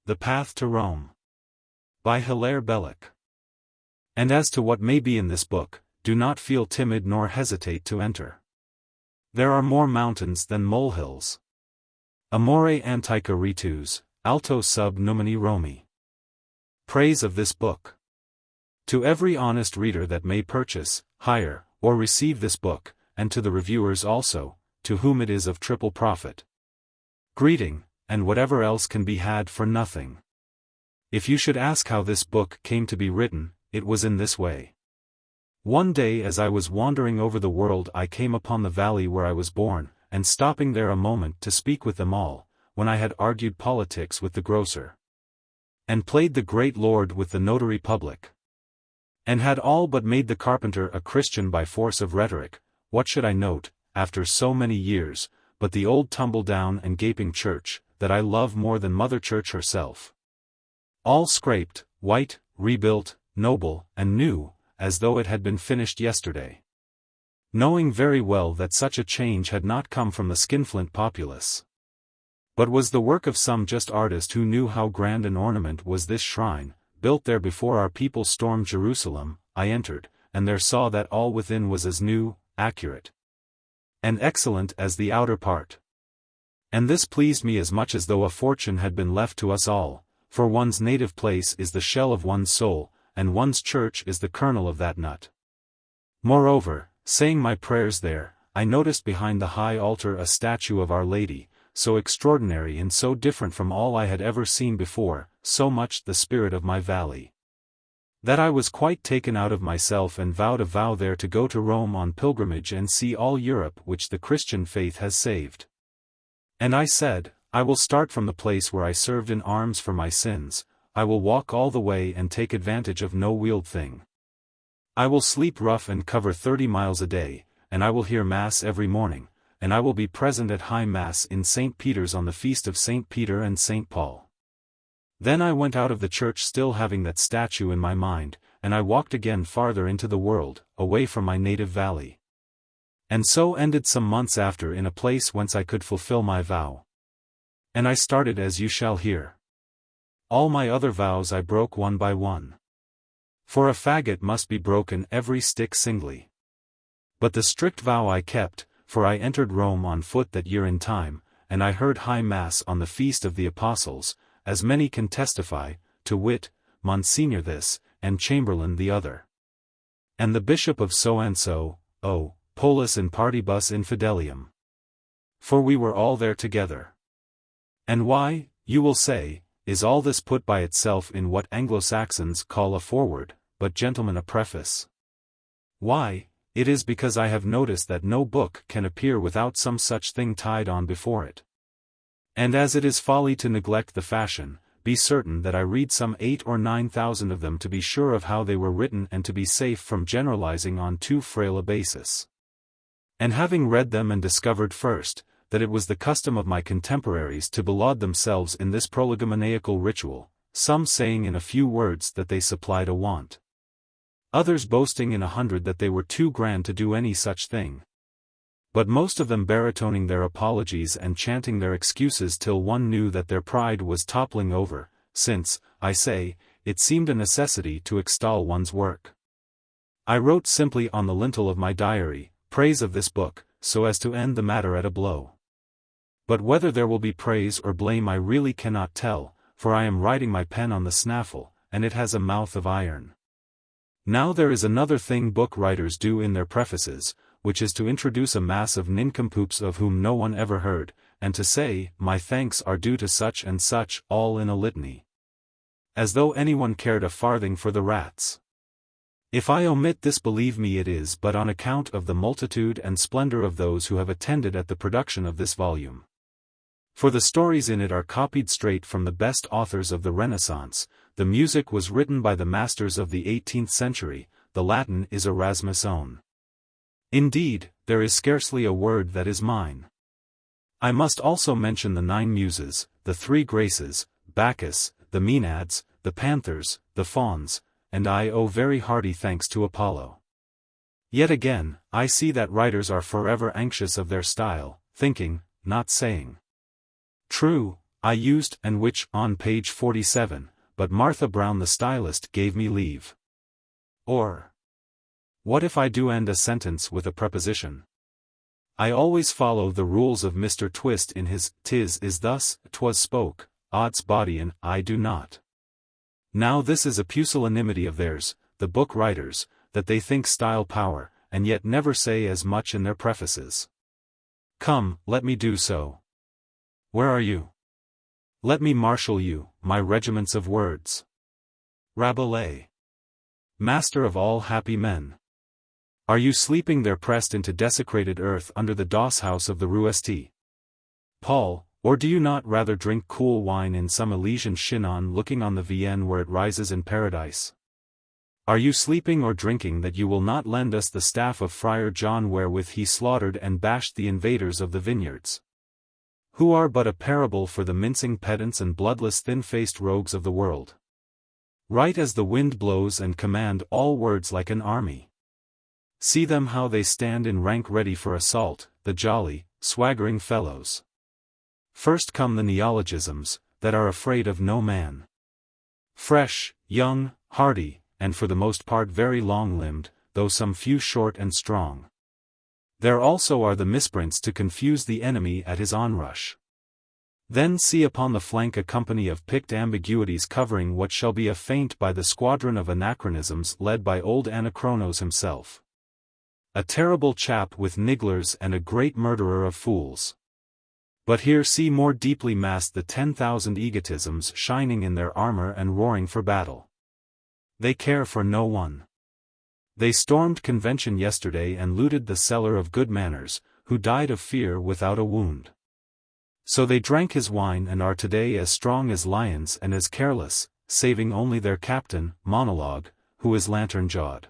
The Path to Rome. By Hilaire Belloc. And as to what may be in this book, do not feel timid nor hesitate to enter. There are more mountains than molehills. Amore antica ritus, alto sub numini Romi. Praise of this book. To every honest reader that may purchase, hire, or receive this book, and to the reviewers also, to whom it is of triple profit. Greeting, and whatever else can be had for nothing. If you should ask how this book came to be written, it was in this way. One day as I was wandering over the world I came upon the valley where I was born, and stopping there a moment to speak with them all, when I had argued politics with the grocer. And played the great lord with the notary public. And had all but made the carpenter a Christian by force of rhetoric, what should I note, after so many years, but the old tumble-down and gaping church, that I love more than Mother Church herself. All scraped, white, rebuilt, noble, and new, as though it had been finished yesterday. Knowing very well that such a change had not come from the skinflint populace, but was the work of some just artist who knew how grand an ornament was this shrine, built there before our people stormed Jerusalem. I entered, and there saw that all within was as new, accurate, and excellent as the outer part. And this pleased me as much as though a fortune had been left to us all, for one's native place is the shell of one's soul, and one's church is the kernel of that nut. Moreover, saying my prayers there, I noticed behind the high altar a statue of Our Lady, so extraordinary and so different from all I had ever seen before, so much the spirit of my valley, that I was quite taken out of myself and vowed a vow there to go to Rome on pilgrimage and see all Europe which the Christian faith has saved. And I said, I will start from the place where I served in arms for my sins, I will walk all the way and take advantage of no wheeled thing. I will sleep rough and cover 30 miles a day, and I will hear Mass every morning, and I will be present at High Mass in St. Peter's on the feast of St. Peter and St. Paul. Then I went out of the church still having that statue in my mind, and I walked again farther into the world, away from my native valley. And so ended some months after in a place whence I could fulfill my vow. And I started as you shall hear. All my other vows I broke one by one. For a faggot must be broken every stick singly. But the strict vow I kept, for I entered Rome on foot that year in time, and I heard High Mass on the feast of the Apostles, as many can testify, to wit, Monsignor this, and Chamberlain the other. And the Bishop of so-and-so, O, Polus in partibus infidelium. For we were all there together. And why, you will say, is all this put by itself in what Anglo-Saxons call a foreword, but gentlemen a preface? Why, it is because I have noticed that no book can appear without some such thing tied on before it. And as it is folly to neglect the fashion, be certain that I read some 8 or 9,000 of them to be sure of how they were written and to be safe from generalizing on too frail a basis. And having read them and discovered first, that it was the custom of my contemporaries to belaud themselves in this prolegomeniacal ritual, some saying in a few words that they supplied a want, others boasting in 100 that they were too grand to do any such thing, but most of them baritoning their apologies and chanting their excuses till one knew that their pride was toppling over, since, I say, it seemed a necessity to extol one's work. I wrote simply on the lintel of my diary, praise of this book, so as to end the matter at a blow. But whether there will be praise or blame I really cannot tell, for I am writing my pen on the snaffle, and it has a mouth of iron. Now there is another thing book writers do in their prefaces, which is to introduce a mass of nincompoops of whom no one ever heard, and to say, my thanks are due to such and such, all in a litany. As though anyone cared a farthing for the rats. If I omit this, believe me, it is but on account of the multitude and splendor of those who have attended at the production of this volume. For the stories in it are copied straight from the best authors of the Renaissance, the music was written by the masters of the 18th century, the Latin is Erasmus' own. Indeed, there is scarcely a word that is mine. I must also mention the 9 Muses, the 3 Graces, Bacchus, the Maenads, the Panthers, the Fauns, and I owe very hearty thanks to Apollo. Yet again, I see that writers are forever anxious of their style, thinking, not saying. True, I used, and which, on page 47, but Martha Brown the stylist gave me leave. Or, what if I do end a sentence with a preposition? I always follow the rules of Mr. Twist in his, 'tis is thus, 'twas spoke, odds body, and I do not. Now this is a pusillanimity of theirs, the book writers, that they think style power, and yet never say as much in their prefaces. Come, let me do so. Where are you? Let me marshal you, my regiments of words. Rabelais. Master of all happy men. Are you sleeping there pressed into desecrated earth under the doss house of the Rue St. Paul, or do you not rather drink cool wine in some Elysian Chinon looking on the Vienne where it rises in paradise? Are you sleeping or drinking that you will not lend us the staff of Friar John wherewith he slaughtered and bashed the invaders of the vineyards? Who are but a parable for the mincing pedants and bloodless thin-faced rogues of the world. Write as the wind blows and command all words like an army. See them how they stand in rank ready for assault, the jolly, swaggering fellows. First come the neologisms, that are afraid of no man. Fresh, young, hardy, and for the most part very long-limbed, though some few short and strong. There also are the misprints to confuse the enemy at his onrush. Then see upon the flank a company of picked ambiguities covering what shall be a feint by the squadron of anachronisms led by old Anachronos himself. A terrible chap with nigglers and a great murderer of fools. But here see more deeply massed the 10,000 egotisms shining in their armor and roaring for battle. They care for no one. They stormed convention yesterday and looted the seller of good manners, who died of fear without a wound. So they drank his wine and are today as strong as lions and as careless, saving only their captain, Monologue, who is lantern-jawed.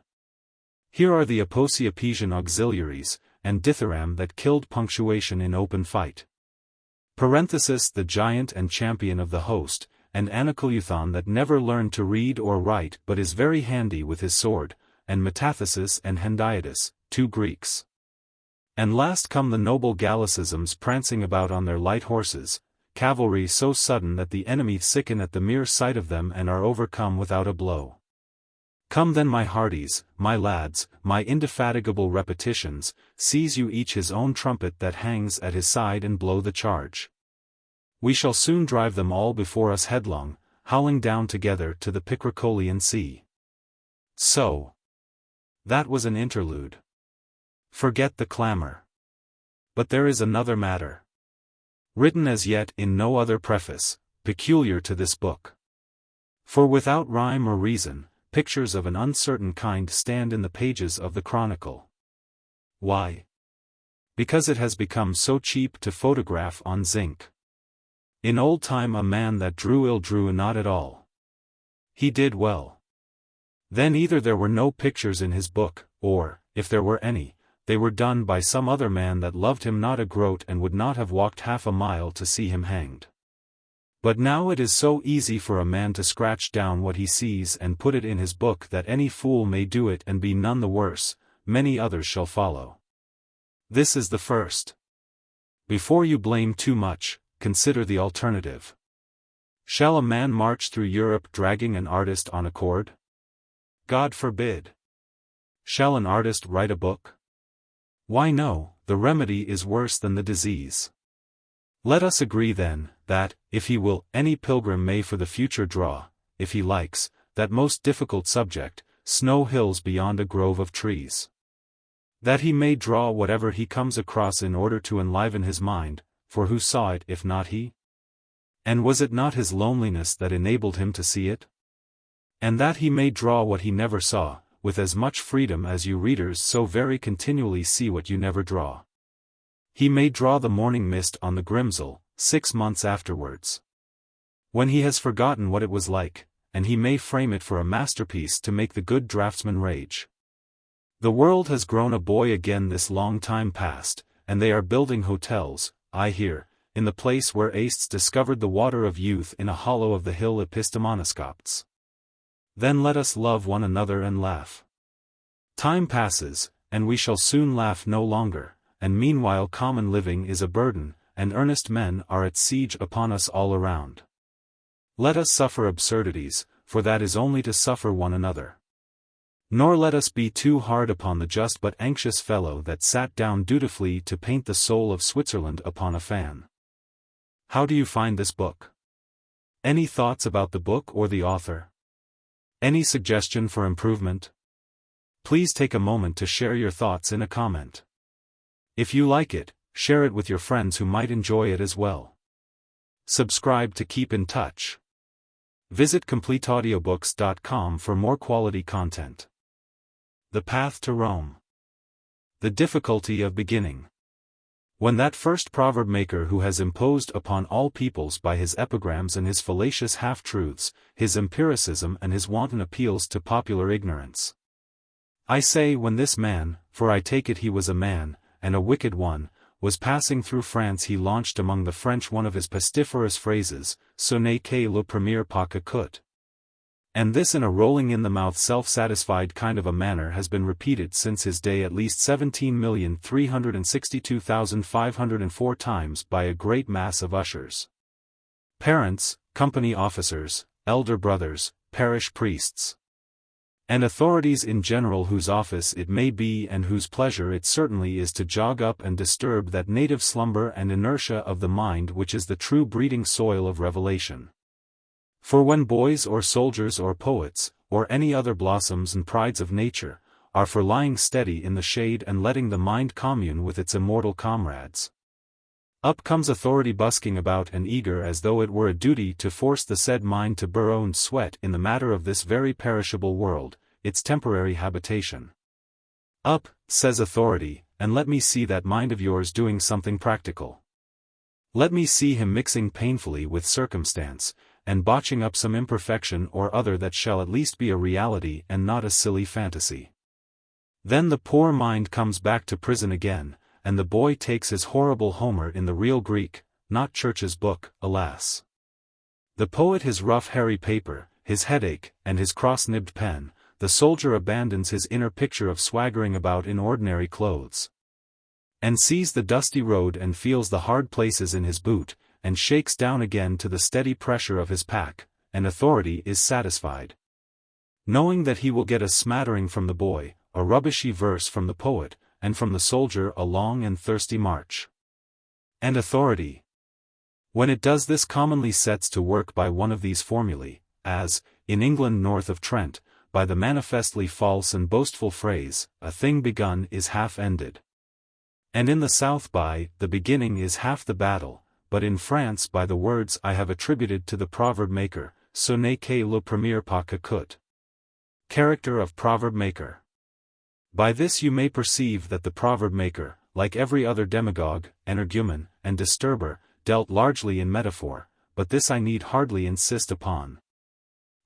Here are the Aposiopegian auxiliaries, and Dithyram that killed punctuation in open fight. Parenthesis the giant and champion of the host, and Anacleuthon that never learned to read or write but is very handy with his sword, and Metathesis and Hendiadys, 2 Greeks. And last come the noble Gallicisms prancing about on their light horses, cavalry so sudden that the enemy sicken at the mere sight of them and are overcome without a blow. Come then my hearties, my lads, my indefatigable repetitions, seize you each his own trumpet that hangs at his side and blow the charge. We shall soon drive them all before us headlong, howling down together to the Picrocholian sea. So. That was an interlude. Forget the clamor. But there is another matter. Written as yet in no other preface, peculiar to this book. For without rhyme or reason, pictures of an uncertain kind stand in the pages of the Chronicle. Why? Because it has become so cheap to photograph on zinc. In old time a man that drew ill drew not at all. He did well. Then either there were no pictures in his book, or, if there were any, they were done by some other man that loved him not a groat and would not have walked half a mile to see him hanged. But now it is so easy for a man to scratch down what he sees and put it in his book that any fool may do it and be none the worse, many others shall follow. This is the first. Before you blame too much, consider the alternative. Shall a man march through Europe dragging an artist on a cord? God forbid. Shall an artist write a book? Why no, the remedy is worse than the disease. Let us agree then, that, if he will, any pilgrim may for the future draw, if he likes, that most difficult subject, snow hills beyond a grove of trees. That he may draw whatever he comes across in order to enliven his mind, for who saw it if not he? And was it not his loneliness that enabled him to see it? And that he may draw what he never saw, with as much freedom as you readers so very continually see what you never draw. He may draw the morning mist on the Grimsel, 6 months afterwards. When he has forgotten what it was like, and he may frame it for a masterpiece to make the good draftsman rage. The world has grown a boy again this long time past, and they are building hotels, I hear, in the place where Aestes discovered the water of youth in a hollow of the hill Epistomonoskopts. Then let us love one another and laugh. Time passes, and we shall soon laugh no longer, and meanwhile common living is a burden, and earnest men are at siege upon us all around. Let us suffer absurdities, for that is only to suffer one another. Nor let us be too hard upon the just but anxious fellow that sat down dutifully to paint the soul of Switzerland upon a fan. How do you find this book? Any thoughts about the book or the author? Any suggestion for improvement? Please take a moment to share your thoughts in a comment. If you like it, share it with your friends who might enjoy it as well. Subscribe to keep in touch. Visit completeaudiobooks.com for more quality content. The Path to Rome. The difficulty of beginning. When that first proverb maker who has imposed upon all peoples by his epigrams and his fallacious half-truths, his empiricism and his wanton appeals to popular ignorance. I say when this man, for I take it he was a man, and a wicked one, was passing through France, he launched among the French one of his pestiferous phrases, "Ce n'est que le premier pas que coûte." And this in a rolling-in-the-mouth self-satisfied kind of a manner has been repeated since his day at least 17,362,504 times by a great mass of ushers, parents, company officers, elder brothers, parish priests, and authorities in general, whose office it may be and whose pleasure it certainly is to jog up and disturb that native slumber and inertia of the mind which is the true breeding soil of revelation. For when boys or soldiers or poets, or any other blossoms and prides of nature, are for lying steady in the shade and letting the mind commune with its immortal comrades, up comes authority busking about and eager as though it were a duty to force the said mind to burrow and sweat in the matter of this very perishable world, its temporary habitation. Up, says authority, and let me see that mind of yours doing something practical. Let me see him mixing painfully with circumstance, and botching up some imperfection or other that shall at least be a reality and not a silly fantasy. Then the poor mind comes back to prison again, and the boy takes his horrible Homer in the real Greek, not Church's book, alas. The poet his rough hairy paper, his headache, and his cross-nibbed pen, the soldier abandons his inner picture of swaggering about in ordinary clothes, and sees the dusty road and feels the hard places in his boot, and shakes down again to the steady pressure of his pack, and authority is satisfied, knowing that he will get a smattering from the boy, a rubbishy verse from the poet, and from the soldier a long and thirsty march. And authority, when it does this, commonly sets to work by one of these formulae, as, in England north of Trent, by the manifestly false and boastful phrase, "A thing begun is half ended." And in the South by, "The beginning is half the battle," but in France by the words I have attributed to the proverb maker, "Ce n'est que le premier pas que coûte." Character of proverb maker. By this you may perceive that the proverb maker, like every other demagogue, energumen, and disturber, dealt largely in metaphor, but this I need hardly insist upon.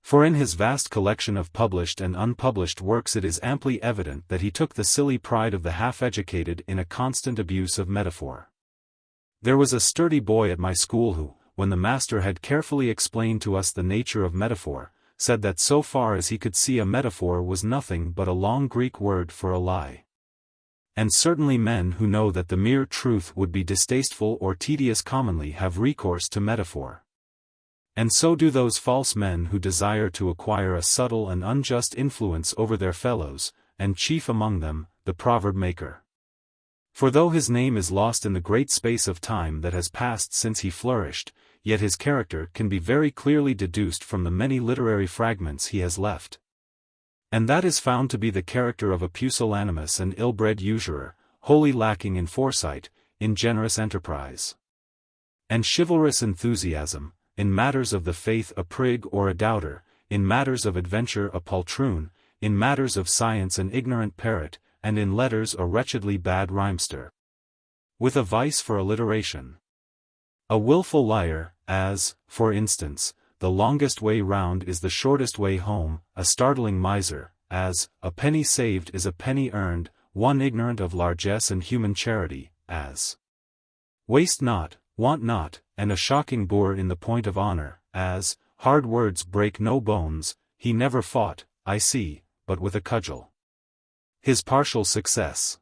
For in his vast collection of published and unpublished works it is amply evident that he took the silly pride of the half-educated in a constant abuse of metaphor. There was a sturdy boy at my school who, when the master had carefully explained to us the nature of metaphor, said that so far as he could see a metaphor was nothing but a long Greek word for a lie. And certainly men who know that the mere truth would be distasteful or tedious commonly have recourse to metaphor. And so do those false men who desire to acquire a subtle and unjust influence over their fellows, and chief among them, the proverb maker. For though his name is lost in the great space of time that has passed since he flourished, yet his character can be very clearly deduced from the many literary fragments he has left. And that is found to be the character of a pusillanimous and ill-bred usurer, wholly lacking in foresight, in generous enterprise, and chivalrous enthusiasm, in matters of the faith a prig or a doubter, in matters of adventure a poltroon, in matters of science an ignorant parrot, and in letters a wretchedly bad rhymester, with a vice for alliteration. A wilful liar, as, for instance, the longest way round is the shortest way home, a startling miser, as, a penny saved is a penny earned, one ignorant of largesse and human charity, as, waste not, want not, and a shocking boor in the point of honor, as, hard words break no bones, he never fought, I see, but with a cudgel. His partial success.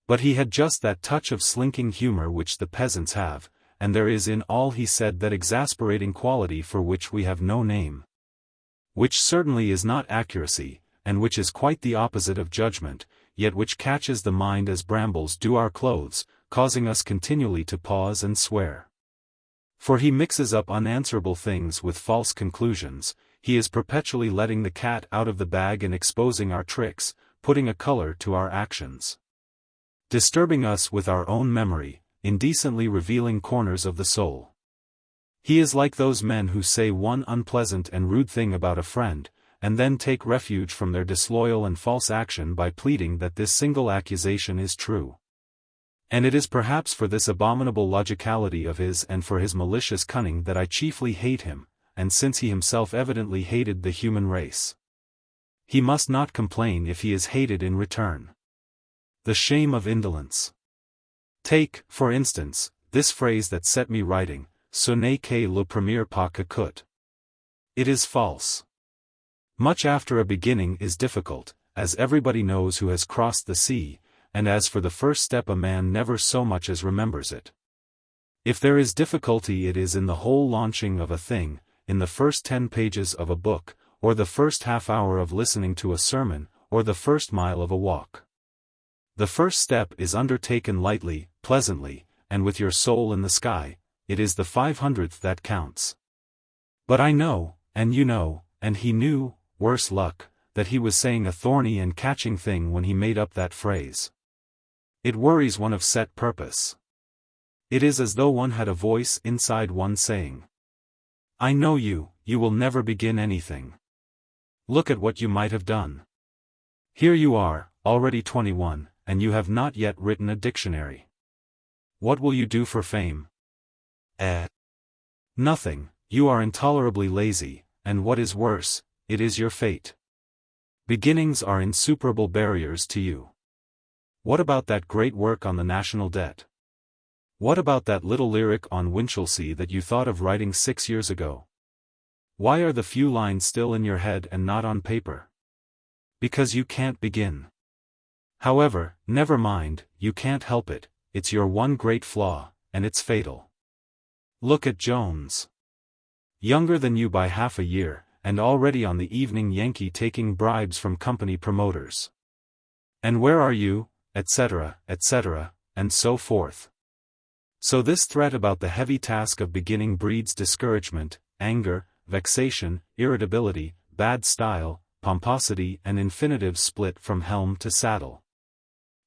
But he had just that touch of slinking humor which the peasants have, and there is in all he said that exasperating quality for which we have no name. Which certainly is not accuracy, and which is quite the opposite of judgment, yet which catches the mind as brambles do our clothes, causing us continually to pause and swear. For he mixes up unanswerable things with false conclusions, he is perpetually letting the cat out of the bag and exposing our tricks, putting a color to our actions, disturbing us with our own memory, indecently revealing corners of the soul. He is like those men who say one unpleasant and rude thing about a friend, and then take refuge from their disloyal and false action by pleading that this single accusation is true. And it is perhaps for this abominable logicality of his and for his malicious cunning that I chiefly hate him, and since he himself evidently hated the human race, he must not complain if he is hated in return. The shame of indolence. Take, for instance, this phrase that set me writing, "Ce n'est que le premier pas que coûte." It is false. Much after a beginning is difficult, as everybody knows who has crossed the sea, and as for the first step a man never so much as remembers it. If there is difficulty it is in the whole launching of a thing, in the first 10 pages of a book, or the first half hour of listening to a sermon, or the first mile of a walk. The first step is undertaken lightly, pleasantly, and with your soul in the sky, it is the 500th that counts. But I know, and you know, and he knew, worse luck, that he was saying a thorny and catching thing when he made up that phrase. It worries one of set purpose. It is as though one had a voice inside one saying, "I know you, you will never begin anything. Look at what you might have done. Here you are, already 21, and you have not yet written a dictionary. What will you do for fame? Nothing, you are intolerably lazy, and what is worse, it is your fate. Beginnings are insuperable barriers to you. What about that great work on the national debt? What about that little lyric on Winchelsea that you thought of writing 6 years ago? Why are the few lines still in your head and not on paper? Because you can't begin. However, never mind, you can't help it, it's your one great flaw, and it's fatal. Look at Jones. Younger than you by half a year, and already on the evening Yankee taking bribes from company promoters. And where are you, etc., etc., and so forth. So this threat about the heavy task of beginning breeds discouragement, anger, vexation, irritability, bad style, pomposity and infinitives split from helm to saddle.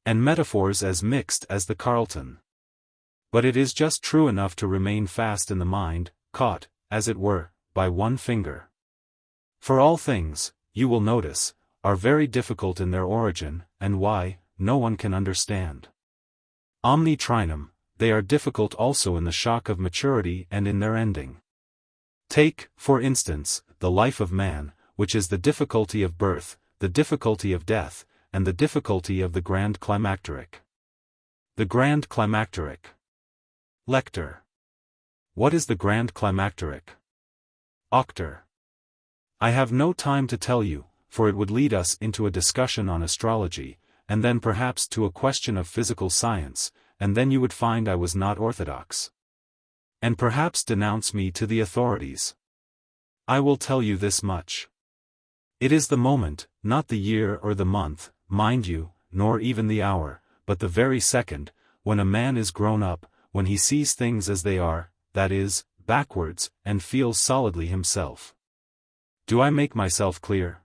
And metaphors as mixed as the Carlton. But it is just true enough to remain fast in the mind, caught, as it were, by one finger. For all things, you will notice, are very difficult in their origin, and why, no one can understand. Omni trinum, they are difficult also in the shock of maturity and in their ending. Take, for instance, the life of man, which is the difficulty of birth, the difficulty of death, and the difficulty of the grand climacteric. The grand climacteric. Lector. What is the grand climacteric? Octor. I have no time to tell you, for it would lead us into a discussion on astrology, and then perhaps to a question of physical science, and then you would find I was not orthodox. And perhaps denounce me to the authorities. I will tell you this much. It is the moment, not the year or the month, mind you, nor even the hour, but the very second, when a man is grown up, when he sees things as they are, that is, backwards, and feels solidly himself. Do I make myself clear?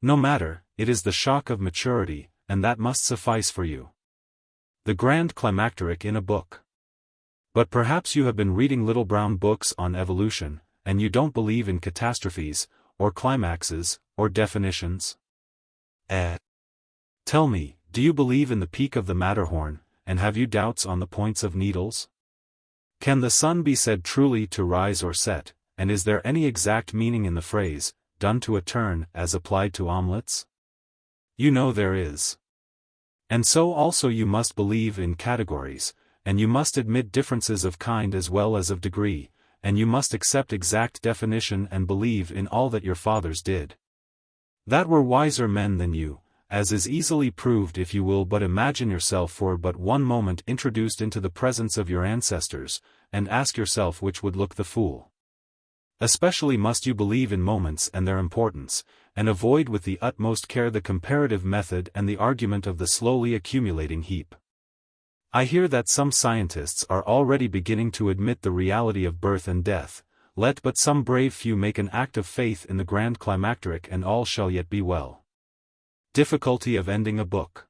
No matter, it is the shock of maturity, and that must suffice for you. The grand climacteric in a book. But perhaps you have been reading little brown books on evolution, and you don't believe in catastrophes, or climaxes, or definitions? Tell me, do you believe in the peak of the Matterhorn, and have you doubts on the points of needles? Can the sun be said truly to rise or set, and is there any exact meaning in the phrase, done to a turn, as applied to omelets? You know there is. And so also you must believe in categories, and you must admit differences of kind as well as of degree, and you must accept exact definition and believe in all that your fathers did. That were wiser men than you, as is easily proved if you will but imagine yourself for but one moment introduced into the presence of your ancestors, and ask yourself which would look the fool. Especially must you believe in moments and their importance, and avoid with the utmost care the comparative method and the argument of the slowly accumulating heap. I hear that some scientists are already beginning to admit the reality of birth and death. Let but some brave few make an act of faith in the grand climacteric and all shall yet be well. Difficulty of ending a book.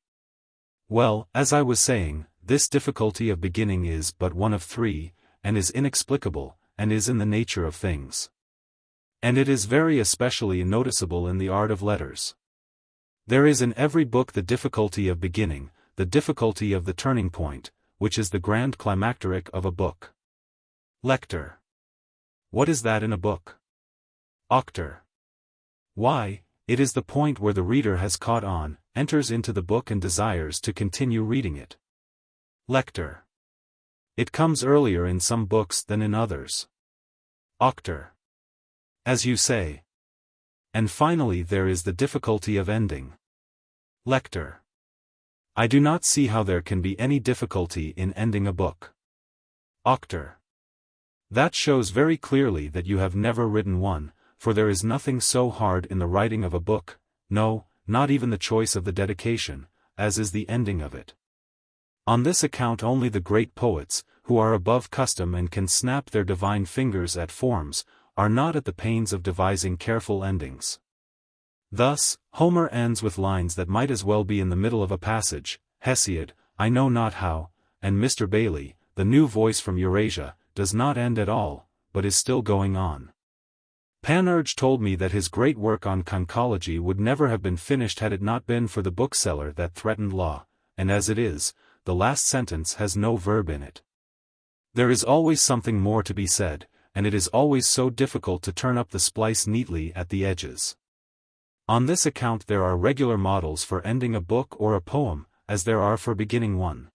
Well, as I was saying, this difficulty of beginning is but one of three, and is inexplicable, and is in the nature of things. And it is very especially noticeable in the art of letters. There is in every book the difficulty of beginning, the difficulty of the turning point, which is the grand climacteric of a book. Lector. What is that in a book? Auctor. Why, it is the point where the reader has caught on, enters into the book and desires to continue reading it. Lector. It comes earlier in some books than in others. Auctor. As you say. And finally there is the difficulty of ending. Lector. I do not see how there can be any difficulty in ending a book. Auctor. That shows very clearly that you have never written one, for there is nothing so hard in the writing of a book, no, not even the choice of the dedication, as is the ending of it. On this account only the great poets, who are above custom and can snap their divine fingers at forms, are not at the pains of devising careful endings. Thus, Homer ends with lines that might as well be in the middle of a passage, Hesiod, I know not how, and Mr. Bailey, the new voice from Eurasia, does not end at all, but is still going on. Panurge told me that his great work on conchology would never have been finished had it not been for the bookseller that threatened law, and as it is, the last sentence has no verb in it. There is always something more to be said, and it is always so difficult to turn up the splice neatly at the edges. On this account there are regular models for ending a book or a poem, as there are for beginning one.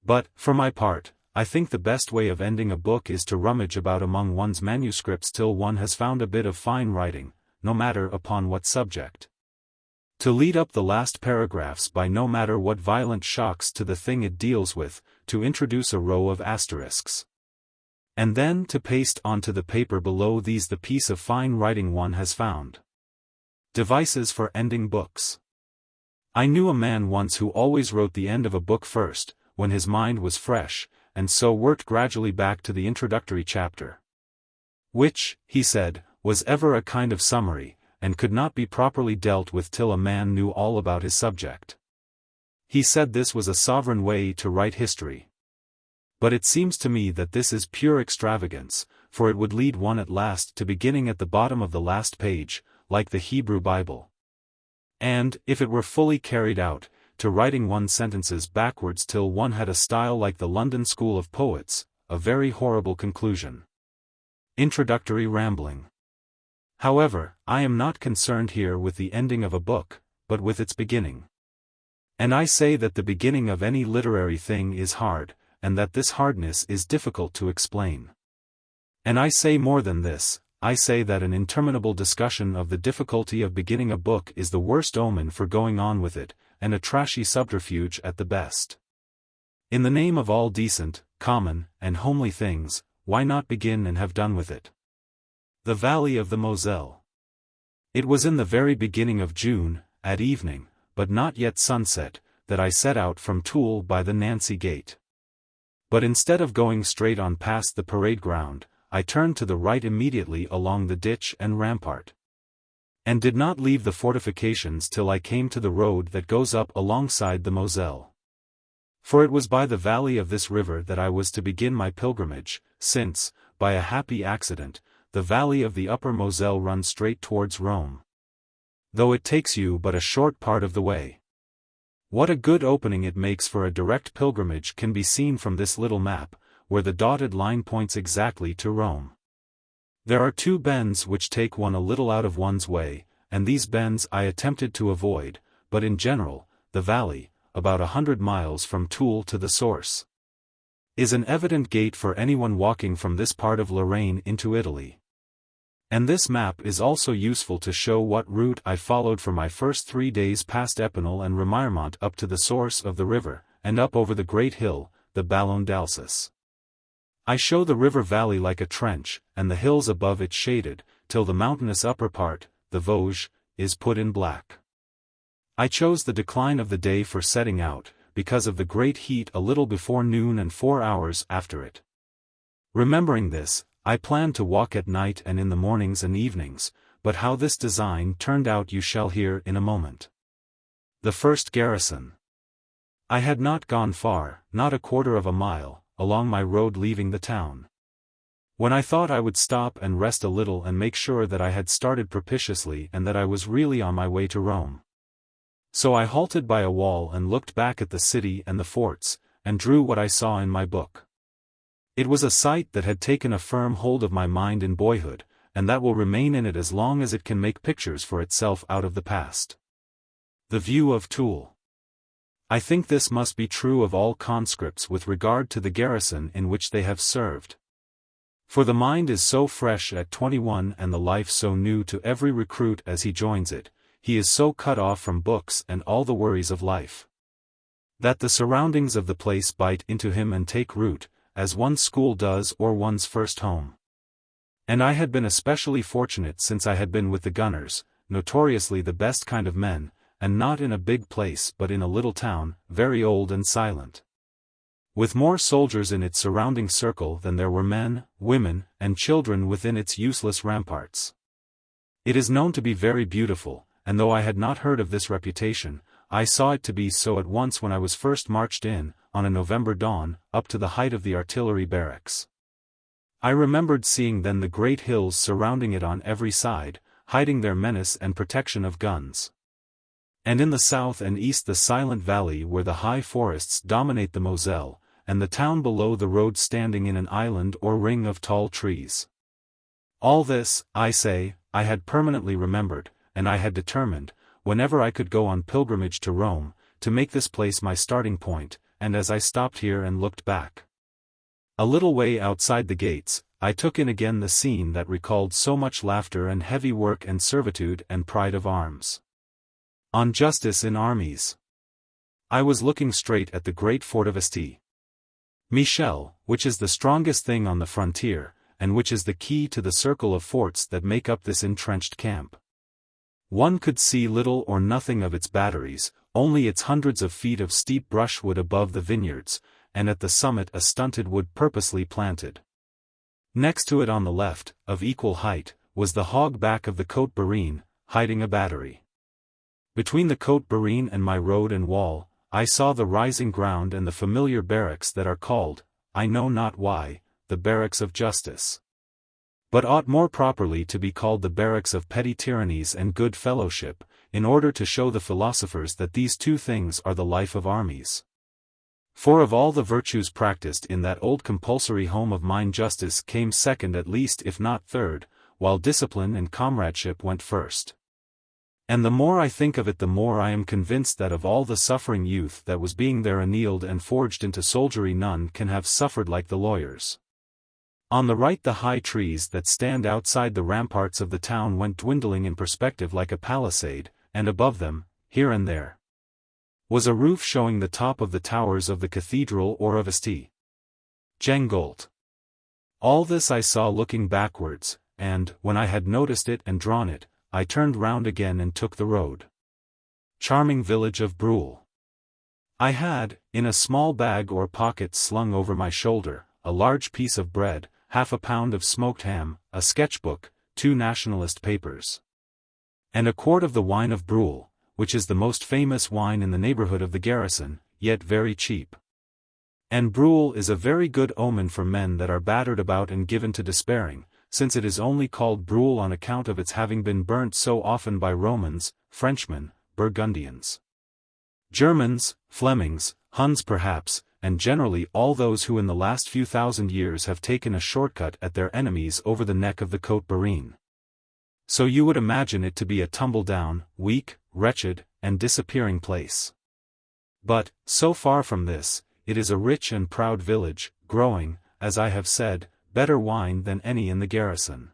But, for my part, I think the best way of ending a book is to rummage about among one's manuscripts till one has found a bit of fine writing, no matter upon what subject. To lead up the last paragraphs by no matter what violent shocks to the thing it deals with, to introduce a row of asterisks. And then to paste onto the paper below these the piece of fine writing one has found. Devices for ending books. I knew a man once who always wrote the end of a book first, when his mind was fresh, and so worked gradually back to the introductory chapter. Which, he said, was ever a kind of summary, and could not be properly dealt with till a man knew all about his subject. He said this was a sovereign way to write history. But it seems to me that this is pure extravagance, for it would lead one at last to beginning at the bottom of the last page, like the Hebrew Bible. And, if it were fully carried out, to writing one's sentences backwards till one had a style like the London School of Poets, a very horrible conclusion. Introductory rambling. However, I am not concerned here with the ending of a book, but with its beginning. And I say that the beginning of any literary thing is hard, and that this hardness is difficult to explain. And I say more than this, I say that an interminable discussion of the difficulty of beginning a book is the worst omen for going on with it, and a trashy subterfuge at the best. In the name of all decent, common, and homely things, why not begin and have done with it? The Valley of the Moselle. It was in the very beginning of June, at evening, but not yet sunset, that I set out from Toul by the Nancy Gate. But instead of going straight on past the parade ground, I turned to the right immediately along the ditch and rampart. And did not leave the fortifications till I came to the road that goes up alongside the Moselle. For it was by the valley of this river that I was to begin my pilgrimage, since, by a happy accident, the valley of the upper Moselle runs straight towards Rome. Though it takes you but a short part of the way. What a good opening it makes for a direct pilgrimage can be seen from this little map, where the dotted line points exactly to Rome. There are two bends which take one a little out of one's way, and these bends I attempted to avoid, but in general, the valley, about 100 miles from Toul to the source, is an evident gate for anyone walking from this part of Lorraine into Italy. And this map is also useful to show what route I followed for my first 3 days past Epinal and Remiremont up to the source of the river, and up over the great hill, the Ballon d'Alsace. I show the river valley like a trench, and the hills above it shaded, till the mountainous upper part, the Vosges, is put in black. I chose the decline of the day for setting out, because of the great heat a little before noon and 4 hours after it. Remembering this, I planned to walk at night and in the mornings and evenings, but how this design turned out you shall hear in a moment. The first garrison. I had not gone far, not a quarter of a mile, along my road leaving the town, when I thought I would stop and rest a little and make sure that I had started propitiously and that I was really on my way to Rome. So I halted by a wall and looked back at the city and the forts, and drew what I saw in my book. It was a sight that had taken a firm hold of my mind in boyhood, and that will remain in it as long as it can make pictures for itself out of the past. The view of Toul. I think this must be true of all conscripts with regard to the garrison in which they have served. For the mind is so fresh at 21 and the life so new to every recruit as he joins it, he is so cut off from books and all the worries of life, that the surroundings of the place bite into him and take root, as one's school does or one's first home. And I had been especially fortunate since I had been with the gunners, notoriously the best kind of men, and not in a big place but in a little town, very old and silent, with more soldiers in its surrounding circle than there were men, women, and children within its useless ramparts. It is known to be very beautiful, and though I had not heard of this reputation, I saw it to be so at once when I was first marched in, on a November dawn, up to the height of the artillery barracks. I remembered seeing then the great hills surrounding it on every side, hiding their menace and protection of guns. And in the south and east the silent valley where the high forests dominate the Moselle, and the town below the road standing in an island or ring of tall trees. All this, I say, I had permanently remembered, and I had determined, whenever I could go on pilgrimage to Rome, to make this place my starting point, and as I stopped here and looked back a little way outside the gates, I took in again the scene that recalled so much laughter and heavy work and servitude and pride of arms. On justice in armies. I was looking straight at the great fort of St. Michel, which is the strongest thing on the frontier, and which is the key to the circle of forts that make up this entrenched camp. One could see little or nothing of its batteries, only its hundreds of feet of steep brushwood above the vineyards, and at the summit a stunted wood purposely planted. Next to it on the left, of equal height, was the hog back of the Côte Barine, hiding a battery. Between the Côte Barine and my road and wall, I saw the rising ground and the familiar barracks that are called, I know not why, the barracks of justice, but ought more properly to be called the barracks of petty tyrannies and good fellowship, in order to show the philosophers that these two things are the life of armies. For of all the virtues practiced in that old compulsory home of mine justice came second at least if not third, while discipline and comradeship went first. And the more I think of it the more I am convinced that of all the suffering youth that was being there annealed and forged into soldiery none can have suffered like the lawyers. On the right the high trees that stand outside the ramparts of the town went dwindling in perspective like a palisade, and above them, here and there, was a roof showing the top of the towers of the cathedral or of St. Gengolt. All this I saw looking backwards, and, when I had noticed it and drawn it, I turned round again and took the road. Charming village of Brule. I had, in a small bag or pocket slung over my shoulder, a large piece of bread, half a pound of smoked ham, a sketchbook, 2 nationalist papers, and a quart of the wine of Brule, which is the most famous wine in the neighborhood of the garrison, yet very cheap. And Brule is a very good omen for men that are battered about and given to despairing, since it is only called Brule on account of its having been burnt so often by Romans, Frenchmen, Burgundians, Germans, Flemings, Huns perhaps, and generally all those who in the last few thousand years have taken a shortcut at their enemies over the neck of the Côte Barine. So you would imagine it to be a tumble-down, weak, wretched, and disappearing place. But, so far from this, it is a rich and proud village, growing, as I have said, better wine than any in the garrison.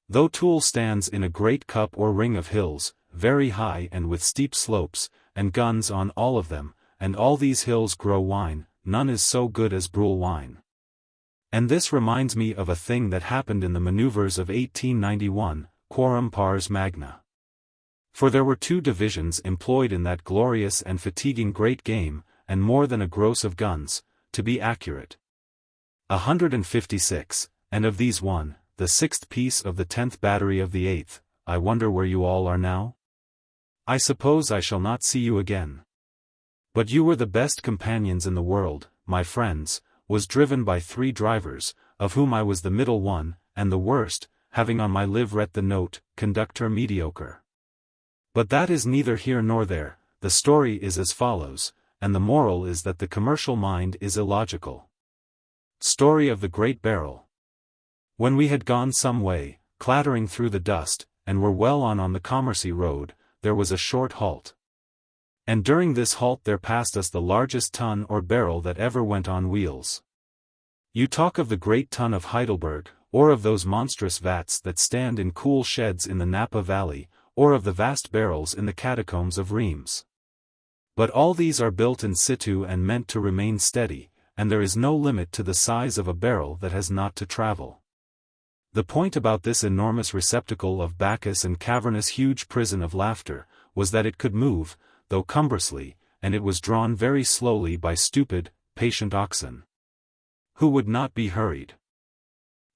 Though Toul stands in a great cup or ring of hills, very high and with steep slopes, and guns on all of them, and all these hills grow wine, none is so good as Brule wine. And this reminds me of a thing that happened in the manoeuvres of 1891, quorum pars magna. For there were 2 divisions employed in that glorious and fatiguing great game, and more than a gross of guns, to be accurate. 156, and of these one, the 6th piece of the 10th battery of the 8th, I wonder where you all are now? I suppose I shall not see you again. But you were the best companions in the world, my friends, was driven by 3 drivers, of whom I was the middle one, and the worst, having on my livrette the note, conductor mediocre. But that is neither here nor there, the story is as follows, and the moral is that the commercial mind is illogical. Story of the Great Barrel. When we had gone some way, clattering through the dust, and were well on the Commercy road, there was a short halt. And during this halt there passed us the largest tun or barrel that ever went on wheels. You talk of the great tun of Heidelberg, or of those monstrous vats that stand in cool sheds in the Napa Valley, or of the vast barrels in the catacombs of Reims. But all these are built in situ and meant to remain steady, and there is no limit to the size of a barrel that has not to travel. The point about this enormous receptacle of Bacchus and cavernous huge prison of laughter, was that it could move, though cumbrously, and it was drawn very slowly by stupid, patient oxen, who would not be hurried.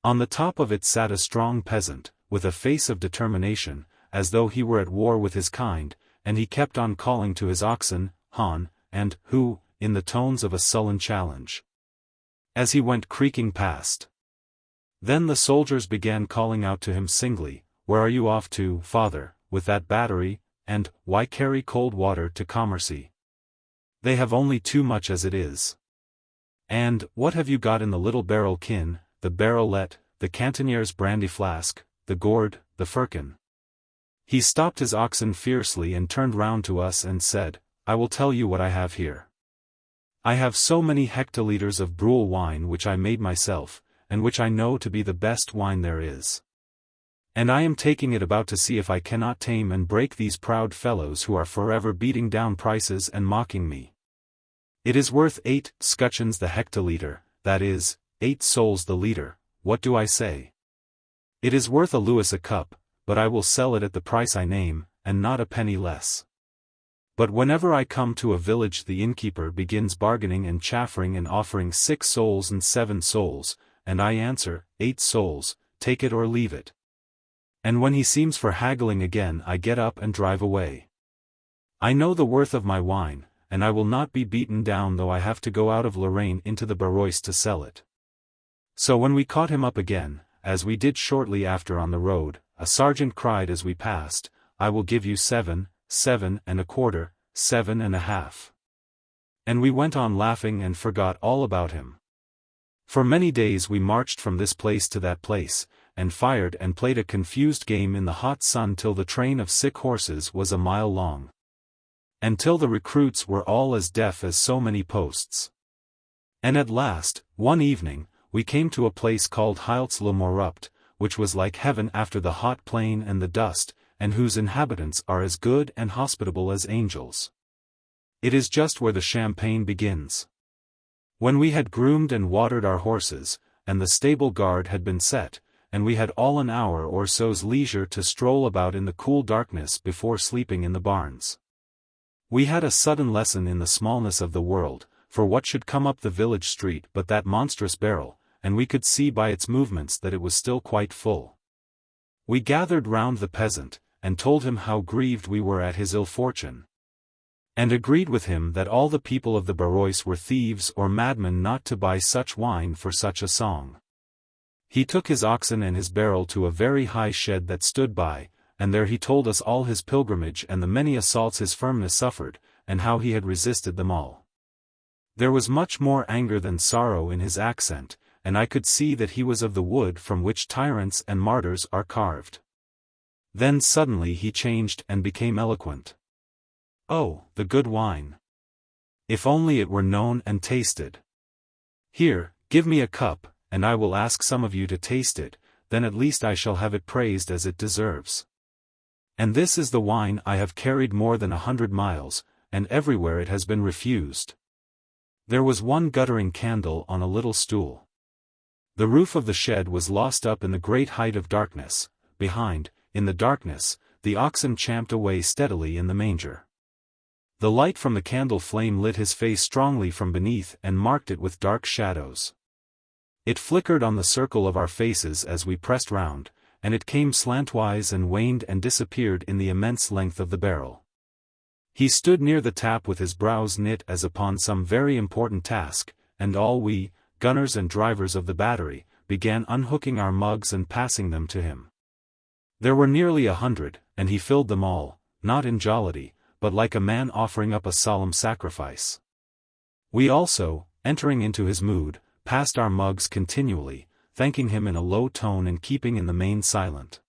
On the top of it sat a strong peasant, with a face of determination, as though he were at war with his kind, and he kept on calling to his oxen, Han, and Hu, in the tones of a sullen challenge, as he went creaking past. Then the soldiers began calling out to him singly, "Where are you off to, father, with that battery, and why carry cold water to Commercy? They have only too much as it is. And what have you got in the little barrel kin, the barrelette, the cantonier's brandy flask, the gourd, the firkin?" He stopped his oxen fiercely and turned round to us and said, "I will tell you what I have here. I have so many hectoliters of Brule wine which I made myself, and which I know to be the best wine there is. And I am taking it about to see if I cannot tame and break these proud fellows who are forever beating down prices and mocking me. It is worth 8 scutcheons the hectoliter, that is, 8 sols the liter, what do I say? It is worth a louis a cup, but I will sell it at the price I name, and not a penny less. But whenever I come to a village the innkeeper begins bargaining and chaffering and offering 6 sols and 7 sols, and I answer, 8 sols, take it or leave it. And when he seems for haggling again I get up and drive away. I know the worth of my wine, and I will not be beaten down though I have to go out of Lorraine into the Barois to sell it." So when we caught him up again, as we did shortly after on the road, a sergeant cried as we passed, "I will give you 7, 7 and a quarter, 7 and a half." And we went on laughing and forgot all about him. For many days we marched from this place to that place, and fired and played a confused game in the hot sun till the train of sick horses was a mile long. And till the recruits were all as deaf as so many posts. And at last, one evening, we came to a place called Halfs-le-Morupt, which was like heaven after the hot plain and the dust, and whose inhabitants are as good and hospitable as angels. It is just where the champagne begins. When we had groomed and watered our horses, and the stable guard had been set, and we had all an hour or so's leisure to stroll about in the cool darkness before sleeping in the barns, we had a sudden lesson in the smallness of the world, for what should come up the village street but that monstrous barrel, and we could see by its movements that it was still quite full. We gathered round the peasant, and told him how grieved we were at his ill fortune, and agreed with him that all the people of the Barois were thieves or madmen not to buy such wine for such a song. He took his oxen and his barrel to a very high shed that stood by, and there he told us all his pilgrimage and the many assaults his firmness suffered, and how he had resisted them all. There was much more anger than sorrow in his accent, and I could see that he was of the wood from which tyrants and martyrs are carved. Then suddenly he changed and became eloquent. "Oh, the good wine! If only it were known and tasted! Here, give me a cup, and I will ask some of you to taste it, then at least I shall have it praised as it deserves. And this is the wine I have carried more than 100 miles, and everywhere it has been refused. There was one guttering candle on a little stool. The roof of the shed was lost up in the great height of darkness. Behind, in the darkness, the oxen champed away steadily in the manger. The light from the candle flame lit his face strongly from beneath and marked it with dark shadows. It flickered on the circle of our faces as we pressed round, and it came slantwise and waned and disappeared in the immense length of the barrel. He stood near the tap with his brows knit as upon some very important task, and all we, gunners and drivers of the battery, began unhooking our mugs and passing them to him. There were nearly 100, and he filled them all, not in jollity, but like a man offering up a solemn sacrifice. We also, entering into his mood, passed our mugs continually, thanking him in a low tone and keeping in the main silent.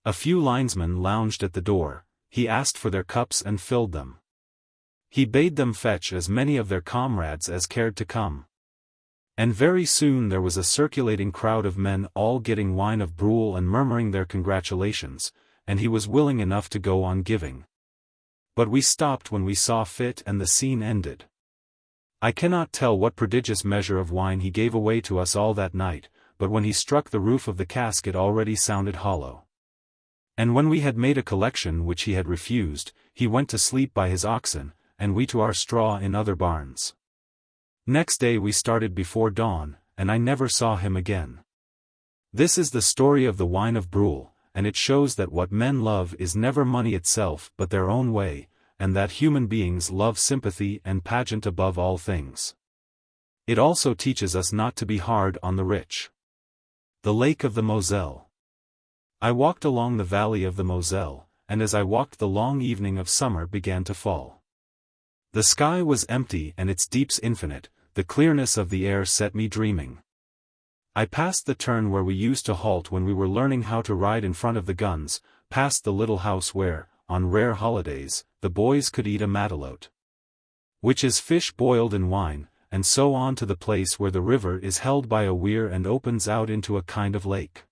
A few linesmen lounged at the door. He asked for their cups and filled them. He bade them fetch as many of their comrades as cared to come. And very soon there was a circulating crowd of men all getting wine of Brule and murmuring their congratulations, and he was willing enough to go on giving. But we stopped when we saw fit and the scene ended. I cannot tell what prodigious measure of wine he gave away to us all that night, but when he struck the roof of the cask it already sounded hollow. And when we had made a collection which he had refused, he went to sleep by his oxen, and we to our straw in other barns. Next day we started before dawn, and I never saw him again. This is the story of the wine of Brule, and it shows that what men love is never money itself but their own way, and that human beings love sympathy and pageant above all things. It also teaches us not to be hard on the rich. The Lake of the Moselle. I walked along the valley of the Moselle, and as I walked the long evening of summer began to fall. The sky was empty and its deeps infinite, the clearness of the air set me dreaming. I passed the turn where we used to halt when we were learning how to ride in front of the guns, past the little house where, on rare holidays, the boys could eat a matelote, which is fish boiled in wine, and so on to the place where the river is held by a weir and opens out into a kind of lake.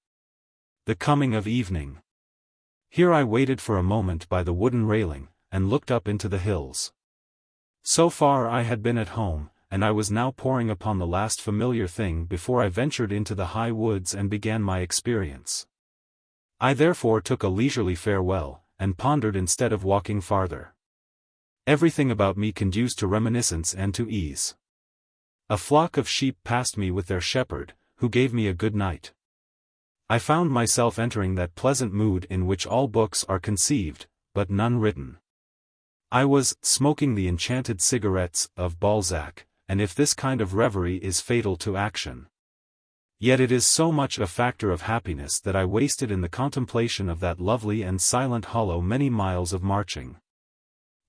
The coming of evening. Here I waited for a moment by the wooden railing, and looked up into the hills. So far I had been at home, and I was now poring upon the last familiar thing before I ventured into the high woods and began my experience. I therefore took a leisurely farewell, and pondered instead of walking farther. Everything about me conduced to reminiscence and to ease. A flock of sheep passed me with their shepherd, who gave me a good night. I found myself entering that pleasant mood in which all books are conceived, but none written. I was smoking the enchanted cigarettes of Balzac, and if this kind of reverie is fatal to action, yet it is so much a factor of happiness that I wasted in the contemplation of that lovely and silent hollow many miles of marching.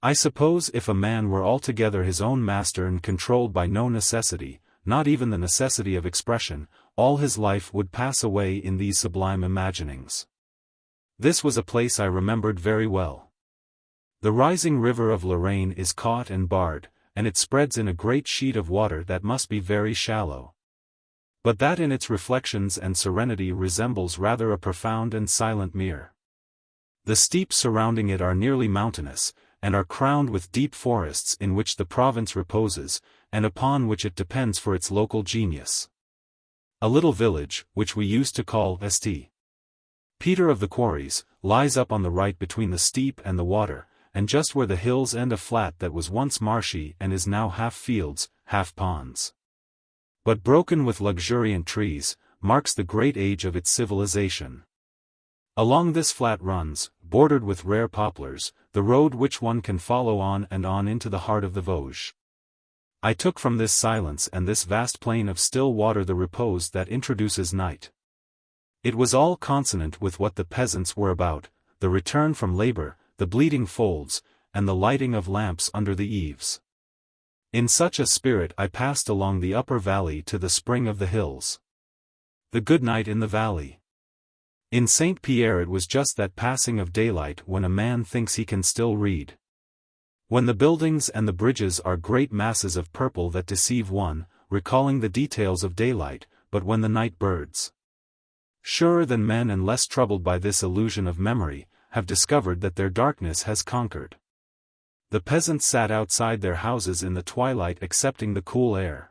I suppose if a man were altogether his own master and controlled by no necessity, not even the necessity of expression, all his life would pass away in these sublime imaginings. This was a place I remembered very well. The rising river of Lorraine is caught and barred, and it spreads in a great sheet of water that must be very shallow, but that in its reflections and serenity resembles rather a profound and silent mere. The steeps surrounding it are nearly mountainous, and are crowned with deep forests in which the province reposes, and upon which it depends for its local genius. A little village, which we used to call St. Peter of the Quarries, lies up on the right between the steep and the water, and just where the hills end a flat that was once marshy and is now half fields, half ponds, but broken with luxuriant trees, marks the great age of its civilization. Along this flat runs, bordered with rare poplars, the road which one can follow on and on into the heart of the Vosges. I took from this silence and this vast plain of still water the repose that introduces night. It was all consonant with what the peasants were about, the return from labor, the bleeding folds, and the lighting of lamps under the eaves. In such a spirit I passed along the upper valley to the spring of the hills. The good night in the valley. In Saint Pierre it was just that passing of daylight when a man thinks he can still read. When the buildings and the bridges are great masses of purple that deceive one, recalling the details of daylight, but when the night birds surer than men and less troubled by this illusion of memory, have discovered that their darkness has conquered. The peasants sat outside their houses in the twilight accepting the cool air.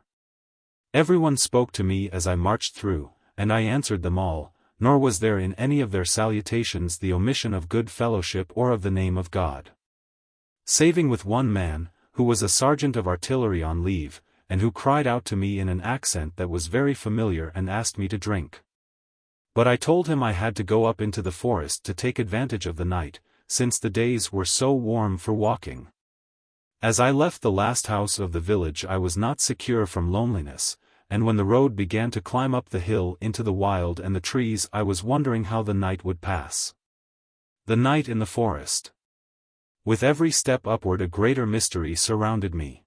Everyone spoke to me as I marched through, and I answered them all, nor was there in any of their salutations the omission of good fellowship or of the name of God. Saving with one man, who was a sergeant of artillery on leave, and who cried out to me in an accent that was very familiar and asked me to drink. But I told him I had to go up into the forest to take advantage of the night, since the days were so warm for walking. As I left the last house of the village I was not secure from loneliness, and when the road began to climb up the hill into the wild and the trees I was wondering how the night would pass. The night in the forest. With every step upward a greater mystery surrounded me.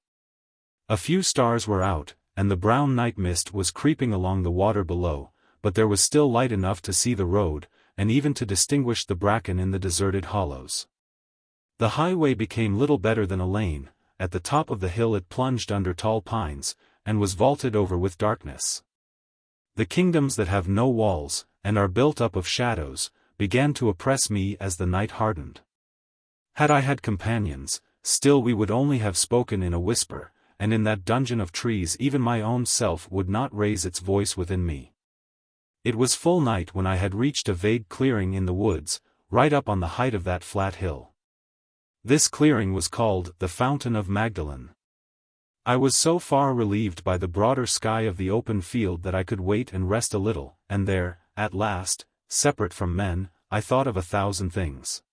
A few stars were out, and the brown night mist was creeping along the water below, but there was still light enough to see the road, and even to distinguish the bracken in the deserted hollows. The highway became little better than a lane. At the top of the hill it plunged under tall pines, and was vaulted over with darkness. The kingdoms that have no walls, and are built up of shadows, began to oppress me as the night hardened. Had I had companions, still we would only have spoken in a whisper, and in that dungeon of trees even my own self would not raise its voice within me. It was full night when I had reached a vague clearing in the woods, right up on the height of that flat hill. This clearing was called the Fountain of Magdalen. I was so far relieved by the broader sky of the open field that I could wait and rest a little, and there, at last, separate from men, I thought of 1,000 things.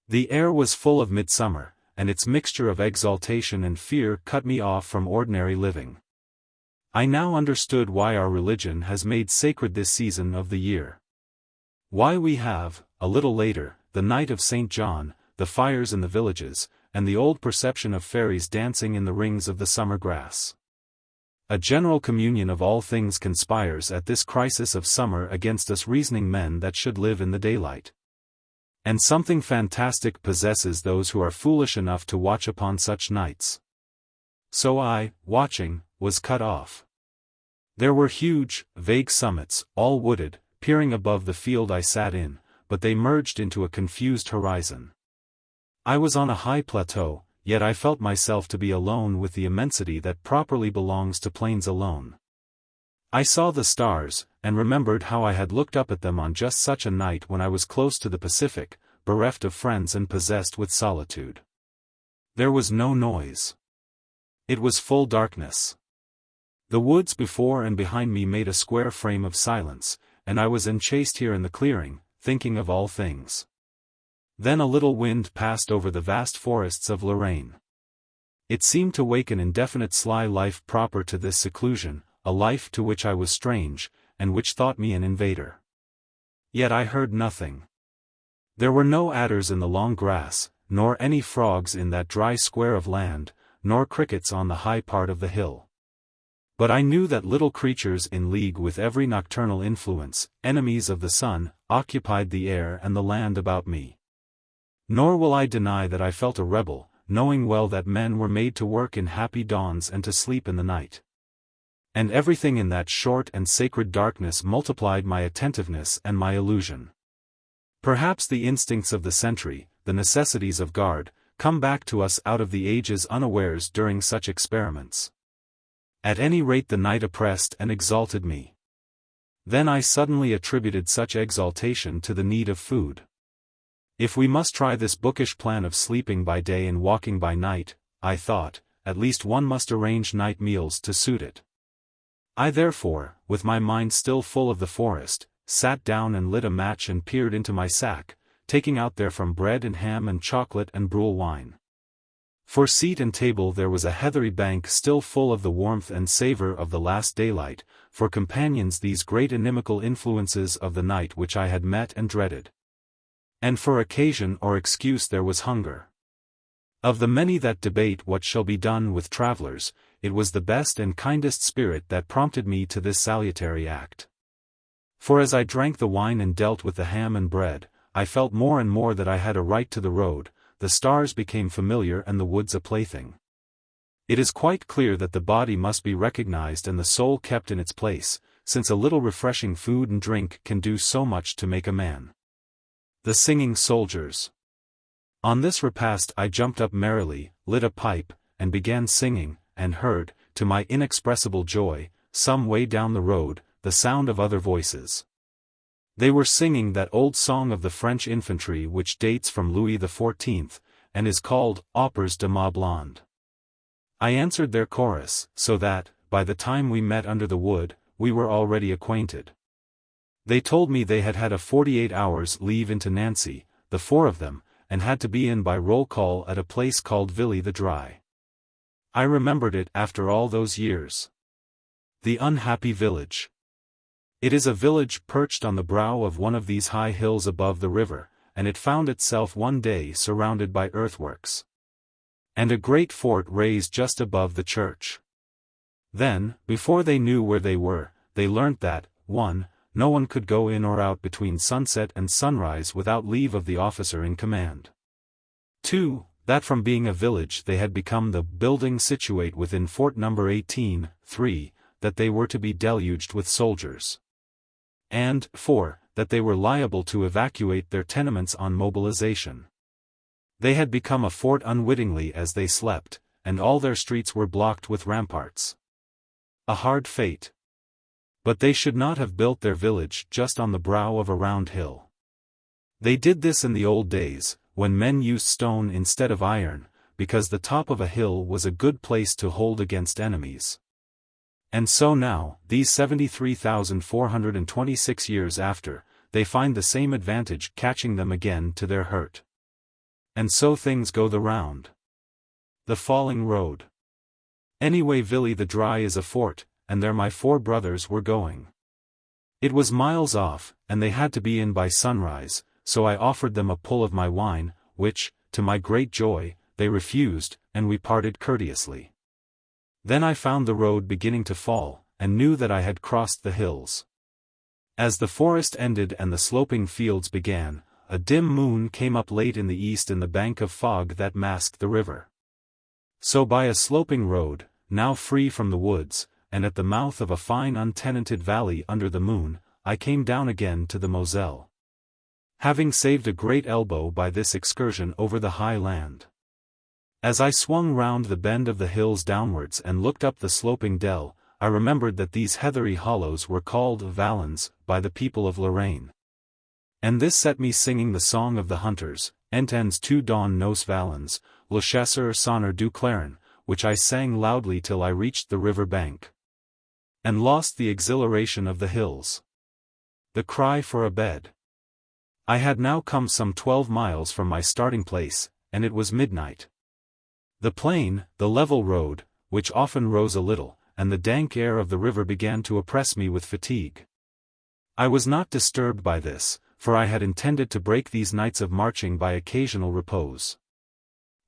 The air was full of midsummer, and its mixture of exaltation and fear cut me off from ordinary living. I now understood why our religion has made sacred this season of the year. Why we have, a little later, the night of St. John, the fires in the villages, and the old perception of fairies dancing in the rings of the summer grass. A general communion of all things conspires at this crisis of summer against us reasoning men that should live in the daylight. And something fantastic possesses those who are foolish enough to watch upon such nights. So I, watching, was cut off. There were huge, vague summits, all wooded, peering above the field I sat in, but they merged into a confused horizon. I was on a high plateau, yet I felt myself to be alone with the immensity that properly belongs to plains alone. I saw the stars, and remembered how I had looked up at them on just such a night when I was close to the Pacific, bereft of friends and possessed with solitude. There was no noise. It was full darkness. The woods before and behind me made a square frame of silence, and I was enchased here in the clearing, thinking of all things. Then a little wind passed over the vast forests of Lorraine. It seemed to wake an indefinite sly life proper to this seclusion, a life to which I was strange, and which thought me an invader. Yet I heard nothing. There were no adders in the long grass, nor any frogs in that dry square of land, nor crickets on the high part of the hill. But I knew that little creatures in league with every nocturnal influence, enemies of the sun, occupied the air and the land about me. Nor will I deny that I felt a rebel, knowing well that men were made to work in happy dawns and to sleep in the night. And everything in that short and sacred darkness multiplied my attentiveness and my illusion. Perhaps the instincts of the sentry, the necessities of guard, come back to us out of the ages unawares during such experiments. At any rate the night oppressed and exalted me. Then I suddenly attributed such exaltation to the need of food. If we must try this bookish plan of sleeping by day and walking by night, I thought, at least one must arrange night meals to suit it. I therefore, with my mind still full of the forest, sat down and lit a match and peered into my sack, taking out therefrom bread and ham and chocolate and Brule wine. For seat and table there was a heathery bank still full of the warmth and savour of the last daylight, for companions these great inimical influences of the night which I had met and dreaded. And for occasion or excuse there was hunger. Of the many that debate what shall be done with travellers, it was the best and kindest spirit that prompted me to this salutary act. For as I drank the wine and dealt with the ham and bread, I felt more and more that I had a right to the road, the stars became familiar and the woods a plaything. It is quite clear that the body must be recognized and the soul kept in its place, since a little refreshing food and drink can do so much to make a man. The singing soldiers. On this repast I jumped up merrily, lit a pipe, and began singing, and heard, to my inexpressible joy, some way down the road, the sound of other voices. They were singing that old song of the French infantry which dates from Louis XIV, and is called Opers de ma Blonde. I answered their chorus, so that, by the time we met under the wood, we were already acquainted. They told me they had had a 48 hours leave into Nancy, the four of them, and had to be in by roll call at a place called Villy-the-Dry. I remembered it after all those years. The unhappy village. It is a village perched on the brow of one of these high hills above the river, and it found itself one day surrounded by earthworks. And a great fort raised just above the church. Then, before they knew where they were, they learnt that, 1. No one could go in or out between sunset and sunrise without leave of the officer in command. 2. That from being a village they had become the building situate within Fort No. 18, 3. That they were to be deluged with soldiers. And, 4. That they were liable to evacuate their tenements on mobilization. They had become a fort unwittingly as they slept, and all their streets were blocked with ramparts. A hard fate. But they should not have built their village just on the brow of a round hill. They did this in the old days, when men used stone instead of iron, because the top of a hill was a good place to hold against enemies. And so now, these 73,426 years after, they find the same advantage catching them again to their hurt. And so things go the round. The falling road. Anyway, Villy-the-Dry is a fort, and there my four brothers were going. It was miles off, and they had to be in by sunrise, so I offered them a pull of my wine, which, to my great joy, they refused, and we parted courteously. Then I found the road beginning to fall, and knew that I had crossed the hills. As the forest ended and the sloping fields began, a dim moon came up late in the east in the bank of fog that masked the river. So by a sloping road, now free from the woods, and at the mouth of a fine untenanted valley under the moon, I came down again to the Moselle. Having saved a great elbow by this excursion over the high land. As I swung round the bend of the hills downwards and looked up the sloping dell, I remembered that these heathery hollows were called Valens by the people of Lorraine. And this set me singing the song of the hunters, Entends tu don nos Valens, le chasseur sonner du clairon, which I sang loudly till I reached the river bank. And lost the exhilaration of the hills. The cry for a bed. I had now come some 12 miles from my starting place, and it was midnight. The plain, the level road, which often rose a little, and the dank air of the river began to oppress me with fatigue. I was not disturbed by this, for I had intended to break these nights of marching by occasional repose.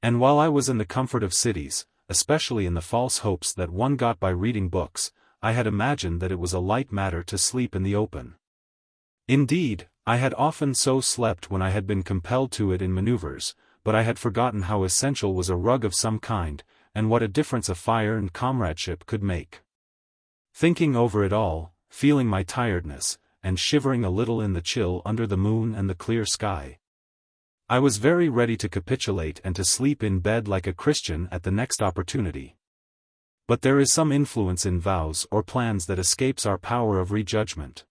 And while I was in the comfort of cities, especially in the false hopes that one got by reading books, I had imagined that it was a light matter to sleep in the open. Indeed, I had often so slept when I had been compelled to it in maneuvers, but I had forgotten how essential was a rug of some kind, and what a difference a fire and comradeship could make. Thinking over it all, feeling my tiredness, and shivering a little in the chill under the moon and the clear sky, I was very ready to capitulate and to sleep in bed like a Christian at the next opportunity. But there is some influence in vows or plans that escapes our power of rejudgment.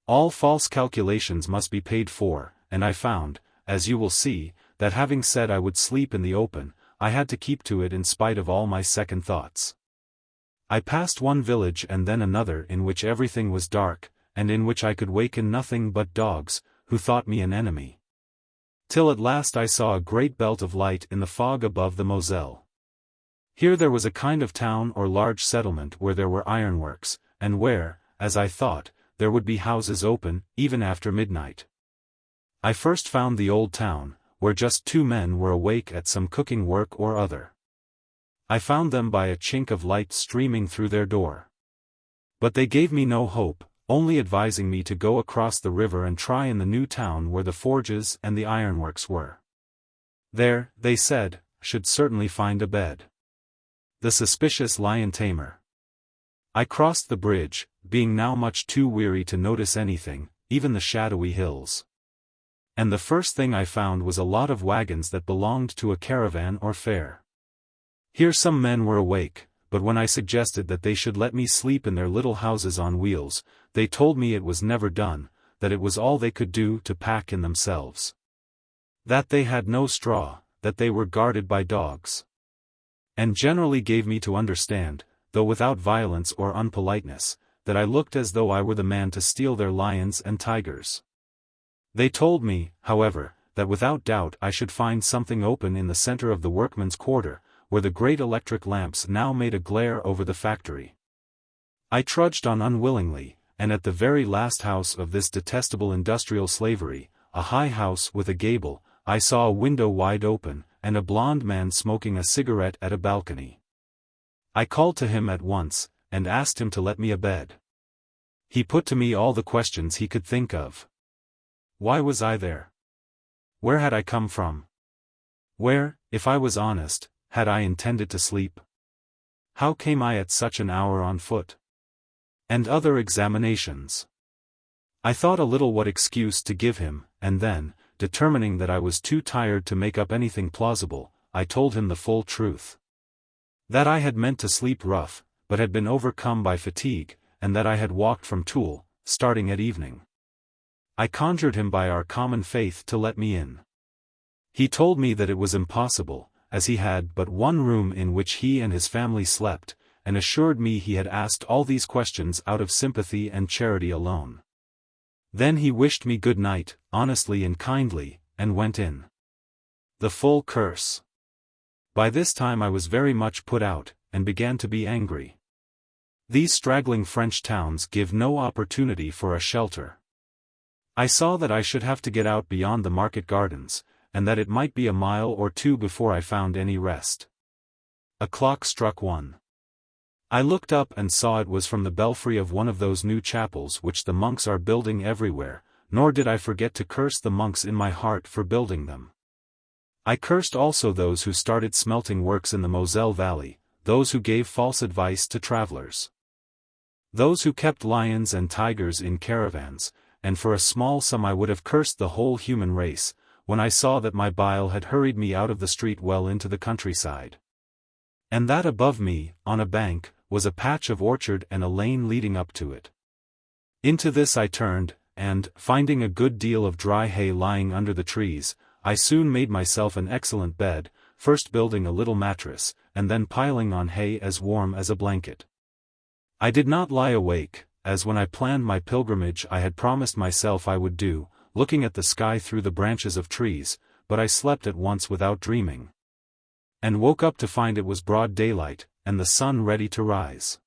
All false calculations must be paid for, and I found, as you will see, that having said I would sleep in the open, I had to keep to it in spite of all my second thoughts. I passed one village and then another in which everything was dark, and in which I could waken nothing but dogs, who thought me an enemy. Till at last I saw a great belt of light in the fog above the Moselle. Here there was a kind of town or large settlement where there were ironworks, and where, as I thought, there would be houses open, even after midnight. I first found the old town, where just 2 men were awake at some cooking work or other. I found them by a chink of light streaming through their door. But they gave me no hope, only advising me to go across the river and try in the new town where the forges and the ironworks were. There, they said, should certainly find a bed. The suspicious lion tamer. I crossed the bridge, being now much too weary to notice anything, even the shadowy hills. And the first thing I found was a lot of wagons that belonged to a caravan or fair. Here some men were awake, but when I suggested that they should let me sleep in their little houses on wheels, they told me it was never done, that it was all they could do to pack in themselves. That they had no straw, that they were guarded by dogs. And generally gave me to understand, though without violence or unpoliteness, that I looked as though I were the man to steal their lions and tigers. They told me, however, that without doubt I should find something open in the center of the workmen's quarter, where the great electric lamps now made a glare over the factory. I trudged on unwillingly, and at the very last house of this detestable industrial slavery, a high house with a gable, I saw a window wide open, and a blond man smoking a cigarette at a balcony. I called to him at once, and asked him to let me a bed. He put to me all the questions he could think of. Why was I there? Where had I come from? Where, if I was honest, had I intended to sleep? How came I at such an hour on foot? And other examinations. I thought a little what excuse to give him, and then, determining that I was too tired to make up anything plausible, I told him the full truth. That I had meant to sleep rough, but had been overcome by fatigue, and that I had walked from Toul, starting at evening. I conjured him by our common faith to let me in. He told me that it was impossible, as he had but one room in which he and his family slept, and assured me he had asked all these questions out of sympathy and charity alone. Then he wished me good night, honestly and kindly, and went in. The full curse. By this time I was very much put out, and began to be angry. These straggling French towns give no opportunity for a shelter. I saw that I should have to get out beyond the market gardens, and that it might be a mile or two before I found any rest. A clock struck 1. I looked up and saw it was from the belfry of one of those new chapels which the monks are building everywhere, nor did I forget to curse the monks in my heart for building them. I cursed also those who started smelting works in the Moselle Valley, those who gave false advice to travelers. Those who kept lions and tigers in caravans, and for a small sum I would have cursed the whole human race, when I saw that my bile had hurried me out of the street well into the countryside. And that above me, on a bank, was a patch of orchard and a lane leading up to it. Into this I turned, and, finding a good deal of dry hay lying under the trees, I soon made myself an excellent bed, first building a little mattress, and then piling on hay as warm as a blanket. I did not lie awake, as when I planned my pilgrimage I had promised myself I would do, looking at the sky through the branches of trees, but I slept at once without dreaming. And woke up to find it was broad daylight, and the sun ready to rise.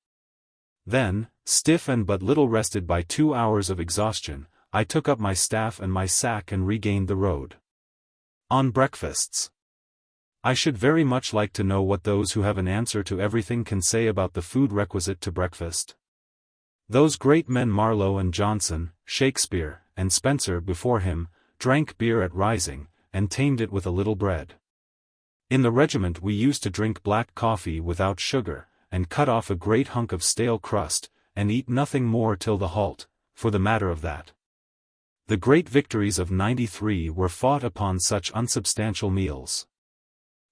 Then, stiff and but little rested by 2 hours of exhaustion, I took up my staff and my sack and regained the road. On breakfasts. I should very much like to know what those who have an answer to everything can say about the food requisite to breakfast. Those great men Marlowe and Johnson, Shakespeare, and Spencer before him, drank beer at rising, and tamed it with a little bread. In the regiment we used to drink black coffee without sugar, and cut off a great hunk of stale crust, and eat nothing more till the halt, for the matter of that. The great victories of '93 were fought upon such unsubstantial meals.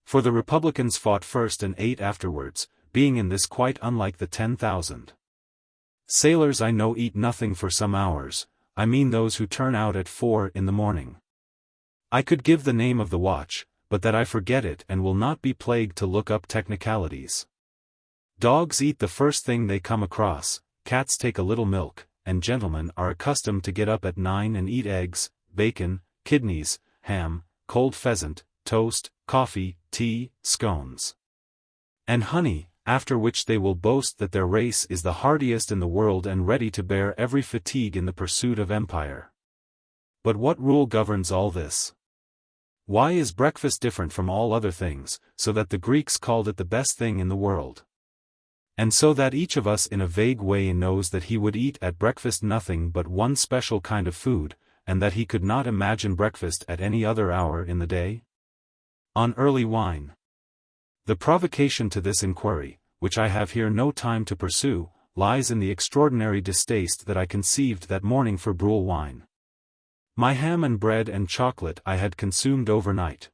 For the Republicans fought first and ate afterwards, being in this quite unlike the 10,000. Sailors I know eat nothing for some hours, I mean those who turn out at 4 in the morning. I could give the name of the watch, but that I forget it and will not be plagued to look up technicalities. Dogs eat the first thing they come across, cats take a little milk, and gentlemen are accustomed to get up at 9 and eat eggs, bacon, kidneys, ham, cold pheasant, toast, coffee, tea, scones, and honey, after which they will boast that their race is the hardiest in the world and ready to bear every fatigue in the pursuit of empire. But what rule governs all this? Why is breakfast different from all other things, so that the Greeks called it the best thing in the world? And so that each of us in a vague way knows that he would eat at breakfast nothing but one special kind of food, and that he could not imagine breakfast at any other hour in the day? On early wine. The provocation to this inquiry, which I have here no time to pursue, lies in the extraordinary distaste that I conceived that morning for Brule wine. My ham and bread and chocolate I had consumed overnight.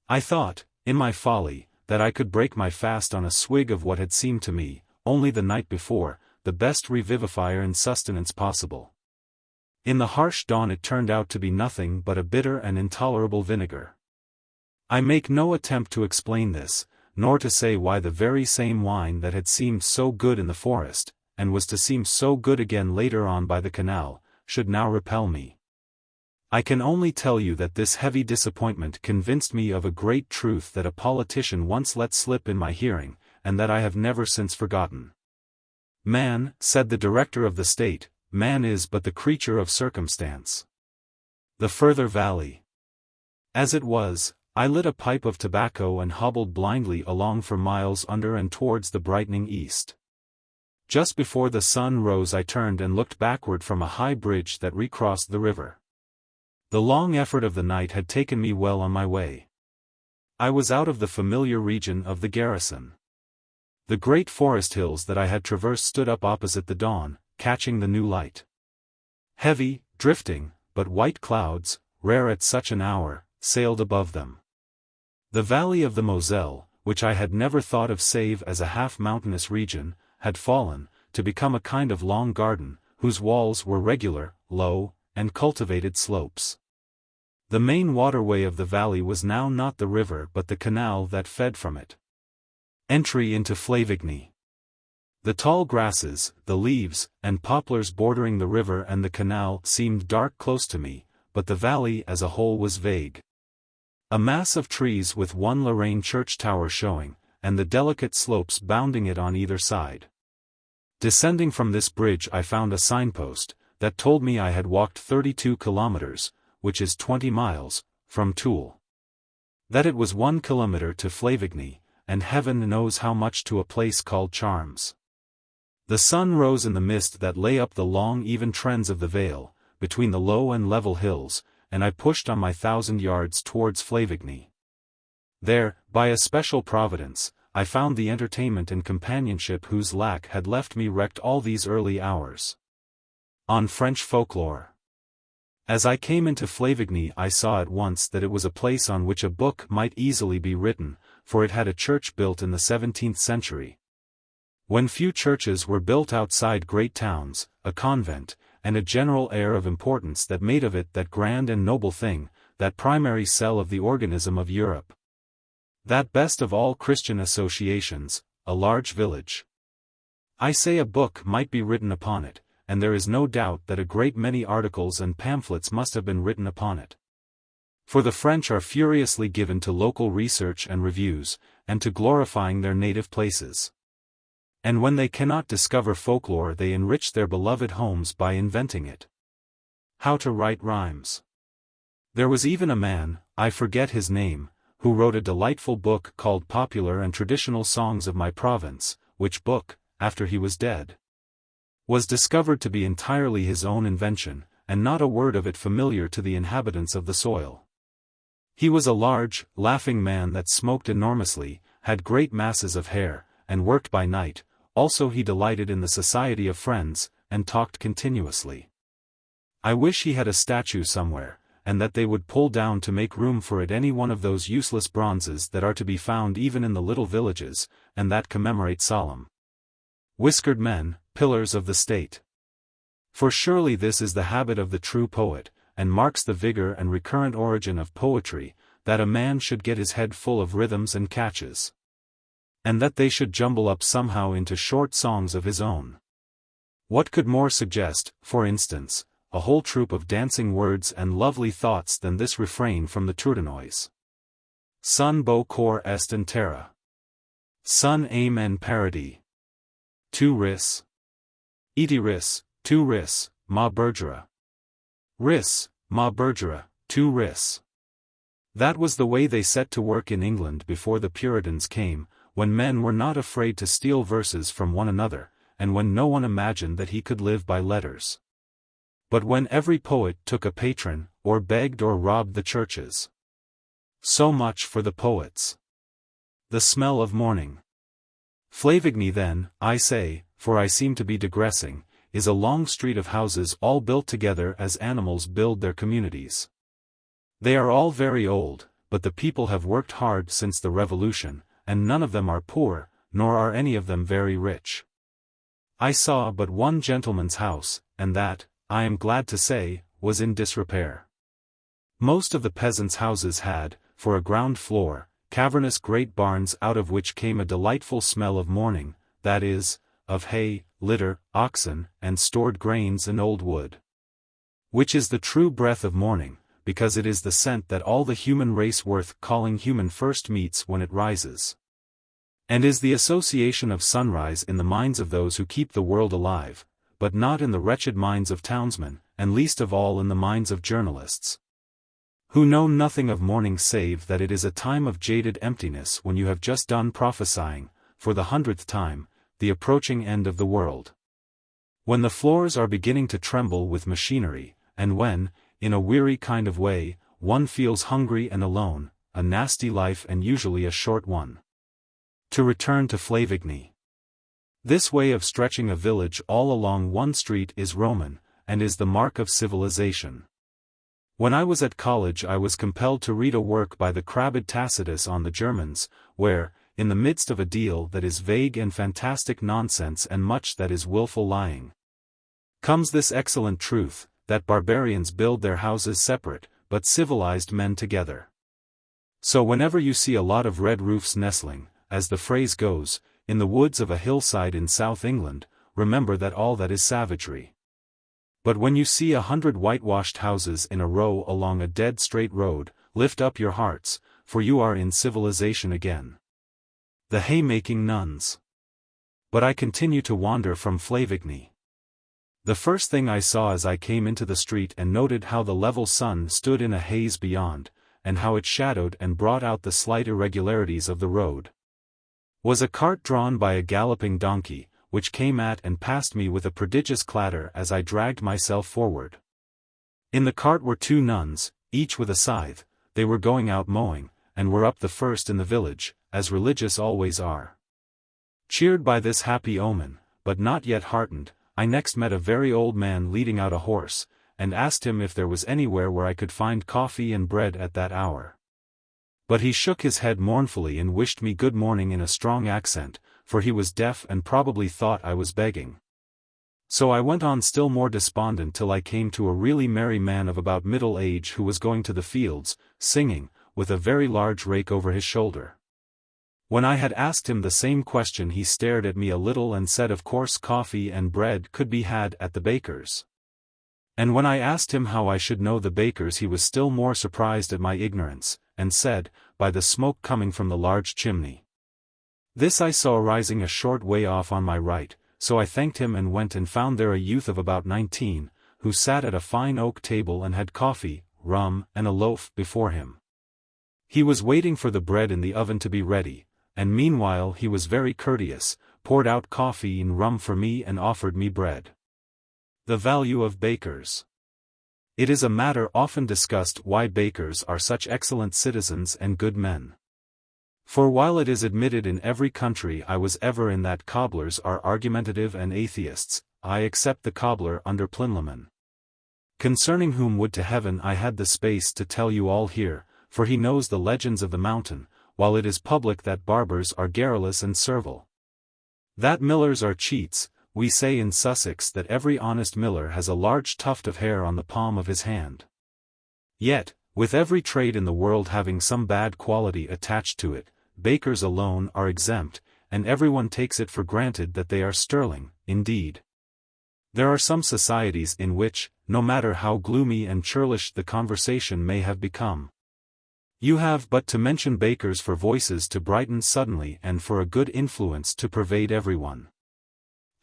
I thought, in my folly, that I could break my fast on a swig of what had seemed to me, only the night before, the best revivifier and sustenance possible. In the harsh dawn it turned out to be nothing but a bitter and intolerable vinegar. I make no attempt to explain this, nor to say why the very same wine that had seemed so good in the forest, and was to seem so good again later on by the canal, should now repel me. I can only tell you that this heavy disappointment convinced me of a great truth that a politician once let slip in my hearing, and that I have never since forgotten. Man, said the director of the state, man is but the creature of circumstance. The further valley. As it was, I lit a pipe of tobacco and hobbled blindly along for miles under and towards the brightening east. Just before the sun rose I turned and looked backward from a high bridge that recrossed the river. The long effort of the night had taken me well on my way. I was out of the familiar region of the garrison. The great forest hills that I had traversed stood up opposite the dawn, catching the new light. Heavy, drifting, but white clouds, rare at such an hour, sailed above them. The valley of the Moselle, which I had never thought of save as a half-mountainous region, had fallen, to become a kind of long garden, whose walls were regular, low, and cultivated slopes. The main waterway of the valley was now not the river but the canal that fed from it. Entry into Flavigny. The tall grasses, the leaves, and poplars bordering the river and the canal seemed dark close to me, but the valley as a whole was vague. A mass of trees with one Lorraine church tower showing, and the delicate slopes bounding it on either side. Descending from this bridge I found a signpost, that told me I had walked 32 kilometers, which is 20 miles, from Toul. That it was 1 kilometer to Flavigny, and heaven knows how much to a place called Charmes. The sun rose in the mist that lay up the long even trends of the vale, between the low and level hills, and I pushed on my 1,000 yards towards Flavigny. There, by a special providence, I found the entertainment and companionship whose lack had left me wrecked all these early hours. On French folklore. As I came into Flavigny I saw at once that it was a place on which a book might easily be written, for it had a church built in the 17th century. When few churches were built outside great towns, a convent, and a general air of importance that made of it that grand and noble thing, that primary cell of the organism of Europe. That best of all Christian associations, a large village. I say a book might be written upon it, and there is no doubt that a great many articles and pamphlets must have been written upon it. For the French are furiously given to local research and reviews, and to glorifying their native places. And when they cannot discover folklore they enrich their beloved homes by inventing it. How to write rhymes. There was even a man, I forget his name, who wrote a delightful book called Popular and Traditional Songs of My Province, which book, after he was dead, was discovered to be entirely his own invention, and not a word of it familiar to the inhabitants of the soil. He was a large, laughing man that smoked enormously, had great masses of hair, and worked by night. Also he delighted in the society of friends, and talked continuously. I wish he had a statue somewhere, and that they would pull down to make room for it any one of those useless bronzes that are to be found even in the little villages, and that commemorate solemn, whiskered men, pillars of the state. For surely this is the habit of the true poet, and marks the vigor and recurrent origin of poetry, that a man should get his head full of rhythms and catches, and that they should jumble up somehow into short songs of his own. What could more suggest, for instance, a whole troop of dancing words and lovely thoughts than this refrain from the Tourdenois? Sun beau corps est en terre. Sun aime en paradis. Tu ris. Iti ris, tu ris, ma bergera. Ris, ma bergera, tu ris. That was the way they set to work in England before the Puritans came, when men were not afraid to steal verses from one another, and when no one imagined that he could live by letters. But when every poet took a patron, or begged or robbed the churches. So much for the poets. The smell of morning. Flavigny then, I say, for I seem to be digressing, is a long street of houses all built together as animals build their communities. They are all very old, but the people have worked hard since the Revolution, and none of them are poor, nor are any of them very rich. I saw but one gentleman's house, and that, I am glad to say, was in disrepair. Most of the peasants' houses had, for a ground floor, cavernous great barns out of which came a delightful smell of morning, that is, of hay, litter, oxen, and stored grains and old wood. Which is the true breath of morning, because it is the scent that all the human race worth calling human first meets when it rises. And is the association of sunrise in the minds of those who keep the world alive, but not in the wretched minds of townsmen, and least of all in the minds of journalists, who know nothing of morning save that it is a time of jaded emptiness when you have just done prophesying, for the 100th time, the approaching end of the world. When the floors are beginning to tremble with machinery, and when, in a weary kind of way, one feels hungry and alone, a nasty life and usually a short one. To return to Flavigny. This way of stretching a village all along one street is Roman, and is the mark of civilization. When I was at college I was compelled to read a work by the crabbed Tacitus on the Germans, where, in the midst of a deal that is vague and fantastic nonsense and much that is wilful lying, comes this excellent truth, that barbarians build their houses separate, but civilized men together. So whenever you see a lot of red roofs nestling, as the phrase goes, in the woods of a hillside in South England, remember that all that is savagery. But when you see 100 whitewashed houses in a row along a dead straight road, lift up your hearts, for you are in civilization again. The haymaking nuns. But I continue to wander from Flavigny. The first thing I saw as I came into the street and noted how the level sun stood in a haze beyond, and how it shadowed and brought out the slight irregularities of the road, was a cart drawn by a galloping donkey, which came at and past me with a prodigious clatter as I dragged myself forward. In the cart were 2 nuns, each with a scythe. They were going out mowing, and were up the first in the village, as religious always are. Cheered by this happy omen, but not yet heartened, I next met a very old man leading out a horse, and asked him if there was anywhere where I could find coffee and bread at that hour. But he shook his head mournfully and wished me good morning in a strong accent, for he was deaf and probably thought I was begging. So I went on still more despondent till I came to a really merry man of about middle age who was going to the fields, singing, with a very large rake over his shoulder. When I had asked him the same question he stared at me a little and said of course coffee and bread could be had at the baker's. And when I asked him how I should know the baker's he was still more surprised at my ignorance, and said, by the smoke coming from the large chimney. This I saw rising a short way off on my right, so I thanked him and went and found there a youth of about 19, who sat at a fine oak table and had coffee, rum, and a loaf before him. He was waiting for the bread in the oven to be ready, and meanwhile he was very courteous, poured out coffee and rum for me and offered me bread. The value of bakers. It is a matter often discussed why bakers are such excellent citizens and good men. For while it is admitted in every country I was ever in that cobblers are argumentative and atheists, I accept the cobbler under Plinlimmon. Concerning whom would to heaven I had the space to tell you all here, for he knows the legends of the mountain, while it is public that barbers are garrulous and servile. That millers are cheats. We say in Sussex that every honest miller has a large tuft of hair on the palm of his hand. Yet, with every trade in the world having some bad quality attached to it, bakers alone are exempt, and everyone takes it for granted that they are sterling, indeed. There are some societies in which, no matter how gloomy and churlish the conversation may have become, you have but to mention bakers for voices to brighten suddenly and for a good influence to pervade everyone.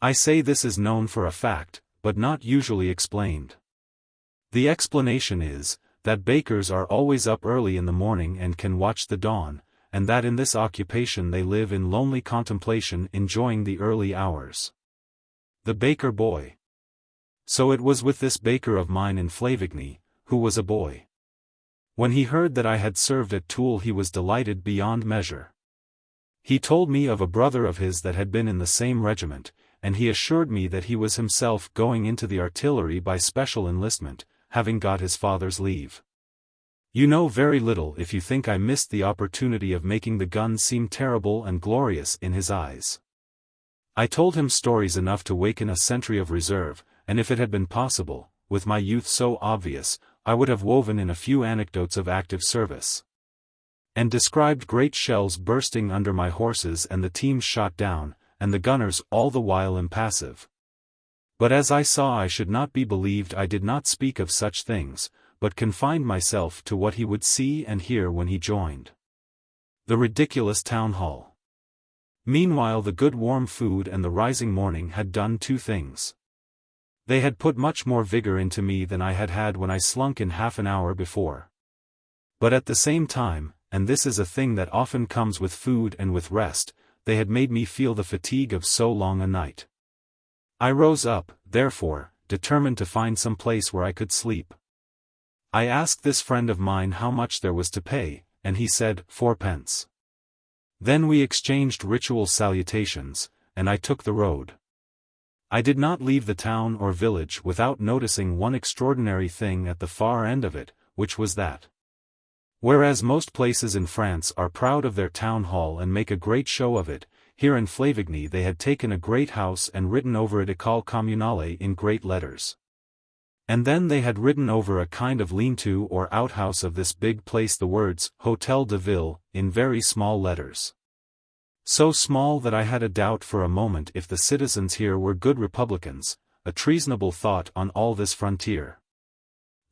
I say this is known for a fact, but not usually explained. The explanation is, that bakers are always up early in the morning and can watch the dawn, and that in this occupation they live in lonely contemplation enjoying the early hours. The baker boy. So it was with this baker of mine in Flavigny, who was a boy. When he heard that I had served at Toul he was delighted beyond measure. He told me of a brother of his that had been in the same regiment, and he assured me that he was himself going into the artillery by special enlistment, having got his father's leave. You know very little if you think I missed the opportunity of making the gun seem terrible and glorious in his eyes. I told him stories enough to waken a century of reserve, and if it had been possible, with my youth so obvious, I would have woven in a few anecdotes of active service. And described great shells bursting under my horses and the teams shot down, and the gunners all the while impassive. But as I saw I should not be believed, I did not speak of such things, but confined myself to what he would see and hear when he joined the ridiculous town hall. Meanwhile the good warm food and the rising morning had done two things. They had put much more vigor into me than I had had when I slunk in half an hour before. But at the same time, and this is a thing that often comes with food and with rest, they had made me feel the fatigue of so long a night. I rose up, therefore, determined to find some place where I could sleep. I asked this friend of mine how much there was to pay, and he said, 4d. Then we exchanged ritual salutations, and I took the road. I did not leave the town or village without noticing one extraordinary thing at the far end of it, which was that, whereas most places in France are proud of their town hall and make a great show of it, here in Flavigny they had taken a great house and written over it École Communale in great letters. And then they had written over a kind of lean-to or outhouse of this big place the words, Hôtel de Ville, in very small letters. So small that I had a doubt for a moment if the citizens here were good republicans, a treasonable thought on all this frontier.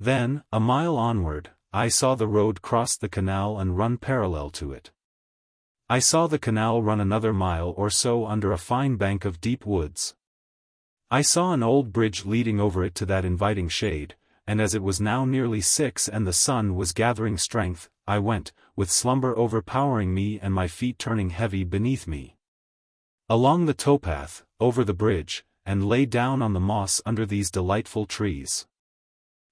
Then, a mile onward, I saw the road cross the canal and run parallel to it. I saw the canal run another mile or so under a fine bank of deep woods. I saw an old bridge leading over it to that inviting shade, and as it was now nearly 6 and the sun was gathering strength, I went, with slumber overpowering me and my feet turning heavy beneath me, along the towpath, over the bridge, and lay down on the moss under these delightful trees.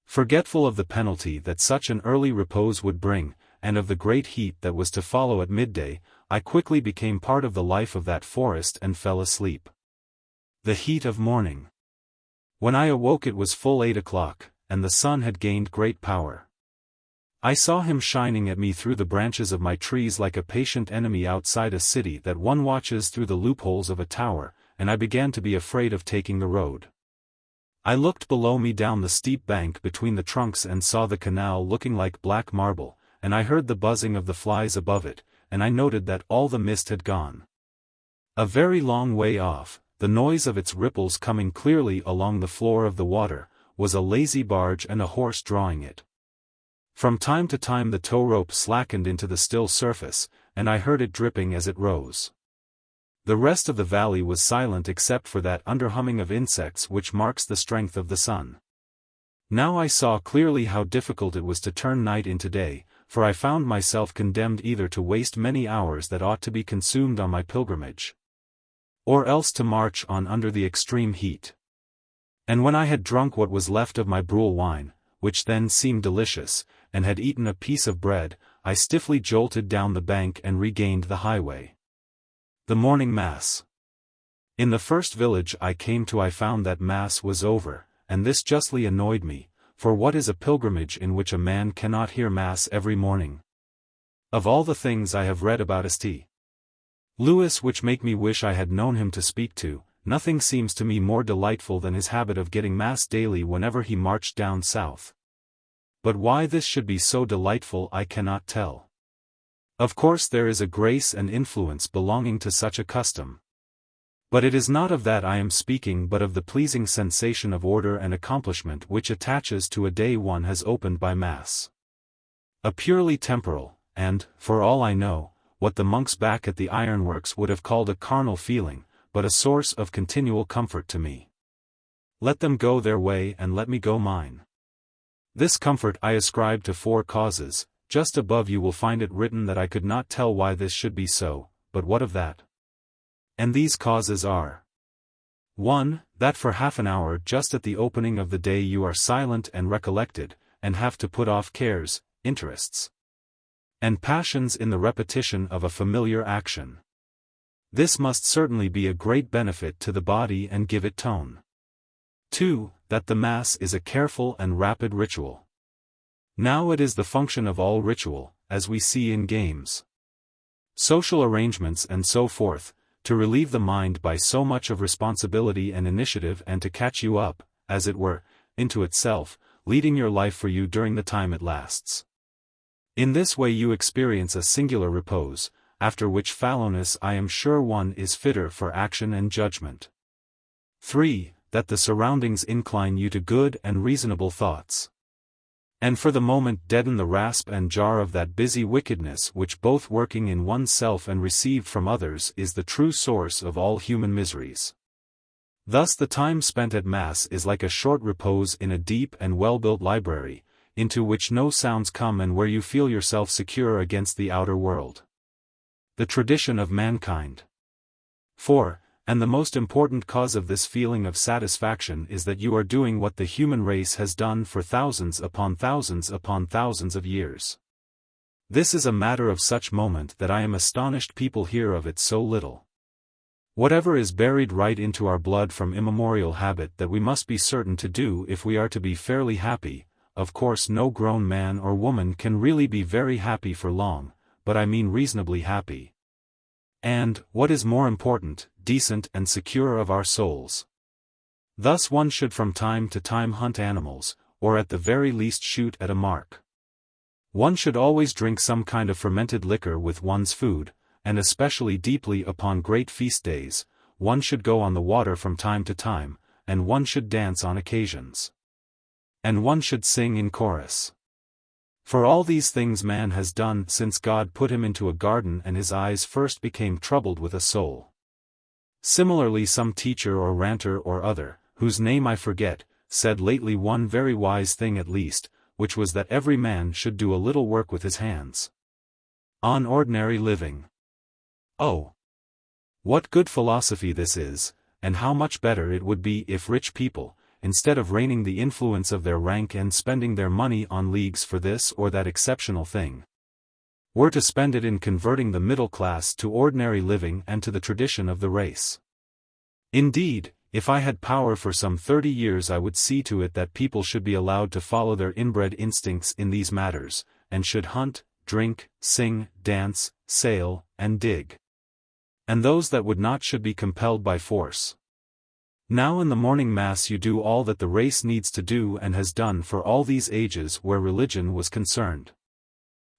Forgetful of the penalty that such an early repose would bring, and of the great heat that was to follow at midday, I quickly became part of the life of that forest and fell asleep. The heat of morning. When I awoke it was full 8 o'clock, and the sun had gained great power. I saw him shining at me through the branches of my trees like a patient enemy outside a city that one watches through the loopholes of a tower, and I began to be afraid of taking the road. I looked below me down the steep bank between the trunks and saw the canal looking like black marble, and I heard the buzzing of the flies above it, and I noted that all the mist had gone. A very long way off, the noise of its ripples coming clearly along the floor of the water, was a lazy barge and a horse drawing it. From time to time the tow rope slackened into the still surface, and I heard it dripping as it rose. The rest of the valley was silent except for that underhumming of insects which marks the strength of the sun. Now I saw clearly how difficult it was to turn night into day, for I found myself condemned either to waste many hours that ought to be consumed on my pilgrimage, or else to march on under the extreme heat. And when I had drunk what was left of my Brule wine, which then seemed delicious, and had eaten a piece of bread, I stiffly jolted down the bank and regained the highway. The morning Mass. In the first village I came to I found that Mass was over, and this justly annoyed me, for what is a pilgrimage in which a man cannot hear Mass every morning? Of all the things I have read about St. Louis which make me wish I had known him to speak to, nothing seems to me more delightful than his habit of getting Mass daily whenever he marched down south. But why this should be so delightful I cannot tell. Of course there is a grace and influence belonging to such a custom. But it is not of that I am speaking but of the pleasing sensation of order and accomplishment which attaches to a day one has opened by Mass. A purely temporal, and, for all I know, what the monks back at the ironworks would have called a carnal feeling, but a source of continual comfort to me. Let them go their way and let me go mine. This comfort I ascribe to 4 causes. Just above you will find it written that I could not tell why this should be so, but what of that? And these causes are: 1. That for half an hour just at the opening of the day you are silent and recollected, and have to put off cares, interests, and passions in the repetition of a familiar action. This must certainly be a great benefit to the body and give it tone. 2. That the Mass is a careful and rapid ritual. Now it is the function of all ritual, as we see in games, social arrangements and so forth, to relieve the mind by so much of responsibility and initiative and to catch you up, as it were, into itself, leading your life for you during the time it lasts. In this way you experience a singular repose, after which fallowness I am sure one is fitter for action and judgment. 3. That the surroundings incline you to good and reasonable thoughts, and for the moment deaden the rasp and jar of that busy wickedness which both working in oneself and received from others is the true source of all human miseries. Thus the time spent at Mass is like a short repose in a deep and well-built library, into which no sounds come and where you feel yourself secure against the outer world. The tradition of mankind. 4. And the most important cause of this feeling of satisfaction is that you are doing what the human race has done for thousands upon thousands upon thousands of years. This is a matter of such moment that I am astonished people hear of it so little. Whatever is buried right into our blood from immemorial habit that we must be certain to do if we are to be fairly happy. Of course no grown man or woman can really be very happy for long, but I mean reasonably happy. And, what is more important, decent and secure of our souls. Thus one should from time to time hunt animals, or at the very least shoot at a mark. One should always drink some kind of fermented liquor with one's food, and especially deeply upon great feast days, one should go on the water from time to time, and one should dance on occasions. And one should sing in chorus. For all these things man has done since God put him into a garden and his eyes first became troubled with a soul. Similarly some teacher or ranter or other, whose name I forget, said lately one very wise thing at least, which was that every man should do a little work with his hands. On ordinary living. Oh! What good philosophy this is, and how much better it would be if rich people, instead of reigning the influence of their rank and spending their money on leagues for this or that exceptional thing, were to spend it in converting the middle class to ordinary living and to the tradition of the race. Indeed, if I had power for some 30 years I would see to it that people should be allowed to follow their inbred instincts in these matters, and should hunt, drink, sing, dance, sail, and dig. And those that would not should be compelled by force. Now in the morning Mass you do all that the race needs to do and has done for all these ages where religion was concerned.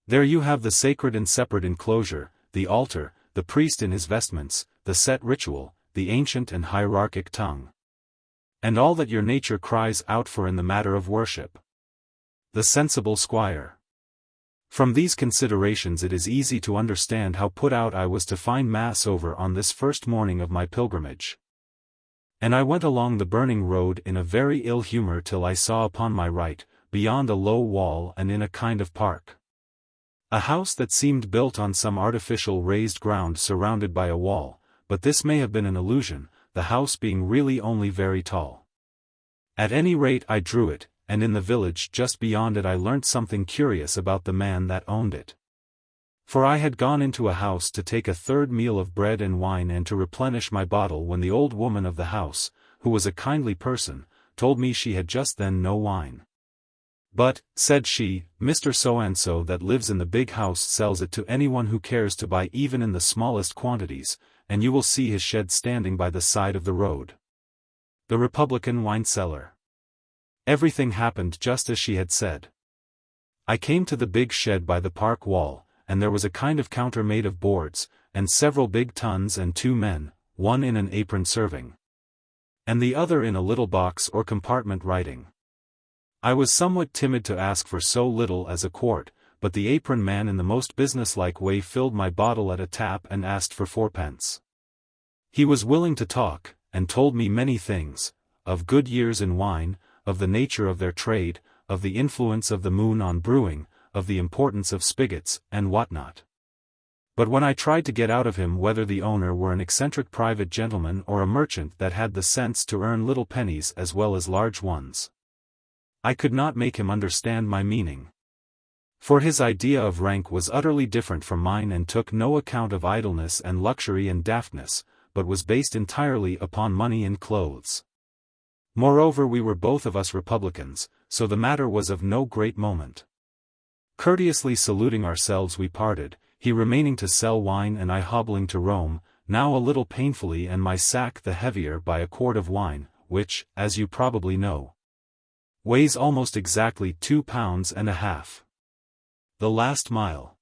There you have the sacred and separate enclosure, the altar, the priest in his vestments, the set ritual, the ancient and hierarchic tongue. And all that your nature cries out for in the matter of worship. The sensible squire. From these considerations it is easy to understand how put out I was to find Mass over on this first morning of my pilgrimage. And I went along the burning road in a very ill humor till I saw upon my right, beyond a low wall and in a kind of park, a house that seemed built on some artificial raised ground surrounded by a wall, but this may have been an illusion, the house being really only very tall. At any rate I drew it, and in the village just beyond it I learnt something curious about the man that owned it. For I had gone into a house to take a third meal of bread and wine and to replenish my bottle when the old woman of the house, who was a kindly person, told me she had just then no wine. But, said she, Mr. So-and-so that lives in the big house sells it to anyone who cares to buy even in the smallest quantities, and you will see his shed standing by the side of the road. The Republican wine cellar. Everything happened just as she had said. I came to the big shed by the park wall, and there was a kind of counter made of boards, and several big tons and 2 men, one in an apron serving, and the other in a little box or compartment writing. I was somewhat timid to ask for so little as a quart, but the apron man in the most businesslike way filled my bottle at a tap and asked for 4 pence. He was willing to talk, and told me many things, of good years in wine, of the nature of their trade, of the influence of the moon on brewing, of the importance of spigots, and what not. But when I tried to get out of him whether the owner were an eccentric private gentleman or a merchant that had the sense to earn little pennies as well as large ones, I could not make him understand my meaning. For his idea of rank was utterly different from mine and took no account of idleness and luxury and daftness, but was based entirely upon money and clothes. Moreover, we were both of us republicans, so the matter was of no great moment. Courteously saluting ourselves we parted, he remaining to sell wine and I hobbling to Rome, now a little painfully and my sack the heavier by a quart of wine, which, as you probably know, weighs almost exactly 2 pounds and a half. The last mile.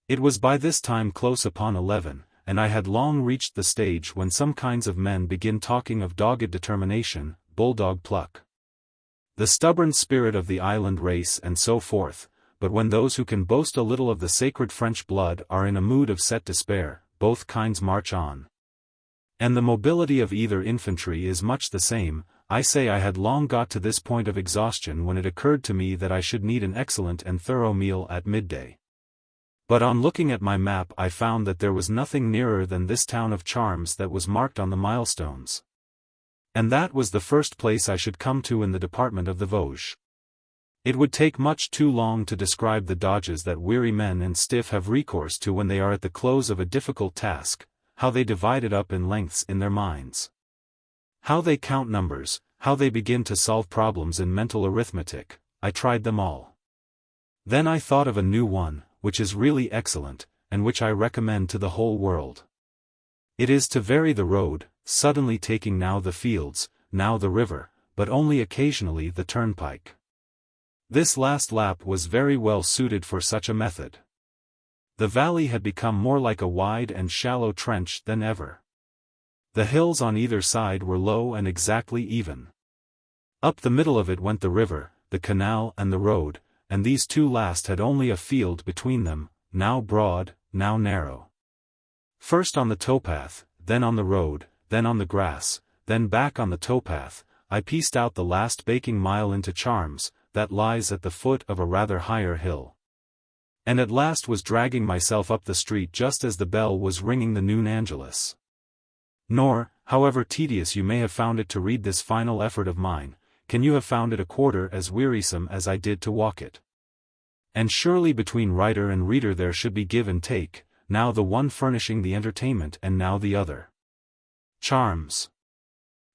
It was by this time close upon 11, and I had long reached the stage when some kinds of men begin talking of dogged determination, bulldog pluck, the stubborn spirit of the island race and so forth, but when those who can boast a little of the sacred French blood are in a mood of set despair, both kinds march on. And the mobility of either infantry is much the same. I say I had long got to this point of exhaustion when it occurred to me that I should need an excellent and thorough meal at midday. But on looking at my map I found that there was nothing nearer than this town of Charmes that was marked on the milestones. And that was the first place I should come to in the department of the Vosges. It would take much too long to describe the dodges that weary men and stiff have recourse to when they are at the close of a difficult task, how they divide it up in lengths in their minds, how they count numbers, how they begin to solve problems in mental arithmetic. I tried them all. Then I thought of a new one, which is really excellent, and which I recommend to the whole world. It is to vary the road, suddenly taking now the fields, now the river, but only occasionally the turnpike. This last lap was very well suited for such a method. The valley had become more like a wide and shallow trench than ever. The hills on either side were low and exactly even. Up the middle of it went the river, the canal and the road, and these two last had only a field between them, now broad, now narrow. First on the towpath, then on the road, then on the grass, then back on the towpath, I pieced out the last baking mile into Charmes, that lies at the foot of a rather higher hill. And at last was dragging myself up the street just as the bell was ringing the noon Angelus. Nor, however tedious you may have found it to read this final effort of mine, can you have found it a quarter as wearisome as I did to walk it. And surely between writer and reader there should be give and take, now the one furnishing the entertainment and now the other. Charmes.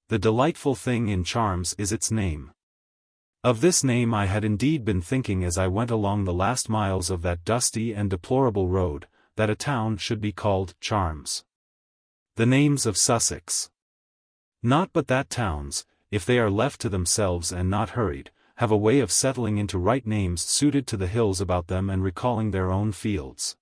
The delightful thing in Charmes is its name. Of this name I had indeed been thinking as I went along the last miles of that dusty and deplorable road, that a town should be called Charmes. The names of Sussex. Not but that towns, if they are left to themselves and not hurried, have a way of settling into right names suited to the hills about them and recalling their own fields.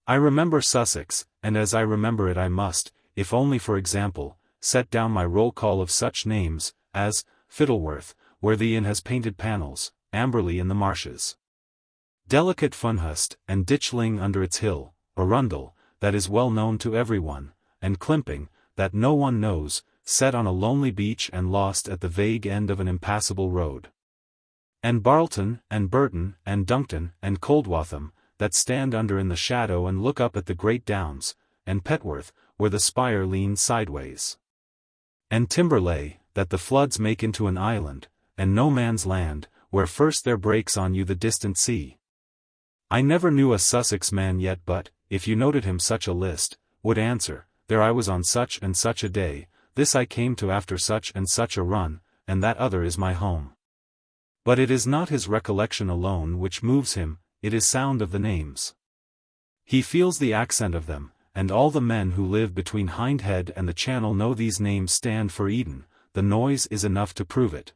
I remember Sussex, and as I remember it I must, if only for example, set down my roll call of such names, as, Fittleworth, where the inn has painted panels, Amberley in the marshes, delicate Funhust, and Ditchling under its hill, Arundel, that is well known to everyone, and Climping, that no one knows, set on a lonely beach and lost at the vague end of an impassable road. And Barleton, and Burton, and Duncton, and Coldwatham, that stand under in the shadow and look up at the great downs, and Petworth, where the spire leans sideways. And Timberley, that the floods make into an island, and no man's land, where first there breaks on you the distant sea. I never knew a Sussex man yet but, if you noted him such a list, would answer, there I was on such and such a day, this I came to after such and such a run, and that other is my home. But it is not his recollection alone which moves him, it is sound of the names. He feels the accent of them, and all the men who live between Hindhead and the Channel know these names stand for Eden, the noise is enough to prove it.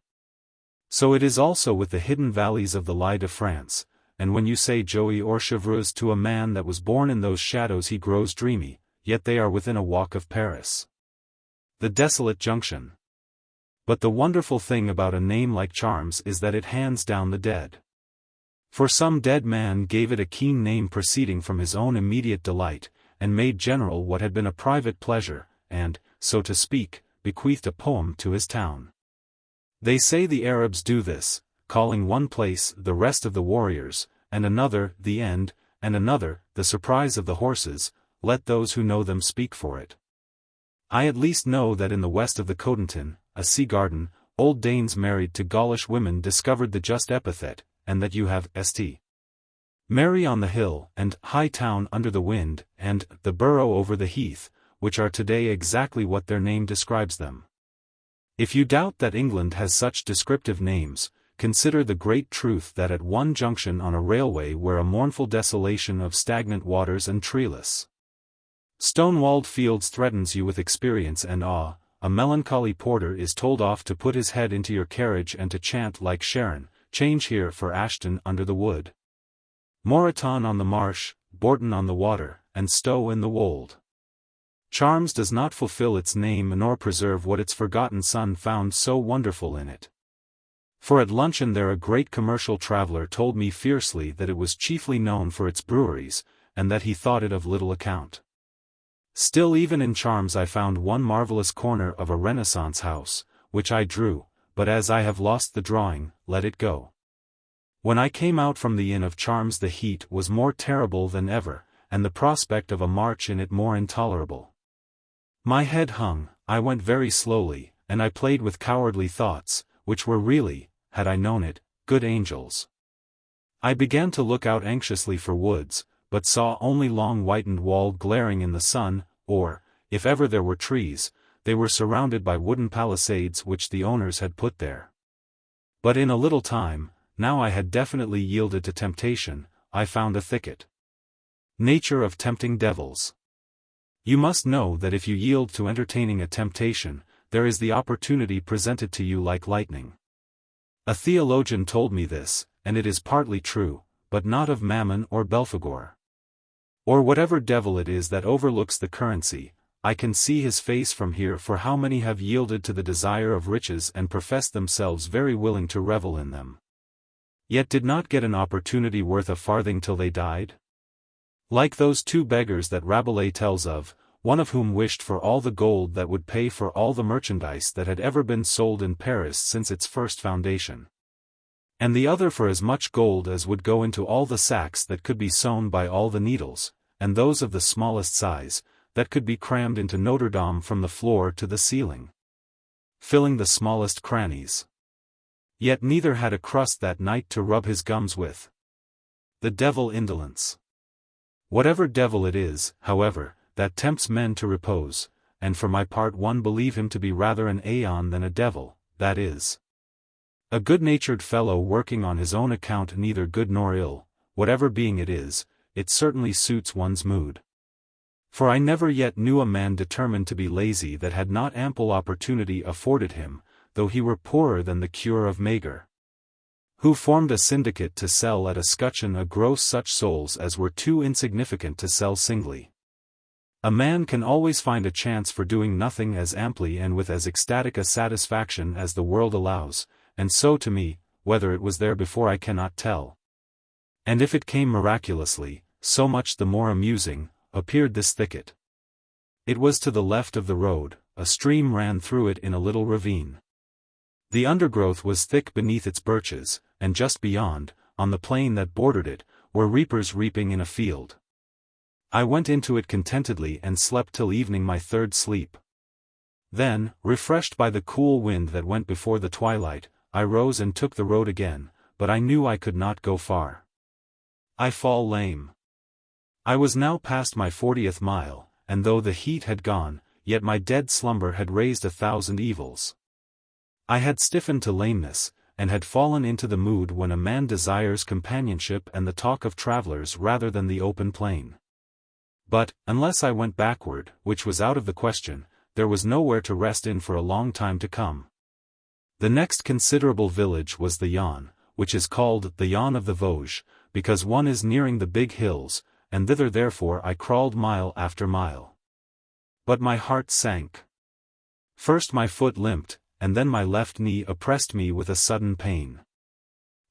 So it is also with the hidden valleys of the Lie de France, and when you say Joey or Chevreuse to a man that was born in those shadows he grows dreamy, yet they are within a walk of Paris. The desolate junction. But the wonderful thing about a name like Charmes is that it hands down the dead. For some dead man gave it a keen name proceeding from his own immediate delight, and made general what had been a private pleasure, and, so to speak, bequeathed a poem to his town. They say the Arabs do this, calling one place the rest of the warriors, and another the end, and another the surprise of the horses. Let those who know them speak for it. I at least know that in the west of the Cotentin, a sea garden, old Danes married to Gaulish women discovered the just epithet, and that you have St. Merry on the hill, and High Town under the wind, and the Borough over the heath, which are today exactly what their name describes them. If you doubt that England has such descriptive names, consider the great truth that at one junction on a railway where a mournful desolation of stagnant waters and treeless, stone-walled fields threatens you with experience and awe, a melancholy porter is told off to put his head into your carriage and to chant like Sharon, "Change here for Ashton under the wood, Moreton on the marsh, Bourton on the water, and Stow in the wold." Charms does not fulfill its name nor preserve what its forgotten son found so wonderful in it. For at luncheon there a great commercial traveller told me fiercely that it was chiefly known for its breweries, and that he thought it of little account. Still, even in charms I found one marvellous corner of a Renaissance house, which I drew, but as I have lost the drawing, let it go. When I came out from the Inn of Charms the heat was more terrible than ever, and the prospect of a march in it more intolerable. My head hung, I went very slowly, and I played with cowardly thoughts, which were really, had I known it, good angels. I began to look out anxiously for woods, but saw only long whitened wall glaring in the sun, or, if ever there were trees, they were surrounded by wooden palisades which the owners had put there. But in a little time, now I had definitely yielded to temptation, I found a thicket. Nature of tempting devils. You must know that if you yield to entertaining a temptation, there is the opportunity presented to you like lightning. A theologian told me this, and it is partly true, but not of Mammon or Belphegor, or whatever devil it is that overlooks the currency. I can see his face from here, for how many have yielded to the desire of riches and professed themselves very willing to revel in them, yet did not get an opportunity worth a farthing till they died? Like those two beggars that Rabelais tells of, one of whom wished for all the gold that would pay for all the merchandise that had ever been sold in Paris since its first foundation, and the other for as much gold as would go into all the sacks that could be sewn by all the needles, and those of the smallest size, that could be crammed into Notre Dame from the floor to the ceiling, filling the smallest crannies. Yet neither had a crust that night to rub his gums with. The devil indolence. Whatever devil it is, however, that tempts men to repose, and for my part one believe him to be rather an aeon than a devil, that is, a good-natured fellow working on his own account, neither good nor ill, whatever being it is, it certainly suits one's mood. For I never yet knew a man determined to be lazy that had not ample opportunity afforded him, though he were poorer than the cure of Mager, who formed a syndicate to sell at a scutcheon a gross such souls as were too insignificant to sell singly. A man can always find a chance for doing nothing as amply and with as ecstatic a satisfaction as the world allows, and so to me, whether it was there before I cannot tell, and if it came miraculously, so much the more amusing, appeared this thicket. It was to the left of the road, a stream ran through it in a little ravine. The undergrowth was thick beneath its birches, and just beyond, on the plain that bordered it, were reapers reaping in a field. I went into it contentedly and slept till evening, my third sleep. Then, refreshed by the cool wind that went before the twilight, I rose and took the road again, but I knew I could not go far. I fall lame. I was now past my 40th mile, and though the heat had gone, yet my dead slumber had raised 1,000 evils. I had stiffened to lameness, and had fallen into the mood when a man desires companionship and the talk of travelers rather than the open plain. But, unless I went backward, which was out of the question, there was nowhere to rest in for a long time to come. The next considerable village was the Yonne, which is called the Yonne of the Vosges, because one is nearing the big hills, and thither therefore I crawled mile after mile. But my heart sank. First my foot limped, and then my left knee oppressed me with a sudden pain.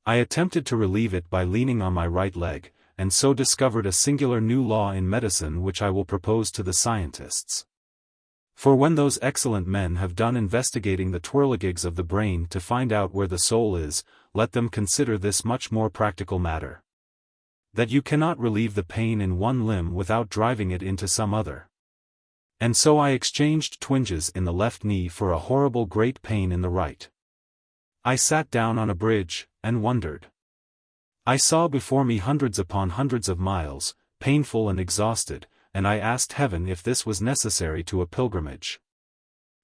I attempted to relieve it by leaning on my right leg, and so discovered a singular new law in medicine which I will propose to the scientists. For when those excellent men have done investigating the twirligigs of the brain to find out where the soul is, let them consider this much more practical matter: that you cannot relieve the pain in one limb without driving it into some other. And so I exchanged twinges in the left knee for a horrible great pain in the right. I sat down on a bridge, and wondered. I saw before me hundreds upon hundreds of miles, painful and exhausted, and I asked heaven if this was necessary to a pilgrimage.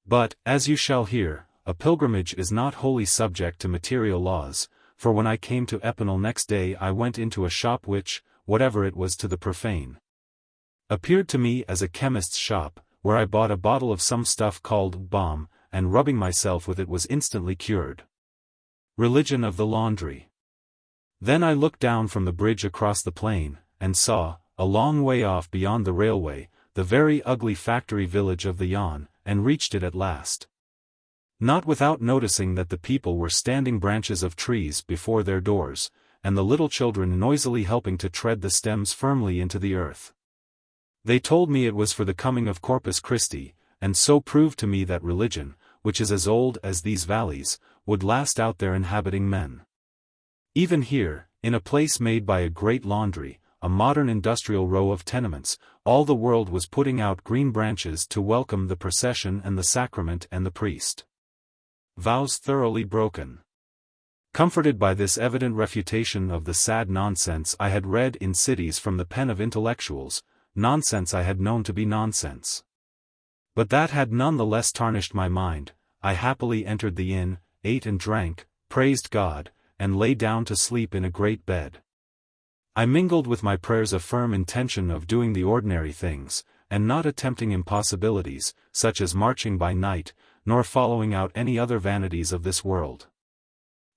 But, as you shall hear, a pilgrimage is not wholly subject to material laws, for when I came to Epinal next day I went into a shop which, whatever it was to the profane, appeared to me as a chemist's shop, where I bought a bottle of some stuff called balm, and rubbing myself with it was instantly cured. Religion of the laundry. Then I looked down from the bridge across the plain, and saw, a long way off beyond the railway, the very ugly factory village of the Yonne, and reached it at last. Not without noticing that the people were standing branches of trees before their doors, and the little children noisily helping to tread the stems firmly into the earth. They told me it was for the coming of Corpus Christi, and so proved to me that religion, which is as old as these valleys, would last out their inhabiting men. Even here, in a place made by a great laundry, a modern industrial row of tenements, all the world was putting out green branches to welcome the procession and the sacrament and the priest. Vows thoroughly broken. Comforted by this evident refutation of the sad nonsense I had read in cities from the pen of intellectuals, nonsense I had known to be nonsense, but that had none the less tarnished my mind, I happily entered the inn, ate and drank, praised God, and lay down to sleep in a great bed. I mingled with my prayers a firm intention of doing the ordinary things, and not attempting impossibilities, such as marching by night, nor following out any other vanities of this world.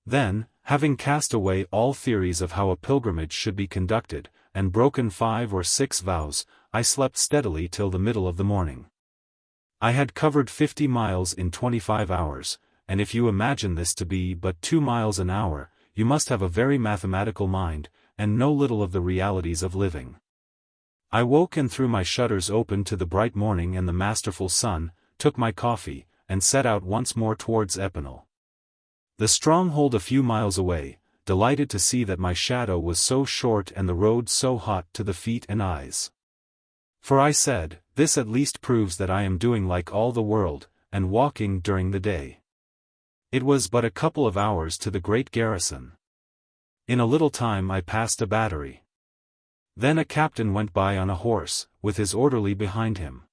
Then, having cast away all theories of how a pilgrimage should be conducted, and broken 5 or 6 vows, I slept steadily till the middle of the morning. I had covered 50 miles in 25 hours, and if you imagine this to be but 2 miles an hour, you must have a very mathematical mind, and know little of the realities of living. I woke and threw my shutters open to the bright morning and the masterful sun, took my coffee, and set out once more towards Epinal. The stronghold a few miles away, delighted to see that my shadow was so short and the road so hot to the feet and eyes. For I said, this at least proves that I am doing like all the world, and walking during the day. It was but a couple of hours to the great garrison. In a little time I passed a battery. Then a captain went by on a horse, with his orderly behind him.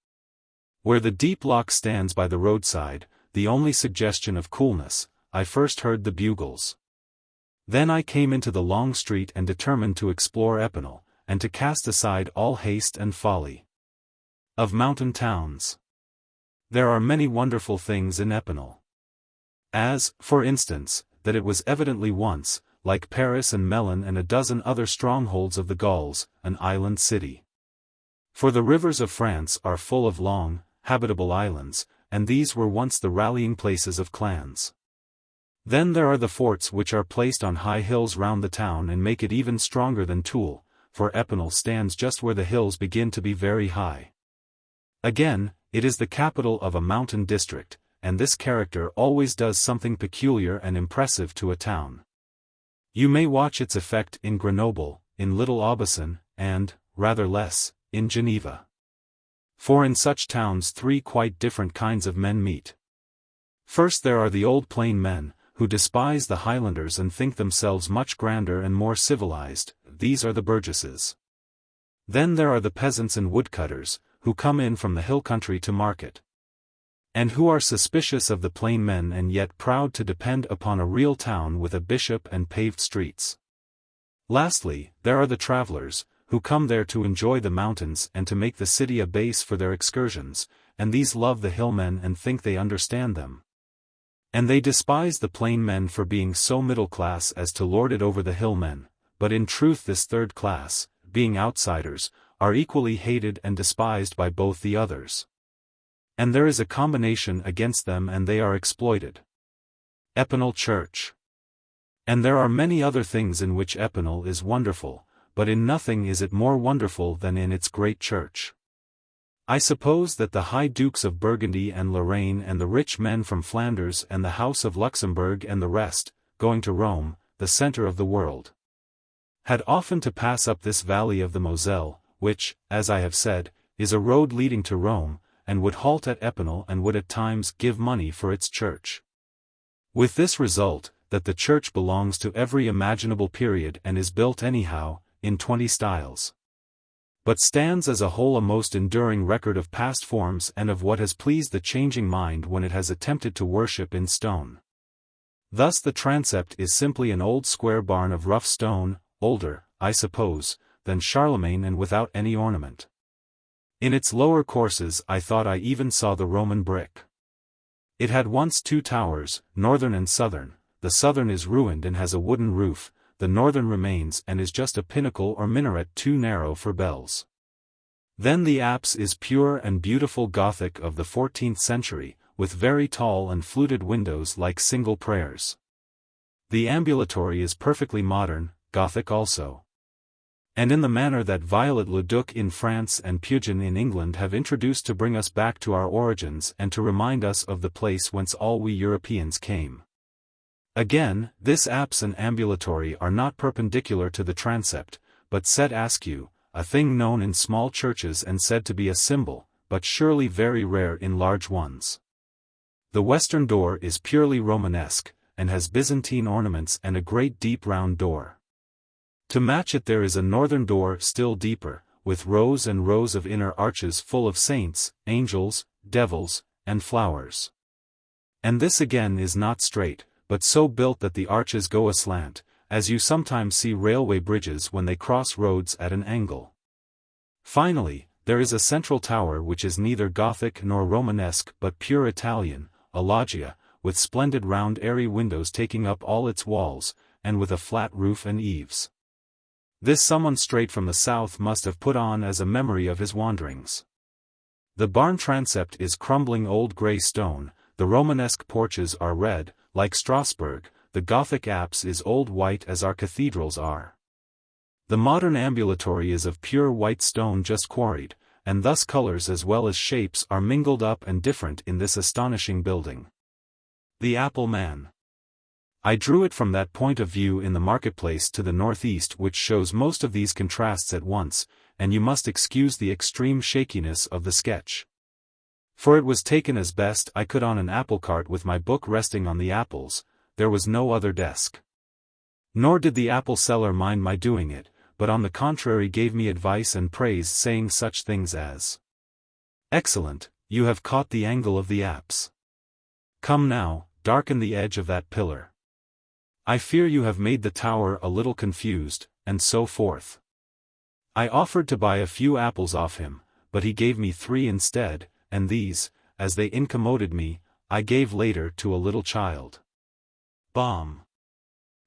Where the deep lock stands by the roadside, the only suggestion of coolness, I first heard the bugles. Then I came into the long street and determined to explore Epinal, and to cast aside all haste and folly of mountain towns. There are many wonderful things in Epinal. As, for instance, that it was evidently once, like Paris and Melun and a dozen other strongholds of the Gauls, an island city. For the rivers of France are full of long, habitable islands, and these were once the rallying places of clans. Then there are the forts which are placed on high hills round the town and make it even stronger than Toul, for Epinal stands just where the hills begin to be very high. Again, it is the capital of a mountain district, and this character always does something peculiar and impressive to a town. You may watch its effect in Grenoble, in Little Aubusson, and, rather less, in Geneva. For in such towns 3 quite different kinds of men meet. First there are the old plain men, who despise the Highlanders and think themselves much grander and more civilized, these are the burgesses. Then there are the peasants and woodcutters, who come in from the hill country to market, and who are suspicious of the plain men and yet proud to depend upon a real town with a bishop and paved streets. Lastly, there are the travelers, who come there to enjoy the mountains and to make the city a base for their excursions, and these love the hillmen and think they understand them. And they despise the plain men for being so middle class as to lord it over the hillmen, but in truth this third class, being outsiders, are equally hated and despised by both the others. And there is a combination against them and they are exploited. Epinal Church. And there are many other things in which Epinal is wonderful, but in nothing is it more wonderful than in its great church. I suppose that the high dukes of Burgundy and Lorraine and the rich men from Flanders and the House of Luxembourg and the rest, going to Rome, the center of the world, had often to pass up this valley of the Moselle, which, as I have said, is a road leading to Rome, and would halt at Epinal and would at times give money for its church. With this result, that the church belongs to every imaginable period and is built anyhow, in 20 styles. But stands as a whole a most enduring record of past forms and of what has pleased the changing mind when it has attempted to worship in stone. Thus the transept is simply an old square barn of rough stone, older, I suppose, than Charlemagne and without any ornament. In its lower courses I thought I even saw the Roman brick. It had once 2 towers, northern and southern. The southern is ruined and has a wooden roof, the northern remains and is just a pinnacle or minaret too narrow for bells. Then the apse is pure and beautiful Gothic of the 14th century, with very tall and fluted windows like single prayers. The ambulatory is perfectly modern, Gothic also. And in the manner that Viollet-le-Duc in France and Pugin in England have introduced to bring us back to our origins and to remind us of the place whence all we Europeans came. Again, this apse and ambulatory are not perpendicular to the transept, but set askew, a thing known in small churches and said to be a symbol, but surely very rare in large ones. The western door is purely Romanesque, and has Byzantine ornaments and a great deep round door. To match it there is a northern door still deeper, with rows and rows of inner arches full of saints, angels, devils, and flowers. And this again is not straight, but so built that the arches go aslant, as you sometimes see railway bridges when they cross roads at an angle. Finally, there is a central tower which is neither Gothic nor Romanesque but pure Italian, a loggia, with splendid round airy windows taking up all its walls, and with a flat roof and eaves. This someone straight from the south must have put on as a memory of his wanderings. The barn transept is crumbling old grey stone, the Romanesque porches are red, like Strasbourg, the Gothic apse is old white as our cathedrals are. The modern ambulatory is of pure white stone just quarried, and thus colors as well as shapes are mingled up and different in this astonishing building. The Apple Man. I drew it from that point of view in the marketplace to the northeast which shows most of these contrasts at once, and you must excuse the extreme shakiness of the sketch. For it was taken as best I could on an apple cart with my book resting on the apples, there was no other desk. Nor did the apple seller mind my doing it, but on the contrary gave me advice and praise, saying such things as, "Excellent, you have caught the angle of the apse. Come now, darken the edge of that pillar. I fear you have made the tower a little confused," and so forth. I offered to buy a few apples off him, but he gave me 3 instead, and these, as they incommoded me, I gave later to a little child. Bomb.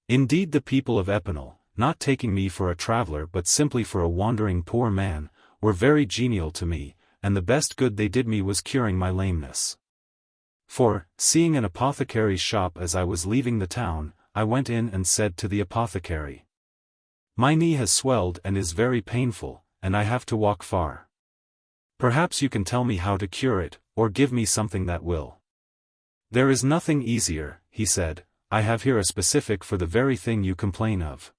Indeed the people of Epinal, not taking me for a traveler but simply for a wandering poor man, were very genial to me, and the best good they did me was curing my lameness. For, seeing an apothecary's shop as I was leaving the town, I went in and said to the apothecary, "My knee has swelled and is very painful, and I have to walk far. Perhaps you can tell me how to cure it, or give me something that will." "There is nothing easier," he said, "I have here a specific for the very thing you complain of."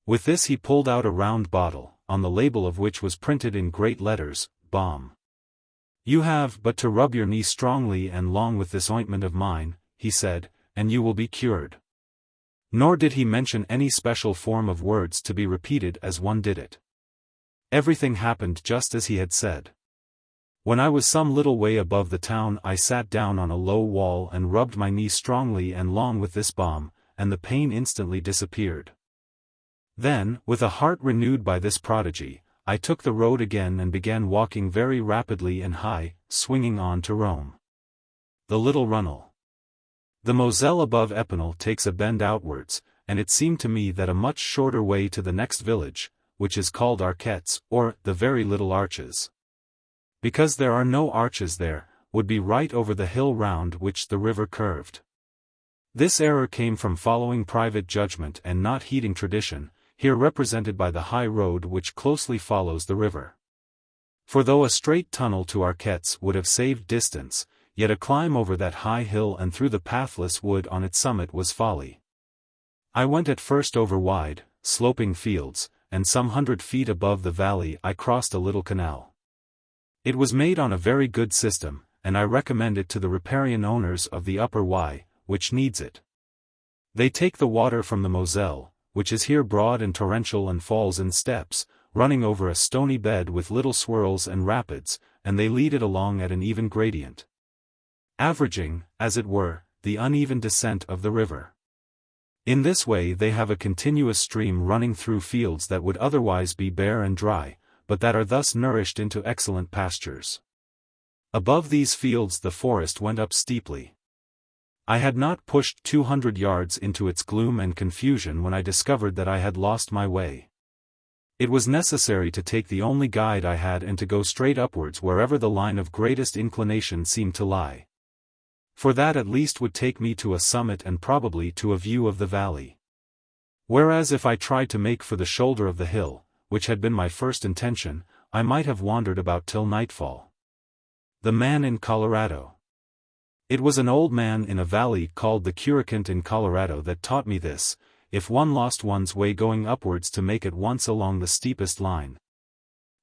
With this he pulled out a round bottle, on the label of which was printed in great letters, "Balm." "You have but to rub your knee strongly and long with this ointment of mine," he said, "and you will be cured." Nor did he mention any special form of words to be repeated as one did it. Everything happened just as he had said. When I was some little way above the town I sat down on a low wall and rubbed my knee strongly and long with this balm, and the pain instantly disappeared. Then, with a heart renewed by this prodigy, I took the road again and began walking very rapidly and high, swinging on to Rome. The little runnel. The Moselle above Epinal takes a bend outwards, and it seemed to me that a much shorter way to the next village, which is called Arquettes, or the very little arches, because there are no arches there, would be right over the hill round which the river curved. This error came from following private judgment and not heeding tradition, here represented by the high road which closely follows the river. For though a straight tunnel to Arquettes would have saved distance, yet a climb over that high hill and through the pathless wood on its summit was folly. I went at first over wide, sloping fields, and some 100 feet above the valley I crossed a little canal. It was made on a very good system, and I recommend it to the riparian owners of the upper Y, which needs it. They take the water from the Moselle, which is here broad and torrential and falls in steps, running over a stony bed with little swirls and rapids, and they lead it along at an even gradient, averaging, as it were, the uneven descent of the river. In this way they have a continuous stream running through fields that would otherwise be bare and dry, but that are thus nourished into excellent pastures. Above these fields the forest went up steeply. I had not pushed 200 yards into its gloom and confusion when I discovered that I had lost my way. It was necessary to take the only guide I had and to go straight upwards wherever the line of greatest inclination seemed to lie. For that at least would take me to a summit and probably to a view of the valley. Whereas if I tried to make for the shoulder of the hill, which had been my first intention, I might have wandered about till nightfall. The man in Colorado. It was an old man in a valley called the Curricant in Colorado that taught me this: if one lost one's way going upwards, to make it once along the steepest line.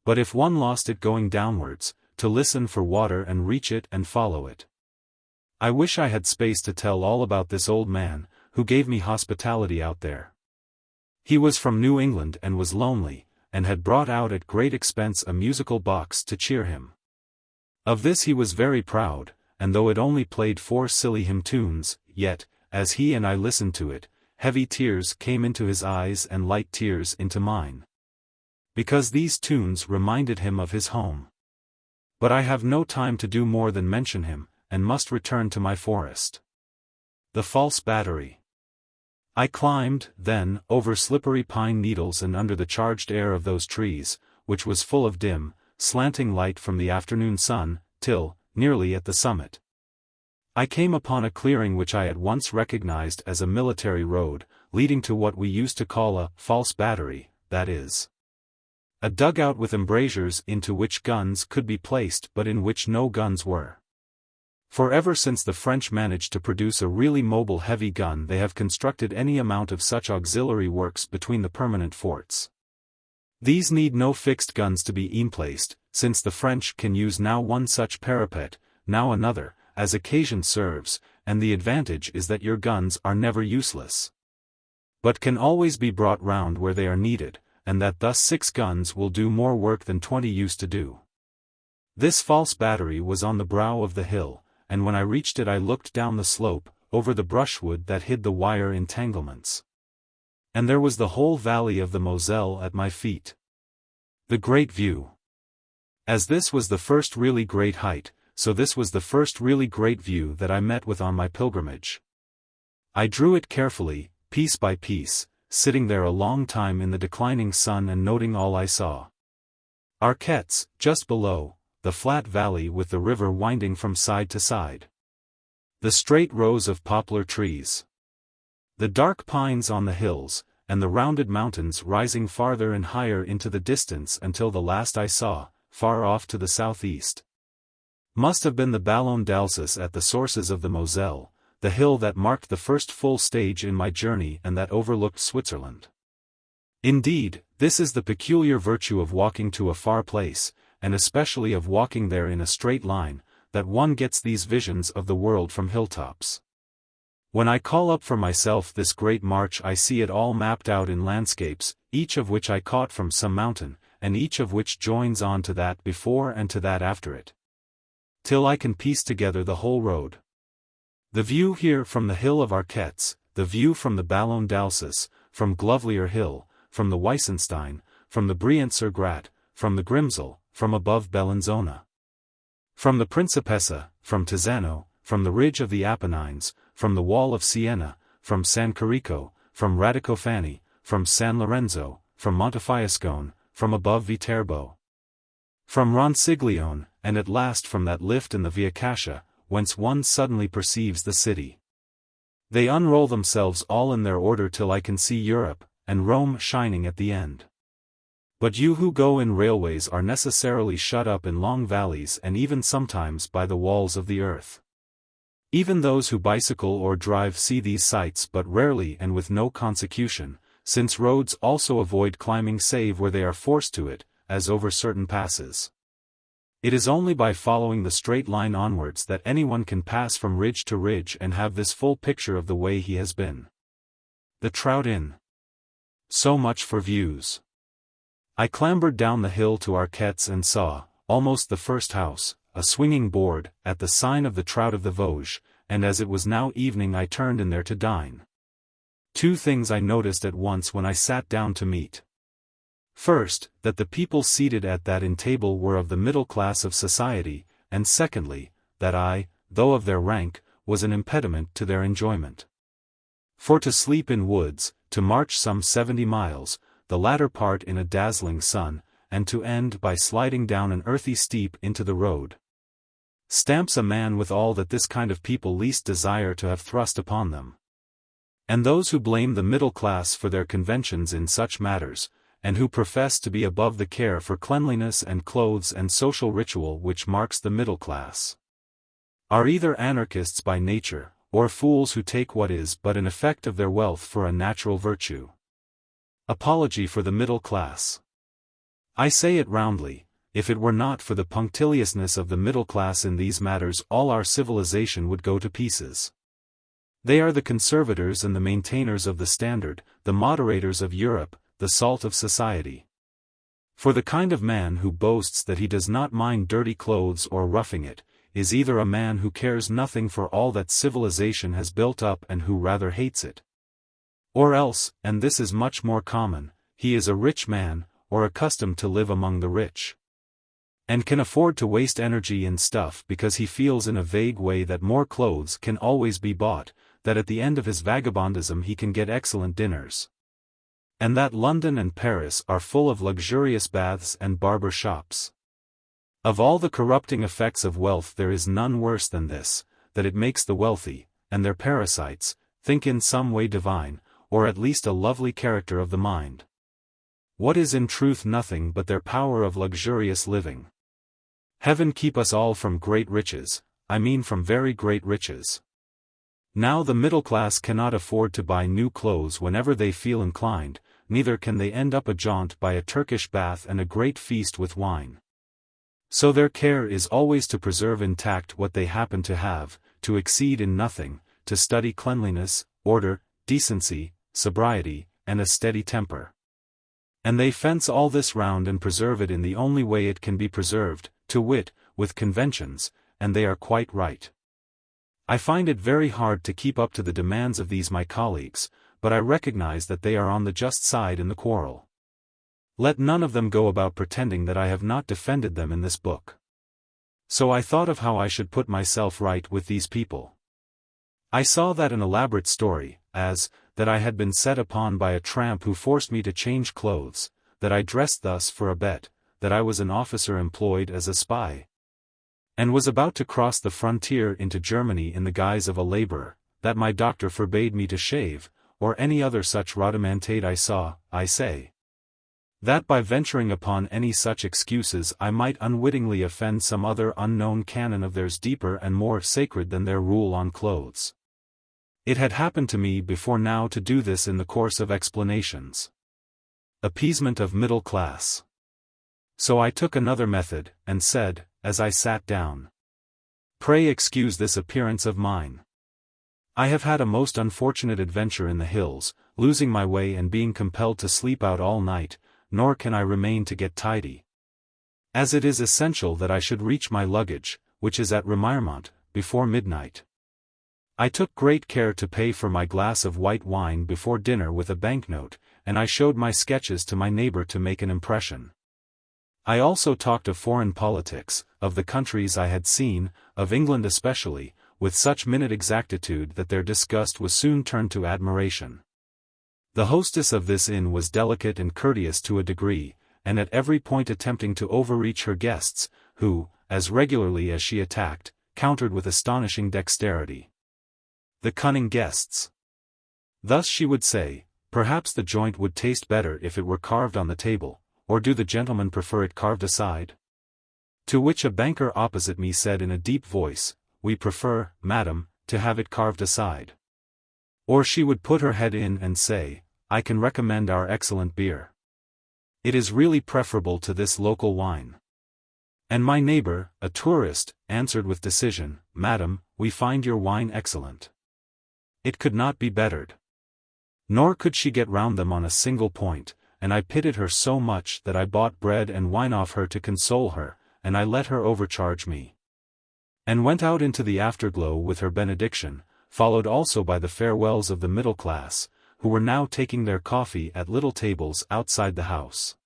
But if one lost it going downwards, to listen for water and reach it and follow it. I wish I had space to tell all about this old man, who gave me hospitality out there. He was from New England and was lonely, and had brought out at great expense a musical box to cheer him. Of this he was very proud, and though it only played 4 silly hymn tunes, yet, as he and I listened to it, heavy tears came into his eyes and light tears into mine. Because these tunes reminded him of his home. But I have no time to do more than mention him, and must return to my forest. The False Battery. I climbed, then, over slippery pine needles and under the charged air of those trees, which was full of dim, slanting light from the afternoon sun, till, nearly at the summit, I came upon a clearing which I at once recognized as a military road, leading to what we used to call a false battery, that is, a dugout with embrasures into which guns could be placed but in which no guns were. For ever since the French managed to produce a really mobile heavy gun, they have constructed any amount of such auxiliary works between the permanent forts. These need no fixed guns to be emplaced, since the French can use now one such parapet, now another, as occasion serves, and the advantage is that your guns are never useless, but can always be brought round where they are needed, and that thus 6 guns will do more work than 20 used to do. This false battery was on the brow of the hill, and when I reached it I looked down the slope, over the brushwood that hid the wire entanglements. And there was the whole valley of the Moselle at my feet. The great view. As this was the first really great height, so this was the first really great view that I met with on my pilgrimage. I drew it carefully, piece by piece, sitting there a long time in the declining sun and noting all I saw. Arquettes, just below, the flat valley with the river winding from side to side. The straight rows of poplar trees. The dark pines on the hills, and the rounded mountains rising farther and higher into the distance until the last I saw, far off to the southeast, must have been the Ballon d'Alsace at the sources of the Moselle, the hill that marked the first full stage in my journey and that overlooked Switzerland. Indeed, this is the peculiar virtue of walking to a far place, and especially of walking there in a straight line, that one gets these visions of the world from hilltops. When I call up for myself this great march I see it all mapped out in landscapes, each of which I caught from some mountain, and each of which joins on to that before and to that after it, till I can piece together the whole road. The view here from the hill of Arquettes, the view from the Ballon d'Alsace, from Glovelier Hill, from the Weissenstein, from the Brienz-sur-Gratte, from the Grimsel, from above Bellinzona, from the Principessa, from Tizzano, from the ridge of the Apennines, from the wall of Siena, from San Carico, from Radicofani, from San Lorenzo, from Montefiascone, from above Viterbo, from Ronciglione, and at last from that lift in the Via Cassia, whence one suddenly perceives the city. They unroll themselves all in their order till I can see Europe, and Rome shining at the end. But you who go in railways are necessarily shut up in long valleys and even sometimes by the walls of the earth. Even those who bicycle or drive see these sights but rarely and with no consecution, since roads also avoid climbing save where they are forced to it, as over certain passes. It is only by following the straight line onwards that anyone can pass from ridge to ridge and have this full picture of the way he has been. The Trout Inn. So much for views. I clambered down the hill to Arquettes and saw, almost the first house, a swinging board, at the sign of the Trout of the Vosges, and as it was now evening I turned in there to dine. Two things I noticed at once when I sat down to meat. First, that the people seated at that inn table were of the middle class of society, and secondly, that I, though of their rank, was an impediment to their enjoyment. For to sleep in woods, to march some 70 miles, the latter part in a dazzling sun, and to end by sliding down an earthy steep into the road, stamps a man with all that this kind of people least desire to have thrust upon them. And those who blame the middle class for their conventions in such matters, and who profess to be above the care for cleanliness and clothes and social ritual which marks the middle class, are either anarchists by nature, or fools who take what is but an effect of their wealth for a natural virtue. Apology for the middle class. I say it roundly, if it were not for the punctiliousness of the middle class in these matters all our civilization would go to pieces. They are the conservators and the maintainers of the standard, the moderators of Europe, the salt of society. For the kind of man who boasts that he does not mind dirty clothes or roughing it, is either a man who cares nothing for all that civilization has built up and who rather hates it, or else, and this is much more common, he is a rich man, or accustomed to live among the rich, and can afford to waste energy in stuff because he feels in a vague way that more clothes can always be bought, that at the end of his vagabondism he can get excellent dinners, and that London and Paris are full of luxurious baths and barber shops. Of all the corrupting effects of wealth there is none worse than this, that it makes the wealthy, and their parasites, think in some way divine, or at least a lovely character of the mind. What is in truth nothing but their power of luxurious living. Heaven keep us all from great riches, I mean from very great riches. Now the middle class cannot afford to buy new clothes whenever they feel inclined, neither can they end up a jaunt by a Turkish bath and a great feast with wine. So their care is always to preserve intact what they happen to have, to exceed in nothing, to study cleanliness, order, decency, sobriety, and a steady temper. And they fence all this round and preserve it in the only way it can be preserved, to wit, with conventions, and they are quite right. I find it very hard to keep up to the demands of these my colleagues, but I recognize that they are on the just side in the quarrel. Let none of them go about pretending that I have not defended them in this book. So I thought of how I should put myself right with these people. I saw that an elaborate story, that I had been set upon by a tramp who forced me to change clothes, that I dressed thus for a bet, that I was an officer employed as a spy, and was about to cross the frontier into Germany in the guise of a laborer, that my doctor forbade me to shave, or any other such rhodomontade I saw. I say that by venturing upon any such excuses I might unwittingly offend some other unknown canon of theirs deeper and more sacred than their rule on clothes. It had happened to me before now to do this in the course of explanations. Appeasement of middle class. So I took another method, and said, as I sat down, "Pray excuse this appearance of mine. I have had a most unfortunate adventure in the hills, losing my way and being compelled to sleep out all night, nor can I remain to get tidy, as it is essential that I should reach my luggage, which is at Remiremont, before midnight. I took great care to pay for my glass of white wine before dinner with a banknote, and I showed my sketches to my neighbor to make an impression. I also talked of foreign politics, of the countries I had seen, of England especially, with such minute exactitude that their disgust was soon turned to admiration. The hostess of this inn was delicate and courteous to a degree, and at every point attempting to overreach her guests, who, as regularly as she attacked, countered with astonishing dexterity. The cunning guests. Thus she would say, "Perhaps the joint would taste better if it were carved on the table, or do the gentlemen prefer it carved aside?" To which a banker opposite me said in a deep voice, "We prefer, madam, to have it carved aside." Or she would put her head in and say, "I can recommend our excellent beer. It is really preferable to this local wine." And my neighbor, a tourist, answered with decision, "Madam, we find your wine excellent. It could not be bettered." Nor could she get round them on a single point, and I pitied her so much that I bought bread and wine off her to console her, and I let her overcharge me. And went out into the afterglow with her benediction, followed also by the farewells of the middle class, who were now taking their coffee at little tables outside the house.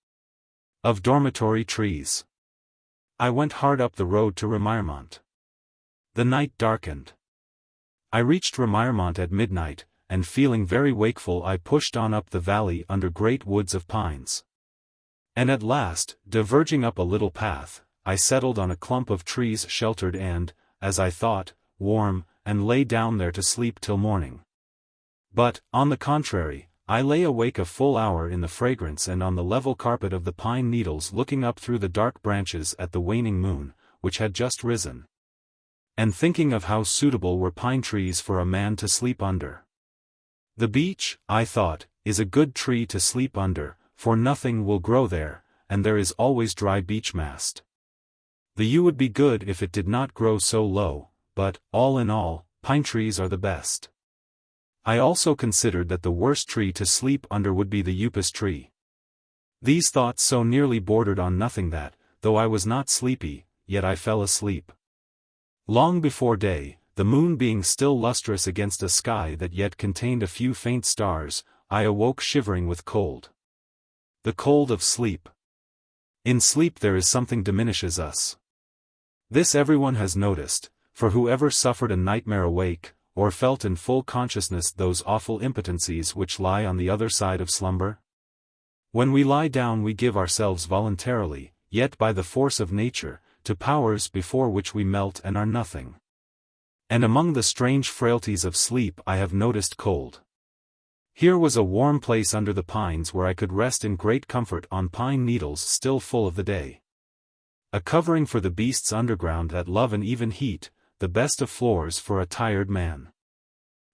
Of dormitory trees. I went hard up the road to Remiremont. The night darkened. I reached Remiremont at midnight, and feeling very wakeful I pushed on up the valley under great woods of pines. And at last, diverging up a little path, I settled on a clump of trees sheltered and, as I thought, warm, and lay down there to sleep till morning. But, on the contrary, I lay awake a full hour in the fragrance and on the level carpet of the pine needles looking up through the dark branches at the waning moon, which had just risen. And thinking of how suitable were pine trees for a man to sleep under. The beech, I thought, is a good tree to sleep under, for nothing will grow there, and there is always dry beech mast. The yew would be good if it did not grow so low, but, all in all, pine trees are the best. I also considered that the worst tree to sleep under would be the upas tree. These thoughts so nearly bordered on nothing that, though I was not sleepy, yet I fell asleep. Long before day, the moon being still lustrous against a sky that yet contained a few faint stars, I awoke shivering with cold. The cold of sleep. In sleep there is something diminishes us. This everyone has noticed, for whoever suffered a nightmare awake, or felt in full consciousness those awful impotencies which lie on the other side of slumber? When we lie down we give ourselves voluntarily, yet by the force of nature, to powers before which we melt and are nothing. And among the strange frailties of sleep I have noticed cold. Here was a warm place under the pines where I could rest in great comfort on pine needles still full of the day. A covering for the beasts underground that love an even heat, the best of floors for a tired man.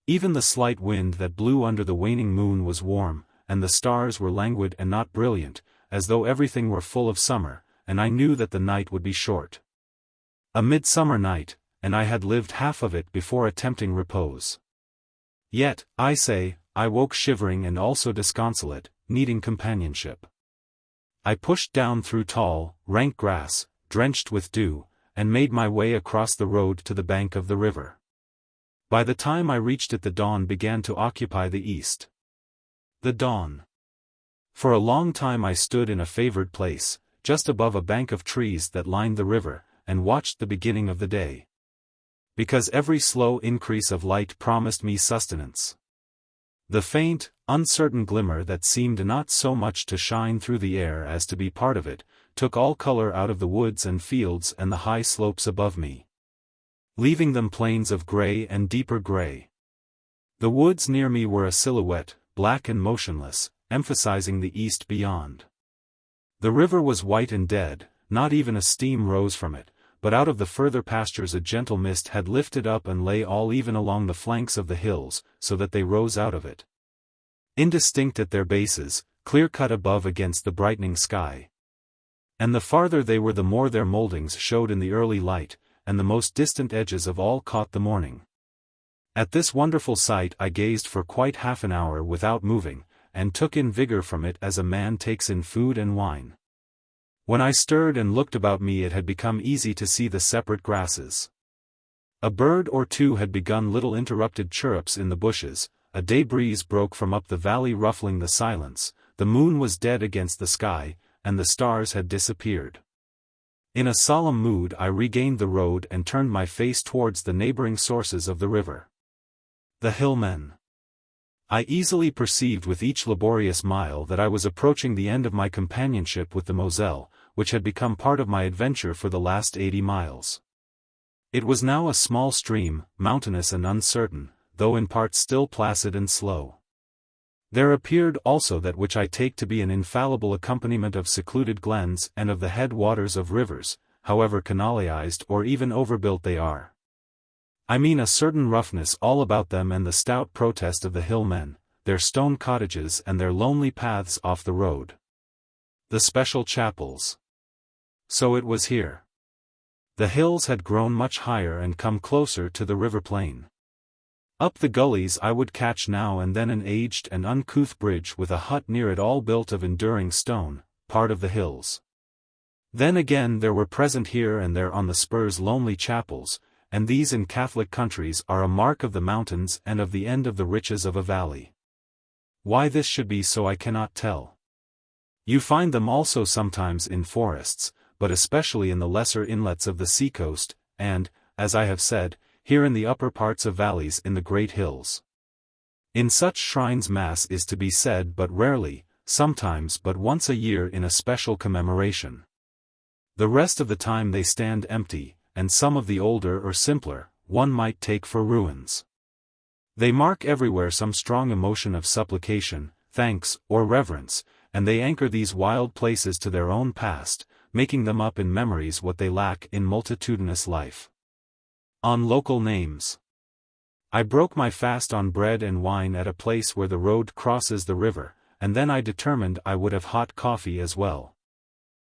Even the slight wind that blew under the waning moon was warm, and the stars were languid and not brilliant, as though everything were full of summer, and I knew that the night would be short. A midsummer night, and I had lived half of it before attempting repose. Yet, I say, I woke shivering and also disconsolate, needing companionship. I pushed down through tall, rank grass, drenched with dew, and made my way across the road to the bank of the river. By the time I reached it the dawn began to occupy the east. The dawn. For a long time I stood in a favored place, just above a bank of trees that lined the river, and watched the beginning of the day. Because every slow increase of light promised me sustenance. The faint, uncertain glimmer that seemed not so much to shine through the air as to be part of it, took all color out of the woods and fields and the high slopes above me, leaving them plains of gray and deeper gray. The woods near me were a silhouette, black and motionless, emphasizing the east beyond. The river was white and dead, not even a steam rose from it, but out of the further pastures a gentle mist had lifted up and lay all even along the flanks of the hills, so that they rose out of it. Indistinct at their bases, clear-cut above against the brightening sky. And the farther they were the more their moldings showed in the early light, and the most distant edges of all caught the morning. At this wonderful sight I gazed for quite half an hour without moving, and took in vigor from it as a man takes in food and wine. When I stirred and looked about me it had become easy to see the separate grasses. A bird or two had begun little interrupted chirrups in the bushes, a day breeze broke from up the valley ruffling the silence, the moon was dead against the sky, and the stars had disappeared. In a solemn mood I regained the road and turned my face towards the neighboring sources of the river. The hillmen. I easily perceived with each laborious mile that I was approaching the end of my companionship with the Moselle, which had become part of my adventure for the last 80 miles. It was now a small stream, mountainous and uncertain, though in parts still placid and slow. There appeared also that which I take to be an infallible accompaniment of secluded glens and of the head waters of rivers, however canalized or even overbuilt they are. I mean a certain roughness all about them and the stout protest of the hillmen, their stone cottages and their lonely paths off the road. The special chapels. So it was here. The hills had grown much higher and come closer to the river plain. Up the gullies I would catch now and then an aged and uncouth bridge with a hut near it all built of enduring stone, part of the hills. Then again there were present here and there on the spurs lonely chapels, and these in Catholic countries are a mark of the mountains and of the end of the riches of a valley. Why this should be so I cannot tell. You find them also sometimes in forests, but especially in the lesser inlets of the seacoast, and, as I have said, here in the upper parts of valleys in the great hills. In such shrines mass is to be said but rarely, sometimes but once a year in a special commemoration. The rest of the time they stand empty, and some of the older or simpler, one might take for ruins. They mark everywhere some strong emotion of supplication, thanks, or reverence, and they anchor these wild places to their own past, making them up in memories what they lack in multitudinous life. On local names. I broke my fast on bread and wine at a place where the road crosses the river, and then I determined I would have hot coffee as well.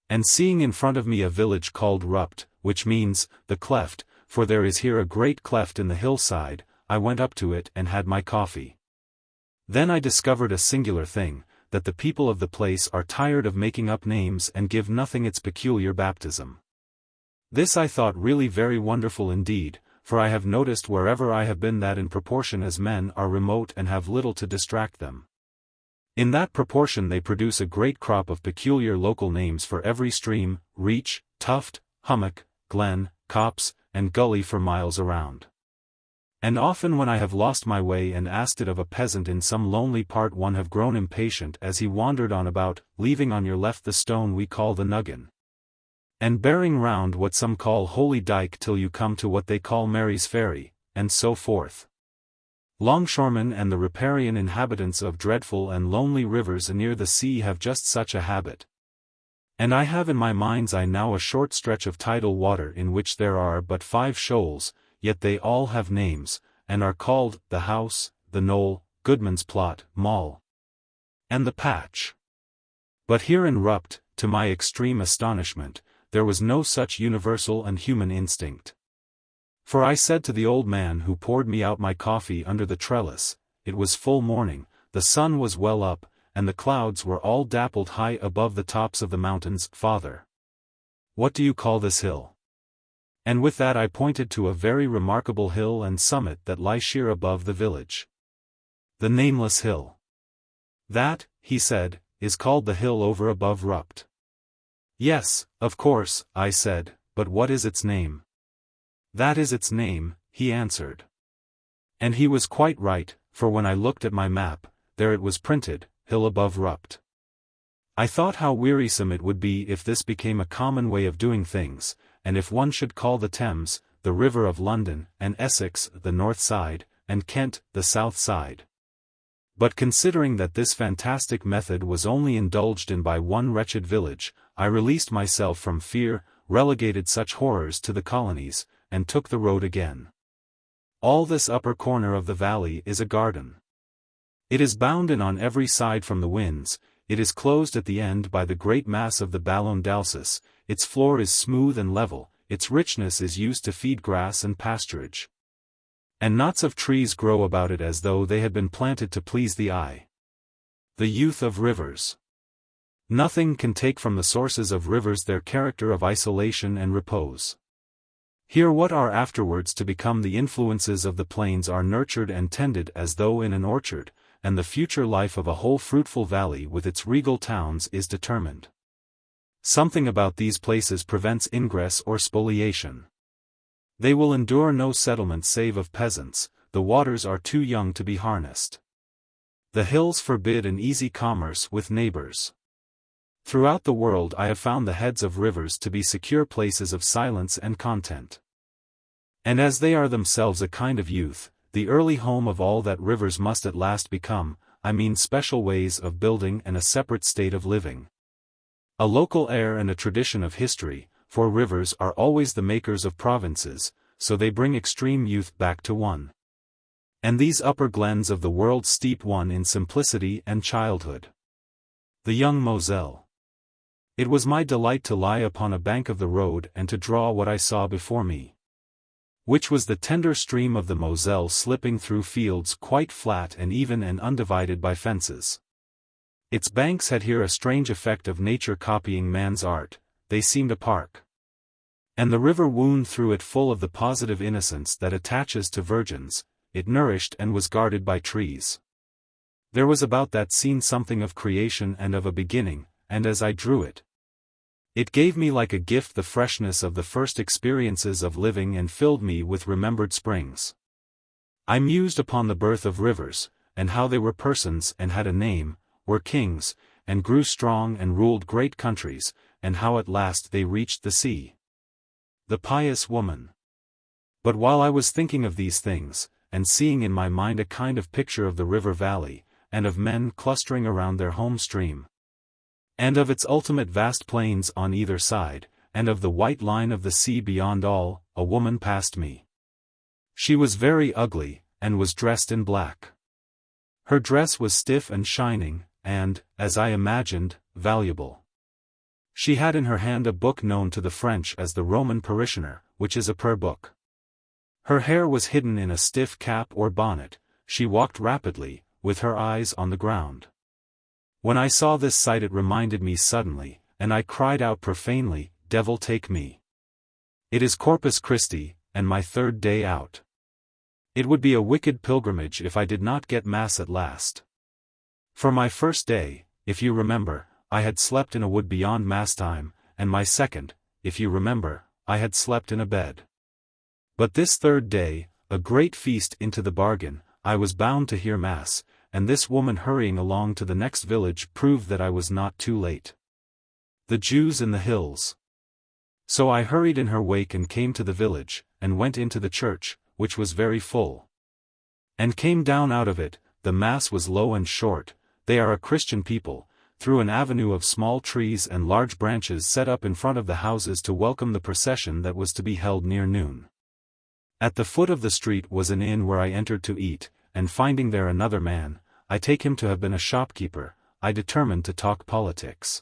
And seeing in front of me a village called Rupt, which means, the cleft, for there is here a great cleft in the hillside, I went up to it and had my coffee. Then I discovered a singular thing, that the people of the place are tired of making up names and give nothing its peculiar baptism. This I thought really very wonderful indeed, for I have noticed wherever I have been that in proportion as men are remote and have little to distract them, in that proportion they produce a great crop of peculiar local names for every stream, reach, tuft, hummock, glen, copse, and gully for miles around. And often when I have lost my way and asked it of a peasant in some lonely part one have grown impatient as he wandered on about, leaving on your left the stone we call the Nuggin, and bearing round what some call Holy Dyke till you come to what they call Mary's Ferry, and so forth. Longshoremen and the riparian inhabitants of dreadful and lonely rivers near the sea have just such a habit. And I have in my mind's eye now a short stretch of tidal water in which there are but 5 shoals, yet they all have names, and are called the House, the Knoll, Goodman's Plot, Mall, and the Patch. But here in Rupt, to my extreme astonishment, there was no such universal and human instinct. For I said to the old man who poured me out my coffee under the trellis, it was full morning, the sun was well up, and the clouds were all dappled high above the tops of the mountains. Father, what do you call this hill? And with that I pointed to a very remarkable hill and summit that lie sheer above the village. The Nameless Hill. That, he said, is called the hill over above Rupt. Yes, of course, I said, but what is its name? That is its name, he answered. And he was quite right, for when I looked at my map, there it was printed, Hill above Rupt. I thought how wearisome it would be if this became a common way of doing things, and if one should call the Thames, the river of London, and Essex, the north side, and Kent, the south side. But considering that this fantastic method was only indulged in by one wretched village, I released myself from fear, relegated such horrors to the colonies, and took the road again. All this upper corner of the valley is a garden. It is bound in on every side from the winds, it is closed at the end by the great mass of the Ballon d'Alsace, its floor is smooth and level, its richness is used to feed grass and pasturage. And knots of trees grow about it as though they had been planted to please the eye. The youth of rivers. Nothing can take from the sources of rivers their character of isolation and repose. Here what are afterwards to become the influences of the plains are nurtured and tended as though in an orchard, and the future life of a whole fruitful valley with its regal towns is determined. Something about these places prevents ingress or spoliation. They will endure no settlement save of peasants, the waters are too young to be harnessed. The hills forbid an easy commerce with neighbors. Throughout the world I have found the heads of rivers to be secure places of silence and content. And as they are themselves a kind of youth, the early home of all that rivers must at last become, I mean special ways of building and a separate state of living. A local air and a tradition of history, for rivers are always the makers of provinces, so they bring extreme youth back to one. And these upper glens of the world steep one in simplicity and childhood. The young Moselle. It was my delight to lie upon a bank of the road and to draw what I saw before me. which was the tender stream of the Moselle slipping through fields quite flat and even and undivided by fences. Its banks had here a strange effect of nature copying man's art, they seemed a park. And the river wound through it full of the positive innocence that attaches to virgins, it nourished and was guarded by trees. There was about that scene something of creation and of a beginning, and as I drew it, it gave me like a gift the freshness of the first experiences of living and filled me with remembered springs. I mused upon the birth of rivers, and how they were persons and had a name, were kings, and grew strong and ruled great countries, and how at last they reached the sea. The pious woman. But while I was thinking of these things, and seeing in my mind a kind of picture of the river valley, and of men clustering around their home stream, and of its ultimate vast plains on either side, and of the white line of the sea beyond all, a woman passed me. She was very ugly, and was dressed in black. Her dress was stiff and shining, and, as I imagined, valuable. She had in her hand a book known to the French as the Roman Parishioner, which is a prayer book. Her hair was hidden in a stiff cap or bonnet, she walked rapidly, with her eyes on the ground. When I saw this sight it reminded me suddenly, and I cried out profanely, "Devil take me! It is Corpus Christi, and my third day out. It would be a wicked pilgrimage if I did not get Mass at last." For my first day, if you remember, I had slept in a wood beyond Mass time, and my second, if you remember, I had slept in a bed. But this third day, a great feast into the bargain, I was bound to hear Mass, and this woman hurrying along to the next village proved that I was not too late. The Jews in the hills. So I hurried in her wake and came to the village, and went into the church, which was very full. And came down out of it, the Mass was low and short, they are a Christian people, through an avenue of small trees and large branches set up in front of the houses to welcome the procession that was to be held near noon. At the foot of the street was an inn where I entered to eat, and finding there another man, I take him to have been a shopkeeper, I determined to talk politics.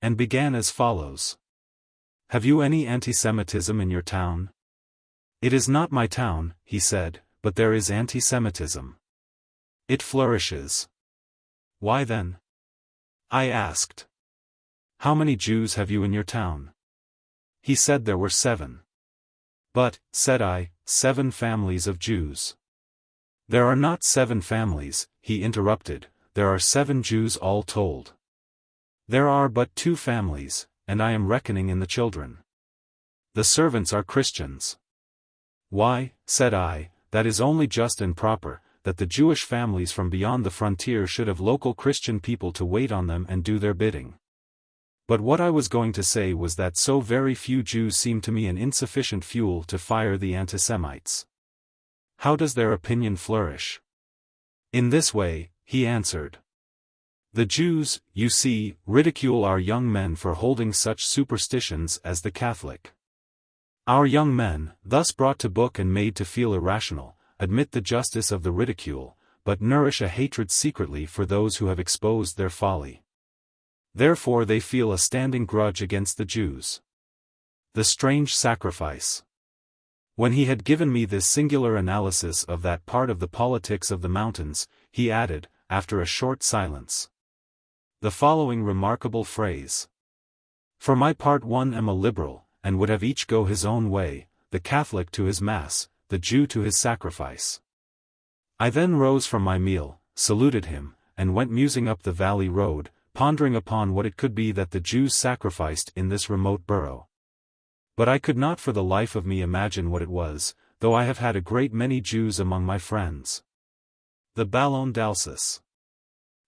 And began as follows. "Have you any anti-Semitism in your town?" "It is not my town," he said, "but there is anti-Semitism. It flourishes." "Why then?" I asked. "How many Jews have you in your town?" He said there were 7. "But," said I, 7 families of Jews." "There are not 7 families," he interrupted, "there are 7 Jews all told. There are but 2 families, and I am reckoning in the children. The servants are Christians." "Why," said I, "that is only just and proper, that the Jewish families from beyond the frontier should have local Christian people to wait on them and do their bidding." But what I was going to say was that so very few Jews seem to me an insufficient fuel to fire the antisemites. "How does their opinion flourish?" "In this way," he answered. "The Jews, you see, ridicule our young men for holding such superstitions as the Catholic. Our young men, thus brought to book and made to feel irrational, admit the justice of the ridicule, but nourish a hatred secretly for those who have exposed their folly. Therefore they feel a standing grudge against the Jews." The strange sacrifice. When he had given me this singular analysis of that part of the politics of the mountains, he added, after a short silence, the following remarkable phrase. "For my part one am a liberal, and would have each go his own way, the Catholic to his Mass, the Jew to his sacrifice." I then rose from my meal, saluted him, and went musing up the valley road, pondering upon what it could be that the Jews sacrificed in this remote borough. But I could not for the life of me imagine what it was, though I have had a great many Jews among my friends. The Ballon d'Alsace.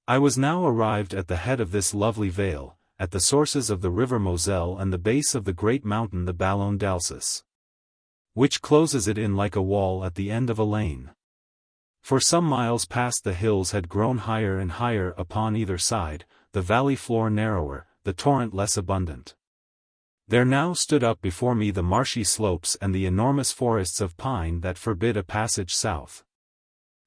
I was now arrived at the head of this lovely vale, at the sources of the river Moselle and the base of the great mountain the Ballon d'Alsace, which closes it in like a wall at the end of a lane. For some miles past the hills had grown higher and higher upon either side, the valley floor narrower, the torrent less abundant. There now stood up before me the marshy slopes and the enormous forests of pine that forbid a passage south.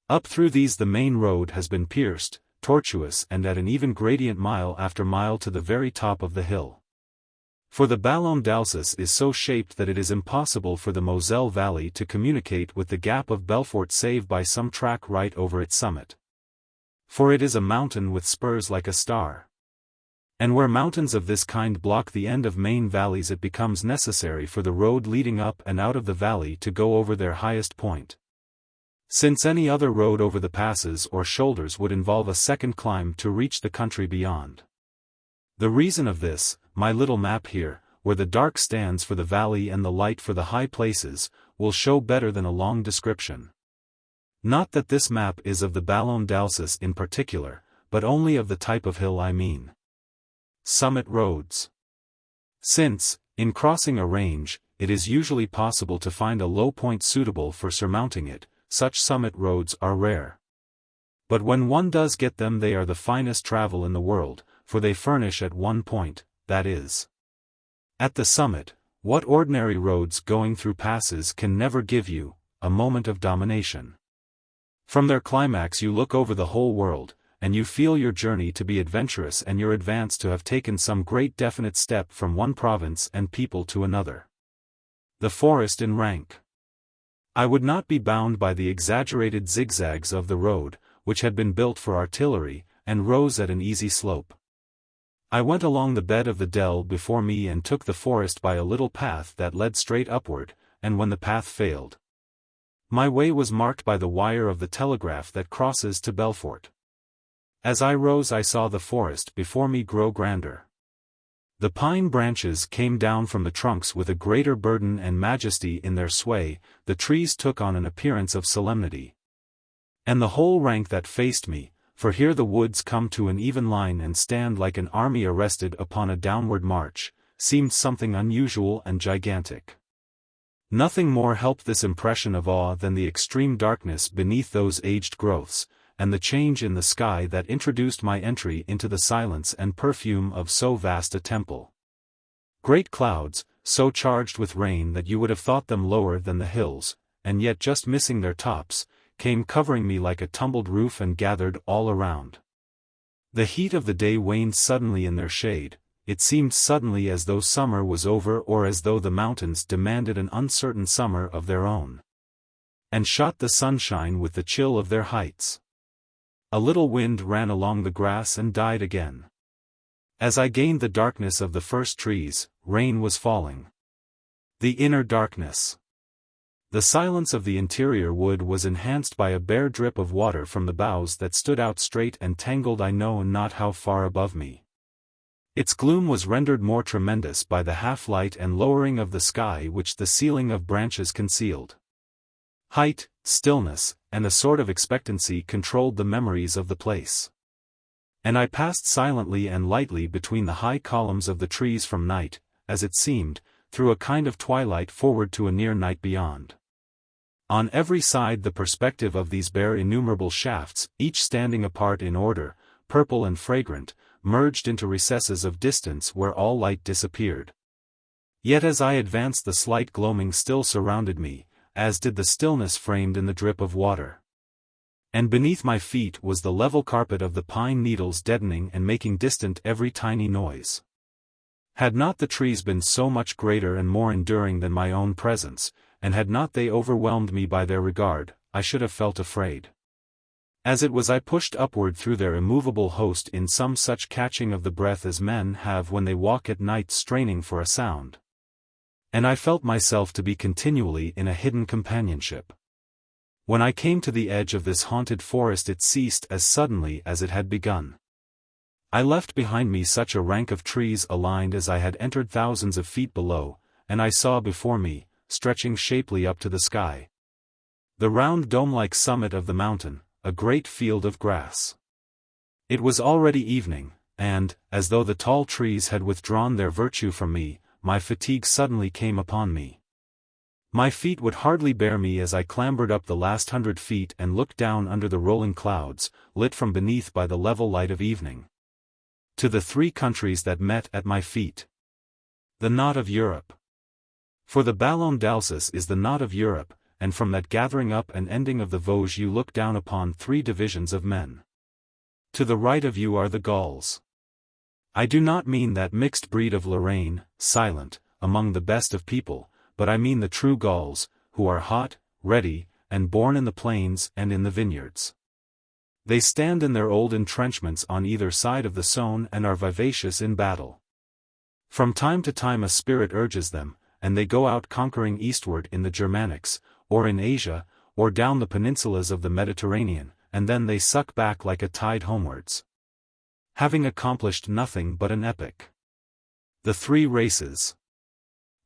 Up through these the main road has been pierced, tortuous and at an even gradient mile after mile to the very top of the hill. For the Ballon d'Alsace is so shaped that it is impossible for the Moselle Valley to communicate with the Gap of Belfort save by some track right over its summit. For it is a mountain with spurs like a star. And where mountains of this kind block the end of main valleys, it becomes necessary for the road leading up and out of the valley to go over their highest point. Since any other road over the passes or shoulders would involve a second climb to reach the country beyond. The reason of this, my little map here, where the dark stands for the valley and the light for the high places, will show better than a long description. Not that this map is of the Ballon d'Alsace in particular, but only of the type of hill I mean. Summit roads. Since, in crossing a range, it is usually possible to find a low point suitable for surmounting it, such summit roads are rare. But when one does get them, they are the finest travel in the world, for they furnish at one point, that is, at the summit, what ordinary roads going through passes can never give you, a moment of domination. From their climax you look over the whole world, and you feel your journey to be adventurous and your advance to have taken some great definite step from one province and people to another. The forest in rank. I would not be bound by the exaggerated zigzags of the road, which had been built for artillery, and rose at an easy slope. I went along the bed of the dell before me and took the forest by a little path that led straight upward, and when the path failed, my way was marked by the wire of the telegraph that crosses to Belfort. As I rose I saw the forest before me grow grander. The pine branches came down from the trunks with a greater burden and majesty in their sway, the trees took on an appearance of solemnity. And the whole rank that faced me, for here the woods come to an even line and stand like an army arrested upon a downward march, seemed something unusual and gigantic. Nothing more helped this impression of awe than the extreme darkness beneath those aged growths, and the change in the sky that introduced my entry into the silence and perfume of so vast a temple. Great clouds, so charged with rain that you would have thought them lower than the hills, and yet just missing their tops, came covering me like a tumbled roof and gathered all around. The heat of the day waned suddenly in their shade, it seemed suddenly as though summer was over or as though the mountains demanded an uncertain summer of their own. And shot the sunshine with the chill of their heights. A little wind ran along the grass and died again. As I gained the darkness of the first trees, rain was falling. The inner darkness. The silence of the interior wood was enhanced by a bare drip of water from the boughs that stood out straight and tangled I know not how far above me. Its gloom was rendered more tremendous by the half-light and lowering of the sky which the ceiling of branches concealed. Height, stillness, and a sort of expectancy controlled the memories of the place. And I passed silently and lightly between the high columns of the trees from night, as it seemed, through a kind of twilight forward to a near night beyond. On every side the perspective of these bare innumerable shafts, each standing apart in order, purple and fragrant, merged into recesses of distance where all light disappeared. Yet as I advanced the slight gloaming still surrounded me, as did the stillness framed in the drip of water. And beneath my feet was the level carpet of the pine needles deadening and making distant every tiny noise. Had not the trees been so much greater and more enduring than my own presence, and had not they overwhelmed me by their regard, I should have felt afraid. As it was I pushed upward through their immovable host in some such catching of the breath as men have when they walk at night straining for a sound. And I felt myself to be continually in a hidden companionship. When I came to the edge of this haunted forest it ceased as suddenly as it had begun. I left behind me such a rank of trees aligned as I had entered thousands of feet below, and I saw before me, stretching shapely up to the sky, the round dome-like summit of the mountain, a great field of grass. It was already evening, and, as though the tall trees had withdrawn their virtue from me, my fatigue suddenly came upon me. My feet would hardly bear me as I clambered up the last 100 feet and looked down under the rolling clouds, lit from beneath by the level light of evening, to the three countries that met at my feet. The knot of Europe. For the Ballon d'Alsace is the knot of Europe, and from that gathering up and ending of the Vosges you look down upon three divisions of men. To the right of you are the Gauls. I do not mean that mixed breed of Lorraine, silent, among the best of people, but I mean the true Gauls, who are hot, ready, and born in the plains and in the vineyards. They stand in their old entrenchments on either side of the Saône and are vivacious in battle. From time to time a spirit urges them, and they go out conquering eastward in the Germanics, or in Asia, or down the peninsulas of the Mediterranean, and then they suck back like a tide homewards, having accomplished nothing but an epic. The three races.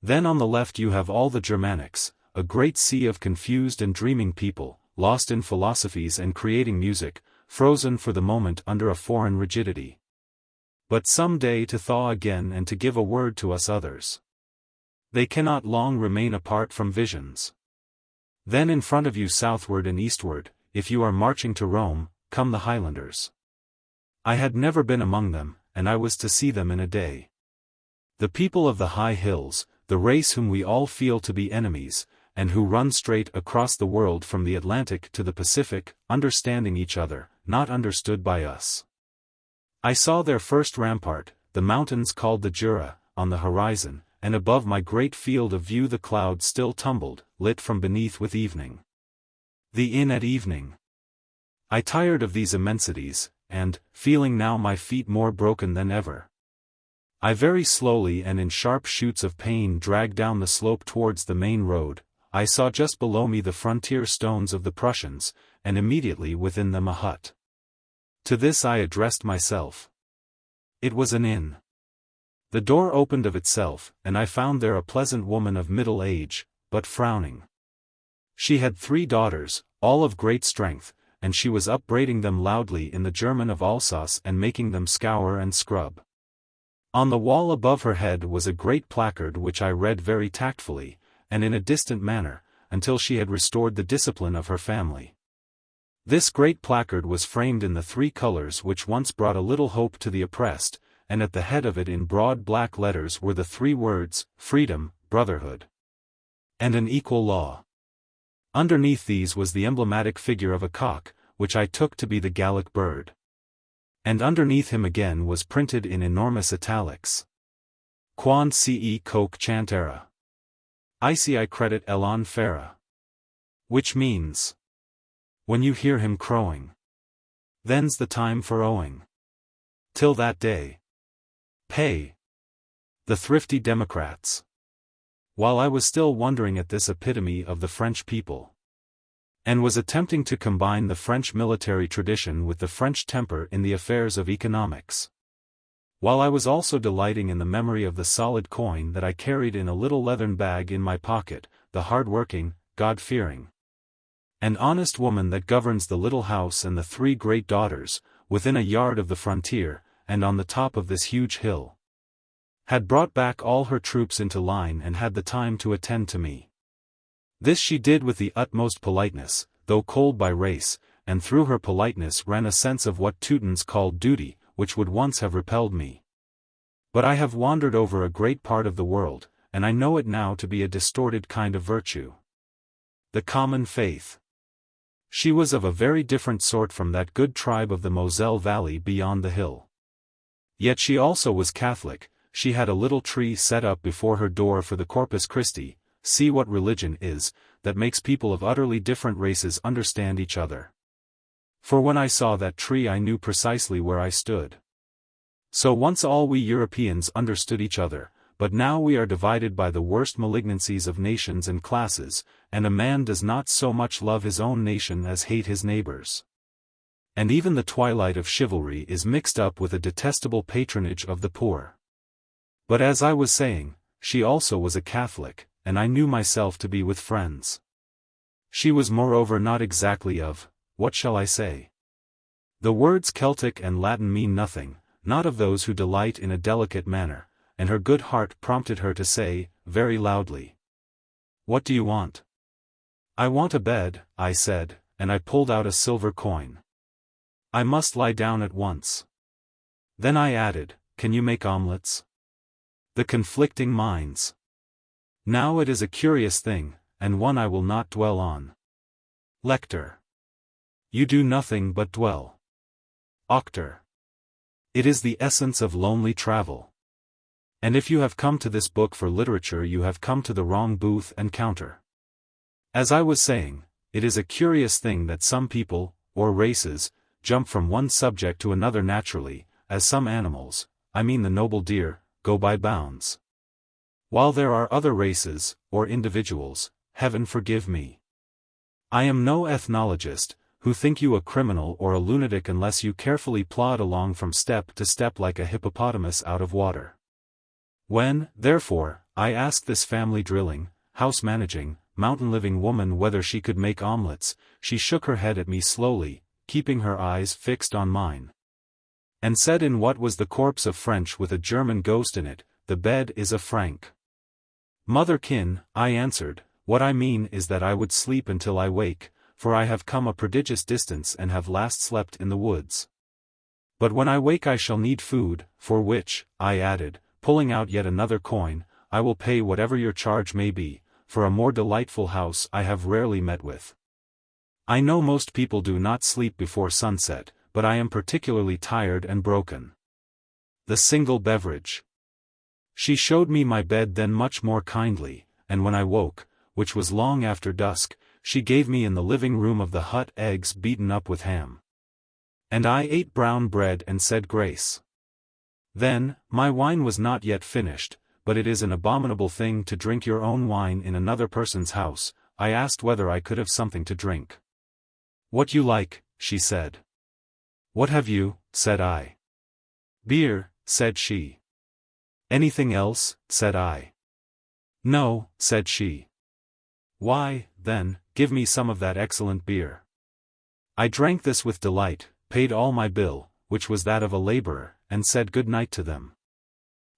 Then on the left you have all the Germanics, a great sea of confused and dreaming people, lost in philosophies and creating music, frozen for the moment under a foreign rigidity, but some day to thaw again and to give a word to us others. They cannot long remain apart from visions. Then in front of you southward and eastward, if you are marching to Rome, come the Highlanders. I had never been among them, and I was to see them in a day. The people of the high hills, the race whom we all feel to be enemies, and who run straight across the world from the Atlantic to the Pacific, understanding each other, not understood by us. I saw their first rampart, the mountains called the Jura, on the horizon, and above my great field of view the clouds still tumbled, lit from beneath with evening. The inn at evening. I tired of these immensities, and, feeling now my feet more broken than ever, I very slowly and in sharp shoots of pain dragged down the slope towards the main road. I saw just below me the frontier stones of the Prussians, and immediately within them a hut. To this I addressed myself. It was an inn. The door opened of itself, and I found there a pleasant woman of middle age, but frowning. She had 3 daughters, all of great strength, and she was upbraiding them loudly in the German of Alsace and making them scour and scrub. On the wall above her head was a great placard which I read very tactfully, and in a distant manner, until she had restored the discipline of her family. This great placard was framed in the 3 colors which once brought a little hope to the oppressed, and at the head of it in broad black letters were the 3 words, freedom, brotherhood, and an equal law. Underneath these was the emblematic figure of a cock, which I took to be the Gallic bird. And underneath him again was printed in enormous italics, Quant ce coq chantera. Ici I credit Elan Fera. Which means, when you hear him crowing, then's the time for owing. Till that day, pay. The thrifty Democrats. While I was still wondering at this epitome of the French people, and was attempting to combine the French military tradition with the French temper in the affairs of economics, while I was also delighting in the memory of the solid coin that I carried in a little leathern bag in my pocket, the hard-working, God-fearing, and honest woman that governs the little house and the 3 great daughters, within a yard of the frontier, and on the top of this huge hill, had brought back all her troops into line and had the time to attend to me. This she did with the utmost politeness, though cold by race, and through her politeness ran a sense of what Teutons called duty, which would once have repelled me. But I have wandered over a great part of the world, and I know it now to be a distorted kind of virtue. The common faith. She was of a very different sort from that good tribe of the Moselle Valley beyond the hill. Yet she also was Catholic. She had a little tree set up before her door for the Corpus Christi. See what religion is, that makes people of utterly different races understand each other. For when I saw that tree I knew precisely where I stood. So once all we Europeans understood each other, but now we are divided by the worst malignancies of nations and classes, and a man does not so much love his own nation as hate his neighbors. And even the twilight of chivalry is mixed up with a detestable patronage of the poor. But as I was saying, she also was a Catholic, and I knew myself to be with friends. She was moreover not exactly of, what shall I say? The words Celtic and Latin mean nothing, not of those who delight in a delicate manner, and her good heart prompted her to say, very loudly, "What do you want?" "I want a bed," I said, and I pulled out a silver coin. "I must lie down at once." Then I added, "Can you make omelettes?" The conflicting minds. Now it is a curious thing, and one I will not dwell on. Lector. You do nothing but dwell. Auctor. It is the essence of lonely travel. And if you have come to this book for literature, you have come to the wrong booth and counter. As I was saying, it is a curious thing that some people, or races, jump from one subject to another naturally, as some animals, I mean the noble deer, go by bounds. While there are other races, or individuals, heaven forgive me. I am no ethnologist, who think you a criminal or a lunatic unless you carefully plod along from step to step like a hippopotamus out of water. When, therefore, I asked this family drilling, house managing, mountain living woman whether she could make omelets, she shook her head at me slowly, keeping her eyes fixed on mine, and said in what was the corpse of French with a German ghost in it, "The bed is a franc." "Motherkin," I answered, "what I mean is that I would sleep until I wake, for I have come a prodigious distance and have last slept in the woods. But when I wake I shall need food, for which," I added, pulling out yet another coin, "I will pay whatever your charge may be, for a more delightful house I have rarely met with. I know most people do not sleep before sunset, but I am particularly tired and broken. The single beverage." She showed me my bed then much more kindly, and when I woke, which was long after dusk, she gave me in the living room of the hut eggs beaten up with ham. And I ate brown bread and said grace. Then, my wine was not yet finished, but it is an abominable thing to drink your own wine in another person's house. I asked whether I could have something to drink. "What you like," she said. "What have you?" said I. "Beer," said she. "Anything else?" said I. "No," said she. "Why, then, give me some of that excellent beer." I drank this with delight, paid all my bill, which was that of a laborer, and said good night to them.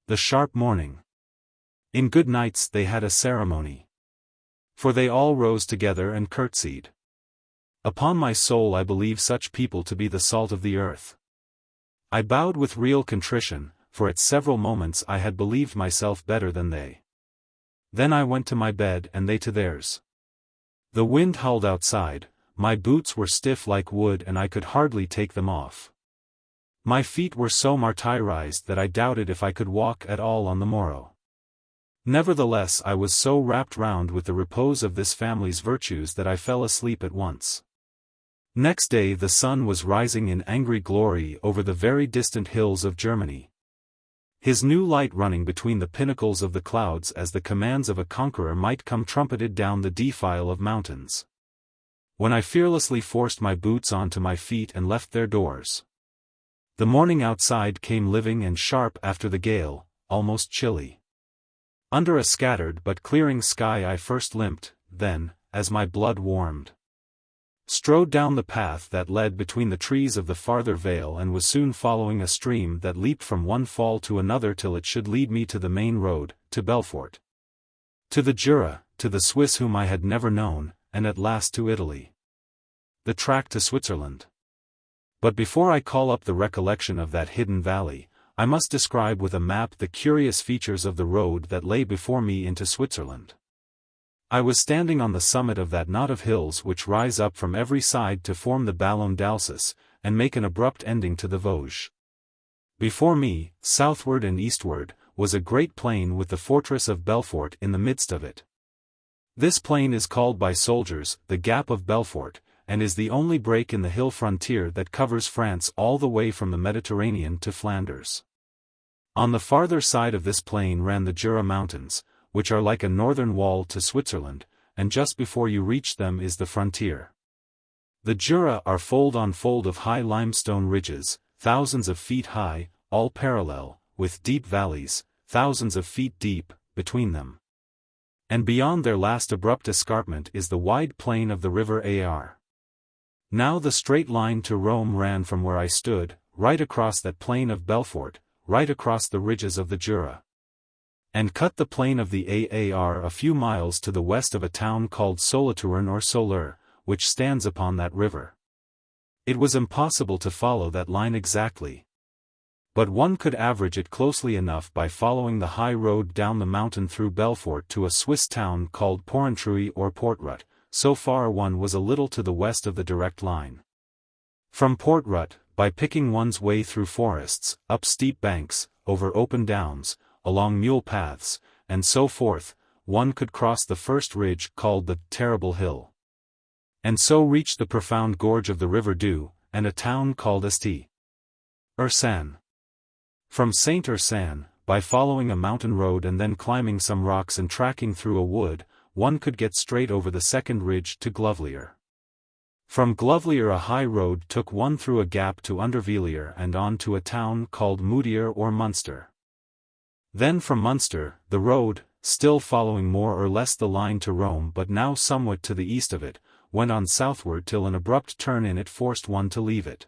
The sharp morning. In good nights they had a ceremony. For they all rose together and curtsied. Upon my soul I believe such people to be the salt of the earth. I bowed with real contrition, for at several moments I had believed myself better than they. Then I went to my bed and they to theirs. The wind howled outside, my boots were stiff like wood and I could hardly take them off. My feet were so martyrized that I doubted if I could walk at all on the morrow. Nevertheless I was so wrapped round with the repose of this family's virtues that I fell asleep at once. Next day the sun was rising in angry glory over the very distant hills of Germany. His new light running between the pinnacles of the clouds as the commands of a conqueror might come trumpeted down the defile of mountains. When I fearlessly forced my boots onto my feet and left their doors. The morning outside came living and sharp after the gale, almost chilly. Under a scattered but clearing sky I first limped, then, as my blood warmed, strode down the path that led between the trees of the farther vale and was soon following a stream that leaped from one fall to another till it should lead me to the main road, to Belfort, to the Jura, to the Swiss whom I had never known, and at last to Italy. The track to Switzerland. But before I call up the recollection of that hidden valley, I must describe with a map the curious features of the road that lay before me into Switzerland. I was standing on the summit of that knot of hills which rise up from every side to form the Ballon d'Alsace, and make an abrupt ending to the Vosges. Before me, southward and eastward, was a great plain with the fortress of Belfort in the midst of it. This plain is called by soldiers the Gap of Belfort, and is the only break in the hill frontier that covers France all the way from the Mediterranean to Flanders. On the farther side of this plain ran the Jura Mountains, which are like a northern wall to Switzerland, and just before you reach them is the frontier. The Jura are fold on fold of high limestone ridges, thousands of feet high, all parallel, with deep valleys, thousands of feet deep, between them. And beyond their last abrupt escarpment is the wide plain of the river Ar. Now the straight line to Rome ran from where I stood, right across that plain of Belfort, right across the ridges of the Jura, and cut the plain of the Aar a few miles to the west of a town called Solothurn or Soleure, which stands upon that river. It was impossible to follow that line exactly, but one could average it closely enough by following the high road down the mountain through Belfort to a Swiss town called Porrentruy or Portrut. So far one was a little to the west of the direct line. From Portrut, by picking one's way through forests, up steep banks, over open downs, along mule paths, and so forth, one could cross the first ridge called the Terrible Hill, and so reach the profound gorge of the River Doubs, and a town called St-Ursanne. From St-Ursanne, by following a mountain road and then climbing some rocks and tracking through a wood, one could get straight over the second ridge to Glovelier. From Glovelier a high road took one through a gap to Undervilliers and on to a town called Moutier or Munster. Then from Munster, the road, still following more or less the line to Rome but now somewhat to the east of it, went on southward till an abrupt turn in it forced one to leave it.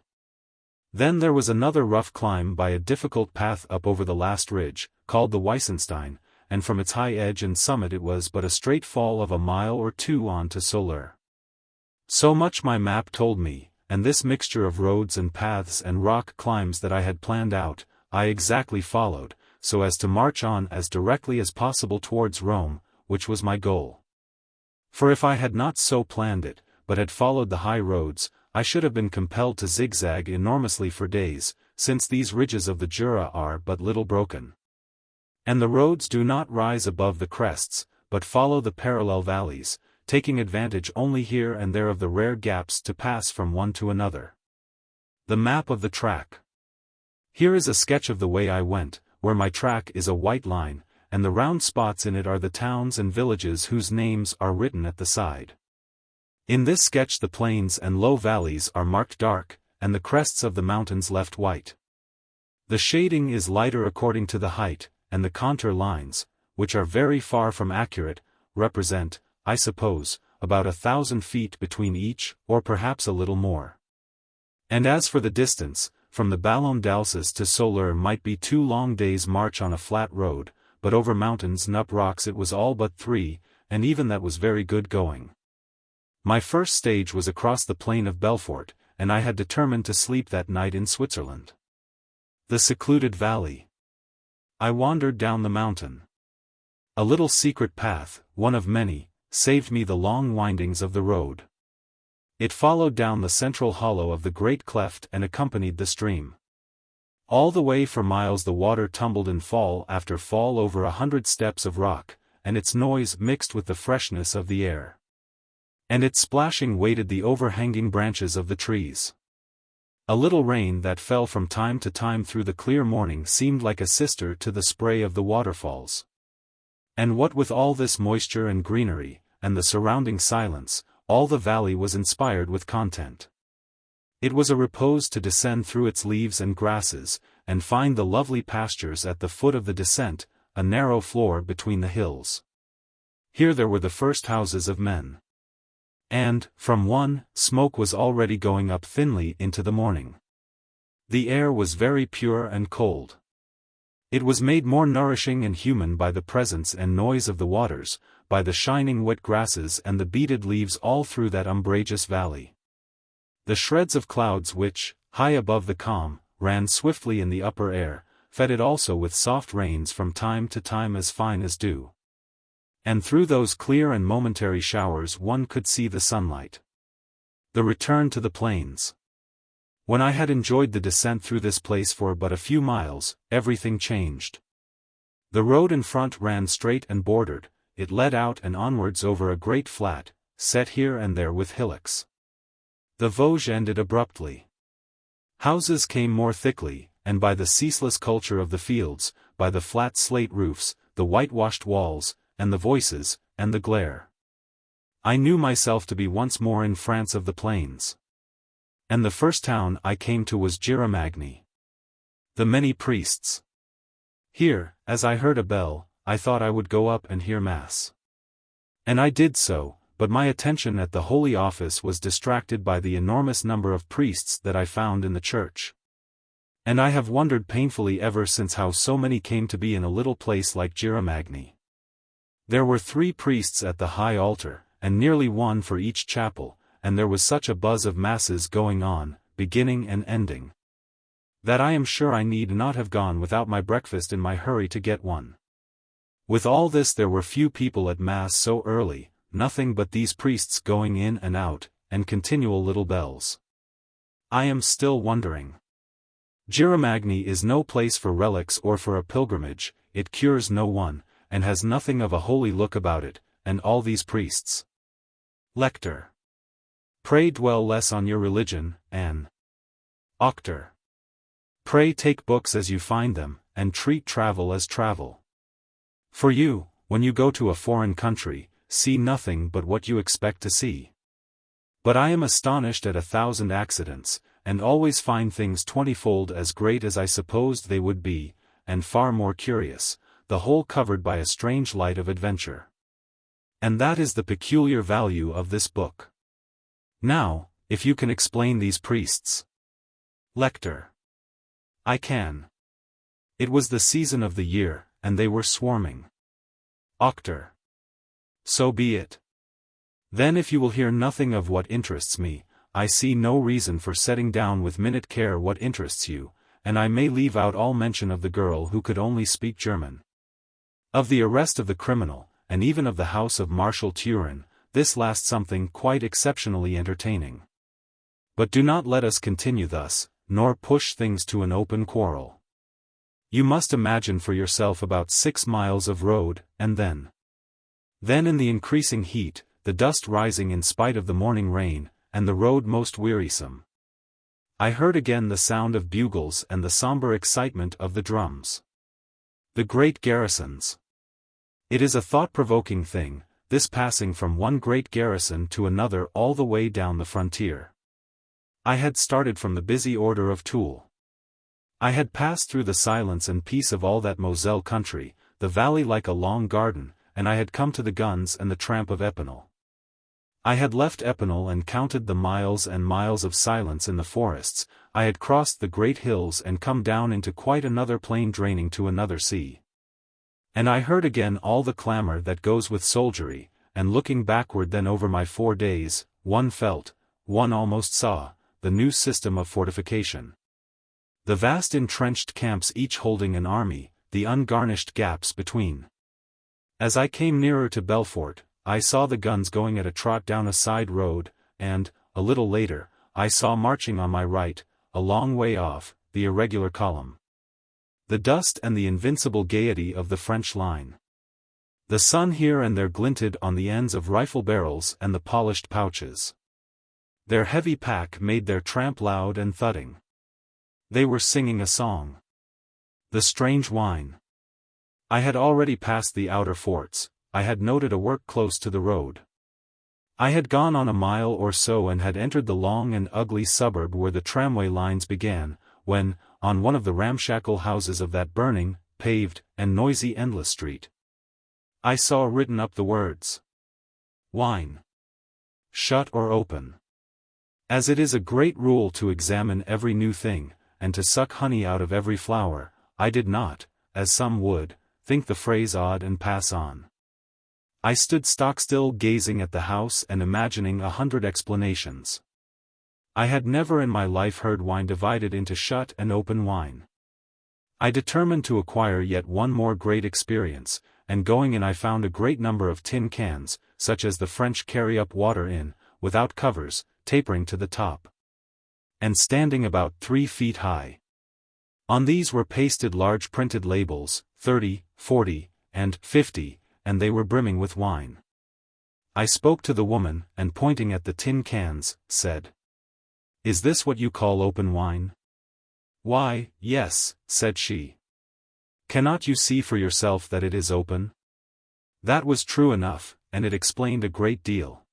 Then there was another rough climb by a difficult path up over the last ridge, called the Weissenstein, and from its high edge and summit it was but a straight fall of a mile or two on to Soleure. So much my map told me, and this mixture of roads and paths and rock climbs that I had planned out, I exactly followed, so as to march on as directly as possible towards Rome, which was my goal. For if I had not so planned it, but had followed the high roads, I should have been compelled to zigzag enormously for days, since these ridges of the Jura are but little broken. And the roads do not rise above the crests, but follow the parallel valleys, taking advantage only here and there of the rare gaps to pass from one to another. The map of the track. Here is a sketch of the way I went, where my track is a white line, and the round spots in it are the towns and villages whose names are written at the side. In this sketch the plains and low valleys are marked dark, and the crests of the mountains left white. The shading is lighter according to the height, and the contour lines, which are very far from accurate, represent, I suppose, about 1,000 feet between each, or perhaps a little more. And as for the distance, from the Ballon d'Alsace to Soleure might be 2 long days' march on a flat road, but over mountains and up rocks it was all but 3, and even that was very good going. My first stage was across the plain of Belfort, and I had determined to sleep that night in Switzerland. The secluded valley. I wandered down the mountain. A little secret path, one of many, saved me the long windings of the road. It followed down the central hollow of the great cleft and accompanied the stream. All the way for miles the water tumbled in fall after fall over 100 steps of rock, and its noise mixed with the freshness of the air. And its splashing weighted the overhanging branches of the trees. A little rain that fell from time to time through the clear morning seemed like a sister to the spray of the waterfalls. And what with all this moisture and greenery, and the surrounding silence, all the valley was inspired with content. It was a repose to descend through its leaves and grasses, and find the lovely pastures at the foot of the descent, a narrow floor between the hills. Here there were the first houses of men. And, from one, smoke was already going up thinly into the morning. The air was very pure and cold. It was made more nourishing and human by the presence and noise of the waters, by the shining wet grasses and the beaded leaves all through that umbrageous valley. The shreds of clouds which, high above the calm, ran swiftly in the upper air, fed it also with soft rains from time to time as fine as dew. And through those clear and momentary showers one could see the sunlight. The return to the plains. When I had enjoyed the descent through this place for but a few miles, everything changed. The road in front ran straight and bordered, it led out and onwards over a great flat, set here and there with hillocks. The Vosges ended abruptly. Houses came more thickly, and by the ceaseless culture of the fields, by the flat slate roofs, the whitewashed walls, and the voices, and the glare. I knew myself to be once more in France of the plains. And the first town I came to was Giromagny. The many priests. Here, as I heard a bell, I thought I would go up and hear Mass. And I did so, but my attention at the Holy Office was distracted by the enormous number of priests that I found in the church. And I have wondered painfully ever since how so many came to be in a little place like Giromagny. There were 3 priests at the high altar, and nearly 1 for each chapel, and there was such a buzz of masses going on, beginning and ending, that I am sure I need not have gone without my breakfast in my hurry to get one. With all this there were few people at Mass so early, nothing but these priests going in and out, and continual little bells. I am still wondering. Giromagny is no place for relics or for a pilgrimage, it cures no one, and has nothing of a holy look about it, and all these priests. Lector. Pray dwell less on your religion, Anne. Auctor. Pray take books as you find them, and treat travel as travel. For you, when you go to a foreign country, see nothing but what you expect to see. But I am astonished at 1,000 accidents, and always find things 20-fold as great as I supposed they would be, and far more curious, the whole covered by a strange light of adventure. And that is the peculiar value of this book. Now, if you can explain these priests. Lector. I can. It was the season of the year, and they were swarming. Auctor. So be it. Then if you will hear nothing of what interests me, I see no reason for setting down with minute care what interests you, and I may leave out all mention of the girl who could only speak German. Of the arrest of the criminal, and even of the house of Marshal Turenne, this last something quite exceptionally entertaining. But do not let us continue thus, nor push things to an open quarrel. You must imagine for yourself about 6 miles of road, and then in the increasing heat, the dust rising in spite of the morning rain, and the road most wearisome. I heard again the sound of bugles and the sombre excitement of the drums. The great garrisons. It is a thought-provoking thing, this passing from one great garrison to another all the way down the frontier. I had started from the busy order of Toul. I had passed through the silence and peace of all that Moselle country, the valley like a long garden, and I had come to the guns and the tramp of Epinal. I had left Epinal and counted the miles and miles of silence in the forests, I had crossed the great hills and come down into quite another plain draining to another sea. And I heard again all the clamor that goes with soldiery, and looking backward then over my 4 days, one felt, one almost saw, the new system of fortification. The vast entrenched camps each holding an army, the ungarnished gaps between. As I came nearer to Belfort, I saw the guns going at a trot down a side road, and, a little later, I saw marching on my right, a long way off, the irregular column. The dust and the invincible gaiety of the French line. The sun here and there glinted on the ends of rifle barrels and the polished pouches. Their heavy pack made their tramp loud and thudding. They were singing a song. The strange wine. I had already passed the outer forts, I had noted a work close to the road. I had gone on a mile or so and had entered the long and ugly suburb where the tramway lines began, when, on one of the ramshackle houses of that burning, paved, and noisy endless street, I saw written up the words, "Wine. Shut or open." As it is a great rule to examine every new thing, and to suck honey out of every flower, I did not, as some would, think the phrase odd and pass on. I stood stock-still gazing at the house and imagining 100 explanations. I had never in my life heard wine divided into shut and open wine. I determined to acquire yet one more great experience, and going in I found a great number of tin cans, such as the French carry up water in, without covers, tapering to the top, and standing about 3 feet high. On these were pasted large printed labels, 30, 40, and 50, and they were brimming with wine. I spoke to the woman, and pointing at the tin cans, said, "Is this what you call open wine?" "Why, yes," said she. "Cannot you see for yourself that it is open?" That was true enough, and it explained a great deal.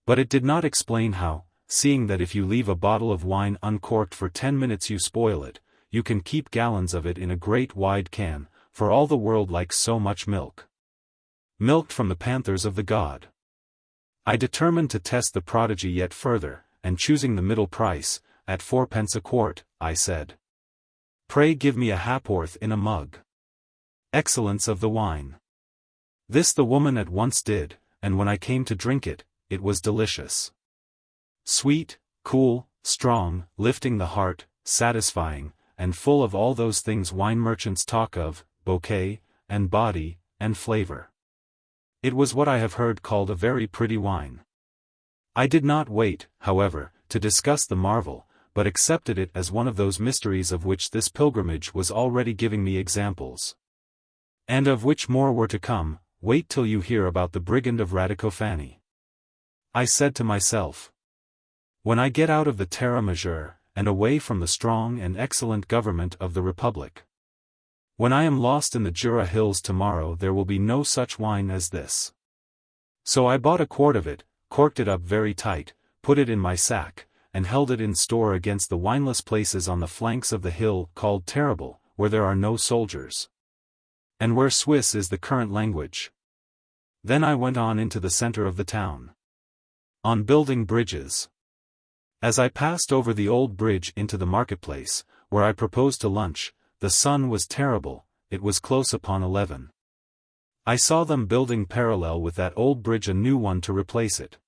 But it did not explain how, seeing that if you leave a bottle of wine uncorked for 10 minutes you spoil it, you can keep gallons of it in a great wide can, for all the world like so much milk. Milked from the panthers of the god. I determined to test the prodigy yet further, and choosing the middle price, at 4d. a quart, I said, "Pray give me a ha'porth in a mug." Excellence of the wine. This the woman at once did, and when I came to drink it, it was delicious. Sweet, cool, strong, lifting the heart, satisfying, and full of all those things wine merchants talk of, bouquet, and body, and flavor. It was what I have heard called a very pretty wine. I did not wait, however, to discuss the marvel, but accepted it as one of those mysteries of which this pilgrimage was already giving me examples. And of which more were to come. Wait till you hear about the brigand of Radicofani. I said to myself, when I get out of the Terra Major, and away from the strong and excellent government of the Republic. When I am lost in the Jura hills tomorrow, there will be no such wine as this. So I bought a quart of it, corked it up very tight, put it in my sack, and held it in store against the wineless places on the flanks of the hill called Terrible, where there are no soldiers, and where Swiss is the current language. Then I went on into the center of the town. On building bridges. As I passed over the old bridge into the marketplace, where I proposed to lunch, the sun was terrible, it was close upon 11. I saw them building parallel with that old bridge a new one to replace it.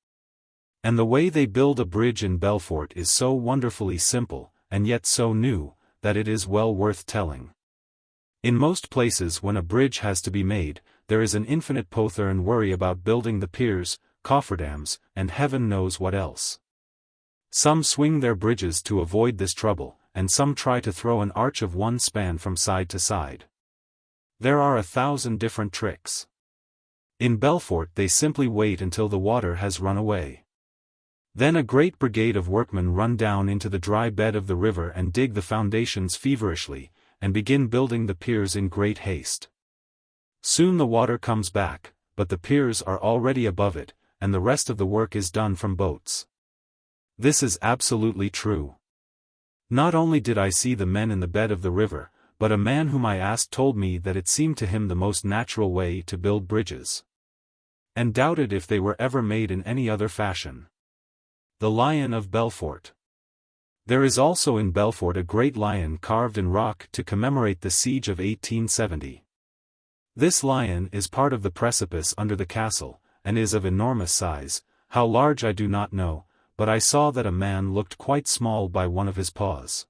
And the way they build a bridge in Belfort is so wonderfully simple, and yet so new, that it is well worth telling. In most places when a bridge has to be made, there is an infinite pother and worry about building the piers, cofferdams, and heaven knows what else. Some swing their bridges to avoid this trouble, and some try to throw an arch of one span from side to side. There are 1,000 different tricks. In Belfort they simply wait until the water has run away. Then a great brigade of workmen run down into the dry bed of the river and dig the foundations feverishly, and begin building the piers in great haste. Soon the water comes back, but the piers are already above it, and the rest of the work is done from boats. This is absolutely true. Not only did I see the men in the bed of the river, but a man whom I asked told me that it seemed to him the most natural way to build bridges, and doubted if they were ever made in any other fashion. The Lion of Belfort. There is also in Belfort a great lion carved in rock to commemorate the siege of 1870. This lion is part of the precipice under the castle, and is of enormous size. How large I do not know, but I saw that a man looked quite small by one of his paws.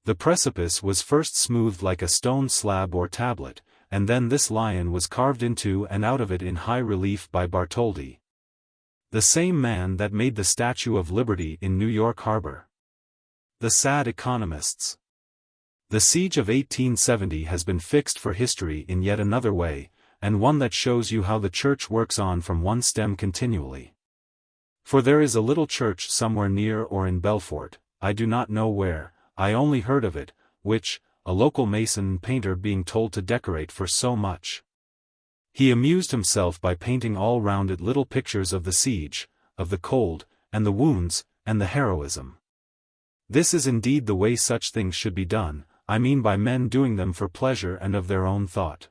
The precipice was first smoothed like a stone slab or tablet, and then this lion was carved into and out of it in high relief by Bartholdi, the same man that made the Statue of Liberty in New York Harbor. The sad economists. The siege of 1870 has been fixed for history in yet another way, and one that shows you how the church works on from one stem continually. For there is a little church somewhere near or in Belfort, I do not know where, I only heard of it, which, a local mason and painter being told to decorate for so much, he amused himself by painting all round it little pictures of the siege, of the cold, and the wounds, and the heroism. This is indeed the way such things should be done, I mean by men doing them for pleasure and of their own thought.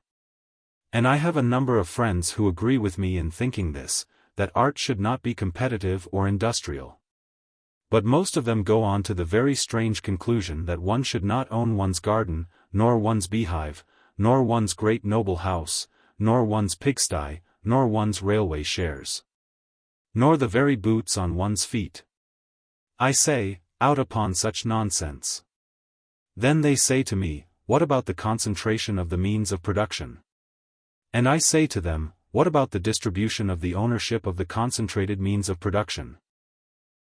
And I have a number of friends who agree with me in thinking this, that art should not be competitive or industrial. But most of them go on to the very strange conclusion that one should not own one's garden, nor one's beehive, nor one's great noble house, nor one's pigsty, nor one's railway shares, nor the very boots on one's feet. I say, out upon such nonsense. Then they say to me, what about the concentration of the means of production? And I say to them, what about the distribution of the ownership of the concentrated means of production?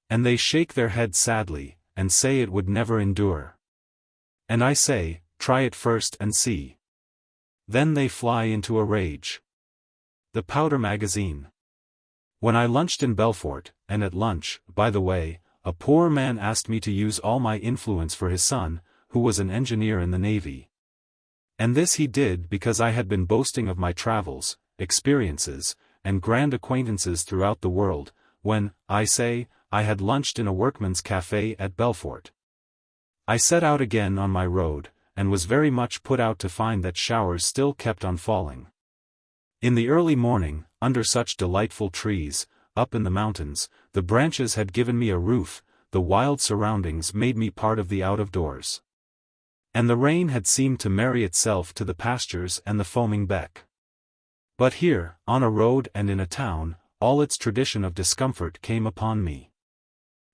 And they shake their heads sadly, and say it would never endure. And I say, try it first and see. Then they fly into a rage. The Powder Magazine. When I lunched in Belfort, and at lunch, by the way, a poor man asked me to use all my influence for his son, who was an engineer in the Navy. And this he did because I had been boasting of my travels, experiences, and grand acquaintances throughout the world, when, I say, I had lunched in a workman's café at Belfort. I set out again on my road, and was very much put out to find that showers still kept on falling. In the early morning, under such delightful trees, up in the mountains, the branches had given me a roof, the wild surroundings made me part of the out-of-doors. And the rain had seemed to marry itself to the pastures and the foaming beck. But here, on a road and in a town, all its tradition of discomfort came upon me.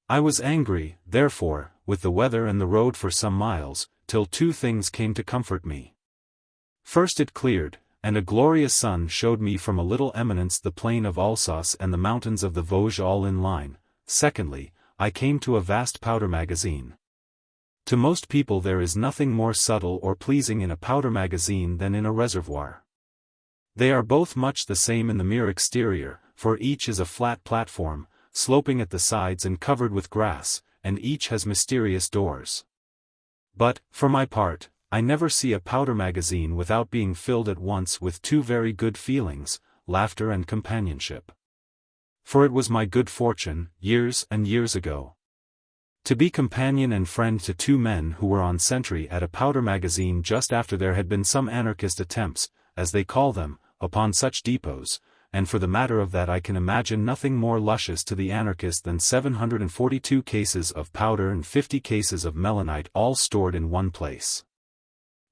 I was angry, therefore, with the weather and the road for some miles, till two things came to comfort me. First it cleared, and a glorious sun showed me from a little eminence the plain of Alsace and the mountains of the Vosges all in line. Secondly, I came to a vast powder magazine. To most people there is nothing more subtle or pleasing in a powder magazine than in a reservoir. They are both much the same in the mere exterior, for each is a flat platform, sloping at the sides and covered with grass, and each has mysterious doors. But, for my part, I never see a powder magazine without being filled at once with two very good feelings, laughter and companionship. For it was my good fortune, years and years ago, to be companion and friend to two men who were on sentry at a powder magazine just after there had been some anarchist attempts, as they call them, upon such depots, and for the matter of that I can imagine nothing more luscious to the anarchist than 742 cases of powder and 50 cases of melinite all stored in one place.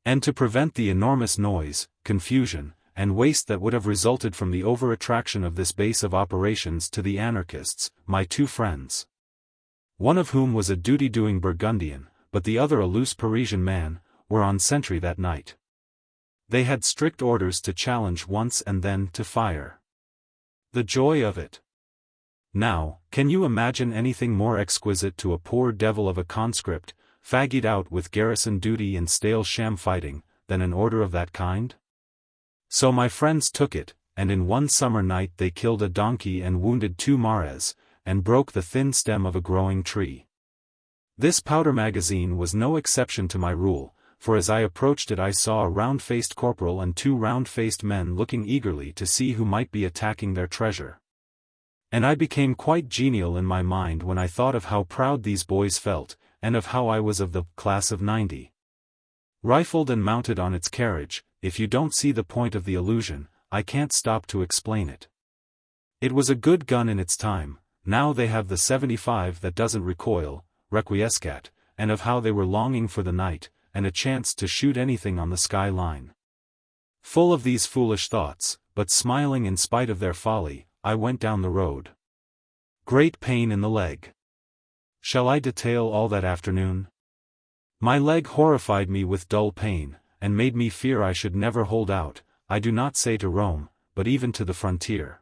And to prevent the enormous noise, confusion, and waste that would have resulted from the over-attraction of this base of operations to the anarchists, my two friends, one of whom was a duty-doing Burgundian, but the other a loose Parisian man, were on sentry that night. They had strict orders to challenge once and then to fire. The joy of it! Now, can you imagine anything more exquisite to a poor devil of a conscript, fagged out with garrison duty and stale sham fighting, than an order of that kind? So my friends took it, and in one summer night they killed a donkey and wounded two mares, and broke the thin stem of a growing tree. This powder magazine was no exception to my rule, for as I approached it I saw a round-faced corporal and two round-faced men looking eagerly to see who might be attacking their treasure. And I became quite genial in my mind when I thought of how proud these boys felt, and of how I was of the class of '90. Rifled and mounted on its carriage, if you don't see the point of the allusion, I can't stop to explain it. It was a good gun in its time. Now they have the 75 that doesn't recoil, requiescat, and of how they were longing for the night, and a chance to shoot anything on the sky line. Full of these foolish thoughts, but smiling in spite of their folly, I went down the road. Great pain in the leg. Shall I detail all that afternoon? My leg horrified me with dull pain, and made me fear I should never hold out, I do not say to Rome, but even to the frontier.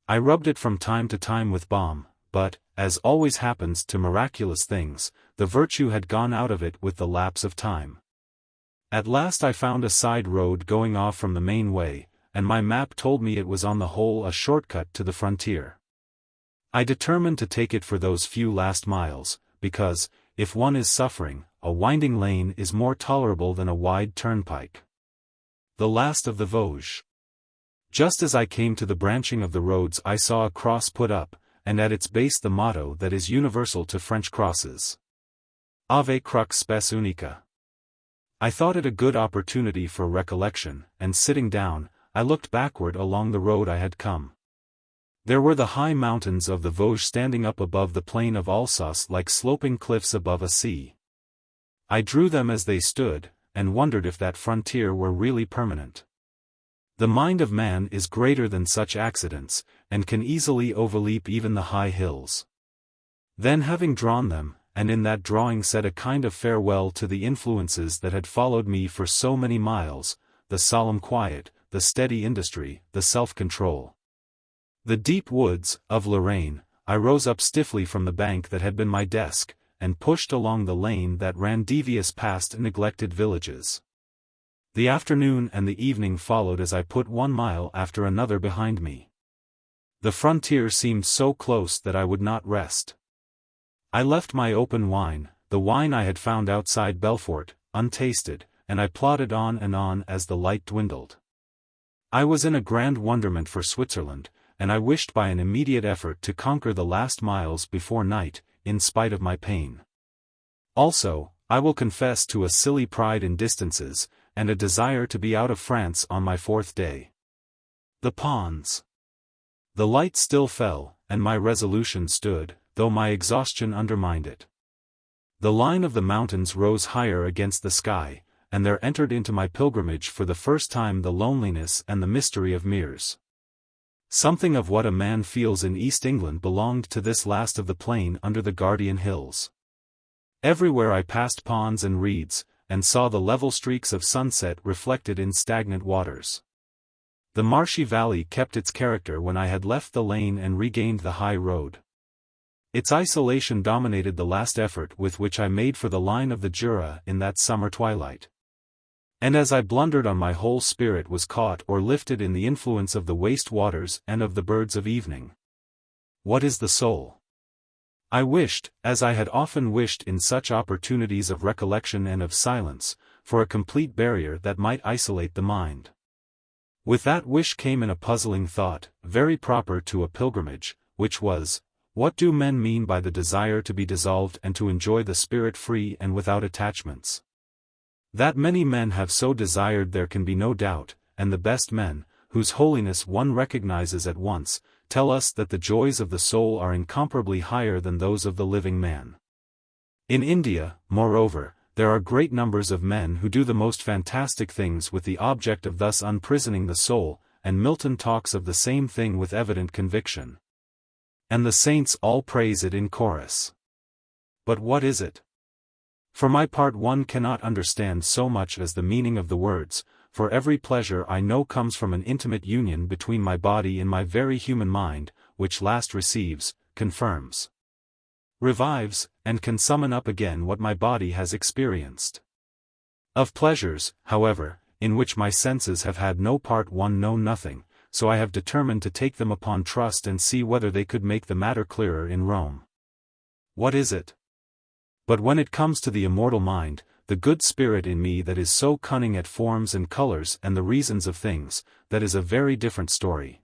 I rubbed it from time to time with balm, but, as always happens to miraculous things, the virtue had gone out of it with the lapse of time. At last I found a side road going off from the main way, and my map told me it was on the whole a shortcut to the frontier. I determined to take it for those few last miles, because, if one is suffering, a winding lane is more tolerable than a wide turnpike. The last of the Vosges. Just as I came to the branching of the roads I saw a cross put up, and at its base the motto that is universal to French crosses. Ave crux spes unica. I thought it a good opportunity for recollection, and sitting down, I looked backward along the road I had come. There were the high mountains of the Vosges standing up above the plain of Alsace like sloping cliffs above a sea. I drew them as they stood, and wondered if that frontier were really permanent. The mind of man is greater than such accidents, and can easily overleap even the high hills. Then having drawn them, and in that drawing said a kind of farewell to the influences that had followed me for so many miles, the solemn quiet, the steady industry, the self-control, the deep woods, of Lorraine, I rose up stiffly from the bank that had been my desk, and pushed along the lane that ran devious past neglected villages. The afternoon and the evening followed as I put 1 mile after another behind me. The frontier seemed so close that I would not rest. I left my open wine, the wine I had found outside Belfort, untasted, and I plodded on and on as the light dwindled. I was in a grand wonderment for Switzerland, and I wished by an immediate effort to conquer the last miles before night, in spite of my pain. Also, I will confess to a silly pride in distances, and a desire to be out of France on my 4th day. The Pons. The light still fell, and my resolution stood, though my exhaustion undermined it. The line of the mountains rose higher against the sky, and there entered into my pilgrimage for the first time the loneliness and the mystery of Mears. Something of what a man feels in East England belonged to this last of the plain under the Guardian Hills. Everywhere I passed ponds and reeds, and saw the level streaks of sunset reflected in stagnant waters. The marshy valley kept its character when I had left the lane and regained the high road. Its isolation dominated the last effort with which I made for the line of the Jura in that summer twilight. And as I blundered on, my whole spirit was caught or lifted in the influence of the waste waters and of the birds of evening. What is the soul? I wished, as I had often wished in such opportunities of recollection and of silence, for a complete barrier that might isolate the mind. With that wish came in a puzzling thought, very proper to a pilgrimage, which was, what do men mean by the desire to be dissolved and to enjoy the spirit free and without attachments? That many men have so desired there can be no doubt, and the best men, whose holiness one recognizes at once, tell us that the joys of the soul are incomparably higher than those of the living man. In India, moreover, there are great numbers of men who do the most fantastic things with the object of thus unprisoning the soul, and Milton talks of the same thing with evident conviction. And the saints all praise it in chorus. But what is it? For my part, one cannot understand so much as the meaning of the words, for every pleasure I know comes from an intimate union between my body and my very human mind, which last receives, confirms, revives, and can summon up again what my body has experienced. Of pleasures, however, in which my senses have had no part, one know nothing, so I have determined to take them upon trust and see whether they could make the matter clearer in Rome. What is it? But when it comes to the immortal mind, the good spirit in me that is so cunning at forms and colors and the reasons of things, that is a very different story.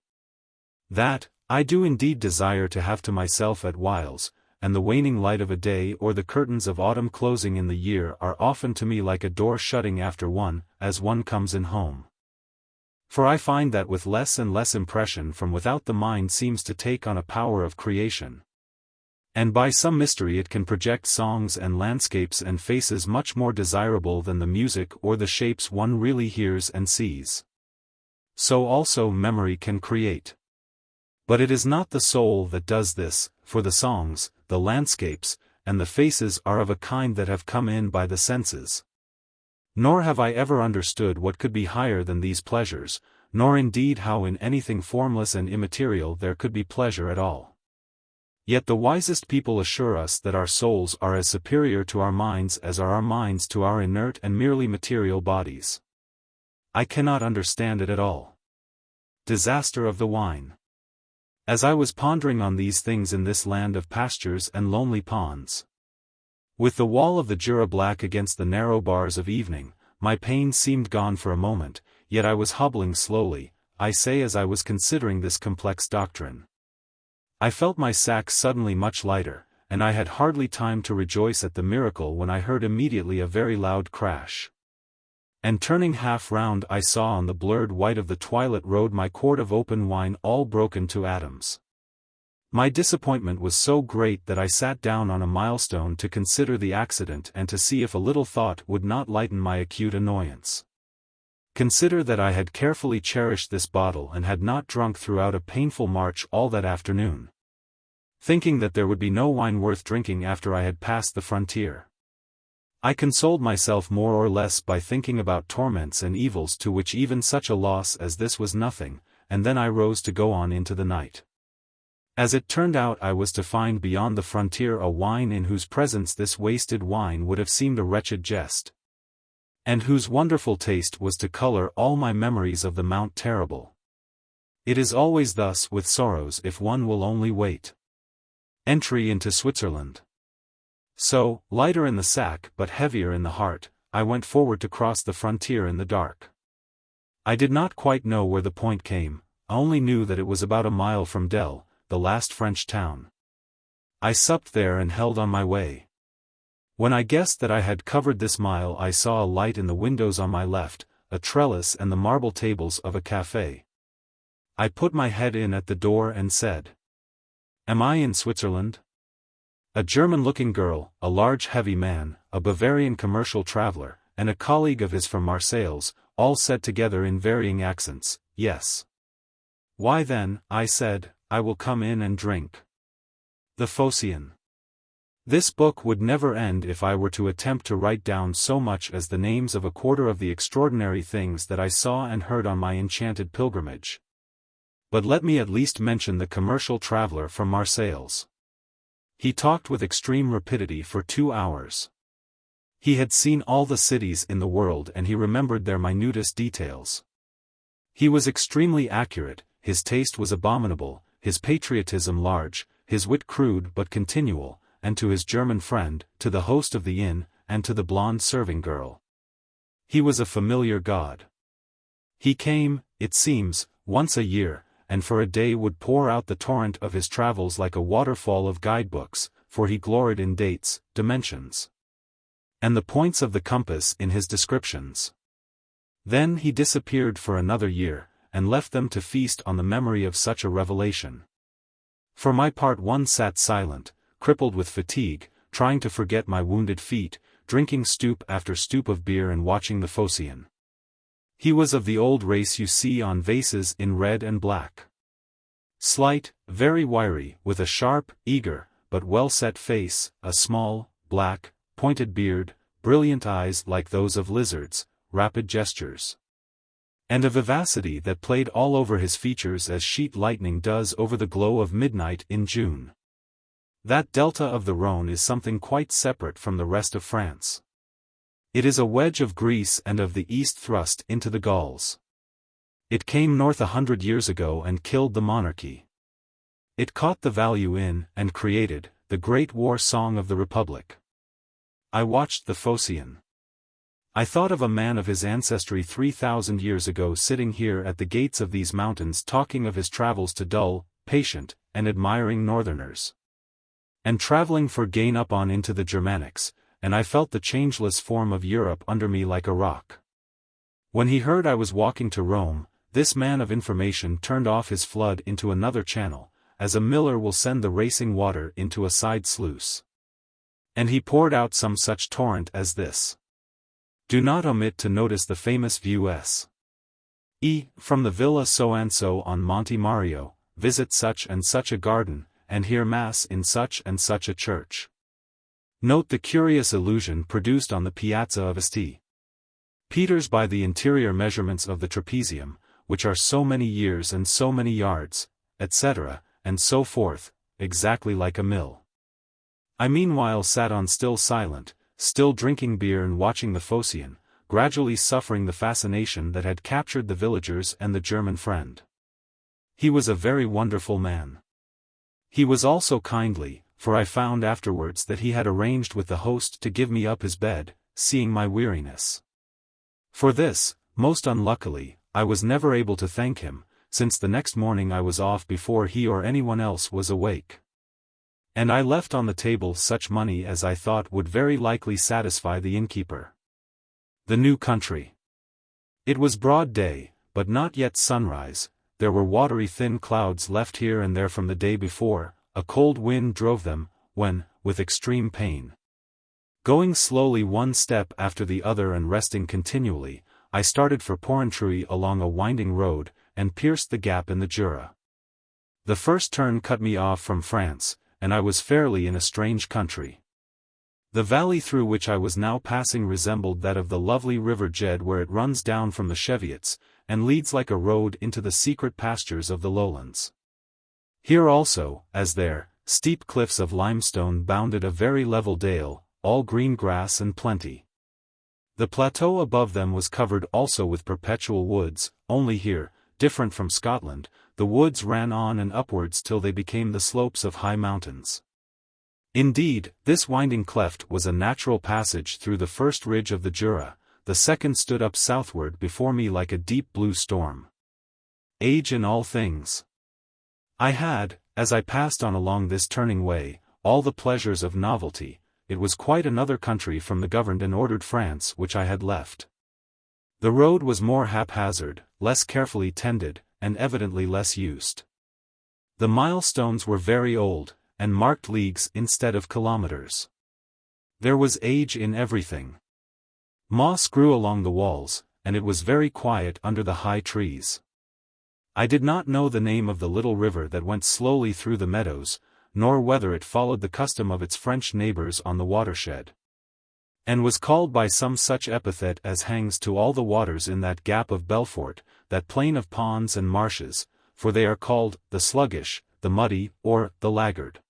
That, I do indeed desire to have to myself at whiles, and the waning light of a day or the curtains of autumn closing in the year are often to me like a door shutting after one, as one comes in home. For I find that with less and less impression from without the mind seems to take on a power of creation. And by some mystery it can project songs and landscapes and faces much more desirable than the music or the shapes one really hears and sees. So also memory can create. But it is not the soul that does this, for the songs, the landscapes, and the faces are of a kind that have come in by the senses. Nor have I ever understood what could be higher than these pleasures, nor indeed how in anything formless and immaterial there could be pleasure at all. Yet the wisest people assure us that our souls are as superior to our minds as are our minds to our inert and merely material bodies. I cannot understand it at all. Disaster of the wine. As I was pondering on these things in this land of pastures and lonely ponds, with the wall of the Jura black against the narrow bars of evening, my pain seemed gone for a moment, yet I was hobbling slowly, I say, as I was considering this complex doctrine. I felt my sack suddenly much lighter, and I had hardly time to rejoice at the miracle when I heard immediately a very loud crash. And turning half round I saw on the blurred white of the twilit road my quart of open wine all broken to atoms. My disappointment was so great that I sat down on a milestone to consider the accident and to see if a little thought would not lighten my acute annoyance. Consider that I had carefully cherished this bottle and had not drunk throughout a painful march all that afternoon, thinking that there would be no wine worth drinking after I had passed the frontier. I consoled myself more or less by thinking about torments and evils to which even such a loss as this was nothing, and then I rose to go on into the night. As it turned out, I was to find beyond the frontier a wine in whose presence this wasted wine would have seemed a wretched jest, and whose wonderful taste was to color all my memories of the Mount Terrible. It is always thus with sorrows if one will only wait. Entry into Switzerland. So, lighter in the sack but heavier in the heart, I went forward to cross the frontier in the dark. I did not quite know where the point came, I only knew that it was about a mile from Del, the last French town. I supped there and held on my way. When I guessed that I had covered this mile, I saw a light in the windows on my left, a trellis and the marble tables of a café. I put my head in at the door and said, "Am I in Switzerland?" A German-looking girl, a large heavy man, a Bavarian commercial traveler, and a colleague of his from Marseilles, all said together in varying accents, "Yes." "Why then," I said, "I will come in and drink." The Phocian. This book would never end if I were to attempt to write down so much as the names of a quarter of the extraordinary things that I saw and heard on my enchanted pilgrimage. But let me at least mention the commercial traveler from Marseilles. He talked with extreme rapidity for 2 hours. He had seen all the cities in the world and he remembered their minutest details. He was extremely accurate, his taste was abominable, his patriotism large, his wit crude but continual, and to his German friend, to the host of the inn, and to the blonde serving girl. He was a familiar god. He came, it seems, once a year, and for a day would pour out the torrent of his travels like a waterfall of guidebooks, for he gloried in dates, dimensions, and the points of the compass in his descriptions. Then he disappeared for another year, and left them to feast on the memory of such a revelation. For my part one sat silent, crippled with fatigue, trying to forget my wounded feet, drinking stoup after stoup of beer and watching the Phocian. He was of the old race you see on vases in red and black. Slight, very wiry, with a sharp, eager, but well-set face, a small, black, pointed beard, brilliant eyes like those of lizards, rapid gestures, and a vivacity that played all over his features as sheet lightning does over the glow of midnight in June. That delta of the Rhone is something quite separate from the rest of France. It is a wedge of Greece and of the East thrust into the Gauls. It came north 100 years ago and killed the monarchy. It caught the value in, and created, the great war song of the Republic. I watched the Phocian. I thought of a man of his ancestry 3,000 years ago sitting here at the gates of these mountains talking of his travels to dull, patient, and admiring northerners, and traveling for gain up on into the Germanics, and I felt the changeless form of Europe under me like a rock. When he heard I was walking to Rome, this man of information turned off his flood into another channel, as a miller will send the racing water into a side sluice. And he poured out some such torrent as this. Do not omit to notice the famous view from the Villa so-and-so on Monte Mario, visit such and such a garden, and hear Mass in such and such a church. Note the curious illusion produced on the Piazza of St. Peter's by the interior measurements of the trapezium, which are so many years and so many yards, etc., and so forth, exactly like a mill. I meanwhile sat on still silent, still drinking beer and watching the Phocian, gradually suffering the fascination that had captured the villagers and the German friend. He was a very wonderful man. He was also kindly, for I found afterwards that he had arranged with the host to give me up his bed, seeing my weariness. For this, most unluckily, I was never able to thank him, since the next morning I was off before he or anyone else was awake. And I left on the table such money as I thought would very likely satisfy the innkeeper. The new country. It was broad day, but not yet sunrise. There were watery thin clouds left here and there from the day before. A cold wind drove them, when, with extreme pain, going slowly one step after the other and resting continually, I started for Porrentruy along a winding road, and pierced the gap in the Jura. The first turn cut me off from France, and I was fairly in a strange country. The valley through which I was now passing resembled that of the lovely river Jed where it runs down from the Cheviots, and leads like a road into the secret pastures of the lowlands. Here also, as there, steep cliffs of limestone bounded a very level dale, all green grass and plenty. The plateau above them was covered also with perpetual woods, only here, different from Scotland, the woods ran on and upwards till they became the slopes of high mountains. Indeed, this winding cleft was a natural passage through the first ridge of the Jura, the second stood up southward before me like a deep blue storm. Age in all things. I had, as I passed on along this turning way, all the pleasures of novelty. It was quite another country from the governed and ordered France which I had left. The road was more haphazard, less carefully tended, and evidently less used. The milestones were very old, and marked leagues instead of kilometers. There was age in everything. Moss grew along the walls, and it was very quiet under the high trees. I did not know the name of the little river that went slowly through the meadows, nor whether it followed the custom of its French neighbors on the watershed, and was called by some such epithet as hangs to all the waters in that gap of Belfort, that plain of ponds and marshes, for they are called the sluggish, the muddy, or the laggard.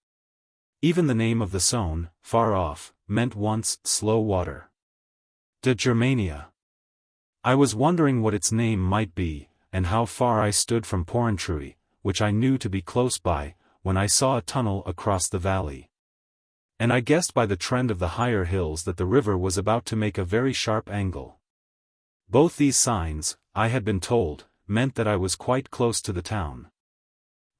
Even the name of the Saône, far off, meant once slow water. De Germania. I was wondering what its name might be, and how far I stood from Porrentruy, which I knew to be close by, when I saw a tunnel across the valley. And I guessed by the trend of the higher hills that the river was about to make a very sharp angle. Both these signs, I had been told, meant that I was quite close to the town.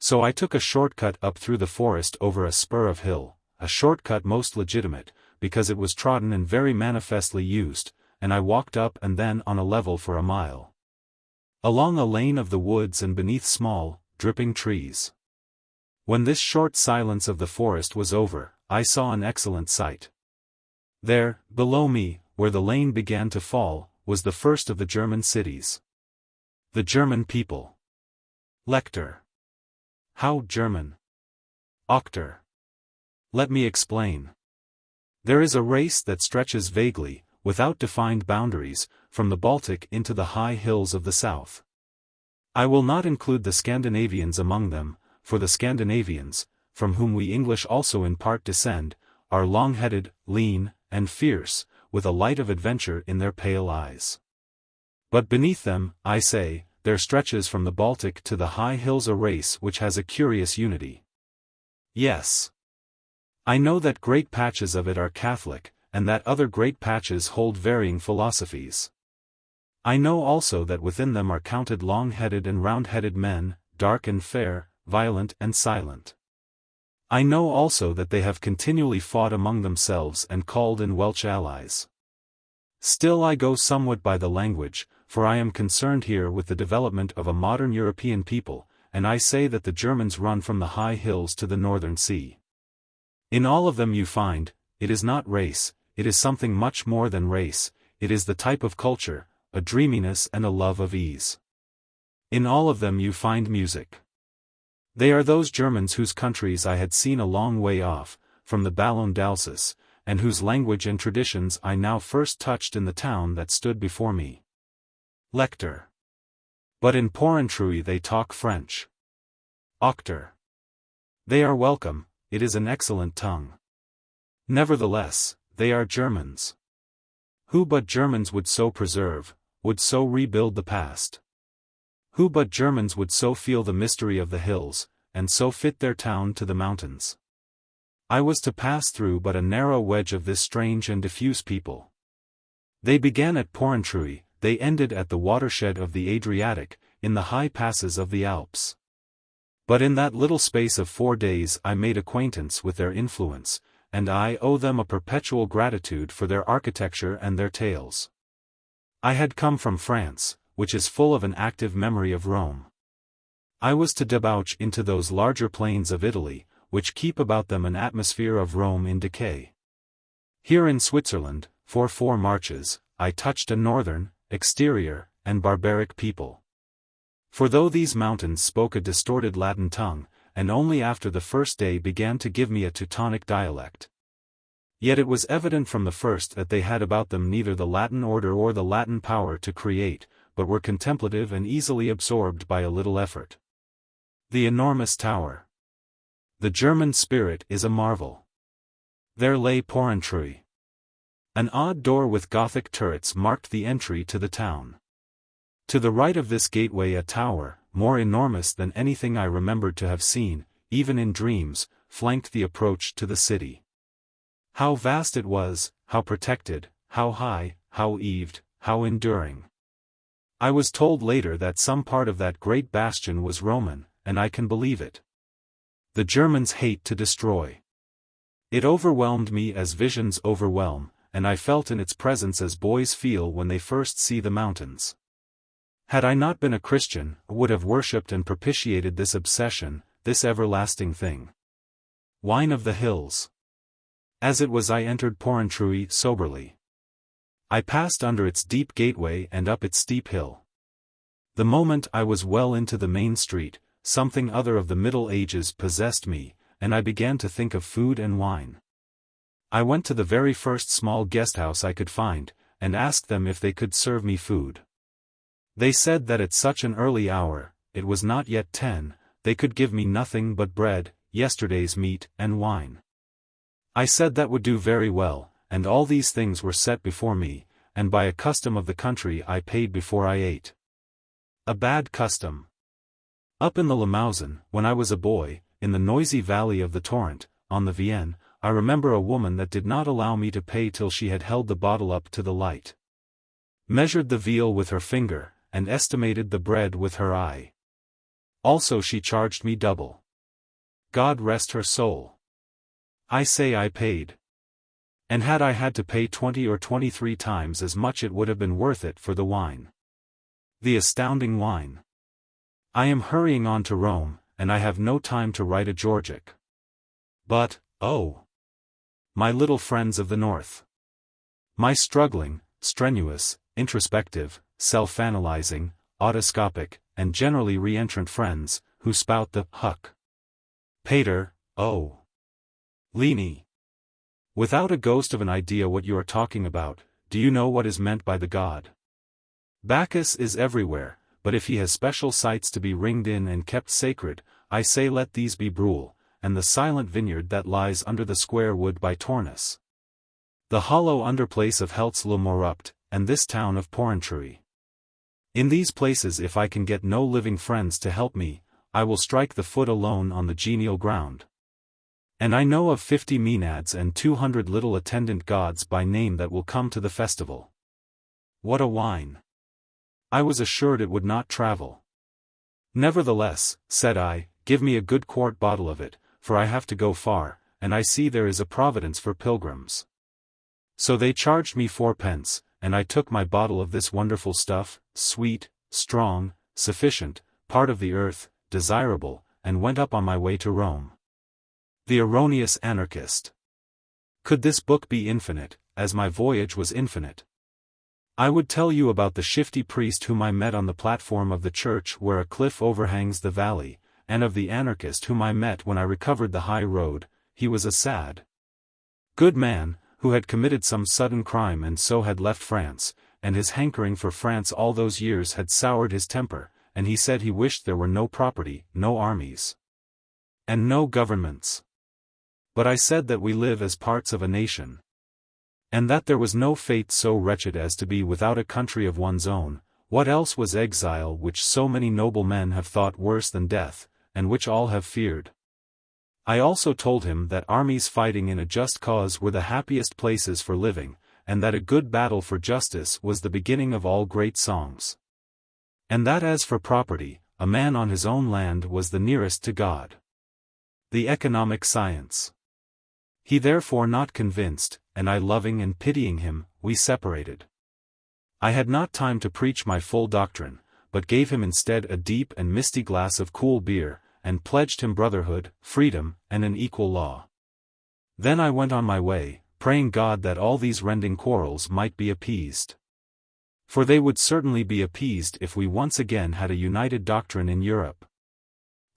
So I took a shortcut up through the forest over a spur of hill, a shortcut most legitimate, because it was trodden and very manifestly used, and I walked up and then on a level for a mile. Along a lane of the woods and beneath small, dripping trees. When this short silence of the forest was over, I saw an excellent sight. There, below me, where the lane began to fall, was the first of the German cities. The German people. Lector. How German? Octor. Let me explain. There is a race that stretches vaguely, without defined boundaries, from the Baltic into the high hills of the south. I will not include the Scandinavians among them, for the Scandinavians, from whom we English also in part descend, are long-headed, lean, and fierce, with a light of adventure in their pale eyes. But beneath them, I say, there stretches from the Baltic to the high hills a race which has a curious unity. Yes. I know that great patches of it are Catholic, and that other great patches hold varying philosophies. I know also that within them are counted long-headed and round-headed men, dark and fair, violent and silent. I know also that they have continually fought among themselves and called in Welsh allies. Still I go somewhat by the language, for I am concerned here with the development of a modern European people, and I say that the Germans run from the high hills to the northern sea. In all of them you find, it is not race, it is something much more than race, it is the type of culture, a dreaminess and a love of ease. In all of them you find music. They are those Germans whose countries I had seen a long way off, from the Ballon d'Alsace, and whose language and traditions I now first touched in the town that stood before me. Lector. But in Porrentruy they talk French. Octor. They are welcome, it is an excellent tongue. Nevertheless, they are Germans. Who but Germans would so preserve, would so rebuild the past? Who but Germans would so feel the mystery of the hills, and so fit their town to the mountains? I was to pass through but a narrow wedge of this strange and diffuse people. They began at Porrentruy, they ended at the watershed of the Adriatic, in the high passes of the Alps. But in that little space of 4 days I made acquaintance with their influence, and I owe them a perpetual gratitude for their architecture and their tales. I had come from France, which is full of an active memory of Rome. I was to debouch into those larger plains of Italy, which keep about them an atmosphere of Rome in decay. Here in Switzerland, for 4 marches, I touched a northern, exterior, and barbaric people. For though these mountains spoke a distorted Latin tongue, and only after the first day began to give me a Teutonic dialect, yet it was evident from the first that they had about them neither the Latin order or the Latin power to create, but were contemplative and easily absorbed by a little effort. The enormous tower. The German spirit is a marvel. There lay Porrentruy. An odd door with Gothic turrets marked the entry to the town. To the right of this gateway a tower, more enormous than anything I remembered to have seen, even in dreams, flanked the approach to the city. How vast it was, how protected, how high, how eaved, how enduring. I was told later that some part of that great bastion was Roman, and I can believe it. The Germans hate to destroy. It overwhelmed me as visions overwhelm, and I felt in its presence as boys feel when they first see the mountains. Had I not been a Christian, I would have worshipped and propitiated this obsession, this everlasting thing. Wine of the hills. As it was I entered Porrentruy soberly. I passed under its deep gateway and up its steep hill. The moment I was well into the main street, something other of the Middle Ages possessed me, and I began to think of food and wine. I went to the very first small guesthouse I could find, and asked them if they could serve me food. They said that at such an early hour, it was not yet 10, they could give me nothing but bread, yesterday's meat, and wine. I said that would do very well, and all these things were set before me, and by a custom of the country I paid before I ate. A bad custom. Up in the Limousin, when I was a boy, in the noisy valley of the torrent, on the Vienne, I remember a woman that did not allow me to pay till she had held the bottle up to the light, measured the veal with her finger, and estimated the bread with her eye. Also she charged me double. God rest her soul. I say I paid. And had I had to pay 20 or 23 times as much, it would have been worth it for the wine. The astounding wine. I am hurrying on to Rome, and I have no time to write a Georgic. But, oh! My little friends of the North. My struggling, strenuous, introspective, self-analyzing, autoscopic, and generally re-entrant friends, who spout the huck. Pater, oh! Leni. Without a ghost of an idea what you are talking about, do you know what is meant by the god? Bacchus is everywhere, but if he has special sites to be ringed in and kept sacred, I say let these be Brule, and the silent vineyard that lies under the square wood by Tournus, the hollow underplace of Heltz le Morupt, and this town of Porrentruy. In these places, if I can get no living friends to help me, I will strike the foot alone on the genial ground. And I know of 50 Maenads and 200 little attendant gods by name that will come to the festival. What a wine! I was assured it would not travel. Nevertheless, said I, give me a good quart bottle of it, for I have to go far, and I see there is a providence for pilgrims. So they charged me 4 pence, and I took my bottle of this wonderful stuff, sweet, strong, sufficient, part of the earth, desirable, and went up on my way to Rome. The erroneous anarchist. Could this book be infinite, as my voyage was infinite? I would tell you about the shifty priest whom I met on the platform of the church where a cliff overhangs the valley, and of the anarchist whom I met when I recovered the high road. He was a sad, good man, who had committed some sudden crime and so had left France, and his hankering for France all those years had soured his temper, and he said he wished there were no property, no armies, and no governments. But I said that we live as parts of a nation, and that there was no fate so wretched as to be without a country of one's own. What else was exile, which so many noble men have thought worse than death, and which all have feared? I also told him that armies fighting in a just cause were the happiest places for living, and that a good battle for justice was the beginning of all great songs. And that as for property, a man on his own land was the nearest to God. The economic science. He therefore not convinced, and I loving and pitying him, we separated. I had not time to preach my full doctrine, but gave him instead a deep and misty glass of cool beer, and pledged him brotherhood, freedom, and an equal law. Then I went on my way, praying God that all these rending quarrels might be appeased. For they would certainly be appeased if we once again had a united doctrine in Europe.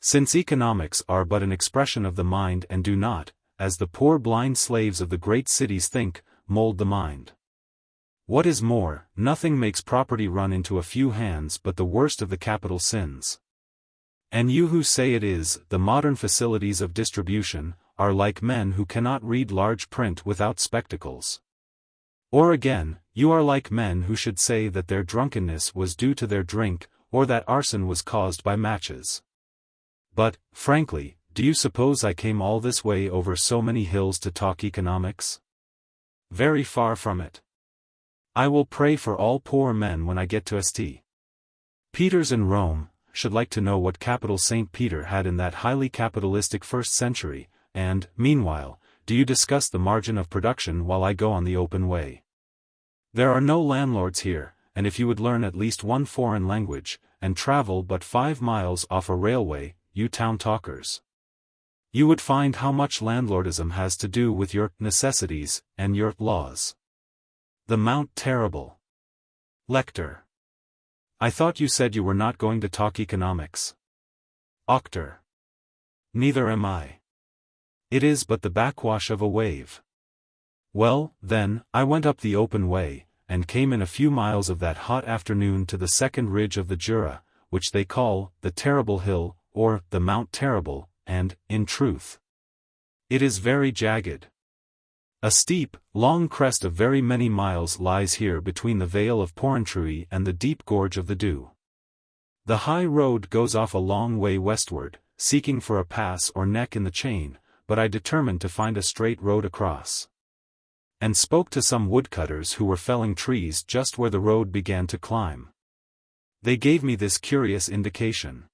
Since economics are but an expression of the mind and do not, as the poor blind slaves of the great cities think, mold the mind. What is more, nothing makes property run into a few hands but the worst of the capital sins. And you who say it is, the modern facilities of distribution, are like men who cannot read large print without spectacles. Or again, you are like men who should say that their drunkenness was due to their drink, or that arson was caused by matches. But, frankly, do you suppose I came all this way over so many hills to talk economics? Very far from it. I will pray for all poor men when I get to St. Peter's in Rome. Should like to know what capital St. Peter had in that highly capitalistic first century, and, meanwhile, do you discuss the margin of production while I go on the open way. There are no landlords here, and if you would learn at least one foreign language, and travel but 5 miles off a railway, you town talkers, you would find how much landlordism has to do with your necessities and your laws. The Mount Terrible. Lector. I thought you said you were not going to talk economics. Octor. Neither am I. It is but the backwash of a wave. Well, then, I went up the open way, and came in a few miles of that hot afternoon to the second ridge of the Jura, which they call the Terrible Hill, or the Mount Terrible, and, in truth, it is very jagged. A steep, long crest of very many miles lies here between the Vale of Porrentruy and the deep gorge of the Doubs. The high road goes off a long way westward, seeking for a pass or neck in the chain, but I determined to find a straight road across. And spoke to some woodcutters who were felling trees just where the road began to climb. They gave me this curious indication.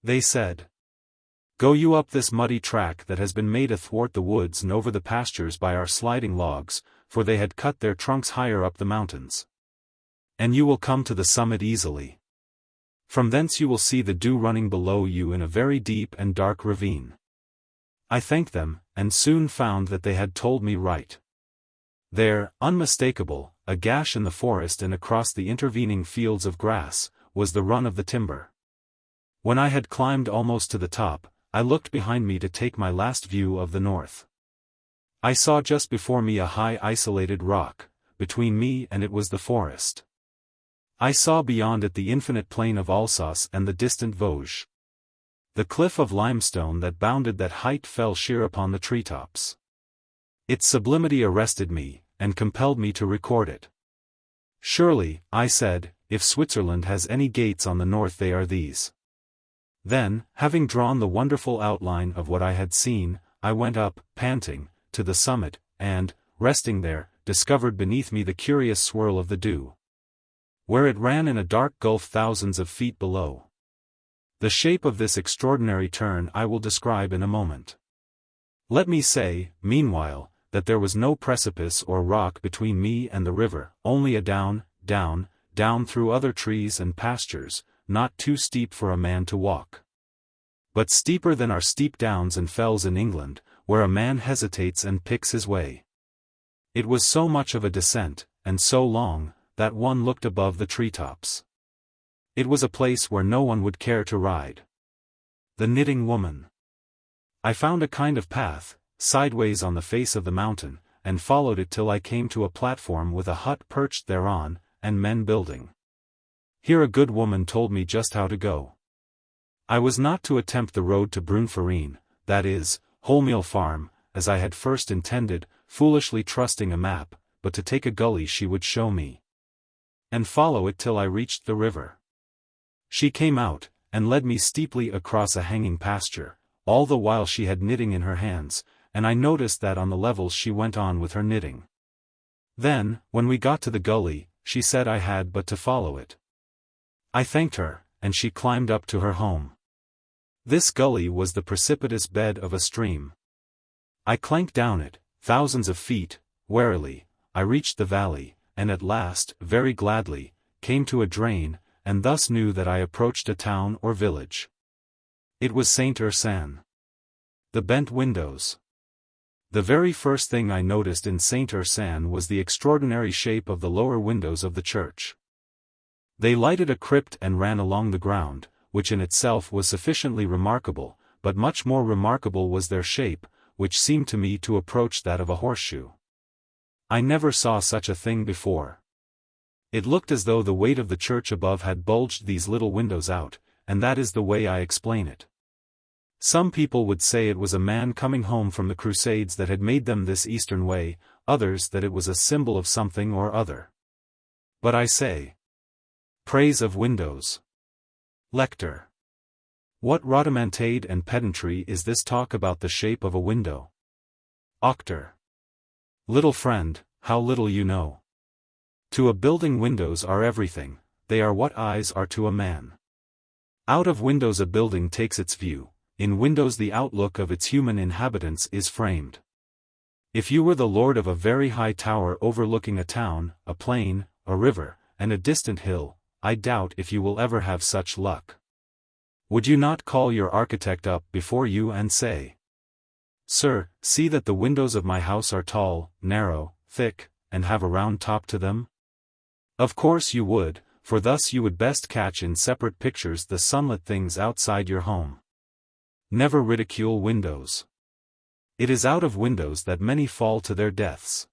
They said, "Go you up this muddy track that has been made athwart the woods and over the pastures by our sliding logs, for they had cut their trunks higher up the mountains. And you will come to the summit easily. From thence you will see the Doubs running below you in a very deep and dark ravine." I thanked them, and soon found that they had told me right. There, unmistakable, a gash in the forest and across the intervening fields of grass, was the run of the timber. When I had climbed almost to the top, I looked behind me to take my last view of the north. I saw just before me a high isolated rock, between me and it was the forest. I saw beyond it the infinite plain of Alsace and the distant Vosges. The cliff of limestone that bounded that height fell sheer upon the treetops. Its sublimity arrested me, and compelled me to record it. "Surely," I said, "if Switzerland has any gates on the north they are these." Then, having drawn the wonderful outline of what I had seen, I went up, panting, to the summit, and, resting there, discovered beneath me the curious swirl of the Doubs, where it ran in a dark gulf thousands of feet below. The shape of this extraordinary turn I will describe in a moment. Let me say, meanwhile, that there was no precipice or rock between me and the river, only a down, down, down through other trees and pastures, not too steep for a man to walk, but steeper than are steep downs and fells in England, where a man hesitates and picks his way. It was so much of a descent, and so long, that one looked above the treetops. It was a place where no one would care to ride. The knitting woman. I found a kind of path, sideways on the face of the mountain, and followed it till I came to a platform with a hut perched thereon, and men building. Here a good woman told me just how to go. I was not to attempt the road to Brunfarine, that is, Wholemeal Farm, as I had first intended, foolishly trusting a map, but to take a gully she would show me, and follow it till I reached the river. She came out, and led me steeply across a hanging pasture, all the while she had knitting in her hands, and I noticed that on the levels she went on with her knitting. Then, when we got to the gully, she said I had but to follow it. I thanked her, and she climbed up to her home. This gully was the precipitous bed of a stream. I clanked down it, thousands of feet, warily. I reached the valley, and at last, very gladly, came to a drain, and thus knew that I approached a town or village. It was Saint-Ursanne. The bent windows. The very first thing I noticed in Saint-Ursanne was the extraordinary shape of the lower windows of the church. They lighted a crypt and ran along the ground, which in itself was sufficiently remarkable, but much more remarkable was their shape, which seemed to me to approach that of a horseshoe. I never saw such a thing before. It looked as though the weight of the church above had bulged these little windows out, and that is the way I explain it. Some people would say it was a man coming home from the Crusades that had made them this eastern way, others that it was a symbol of something or other. But I say, praise of windows. Lector. What rhodomantade and pedantry is this talk about the shape of a window? Auctor. Little friend, how little you know. To a building windows are everything, they are what eyes are to a man. Out of windows a building takes its view, in windows the outlook of its human inhabitants is framed. If you were the lord of a very high tower overlooking a town, a plain, a river, and a distant hill, I doubt if you will ever have such luck. Would you not call your architect up before you and say, "Sir, see that the windows of my house are tall, narrow, thick, and have a round top to them"? Of course you would, for thus you would best catch in separate pictures the sunlit things outside your home. Never ridicule windows. It is out of windows that many fall to their deaths.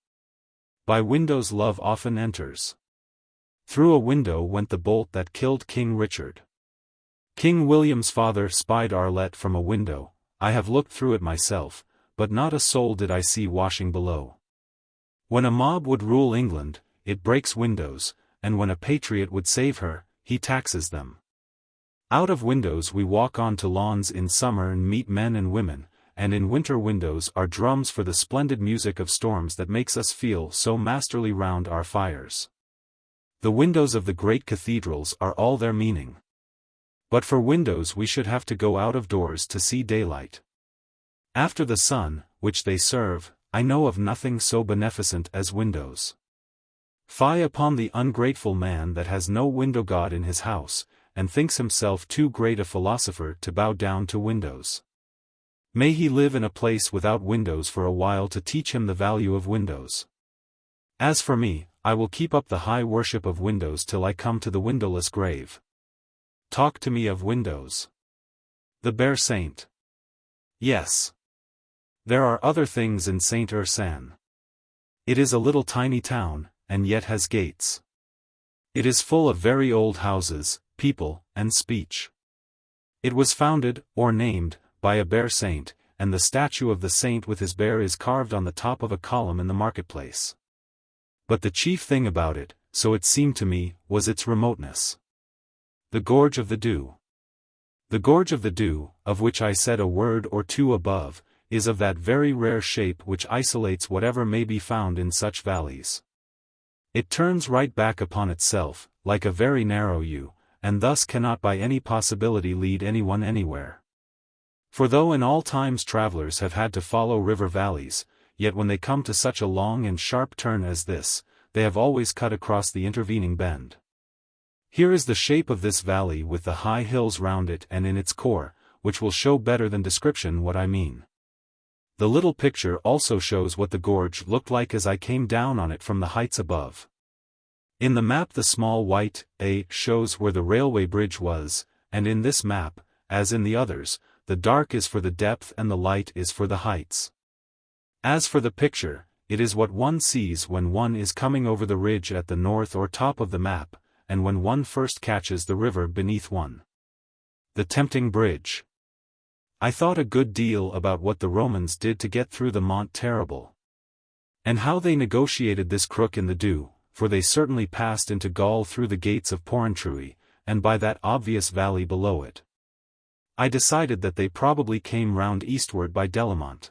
By windows love often enters. Through a window went the bolt that killed King Richard. King William's father spied Arlette from a window. I have looked through it myself, but not a soul did I see washing below. When a mob would rule England, it breaks windows, and when a patriot would save her, he taxes them. Out of windows we walk on to lawns in summer and meet men and women, and in winter windows are drums for the splendid music of storms that makes us feel so masterly round our fires. The windows of the great cathedrals are all their meaning. But for windows we should have to go out of doors to see daylight. After the sun, which they serve, I know of nothing so beneficent as windows. Fie upon the ungrateful man that has no window god in his house, and thinks himself too great a philosopher to bow down to windows. May he live in a place without windows for a while to teach him the value of windows. As for me, I will keep up the high worship of windows till I come to the windowless grave. Talk to me of windows. The bare saint. Yes. There are other things in Saint-Ursanne. It is a little tiny town, and yet has gates. It is full of very old houses, people, and speech. It was founded, or named, by a bear saint, and the statue of the saint with his bear is carved on the top of a column in the marketplace. But the chief thing about it, so it seemed to me, was its remoteness. The Gorge of the Doubs. The Gorge of the Doubs, of which I said a word or two above, is of that very rare shape which isolates whatever may be found in such valleys. It turns right back upon itself, like a very narrow U, and thus cannot by any possibility lead anyone anywhere. For though in all times travelers have had to follow river valleys, yet when they come to such a long and sharp turn as this, they have always cut across the intervening bend. Here is the shape of this valley with the high hills round it and in its core, which will show better than description what I mean. The little picture also shows what the gorge looked like as I came down on it from the heights above. In the map the small white A shows where the railway bridge was, and in this map, as in the others, the dark is for the depth and the light is for the heights. As for the picture, it is what one sees when one is coming over the ridge at the north or top of the map, and when one first catches the river beneath one. The tempting bridge. I thought a good deal about what the Romans did to get through the Mont Terrible. And how they negotiated this crook in the Doubs, for they certainly passed into Gaul through the gates of Porrentruy, and by that obvious valley below it. I decided that they probably came round eastward by Delamont.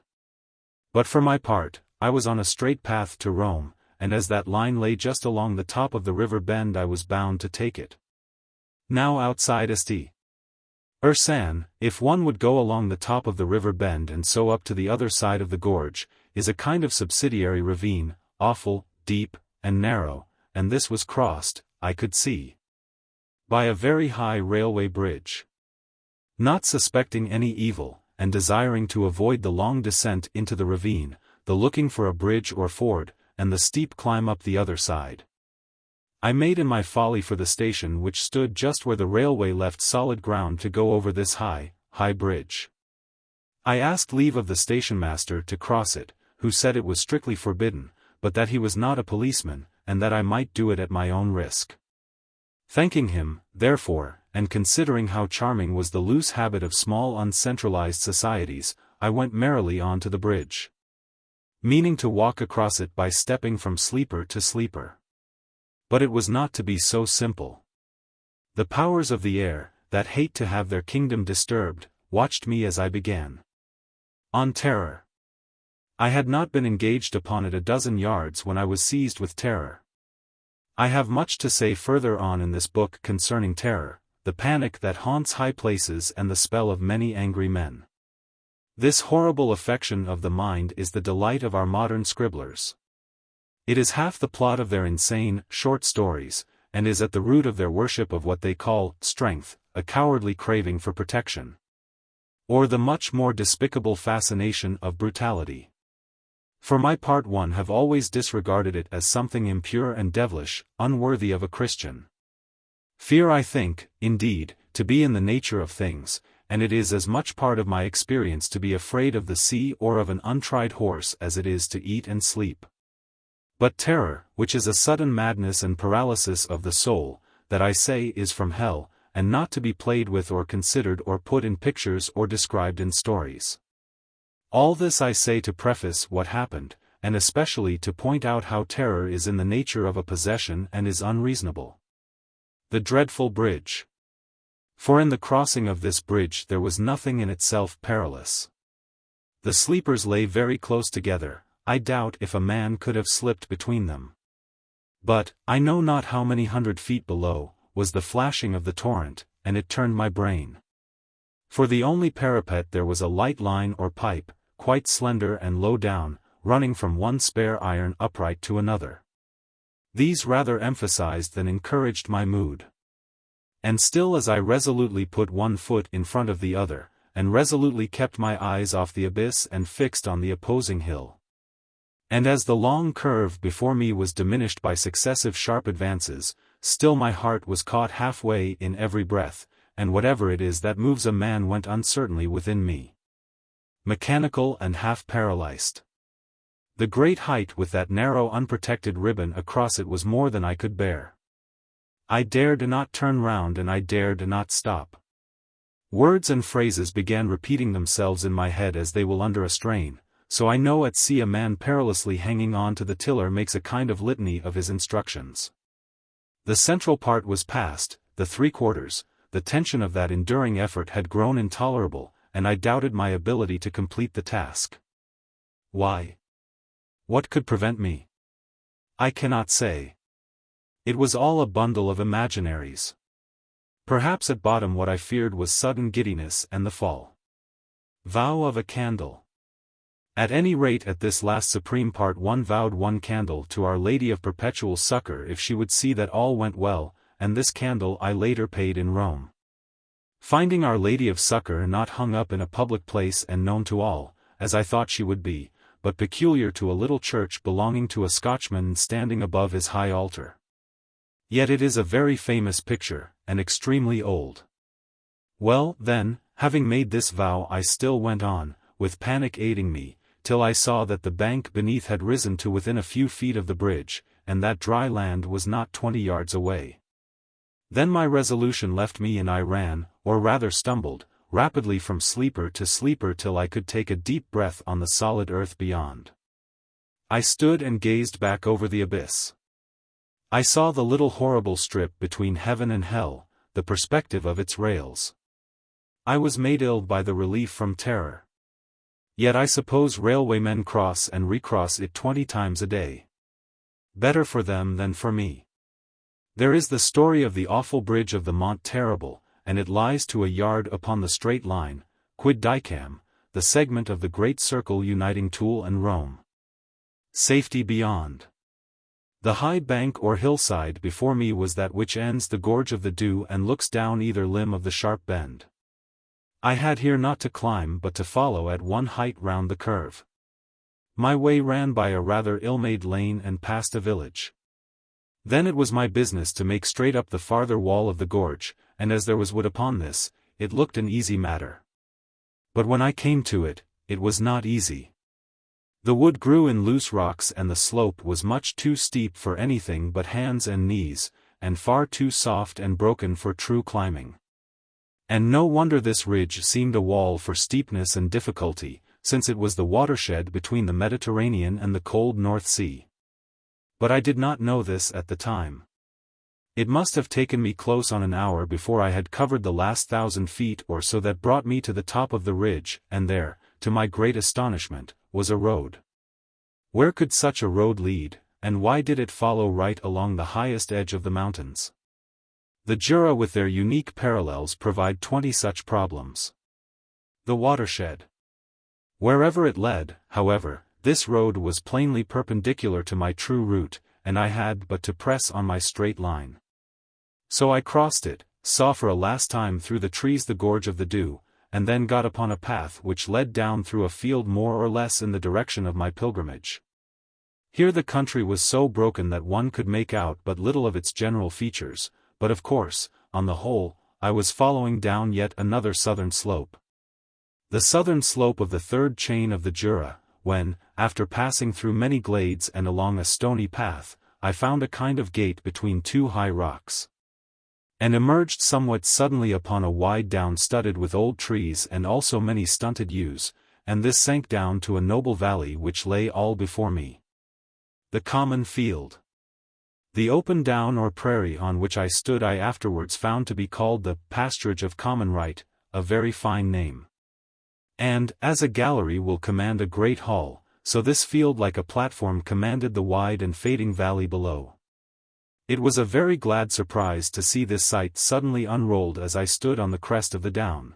But for my part, I was on a straight path to Rome, and as that line lay just along the top of the river bend I was bound to take it. Now outside St. Ursanne, if one would go along the top of the river bend and so up to the other side of the gorge, is a kind of subsidiary ravine, awful, deep, and narrow, and this was crossed, I could see, by a very high railway bridge. Not suspecting any evil, and desiring to avoid the long descent into the ravine, the looking for a bridge or ford, and the steep climb up the other side, I made in my folly for the station which stood just where the railway left solid ground to go over this high bridge. I asked leave of the station master to cross it, who said it was strictly forbidden, but that he was not a policeman, and that I might do it at my own risk. Thanking him, therefore, and considering how charming was the loose habit of small uncentralized societies, I went merrily on to the bridge, meaning to walk across it by stepping from sleeper to sleeper. But it was not to be so simple. The powers of the air, that hate to have their kingdom disturbed, watched me as I began. On terror. I had not been engaged upon it a dozen yards when I was seized with terror. I have much to say further on in this book concerning terror, the panic that haunts high places and the spell of many angry men. This horrible affection of the mind is the delight of our modern scribblers. It is half the plot of their insane, short stories, and is at the root of their worship of what they call strength, a cowardly craving for protection. Or the much more despicable fascination of brutality. For my part, one have always disregarded it as something impure and devilish, unworthy of a Christian. Fear, I think, indeed, to be in the nature of things, and it is as much part of my experience to be afraid of the sea or of an untried horse as it is to eat and sleep. But terror, which is a sudden madness and paralysis of the soul, that I say is from hell, and not to be played with or considered or put in pictures or described in stories. All this I say to preface what happened, and especially to point out how terror is in the nature of a possession and is unreasonable. The dreadful bridge. For in the crossing of this bridge there was nothing in itself perilous. The sleepers lay very close together. I doubt if a man could have slipped between them. But, I know not how many 100 feet below, was the flashing of the torrent, and it turned my brain. For the only parapet there was a light line or pipe, quite slender and low down, running from one spare iron upright to another. These rather emphasized than encouraged my mood. And still as I resolutely put one foot in front of the other, and resolutely kept my eyes off the abyss and fixed on the opposing hill. And as the long curve before me was diminished by successive sharp advances, still my heart was caught halfway in every breath, and whatever it is that moves a man went uncertainly within me. Mechanical and half paralyzed. The great height with that narrow unprotected ribbon across it was more than I could bear. I dared not turn round and I dared not stop. Words and phrases began repeating themselves in my head as they will under a strain, so I know at sea a man perilously hanging on to the tiller makes a kind of litany of his instructions. The central part was past, the 3/4, the tension of that enduring effort had grown intolerable, and I doubted my ability to complete the task. Why? What could prevent me? I cannot say. It was all a bundle of imaginaries. Perhaps at bottom what I feared was sudden giddiness and the fall. Vow of a candle. At any rate at this last supreme part one vowed one candle to Our Lady of Perpetual Succor if she would see that all went well, and this candle I later paid in Rome. Finding Our Lady of Succor not hung up in a public place and known to all, as I thought she would be, but peculiar to a little church belonging to a Scotchman standing above his high altar. Yet it is a very famous picture, and extremely old. Well, then, having made this vow I still went on, with panic aiding me, till I saw that the bank beneath had risen to within a few feet of the bridge, and that dry land was not 20 yards away. Then my resolution left me and I ran, or rather stumbled, rapidly from sleeper to sleeper till I could take a deep breath on the solid earth beyond. I stood and gazed back over the abyss. I saw the little horrible strip between heaven and hell, the perspective of its rails. I was made ill by the relief from terror. Yet I suppose railwaymen cross and recross it 20 times a day. Better for them than for me. There is the story of the awful bridge of the Mont Terrible, and it lies to a yard upon the straight line, quid dicam, the segment of the great circle uniting Toul and Rome. Safety beyond. The high bank or hillside before me was that which ends the gorge of the Doubs and looks down either limb of the sharp bend. I had here not to climb but to follow at one height round the curve. My way ran by a rather ill-made lane and past a village. Then it was my business to make straight up the farther wall of the gorge, and as there was wood upon this, it looked an easy matter. But when I came to it, it was not easy. The wood grew in loose rocks and the slope was much too steep for anything but hands and knees, and far too soft and broken for true climbing. And no wonder this ridge seemed a wall for steepness and difficulty, since it was the watershed between the Mediterranean and the cold North Sea. But I did not know this at the time. It must have taken me close on an hour before I had covered the last 1,000 feet or so that brought me to the top of the ridge, and there, to my great astonishment, was a road. Where could such a road lead, and why did it follow right along the highest edge of the mountains? The Jura with their unique parallels provide 20 such problems. The watershed. Wherever it led, however, this road was plainly perpendicular to my true route, and I had but to press on my straight line. So I crossed it, saw for a last time through the trees the gorge of the Doubs, and then got upon a path which led down through a field more or less in the direction of my pilgrimage. Here the country was so broken that one could make out but little of its general features, but of course, on the whole, I was following down yet another southern slope. The southern slope of the third chain of the Jura, when, after passing through many glades and along a stony path, I found a kind of gate between two high rocks. And emerged somewhat suddenly upon a wide down studded with old trees and also many stunted yews, and this sank down to a noble valley which lay all before me. The common field. The open down or prairie on which I stood I afterwards found to be called the pasturage of common right, a very fine name. And, as a gallery will command a great hall, so this field like a platform commanded the wide and fading valley below. It was a very glad surprise to see this sight suddenly unrolled as I stood on the crest of the down.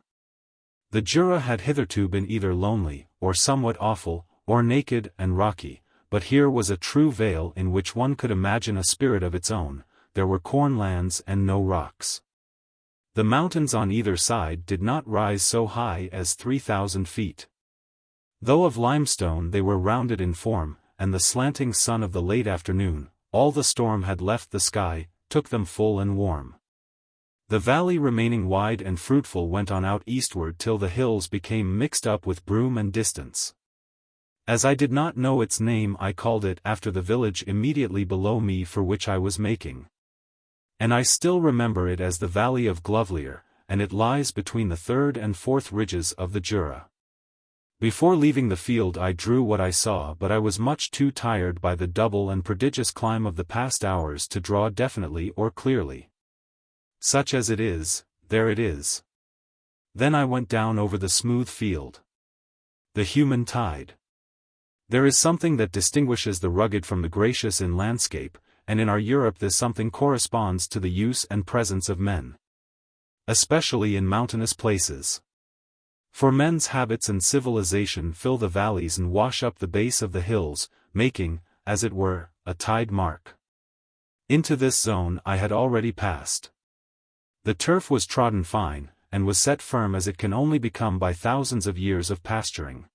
The Jura had hitherto been either lonely, or somewhat awful, or naked and rocky, but here was a true vale in which one could imagine a spirit of its own. There were corn lands and no rocks. The mountains on either side did not rise so high as 3,000 feet. Though of limestone they were rounded in form, and the slanting sun of the late afternoon, all the storm had left the sky, took them full and warm. The valley remaining wide and fruitful went on out eastward till the hills became mixed up with broom and distance. As I did not know its name I called it after the village immediately below me for which I was making. And I still remember it as the valley of Glovelier, and it lies between the third and fourth ridges of the Jura. Before leaving the field I drew what I saw, but I was much too tired by the double and prodigious climb of the past hours to draw definitely or clearly. Such as it is, there it is. Then I went down over the smooth field. The human tide. There is something that distinguishes the rugged from the gracious in landscape, and in our Europe this something corresponds to the use and presence of men. Especially in mountainous places. For men's habits and civilization fill the valleys and wash up the base of the hills, making, as it were, a tide mark. Into this zone I had already passed. The turf was trodden fine, and was set firm as it can only become by thousands of years of pasturing.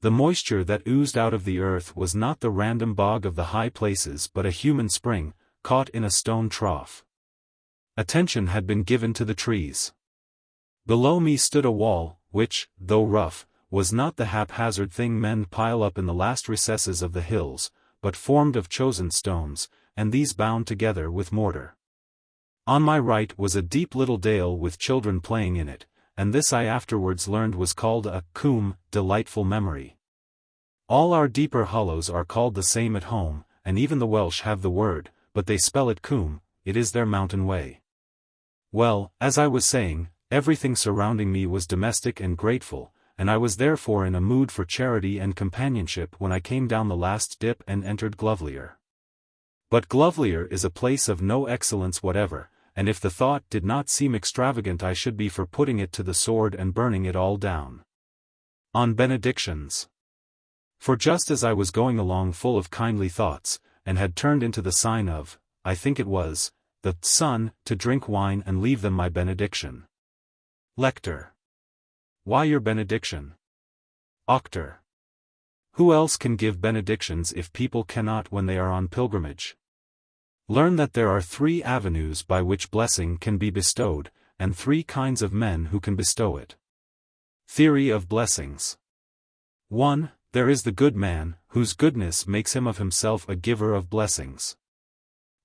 The moisture that oozed out of the earth was not the random bog of the high places but a human spring, caught in a stone trough. Attention had been given to the trees. Below me stood a wall, which, though rough, was not the haphazard thing men pile up in the last recesses of the hills, but formed of chosen stones, and these bound together with mortar. On my right was a deep little dale with children playing in it, and this I afterwards learned was called a coombe, delightful memory. All our deeper hollows are called the same at home, and even the Welsh have the word, but they spell it coombe, it is their mountain way. Well, as I was saying, everything surrounding me was domestic and grateful, and I was therefore in a mood for charity and companionship when I came down the last dip and entered Glovelier. But Glovelier is a place of no excellence whatever, and if the thought did not seem extravagant I should be for putting it to the sword and burning it all down. On benedictions. For just as I was going along full of kindly thoughts, and had turned into the sign of, I think it was, the sun, to drink wine and leave them my benediction. Lector. Why your benediction? Auctor. Who else can give benedictions if people cannot when they are on pilgrimage? Learn that there are 3 avenues by which blessing can be bestowed, and 3 kinds of men who can bestow it. Theory of blessings. 1. There is the good man, whose goodness makes him of himself a giver of blessings.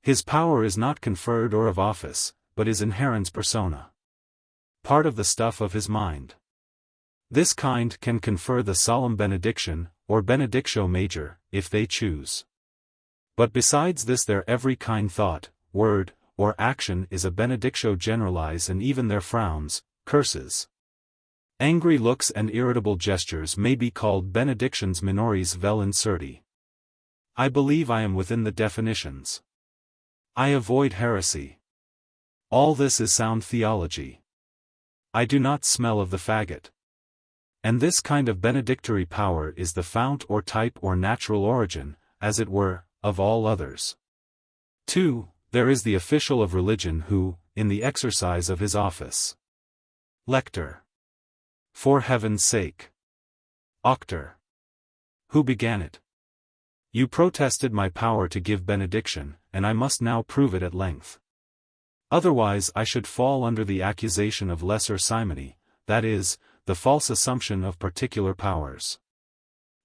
His power is not conferred or of office, but is inherens persona. Part of the stuff of his mind. This kind can confer the solemn benediction, or benedictio major, if they choose. But besides this their every kind thought, word, or action is a benedictio generalis, and even their frowns, curses. Angry looks and irritable gestures may be called benedictions minores vel incerti. I believe I am within the definitions. I avoid heresy. All this is sound theology. I do not smell of the faggot. And this kind of benedictory power is the fount or type or natural origin, as it were, of all others. 2. There is the official of religion who, in the exercise of his office. Lector. For heaven's sake. Auctor. Who began it? You protested my power to give benediction, and I must now prove it at length. Otherwise I should fall under the accusation of lesser simony, that is, the false assumption of particular powers.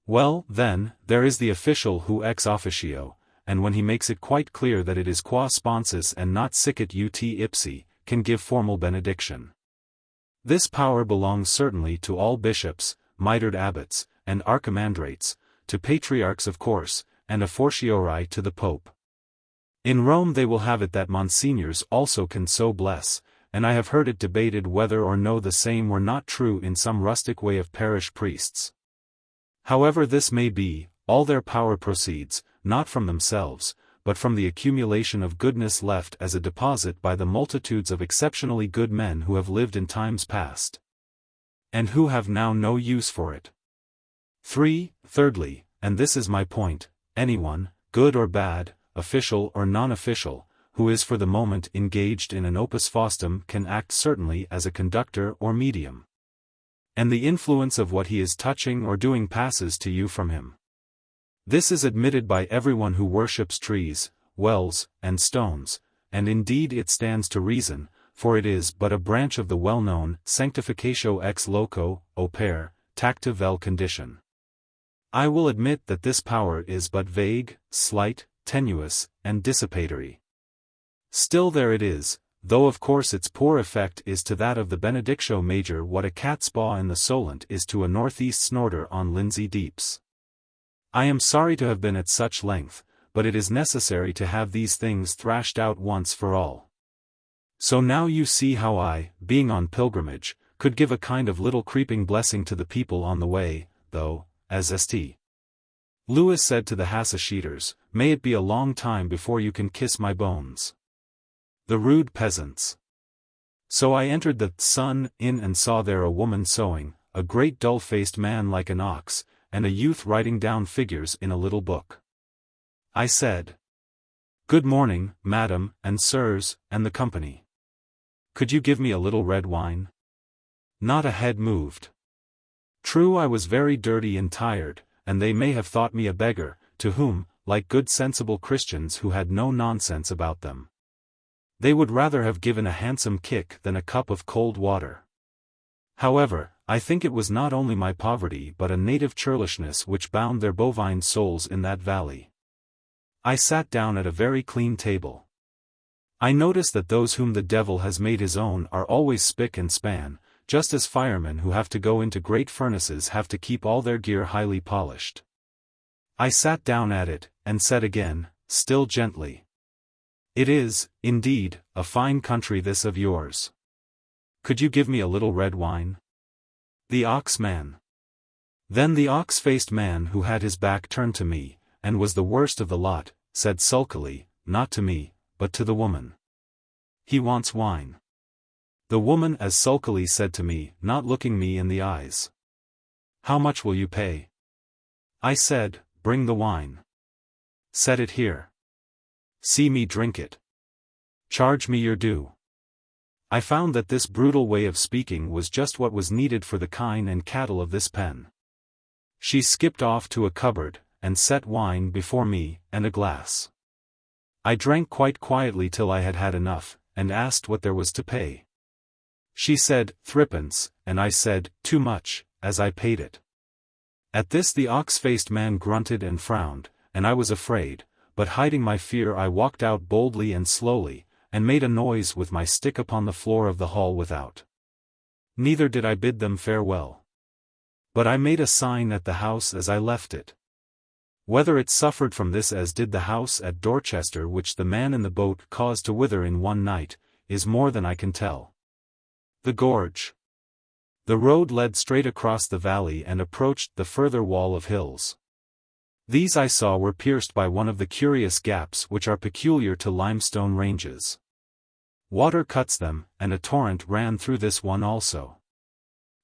Well, then, there is the official who ex officio, and when he makes it quite clear that it is qua sponsus and not sicut ut ipsi, can give formal benediction. This power belongs certainly to all bishops, mitred abbots, and archimandrates, to patriarchs of course, and a fortiori to the Pope. In Rome they will have it that monsignors also can so bless, and I have heard it debated whether or no the same were not true in some rustic way of parish priests. However this may be, all their power proceeds, not from themselves, but from the accumulation of goodness left as a deposit by the multitudes of exceptionally good men who have lived in times past, and who have now no use for it. 3. Thirdly, and this is my point, anyone, good or bad, official or non-official, who is for the moment engaged in an opus faustum can act certainly as a conductor or medium. And the influence of what he is touching or doing passes to you from him. This is admitted by everyone who worships trees, wells, and stones, and indeed it stands to reason, for it is but a branch of the well-known sanctificatio ex loco, opere, tacta vel condition. I will admit that this power is but vague, slight, tenuous, and dissipatory. Still there it is, though of course its poor effect is to that of the benedictio major what a cat's paw in the Solent is to a northeast snorter on Lindsay Deeps. I am sorry to have been at such length, but it is necessary to have these things thrashed out once for all. So now you see how I, being on pilgrimage, could give a kind of little creeping blessing to the people on the way, though, as St. Louis said to the Hassasheeters, may it be a long time before you can kiss my bones. The rude peasants. So I entered the Sun Inn and saw there a woman sewing, a great dull-faced man like an ox, and a youth writing down figures in a little book. I said, "Good morning, madam, and sirs, and the company. Could you give me a little red wine?" Not a head moved. True, I was very dirty and tired, and they may have thought me a beggar, to whom, like good sensible Christians who had no nonsense about them, they would rather have given a handsome kick than a cup of cold water. However, I think it was not only my poverty but a native churlishness which bound their bovine souls in that valley. I sat down at a very clean table. I notice that those whom the devil has made his own are always spick and span, just as firemen who have to go into great furnaces have to keep all their gear highly polished. I sat down at it, and said again, still gently, "It is, indeed, a fine country this of yours. Could you give me a little red wine?" The ox-man. Then the ox-faced man who had his back turned to me, and was the worst of the lot, said sulkily, not to me, but to the woman, "He wants wine." The woman as sulkily said to me, not looking me in the eyes, "How much will you pay?" I said, "Bring the wine. Set it here. See me drink it. Charge me your due." I found that this brutal way of speaking was just what was needed for the kine and cattle of this pen. She skipped off to a cupboard, and set wine before me, and a glass. I drank quite quietly till I had had enough, and asked what there was to pay. She said, "Threepence," and I said, "Too much," as I paid it. At this the ox-faced man grunted and frowned, and I was afraid, but hiding my fear I walked out boldly and slowly, and made a noise with my stick upon the floor of the hall without. Neither did I bid them farewell. But I made a sign at the house as I left it. Whether it suffered from this as did the house at Dorchester which the man in the boat caused to wither in one night, is more than I can tell. The gorge. The road led straight across the valley and approached the further wall of hills. These I saw were pierced by one of the curious gaps which are peculiar to limestone ranges. Water cuts them, and a torrent ran through this one also.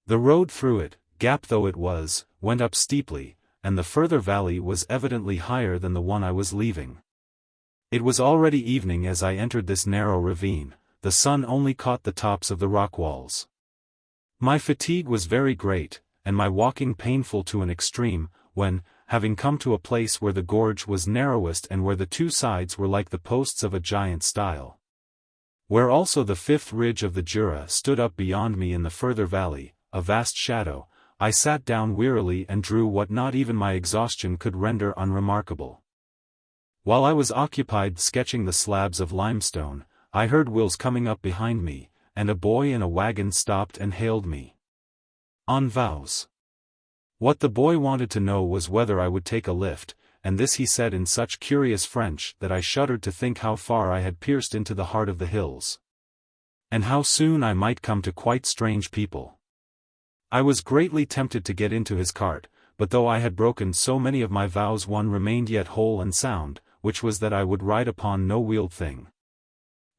The road through it, gap though it was, went up steeply, and the further valley was evidently higher than the one I was leaving. It was already evening as I entered this narrow ravine, the sun only caught the tops of the rock walls. My fatigue was very great, and my walking painful to an extreme, when, having come to a place where the gorge was narrowest and where the two sides were like the posts of a giant stile, where also the fifth ridge of the Jura stood up beyond me in the further valley, a vast shadow, I sat down wearily and drew what not even my exhaustion could render unremarkable. While I was occupied sketching the slabs of limestone, I heard wheels coming up behind me, and a boy in a wagon stopped and hailed me. En vows. What the boy wanted to know was whether I would take a lift, and this he said in such curious French that I shuddered to think how far I had pierced into the heart of the hills. And how soon I might come to quite strange people. I was greatly tempted to get into his cart, but though I had broken so many of my vows, one remained yet whole and sound, which was that I would ride upon no wheeled thing.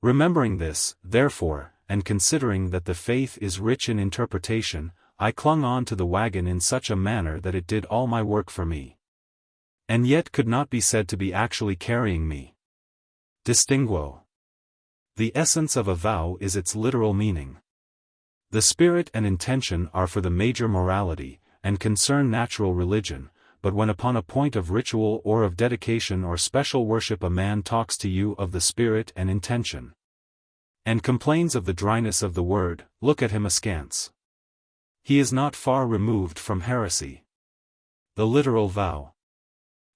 Remembering this, therefore, and considering that the faith is rich in interpretation, I clung on to the wagon in such a manner that it did all my work for me. And yet could not be said to be actually carrying me. Distinguo. The essence of a vow is its literal meaning. The spirit and intention are for the major morality, and concern natural religion, but when upon a point of ritual or of dedication or special worship a man talks to you of the spirit and intention, and complains of the dryness of the word, look at him askance. He is not far removed from heresy. The literal vow.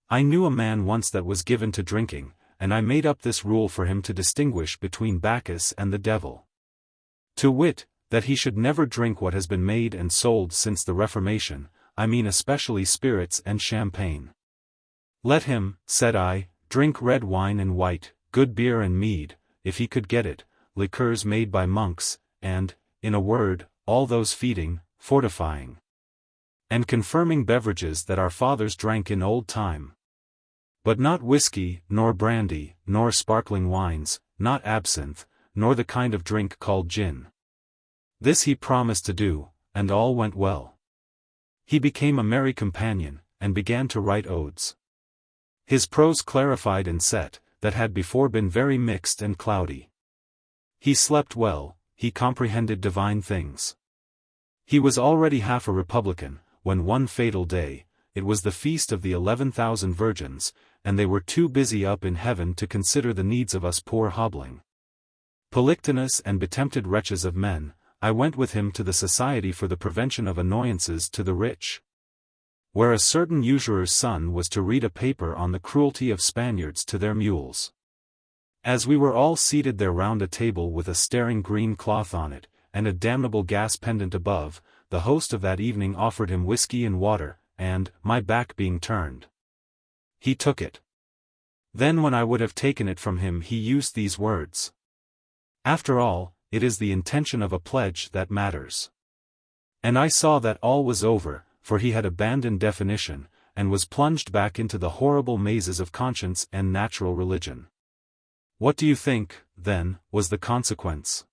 I knew a man once that was given to drinking, and I made up this rule for him to distinguish between Bacchus and the devil. To wit, that he should never drink what has been made and sold since the Reformation, I mean especially spirits and champagne. Let him, said I, drink red wine and white, good beer and mead, if he could get it, liqueurs made by monks, and, in a word, all those feeding, fortifying, and confirming beverages that our fathers drank in old time. But not whiskey, nor brandy, nor sparkling wines, not absinthe, nor the kind of drink called gin. This he promised to do, and all went well. He became a merry companion, and began to write odes. His prose clarified and set, that had before been very mixed and cloudy. He slept well, he comprehended divine things. He was already half a republican, when one fatal day, it was the feast of the 11,000 virgins, and they were too busy up in heaven to consider the needs of us poor hobbling, Polyctonous and betempted wretches of men. I went with him to the Society for the Prevention of Annoyances to the Rich, where a certain usurer's son was to read a paper on the cruelty of Spaniards to their mules. As we were all seated there round a table with a staring green cloth on it, and a damnable gas pendant above, the host of that evening offered him whiskey and water, and, my back being turned, he took it. Then when I would have taken it from him he used these words. After all, it is the intention of a pledge that matters. And I saw that all was over, for he had abandoned definition, and was plunged back into the horrible mazes of conscience and natural religion. What do you think, then, was the consequence?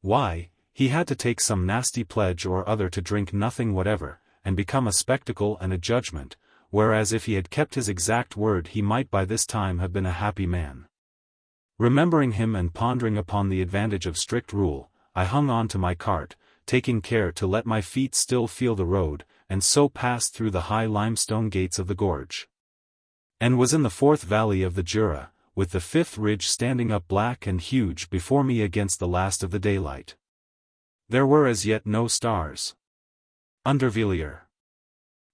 Why, he had to take some nasty pledge or other to drink nothing whatever, and become a spectacle and a judgment, whereas if he had kept his exact word he might by this time have been a happy man. Remembering him and pondering upon the advantage of strict rule, I hung on to my cart, taking care to let my feet still feel the road, and so passed through the high limestone gates of the gorge, and was in the fourth valley of the Jura, with the fifth ridge standing up black and huge before me against the last of the daylight. There were as yet no stars. Undervilliers.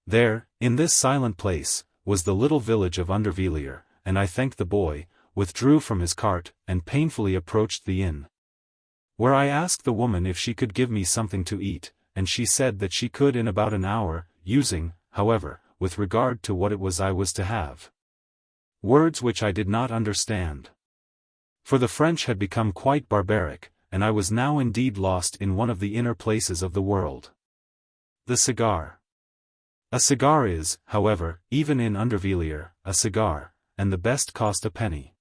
There, in this silent place, was the little village of Undervilliers, and I thanked the boy, withdrew from his cart, and painfully approached the inn, where I asked the woman if she could give me something to eat, and she said that she could in about an hour, using, however, with regard to what it was I was to have, words which I did not understand. For the French had become quite barbaric, and I was now indeed lost in one of the inner places of the world. The cigar. A cigar is, however, even in Undervilliers, a cigar, and the best cost a penny.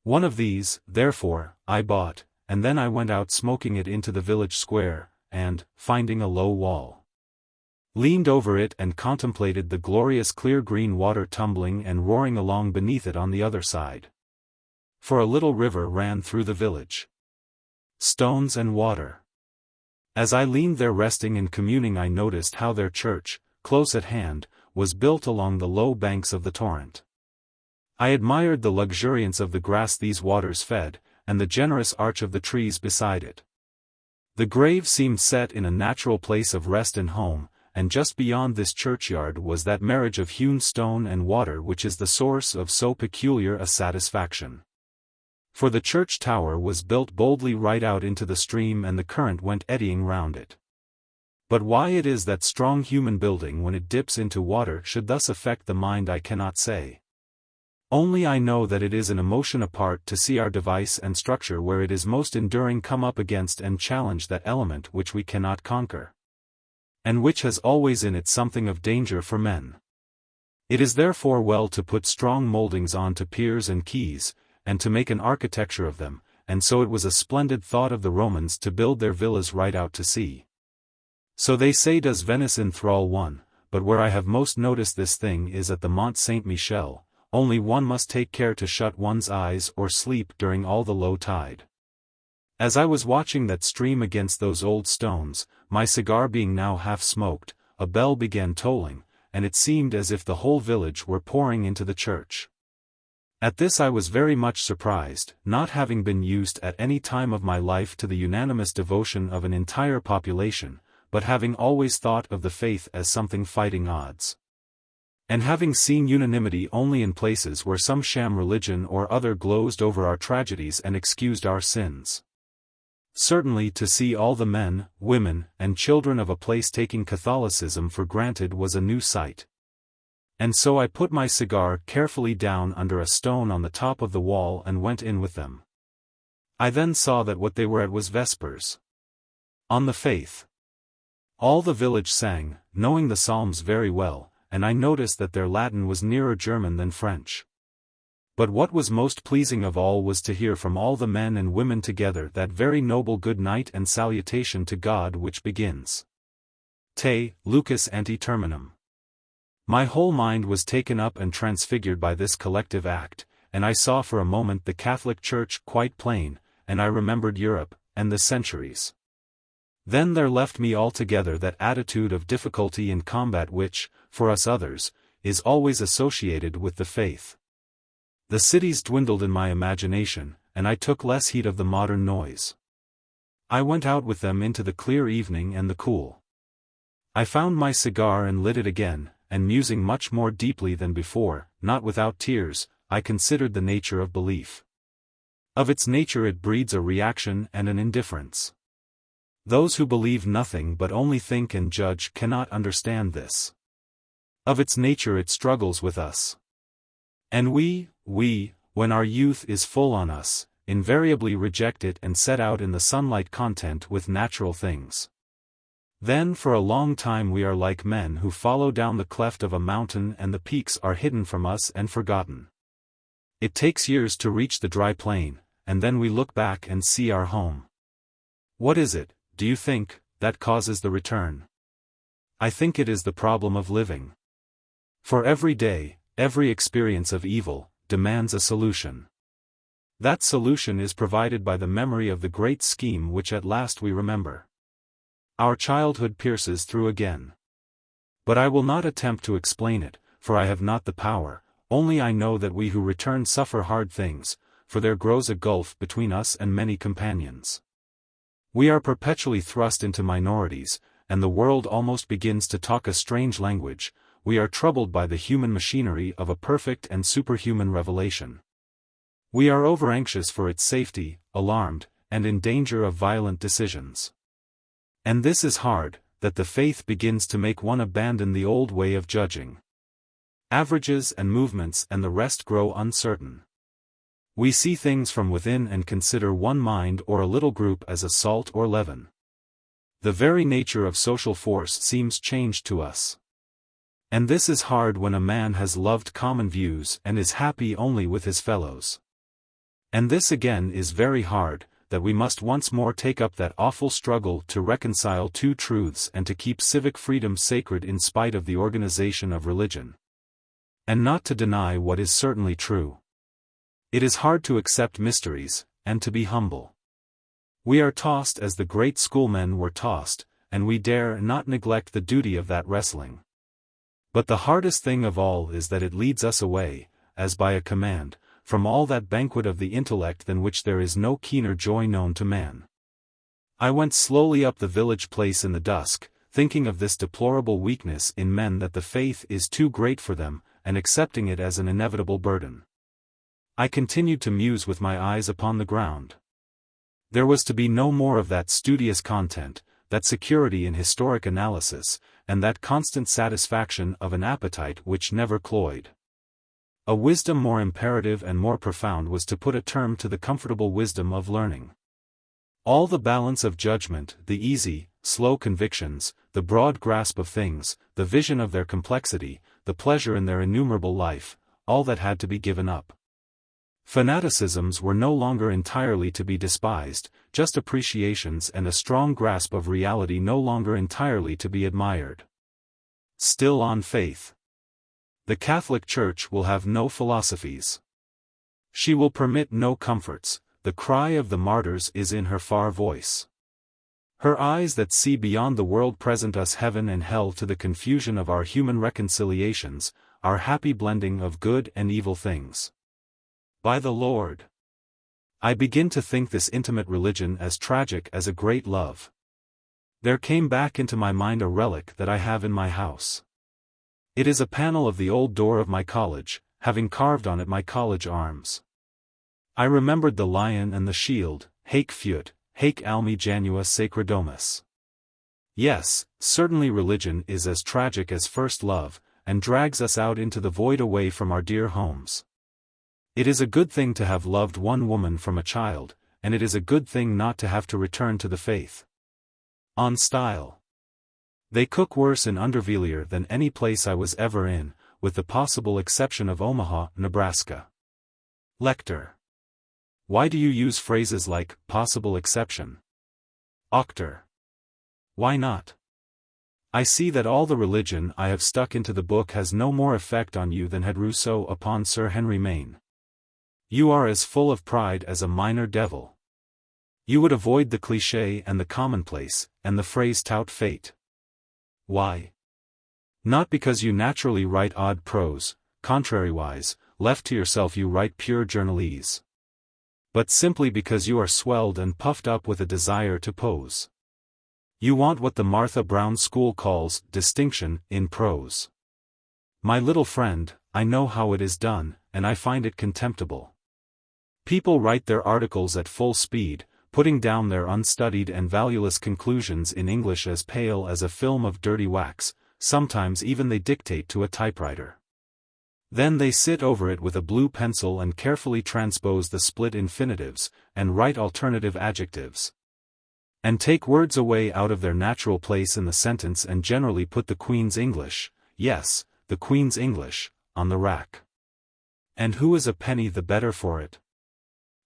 One of these, therefore, I bought, and then I went out smoking it into the village square, and, finding a low wall, leaned over it and contemplated the glorious clear green water tumbling and roaring along beneath it on the other side. For a little river ran through the village. Stones and water. As I leaned there resting and communing I noticed how their church, close at hand, was built along the low banks of the torrent. I admired the luxuriance of the grass these waters fed, and the generous arch of the trees beside it. The grave seemed set in a natural place of rest and home, and just beyond this churchyard was that marriage of hewn stone and water which is the source of so peculiar a satisfaction. For the church tower was built boldly right out into the stream and the current went eddying round it. But why it is that strong human building when it dips into water should thus affect the mind I cannot say. Only I know that it is an emotion apart to see our device and structure where it is most enduring come up against and challenge that element which we cannot conquer, and which has always in it something of danger for men. It is therefore well to put strong mouldings on to piers and quays, and to make an architecture of them, and so it was a splendid thought of the Romans to build their villas right out to sea. So they say does Venice enthrall one, but where I have most noticed this thing is at the Mont Saint-Michel, only one must take care to shut one's eyes or sleep during all the low tide. As I was watching that stream against those old stones, my cigar being now half smoked, a bell began tolling, and it seemed as if the whole village were pouring into the church. At this I was very much surprised, not having been used at any time of my life to the unanimous devotion of an entire population, but having always thought of the faith as something fighting odds, and having seen unanimity only in places where some sham religion or other glozed over our tragedies and excused our sins. Certainly to see all the men, women, and children of a place taking Catholicism for granted was a new sight. And so I put my cigar carefully down under a stone on the top of the wall and went in with them. I then saw that what they were at was Vespers on the faith. All the village sang, knowing the psalms very well, and I noticed that their Latin was nearer German than French. But what was most pleasing of all was to hear from all the men and women together that very noble good night and salutation to God which begins, Te, Lucas ante terminum. My whole mind was taken up and transfigured by this collective act, and I saw for a moment the Catholic Church quite plain, and I remembered Europe, and the centuries. Then there left me altogether that attitude of difficulty in combat which, for us others, is always associated with the faith. The cities dwindled in my imagination, and I took less heed of the modern noise. I went out with them into the clear evening and the cool. I found my cigar and lit it again, and musing much more deeply than before, not without tears, I considered the nature of belief. Of its nature it breeds a reaction and an indifference. Those who believe nothing but only think and judge cannot understand this. Of its nature it struggles with us. And we, when our youth is full on us, invariably reject it and set out in the sunlight content with natural things. Then for a long time we are like men who follow down the cleft of a mountain and the peaks are hidden from us and forgotten. It takes years to reach the dry plain, and then we look back and see our home. What is it, do you think, that causes the return? I think it is the problem of living. For every day, every experience of evil, demands a solution. That solution is provided by the memory of the great scheme which at last we remember. Our childhood pierces through again. But I will not attempt to explain it, for I have not the power, only I know that we who return suffer hard things, for there grows a gulf between us and many companions. We are perpetually thrust into minorities, and the world almost begins to talk a strange language. We are troubled by the human machinery of a perfect and superhuman revelation. We are over-anxious for its safety, alarmed, and in danger of violent decisions. And this is hard, that the faith begins to make one abandon the old way of judging. Averages and movements and the rest grow uncertain. We see things from within and consider one mind or a little group as a salt or leaven. The very nature of social force seems changed to us. And this is hard when a man has loved common views and is happy only with his fellows. And this again is very hard, that we must once more take up that awful struggle to reconcile two truths and to keep civic freedom sacred in spite of the organization of religion. And not to deny what is certainly true. It is hard to accept mysteries, and to be humble. We are tossed as the great schoolmen were tossed, and we dare not neglect the duty of that wrestling. But the hardest thing of all is that it leads us away, as by a command, from all that banquet of the intellect than which there is no keener joy known to man. I went slowly up the village place in the dusk, thinking of this deplorable weakness in men that the faith is too great for them, and accepting it as an inevitable burden. I continued to muse with my eyes upon the ground. There was to be no more of that studious content, that security in historic analysis, and that constant satisfaction of an appetite which never cloyed. A wisdom more imperative and more profound was to put a term to the comfortable wisdom of learning. All the balance of judgment, the easy, slow convictions, the broad grasp of things, the vision of their complexity, the pleasure in their innumerable life, all that had to be given up. Fanaticisms were no longer entirely to be despised, just appreciations and a strong grasp of reality no longer entirely to be admired. Still on faith. The Catholic Church will have no philosophies. She will permit no comforts, the cry of the martyrs is in her far voice. Her eyes that see beyond the world present us heaven and hell to the confusion of our human reconciliations, our happy blending of good and evil things. By the Lord! I begin to think this intimate religion as tragic as a great love. There came back into my mind a relic that I have in my house. It is a panel of the old door of my college, having carved on it my college arms. I remembered the lion and the shield, haec fuit, haec almi janua sacrodomus. Yes, certainly religion is as tragic as first love, and drags us out into the void away from our dear homes. It is a good thing to have loved one woman from a child, and it is a good thing not to have to return to the faith. On style. They cook worse in Undervilliers than any place I was ever in, with the possible exception of Omaha, Nebraska. Lector. Why do you use phrases like, possible exception? Auctor. Why not? I see that all the religion I have stuck into the book has no more effect on you than had Rousseau upon Sir Henry Maine. You are as full of pride as a minor devil. You would avoid the cliché and the commonplace, and the phrase tout fait. Why? Not because you naturally write odd prose, contrariwise, left to yourself you write pure journalese. But simply because you are swelled and puffed up with a desire to pose. You want what the Martha Brown School calls distinction in prose. My little friend, I know how it is done, and I find it contemptible. People write their articles at full speed, putting down their unstudied and valueless conclusions in English as pale as a film of dirty wax, sometimes even they dictate to a typewriter. Then they sit over it with a blue pencil and carefully transpose the split infinitives, and write alternative adjectives. And take words away out of their natural place in the sentence and generally put the Queen's English, yes, the Queen's English, on the rack. And who is a penny the better for it?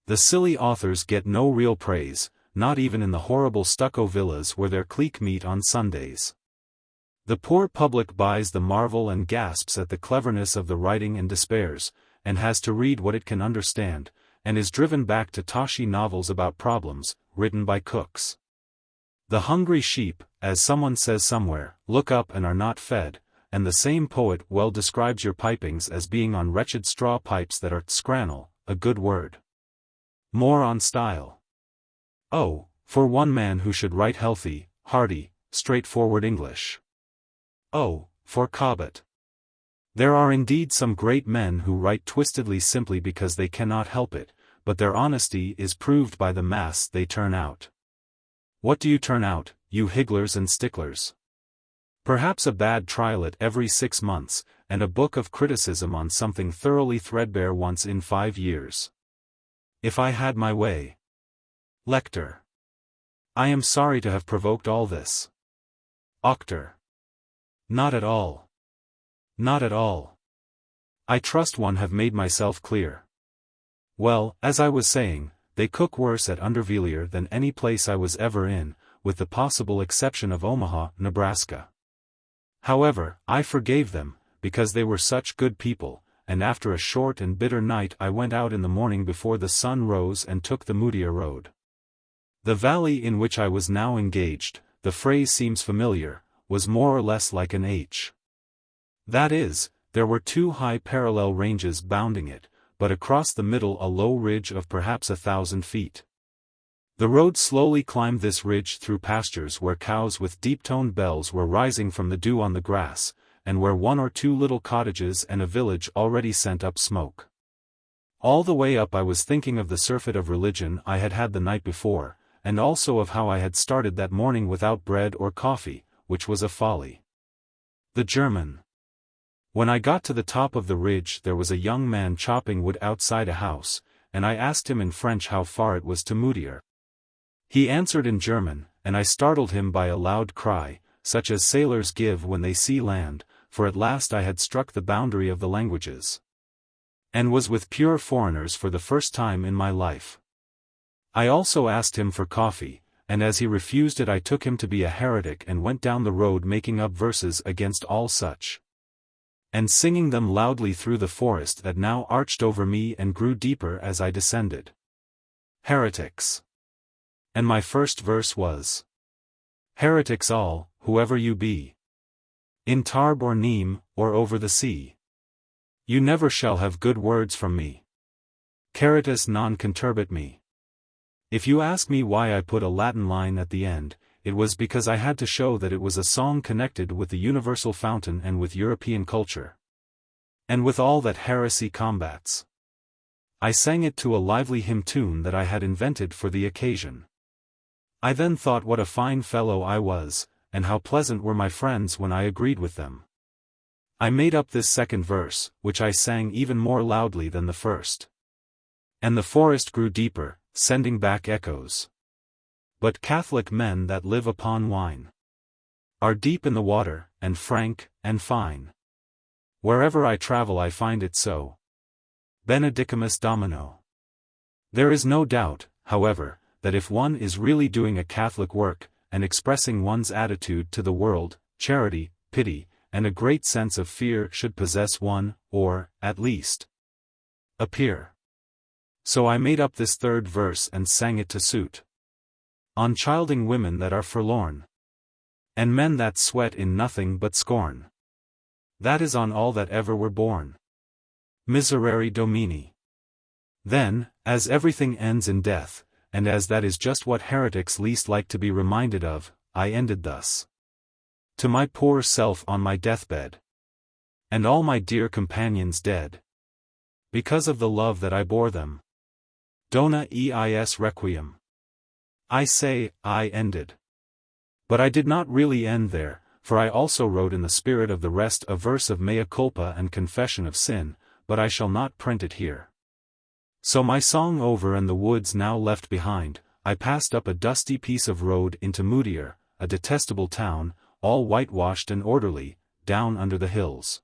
The silly authors get no real praise, not even in the horrible stucco villas where their clique meet on Sundays. The poor public buys the marvel and gasps at the cleverness of the writing and despairs, and has to read what it can understand, and is driven back to toshy novels about problems, written by cooks. The hungry sheep, as someone says somewhere, look up and are not fed, and the same poet well describes your pipings as being on wretched straw pipes that are scrannel, a good word. More on style. Oh, for one man who should write healthy, hearty, straightforward English. Oh, for Cobbett. There are indeed some great men who write twistedly simply because they cannot help it, but their honesty is proved by the mass they turn out. What do you turn out, you higglers and sticklers? Perhaps a bad trial every 6 months, and a book of criticism on something thoroughly threadbare once in 5 years. If I had my way. Lector. I am sorry to have provoked all this. Auctor. Not at all. Not at all. I trust one have made myself clear. Well, as I was saying, they cook worse at Undervilliers than any place I was ever in, with the possible exception of Omaha, Nebraska. However, I forgave them, because they were such good people, and after a short and bitter night I went out in the morning before the sun rose and took the Moutier road. The valley in which I was now engaged, the phrase seems familiar, was more or less like an H. That is, there were 2 high parallel ranges bounding it, but across the middle a low ridge of perhaps 1,000 feet. The road slowly climbed this ridge through pastures where cows with deep-toned bells were rising from the dew on the grass, and where 1 or 2 little cottages and a village already sent up smoke. All the way up I was thinking of the surfeit of religion I had had the night before, and also of how I had started that morning without bread or coffee, which was a folly. The German. When I got to the top of the ridge there was a young man chopping wood outside a house, and I asked him in French how far it was to Moutier. He answered in German, and I startled him by a loud cry, such as sailors give when they see land, for at last I had struck the boundary of the languages, and was with pure foreigners for the first time in my life. I also asked him for coffee, and as he refused it I took him to be a heretic and went down the road making up verses against all such, and singing them loudly through the forest that now arched over me and grew deeper as I descended. Heretics. And my first verse was: Heretics all, whoever you be, in Tarbes or Nîmes, or over the sea, you never shall have good words from me. Caritas non conturbit me. If you ask me why I put a Latin line at the end, it was because I had to show that it was a song connected with the universal fountain and with European culture, and with all that heresy combats. I sang it to a lively hymn tune that I had invented for the occasion. I then thought what a fine fellow I was, and how pleasant were my friends when I agreed with them. I made up this second verse, which I sang even more loudly than the first. And the forest grew deeper, sending back echoes. But Catholic men that live upon wine are deep in the water, and frank, and fine. Wherever I travel I find it so. Benedicamus Domino. There is no doubt, however, that if one is really doing a Catholic work, and expressing one's attitude to the world, charity, pity, and a great sense of fear should possess one, or, at least, appear. So I made up this third verse and sang it to suit. On childing women that are forlorn, and men that sweat in nothing but scorn. That is on all that ever were born. Miserere Domini. Then, as everything ends in death, and as that is just what heretics least like to be reminded of, I ended thus. To my poor self on my deathbed, and all my dear companions dead, because of the love that I bore them. Dona eis requiem. I say, I ended. But I did not really end there, for I also wrote in the spirit of the rest a verse of mea culpa and confession of sin, but I shall not print it here. So my song over and the woods now left behind, I passed up a dusty piece of road into Moutier, a detestable town, all whitewashed and orderly, down under the hills.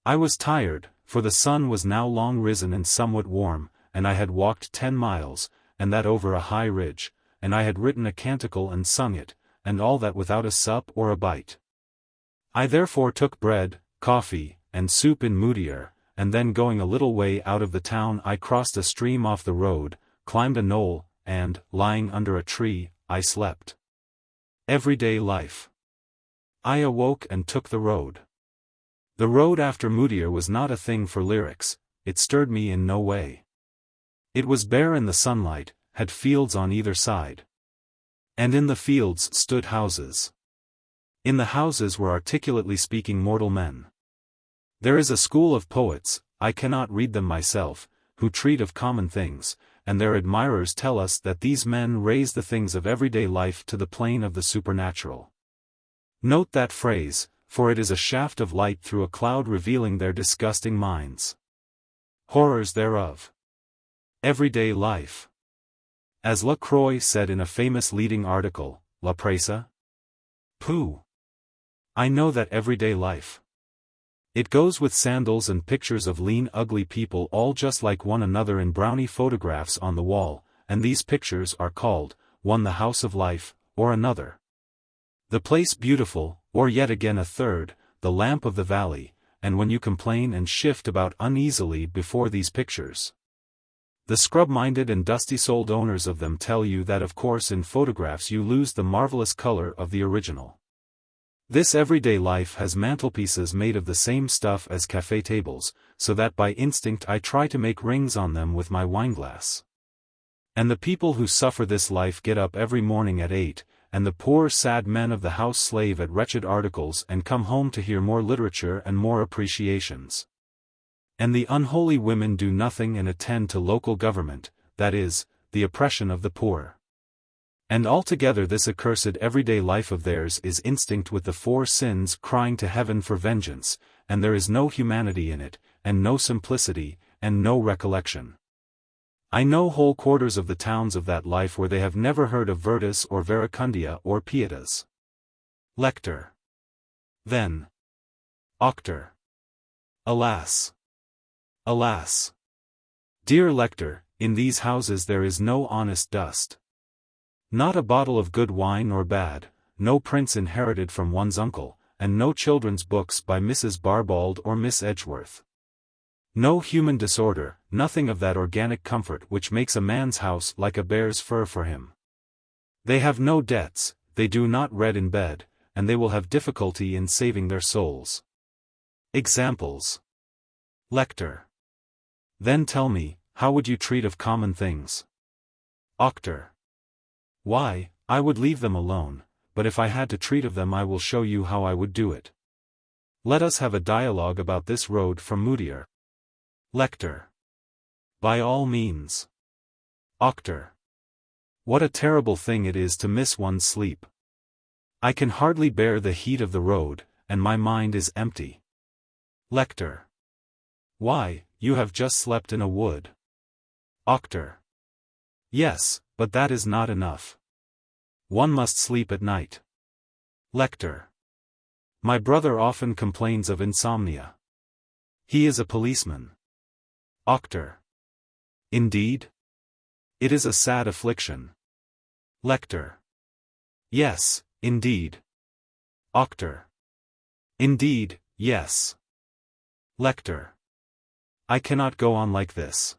I was tired, for the sun was now long risen and somewhat warm, and I had walked 10 miles, and that over a high ridge, and I had written a canticle and sung it, and all that without a sup or a bite. I therefore took bread, coffee, and soup in Moutier, and then going a little way out of the town I crossed a stream off the road, climbed a knoll, and, lying under a tree, I slept. Everyday life. I awoke and took the road. The road after Moutier was not a thing for lyrics, it stirred me in no way. It was bare in the sunlight, had fields on either side. And in the fields stood houses. In the houses were articulately speaking mortal men. There is a school of poets, I cannot read them myself, who treat of common things, and their admirers tell us that these men raise the things of everyday life to the plane of the supernatural. Note that phrase, for it is a shaft of light through a cloud revealing their disgusting minds. Horrors thereof. Everyday life. As Lacroix said in a famous leading article, La Presse? Pooh! I know that everyday life. It goes with sandals and pictures of lean ugly people all just like one another in brownie photographs on the wall, and these pictures are called, one the house of life, or another the place beautiful, or yet again a third, the lamp of the valley, and when you complain and shift about uneasily before these pictures, the scrub-minded and dusty-souled owners of them tell you that of course in photographs you lose the marvelous color of the original. This everyday life has mantelpieces made of the same stuff as café tables, so that by instinct I try to make rings on them with my wineglass. And the people who suffer this life get up every morning at 8, and the poor sad men of the house slave at wretched articles and come home to hear more literature and more appreciations. And the unholy women do nothing and attend to local government, that is, the oppression of the poor. And altogether this accursed everyday life of theirs is instinct with the four sins crying to heaven for vengeance, and there is no humanity in it, and no simplicity, and no recollection. I know whole quarters of the towns of that life where they have never heard of Virtus or Verecundia or Pietas. Lector. Then. Auctor. Alas! Alas! Dear Lector, in these houses there is no honest dust. Not a bottle of good wine or bad, no prints inherited from one's uncle, and no children's books by Mrs. Barbald or Miss Edgeworth. No human disorder, nothing of that organic comfort which makes a man's house like a bear's fur for him. They have no debts, they do not read in bed, and they will have difficulty in saving their souls. Examples. Lector. Then tell me, how would you treat of common things? Auctor. Why, I would leave them alone, but if I had to treat of them I will show you how I would do it. Let us have a dialogue about this road from Moutier. Lector. By all means. Auctor. What a terrible thing it is to miss one's sleep. I can hardly bear the heat of the road, and my mind is empty. Lector. Why, you have just slept in a wood. Auctor. Yes, but that is not enough. One must sleep at night. Lector. My brother often complains of insomnia. He is a policeman. Auctor. Indeed? It is a sad affliction. Lector. Yes, indeed. Auctor. Indeed, yes. Lector. I cannot go on like this.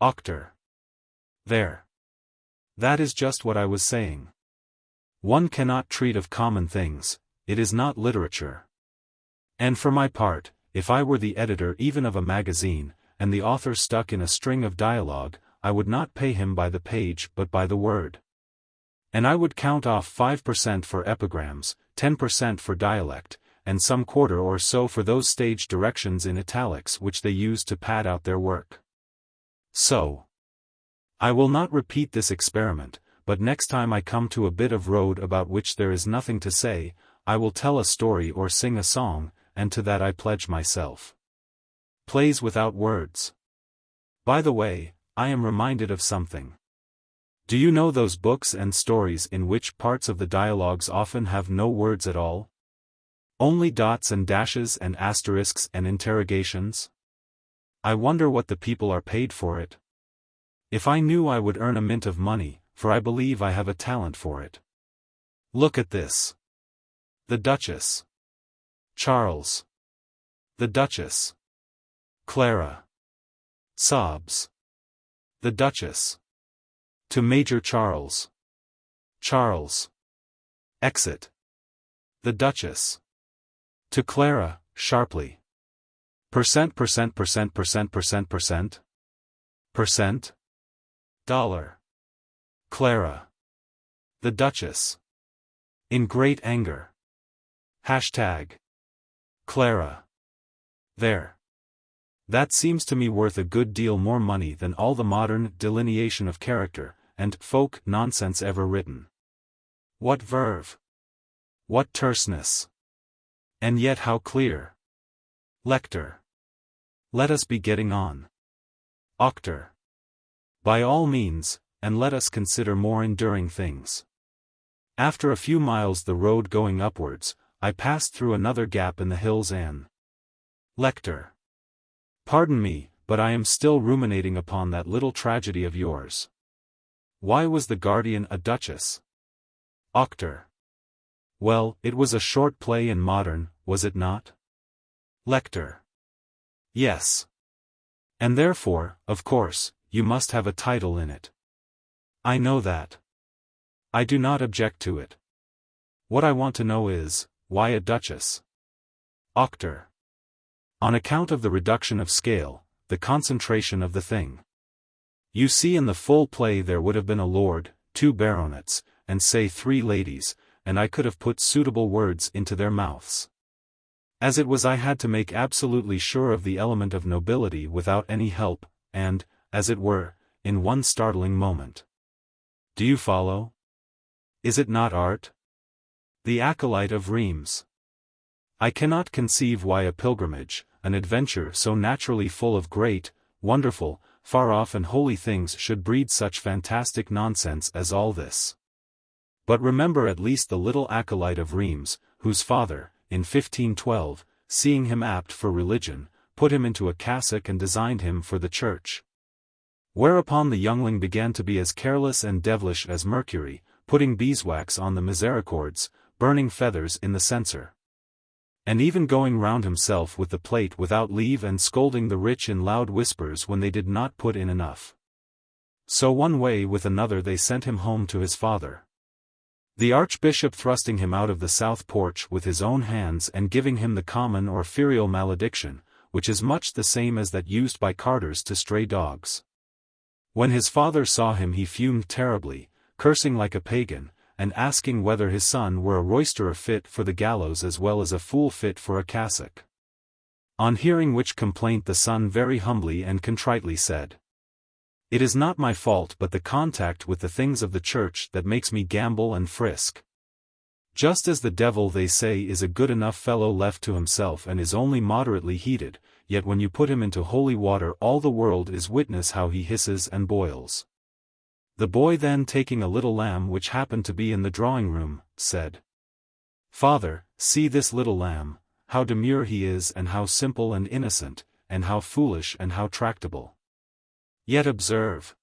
Auctor. There. That is just what I was saying. One cannot treat of common things, it is not literature. And for my part, if I were the editor even of a magazine, and the author stuck in a string of dialogue, I would not pay him by the page but by the word. And I would count off 5% for epigrams, 10% for dialect, and some quarter or so for those stage directions in italics which they use to pad out their work. So. I will not repeat this experiment, but next time I come to a bit of road about which there is nothing to say, I will tell a story or sing a song, and to that I pledge myself. Plays without words. By the way, I am reminded of something. Do you know those books and stories in which parts of the dialogues often have no words at all? Only dots and dashes and asterisks and interrogations? I wonder what the people are paid for it. If I knew I would earn a mint of money, for I believe I have a talent for it. Look at this. The Duchess. Charles. The Duchess. Clara. Sobs. The Duchess. To Major Charles. Charles. Exit. The Duchess. To Clara, sharply. Percent. Dollar. Clara. The Duchess. In great anger. Hashtag. Clara. There. That seems to me worth a good deal more money than all the modern delineation of character and folk nonsense ever written. What verve! What terseness! And yet how clear! Lector. Let us be getting on. Auctor. By all means, and let us consider more enduring things. After a few miles the road going upwards, I passed through another gap in the hills and. Lector. Pardon me, but I am still ruminating upon that little tragedy of yours. Why was the guardian a duchess? Auctor. Well, it was a short play in modern, was it not? Lector. Yes. And therefore, of course, you must have a title in it. I know that. I do not object to it. What I want to know is, why a duchess? Auctor. On account of the reduction of scale, the concentration of the thing. You see, in the full play there would have been a lord, 2 baronets, and say 3 ladies, and I could have put suitable words into their mouths. As it was, I had to make absolutely sure of the element of nobility without any help, and, as it were, in one startling moment. Do you follow? Is it not art? The acolyte of Reims. I cannot conceive why a pilgrimage, an adventure so naturally full of great, wonderful, far-off and holy things should breed such fantastic nonsense as all this. But remember at least the little acolyte of Reims, whose father, in 1512, seeing him apt for religion, put him into a cassock and designed him for the church. Whereupon the youngling began to be as careless and devilish as Mercury, putting beeswax on the misericords, burning feathers in the censer, and even going round himself with the plate without leave and scolding the rich in loud whispers when they did not put in enough. So one way with another they sent him home to his father. The archbishop thrusting him out of the south porch with his own hands and giving him the common or ferial malediction, which is much the same as that used by carters to stray dogs. When his father saw him he fumed terribly, cursing like a pagan, and asking whether his son were a roisterer fit for the gallows as well as a fool fit for a cassock. On hearing which complaint the son very humbly and contritely said, "It is not my fault but the contact with the things of the church that makes me gambol and frisk. Just as the devil they say is a good enough fellow left to himself and is only moderately heated, yet when you put him into holy water all the world is witness how he hisses and boils." The boy then taking a little lamb which happened to be in the drawing-room, said, "Father, see this little lamb, how demure he is and how simple and innocent, and how foolish and how tractable. Yet observe."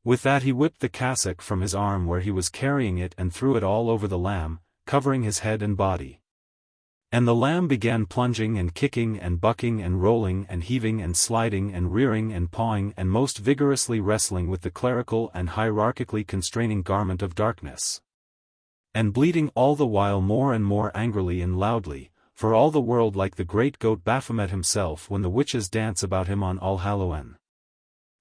With that he whipped the cassock from his arm where he was carrying it and threw it all over the lamb, covering his head and body. And the lamb began plunging and kicking and bucking and rolling and heaving and sliding and rearing and pawing and most vigorously wrestling with the clerical and hierarchically constraining garment of darkness, and bleating all the while more and more angrily and loudly, for all the world like the great goat Baphomet himself when the witches dance about him on All-Hallowen.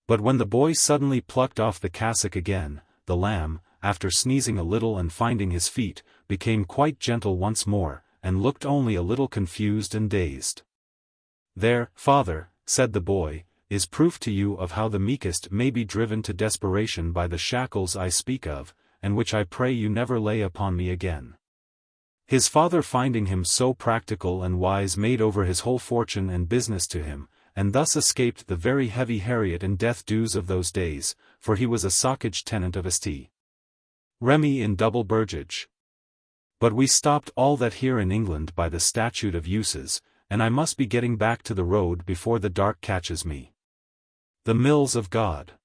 But when the boy suddenly plucked off the cassock again, the lamb, after sneezing a little and finding his feet, became quite gentle once more, and looked only a little confused and dazed. "There, father," said the boy, "is proof to you of how the meekest may be driven to desperation by the shackles I speak of, and which I pray you never lay upon me again." His father finding him so practical and wise made over his whole fortune and business to him, and thus escaped the very heavy heriot and death dues of those days, for he was a sockage tenant of St. Remy in double burgage. But we stopped all that here in England by the statute of uses, and I must be getting back to the road before the dark catches me. The Mills of God.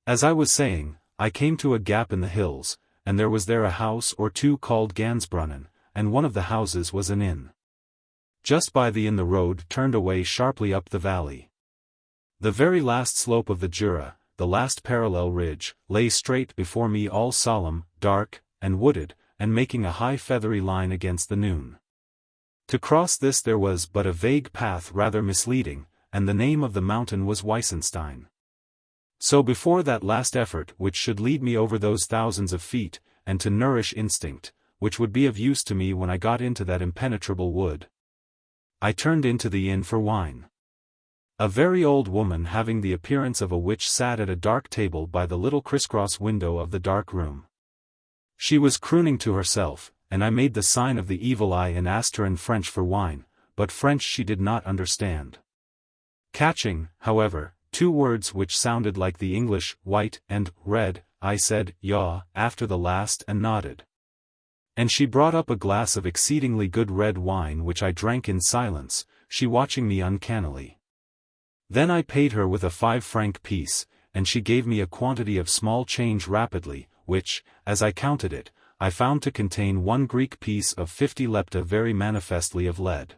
As I was saying, I came to a gap in the hills, and there was there a house or two called Gansbrunnen, and one of the houses was an inn. Just by the inn the road turned away sharply up the valley. The very last slope of the Jura, the last parallel ridge, lay straight before me all solemn, dark, and wooded, and making a high feathery line against the noon. To cross this there was but a vague path rather misleading, and the name of the mountain was Weissenstein. So before that last effort which should lead me over those thousands of feet, and to nourish instinct, which would be of use to me when I got into that impenetrable wood, I turned into the inn for wine. A very old woman having the appearance of a witch sat at a dark table by the little crisscross window of the dark room. She was crooning to herself, and I made the sign of the evil eye and asked her in French for wine, but French she did not understand. Catching, however, two words which sounded like the English, white and red, I said, "Ja," after the last and nodded. And she brought up a glass of exceedingly good red wine which I drank in silence, she watching me uncannily. Then I paid her with a 5-franc piece, and she gave me a quantity of small change rapidly, which, as I counted it, I found to contain 1 Greek piece of 50 lepta very manifestly of lead.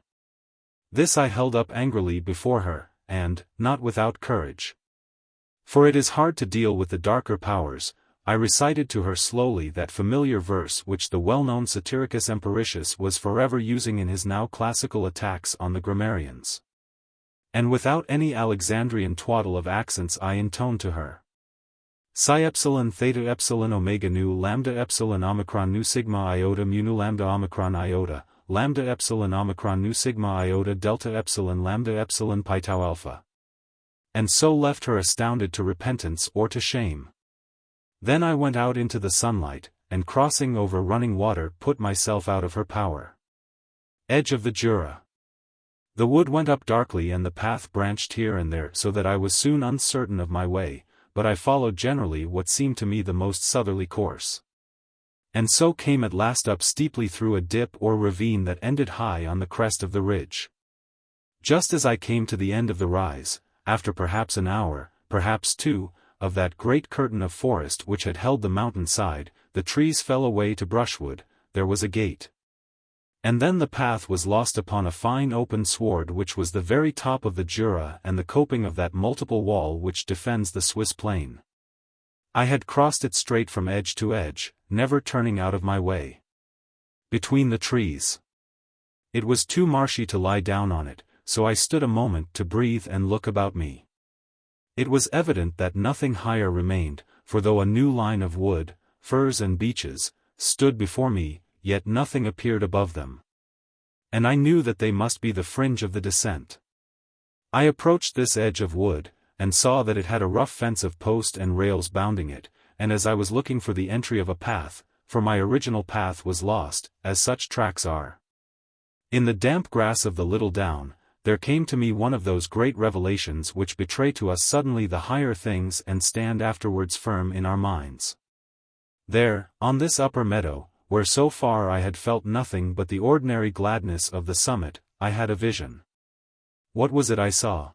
This I held up angrily before her, and, not without courage, for it is hard to deal with the darker powers, I recited to her slowly that familiar verse which the well-known Satyricus Empericius was forever using in his now classical attacks on the grammarians. And without any Alexandrian twaddle of accents I intoned to her: Psi epsilon theta epsilon omega nu lambda epsilon omicron nu sigma iota mu nu lambda omicron iota, lambda epsilon omicron nu sigma iota delta epsilon lambda epsilon pi tau alpha. And so left her astounded to repentance or to shame. Then I went out into the sunlight, and crossing over running water put myself out of her power. Edge of the Jura. The wood went up darkly and the path branched here and there so that I was soon uncertain of my way, but I followed generally what seemed to me the most southerly course. And so came at last up steeply through a dip or ravine that ended high on the crest of the ridge. Just as I came to the end of the rise, after perhaps an hour, perhaps two, of that great curtain of forest which had held the mountain side, the trees fell away to brushwood, there was a gate. And then the path was lost upon a fine open sward which was the very top of the Jura and the coping of that multiple wall which defends the Swiss plain. I had crossed it straight from edge to edge, never turning out of my way. Between the trees. It was too marshy to lie down on it, so I stood a moment to breathe and look about me. It was evident that nothing higher remained, for though a new line of wood, firs and beeches, stood before me, yet nothing appeared above them. And I knew that they must be the fringe of the descent. I approached this edge of wood, and saw that it had a rough fence of post and rails bounding it, and as I was looking for the entry of a path, for my original path was lost, as such tracks are. In the damp grass of the little down, there came to me one of those great revelations which betray to us suddenly the higher things and stand afterwards firm in our minds. There, on this upper meadow, where so far I had felt nothing but the ordinary gladness of the summit, I had a vision. What was it I saw?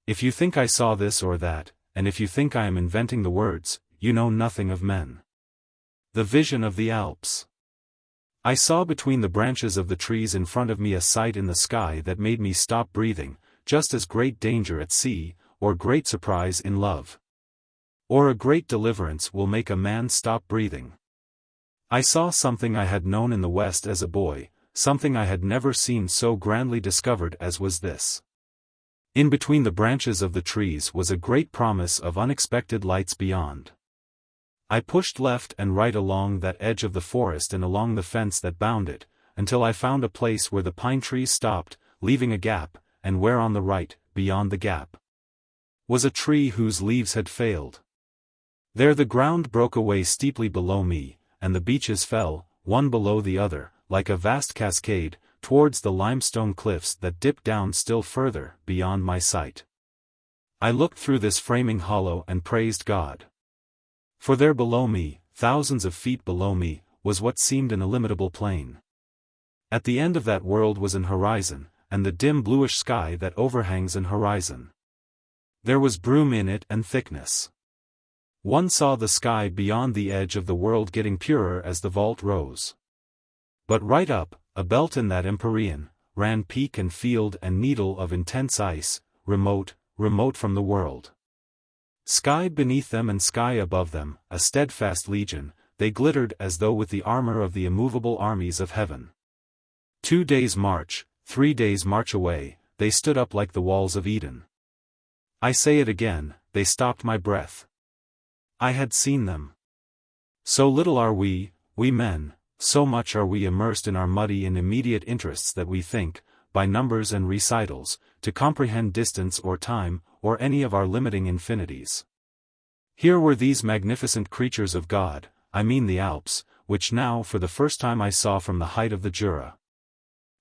If you think I saw this or that, and if you think I am inventing the words, you know nothing of men. The vision of the Alps. I saw between the branches of the trees in front of me a sight in the sky that made me stop breathing, just as great danger at sea, or great surprise in love, or a great deliverance will make a man stop breathing. I saw something I had known in the West as a boy, something I had never seen so grandly discovered as was this. In between the branches of the trees was a great promise of unexpected lights beyond. I pushed left and right along that edge of the forest and along the fence that bound it, until I found a place where the pine trees stopped, leaving a gap, and where on the right, beyond the gap, was a tree whose leaves had failed. There the ground broke away steeply below me, and the beeches fell, one below the other, like a vast cascade, towards the limestone cliffs that dipped down still further, beyond my sight. I looked through this framing hollow and praised God. For there below me, thousands of feet below me, was what seemed an illimitable plain. At the end of that world was an horizon, and the dim bluish sky that overhangs an horizon. There was brume in it and thickness. One saw the sky beyond the edge of the world getting purer as the vault rose. But right up, a belt in that empyrean, ran peak and field and needle of intense ice, remote, remote from the world. Sky beneath them and sky above them, a steadfast legion, they glittered as though with the armor of the immovable armies of heaven. 2 days' march, 3 days' march away, they stood up like the walls of Eden. I say it again, they stopped my breath. I had seen them. So little are we men, so much are we immersed in our muddy and immediate interests that we think, by numbers and recitals, to comprehend distance or time, or any of our limiting infinities. Here were these magnificent creatures of God, I mean the Alps, which now for the first time I saw from the height of the Jura.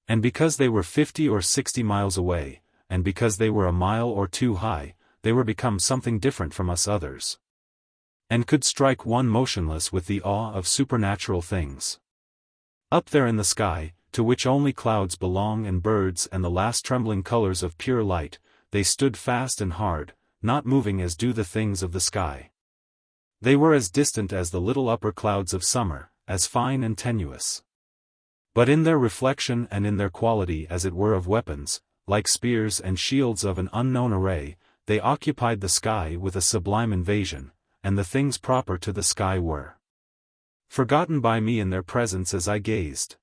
And because they were 50 or 60 miles away, and because they were a mile or two high, they were become something different from us others, and could strike one motionless with the awe of supernatural things. Up there in the sky, to which only clouds belong and birds and the last trembling colors of pure light, they stood fast and hard, not moving as do the things of the sky. They were as distant as the little upper clouds of summer, as fine and tenuous. But in their reflection and in their quality as it were of weapons, like spears and shields of an unknown array, they occupied the sky with a sublime invasion, and the things proper to the sky were forgotten by me in their presence as I gazed.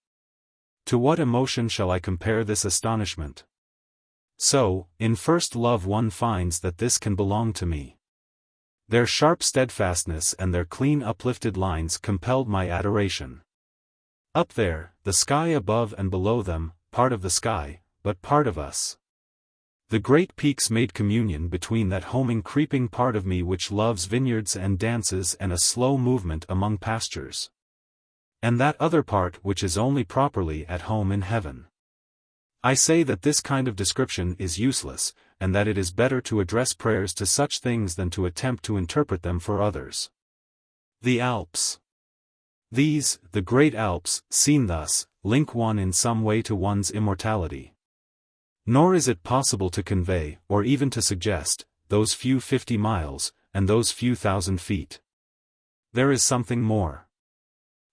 To what emotion shall I compare this astonishment? So, in first love one finds that this can belong to me. Their sharp steadfastness and their clean uplifted lines compelled my adoration. Up there, the sky above and below them, part of the sky, but part of us. The great peaks made communion between that homing creeping part of me which loves vineyards and dances and a slow movement among pastures. and that other part which is only properly at home in heaven. I say that this kind of description is useless, and that it is better to address prayers to such things than to attempt to interpret them for others. The Alps. These, the great Alps, seen thus, link one in some way to one's immortality. Nor is it possible to convey, or even to suggest, those few 50 miles, and those few 1,000 feet. There is something more.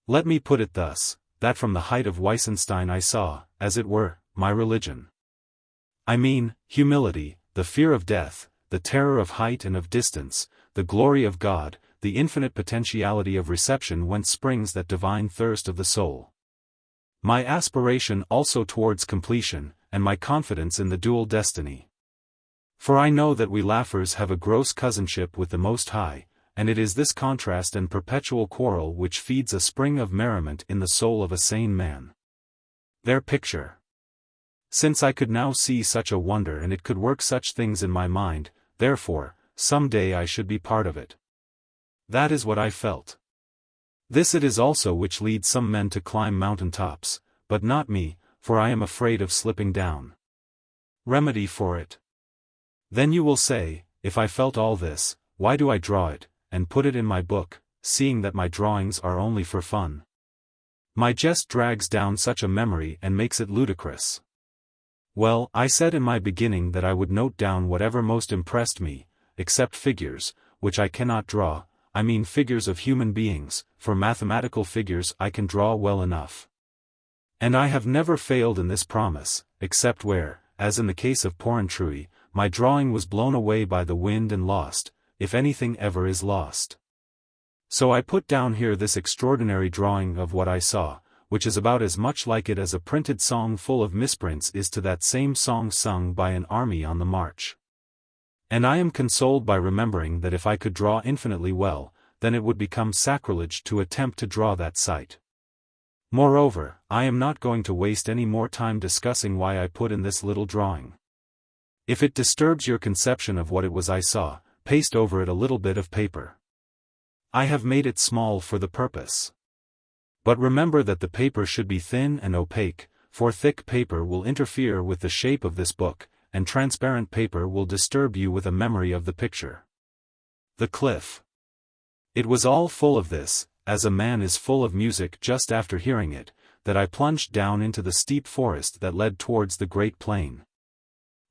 Let me put it thus, that from the height of Weissenstein I saw, as it were, my religion. I mean, humility, the fear of death, the terror of height and of distance, the glory of God, the infinite potentiality of reception whence springs that divine thirst of the soul. My aspiration also towards completion, and my confidence in the dual destiny. For I know that we laughers have a gross cousinship with the Most High, and it is this contrast and perpetual quarrel which feeds a spring of merriment in the soul of a sane man. Their picture. Since I could now see such a wonder and it could work such things in my mind, therefore, some day I should be part of it. That is what I felt. This it is also which leads some men to climb mountain tops, but not me, for I am afraid of slipping down. Remedy for it. Then you will say, if I felt all this, why do I draw it, and put it in my book, seeing that my drawings are only for fun? My jest drags down such a memory and makes it ludicrous. Well, I said in my beginning that I would note down whatever most impressed me, except figures, which I cannot draw, I mean figures of human beings, for mathematical figures I can draw well enough. And I have never failed in this promise, except where, as in the case of Porrentruy, my drawing was blown away by the wind and lost, if anything ever is lost. So I put down here this extraordinary drawing of what I saw, which is about as much like it as a printed song full of misprints is to that same song sung by an army on the march. And I am consoled by remembering that if I could draw infinitely well, then it would become sacrilege to attempt to draw that sight. Moreover, I am not going to waste any more time discussing why I put in this little drawing. If it disturbs your conception of what it was I saw, paste over it a little bit of paper. I have made it small for the purpose. But remember that the paper should be thin and opaque, for thick paper will interfere with the shape of this book, and transparent paper will disturb you with a memory of the picture. The cliff. It was all full of this, as a man is full of music just after hearing it, that I plunged down into the steep forest that led towards the great plain.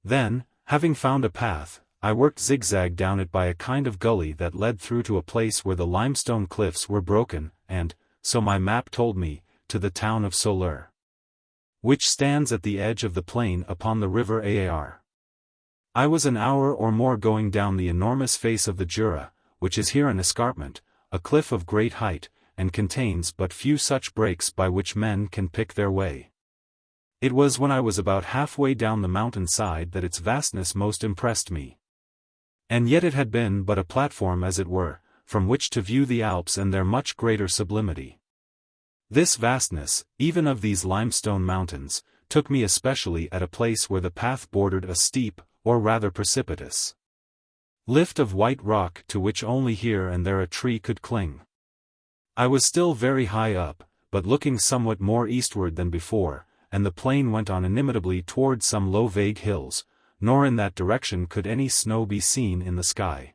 Then, having found a path, I worked zigzag down it by a kind of gully that led through to a place where the limestone cliffs were broken, and, so my map told me, to the town of Soleure, which stands at the edge of the plain upon the river Aar. I was an hour or more going down the enormous face of the Jura, which is here an escarpment, a cliff of great height, and contains but few such breaks by which men can pick their way. It was when I was about halfway down the mountain side that its vastness most impressed me. And yet it had been but a platform as it were, from which to view the Alps and their much greater sublimity. This vastness, even of these limestone mountains, took me especially at a place where the path bordered a steep, or rather precipitous, lift of white rock to which only here and there a tree could cling. I was still very high up, but looking somewhat more eastward than before, and the plain went on inimitably towards some low vague hills, nor in that direction could any snow be seen in the sky.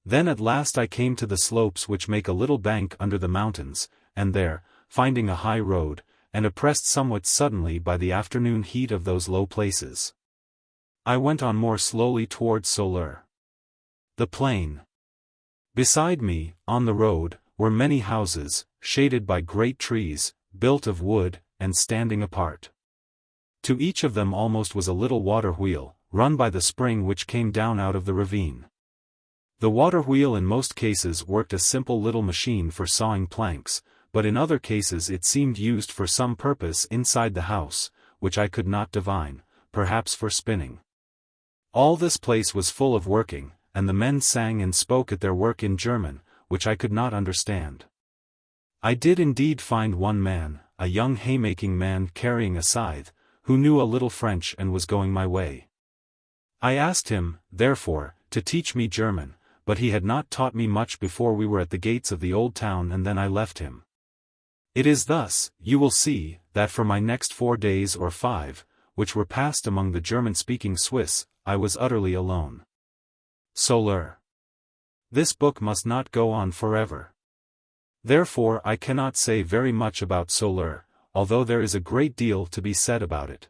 Then at last I came to the slopes which make a little bank under the mountains, and there, finding a high road, and oppressed somewhat suddenly by the afternoon heat of those low places, I went on more slowly towards Soleure. The plain. Beside me, on the road, were many houses, shaded by great trees, built of wood, and standing apart. To each of them almost was a little water wheel, run by the spring which came down out of the ravine. The water wheel in most cases worked a simple little machine for sawing planks, but in other cases it seemed used for some purpose inside the house, which I could not divine, perhaps for spinning. All this place was full of working, and the men sang and spoke at their work in German, which I could not understand. I did indeed find one man, a young haymaking man carrying a scythe, who knew a little French and was going my way. I asked him, therefore, to teach me German, but he had not taught me much before we were at the gates of the old town and then I left him. It is thus, you will see, that for my next 4 days or 5, which were passed among the German-speaking Swiss, I was utterly alone. Solar. This book must not go on forever. Therefore I cannot say very much about Solar, although there is a great deal to be said about it.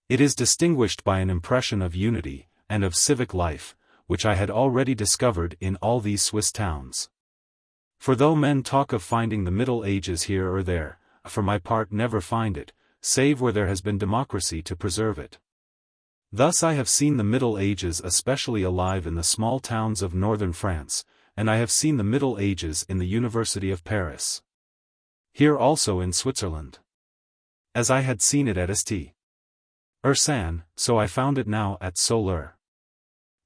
It is distinguished by an impression of unity, and of civic life, which I had already discovered in all these Swiss towns. For though men talk of finding the Middle Ages here or there, I for my part never find it, save where there has been democracy to preserve it. Thus I have seen the Middle Ages especially alive in the small towns of northern France, and I have seen the Middle Ages in the University of Paris. Here also in Switzerland. As I had seen it at St. Ursanne, so I found it now at Solar.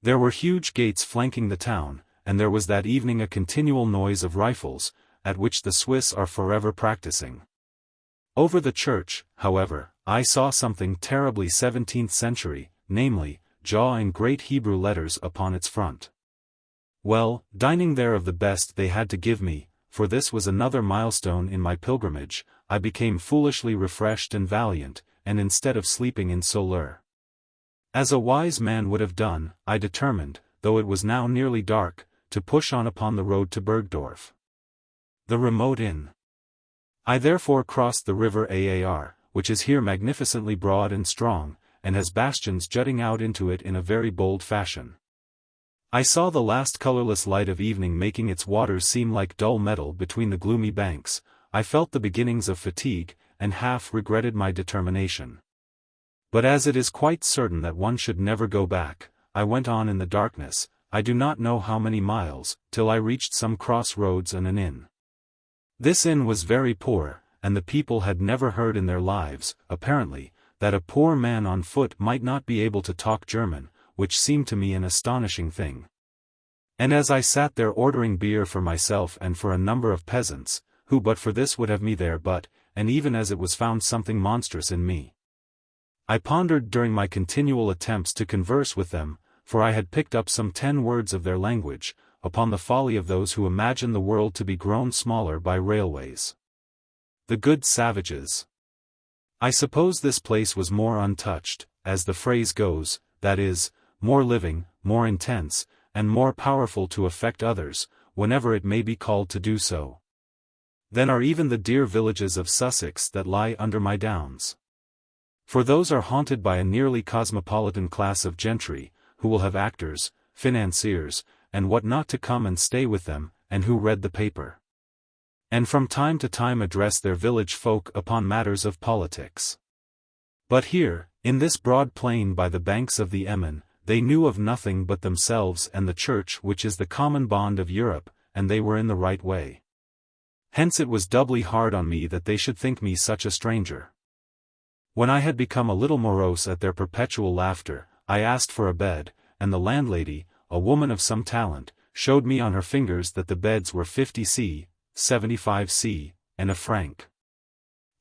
There were huge gates flanking the town, and there was that evening a continual noise of rifles, at which the Swiss are forever practicing. Over the church, however, I saw something terribly 17th century, namely, jaw in great Hebrew letters upon its front. Well, dining there of the best they had to give me, for this was another milestone in my pilgrimage, I became foolishly refreshed and valiant, and instead of sleeping in Solar, as a wise man would have done, I determined, though it was now nearly dark, to push on upon the road to Bergdorf, the remote inn. I therefore crossed the river Aar, which is here magnificently broad and strong, and has bastions jutting out into it in a very bold fashion. I saw the last colorless light of evening making its waters seem like dull metal between the gloomy banks. I felt the beginnings of fatigue, and half regretted my determination. But as it is quite certain that one should never go back, I went on in the darkness, I do not know how many miles, till I reached some cross roads and an inn. This inn was very poor, and the people had never heard in their lives, apparently, that a poor man on foot might not be able to talk German, which seemed to me an astonishing thing. And as I sat there ordering beer for myself and for a number of peasants, who but for this would have me there and even as it was found something monstrous in me, I pondered during my continual attempts to converse with them, for I had picked up some 10 words of their language, upon the folly of those who imagine the world to be grown smaller by railways. The good savages. I suppose this place was more untouched, as the phrase goes, that is, more living, more intense, and more powerful to affect others, whenever it may be called to do so, than are even the dear villages of Sussex that lie under my downs. For those are haunted by a nearly cosmopolitan class of gentry, who will have actors, financiers, and what not to come and stay with them, and who read the paper, and from time to time address their village folk upon matters of politics. But here, in this broad plain by the banks of the Emmen, they knew of nothing but themselves and the church, which is the common bond of Europe, and they were in the right way. Hence it was doubly hard on me that they should think me such a stranger. When I had become a little morose at their perpetual laughter, I asked for a bed, and the landlady, a woman of some talent, showed me on her fingers that the beds were 50c, 75c, and a franc.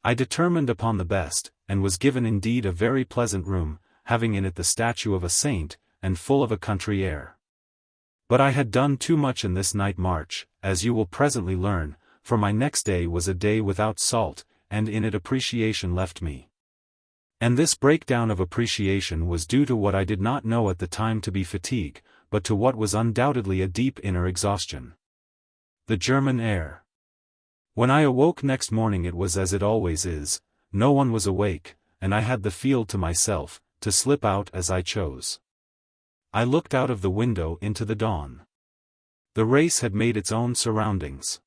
I determined upon the best, and was given indeed a very pleasant room, having in it the statue of a saint, and full of a country air. But I had done too much in this night march, as you will presently learn, for my next day was a day without salt, and in it appreciation left me. And this breakdown of appreciation was due to what I did not know at the time to be fatigue, but to what was undoubtedly a deep inner exhaustion. The German air. When I awoke next morning it was as it always is, no one was awake, and I had the field to myself, to slip out as I chose. I looked out of the window into the dawn. The race had made its own surroundings.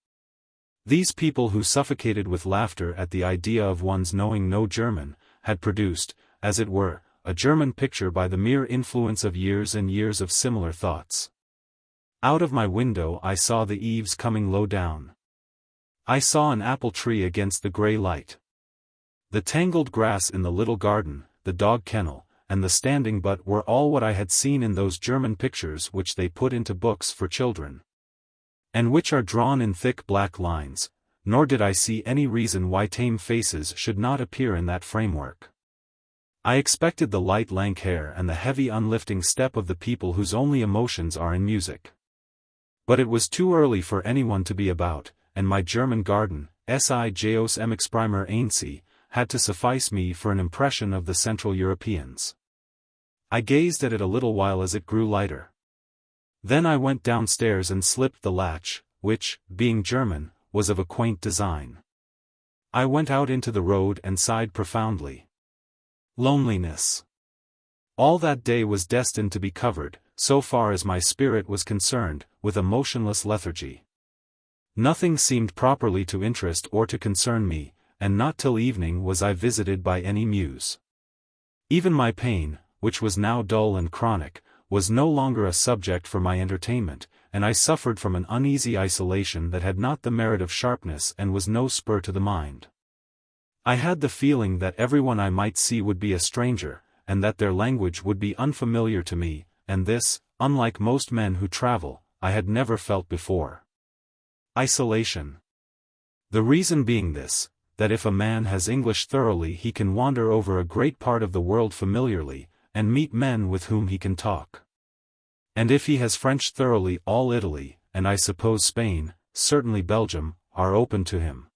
These people who suffocated with laughter at the idea of one's knowing no German, had produced, as it were, a German picture by the mere influence of years and years of similar thoughts. Out of my window I saw the eaves coming low down. I saw an apple tree against the grey light. The tangled grass in the little garden, the dog kennel, and the standing butt were all what I had seen in those German pictures which they put into books for children, and which are drawn in thick black lines, nor did I see any reason why tame faces should not appear in that framework. I expected the light lank hair and the heavy unlifting step of the people whose only emotions are in music. But it was too early for anyone to be about, and my German garden, Sijos emexprimer ainsi, had to suffice me for an impression of the Central Europeans. I gazed at it a little while as it grew lighter. Then I went downstairs and slipped the latch, which, being German, was of a quaint design. I went out into the road and sighed profoundly. Loneliness. All that day was destined to be covered, so far as my spirit was concerned, with a motionless lethargy. Nothing seemed properly to interest or to concern me, and not till evening was I visited by any muse. Even my pain, which was now dull and chronic, was no longer a subject for my entertainment, and I suffered from an uneasy isolation that had not the merit of sharpness and was no spur to the mind. I had the feeling that everyone I might see would be a stranger, and that their language would be unfamiliar to me, and this, unlike most men who travel, I had never felt before. Isolation. The reason being this, that if a man has English thoroughly he can wander over a great part of the world familiarly, and meet men with whom he can talk. And if he has French thoroughly, all Italy, and I suppose Spain, certainly Belgium, are open to him.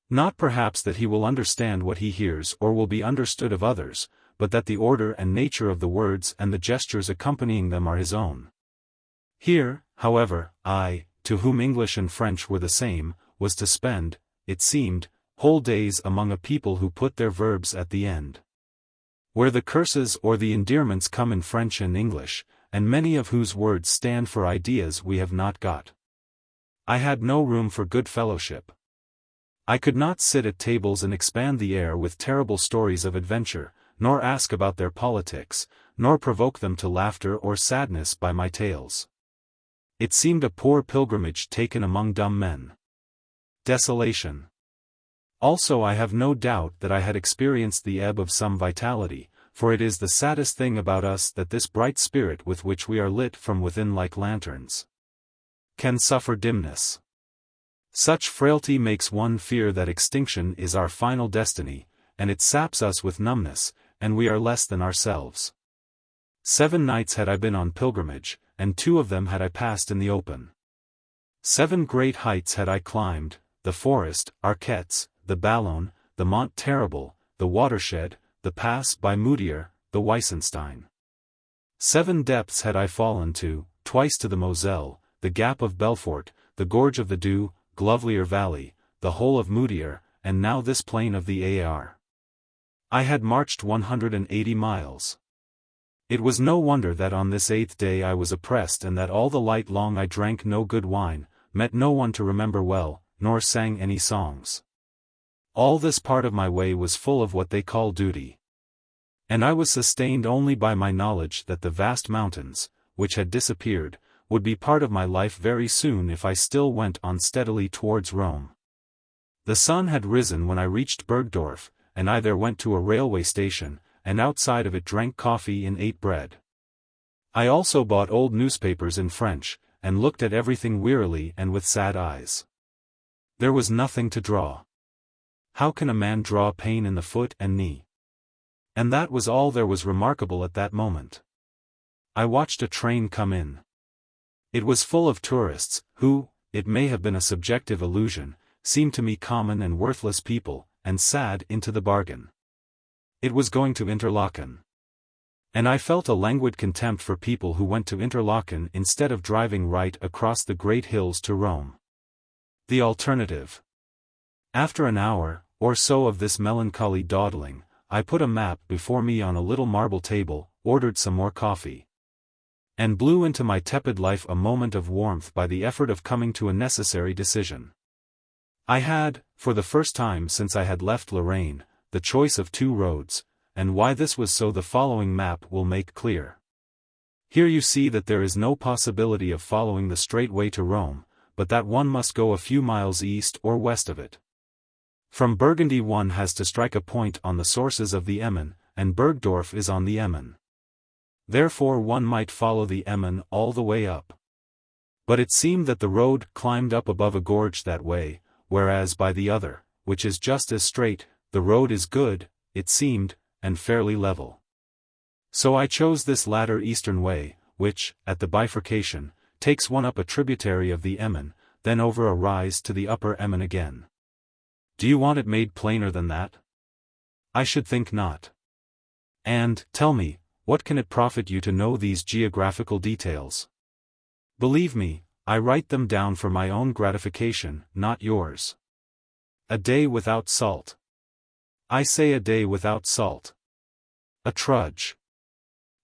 Not perhaps that he will understand what he hears or will be understood of others, but that the order and nature of the words and the gestures accompanying them are his own. Here, however, I, to whom English and French were the same, was to spend, it seemed, whole days among a people who put their verbs at the end. Where the curses or the endearments come in French and English, and many of whose words stand for ideas we have not got. I had no room for good fellowship. I could not sit at tables and expand the air with terrible stories of adventure, nor ask about their politics, nor provoke them to laughter or sadness by my tales. It seemed a poor pilgrimage taken among dumb men. Desolation. Also I have no doubt that I had experienced the ebb of some vitality, for it is the saddest thing about us that this bright spirit with which we are lit from within like lanterns can suffer dimness. Such frailty makes one fear that extinction is our final destiny, and it saps us with numbness, and we are less than ourselves. 7 nights had I been on pilgrimage, and 2 of them had I passed in the open. 7 great heights had I climbed, the forest, Arquettes, the Ballon, the Mont Terrible, the Watershed, the Pass by Moutier, the Weissenstein. 7 depths had I fallen to, twice to the Moselle, the Gap of Belfort, the Gorge of the Doubs, Glovelier Valley, the whole of Moutier, and now this plain of the Aar. I had marched 180 miles. It was no wonder that on this 8th day I was oppressed and that all the light long I drank no good wine, met no one to remember well, nor sang any songs. All this part of my way was full of what they call duty. And I was sustained only by my knowledge that the vast mountains, which had disappeared, would be part of my life very soon if I still went on steadily towards Rome. The sun had risen when I reached Bergdorf, and I there went to a railway station, and outside of it drank coffee and ate bread. I also bought old newspapers in French, and looked at everything wearily and with sad eyes. There was nothing to draw. How can a man draw pain in the foot and knee? And that was all there was remarkable at that moment. I watched a train come in. It was full of tourists, who, it may have been a subjective illusion, seemed to me common and worthless people, and sad into the bargain. It was going to Interlaken. And I felt a languid contempt for people who went to Interlaken instead of driving right across the great hills to Rome. The alternative. After an hour, or so of this melancholy dawdling, I put a map before me on a little marble table, ordered some more coffee, and blew into my tepid life a moment of warmth by the effort of coming to a necessary decision. I had, for the first time since I had left Lorraine, the choice of 2 roads, and why this was so the following map will make clear. Here you see that there is no possibility of following the straight way to Rome, but that one must go a few miles east or west of it. From Burgundy one has to strike a point on the sources of the Emmen, and Bergdorf is on the Emmen. Therefore one might follow the Emmen all the way up. But it seemed that the road climbed up above a gorge that way, whereas by the other, which is just as straight, the road is good, it seemed, and fairly level. So I chose this latter eastern way, which, at the bifurcation, takes one up a tributary of the Emmen, then over a rise to the upper Emmen again. Do you want it made plainer than that? I should think not. And, tell me, what can it profit you to know these geographical details? Believe me, I write them down for my own gratification, not yours. A day without salt. I say a day without salt. A trudge.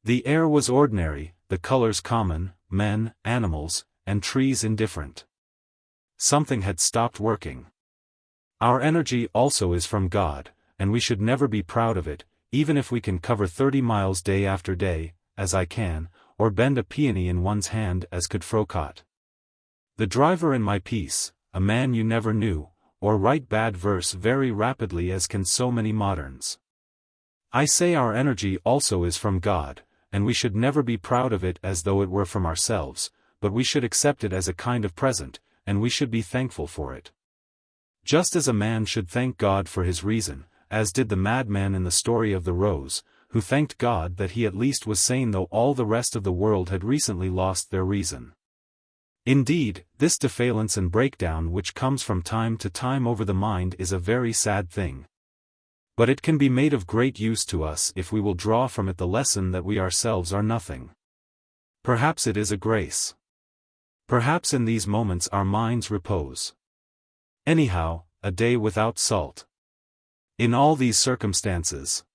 The air was ordinary, the colors common, men, animals, and trees indifferent. Something had stopped working. Our energy also is from God, and we should never be proud of it, even if we can cover 30 miles day after day, as I can, or bend a peony in one's hand as could Frocott. The driver in my piece, a man you never knew, or write bad verse very rapidly as can so many moderns. I say our energy also is from God, and we should never be proud of it as though it were from ourselves, but we should accept it as a kind of present, and we should be thankful for it. Just as a man should thank God for his reason, as did the madman in the story of the rose, who thanked God that he at least was sane though all the rest of the world had recently lost their reason. Indeed, this defalance and breakdown which comes from time to time over the mind is a very sad thing. But it can be made of great use to us if we will draw from it the lesson that we ourselves are nothing. Perhaps it is a grace. Perhaps in these moments our minds repose. Anyhow, a day without salt. In all these circumstances.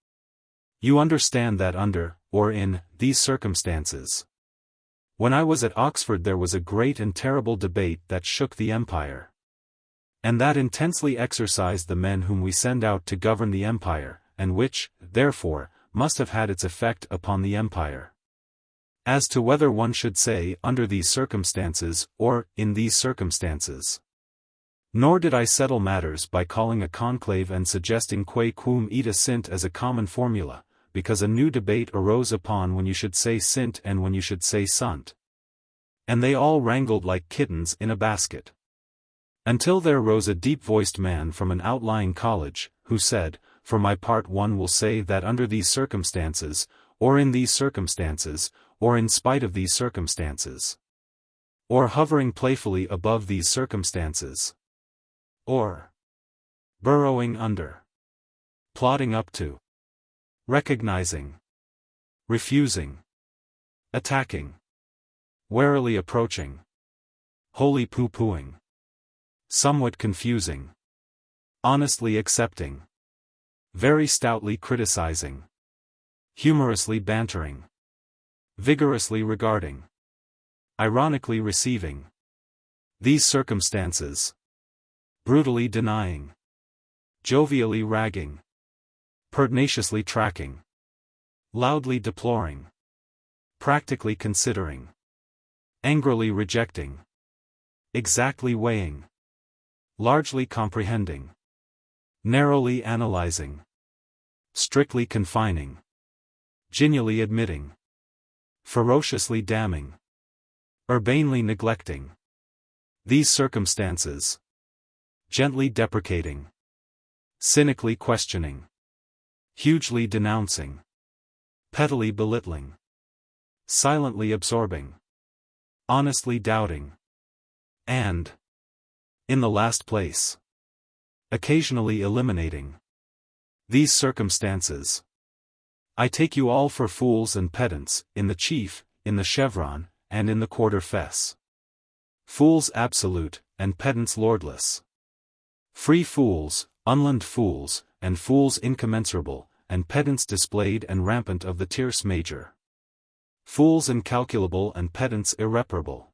You understand that under, or in, these circumstances. When I was at Oxford there was a great and terrible debate that shook the empire. And that intensely exercised the men whom we send out to govern the empire, and which, therefore, must have had its effect upon the empire. As to whether one should say under these circumstances, or in these circumstances. Nor did I settle matters by calling a conclave and suggesting que quum ita sint as a common formula, because a new debate arose upon when you should say sint and when you should say sunt. And they all wrangled like kittens in a basket. Until there rose a deep-voiced man from an outlying college, who said, for my part one will say that under these circumstances, or in these circumstances, or in spite of these circumstances. Or hovering playfully above these circumstances. Or burrowing under. Plodding up to. Recognizing. Refusing. Attacking. Warily approaching. Wholly pooh-poohing. Somewhat confusing. Honestly accepting. Very stoutly criticizing. Humorously bantering. Vigorously regarding. Ironically receiving. These circumstances. Brutally denying. Jovially ragging. Pertinaciously tracking. Loudly deploring. Practically considering. Angrily rejecting. Exactly weighing. Largely comprehending. Narrowly analyzing. Strictly confining. Genially admitting. Ferociously damning. Urbanely neglecting. These circumstances. Gently deprecating. Cynically questioning. Hugely denouncing. Pettily belittling. Silently absorbing. Honestly doubting. And, in the last place, occasionally eliminating. These circumstances. I take you all for fools and pedants, in the chief, in the chevron, and in the quarter fess. Fools absolute, and pedants lordless. Free fools, unland fools, and fools incommensurable, and pedants displayed and rampant of the tierce major. Fools incalculable and pedants irreparable.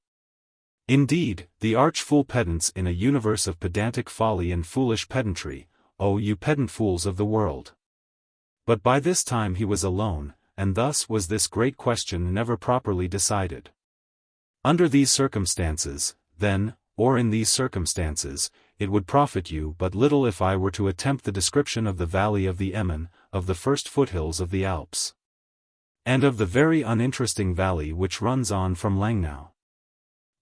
Indeed, the arch-fool pedants in a universe of pedantic folly and foolish pedantry, oh you pedant fools of the world. But by this time he was alone, and thus was this great question never properly decided. Under these circumstances, then, or in these circumstances, it would profit you but little if I were to attempt the description of the valley of the Emmen, of the first foothills of the Alps. And of the very uninteresting valley which runs on from Langnau.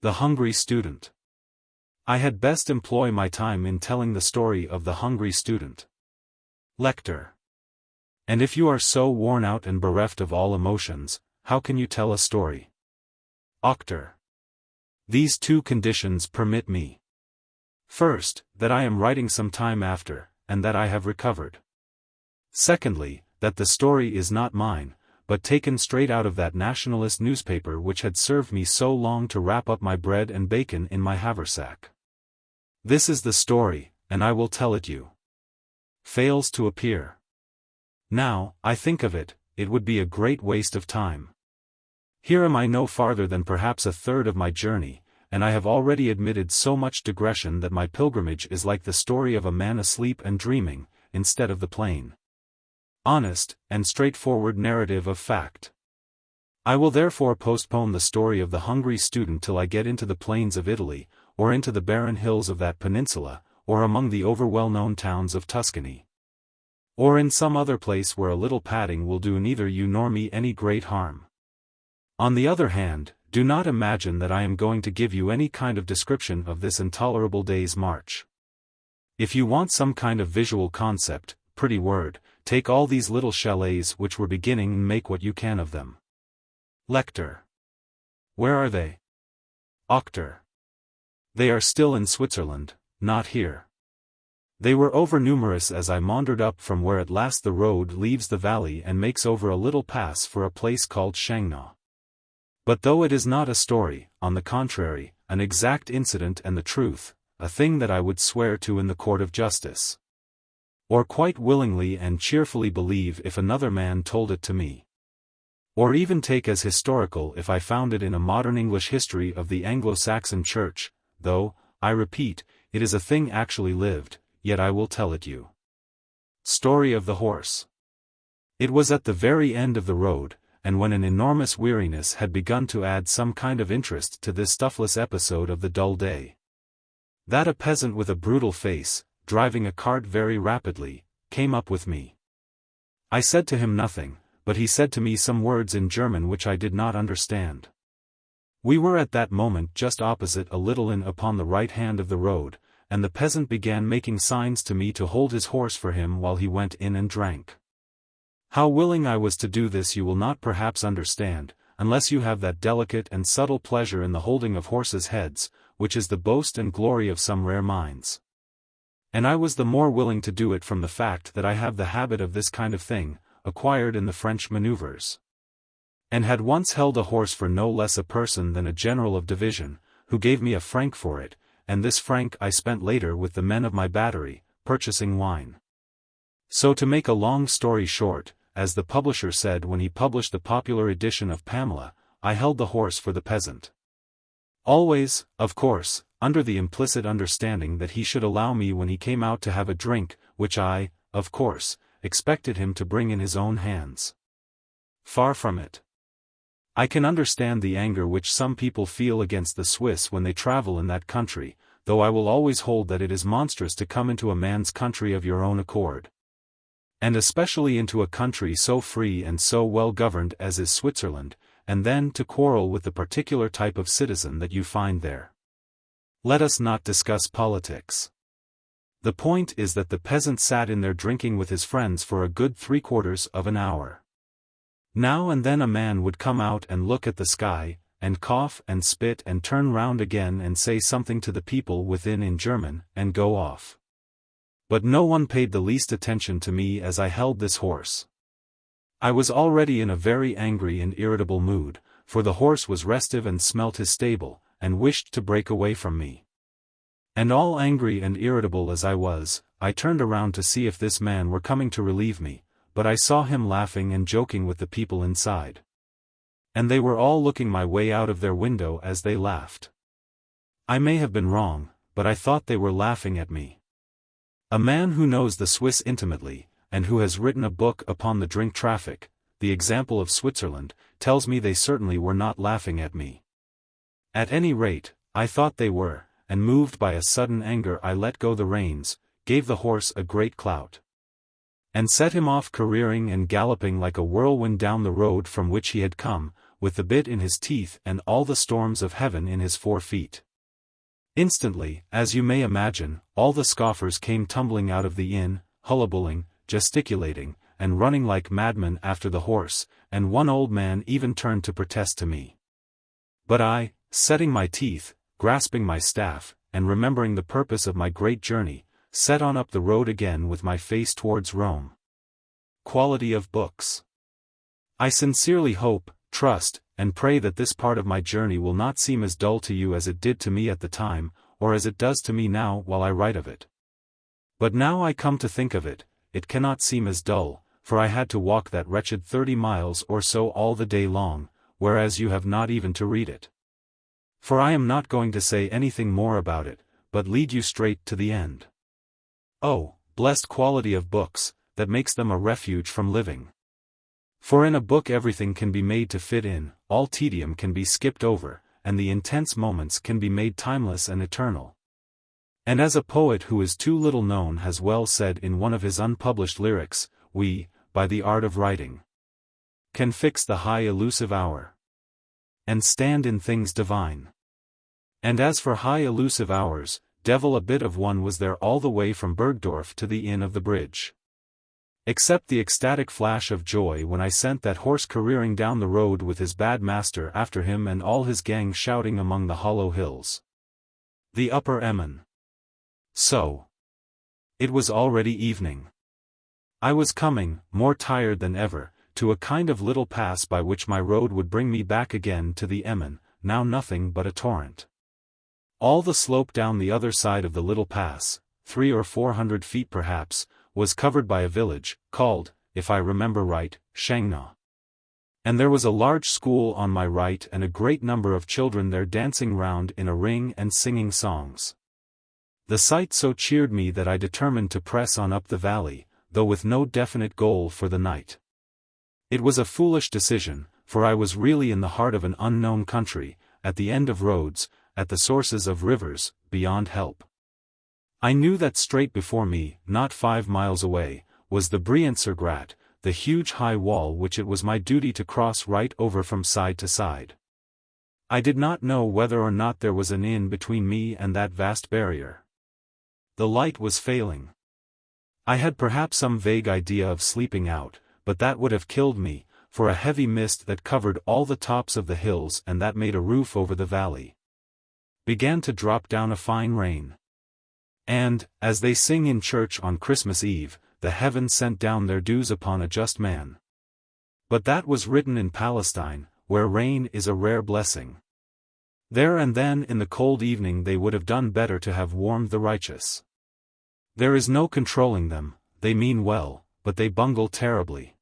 The hungry student. I had best employ my time in telling the story of the hungry student. Lector. And if you are so worn out and bereft of all emotions, how can you tell a story? Auctor. These two conditions permit me. First, that I am writing some time after, and that I have recovered. Secondly, that the story is not mine, but taken straight out of that nationalist newspaper which had served me so long to wrap up my bread and bacon in my haversack. This is the story, and I will tell it you. Fails to appear. Now, I think of it, it would be a great waste of time. Here am I no farther than perhaps a third of my journey, and I have already admitted so much digression that my pilgrimage is like the story of a man asleep and dreaming, instead of the plain, honest, and straightforward narrative of fact. I will therefore postpone the story of the hungry student till I get into the plains of Italy, or into the barren hills of that peninsula, or among the over-well-known towns of Tuscany. Or in some other place where a little padding will do neither you nor me any great harm. On the other hand, do not imagine that I am going to give you any kind of description of this intolerable day's march. If you want some kind of visual concept, pretty word, take all these little chalets which were beginning and make what you can of them. Lector. Where are they? Auctor. They are still in Switzerland, not here. They were over-numerous as I maundered up from where at last the road leaves the valley and makes over a little pass for a place called Shangnaw. But though it is not a story, on the contrary, an exact incident and the truth, a thing that I would swear to in the court of justice, or quite willingly and cheerfully believe if another man told it to me, or even take as historical if I found it in a modern English history of the Anglo-Saxon Church, though, I repeat, it is a thing actually lived, yet I will tell it you. Story of the Horse. It was at the very end of the road, and when an enormous weariness had begun to add some kind of interest to this stuffless episode of the dull day, that a peasant with a brutal face, driving a cart very rapidly, came up with me. I said to him nothing, but he said to me some words in German which I did not understand. We were at that moment just opposite a little inn upon the right hand of the road, and the peasant began making signs to me to hold his horse for him while he went in and drank. How willing I was to do this you will not perhaps understand, unless you have that delicate and subtle pleasure in the holding of horses' heads, which is the boast and glory of some rare minds. And I was the more willing to do it from the fact that I have the habit of this kind of thing, acquired in the French maneuvers, and had once held a horse for no less a person than a general of division, who gave me a franc for it, and this franc I spent later with the men of my battery, purchasing wine. So to make a long story short, as the publisher said when he published the popular edition of Pamela, I held the horse for the peasant. Always, of course, under the implicit understanding that he should allow me when he came out to have a drink, which I, of course, expected him to bring in his own hands. Far from it. I can understand the anger which some people feel against the Swiss when they travel in that country, though I will always hold that it is monstrous to come into a man's country of your own accord, and especially into a country so free and so well governed as is Switzerland, and then to quarrel with the particular type of citizen that you find there. Let us not discuss politics. The point is that the peasant sat in there drinking with his friends for a good 3/4 of an hour. Now and then a man would come out and look at the sky, and cough and spit and turn round again and say something to the people within in German, and go off. But no one paid the least attention to me as I held this horse. I was already in a very angry and irritable mood, for the horse was restive and smelt his stable, and wished to break away from me. And all angry and irritable as I was, I turned around to see if this man were coming to relieve me, but I saw him laughing and joking with the people inside. And they were all looking my way out of their window as they laughed. I may have been wrong, but I thought they were laughing at me. A man who knows the Swiss intimately, and who has written a book upon the drink traffic, the example of Switzerland, tells me they certainly were not laughing at me. At any rate, I thought they were, and moved by a sudden anger I let go the reins, gave the horse a great clout, and set him off careering and galloping like a whirlwind down the road from which he had come, with the bit in his teeth and all the storms of heaven in his 4 feet. Instantly, as you may imagine, all the scoffers came tumbling out of the inn, hullabulling, gesticulating, and running like madmen after the horse, and one old man even turned to protest to me. But I, setting my teeth, grasping my staff, and remembering the purpose of my great journey, set on up the road again with my face towards Rome. Quality of books. I sincerely hope, trust, and pray that this part of my journey will not seem as dull to you as it did to me at the time, or as it does to me now while I write of it. But now I come to think of it, it cannot seem as dull, for I had to walk that wretched 30 miles or so all the day long, whereas you have not even to read it. For I am not going to say anything more about it, but lead you straight to the end. Oh, blessed quality of books, that makes them a refuge from living. For in a book everything can be made to fit in, all tedium can be skipped over, and the intense moments can be made timeless and eternal. And as a poet who is too little known has well said in one of his unpublished lyrics, we, by the art of writing, can fix the high elusive hour, and stand in things divine. And as for high elusive hours, devil a bit of one was there all the way from Bergdorf to the Inn of the Bridge. Except the ecstatic flash of joy when I sent that horse careering down the road with his bad master after him and all his gang shouting among the hollow hills. The Upper Emmon. So. It was already evening. I was coming, more tired than ever, to a kind of little pass by which my road would bring me back again to the Emmon, now nothing but a torrent. All the slope down the other side of the little pass, 300 or 400 feet perhaps, was covered by a village, called, if I remember right, Shangna. And there was a large school on my right and a great number of children there dancing round in a ring and singing songs. The sight so cheered me that I determined to press on up the valley, though with no definite goal for the night. It was a foolish decision, for I was really in the heart of an unknown country, at the end of roads, at the sources of rivers, beyond help. I knew that straight before me, not 5 miles away, was the Brienz-sur-Gratte, the huge high wall which it was my duty to cross right over from side to side. I did not know whether or not there was an inn between me and that vast barrier. The light was failing. I had perhaps some vague idea of sleeping out, but that would have killed me, for a heavy mist that covered all the tops of the hills and that made a roof over the valley began to drop down a fine rain. And, as they sing in church on Christmas Eve, the heavens sent down their dews upon a just man. But that was written in Palestine, where rain is a rare blessing. There and then in the cold evening they would have done better to have warmed the righteous. There is no controlling them, they mean well, but they bungle terribly.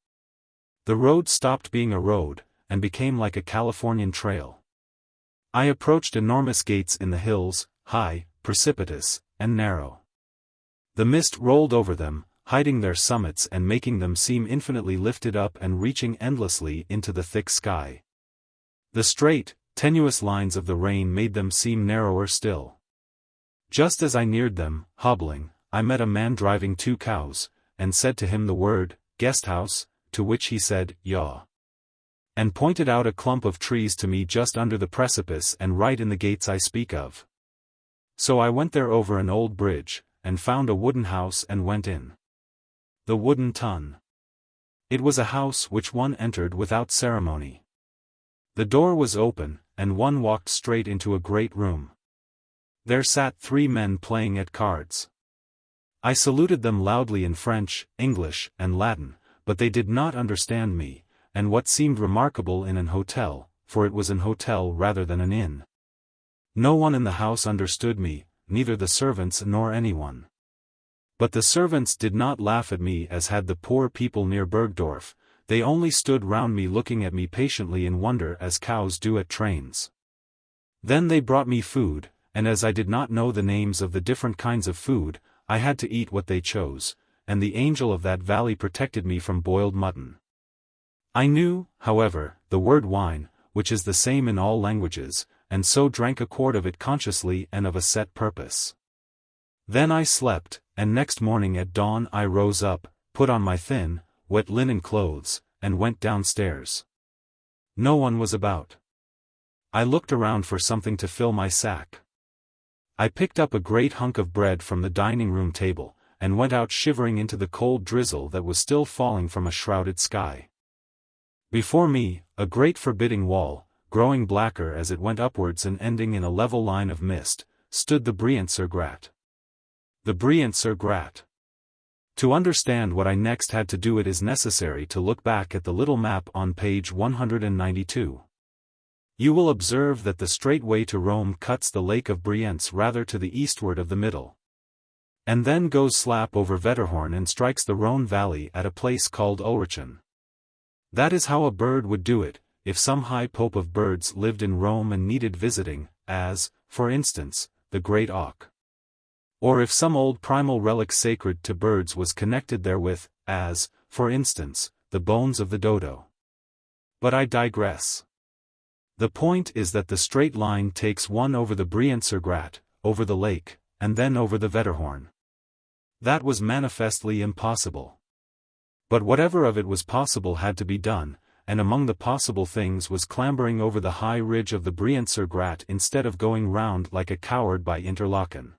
The road stopped being a road, and became like a Californian trail. I approached enormous gates in the hills, high, precipitous, and narrow. The mist rolled over them, hiding their summits and making them seem infinitely lifted up and reaching endlessly into the thick sky. The straight, tenuous lines of the rain made them seem narrower still. Just as I neared them, hobbling, I met a man driving 2 cows, and said to him the word, "Guest house," to which he said, "Yaw," and pointed out a clump of trees to me just under the precipice and right in the gates I speak of. So I went there over an old bridge, and found a wooden house and went in. The Wooden Tun. It was a house which one entered without ceremony. The door was open, and one walked straight into a great room. There sat 3 men playing at cards. I saluted them loudly in French, English, and Latin, but they did not understand me, and what seemed remarkable in an hotel, for it was an hotel rather than an inn. No one in the house understood me, neither the servants nor anyone. But the servants did not laugh at me as had the poor people near Bergdorf, they only stood round me looking at me patiently in wonder as cows do at trains. Then they brought me food, and as I did not know the names of the different kinds of food, I had to eat what they chose, and the angel of that valley protected me from boiled mutton. I knew, however, the word wine, which is the same in all languages, and so drank a quart of it consciously and of a set purpose. Then I slept, and next morning at dawn I rose up, put on my thin, wet linen clothes, and went downstairs. No one was about. I looked around for something to fill my sack. I picked up a great hunk of bread from the dining-room table, and went out shivering into the cold drizzle that was still falling from a shrouded sky. Before me, a great forbidding wall, growing blacker as it went upwards and ending in a level line of mist, stood the Briant-sur-Gratte. The Briant-sur-Gratte. To understand what I next had to do, it is necessary to look back at the little map on page 192. You will observe that the straight way to Rome cuts the Lake of Briance rather to the eastward of the middle, and then goes slap over Vetterhorn and strikes the Rhone valley at a place called Ulrichen. That is how a bird would do it, if some high pope of birds lived in Rome and needed visiting, as, for instance, the great auk. Or if some old primal relic sacred to birds was connected therewith, as, for instance, the bones of the dodo. But I digress. The point is that the straight line takes one over the Briant-sur-Gratte, over the lake, and then over the Vetterhorn. That was manifestly impossible. But whatever of it was possible had to be done, and among the possible things was clambering over the high ridge of the Briant-sur-Gratte instead of going round like a coward by Interlaken.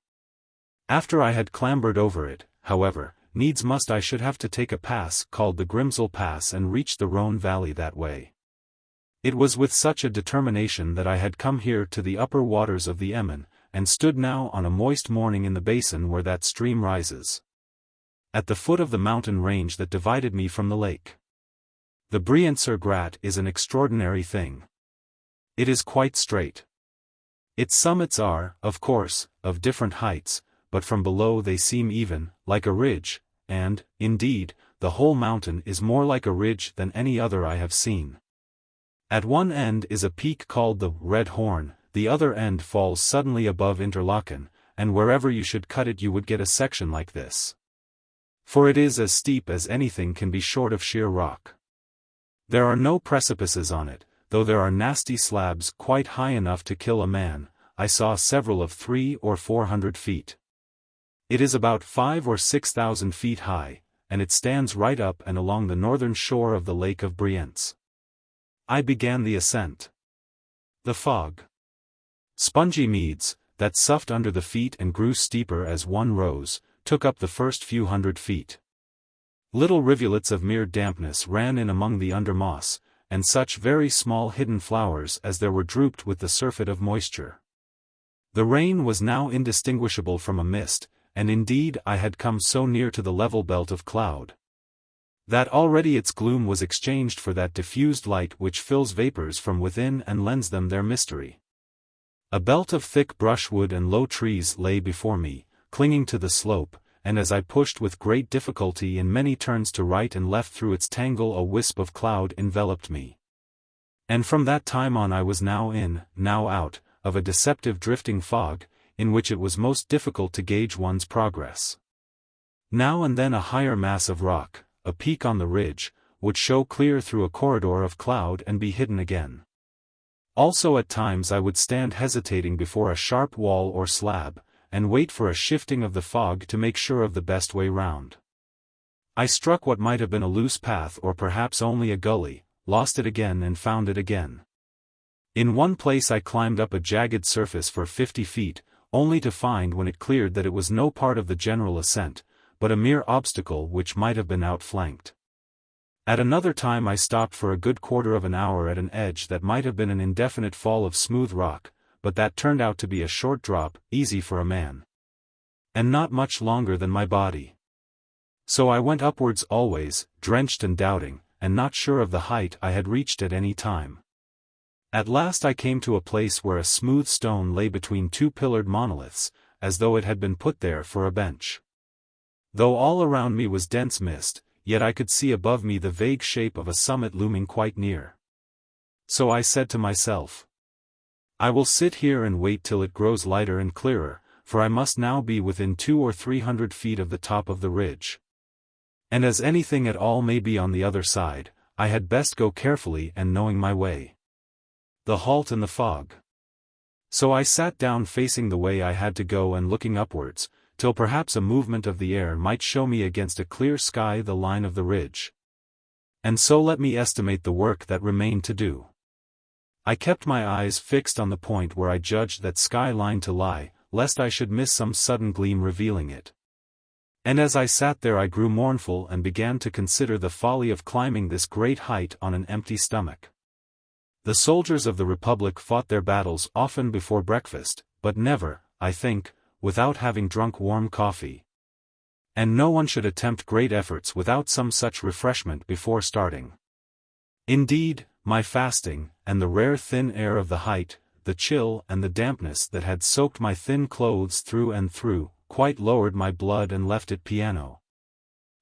After I had clambered over it, however, needs must I should have to take a pass called the Grimsel Pass and reach the Rhone valley that way. It was with such a determination that I had come here to the upper waters of the Emmen, and stood now on a moist morning in the basin where that stream rises, at the foot of the mountain range that divided me from the lake. The Briant-sur-Gratte is an extraordinary thing. It is quite straight. Its summits are, of course, of different heights, but from below they seem even, like a ridge, and, indeed, the whole mountain is more like a ridge than any other I have seen. At one end is a peak called the Red Horn, the other end falls suddenly above Interlaken, and wherever you should cut it you would get a section like this. For it is as steep as anything can be short of sheer rock. There are no precipices on it, though there are nasty slabs quite high enough to kill a man. I saw several of 300 or 400 feet. It is about 5,000 or 6,000 feet high, and it stands right up and along the northern shore of the Lake of Briance. I began the ascent. The fog, spongy meads, that soughed under the feet and grew steeper as one rose, took up the first few hundred feet. Little rivulets of mere dampness ran in among the under moss, and such very small hidden flowers as there were drooped with the surfeit of moisture. The rain was now indistinguishable from a mist, and indeed I had come so near to the level belt of cloud that already its gloom was exchanged for that diffused light which fills vapors from within and lends them their mystery. A belt of thick brushwood and low trees lay before me, clinging to the slope, and as I pushed with great difficulty in many turns to right and left through its tangle a wisp of cloud enveloped me. And from that time on I was now in, now out, of a deceptive drifting fog, in which it was most difficult to gauge one's progress. Now and then a higher mass of rock, a peak on the ridge, would show clear through a corridor of cloud and be hidden again. Also at times I would stand hesitating before a sharp wall or slab, and wait for a shifting of the fog to make sure of the best way round. I struck what might have been a loose path or perhaps only a gully, lost it again and found it again. In one place I climbed up a jagged surface for 50 feet, only to find when it cleared that it was no part of the general ascent, but a mere obstacle which might have been outflanked. At another time I stopped for a good quarter of an hour at an edge that might have been an indefinite fall of smooth rock, but that turned out to be a short drop, easy for a man, and not much longer than my body. So I went upwards always, drenched and doubting, and not sure of the height I had reached at any time. At last I came to a place where a smooth stone lay between two pillared monoliths, as though it had been put there for a bench. Though all around me was dense mist, yet I could see above me the vague shape of a summit looming quite near. So I said to myself, I will sit here and wait till it grows lighter and clearer, for I must now be within 200 or 300 feet of the top of the ridge. And as anything at all may be on the other side, I had best go carefully and knowing my way. The halt and the fog. So I sat down facing the way I had to go and looking upwards, till perhaps a movement of the air might show me against a clear sky the line of the ridge. And so let me estimate the work that remained to do. I kept my eyes fixed on the point where I judged that sky line to lie, lest I should miss some sudden gleam revealing it. And as I sat there I grew mournful and began to consider the folly of climbing this great height on an empty stomach. The soldiers of the Republic fought their battles often before breakfast, but never, I think, without having drunk warm coffee. And no one should attempt great efforts without some such refreshment before starting. Indeed, my fasting, and the rare thin air of the height, the chill and the dampness that had soaked my thin clothes through and through, quite lowered my blood and left it piano,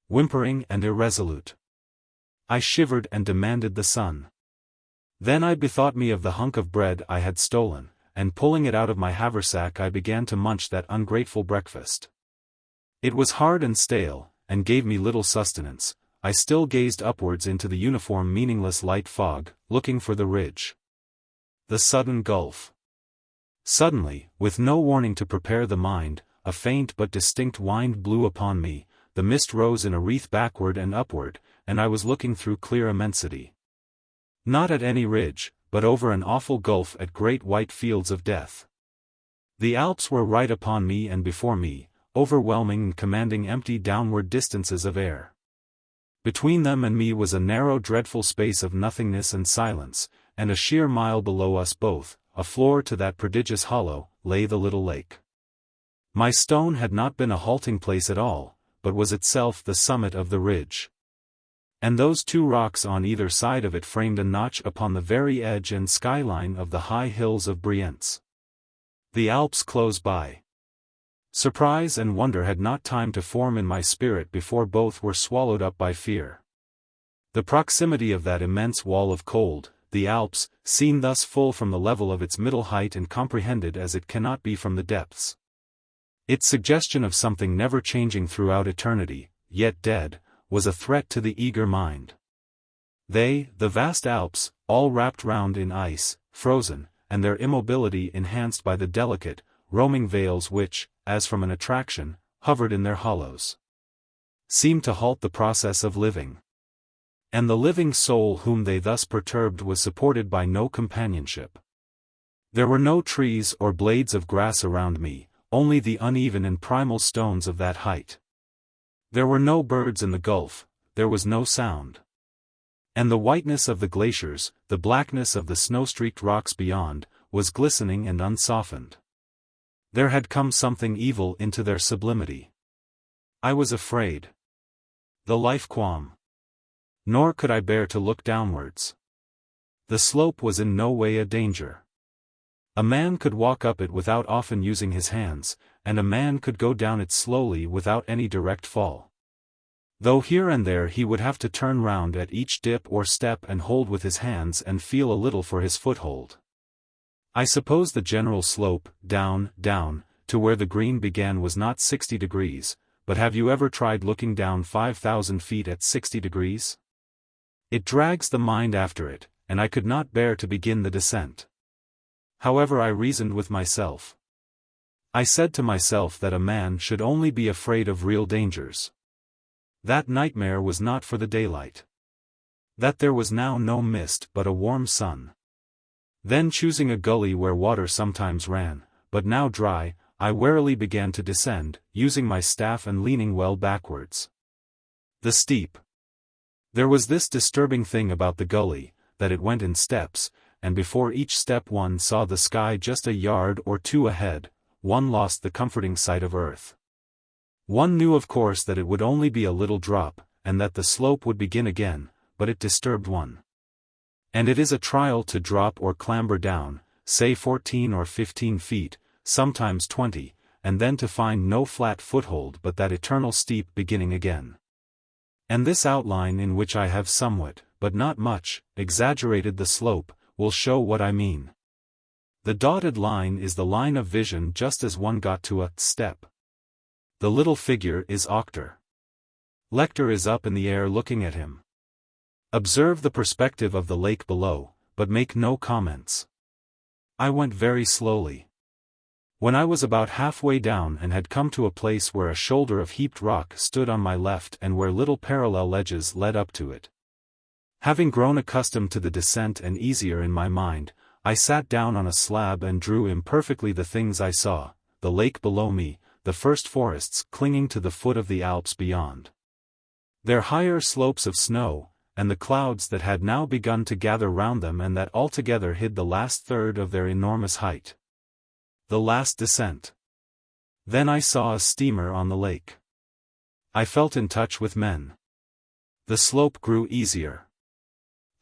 whimpering and irresolute. I shivered and demanded the sun. Then I bethought me of the hunk of bread I had stolen, and pulling it out of my haversack I began to munch that ungrateful breakfast. It was hard and stale, and gave me little sustenance. I still gazed upwards into the uniform meaningless light fog, looking for the ridge. The sudden gulf. Suddenly, with no warning to prepare the mind, a faint but distinct wind blew upon me, the mist rose in a wreath backward and upward, and I was looking through clear immensity. Not at any ridge, but over an awful gulf at great white fields of death. The Alps were right upon me and before me, overwhelming and commanding empty downward distances of air. Between them and me was a narrow dreadful space of nothingness and silence, and a sheer mile below us both, a floor to that prodigious hollow, lay the little lake. My stone had not been a halting place at all, but was itself the summit of the ridge. And those two rocks on either side of it framed a notch upon the very edge and skyline of the high hills of Brienz. The Alps close by. Surprise and wonder had not time to form in my spirit before both were swallowed up by fear. The proximity of that immense wall of cold, the Alps, seen thus full from the level of its middle height and comprehended as it cannot be from the depths. Its suggestion of something never changing throughout eternity, yet dead, was a threat to the eager mind. They, the vast Alps, all wrapped round in ice, frozen, and their immobility enhanced by the delicate, roaming veils which, as from an attraction, hovered in their hollows, seemed to halt the process of living. And the living soul whom they thus perturbed was supported by no companionship. There were no trees or blades of grass around me, only the uneven and primal stones of that height. There were no birds in the gulf, there was no sound. And the whiteness of the glaciers, the blackness of the snow-streaked rocks beyond, was glistening and unsoftened. There had come something evil into their sublimity. I was afraid. The life qualm. Nor could I bear to look downwards. The slope was in no way a danger. A man could walk up it without often using his hands, and a man could go down it slowly without any direct fall. Though here and there he would have to turn round at each dip or step and hold with his hands and feel a little for his foothold. I suppose the general slope, down, to where the green began was not 60 degrees, but have you ever tried looking down 5,000 feet at 60 degrees? It drags the mind after it, and I could not bear to begin the descent. However, I reasoned with myself. I said to myself that a man should only be afraid of real dangers. That nightmare was not for the daylight. That there was now no mist but a warm sun. Then, choosing a gully where water sometimes ran, but now dry, I warily began to descend, using my staff and leaning well backwards. The steep. There was this disturbing thing about the gully, that it went in steps, and before each step one saw the sky just a yard or two ahead, one lost the comforting sight of earth. One knew of course that it would only be a little drop, and that the slope would begin again, but it disturbed one. And it is a trial to drop or clamber down, say 14 or 15 feet, sometimes 20, and then to find no flat foothold but that eternal steep beginning again. And this outline in which I have somewhat, but not much, exaggerated the slope, will show what I mean. The dotted line is the line of vision just as one got to a step. The little figure is Octor. Lector is up in the air looking at him. Observe the perspective of the lake below, but make no comments. I went very slowly. When I was about halfway down and had come to a place where a shoulder of heaped rock stood on my left and where little parallel ledges led up to it. Having grown accustomed to the descent and easier in my mind, I sat down on a slab and drew imperfectly the things I saw, the lake below me, the first forests clinging to the foot of the Alps beyond. Their higher slopes of snow, and the clouds that had now begun to gather round them and that altogether hid the last third of their enormous height. The last descent. Then I saw a steamer on the lake. I felt in touch with men. The slope grew easier.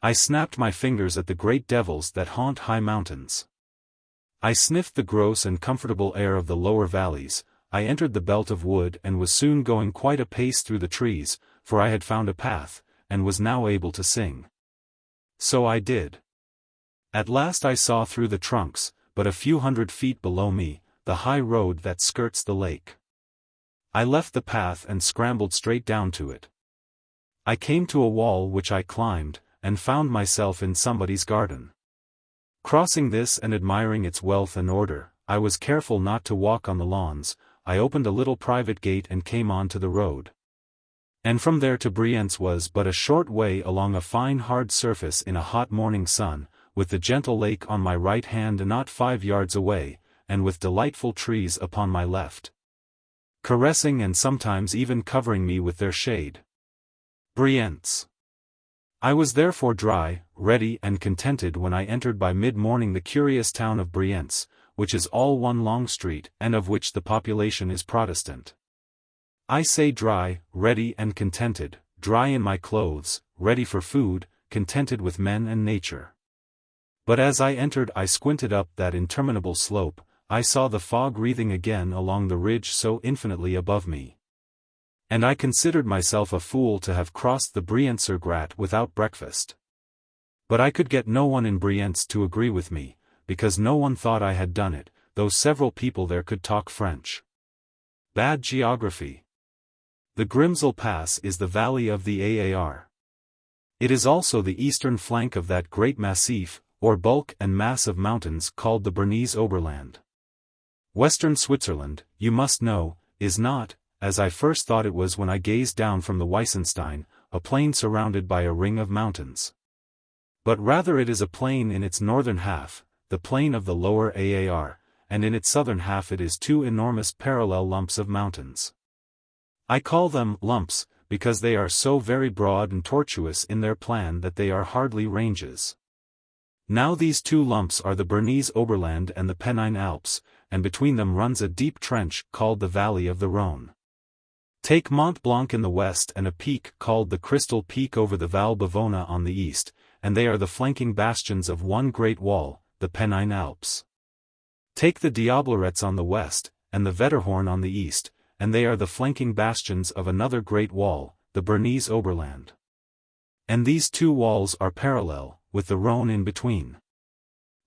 I snapped my fingers at the great devils that haunt high mountains. I sniffed the gross and comfortable air of the lower valleys. I entered the belt of wood and was soon going quite a pace through the trees, for I had found a path, and was now able to sing. So I did. At last I saw through the trunks, but a few hundred feet below me, the high road that skirts the lake. I left the path and scrambled straight down to it. I came to a wall which I climbed, and found myself in somebody's garden. Crossing this and admiring its wealth and order, I was careful not to walk on the lawns. I opened a little private gate and came on to the road. And from there to Brienz was but a short way along a fine hard surface in a hot morning sun, with the gentle lake on my right hand and not 5 yards away, and with delightful trees upon my left, caressing and sometimes even covering me with their shade. Brienz. I was therefore dry, ready and contented when I entered by mid-morning the curious town of Brienz, which is all one long street, and of which the population is Protestant. I say dry, ready and contented, dry in my clothes, ready for food, contented with men and nature. But as I entered I squinted up that interminable slope. I saw the fog wreathing again along the ridge so infinitely above me. And I considered myself a fool to have crossed the Brienzer Grat without breakfast. But I could get no one in Brienz to agree with me, because no one thought I had done it, though several people there could talk French. Bad geography. The Grimsel Pass is the valley of the Aar. It is also the eastern flank of that great massif, or bulk and mass of mountains called the Bernese Oberland. Western Switzerland, you must know, is not, as I first thought it was when I gazed down from the Weissenstein, a plain surrounded by a ring of mountains. But rather it is a plain in its northern half, the plain of the lower Aar, and in its southern half it is 2 enormous parallel lumps of mountains. I call them lumps, because they are so very broad and tortuous in their plan that they are hardly ranges. Now these 2 lumps are the Bernese Oberland and the Pennine Alps, and between them runs a deep trench called the Valley of the Rhone. Take Mont Blanc in the west and a peak called the Crystal Peak over the Val Bavona on the east, and they are the flanking bastions of one great wall, the Pennine Alps. Take the Diablerets on the west, and the Wetterhorn on the east, and they are the flanking bastions of another great wall, the Bernese Oberland. And these 2 walls are parallel, with the Rhone in between.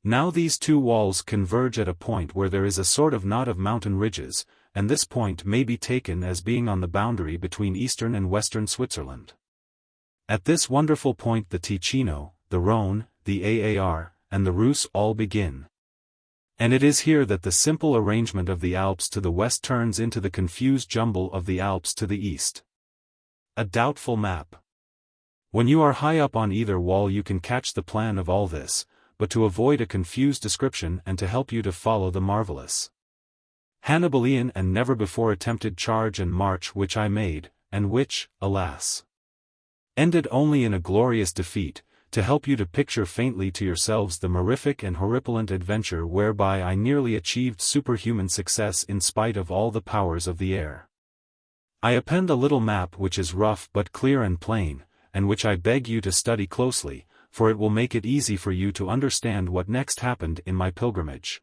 Now these 2 walls converge at a point where there is a sort of knot of mountain ridges, and this point may be taken as being on the boundary between eastern and western Switzerland. At this wonderful point the Ticino, the Rhone, the Aar, and the Reuss all begin. And it is here that the simple arrangement of the Alps to the west turns into the confused jumble of the Alps to the east. A doubtful map. When you are high up on either wall you can catch the plan of all this, but to avoid a confused description and to help you to follow the marvelous Hannibalian and never before attempted charge and march which I made, and which, alas, ended only in a glorious defeat, to help you to picture faintly to yourselves the mirific and horripilent adventure whereby I nearly achieved superhuman success in spite of all the powers of the air. I append a little map which is rough but clear and plain, and which I beg you to study closely, for it will make it easy for you to understand what next happened in my pilgrimage.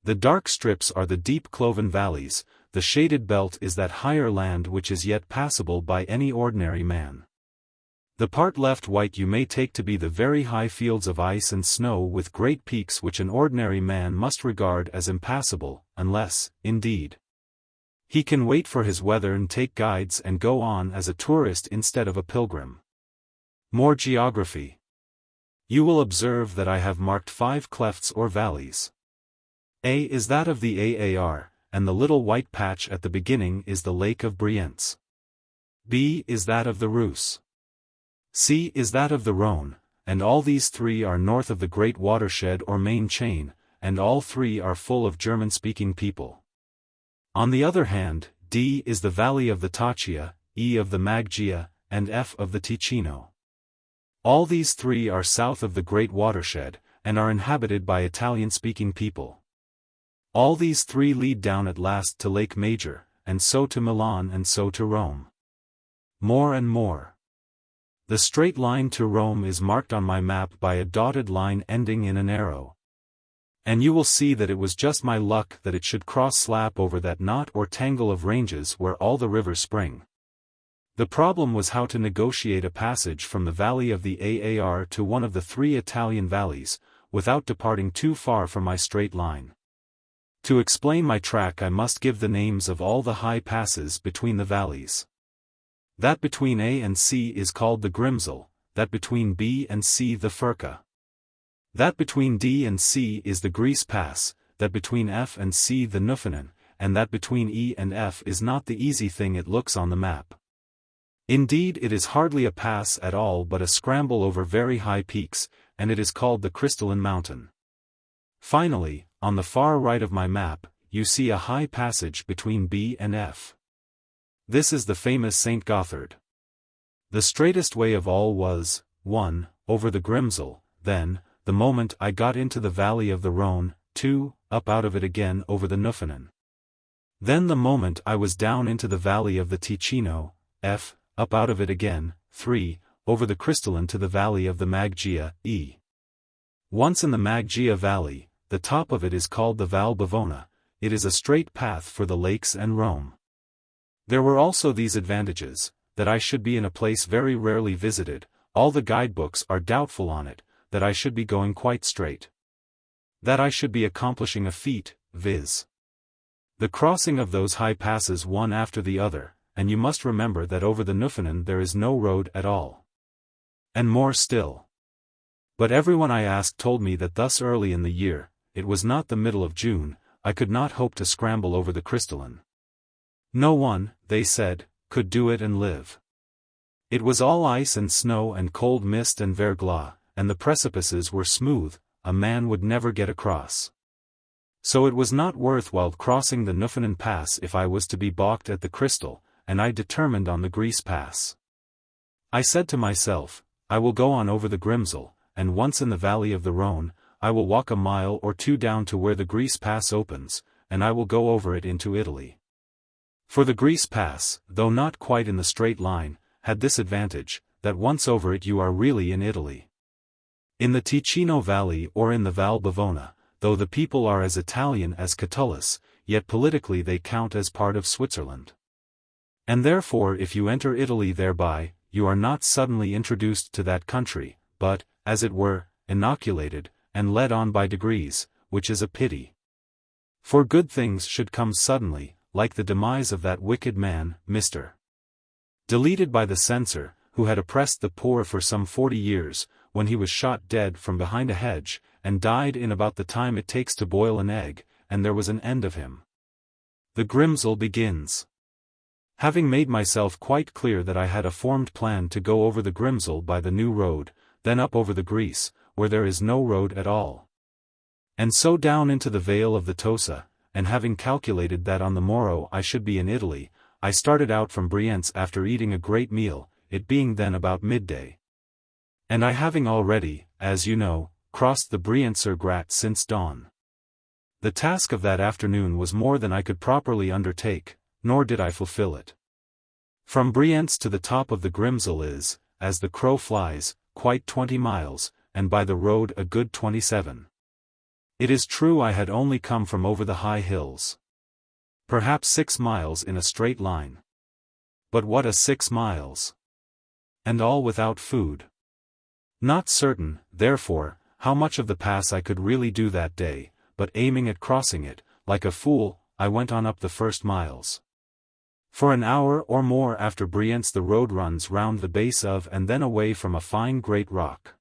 The dark strips are the deep cloven valleys, the shaded belt is that higher land which is yet passable by any ordinary man. The part left white you may take to be the very high fields of ice and snow with great peaks which an ordinary man must regard as impassable, unless, indeed, he can wait for his weather and take guides and go on as a tourist instead of a pilgrim. More geography. You will observe that I have marked 5 clefts or valleys. A is that of the Aar, and the little white patch at the beginning is the Lake of Brienz. B is that of the Reuss. C is that of the Rhone, and all these 3 are north of the great watershed or main chain, and all 3 are full of German-speaking people. On the other hand, D is the valley of the Taccia, E of the Maggia, and F of the Ticino. All these 3 are south of the great watershed, and are inhabited by Italian-speaking people. All these three lead down at last to Lake Major, and so to Milan and so to Rome. More and more. The straight line to Rome is marked on my map by a dotted line ending in an arrow. And you will see that it was just my luck that it should cross-slap over that knot or tangle of ranges where all the rivers spring. The problem was how to negotiate a passage from the valley of the Aar to one of the three Italian valleys, without departing too far from my straight line. To explain my track I must give the names of all the high passes between the valleys. That between A and C is called the Grimsel, that between B and C the Furka. That between D and C is the Grease Pass, that between F and C the Nuffenen, and that between E and F is not the easy thing it looks on the map. Indeed it is hardly a pass at all but a scramble over very high peaks, and it is called the Crystalline Mountain. Finally, on the far right of my map, you see a high passage between B and F. This is the famous St. Gothard. The straightest way of all was, 1, over the Grimsel, then, the moment I got into the valley of the Rhone, 2, up out of it again over the Nuffenen. Then the moment I was down into the valley of the Ticino, F, up out of it again, 3, over the Crystalline to the valley of the Maggia, E. Once in the Maggia valley, the top of it is called the Val Bavona, it is a straight path for the lakes and Rome. There were also these advantages, that I should be in a place very rarely visited, all the guidebooks are doubtful on it, that I should be going quite straight. That I should be accomplishing a feat, viz. the crossing of those high passes one after the other, and you must remember that over the Nuffenen there is no road at all. And more still. But everyone I asked told me that thus early in the year, it was not the middle of June, I could not hope to scramble over the Crystalline. No one, they said, could do it and live. It was all ice and snow and cold mist and verglas, and the precipices were smooth, a man would never get across. So it was not worth while crossing the Nuffenen Pass if I was to be balked at the Crystal, and I determined on the Grease Pass. I said to myself, I will go on over the Grimsel, and once in the valley of the Rhone, I will walk a mile or two down to where the Grease Pass opens, and I will go over it into Italy. For the Grease Pass, though not quite in the straight line, had this advantage, that once over it you are really in Italy. In the Ticino Valley or in the Val Bavona, though the people are as Italian as Catullus, yet politically they count as part of Switzerland. And therefore if you enter Italy thereby, you are not suddenly introduced to that country, but, as it were, inoculated, and led on by degrees, which is a pity. For good things should come suddenly, like the demise of that wicked man, Mr. Deleted by the censor, who had oppressed the poor for some 40 years, when he was shot dead from behind a hedge, and died in about the time it takes to boil an egg, and there was an end of him. The Grimsel begins. Having made myself quite clear that I had a formed plan to go over the Grimsel by the new road, then up over the Grease, where there is no road at all. And so down into the Vale of the Tosa, and having calculated that on the morrow I should be in Italy, I started out from Brienz after eating a great meal, it being then about midday. And I having already, as you know, crossed the Brienzer Grat since dawn. The task of that afternoon was more than I could properly undertake, nor did I fulfill it. From Brienz to the top of the Grimsel is, as the crow flies, quite 20 miles, and by the road a good 27. It is true I had only come from over the high hills. Perhaps 6 miles in a straight line. But what a 6 miles! And all without food. Not certain, therefore, how much of the pass I could really do that day, but aiming at crossing it, like a fool, I went on up the first miles. For an hour or more after Brienz the road runs round the base of and then away from a fine great rock.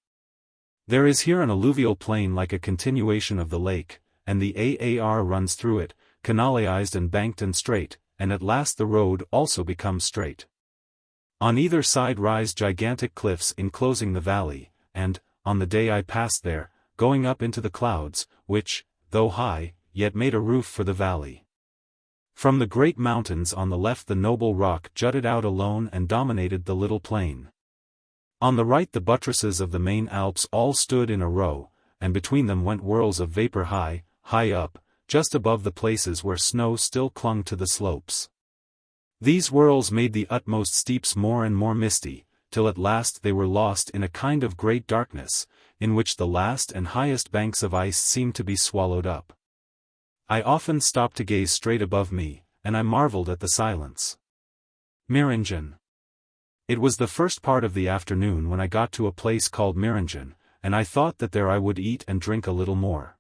There is here an alluvial plain like a continuation of the lake, and the Aar runs through it, canalized and banked and straight, and at last the road also becomes straight. On either side rise gigantic cliffs enclosing the valley, and, on the day I passed there, going up into the clouds, which, though high, yet made a roof for the valley. From the great mountains on the left the noble rock jutted out alone and dominated the little plain. On the right the buttresses of the main Alps all stood in a row, and between them went whirls of vapor high up, just above the places where snow still clung to the slopes. These whirls made the utmost steeps more and more misty, till at last they were lost in a kind of great darkness, in which the last and highest banks of ice seemed to be swallowed up. I often stopped to gaze straight above me, and I marveled at the silence. Meandering. It was the first part of the afternoon when I got to a place called meandering, and I thought that there I would eat and drink a little more.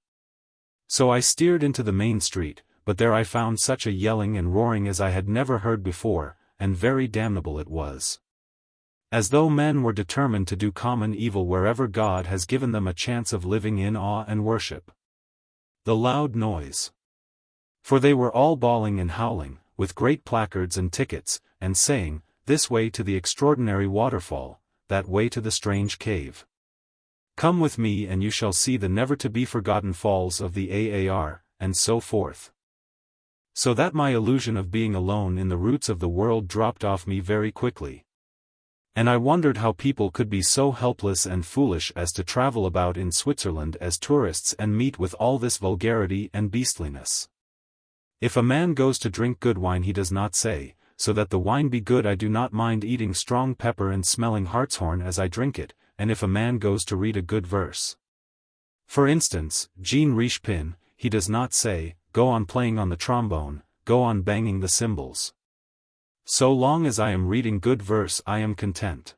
So I steered into the main street, but there I found such a yelling and roaring as I had never heard before, and very damnable it was. As though men were determined to do common evil wherever God has given them a chance of living in awe and worship. The loud noise. For they were all bawling and howling, with great placards and tickets, and saying, "This way to the extraordinary waterfall, that way to the strange cave. Come with me and you shall see the never-to-be-forgotten falls of the Aar," and so forth. So that my illusion of being alone in the roots of the world dropped off me very quickly. And I wondered how people could be so helpless and foolish as to travel about in Switzerland as tourists and meet with all this vulgarity and beastliness. If a man goes to drink good wine he does not say, "So that the wine be good I do not mind eating strong pepper and smelling hartshorn as I drink it," and if a man goes to read a good verse. For instance, Jean Richepin, he does not say, "Go on playing on the trombone, go on banging the cymbals. So long as I am reading good verse I am content."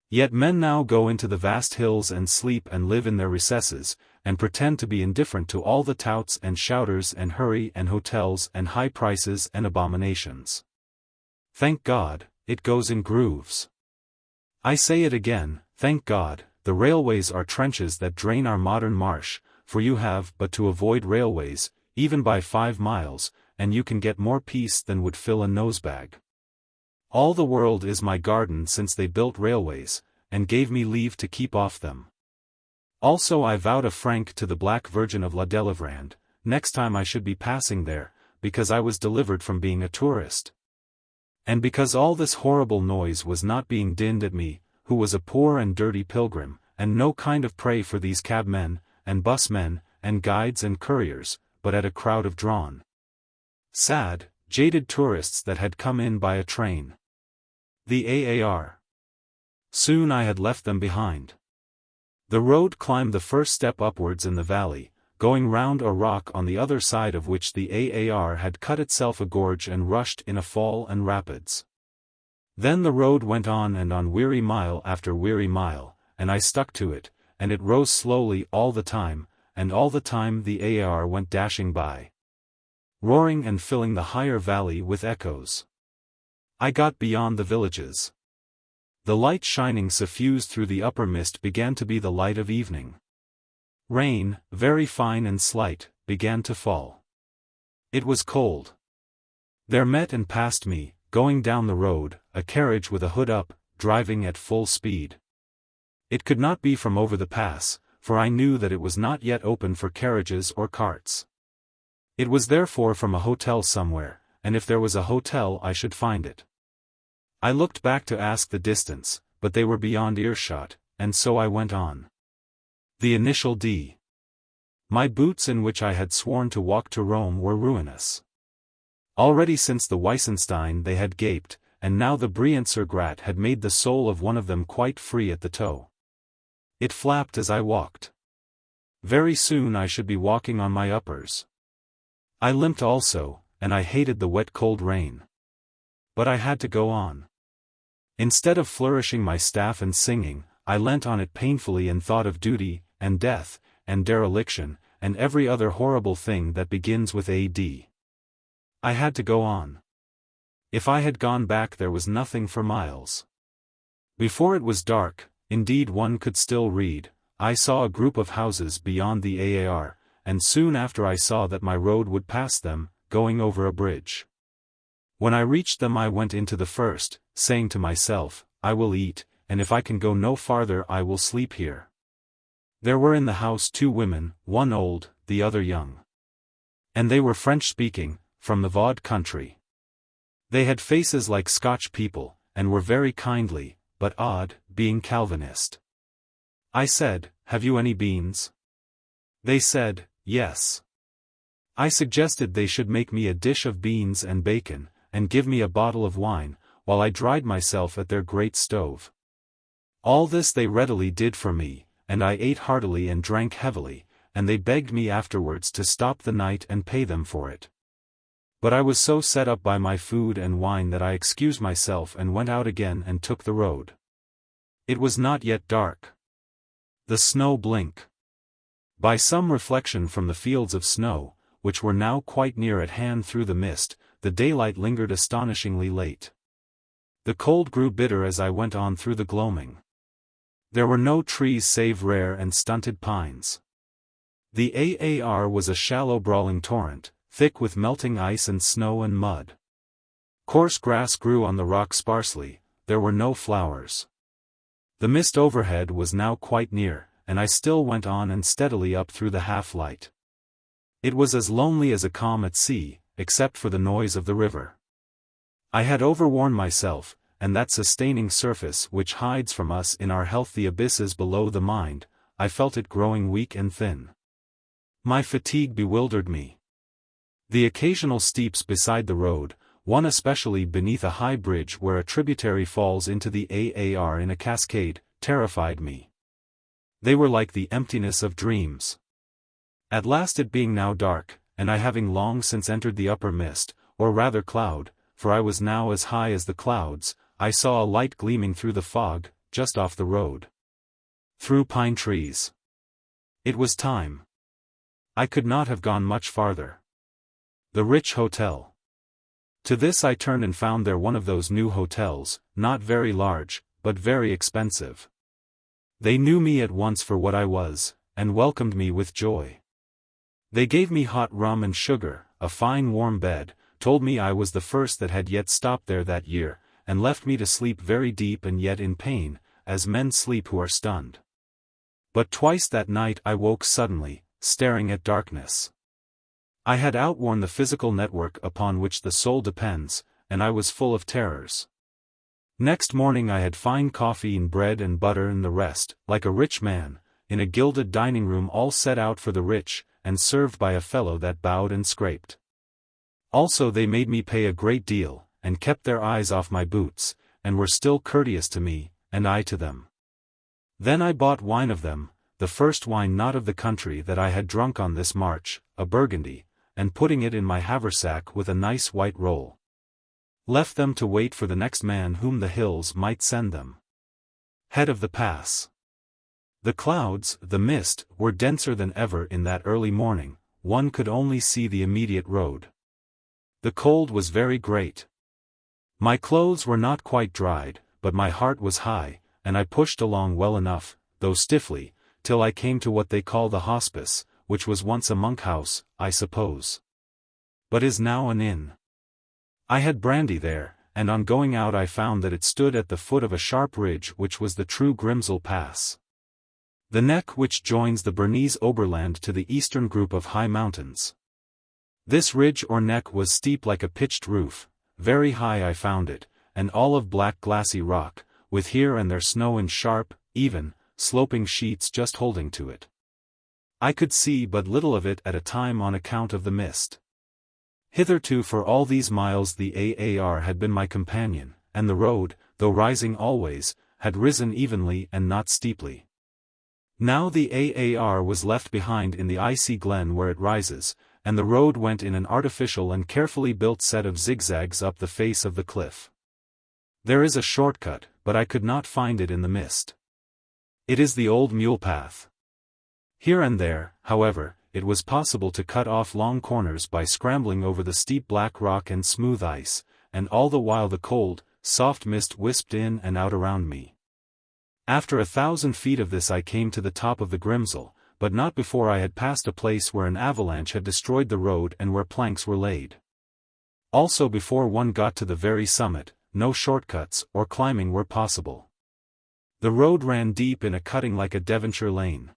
Yet men now go into the vast hills and sleep and live in their recesses, and pretend to be indifferent to all the touts and shouters and hurry and hotels and high prices and abominations. Thank God, it goes in grooves. I say it again, thank God, the railways are trenches that drain our modern marsh, for you have but to avoid railways, even by 5 miles, and you can get more peace than would fill a nosebag. All the world is my garden since they built railways, and gave me leave to keep off them. Also I vowed a franc to the Black Virgin of La Délivrande, next time I should be passing there, because I was delivered from being a tourist. And because all this horrible noise was not being dinned at me, who was a poor and dirty pilgrim, and no kind of prey for these cabmen, and busmen, and guides and couriers, but at a crowd of drawn, sad, jaded tourists that had come in by a train. The Aar. Soon I had left them behind. The road climbed the first step upwards in the valley, going round a rock on the other side of which the Aar had cut itself a gorge and rushed in a fall and rapids. Then the road went on and on weary mile after weary mile, and I stuck to it, and it rose slowly all the time, and all the time the Aar went dashing by, roaring and filling the higher valley with echoes. I got beyond the villages. The light shining suffused through the upper mist began to be the light of evening. Rain, very fine and slight, began to fall. It was cold. There met and passed me, going down the road, a carriage with a hood up, driving at full speed. It could not be from over the pass, for I knew that it was not yet open for carriages or carts. It was therefore from a hotel somewhere, and if there was a hotel I should find it. I looked back to ask the distance, but they were beyond earshot, and so I went on. The initial D. My boots in which I had sworn to walk to Rome were ruinous. Already since the Weissenstein they had gaped, and now the Brienz-sur-Grat had made the sole of one of them quite free at the toe. It flapped as I walked. Very soon I should be walking on my uppers. I limped also, and I hated the wet cold rain. But I had to go on. Instead of flourishing my staff and singing, I leant on it painfully and thought of duty, and death, and dereliction, and every other horrible thing that begins with A.D. I had to go on. If I had gone back there was nothing for miles. Before it was dark, indeed one could still read, I saw a group of houses beyond the Aar, and soon after I saw that my road would pass them, going over a bridge. When I reached them I went into the first, saying to myself, I will eat, and if I can go no farther I will sleep here. There were in the house 2 women, one old, the other young. And they were French-speaking, from the Vaud country. They had faces like Scotch people, and were very kindly, but odd, being Calvinist. I said, Have you any beans? They said, Yes. I suggested they should make me a dish of beans and bacon, and give me a bottle of wine, while I dried myself at their great stove. All this they readily did for me, and I ate heartily and drank heavily, and they begged me afterwards to stop the night and pay them for it. But I was so set up by my food and wine that I excused myself and went out again and took the road. It was not yet dark. The snow blinked. By some reflection from the fields of snow, which were now quite near at hand through the mist, the daylight lingered astonishingly late. The cold grew bitter as I went on through the gloaming. There were no trees save rare and stunted pines. The Aar was a shallow brawling torrent, thick with melting ice and snow and mud. Coarse grass grew on the rock sparsely, there were no flowers. The mist overhead was now quite near, and I still went on and steadily up through the half-light. It was as lonely as a calm at sea, except for the noise of the river. I had overworn myself, and that sustaining surface which hides from us in our health the abysses below the mind, I felt it growing weak and thin. My fatigue bewildered me. The occasional steeps beside the road, one especially beneath a high bridge where a tributary falls into the Aar in a cascade, terrified me. They were like the emptiness of dreams. At last, it being now dark, and I having long since entered the upper mist, or rather cloud, for I was now as high as the clouds, I saw a light gleaming through the fog, just off the road. Through pine trees. It was time. I could not have gone much farther. The Rich Hotel. To this I turned and found there one of those new hotels, not very large, but very expensive. They knew me at once for what I was, and welcomed me with joy. They gave me hot rum and sugar, a fine warm bed, told me I was the first that had yet stopped there that year, and left me to sleep very deep and yet in pain, as men sleep who are stunned. But twice that night I woke suddenly, staring at darkness. I had outworn the physical network upon which the soul depends, and I was full of terrors. Next morning I had fine coffee and bread and butter and the rest, like a rich man, in a gilded dining room all set out for the rich, and served by a fellow that bowed and scraped. Also they made me pay a great deal, and kept their eyes off my boots, and were still courteous to me, and I to them. Then I bought wine of them, the first wine not of the country that I had drunk on this march, a Burgundy, and putting it in my haversack with a nice white roll, left them to wait for the next man whom the hills might send them. Head of the pass. The clouds, the mist, were denser than ever in that early morning, one could only see the immediate road. The cold was very great. My clothes were not quite dried, but my heart was high, and I pushed along well enough, though stiffly, till I came to what they call the hospice, which was once a monk house, I suppose, but is now an inn. I had brandy there, and on going out I found that it stood at the foot of a sharp ridge which was the true Grimsel Pass, the neck which joins the Bernese Oberland to the eastern group of high mountains. This ridge or neck was steep like a pitched roof, very high I found it, and all of black glassy rock, with here and there snow in sharp, even, sloping sheets just holding to it. I could see but little of it at a time on account of the mist. Hitherto for all these miles the Aar had been my companion, and the road, though rising always, had risen evenly and not steeply. Now the Aar was left behind in the icy glen where it rises, and the road went in an artificial and carefully built set of zigzags up the face of the cliff. There is a shortcut, but I could not find it in the mist. It is the old mule path. Here and there, however, it was possible to cut off long corners by scrambling over the steep black rock and smooth ice, and all the while the cold, soft mist wisped in and out around me. After 1,000 feet of this I came to the top of the Grimsel, but not before I had passed a place where an avalanche had destroyed the road and where planks were laid. Also before one got to the very summit, no shortcuts or climbing were possible. The road ran deep in a cutting like a Devonshire lane.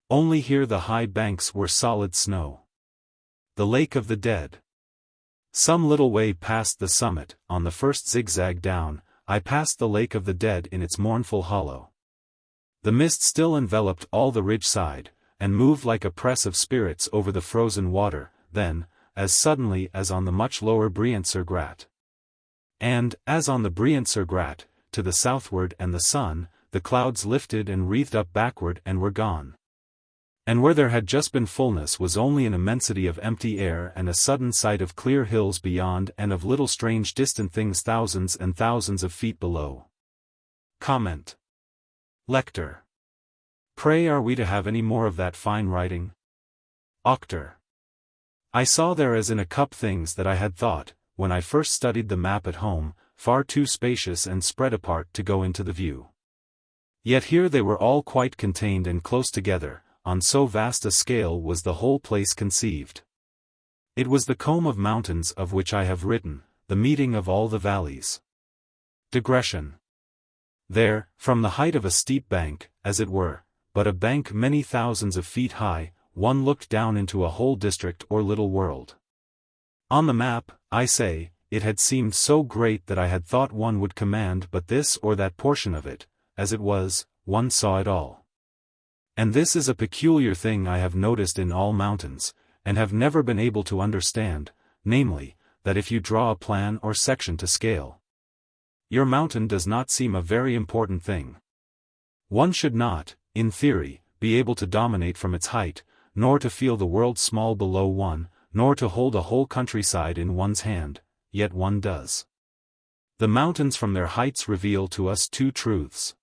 Only here the high banks were solid snow. The Lake of the Dead. Some little way past the summit, on the first zigzag down, I passed the Lake of the Dead in its mournful hollow. The mist still enveloped all the ridge side, and moved like a press of spirits over the frozen water, then, as suddenly as on the much lower Briant-sur-Grat. And, as on the Briant-sur-Grat, to the southward and the sun, the clouds lifted and wreathed up backward and were gone. And where there had just been fullness was only an immensity of empty air and a sudden sight of clear hills beyond and of little strange distant things thousands and thousands of feet below. Comment. Lector. Pray, are we to have any more of that fine writing? Auctor. I saw there as in a cup things that I had thought, when I first studied the map at home, far too spacious and spread apart to go into the view. Yet here they were all quite contained and close together, on so vast a scale was the whole place conceived. It was the comb of mountains of which I have written, the meeting of all the valleys. Digression. There, from the height of a steep bank, as it were, but a bank many thousands of feet high, one looked down into a whole district or little world. On the map, I say, it had seemed so great that I had thought one would command but this or that portion of it, as it was, one saw it all. And this is a peculiar thing I have noticed in all mountains, and have never been able to understand, namely, that if you draw a plan or section to scale, your mountain does not seem a very important thing. One should not, in theory, be able to dominate from its height, nor to feel the world small below one, nor to hold a whole countryside in one's hand, yet one does. The mountains from their heights reveal to us two truths.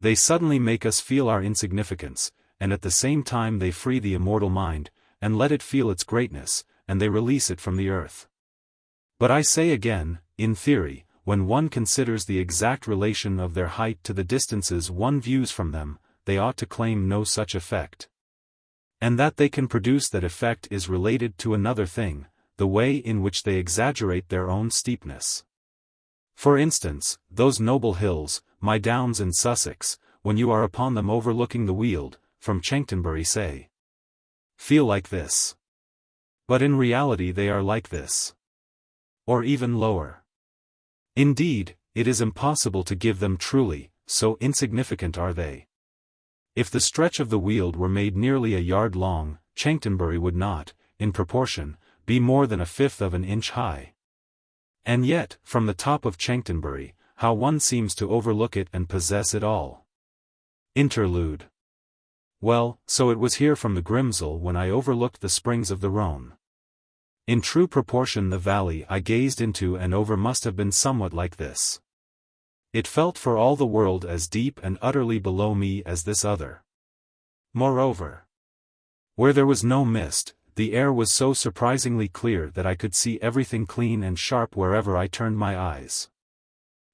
They suddenly make us feel our insignificance, and at the same time they free the immortal mind, and let it feel its greatness, and they release it from the earth. But I say again, in theory, when one considers the exact relation of their height to the distances one views from them, they ought to claim no such effect. And that they can produce that effect is related to another thing, the way in which they exaggerate their own steepness. For instance, those noble hills, my downs in Sussex, when you are upon them overlooking the Weald, from Chanctonbury say, feel like this. But in reality they are like this. Or even lower. Indeed, it is impossible to give them truly, so insignificant are they. If the stretch of the Weald were made nearly a yard long, Chanctonbury would not, in proportion, be more than a fifth of an inch high. And yet, from the top of Chanctonbury, how one seems to overlook it and possess it all. Interlude. Well, so it was here from the Grimsel when I overlooked the springs of the Rhone. In true proportion the valley I gazed into and over must have been somewhat like this. It felt for all the world as deep and utterly below me as this other. Moreover, where there was no mist, the air was so surprisingly clear that I could see everything clean and sharp wherever I turned my eyes.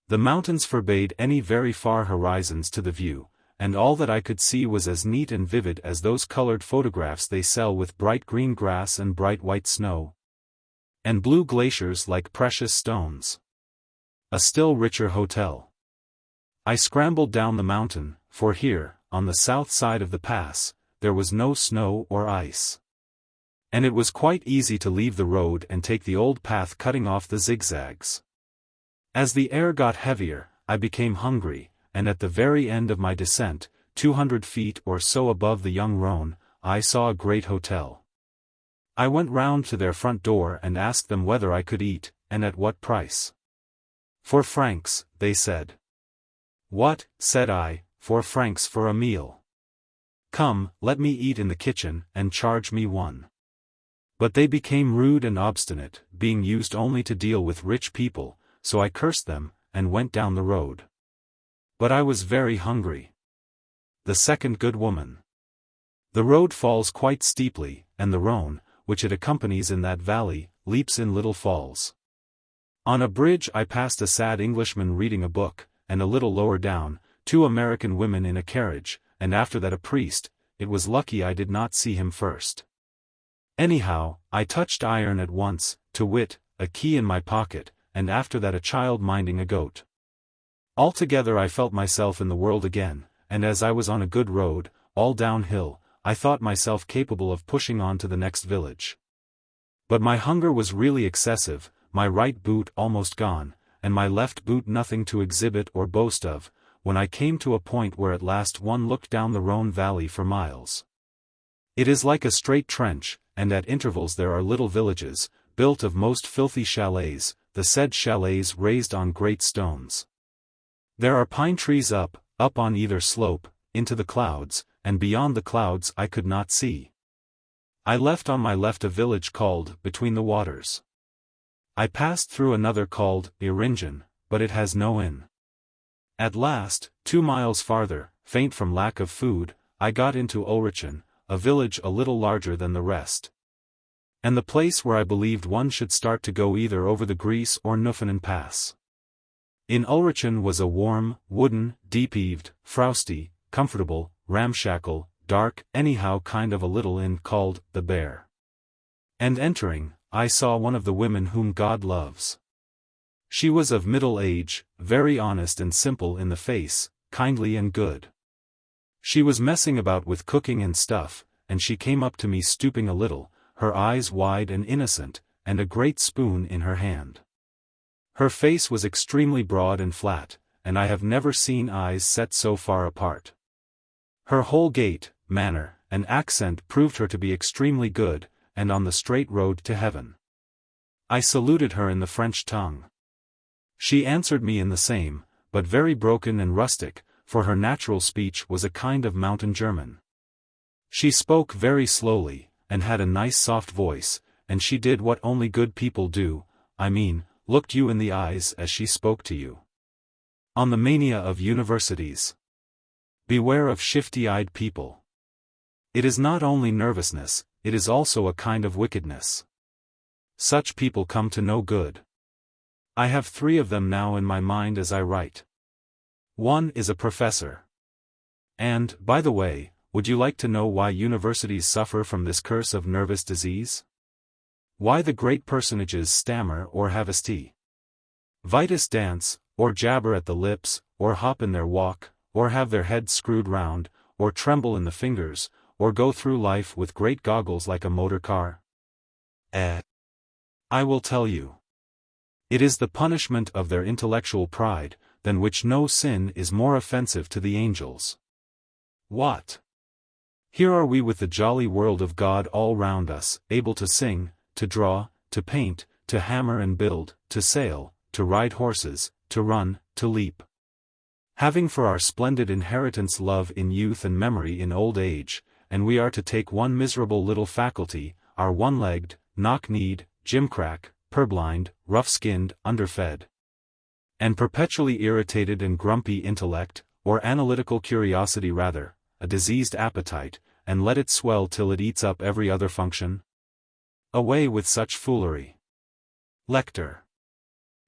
The mountains forbade any very far horizons to the view, and all that I could see was as neat and vivid as those colored photographs they sell with bright green grass and bright white snow, and blue glaciers like precious stones. A still richer hotel. I scrambled down the mountain, for here, on the south side of the pass, there was no snow or ice. And it was quite easy to leave the road and take the old path cutting off the zigzags. As the air got heavier, I became hungry, and at the very end of my descent, 200 feet or so above the young Rhone, I saw a great hotel. I went round to their front door and asked them whether I could eat, and at what price. 4 francs, they said. What, said I, 4 francs for a meal? Come, let me eat in the kitchen, and charge me 1. But they became rude and obstinate, being used only to deal with rich people, so I cursed them, and went down the road. But I was very hungry. The second good woman. The road falls quite steeply, and the Rhone, which it accompanies in that valley, leaps in little falls. On a bridge I passed a sad Englishman reading a book, and a little lower down, 2 American women in a carriage, and after that a priest. It was lucky I did not see him first. Anyhow, I touched iron at once, to wit, a key in my pocket, and after that a child minding a goat. Altogether I felt myself in the world again, and as I was on a good road, all downhill, I thought myself capable of pushing on to the next village. But my hunger was really excessive, my right boot almost gone, and my left boot nothing to exhibit or boast of, when I came to a point where at last one looked down the Rhone valley for miles. It is like a straight trench, and at intervals there are little villages, built of most filthy chalets, the said chalets raised on great stones. There are pine trees up on either slope, into the clouds, and beyond the clouds I could not see. I left on my left a village called Between the Waters. I passed through another called Iringen, but it has no inn. At last, 2 miles farther, faint from lack of food, I got into Ulrichen, a village a little larger than the rest. And the place where I believed one should start to go either over the Gries or Nuffenen Pass. In Ulrichen was a warm, wooden, deep-eaved, frosty, comfortable, ramshackle, dark, anyhow kind of a little inn called the Bear. And entering, I saw one of the women whom God loves. She was of middle age, very honest and simple in the face, kindly and good. She was messing about with cooking and stuff, and she came up to me stooping a little, her eyes wide and innocent, and a great spoon in her hand. Her face was extremely broad and flat, and I have never seen eyes set so far apart. Her whole gait, manner, and accent proved her to be extremely good, and on the straight road to heaven. I saluted her in the French tongue. She answered me in the same, but very broken and rustic, for her natural speech was a kind of mountain German. She spoke very slowly, and had a nice soft voice, and she did what only good people do, I mean, looked you in the eyes as she spoke to you. On the mania of universities. Beware of shifty-eyed people. It is not only nervousness, it is also a kind of wickedness. Such people come to no good. I have 3 of them now in my mind as I write. One is a professor. And, by the way, would you like to know why universities suffer from this curse of nervous disease? Why the great personages stammer or have a vitus dance, or jabber at the lips, or hop in their walk, or have their heads screwed round, or tremble in the fingers, or go through life with great goggles like a motor car? I will tell you. It is the punishment of their intellectual pride, than which no sin is more offensive to the angels. What? Here are we with the jolly world of God all round us, able to sing, to draw, to paint, to hammer and build, to sail, to ride horses, to run, to leap. Having for our splendid inheritance love in youth and memory in old age, and we are to take one miserable little faculty, our one-legged, knock-kneed, gimcrack, purblind, rough-skinned, underfed, and perpetually irritated and grumpy intellect, or analytical curiosity rather, a diseased appetite, and let it swell till it eats up every other function? Away with such foolery. Lector.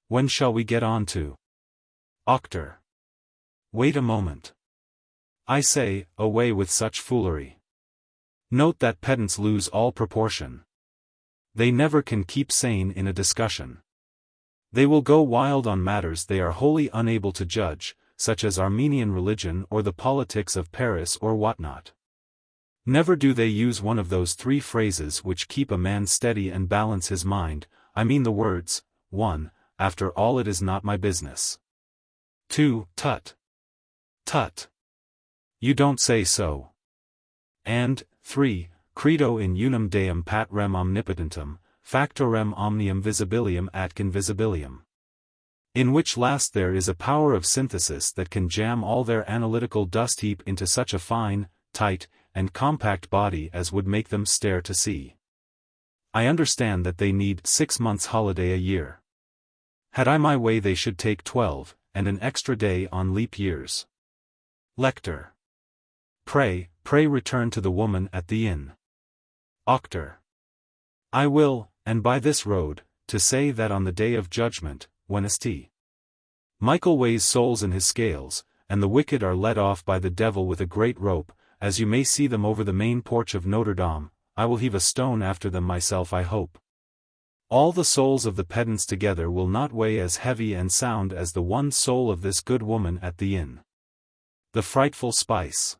When shall we get on to Octor? Wait a moment. I say, away with such foolery. Note that pedants lose all proportion. They never can keep sane in a discussion. They will go wild on matters they are wholly unable to judge, such as Armenian religion or the politics of Paris or whatnot. Never do they use one of those 3 phrases which keep a man steady and balance his mind, I mean the words, 1, after all it is not my business. 2, tut. Tut. You don't say so. And, 3, credo in unum Deum patrem omnipotentem, factorem omnium visibilium atque invisibilium. In which last there is a power of synthesis that can jam all their analytical dust heap into such a fine, tight, and compact body as would make them stare to see. I understand that they need 6 months' holiday a year. Had I my way they should take 12, and an extra day on leap years. Lector. Pray return to the woman at the inn. Octor. I will, and by this road, to say that on the day of judgment, when St. Michael weighs souls in his scales, and the wicked are led off by the devil with a great rope, as you may see them over the main porch of Notre Dame, I will heave a stone after them myself I hope. All the souls of the pedants together will not weigh as heavy and sound as the one soul of this good woman at the inn. The frightful spice.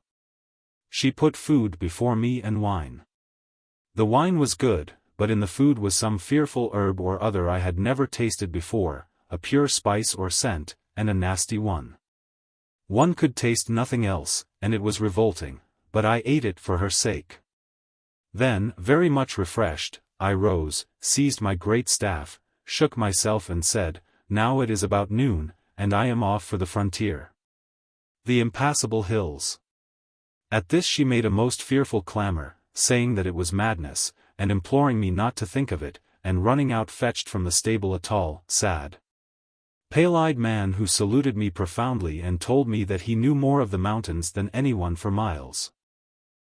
She put food before me and wine. The wine was good, but in the food was some fearful herb or other I had never tasted before, a pure spice or scent, and a nasty one. One could taste nothing else, and it was revolting, but I ate it for her sake. Then, very much refreshed, I rose, seized my great staff, shook myself and said, "Now it is about noon, and I am off for the frontier. The impassable hills." At this she made a most fearful clamor, saying that it was madness, and imploring me not to think of it, and running out fetched from the stable a tall, sad, pale-eyed man who saluted me profoundly and told me that he knew more of the mountains than anyone for miles.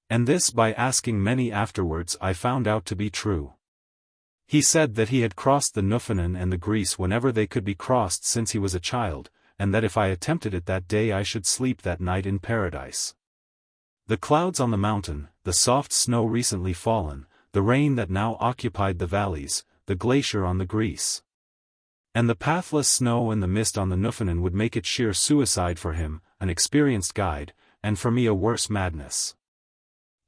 And this by asking many afterwards I found out to be true. He said that he had crossed the Nuffinan and the Gris whenever they could be crossed since he was a child, and that if I attempted it that day I should sleep that night in paradise. The clouds on the mountain, the soft snow recently fallen, the rain that now occupied the valleys, the glacier on the Gris, and the pathless snow and the mist on the Nuffinan would make it sheer suicide for him, an experienced guide, and for me a worse madness.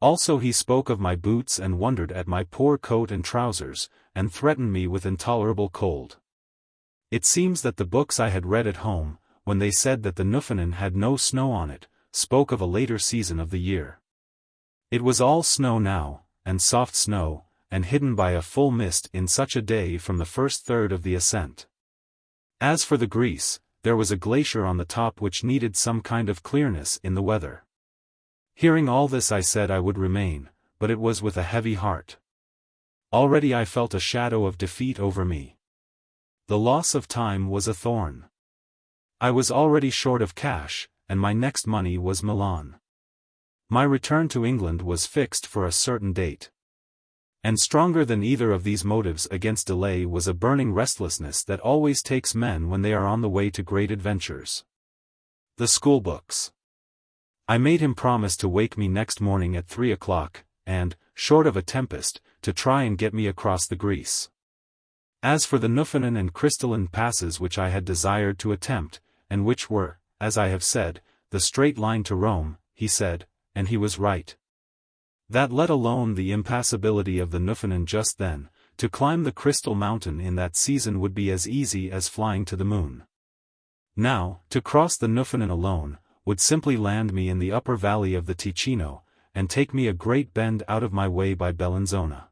Also he spoke of my boots and wondered at my poor coat and trousers, and threatened me with intolerable cold. It seems that the books I had read at home, when they said that the Nuffinan had no snow on it, spoke of a later season of the year. It was all snow now, and soft snow, and hidden by a full mist in such a day from the first third of the ascent. As for the Gris, there was a glacier on the top which needed some kind of clearness in the weather. Hearing all this I said I would remain, but it was with a heavy heart. Already I felt a shadow of defeat over me. The loss of time was a thorn. I was already short of cash, and my next money was Milan. My return to England was fixed for a certain date. And stronger than either of these motives against delay was a burning restlessness that always takes men when they are on the way to great adventures. The schoolbooks. I made him promise to wake me next morning at 3 o'clock, and, short of a tempest, to try and get me across the Gris. As for the Nuffinan and crystalline passes which I had desired to attempt, and which were, as I have said, the straight line to Rome, he said, and he was right, that let alone the impassability of the Nuffinan just then, to climb the Crystal Mountain in that season would be as easy as flying to the moon. Now, to cross the Nuffinan alone, would simply land me in the upper valley of the Ticino, and take me a great bend out of my way by Bellinzona.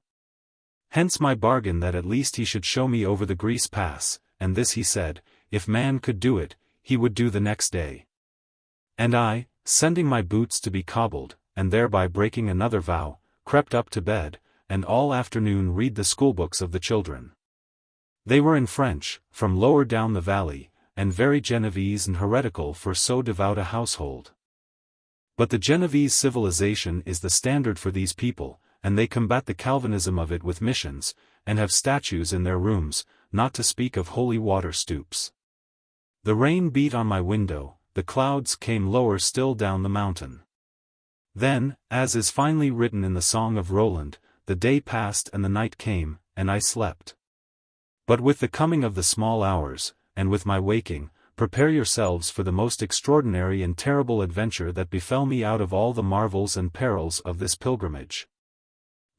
Hence my bargain that at least he should show me over the Gris Pass, and this he said, if man could do it, he would do the next day. And I, sending my boots to be cobbled, and thereby breaking another vow, crept up to bed, and all afternoon read the schoolbooks of the children. They were in French, from lower down the valley, and very Genevese and heretical for so devout a household. But the Genevese civilization is the standard for these people, and they combat the Calvinism of it with missions, and have statues in their rooms, not to speak of holy water stoups. The rain beat on my window, the clouds came lower still down the mountain. Then, as is finely written in the Song of Roland, the day passed and the night came, and I slept. But with the coming of the small hours, and with my waking, prepare yourselves for the most extraordinary and terrible adventure that befell me out of all the marvels and perils of this pilgrimage.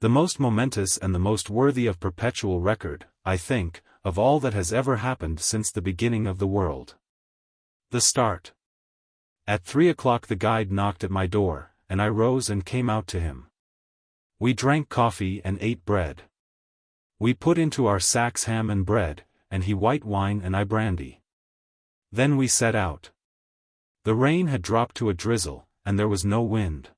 The most momentous and the most worthy of perpetual record, I think, of all that has ever happened since the beginning of the world. The start. At 3 o'clock the guide knocked at my door, and I rose and came out to him. We drank coffee and ate bread. We put into our sacks ham and bread, and he white wine and I brandy. Then we set out. The rain had dropped to a drizzle, and there was no wind.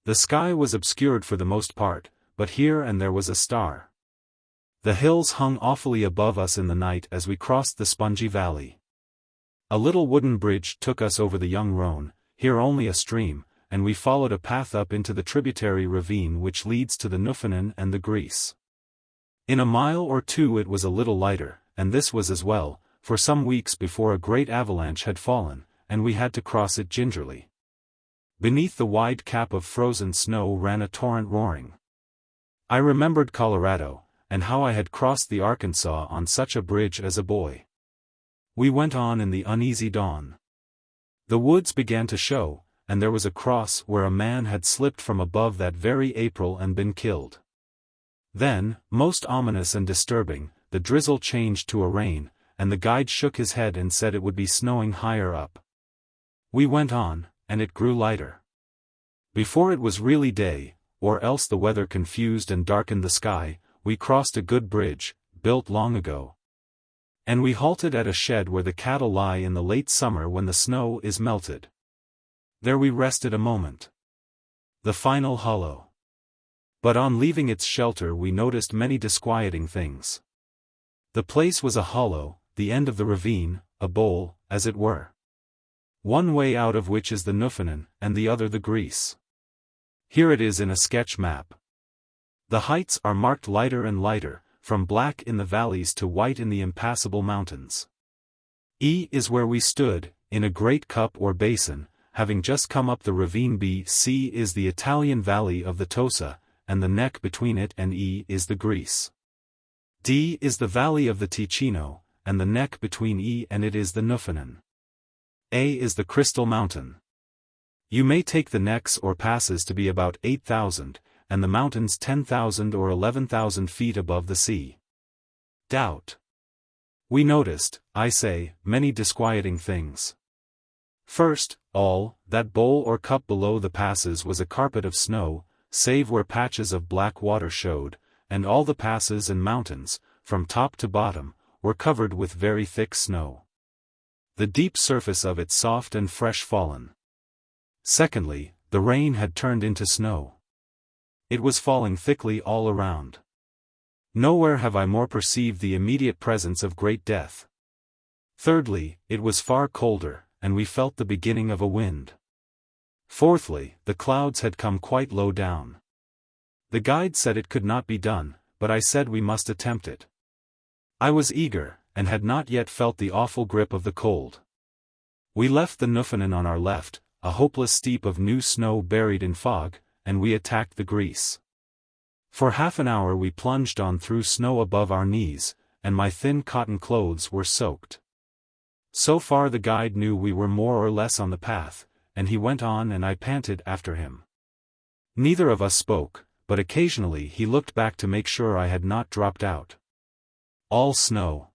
The sky was obscured for the most part, but here and there was a star. The hills hung awfully above us in the night as we crossed the spongy valley. A little wooden bridge took us over the young Rhone, here only a stream, and we followed a path up into the tributary ravine which leads to the Nuffinan and the Gris. In a mile or two it was a little lighter, and this was as well, for some weeks before a great avalanche had fallen, and we had to cross it gingerly. Beneath the wide cap of frozen snow ran a torrent roaring. I remembered Colorado, and how I had crossed the Arkansas on such a bridge as a boy. We went on in the uneasy dawn. The woods began to show, and there was a cross where a man had slipped from above that very April and been killed. Then, most ominous and disturbing, the drizzle changed to a rain, and the guide shook his head and said it would be snowing higher up. We went on, and it grew lighter. Before it was really day, or else the weather confused and darkened the sky, we crossed a good bridge, built long ago. And we halted at a shed where the cattle lie in the late summer when the snow is melted. There we rested a moment. The final hollow. But on leaving its shelter we noticed many disquieting things. The place was a hollow, the end of the ravine, a bowl, as it were. One way out of which is the Newfoundland, and the other the Grise. Here it is in a sketch map. The heights are marked lighter and lighter, from black in the valleys to white in the impassable mountains. E is where we stood, in a great cup or basin, having just come up the ravine. B. C is the Italian valley of the Tosa, and the neck between it and E is the Grise. D is the valley of the Ticino, and the neck between E and it is the Newfoundland. A is the Crystal Mountain. You may take the necks or passes to be about 8,000, and the mountains 10,000 or 11,000 feet above the sea. Doubt. We noticed, I say, many disquieting things. First, all, that bowl or cup below the passes was a carpet of snow, save where patches of black water showed, and all the passes and mountains, from top to bottom, were covered with very thick snow. The deep surface of it soft and fresh fallen. Secondly, the rain had turned into snow. It was falling thickly all around. Nowhere have I more perceived the immediate presence of great death. Thirdly, it was far colder, and we felt the beginning of a wind. Fourthly, the clouds had come quite low down. The guide said it could not be done, but I said we must attempt it. I was eager, and had not yet felt the awful grip of the cold. We left the Newfoundland on our left, a hopeless steep of new snow buried in fog, and we attacked the Grise. For half an hour we plunged on through snow above our knees, and my thin cotton clothes were soaked. So far the guide knew we were more or less on the path, and he went on and I panted after him. Neither of us spoke, but occasionally he looked back to make sure I had not dropped out. All snow.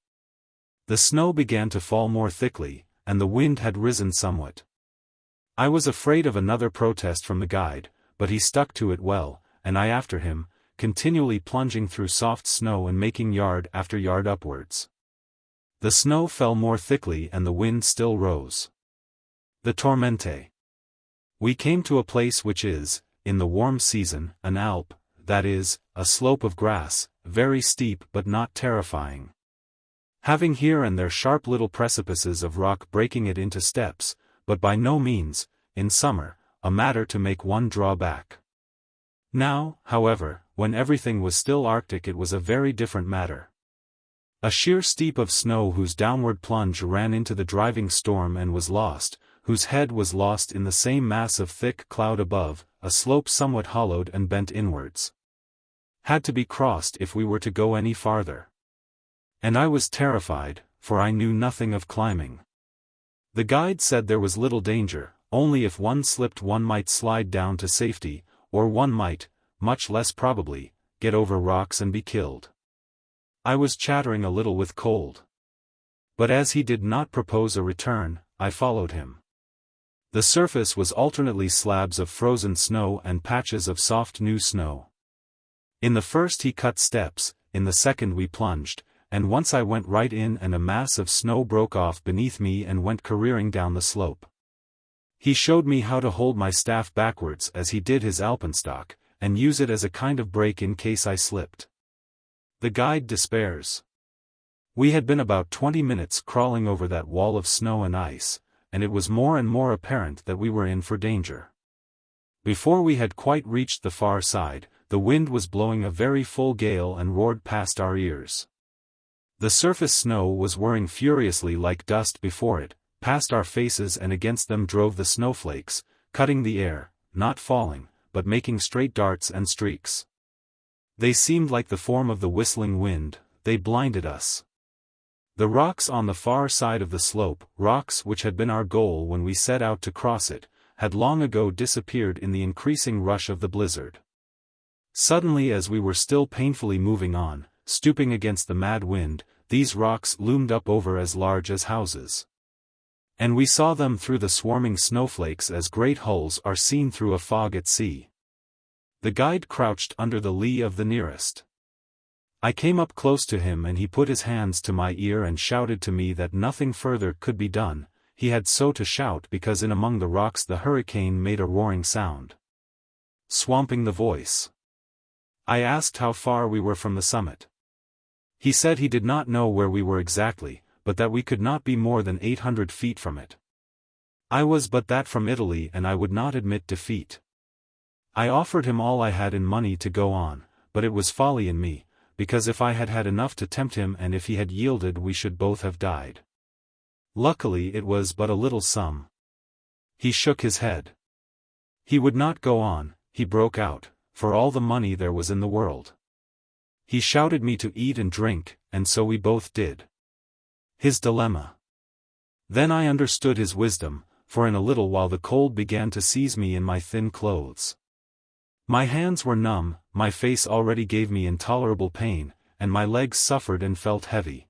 The snow began to fall more thickly, and the wind had risen somewhat. I was afraid of another protest from the guide, but he stuck to it well, and I after him, continually plunging through soft snow and making yard after yard upwards. The snow fell more thickly and the wind still rose. The tormente. We came to a place which is, in the warm season, an alp, that is, a slope of grass, very steep but not terrifying. Having here and there sharp little precipices of rock breaking it into steps, but by no means, in summer, a matter to make one draw back. Now, however, when everything was still arctic it was a very different matter. A sheer steep of snow whose downward plunge ran into the driving storm and was lost, whose head was lost in the same mass of thick cloud above, a slope somewhat hollowed and bent inwards. Had to be crossed if we were to go any farther. And I was terrified, for I knew nothing of climbing. The guide said there was little danger, only if one slipped one might slide down to safety, or one might, much less probably, get over rocks and be killed. I was chattering a little with cold. But as he did not propose a return, I followed him. The surface was alternately slabs of frozen snow and patches of soft new snow. In the first he cut steps, in the second we plunged, and once I went right in and a mass of snow broke off beneath me and went careering down the slope. He showed me how to hold my staff backwards as he did his alpenstock, and use it as a kind of brake in case I slipped. The guide despairs. We had been about 20 minutes crawling over that wall of snow and ice, and it was more and more apparent that we were in for danger. Before we had quite reached the far side, the wind was blowing a very full gale and roared past our ears. The surface snow was whirring furiously like dust before it, past our faces and against them drove the snowflakes, cutting the air, not falling, but making straight darts and streaks. They seemed like the form of the whistling wind, they blinded us. The rocks on the far side of the slope, rocks which had been our goal when we set out to cross it, had long ago disappeared in the increasing rush of the blizzard. Suddenly as we were still painfully moving on, stooping against the mad wind, these rocks loomed up over as large as houses. And we saw them through the swarming snowflakes as great hulls are seen through a fog at sea. The guide crouched under the lee of the nearest. I came up close to him and he put his hands to my ear and shouted to me that nothing further could be done. He had so to shout because in among the rocks the hurricane made a roaring sound, swamping the voice. I asked how far we were from the summit. He said he did not know where we were exactly, but that we could not be more than 800 feet from it. I was but that from Italy and I would not admit defeat. I offered him all I had in money to go on, but it was folly in me, because if I had had enough to tempt him and if he had yielded we should both have died. Luckily it was but a little sum. He shook his head. He would not go on, he broke out, for all the money there was in the world. He shouted me to eat and drink, and so we both did. His dilemma. Then I understood his wisdom, for in a little while the cold began to seize me in my thin clothes. My hands were numb, my face already gave me intolerable pain, and my legs suffered and felt heavy.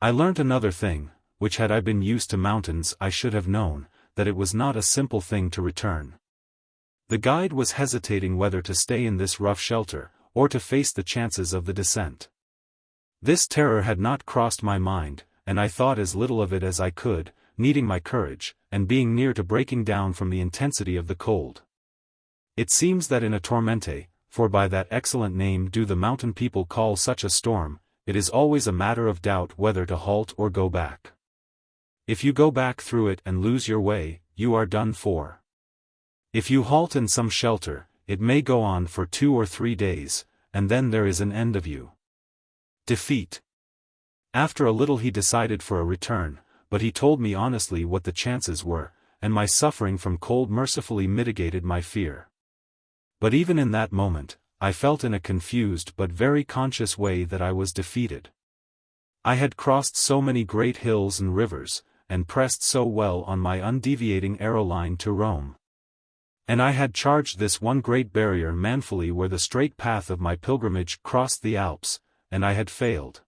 I learnt another thing, which had I been used to mountains I should have known, that it was not a simple thing to return. The guide was hesitating whether to stay in this rough shelter, or to face the chances of the descent. This terror had not crossed my mind, and I thought as little of it as I could, needing my courage, and being near to breaking down from the intensity of the cold. It seems that in a tormente, for by that excellent name do the mountain people call such a storm, it is always a matter of doubt whether to halt or go back. If you go back through it and lose your way, you are done for. If you halt in some shelter, it may go on for 2 or 3 days, and then there is an end of you. Defeat. After a little he decided for a return, but he told me honestly what the chances were, and my suffering from cold mercifully mitigated my fear. But even in that moment, I felt in a confused but very conscious way that I was defeated. I had crossed so many great hills and rivers, and pressed so well on my undeviating arrow line to Rome. And I had charged this one great barrier manfully where the straight path of my pilgrimage crossed the Alps, and I had failed.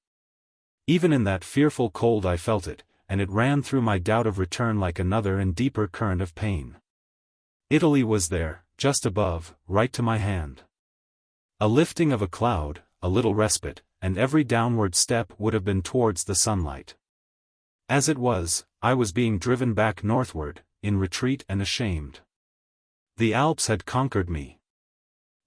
Even in that fearful cold I felt it, and it ran through my doubt of return like another and deeper current of pain. Italy was there, just above, right to my hand. A lifting of a cloud, a little respite, and every downward step would have been towards the sunlight. As it was, I was being driven back northward, in retreat and ashamed. The Alps had conquered me.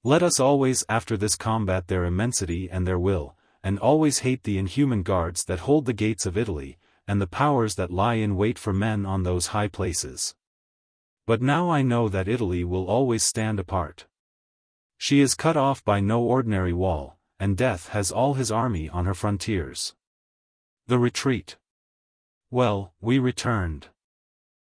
Let us always after this combat their immensity and their will, and always hate the inhuman guards that hold the gates of Italy, and the powers that lie in wait for men on those high places. But now I know that Italy will always stand apart. She is cut off by no ordinary wall, and death has all his army on her frontiers. The retreat. Well, we returned.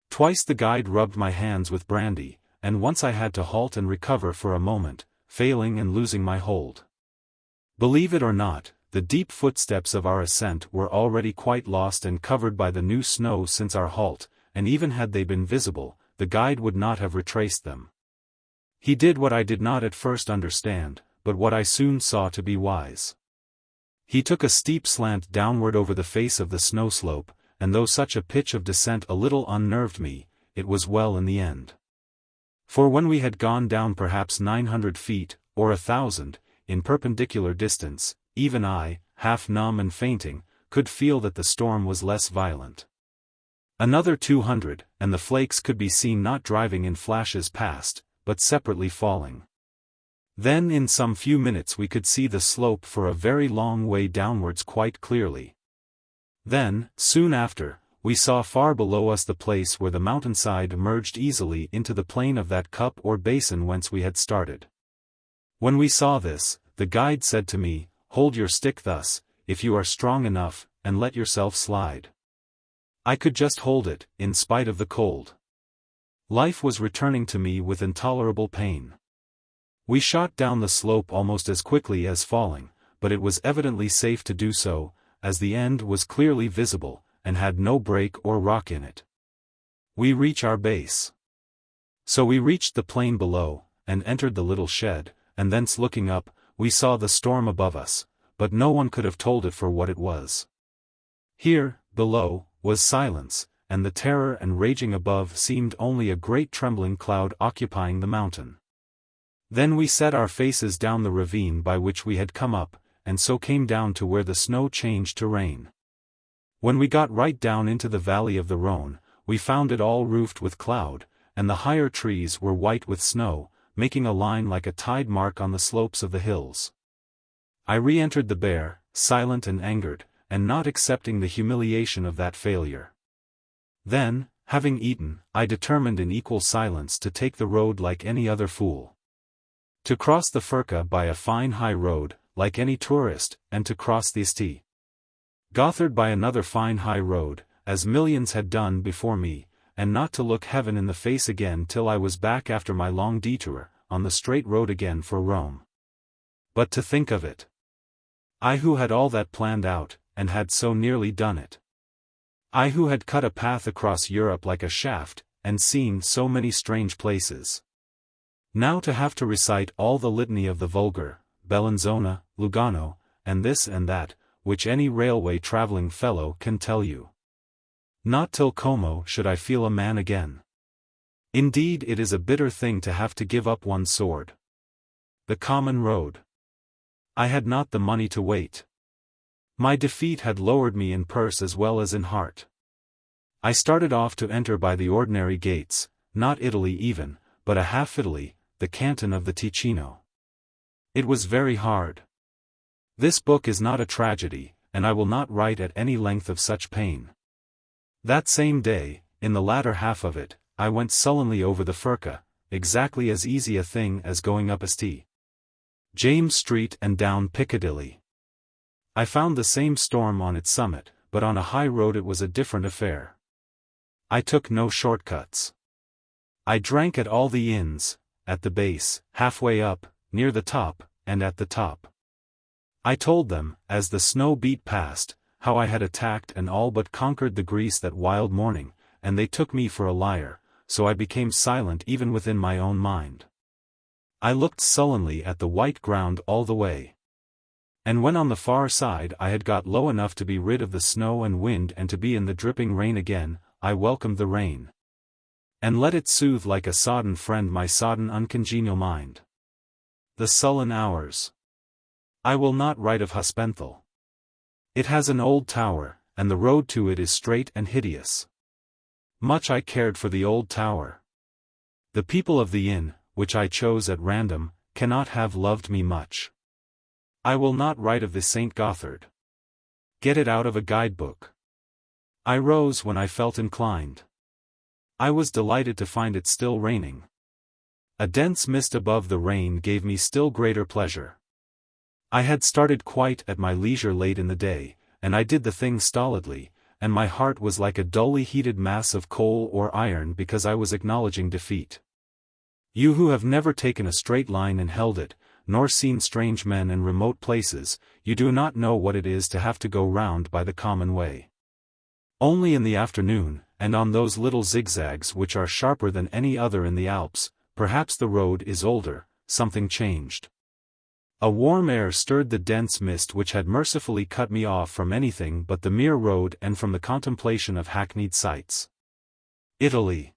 Twice the guide rubbed my hands with brandy, and once I had to halt and recover for a moment, failing and losing my hold. Believe it or not, the deep footsteps of our ascent were already quite lost and covered by the new snow since our halt, and even had they been visible, the guide would not have retraced them. He did what I did not at first understand, but what I soon saw to be wise. He took a steep slant downward over the face of the snow slope, and though such a pitch of descent a little unnerved me, it was well in the end. For when we had gone down perhaps 900 feet, or 1,000, in perpendicular distance, even I, half numb and fainting, could feel that the storm was less violent. Another 200, and the flakes could be seen not driving in flashes past, but separately falling. Then in some few minutes we could see the slope for a very long way downwards quite clearly. Then, soon after, we saw far below us the place where the mountainside merged easily into the plain of that cup or basin whence we had started. When we saw this, the guide said to me, "Hold your stick thus, if you are strong enough, and let yourself slide." I could just hold it, in spite of the cold. Life was returning to me with intolerable pain. We shot down the slope almost as quickly as falling, but it was evidently safe to do so, as the end was clearly visible, and had no break or rock in it. We reach our base. So we reached the plain below, and entered the little shed, and thence looking up, we saw the storm above us, but no one could have told it for what it was. Here, below, was silence, and the terror and raging above seemed only a great trembling cloud occupying the mountain. Then we set our faces down the ravine by which we had come up, and so came down to where the snow changed to rain. When we got right down into the valley of the Rhône, we found it all roofed with cloud, and the higher trees were white with snow, making a line like a tide mark on the slopes of the hills. I re-entered the bear, silent and angered, and not accepting the humiliation of that failure. Then, having eaten, I determined in equal silence to take the road like any other fool. To cross the Furka by a fine high road, like any tourist, and to cross the St. Gothard by another fine high road, as millions had done before me, and not to look heaven in the face again till I was back after my long detour, on the straight road again for Rome. But to think of it! I who had all that planned out, and had so nearly done it. I who had cut a path across Europe like a shaft, and seen so many strange places. Now to have to recite all the litany of the vulgar, Bellinzona, Lugano, and this and that, which any railway travelling fellow can tell you. Not till Como should I feel a man again. Indeed, it is a bitter thing to have to give up one's sword. The common road. I had not the money to wait. My defeat had lowered me in purse as well as in heart. I started off to enter by the ordinary gates, not Italy even, but a half Italy, the canton of the Ticino. It was very hard. This book is not a tragedy, and I will not write at any length of such pain. That same day, in the latter half of it, I went sullenly over the Furka, exactly as easy a thing as going up a St. James Street and down Piccadilly. I found the same storm on its summit, but on a high road it was a different affair. I took no shortcuts. I drank at all the inns, at the base, halfway up, near the top, and at the top. I told them, as the snow beat past, how I had attacked and all but conquered the Greece that wild morning, and they took me for a liar, so I became silent even within my own mind. I looked sullenly at the white ground all the way. And when on the far side I had got low enough to be rid of the snow and wind and to be in the dripping rain again, I welcomed the rain. And let it soothe like a sodden friend my sodden uncongenial mind. The sullen hours. I will not write of Hospenthal. It has an old tower, and the road to it is straight and hideous. Much I cared for the old tower. The people of the inn, which I chose at random, cannot have loved me much. I will not write of the St. Gothard. Get it out of a guidebook. I rose when I felt inclined. I was delighted to find it still raining. A dense mist above the rain gave me still greater pleasure. I had started quite at my leisure late in the day, and I did the thing stolidly, and my heart was like a dully heated mass of coal or iron because I was acknowledging defeat. You who have never taken a straight line and held it, nor seen strange men in remote places, you do not know what it is to have to go round by the common way. Only in the afternoon, and on those little zigzags which are sharper than any other in the Alps, perhaps the road is older, something changed. A warm air stirred the dense mist which had mercifully cut me off from anything but the mere road and from the contemplation of hackneyed sights. Italy.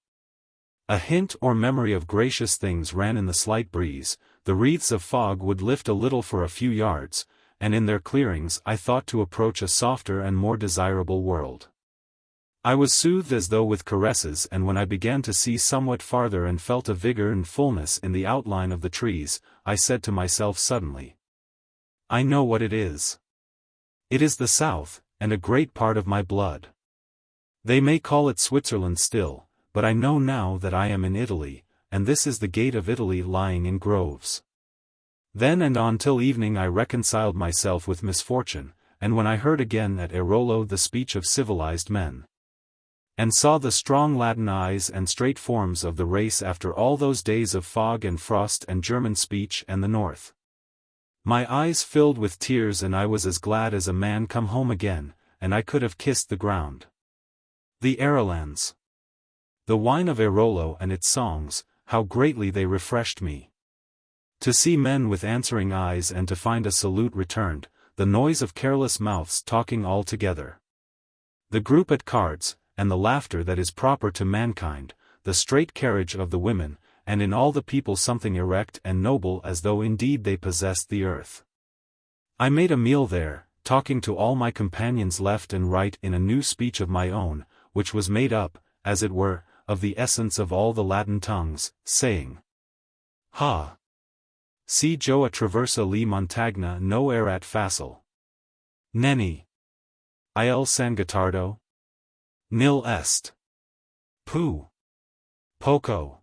A hint or memory of gracious things ran in the slight breeze, the wreaths of fog would lift a little for a few yards, and in their clearings I thought to approach a softer and more desirable world. I was soothed as though with caresses, and when I began to see somewhat farther and felt a vigor and fullness in the outline of the trees, I said to myself suddenly, I know what it is. It is the South, and a great part of my blood. They may call it Switzerland still, but I know now that I am in Italy, and this is the gate of Italy lying in groves. Then and on till evening I reconciled myself with misfortune, and when I heard again at Airolo the speech of civilized men, and saw the strong Latin eyes and straight forms of the race after all those days of fog and frost and German speech and the North, my eyes filled with tears and I was as glad as a man come home again, and I could have kissed the ground. The Aerolands. The wine of Airolo and its songs, how greatly they refreshed me. To see men with answering eyes and to find a salute returned, the noise of careless mouths talking all together. The group at cards, and the laughter that is proper to mankind, the straight carriage of the women, and in all the people something erect and noble as though indeed they possessed the earth. I made a meal there, talking to all my companions left and right in a new speech of my own, which was made up, as it were, of the essence of all the Latin tongues, saying, Ha! Si jo attraversa li montagna no erat facile. Neni. Il sanguinardo? Nil est. Pu. Poco.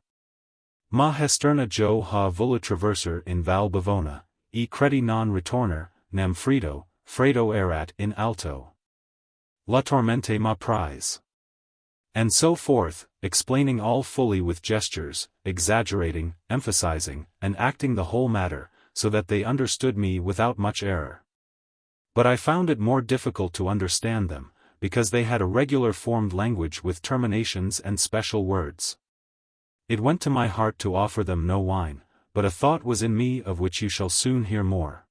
Ma hesterna jo ha vula traverser in Val Bavona, e credi non ritorner, nam Fredo erat in alto. La tormente ma prize. And so forth, explaining all fully with gestures, exaggerating, emphasizing, and acting the whole matter, so that they understood me without much error. But I found it more difficult to understand them, because they had a regular formed language with terminations and special words. It went to my heart to offer them no wine, but a thought was in me of which you shall soon hear more.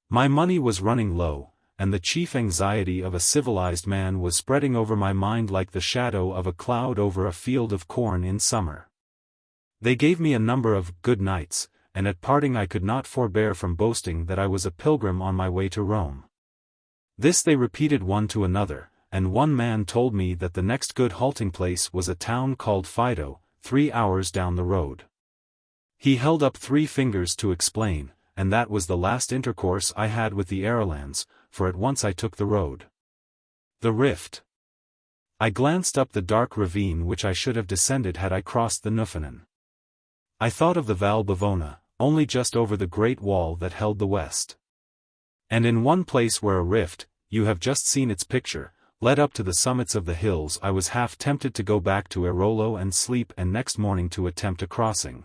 My money was running low, and the chief anxiety of a civilized man was spreading over my mind like the shadow of a cloud over a field of corn in summer. They gave me a number of good nights, and at parting I could not forbear from boasting that I was a pilgrim on my way to Rome. This they repeated one to another, and one man told me that the next good halting-place was a town called Fido, 3 hours down the road. He held up 3 fingers to explain, and that was the last intercourse I had with the Airlands, for at once I took the road. The rift. I glanced up the dark ravine which I should have descended had I crossed the Nuffinan. I thought of the Val Bavona, only just over the great wall that held the west. And in one place where a rift, you have just seen its picture, led up to the summits of the hills, I was half tempted to go back to Airolo and sleep and next morning to attempt a crossing.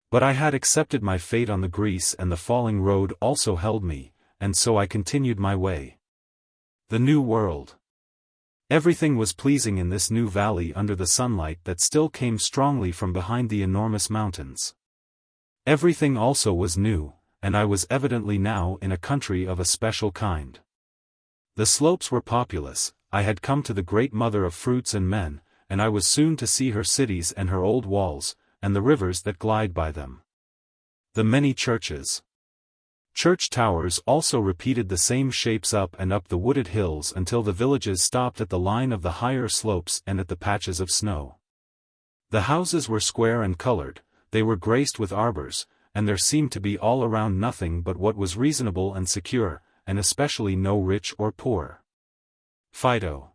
But I had accepted my fate on the Greece, and the falling road also held me, and so I continued my way. The New World. Everything was pleasing in this new valley under the sunlight that still came strongly from behind the enormous mountains. Everything also was new, and I was evidently now in a country of a special kind. The slopes were populous, I had come to the great mother of fruits and men, and I was soon to see her cities and her old walls, and the rivers that glide by them. The many churches. Church towers also repeated the same shapes up and up the wooded hills until the villages stopped at the line of the higher slopes and at the patches of snow. The houses were square and colored, they were graced with arbors, and there seemed to be all around nothing but what was reasonable and secure, and especially no rich or poor. Fido.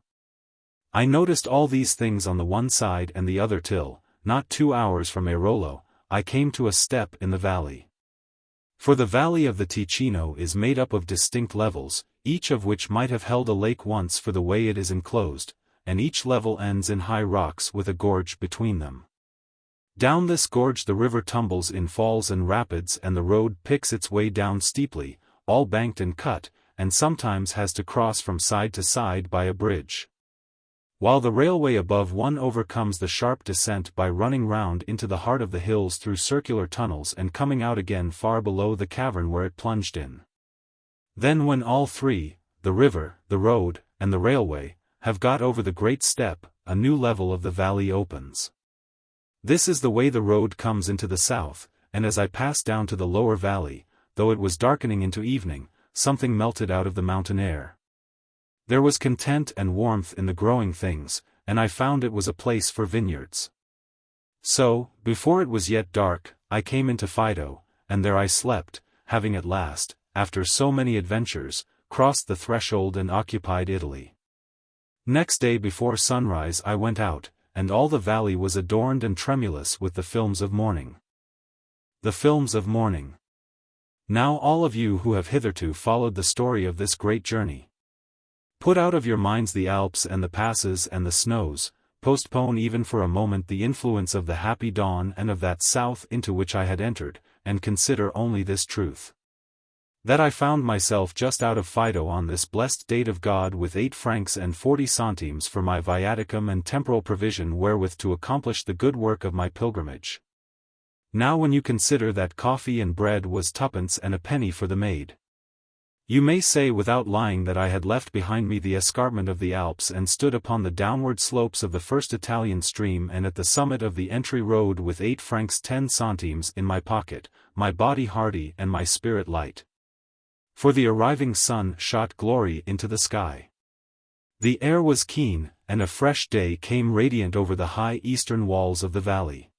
I noticed all these things on the one side and the other till, not 2 hours from Airolo, I came to a step in the valley. For the valley of the Ticino is made up of distinct levels, each of which might have held a lake once for the way it is enclosed, and each level ends in high rocks with a gorge between them. Down this gorge the river tumbles in falls and rapids, and the road picks its way down steeply, all banked and cut, and sometimes has to cross from side to side by a bridge. While the railway above one overcomes the sharp descent by running round into the heart of the hills through circular tunnels and coming out again far below the cavern where it plunged in. Then when all three, the river, the road, and the railway, have got over the great step, a new level of the valley opens. This is the way the road comes into the south, and as I passed down to the lower valley, though it was darkening into evening, something melted out of the mountain air. There was content and warmth in the growing things, and I found it was a place for vineyards. So, before it was yet dark, I came into Fido, and there I slept, having at last, after so many adventures, crossed the threshold and occupied Italy. Next day before sunrise I went out, and all the valley was adorned and tremulous with the films of morning. The films of morning. Now all of you who have hitherto followed the story of this great journey, put out of your minds the Alps and the passes and the snows, postpone even for a moment the influence of the happy dawn and of that south into which I had entered, and consider only this truth. That I found myself just out of Fido on this blessed date of God with 8 francs and 40 centimes for my viaticum and temporal provision wherewith to accomplish the good work of my pilgrimage. Now when you consider that coffee and bread was 2 and a penny for the maid. You may say without lying that I had left behind me the escarpment of the Alps and stood upon the downward slopes of the first Italian stream and at the summit of the entry road with 8 francs 10 centimes in my pocket, my body hearty and my spirit light. For the arriving sun shot glory into the sky. The air was keen, and a fresh day came radiant over the high eastern walls of the valley.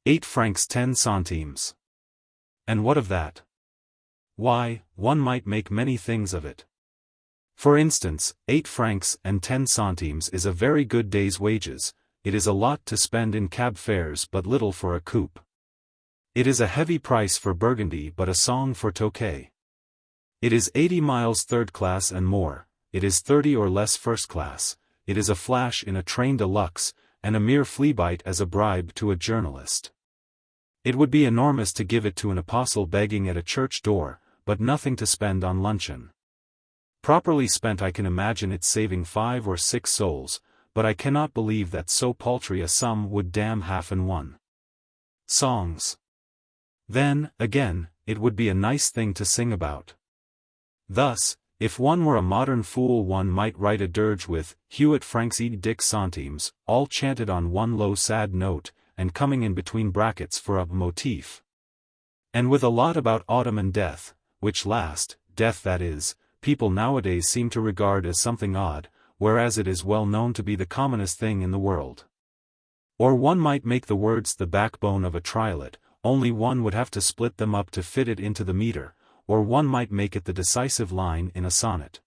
8 francs 10 centimes. And what of that? Why, one might make many things of it. For instance, 8 francs and 10 centimes is a very good day's wages. It is a lot to spend in cab fares but little for a coupe. It is a heavy price for Burgundy but a song for Tokay. It is 80 miles third class and more, it is 30 or less first class, it is a flash in a train de luxe, and a mere fleabite as a bribe to a journalist. It would be enormous to give it to an apostle begging at a church door, but nothing to spend on luncheon. Properly spent I can imagine it saving 5 or 6 souls, but I cannot believe that so paltry a sum would damn half and one. Songs. Then, again, it would be a nice thing to sing about. Thus, if one were a modern fool one might write a dirge with Hewitt francs et 10 centimes, all chanted on one low sad note, and coming in between brackets for a motif. And with a lot about autumn and death, which last, death that is, people nowadays seem to regard as something odd, whereas it is well known to be the commonest thing in the world. Or one might make the words the backbone of a triolet, only one would have to split them up to fit it into the meter, or one might make it the decisive line in a sonnet.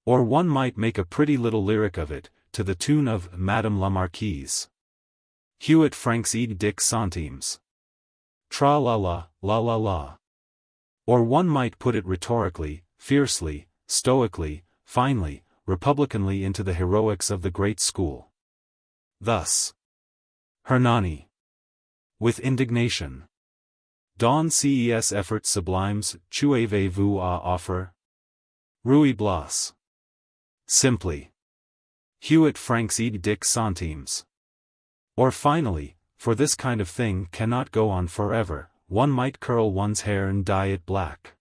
Or one might make a pretty little lyric of it, to the tune of Madame la Marquise. Hewitt francs et 10 centimes. Tra-la-la, la-la-la. Or one might put it rhetorically, fiercely, stoically, finely, republicanly into the heroics of the great school. Thus. Hernani. With indignation. Don ces efforts sublimes, qu'avez-vous à offrir? Ruy Blas. Simply. Hewitt francs et 10 centimes. Or finally, for this kind of thing cannot go on forever, one might curl one's hair and dye it black.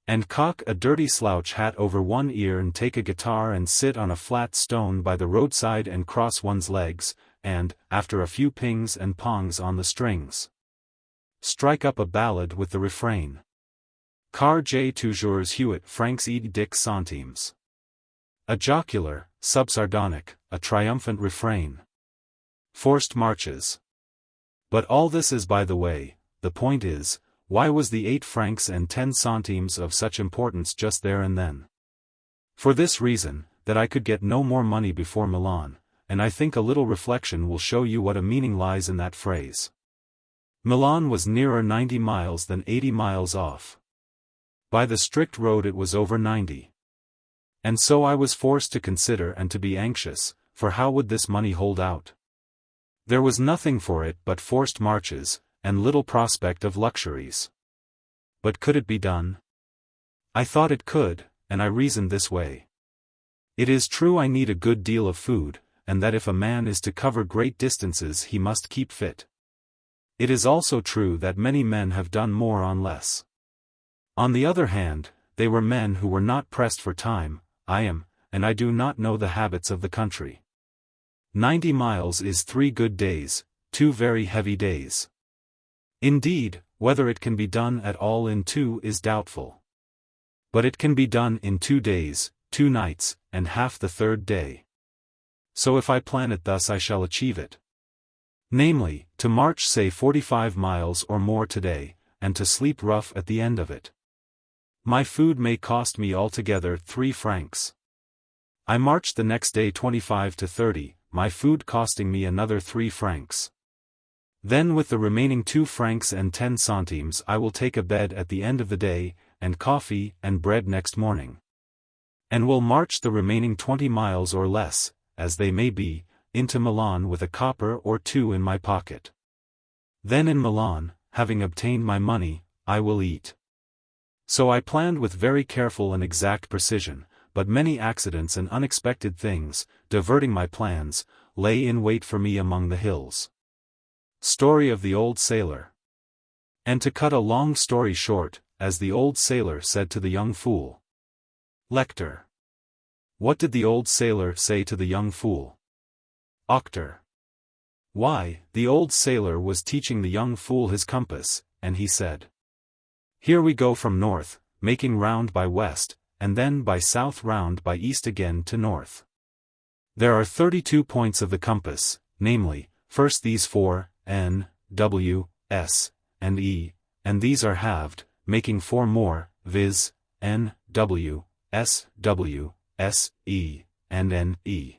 And cock a dirty slouch hat over one ear and take a guitar and sit on a flat stone by the roadside and cross one's legs, and, after a few pings and pongs on the strings, strike up a ballad with the refrain. Car j'ai toujours Hewitt francs et 10 centimes. A jocular, subsardonic, a triumphant refrain. Forced marches. But all this is by the way. The point is, why was the 8 francs and 10 centimes of such importance just there and then? For this reason, that I could get no more money before Milan, and I think a little reflection will show you what a meaning lies in that phrase. Milan was nearer 90 miles than 80 miles off. By the strict road it was over 90. And so I was forced to consider and to be anxious, for how would this money hold out? There was nothing for it but forced marches, and little prospect of luxuries. But could it be done? I thought it could, and I reasoned this way. It is true I need a good deal of food, and that if a man is to cover great distances he must keep fit. It is also true that many men have done more on less. On the other hand, they were men who were not pressed for time. I am, and I do not know the habits of the country. 90 miles is 3 good days, 2 very heavy days. Indeed, whether it can be done at all in 2 is doubtful. But it can be done in 2 days, 2 nights, and half the 3rd day. So if I plan it thus I shall achieve it. Namely, to march say 45 miles or more today, and to sleep rough at the end of it. My food may cost me altogether 3 francs. I march the next day 25 to 30, my food costing me another 3 francs. Then with the remaining 2 francs and 10 centimes I will take a bed at the end of the day, and coffee and bread next morning. And will march the remaining 20 miles or less, as they may be, into Milan with a copper or 2 in my pocket. Then in Milan, having obtained my money, I will eat. So I planned with very careful and exact precision, but many accidents and unexpected things, diverting my plans, lay in wait for me among the hills. Story of the old sailor. And to cut a long story short, as the old sailor said to the young fool. Lector. What did the old sailor say to the young fool? Auctor. Why, the old sailor was teaching the young fool his compass, and he said, "Here we go from north, making round by west, and then by south round by east again to north. There are 32 points of the compass, namely, first these four, N, W, S, and E, and these are halved, making four more, viz., N, W, S, E, and N, E.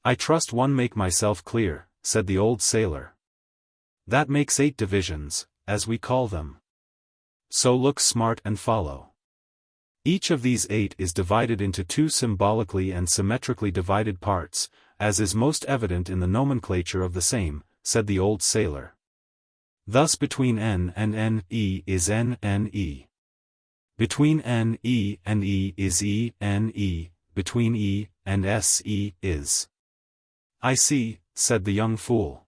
I trust one make myself clear," said the old sailor. "That makes 8 divisions, as we call them. So look smart and follow. Each of these 8 is divided into 2 symbolically and symmetrically divided parts, as is most evident in the nomenclature of the same," said the old sailor. "Thus between N and N, E is N, N, E. Between N, E and E is E, N, E, between E and S, E is." "I see," said the young fool.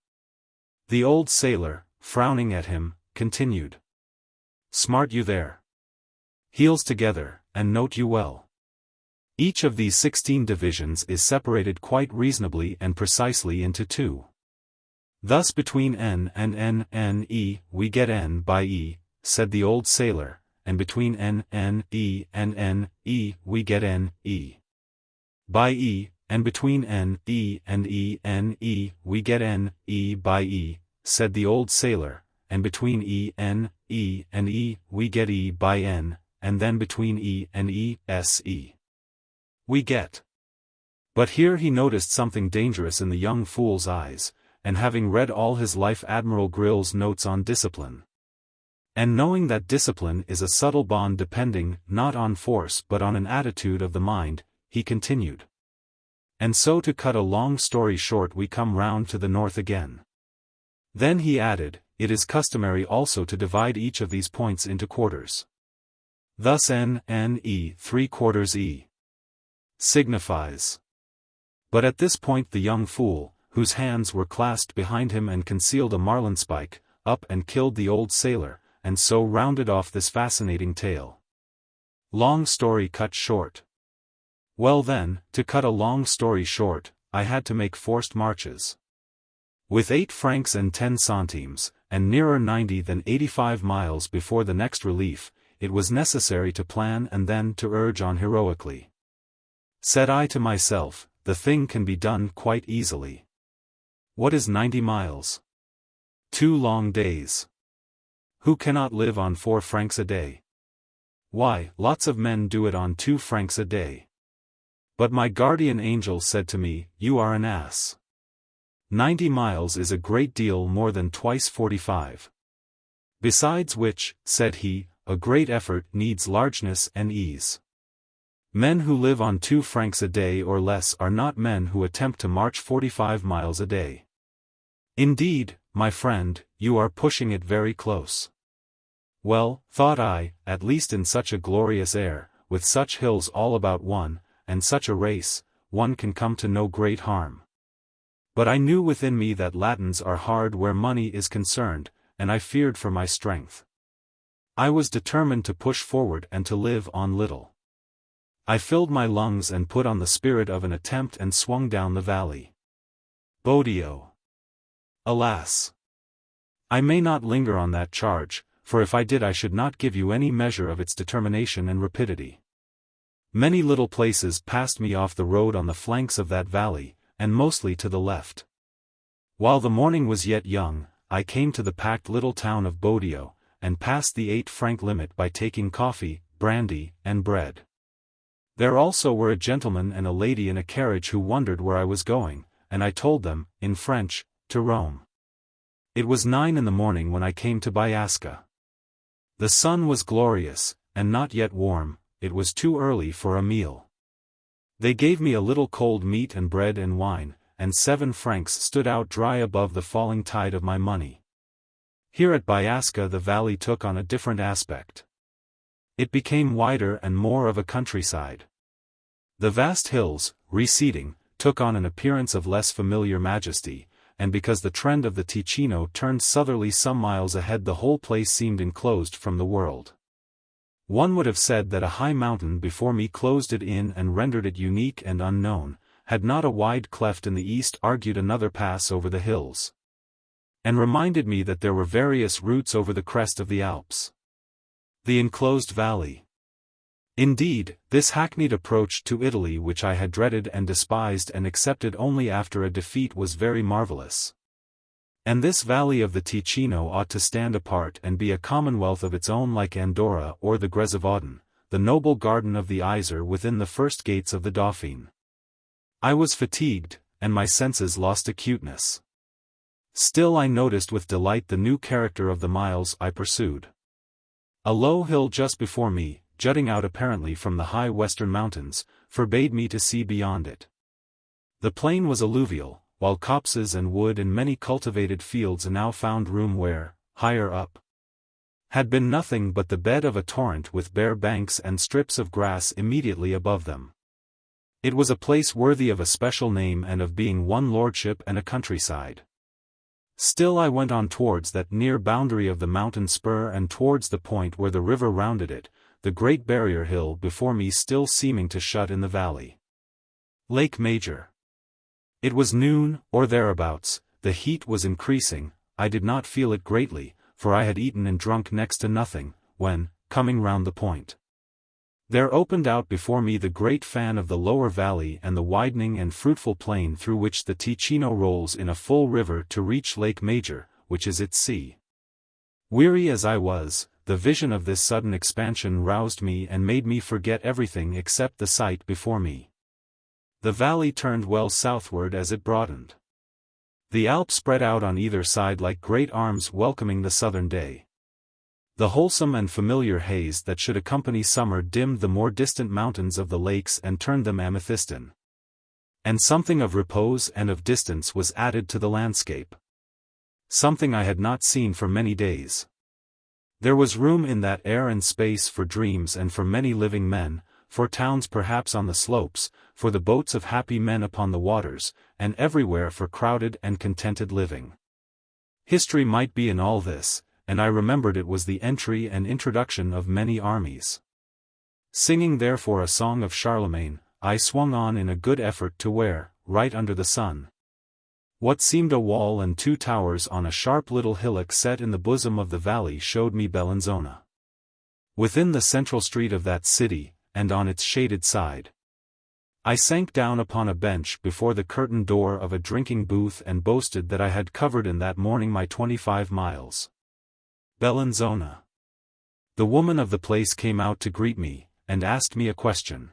The old sailor, frowning at him, continued. "Smart you there. Heels together, and note you well. Each of these 16 divisions is separated quite reasonably and precisely into 2. Thus between N and N, N, E, we get N by E," said the old sailor, "and between N, N, E and N, E, we get N, E by E, and between N, E and E, N, E, we get N, E by E," said the old sailor, "and between E, N, E and E, we get E by N, and then between E and E, S, E. We get." But here he noticed something dangerous in the young fool's eyes, and having read all his life Admiral Grill's notes on discipline, and knowing that discipline is a subtle bond depending not on force but on an attitude of the mind, he continued. "And so to cut a long story short we come round to the north again." Then he added, "It is customary also to divide each of these points into quarters. Thus N, N, E 3/4 E signifies." But at this point the young fool, whose hands were clasped behind him and concealed a marlinspike, up and killed the old sailor, and so rounded off this fascinating tale. Long story cut short. Well then, to cut a long story short, I had to make forced marches. With 8 francs and 10 centimes, and nearer 90 than 85 miles before the next relief, it was necessary to plan and then to urge on heroically. Said I to myself, the thing can be done quite easily. What is 90 miles? 2 long days. Who cannot live on 4 francs a day? Why, lots of men do it on 2 francs a day. But my guardian angel said to me, "You are an ass. 90 miles is a great deal more than twice 45. Besides which," said he, "a great effort needs largeness and ease. Men who live on 2 francs a day or less are not men who attempt to march 45 miles a day. Indeed, my friend, you are pushing it very close." Well, thought I, at least in such a glorious air, with such hills all about one, and such a race, one can come to no great harm. But I knew within me that Latins are hard where money is concerned, and I feared for my strength. I was determined to push forward and to live on little. I filled my lungs and put on the spirit of an attempt and swung down the valley. Bodio. Alas! I may not linger on that charge, for if I did I should not give you any measure of its determination and rapidity. Many little places passed me off the road on the flanks of that valley, and mostly to the left. While the morning was yet young, I came to the packed little town of Bodio, and passed the 8-franc limit by taking coffee, brandy, and bread. There also were a gentleman and a lady in a carriage who wondered where I was going, and I told them, in French, to Rome. It was 9 in the morning when I came to Biasca. The sun was glorious, and not yet warm, it was too early for a meal. They gave me a little cold meat and bread and wine, and 7 francs stood out dry above the falling tide of my money. Here at Biasca the valley took on a different aspect. It became wider and more of a countryside. The vast hills, receding, took on an appearance of less familiar majesty, and because the trend of the Ticino turned southerly some miles ahead the whole place seemed enclosed from the world. One would have said that a high mountain before me closed it in and rendered it unique and unknown, had not a wide cleft in the east argued another pass over the hills, and reminded me that there were various routes over the crest of the Alps. The enclosed valley. Indeed, this hackneyed approach to Italy which I had dreaded and despised and accepted only after a defeat was very marvelous. And this valley of the Ticino ought to stand apart and be a commonwealth of its own like Andorra or the Grezavauden, the noble garden of the Isère within the first gates of the Dauphiné. I was fatigued, and my senses lost acuteness. Still I noticed with delight the new character of the miles I pursued. A low hill just before me, jutting out apparently from the high western mountains, forbade me to see beyond it. The plain was alluvial, while copses and wood and many cultivated fields now found room where, higher up, had been nothing but the bed of a torrent with bare banks and strips of grass immediately above them. It was a place worthy of a special name and of being one lordship and a countryside. Still I went on towards that near boundary of the mountain spur and towards the point where the river rounded it, the great barrier hill before me still seeming to shut in the valley. Lake Major. It was noon, or thereabouts, the heat was increasing, I did not feel it greatly, for I had eaten and drunk next to nothing, when, coming round the point, there opened out before me the great fan of the lower valley and the widening and fruitful plain through which the Ticino rolls in a full river to reach Lake Major, which is its sea. Weary as I was, the vision of this sudden expansion roused me and made me forget everything except the sight before me. The valley turned well southward as it broadened. The Alps spread out on either side like great arms welcoming the southern day. The wholesome and familiar haze that should accompany summer dimmed the more distant mountains of the lakes and turned them amethystine. And something of repose and of distance was added to the landscape. Something I had not seen for many days. There was room in that air and space for dreams and for many living men, for towns perhaps on the slopes, for the boats of happy men upon the waters, and everywhere for crowded and contented living. History might be in all this, and I remembered it was the entry and introduction of many armies. Singing therefore a song of Charlemagne, I swung on in a good effort to where, right under the sun, what seemed a wall and two towers on a sharp little hillock set in the bosom of the valley showed me Bellinzona. Within the central street of that city, and on its shaded side, I sank down upon a bench before the curtained door of a drinking booth and boasted that I had covered in that morning my 25 miles. Bellinzona. The woman of the place came out to greet me, and asked me a question.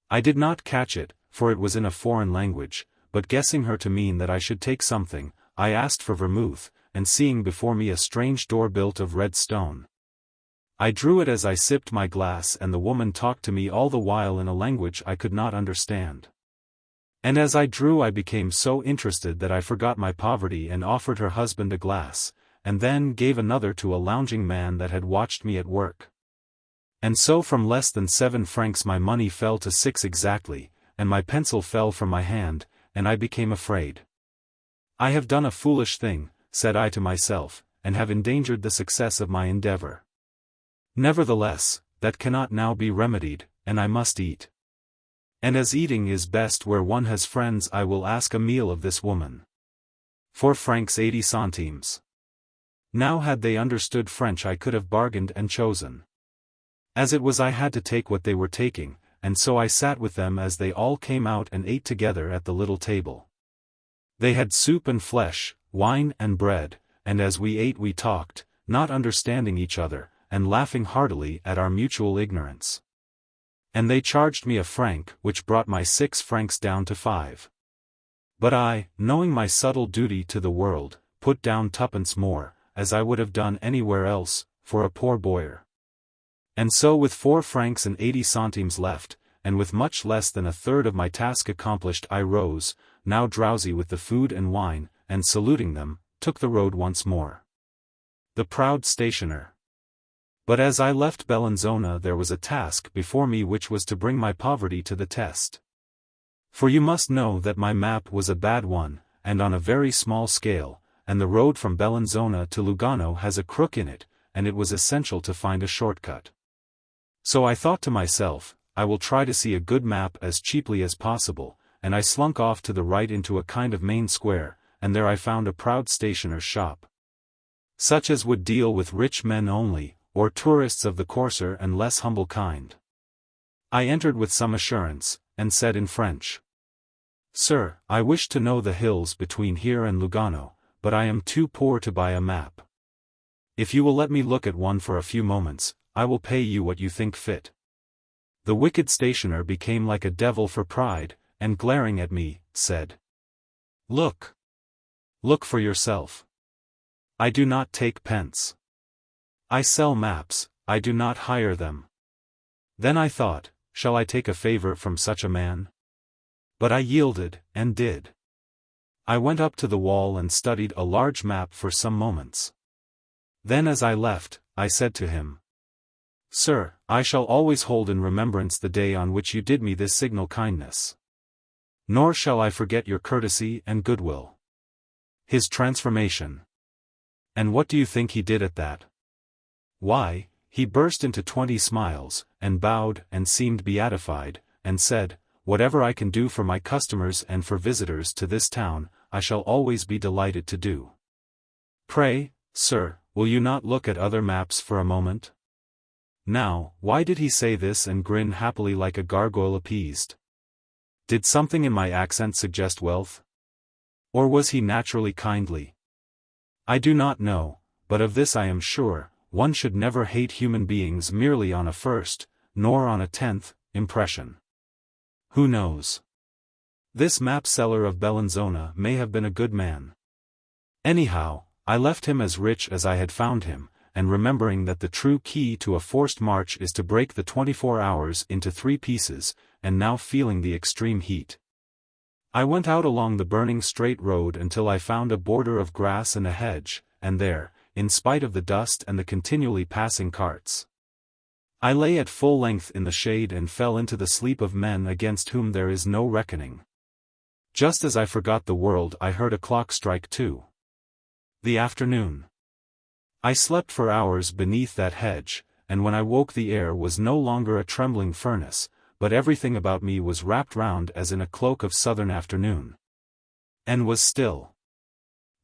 I did not catch it, for it was in a foreign language, but guessing her to mean that I should take something, I asked for vermouth, and seeing before me a strange door built of red stone, I drew it as I sipped my glass and the woman talked to me all the while in a language I could not understand. And as I drew I became so interested that I forgot my poverty and offered her husband a glass, and then gave another to a lounging man that had watched me at work. And so from less than 7 francs my money fell to 6 exactly, and my pencil fell from my hand, and I became afraid. I have done a foolish thing, said I to myself, and have endangered the success of my endeavor. Nevertheless, that cannot now be remedied, and I must eat. And as eating is best where one has friends, I will ask a meal of this woman. 4 francs 80 centimes. Now had they understood French I could have bargained and chosen. As it was I had to take what they were taking, and so I sat with them as they all came out and ate together at the little table. They had soup and flesh, wine and bread, and as we ate we talked, not understanding each other, and laughing heartily at our mutual ignorance. And they charged me a franc, which brought my 6 francs down to 5. But I, knowing my subtle duty to the world, put down 2d more, as I would have done anywhere else, for a poor boyer. And so with 4 francs and 80 centimes left, and with much less than a third of my task accomplished I rose, now drowsy with the food and wine, and saluting them, took the road once more. The proud stationer. But as I left Bellinzona there was a task before me which was to bring my poverty to the test. For you must know that my map was a bad one, and on a very small scale, and the road from Bellinzona to Lugano has a crook in it, and it was essential to find a shortcut. So I thought to myself, I will try to see a good map as cheaply as possible, and I slunk off to the right into a kind of main square, and there I found a proud stationer's shop, such as would deal with rich men only, or tourists of the coarser and less humble kind. I entered with some assurance, and said in French, "Sir, I wish to know the hills between here and Lugano, but I am too poor to buy a map. If you will let me look at one for a few moments, I will pay you what you think fit." The wicked stationer became like a devil for pride, and glaring at me, said, "Look! Look for yourself. I do not take pence. I sell maps, I do not hire them." Then I thought, shall I take a favor from such a man? But I yielded, and did. I went up to the wall and studied a large map for some moments. Then as I left, I said to him, "Sir, I shall always hold in remembrance the day on which you did me this signal kindness. Nor shall I forget your courtesy and goodwill." His transformation. And what do you think he did at that? Why, he burst into 20 smiles, and bowed and seemed beatified, and said, "Whatever I can do for my customers and for visitors to this town, I shall always be delighted to do. Pray, sir, will you not look at other maps for a moment?" Now, why did he say this and grin happily like a gargoyle appeased? Did something in my accent suggest wealth? Or was he naturally kindly? I do not know, but of this I am sure, one should never hate human beings merely on a first, nor on a 10th, impression. Who knows? This map seller of Bellinzona may have been a good man. Anyhow, I left him as rich as I had found him, and remembering that the true key to a forced march is to break the 24 hours into 3 pieces, and now feeling the extreme heat, I went out along the burning straight road until I found a border of grass and a hedge, and there, in spite of the dust and the continually passing carts, I lay at full length in the shade and fell into the sleep of men against whom there is no reckoning. Just as I forgot the world I heard a clock strike 2. The afternoon. I slept for hours beneath that hedge, and when I woke the air was no longer a trembling furnace, but everything about me was wrapped round as in a cloak of southern afternoon. And was still.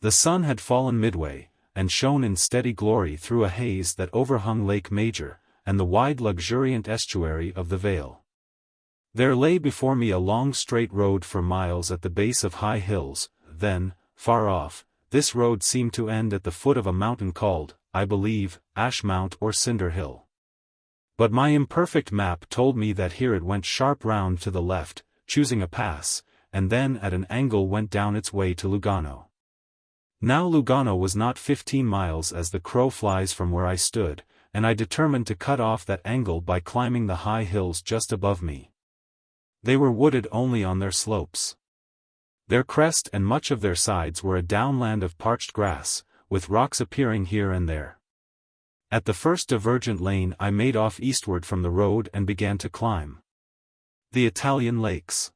The sun had fallen midway, and shone in steady glory through a haze that overhung Lake Major, and the wide luxuriant estuary of the Vale. There lay before me a long straight road for miles at the base of high hills, then, far off, this road seemed to end at the foot of a mountain called, I believe, Ash Mount or Cinder Hill. But my imperfect map told me that here it went sharp round to the left, choosing a pass, and then at an angle went down its way to Lugano. Now Lugano was not 15 miles as the crow flies from where I stood, and I determined to cut off that angle by climbing the high hills just above me. They were wooded only on their slopes. Their crest and much of their sides were a downland of parched grass, with rocks appearing here and there. At the first divergent lane I made off eastward from the road and began to climb the Italian lakes.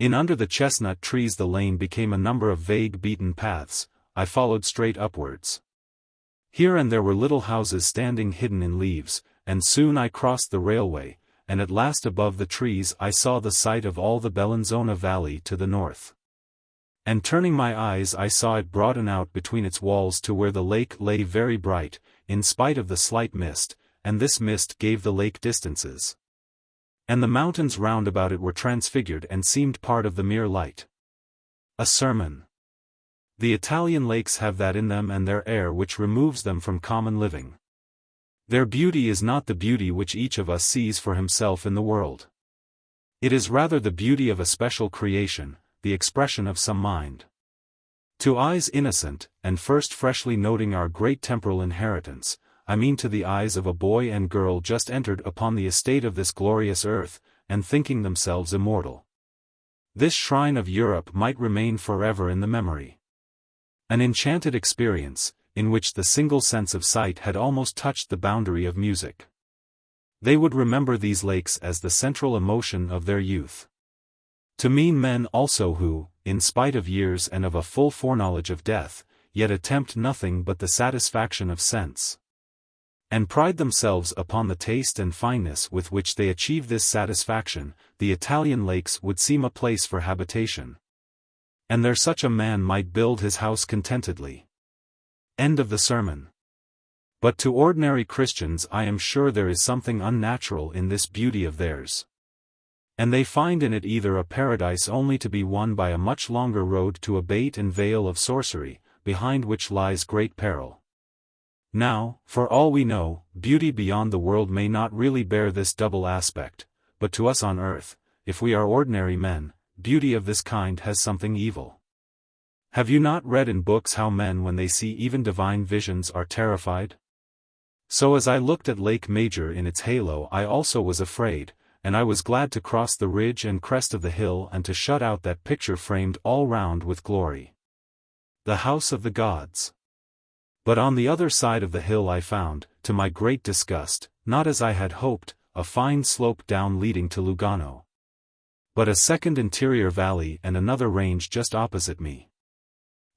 In under the chestnut trees the lane became a number of vague beaten paths. I followed straight upwards. Here and there were little houses standing hidden in leaves, and soon I crossed the railway, and at last above the trees I saw the sight of all the Bellinzona valley to the north. And turning my eyes I saw it broaden out between its walls to where the lake lay very bright, in spite of the slight mist, and this mist gave the lake distances. And the mountains round about it were transfigured and seemed part of the mere light. A sermon. The Italian lakes have that in them and their air which removes them from common living. Their beauty is not the beauty which each of us sees for himself in the world. It is rather the beauty of a special creation, the expression of some mind. To eyes innocent, and first freshly noting our great temporal inheritance, I mean to the eyes of a boy and girl just entered upon the estate of this glorious earth, and thinking themselves immortal. This shrine of Europe might remain forever in the memory. An enchanted experience, in which the single sense of sight had almost touched the boundary of music. They would remember these lakes as the central emotion of their youth. To mean men also who, in spite of years and of a full foreknowledge of death, yet attempt nothing but the satisfaction of sense. and pride themselves upon the taste and fineness with which they achieve this satisfaction, the Italian lakes would seem a place for habitation. And there such a man might build his house contentedly. End of the sermon. But to ordinary Christians I am sure there is something unnatural in this beauty of theirs. And they find in it either a paradise only to be won by a much longer road to a bait and veil of sorcery, behind which lies great peril. Now, for all we know, beauty beyond the world may not really bear this double aspect, but to us on earth, if we are ordinary men, beauty of this kind has something evil. Have you not read in books how men when they see even divine visions are terrified? So as I looked at Lake Major in its halo I also was afraid, and I was glad to cross the ridge and crest of the hill and to shut out that picture framed all round with glory. The house of the gods. But on the other side of the hill I found, to my great disgust, not as I had hoped, a fine slope down leading to Lugano, but a second interior valley and another range just opposite me.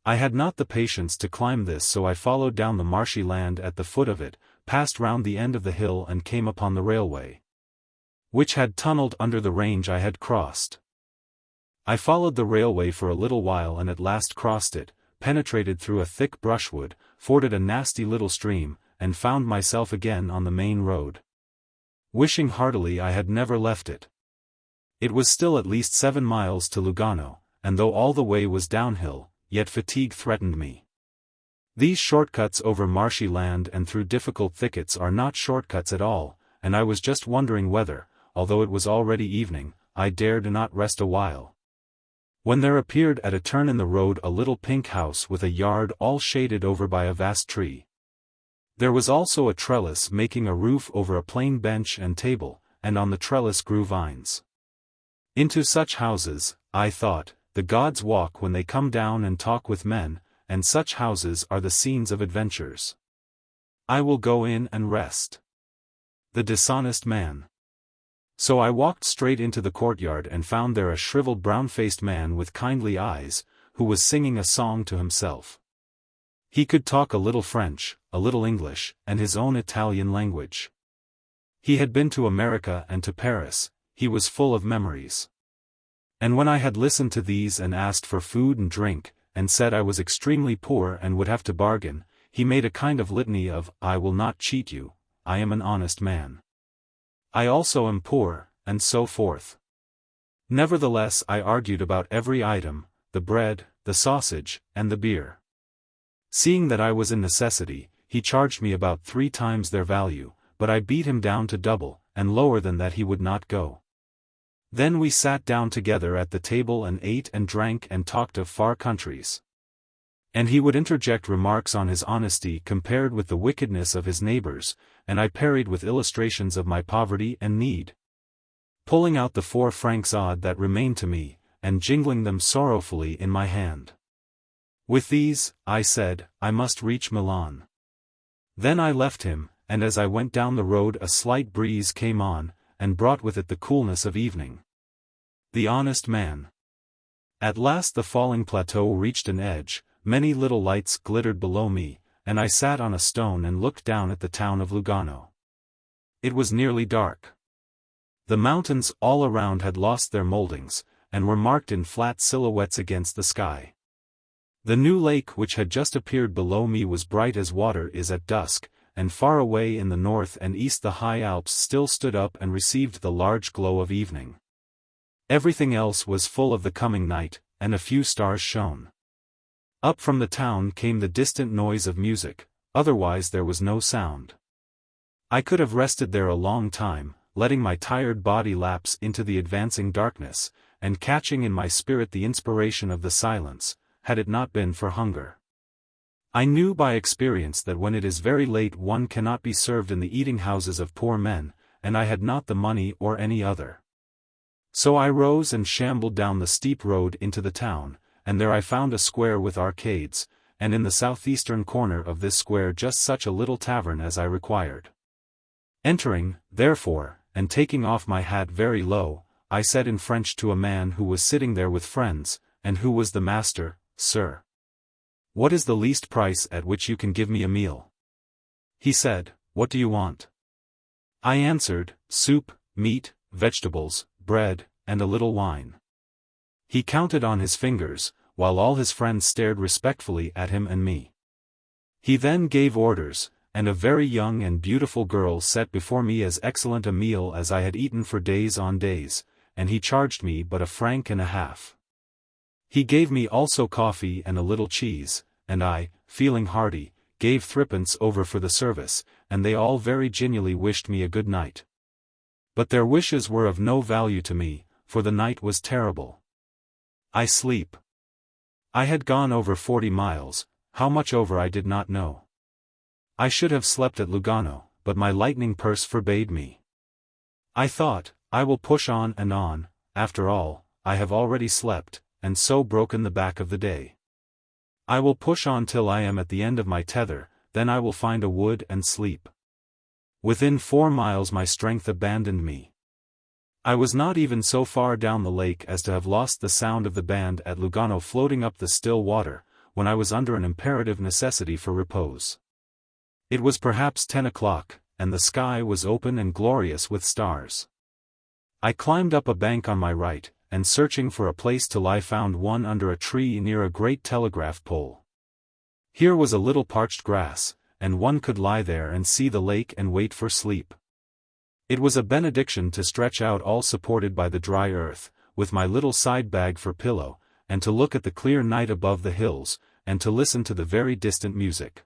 I had not the patience to climb this, so I followed down the marshy land at the foot of it, passed round the end of the hill and came upon the railway, which had tunneled under the range I had crossed. I followed the railway for a little while and at last crossed it, penetrated through a thick brushwood, forded a nasty little stream, and found myself again on the main road, wishing heartily I had never left it. It was still at least 7 miles to Lugano, and though all the way was downhill, yet fatigue threatened me. These shortcuts over marshy land and through difficult thickets are not shortcuts at all, and I was just wondering whether, although it was already evening, I dared not rest a while, when there appeared at a turn in the road a little pink house with a yard all shaded over by a vast tree. There was also a trellis making a roof over a plain bench and table, and on the trellis grew vines. Into such houses, I thought, the gods walk when they come down and talk with men, and such houses are the scenes of adventures. I will go in and rest. The dishonest man. So I walked straight into the courtyard and found there a shriveled brown-faced man with kindly eyes, who was singing a song to himself. He could talk a little French, a little English, and his own Italian language. He had been to America and to Paris, he was full of memories. And when I had listened to these and asked for food and drink, and said I was extremely poor and would have to bargain, he made a kind of litany of, "I will not cheat you, I am an honest man. I also am poor," and so forth. Nevertheless I argued about every item, the bread, the sausage, and the beer. Seeing that I was in necessity, he charged me about 3 times their value, but I beat him down to double, and lower than that he would not go. Then we sat down together at the table and ate and drank and talked of far countries. And he would interject remarks on his honesty compared with the wickedness of his neighbors, and I parried with illustrations of my poverty and need, pulling out the 4 francs odd that remained to me, and jingling them sorrowfully in my hand. With these, I said, I must reach Milan. Then I left him, and as I went down the road a slight breeze came on, and brought with it the coolness of evening. The honest man. At last the falling plateau reached an edge, many little lights glittered below me, and I sat on a stone and looked down at the town of Lugano. It was nearly dark. The mountains all around had lost their moldings, and were marked in flat silhouettes against the sky. The new lake which had just appeared below me was bright as water is at dusk, and far away in the north and east the high Alps still stood up and received the large glow of evening. Everything else was full of the coming night, and a few stars shone. Up from the town came the distant noise of music, otherwise there was no sound. I could have rested there a long time, letting my tired body lapse into the advancing darkness, and catching in my spirit the inspiration of the silence, had it not been for hunger. I knew by experience that when it is very late one cannot be served in the eating houses of poor men, and I had not the money or any other. So I rose and shambled down the steep road into the town, and there I found a square with arcades, and in the southeastern corner of this square just such a little tavern as I required. Entering, therefore, and taking off my hat very low, I said in French to a man who was sitting there with friends, and who was the master, "Sir, what is the least price at which you can give me a meal?" He said, what do you want?" I answered, "Soup, meat, vegetables, bread, and a little wine." He counted on his fingers, while all his friends stared respectfully at him and me. He then gave orders, and a very young and beautiful girl set before me as excellent a meal as I had eaten for days on days, and he charged me but 1.50 francs. He gave me also coffee and a little cheese, and I, feeling hearty, gave 3 over for the service, and they all very genially wished me a good night. But their wishes were of no value to me, for the night was terrible. I sleep. I had gone over 40 miles, how much over I did not know. I should have slept at Lugano, but my lightning purse forbade me. I thought, I will push on and on, after all, I have already slept, and so broken the back of the day. I will push on till I am at the end of my tether, then I will find a wood and sleep. Within 4 miles my strength abandoned me. I was not even so far down the lake as to have lost the sound of the band at Lugano floating up the still water, when I was under an imperative necessity for repose. It was perhaps 10 o'clock, and the sky was open and glorious with stars. I climbed up a bank on my right, and searching for a place to lie found one under a tree near a great telegraph pole. Here was a little parched grass, and one could lie there and see the lake and wait for sleep. It was a benediction to stretch out all supported by the dry earth, with my little side bag for pillow, and to look at the clear night above the hills, and to listen to the very distant music.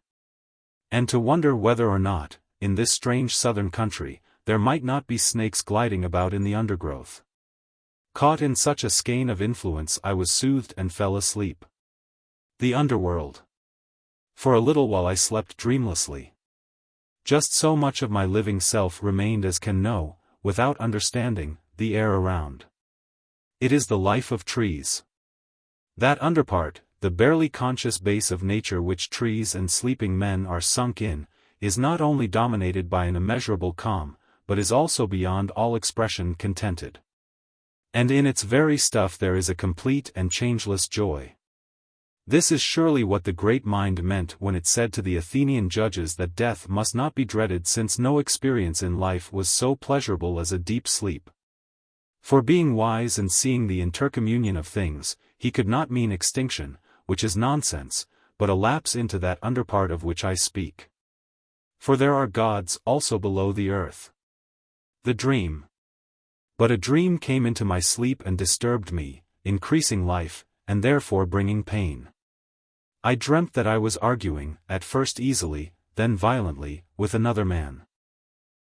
And to wonder whether or not, in this strange southern country, there might not be snakes gliding about in the undergrowth. Caught in such a skein of influence I was soothed and fell asleep. The underworld. For a little while I slept dreamlessly. Just so much of my living self remained as can know, without understanding, the air around. It is the life of trees. That underpart, the barely conscious base of nature which trees and sleeping men are sunk in, is not only dominated by an immeasurable calm, but is also beyond all expression contented. And in its very stuff there is a complete and changeless joy. This is surely what the great mind meant when it said to the Athenian judges that death must not be dreaded, since no experience in life was so pleasurable as a deep sleep. For being wise and seeing the intercommunion of things, he could not mean extinction, which is nonsense, but a lapse into that underpart of which I speak. For there are gods also below the earth. The dream. But a dream came into my sleep and disturbed me, increasing life, and therefore bringing pain. I dreamt that I was arguing, at first easily, then violently, with another man.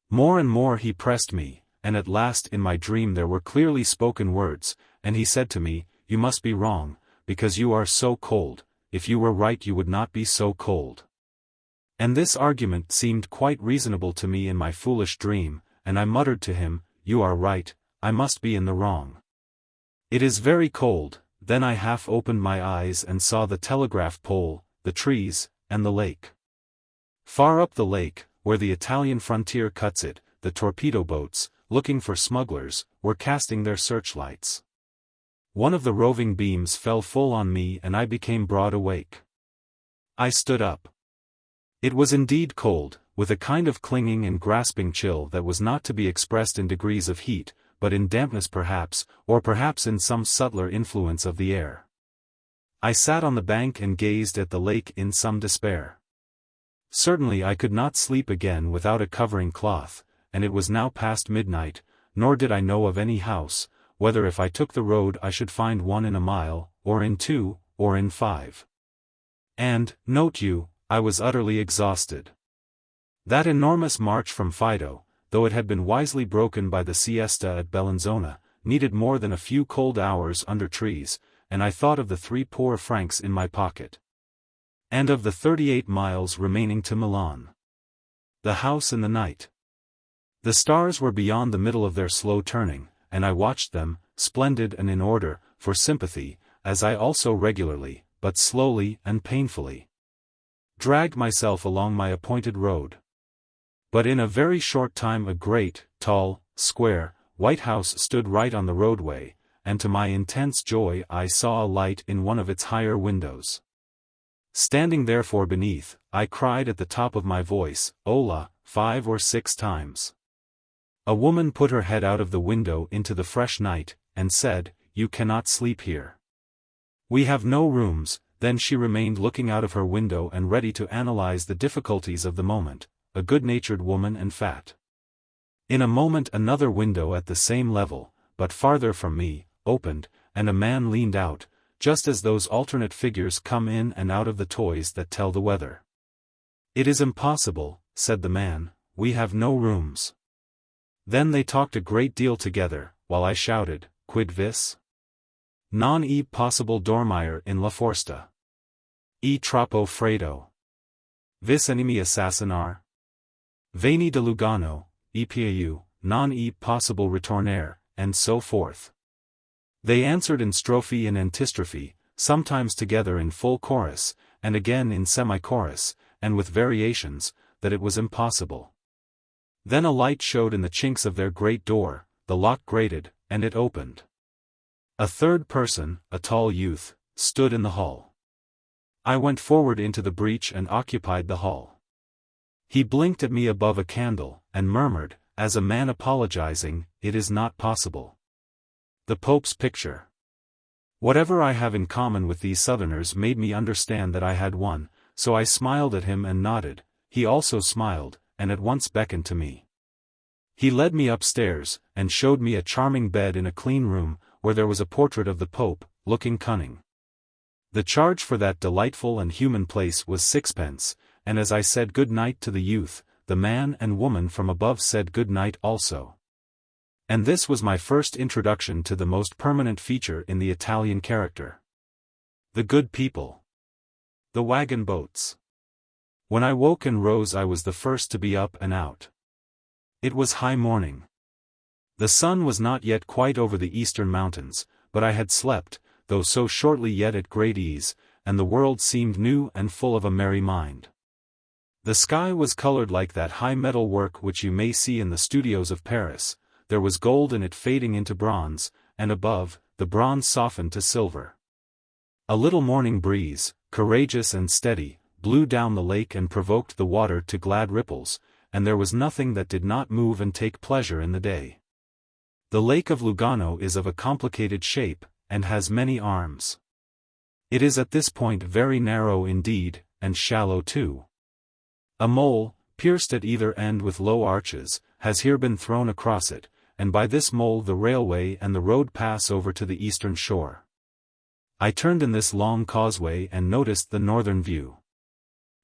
More and more he pressed me, and at last in my dream there were clearly spoken words, and he said to me, "You must be wrong, because you are so cold, if you were right you would not be so cold." And this argument seemed quite reasonable to me in my foolish dream, and I muttered to him, "You are right, I must be in the wrong. It is very cold." Then I half opened my eyes and saw the telegraph pole, the trees, and the lake. Far up the lake, where the Italian frontier cuts it, the torpedo boats, looking for smugglers, were casting their searchlights. One of the roving beams fell full on me and I became broad awake. I stood up. It was indeed cold, with a kind of clinging and grasping chill that was not to be expressed in degrees of heat, but in dampness perhaps, or perhaps in some subtler influence of the air. I sat on the bank and gazed at the lake in some despair. Certainly I could not sleep again without a covering cloth, and it was now past midnight, nor did I know of any house, whether if I took the road I should find one in a mile, or in 2, or in 5. And, note you, I was utterly exhausted. That enormous march from Fido, though it had been wisely broken by the siesta at Bellinzona, needed more than a few cold hours under trees, and I thought of the 3 poor francs in my pocket. And of the 38 miles remaining to Milan. The house in the night. The stars were beyond the middle of their slow turning, and I watched them, splendid and in order, for sympathy, as I also regularly, but slowly and painfully, dragged myself along my appointed road. But in a very short time a great, tall, square, white house stood right on the roadway, and to my intense joy I saw a light in one of its higher windows. Standing therefore beneath, I cried at the top of my voice, "Hola, 5 or 6 times. A woman put her head out of the window into the fresh night, and said, "You cannot sleep here. We have no rooms." Then she remained looking out of her window and ready to analyze the difficulties of the moment, a good-natured woman and fat. In a moment another window at the same level, but farther from me, opened, and a man leaned out, just as those alternate figures come in and out of the toys that tell the weather. "It is impossible," said the man, "we have no rooms." Then they talked a great deal together, while I shouted, "Quid vis? Non è possible dormire in la foresta. È troppo freddo. Vis animi assassinar? Veni de Lugano, e più, non è possible ritornare," and so forth. They answered in strophe and antistrophe, sometimes together in full chorus, and again in semi-chorus, and with variations, that it was impossible. Then a light showed in the chinks of their great door, the lock grated, and it opened. A third person, a tall youth, stood in the hall. I went forward into the breach and occupied the hall. He blinked at me above a candle, and murmured, as a man apologizing, "It is not possible. The Pope's picture." Whatever I have in common with these Southerners made me understand that I had one, so I smiled at him and nodded. He also smiled, and at once beckoned to me. He led me upstairs, and showed me a charming bed in a clean room, where there was a portrait of the Pope, looking cunning. The charge for that delightful and human place was 6d, and as I said good night to the youth, the man and woman from above said good night also. And this was my first introduction to the most permanent feature in the Italian character. The good people. The wagon boats. When I woke and rose I was the first to be up and out. It was high morning. The sun was not yet quite over the eastern mountains, but I had slept, though so shortly yet at great ease, and the world seemed new and full of a merry mind. The sky was colored like that high metal work which you may see in the studios of Paris. There was gold in it fading into bronze, and above, the bronze softened to silver. A little morning breeze, courageous and steady, blew down the lake and provoked the water to glad ripples, and there was nothing that did not move and take pleasure in the day. The lake of Lugano is of a complicated shape, and has many arms. It is at this point very narrow indeed, and shallow too. A mole, pierced at either end with low arches, has here been thrown across it, and by this mole the railway and the road pass over to the eastern shore. I turned in this long causeway and noticed the northern view.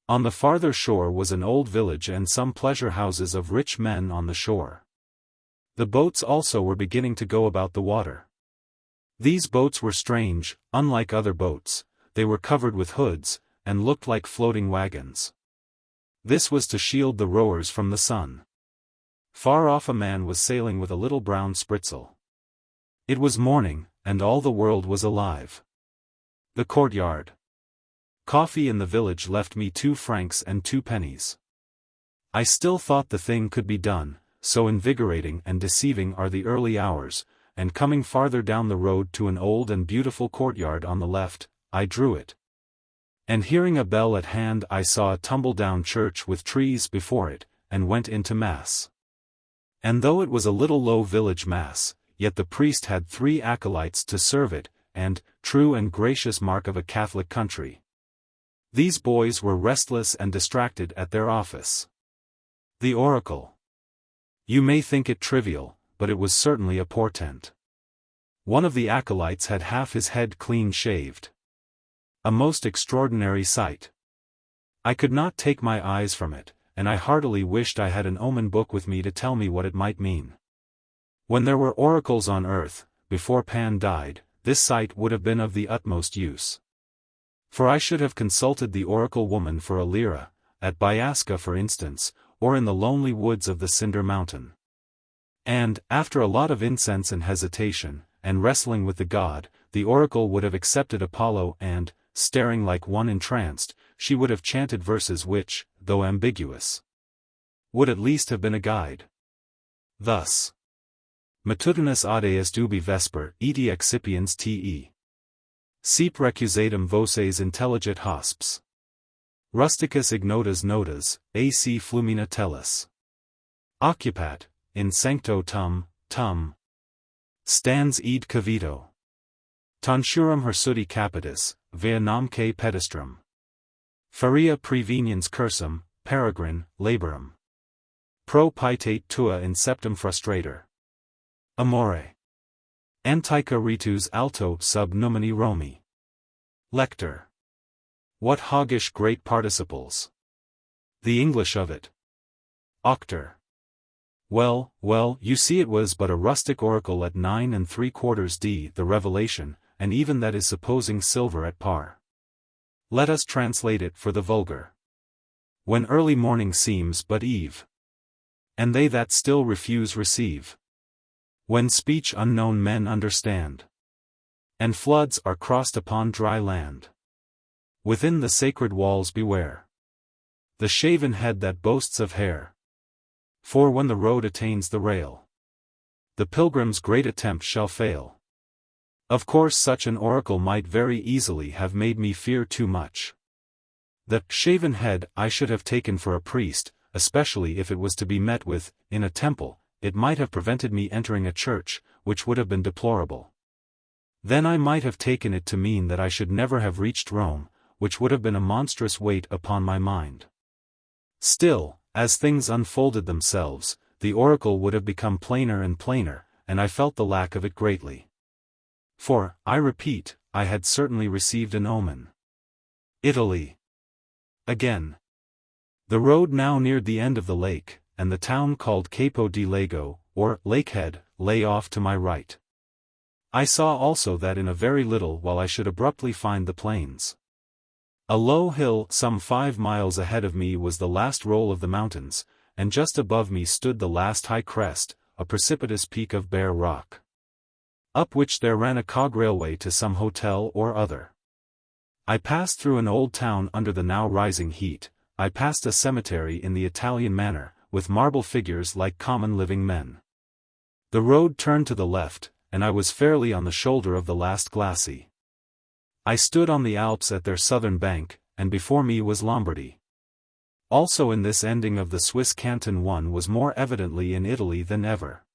On the farther shore was an old village and some pleasure houses of rich men on the shore. The boats also were beginning to go about the water. These boats were strange, unlike other boats. They were covered with hoods, and looked like floating wagons. This was to shield the rowers from the sun. Far off a man was sailing with a little brown spritzel. It was morning, and all the world was alive. The courtyard. Coffee in the village left me 2 francs and 2 pennies. I still thought the thing could be done, so invigorating and deceiving are the early hours, and coming farther down the road to an old and beautiful courtyard on the left, I drew it. And hearing a bell at hand I saw a tumble-down church with trees before it, and went into mass. And though it was a little low village mass, yet the priest had 3 acolytes to serve it, and, true and gracious mark of a Catholic country. These boys were restless and distracted at their office. The oracle. You may think it trivial, but it was certainly a portent. One of the acolytes had half his head clean shaved. A most extraordinary sight. I could not take my eyes from it, and I heartily wished I had an omen book with me to tell me what it might mean. When there were oracles on earth, before Pan died, this sight would have been of the utmost use. For I should have consulted the oracle woman for a lira, at Biasca for instance, or in the lonely woods of the Cinder Mountain. And, after a lot of incense and hesitation, and wrestling with the god, the oracle would have accepted Apollo and, staring like one entranced, she would have chanted verses which, though ambiguous, would at least have been a guide. Thus. Matutinus audeus ubi vesper, eti excipiens te. Sep recusatum voces intelligit hosps. Rusticus ignotas notas, ac flumina tellus. Occupat, in sancto tum, stans id cavito. Tonshurum hirsudi capitis, via namque pedestrum. Faria preveniens cursum, peregrin, laborum. Pro pietate tua in septem frustrator. Amore. Antica ritus alto sub numini Romi. Lector. What hoggish great participles. The English of it. Octor. Well, you see it was but a rustic oracle at 9 3/4 d the revelation, and even that is supposing silver at par. Let us translate it for the vulgar. When early morning seems but eve. And they that still refuse receive. When speech unknown men understand. And floods are crossed upon dry land. Within the sacred walls beware. The shaven head that boasts of hair. For when the road attains the rail, the pilgrim's great attempt shall fail. Of course such an oracle might very easily have made me fear too much. The shaven head I should have taken for a priest, especially if it was to be met with, in a temple. It might have prevented me entering a church, which would have been deplorable. Then I might have taken it to mean that I should never have reached Rome, which would have been a monstrous weight upon my mind. Still, as things unfolded themselves, the oracle would have become plainer and plainer, and I felt the lack of it greatly. For, I repeat, I had certainly received an omen. Italy. Again. The road now neared the end of the lake, and the town called Capo di Lago, or Lakehead, lay off to my right. I saw also that in a very little while I should abruptly find the plains. A low hill some 5 miles ahead of me was the last roll of the mountains, and just above me stood the last high crest, a precipitous peak of bare rock, up which there ran a cog railway to some hotel or other. I passed through an old town under the now rising heat. I passed a cemetery in the Italian manner, with marble figures like common living men. The road turned to the left, and I was fairly on the shoulder of the last glacis. I stood on the Alps at their southern bank, and before me was Lombardy. Also in this ending of the Swiss canton one was more evidently in Italy than ever.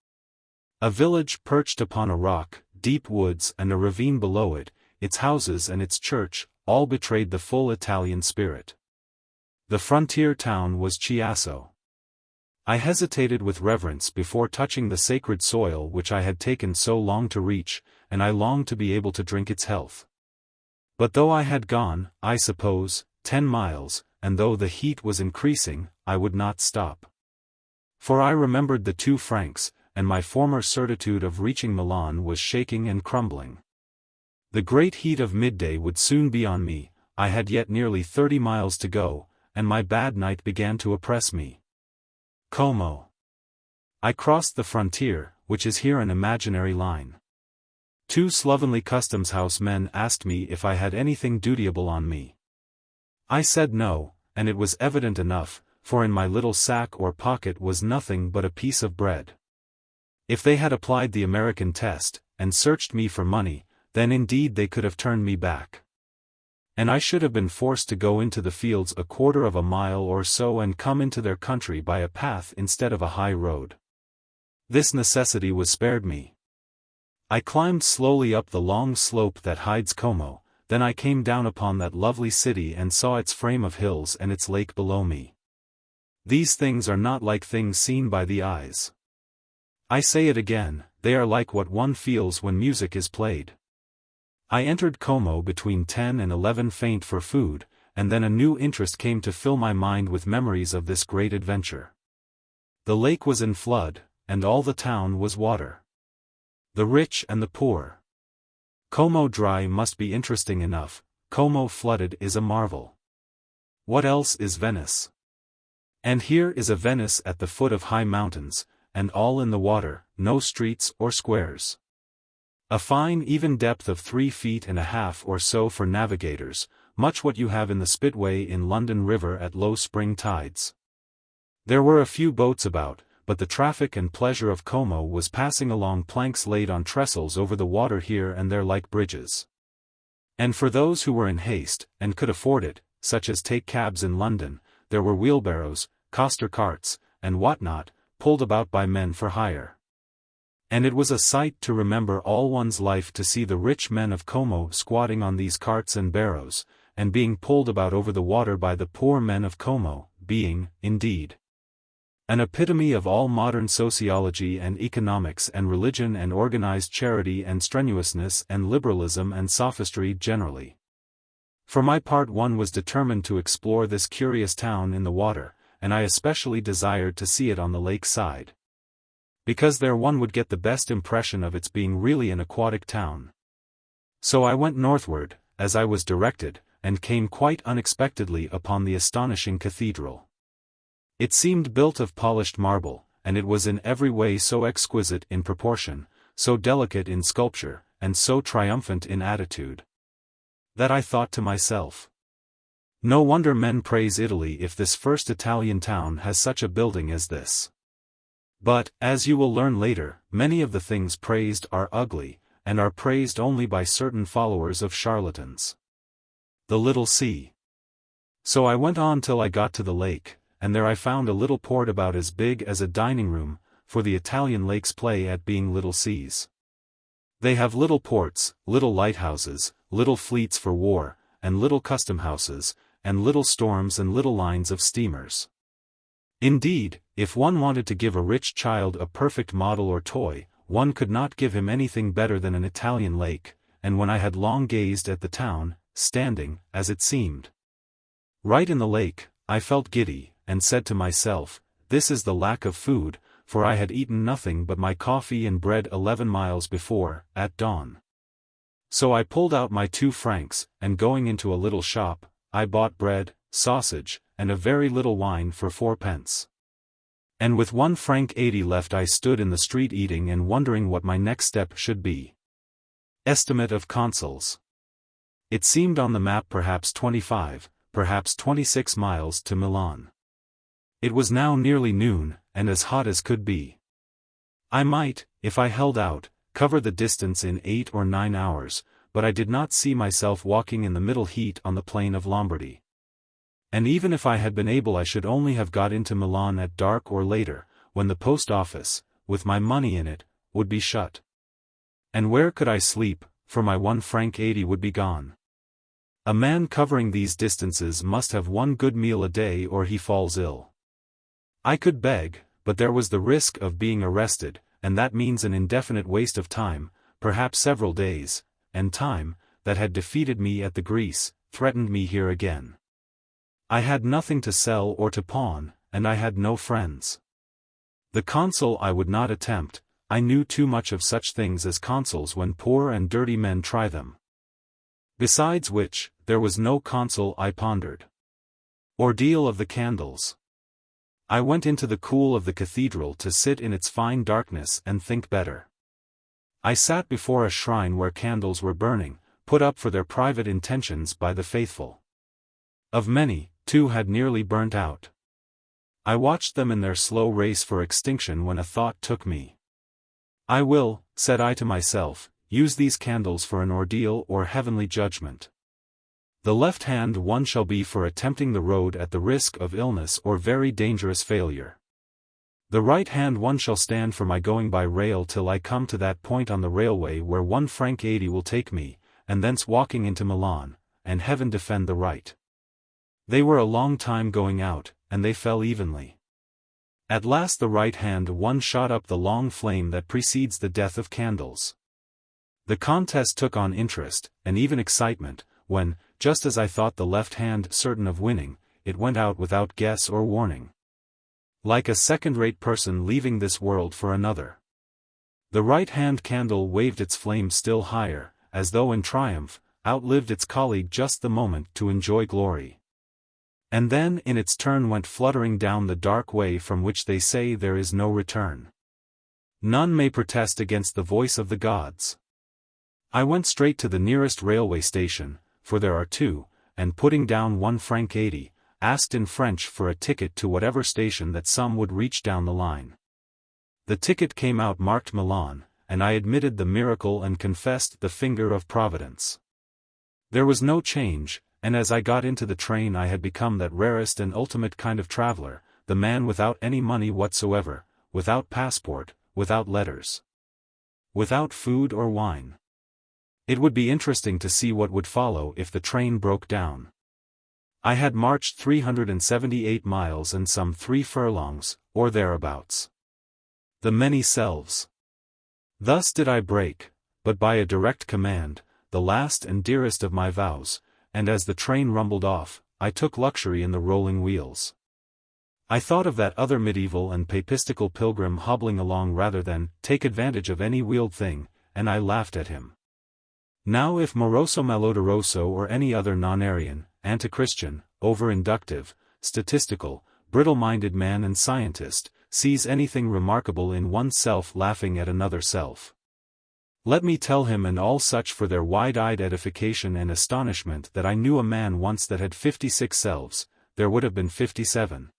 A village perched upon a rock, deep woods and a ravine below it, its houses and its church, all betrayed the full Italian spirit. The frontier town was Chiasso. I hesitated with reverence before touching the sacred soil which I had taken so long to reach, and I longed to be able to drink its health. But though I had gone, I suppose, 10 miles, and though the heat was increasing, I would not stop. For I remembered the 2 francs, and my former certitude of reaching Milan was shaking and crumbling. The great heat of midday would soon be on me. I had yet nearly 30 miles to go, and my bad night began to oppress me. Como. I crossed the frontier, which is here an imaginary line. 2 slovenly customs house men asked me if I had anything dutiable on me. I said no, and it was evident enough, for in my little sack or pocket was nothing but a piece of bread. If they had applied the American test, and searched me for money, then indeed they could have turned me back. And I should have been forced to go into the fields a quarter of a mile or so and come into their country by a path instead of a high road. This necessity was spared me. I climbed slowly up the long slope that hides Como, then I came down upon that lovely city and saw its frame of hills and its lake below me. These things are not like things seen by the eyes. I say it again, they are like what one feels when music is played. I entered Como between 10 and 11 faint for food, and then a new interest came to fill my mind with memories of this great adventure. The lake was in flood, and all the town was water. The rich and the poor. Como dry must be interesting enough, Como flooded is a marvel. What else is Venice? And here is a Venice at the foot of high mountains, and all in the water, no streets or squares. A fine even depth of 3 feet and a half or so for navigators, much what you have in the Spitway in London River at low spring tides. There were a few boats about, but the traffic and pleasure of Como was passing along planks laid on trestles over the water here and there like bridges. And for those who were in haste, and could afford it, such as take cabs in London, there were wheelbarrows, coster carts, and what not, pulled about by men for hire. And it was a sight to remember all one's life to see the rich men of Como squatting on these carts and barrows, and being pulled about over the water by the poor men of Como, being, indeed, an epitome of all modern sociology and economics and religion and organized charity and strenuousness and liberalism and sophistry generally. For my part, one was determined to explore this curious town in the water, and I especially desired to see it on the lake side, because there one would get the best impression of its being really an aquatic town. So I went northward, as I was directed, and came quite unexpectedly upon the astonishing cathedral. It seemed built of polished marble, and it was in every way so exquisite in proportion, so delicate in sculpture, and so triumphant in attitude, that I thought to myself, no wonder men praise Italy if this first Italian town has such a building as this. But, as you will learn later, many of the things praised are ugly, and are praised only by certain followers of charlatans. The little sea. So I went on till I got to the lake, and there I found a little port about as big as a dining room, for the Italian lakes play at being little seas. They have little ports, little lighthouses, little fleets for war, and little custom houses, and little storms and little lines of steamers. Indeed, if one wanted to give a rich child a perfect model or toy, one could not give him anything better than an Italian lake, and when I had long gazed at the town, standing, as it seemed, right in the lake, I felt giddy, and said to myself, this is the lack of food, for I had eaten nothing but my coffee and bread 11 miles before, at dawn. So I pulled out my 2 francs, and going into a little shop, I bought bread, sausage, and a very little wine for 4 pence. And with 1 franc 80 left I stood in the street eating and wondering what my next step should be. Estimate of consols. It seemed on the map perhaps 25, perhaps 26 miles to Milan. It was now nearly noon, and as hot as could be. I might, if I held out, cover the distance in 8 or 9 hours, but I did not see myself walking in the middle heat on the plain of Lombardy. And even if I had been able I should only have got into Milan at dark or later, when the post office, with my money in it, would be shut. And where could I sleep, for my 1 franc 80 would be gone. A man covering these distances must have 1 good meal a day or he falls ill. I could beg, but there was the risk of being arrested, and that means an indefinite waste of time, perhaps several days, and time, that had defeated me at the Greece, threatened me here again. I had nothing to sell or to pawn, and I had no friends. The consul I would not attempt, I knew too much of such things as consuls when poor and dirty men try them. Besides which, there was no consul I pondered. Ordeal of the candles. I went into the cool of the cathedral to sit in its fine darkness and think better. I sat before a shrine where candles were burning, put up for their private intentions by the faithful. Of many, 2 had nearly burnt out. I watched them in their slow race for extinction when a thought took me. I will, said I to myself, use these candles for an ordeal or heavenly judgment. The left-hand one shall be for attempting the road at the risk of illness or very dangerous failure. The right-hand one shall stand for my going by rail till I come to that point on the railway where 1 franc 80 will take me, and thence walking into Milan, and heaven defend the right. They were a long time going out, and they fell evenly. At last the right-hand one shot up the long flame that precedes the death of candles. The contest took on interest, and even excitement, when, just as I thought the left hand certain of winning, it went out without guess or warning. Like a second-rate person leaving this world for another. The right-hand candle waved its flame still higher, as though in triumph, outlived its colleague just the moment to enjoy glory. And then in its turn went fluttering down the dark way from which they say there is no return. None may protest against the voice of the gods. I went straight to the nearest railway station, for there are 2, and putting down 1 franc 80, asked in French for a ticket to whatever station that some would reach down the line. The ticket came out marked Milan, and I admitted the miracle and confessed the finger of Providence. There was no change, and as I got into the train I had become that rarest and ultimate kind of traveler, the man without any money whatsoever, without passport, without letters, without food or wine. It would be interesting to see what would follow if the train broke down. I had marched 378 miles and some 3 furlongs, or thereabouts. The many selves. Thus did I break, but by a direct command, the last and dearest of my vows, and as the train rumbled off, I took luxury in the rolling wheels. I thought of that other medieval and papistical pilgrim hobbling along rather than take advantage of any wheeled thing, and I laughed at him. Now if Moroso Malodoroso or any other non-Aryan, anti-Christian, over-inductive, statistical, brittle-minded man and scientist, sees anything remarkable in one self laughing at another self, let me tell him and all such for their wide-eyed edification and astonishment that I knew a man once that had 56 selves, there would have been 57.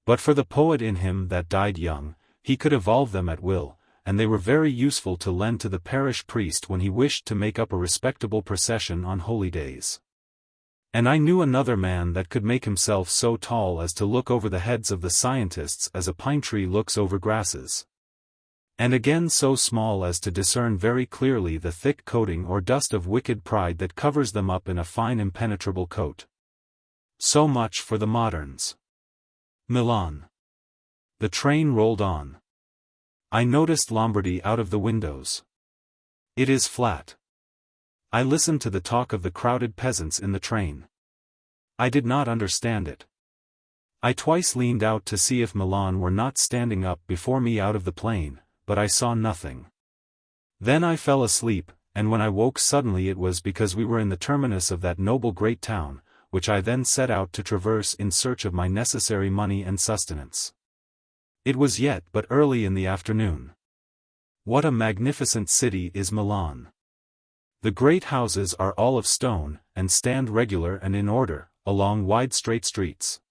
But for the poet in him that died young, he could evolve them at will, and they were very useful to lend to the parish priest when he wished to make up a respectable procession on holy days. And I knew another man that could make himself so tall as to look over the heads of the scientists as a pine tree looks over grasses. And again so small as to discern very clearly the thick coating or dust of wicked pride that covers them up in a fine impenetrable coat. So much for the moderns. Milan. The train rolled on. I noticed Lombardy out of the windows. It is flat. I listened to the talk of the crowded peasants in the train. I did not understand it. I twice leaned out to see if Milan were not standing up before me out of the plain, but I saw nothing. Then I fell asleep, and when I woke suddenly it was because we were in the terminus of that noble great town, which I then set out to traverse in search of my necessary money and sustenance. It was yet but early in the afternoon. What a magnificent city is Milan! The great houses are all of stone, and stand regular and in order, along wide straight streets.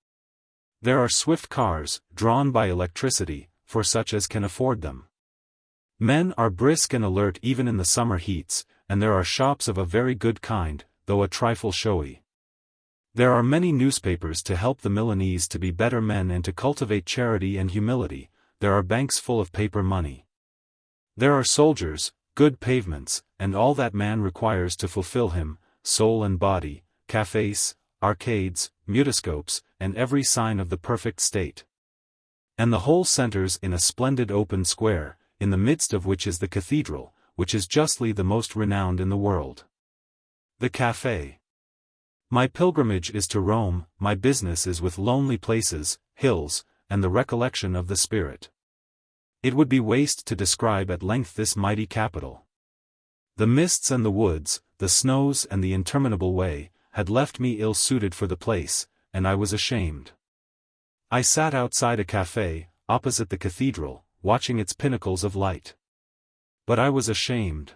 There are swift cars, drawn by electricity, for such as can afford them. Men are brisk and alert even in the summer heats, and there are shops of a very good kind, though a trifle showy. There are many newspapers to help the Milanese to be better men and to cultivate charity and humility, there are banks full of paper money. There are soldiers, good pavements, and all that man requires to fulfill him, soul and body, cafes, arcades, mutoscopes, and every sign of the perfect state. And the whole centers in a splendid open square, in the midst of which is the cathedral, which is justly the most renowned in the world. The café. My pilgrimage is to Rome, my business is with lonely places, hills, and the recollection of the spirit. It would be waste to describe at length this mighty capital. The mists and the woods, the snows and the interminable way, had left me ill-suited for the place, and I was ashamed. I sat outside a café, opposite the cathedral, watching its pinnacles of light. But I was ashamed.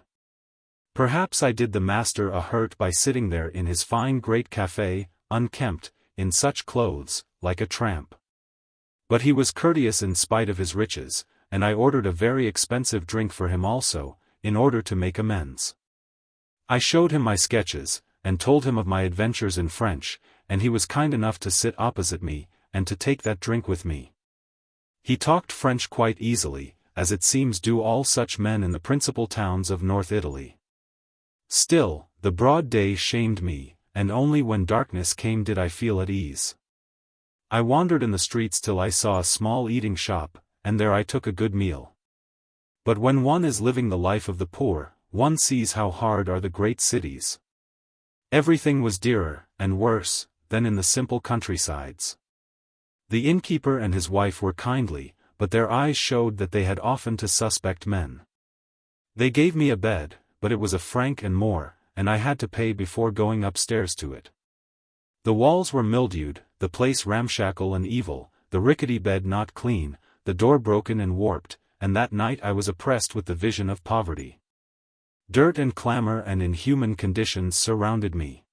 Perhaps I did the master a hurt by sitting there in his fine great café, unkempt, in such clothes, like a tramp. But he was courteous in spite of his riches, and I ordered a very expensive drink for him also, in order to make amends. I showed him my sketches, and told him of my adventures in French, and he was kind enough to sit opposite me, and to take that drink with me. He talked French quite easily, as it seems do all such men in the principal towns of North Italy. Still, the broad day shamed me, and only when darkness came did I feel at ease. I wandered in the streets till I saw a small eating shop, and there I took a good meal. But when one is living the life of the poor, one sees how hard are the great cities. Everything was dearer, and worse, than in the simple countrysides. The innkeeper and his wife were kindly, but their eyes showed that they had often to suspect men. They gave me a bed, but it was a franc and more, and I had to pay before going upstairs to it. The walls were mildewed, the place ramshackle and evil, the rickety bed not clean, the door broken and warped, and that night I was oppressed with the vision of poverty. Dirt and clamor and inhuman conditions surrounded me.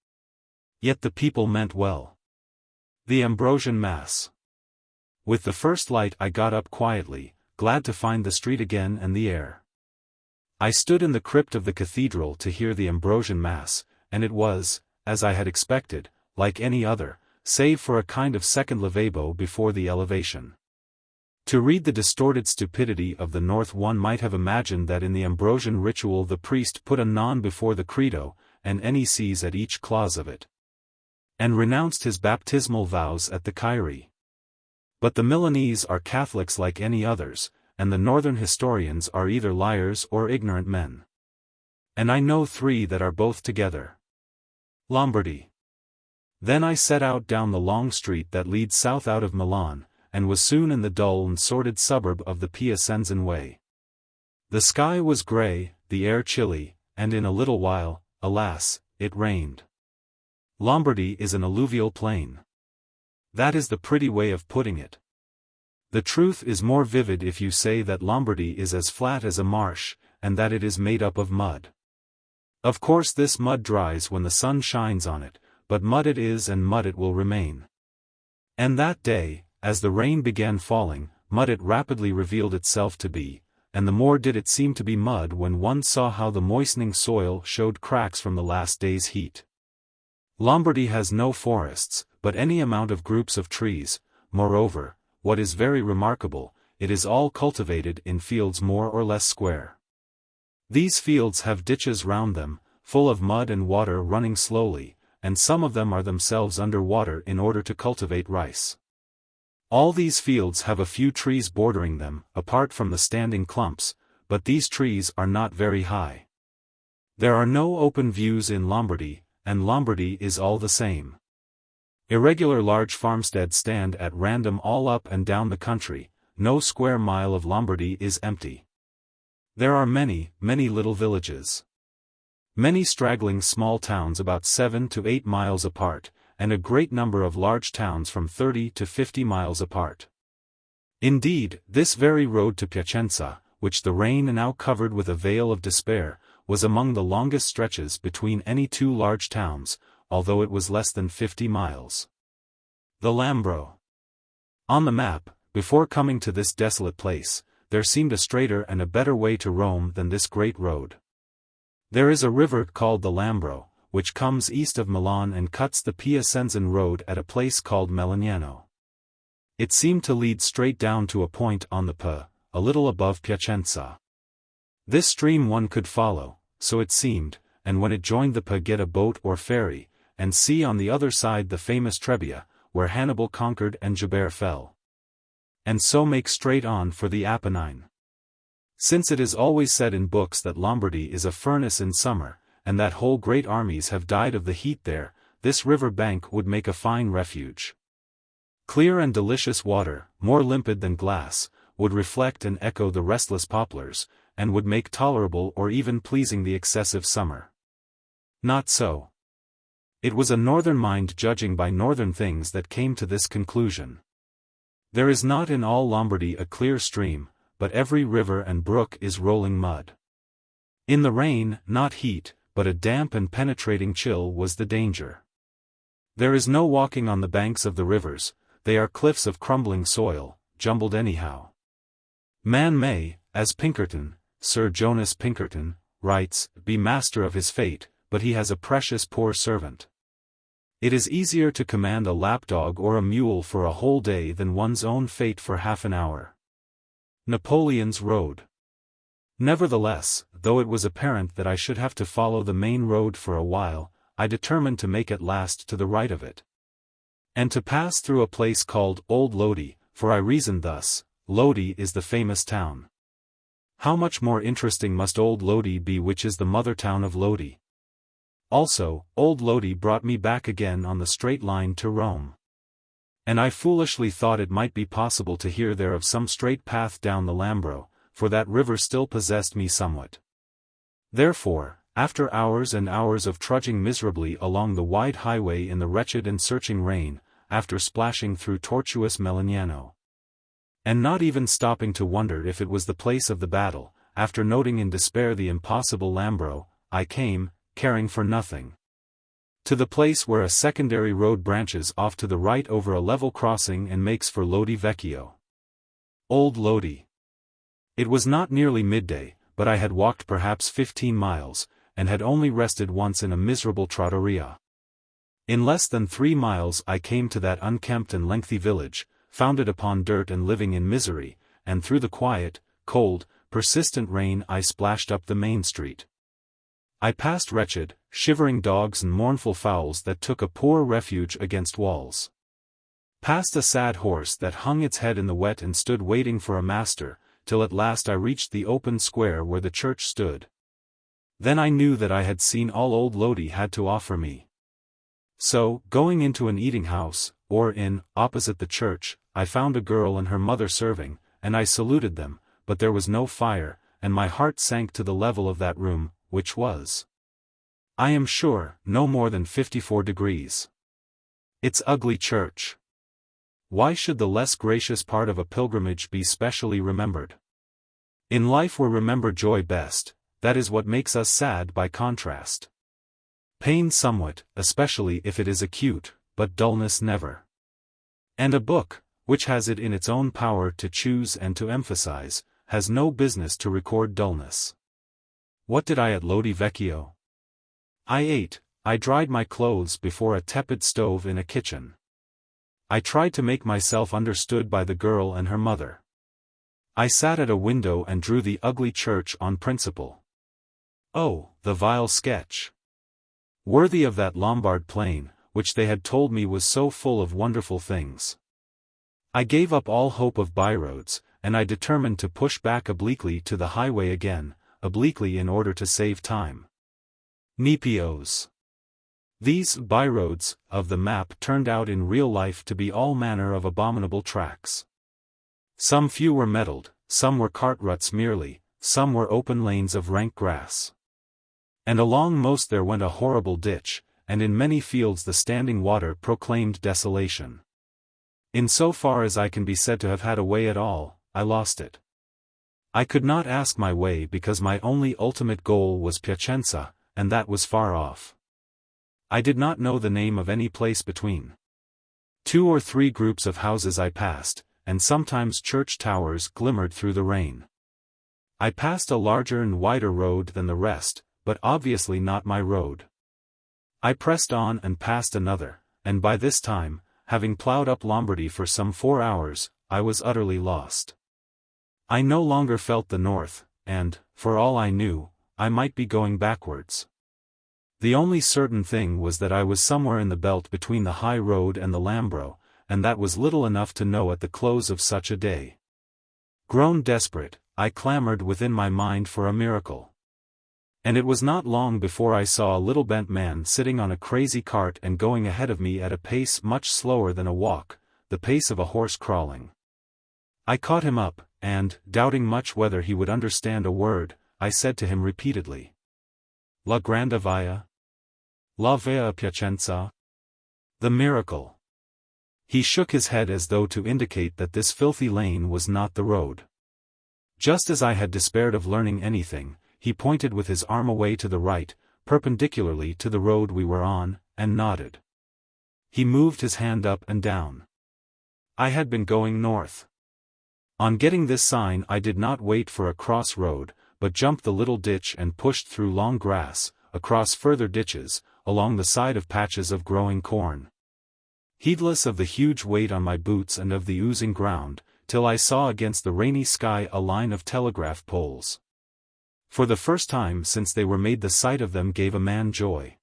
Yet the people meant well. The Ambrosian Mass. With the first light I got up quietly, glad to find the street again and the air. I stood in the crypt of the cathedral to hear the Ambrosian Mass, and it was, as I had expected, like any other, save for a kind of second lavabo before the elevation. To read the distorted stupidity of the North, one might have imagined that in the Ambrosian ritual the priest put a non before the credo, and neces at each clause of it, and renounced his baptismal vows at the Kyrie. But the Milanese are Catholics like any others, and the northern historians are either liars or ignorant men. And I know three that are both together. Lombardy. Then I set out down the long street that leads south out of Milan, and was soon in the dull and sordid suburb of the Piacenzan way. The sky was grey, the air chilly, and in a little while, alas, it rained. Lombardy is an alluvial plain. That is the pretty way of putting it. The truth is more vivid if you say that Lombardy is as flat as a marsh, and that it is made up of mud. Of course this mud dries when the sun shines on it, but mud it is and mud it will remain. And that day, as the rain began falling, mud it rapidly revealed itself to be, and the more did it seem to be mud when one saw how the moistening soil showed cracks from the last day's heat. Lombardy has no forests, but any amount of groups of trees. Moreover, what is very remarkable, it is all cultivated in fields more or less square. These fields have ditches round them, full of mud and water running slowly, and some of them are themselves under water in order to cultivate rice. All these fields have a few trees bordering them, apart from the standing clumps, but these trees are not very high. There are no open views in Lombardy, and Lombardy is all the same. Irregular large farmsteads stand at random all up and down the country. No square mile of Lombardy is empty. There are many, many little villages. Many straggling small towns about 7 to 8 miles apart, and a great number of large towns from 30 to 50 miles apart. Indeed, this very road to Piacenza, which the rain now covered with a veil of despair, was among the longest stretches between any two large towns, although it was less than 50 miles. The Lambro. On the map, before coming to this desolate place, there seemed a straighter and a better way to Rome than this great road. There is a river called the Lambro, which comes east of Milan and cuts the Piacenzan road at a place called Melegnano. It seemed to lead straight down to a point on the Po, a little above Piacenza. This stream one could follow, so it seemed, and when it joined the Po get a boat or ferry, and see on the other side the famous Trebia, where Hannibal conquered and Joubert fell. And so make straight on for the Apennine. Since it is always said in books that Lombardy is a furnace in summer, and that whole great armies have died of the heat there, this river bank would make a fine refuge. Clear and delicious water, more limpid than glass, would reflect and echo the restless poplars, and would make tolerable or even pleasing the excessive summer. Not so. It was a northern mind judging by northern things that came to this conclusion. There is not in all Lombardy a clear stream, but every river and brook is rolling mud. In the rain, not heat, but a damp and penetrating chill was the danger. There is no walking on the banks of the rivers, they are cliffs of crumbling soil, jumbled anyhow. Man may, as Pinkerton, Sir Jonas Pinkerton, writes, be master of his fate, but he has a precious poor servant. It is easier to command a lapdog or a mule for a whole day than one's own fate for half an hour. Napoleon's road. Nevertheless, though it was apparent that I should have to follow the main road for a while, I determined to make at last to the right of it, and to pass through a place called Old Lodi, for I reasoned thus, Lodi is the famous town. How much more interesting must Old Lodi be, which is the mother town of Lodi. Also, Old Lodi brought me back again on the straight line to Rome. And I foolishly thought it might be possible to hear there of some straight path down the Lambro, for that river still possessed me somewhat. Therefore, after hours and hours of trudging miserably along the wide highway in the wretched and searching rain, after splashing through tortuous Melegnano, and not even stopping to wonder if it was the place of the battle, after noting in despair the impossible Lambro, I came, caring for nothing, to the place where a secondary road branches off to the right over a level crossing and makes for Lodi Vecchio. Old Lodi. It was not nearly midday, but I had walked perhaps 15 miles, and had only rested once in a miserable trattoria. In less than 3 miles I came to that unkempt and lengthy village, founded upon dirt and living in misery, and through the quiet, cold, persistent rain I splashed up the main street. I passed wretched, shivering dogs and mournful fowls that took a poor refuge against walls. Past a sad horse that hung its head in the wet and stood waiting for a master, till at last I reached the open square where the church stood. Then I knew that I had seen all old Lodi had to offer me. So, going into an eating house, or inn, opposite the church, I found a girl and her mother serving, and I saluted them, but there was no fire, and my heart sank to the level of that room, which was, I am sure, no more than 54 degrees. Its ugly church. Why should the less gracious part of a pilgrimage be specially remembered? In life we remember joy best, that is what makes us sad by contrast. Pain somewhat, especially if it is acute, but dullness never. And a book, which has it in its own power to choose and to emphasize, has no business to record dullness. What did I at Lodi Vecchio? I ate, I dried my clothes before a tepid stove in a kitchen. I tried to make myself understood by the girl and her mother. I sat at a window and drew the ugly church on principle. Oh, the vile sketch! Worthy of that Lombard plain, which they had told me was so full of wonderful things. I gave up all hope of byroads, and I determined to push back obliquely to the highway again, obliquely in order to save time. Nepios. These byroads of the map turned out in real life to be all manner of abominable tracks. Some few were metalled, some were cart ruts merely, some were open lanes of rank grass. And along most there went a horrible ditch, and in many fields the standing water proclaimed desolation. In so far as I can be said to have had a way at all, I lost it. I could not ask my way because my only ultimate goal was Piacenza, and that was far off. I did not know the name of any place between. 2 or 3 groups of houses I passed, and sometimes church towers glimmered through the rain. I passed a larger and wider road than the rest, but obviously not my road. I pressed on and passed another, and by this time, having ploughed up Lombardy for some 4 hours, I was utterly lost. I no longer felt the north, and, for all I knew, I might be going backwards. The only certain thing was that I was somewhere in the belt between the high road and the Lambro, and that was little enough to know at the close of such a day. Grown desperate, I clamored within my mind for a miracle. And it was not long before I saw a little bent man sitting on a crazy cart and going ahead of me at a pace much slower than a walk, the pace of a horse crawling. I caught him up, and, doubting much whether he would understand a word, I said to him repeatedly, La Grande Via? La Via a Piacenza? The miracle. He shook his head as though to indicate that this filthy lane was not the road. Just as I had despaired of learning anything, he pointed with his arm away to the right, perpendicularly to the road we were on, and nodded. He moved his hand up and down. I had been going north. On getting this sign I did not wait for a cross road, but jumped the little ditch and pushed through long grass, across further ditches, along the side of patches of growing corn. Heedless of the huge weight on my boots and of the oozing ground, till I saw against the rainy sky a line of telegraph poles. For the first time since they were made the sight of them gave a man joy.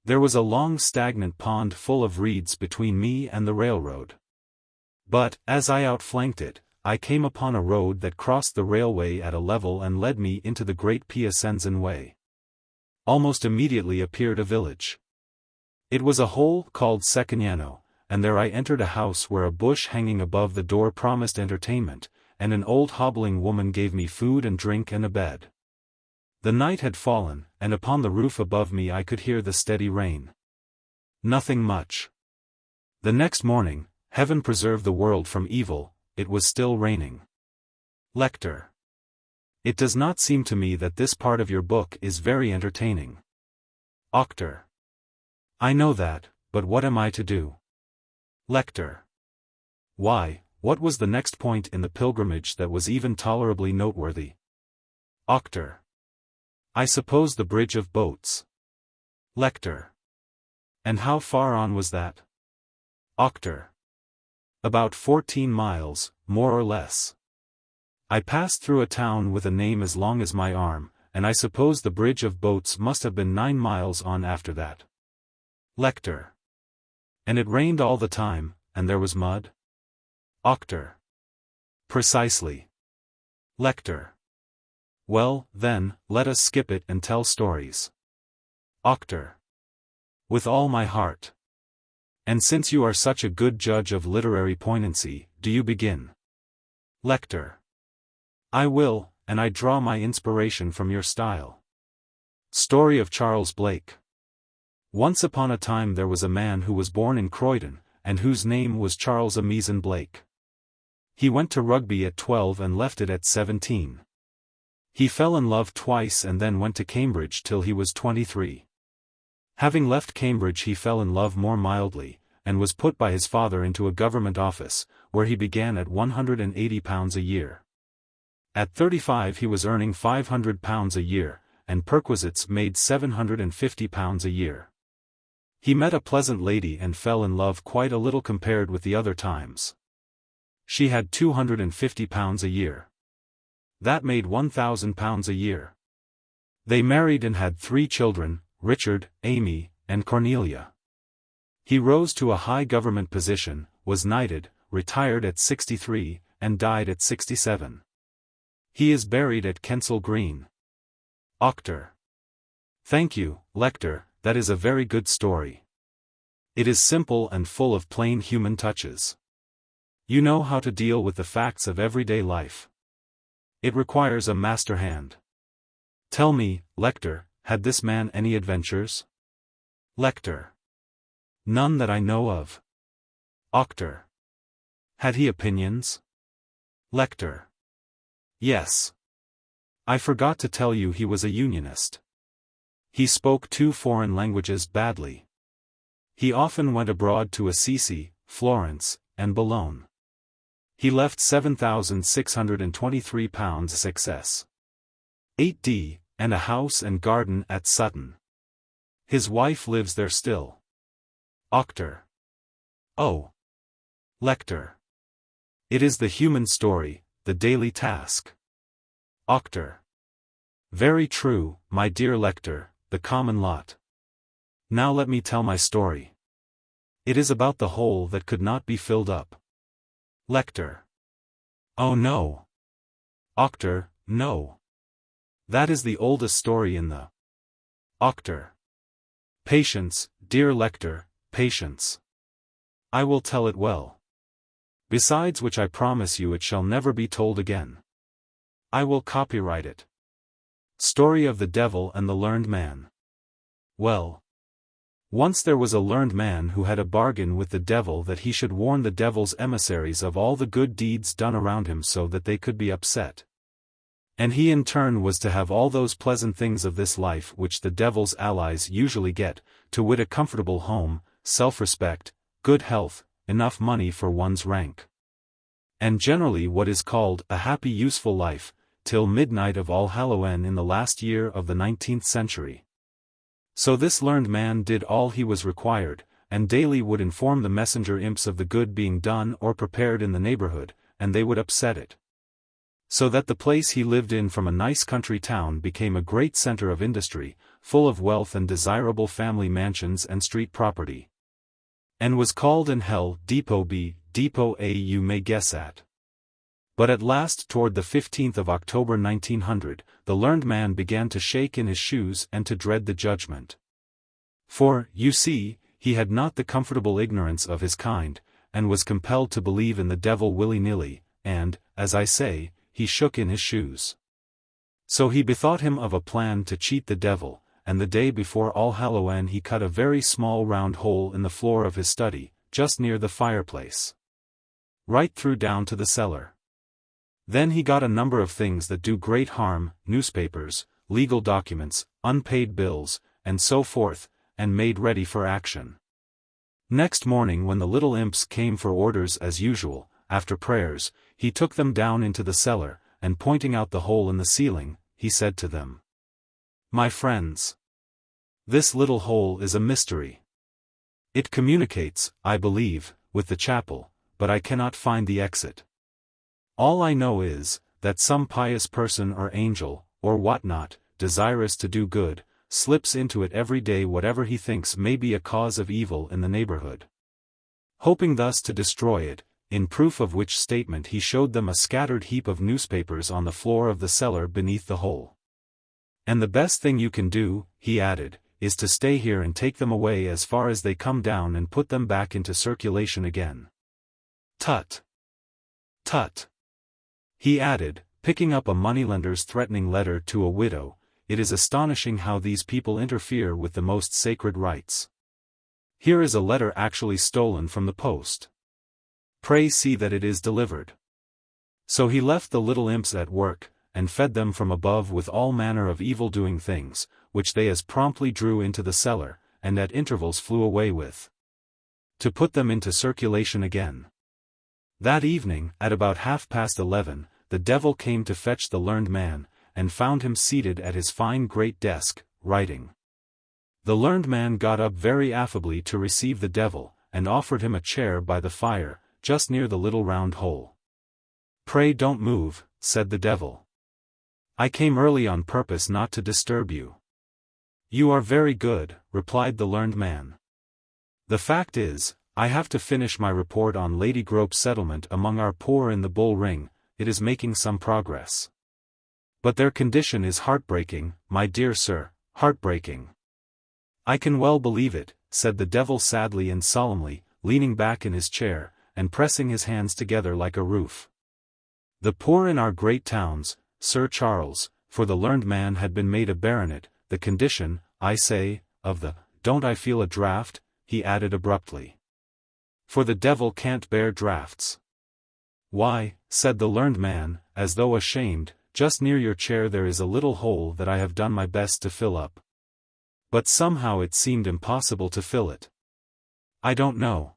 There was a long stagnant pond full of reeds between me and the railroad. But, as I outflanked it, I came upon a road that crossed the railway at a level and led me into the great Piacenza way. Almost immediately appeared a village. It was a hole called Secagnano, and there I entered a house where a bush hanging above the door promised entertainment, and an old hobbling woman gave me food and drink and a bed. The night had fallen, and upon the roof above me I could hear the steady rain. Nothing much. The next morning, heaven preserve the world from evil, it was still raining. Lector. It does not seem to me that this part of your book is very entertaining. Auctor. I know that, but what am I to do? Lector. Why, what was the next point in the pilgrimage that was even tolerably noteworthy? Auctor. I suppose the bridge of boats. Lector. And how far on was that? Auctor. About 14 miles, more or less. I passed through a town with a name as long as my arm, and I suppose the bridge of boats must have been 9 miles on after that. Lector. And it rained all the time, and there was mud? Auctor. Precisely. Lector. Well, then, let us skip it and tell stories. Auctor. With all my heart. And since you are such a good judge of literary poignancy, do you begin? Lector. I will, and I draw my inspiration from your style. Story of Charles Blake. Once upon a time there was a man who was born in Croydon, and whose name was Charles Amazon Blake. He went to Rugby at 12 and left it at 17. He fell in love twice and then went to Cambridge till he was 23. Having left Cambridge he fell in love more mildly, and was put by his father into a government office, where he began at £180 a year. At 35 he was earning £500 a year, and perquisites made £750 a year. He met a pleasant lady and fell in love quite a little compared with the other times. She had £250 a year. That made £1,000 a year. They married and had 3 children, Richard, Amy, and Cornelia. He rose to a high government position, was knighted, retired at 63, and died at 67. He is buried at Kensal Green. Auctor. Thank you, Lector, that is a very good story. It is simple and full of plain human touches. You know how to deal with the facts of everyday life. It requires a master hand. Tell me, Lector, had this man any adventures? Lector. None that I know of. Auctor. Had he opinions? Lector. Yes. I forgot to tell you he was a Unionist. He spoke 2 foreign languages badly. He often went abroad to Assisi, Florence, and Boulogne. He left £7,623 success. 8d, and a house and garden at Sutton. His wife lives there still. Auctor. Oh. Lector. It is the human story, the daily task. Auctor. Very true, my dear Lector, the common lot. Now let me tell my story. It is about the hole that could not be filled up. Lector. Oh no. Auctor, no. That is the oldest story in the. Auctor. Patience, dear Lector, patience. I will tell it well. Besides which I promise you it shall never be told again. I will copyright it. Story of the Devil and the Learned Man. Well. Once there was a learned man who had a bargain with the devil that he should warn the devil's emissaries of all the good deeds done around him so that they could be upset. And he in turn was to have all those pleasant things of this life which the devil's allies usually get, to wit a comfortable home, self-respect, good health, enough money for one's rank. And generally what is called a happy useful life, till midnight of All Hallowen in the last year of the 19th century. So this learned man did all he was required, and daily would inform the messenger imps of the good being done or prepared in the neighborhood, and they would upset it. So that the place he lived in from a nice country town became a great center of industry, full of wealth and desirable family mansions and street property. And was called in hell Depot B, Depot A, you may guess at. But at last toward the 15th of October 1900, the learned man began to shake in his shoes and to dread the judgment. For, you see, he had not the comfortable ignorance of his kind, and was compelled to believe in the devil willy-nilly, and, as I say, he shook in his shoes. So he bethought him of a plan to cheat the devil, and the day before All Hallowen he cut a very small round hole in the floor of his study, just near the fireplace. Right through down to the cellar. Then he got a number of things that do great harm, newspapers, legal documents, unpaid bills, and so forth, and made ready for action. Next morning when the little imps came for orders as usual, after prayers, he took them down into the cellar, and pointing out the hole in the ceiling, he said to them, "My friends, this little hole is a mystery. It communicates, I believe, with the chapel, but I cannot find the exit. All I know is, that some pious person or angel, or whatnot, desirous to do good, slips into it every day whatever he thinks may be a cause of evil in the neighborhood, hoping thus to destroy it, in proof of which statement he showed them a scattered heap of newspapers on the floor of the cellar beneath the hole. And the best thing you can do, he added, is to stay here and take them away as far as they come down and put them back into circulation again. Tut! Tut! He added, picking up a moneylender's threatening letter to a widow, it is astonishing how these people interfere with the most sacred rights. Here is a letter actually stolen from the post. Pray see that it is delivered. So he left the little imps at work, and fed them from above with all manner of evil-doing things, which they as promptly drew into the cellar, and at intervals flew away with, to put them into circulation again. That evening, at about 11:30, the devil came to fetch the learned man, and found him seated at his fine great desk, writing. The learned man got up very affably to receive the devil, and offered him a chair by the fire, just near the little round hole. "Pray don't move," said the devil. "I came early on purpose not to disturb you." "You are very good," replied the learned man. "The fact is, I have to finish my report on Lady Grope's settlement among our poor in the Bull Ring. It is making some progress. But their condition is heartbreaking, my dear sir, heartbreaking." "I can well believe it," said the devil sadly and solemnly, leaning back in his chair, and pressing his hands together like a roof. "The poor in our great towns, Sir Charles," for the learned man had been made a baronet, "the condition, I say, of the, don't I feel a draught?" he added abruptly. "For the devil can't bear draughts." "Why," said the learned man, as though ashamed, "just near your chair there is a little hole that I have done my best to fill up. But somehow it seemed impossible to fill it. I don't know."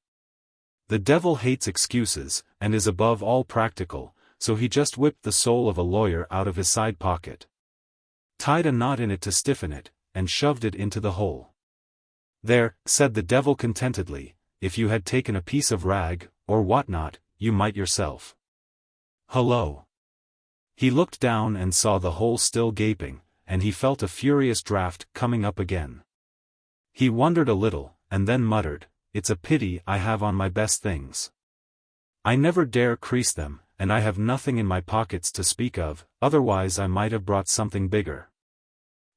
The devil hates excuses, and is above all practical, so he just whipped the soul of a lawyer out of his side pocket, tied a knot in it to stiffen it, and shoved it into the hole. "There," said the devil contentedly, "if you had taken a piece of rag, or whatnot, you might yourself." Hullo! He looked down and saw the hole still gaping, and he felt a furious draught coming up again. He wondered a little, and then muttered, "It's a pity I have on my best things. I never dare crease them, and I have nothing in my pockets to speak of, otherwise I might have brought something bigger."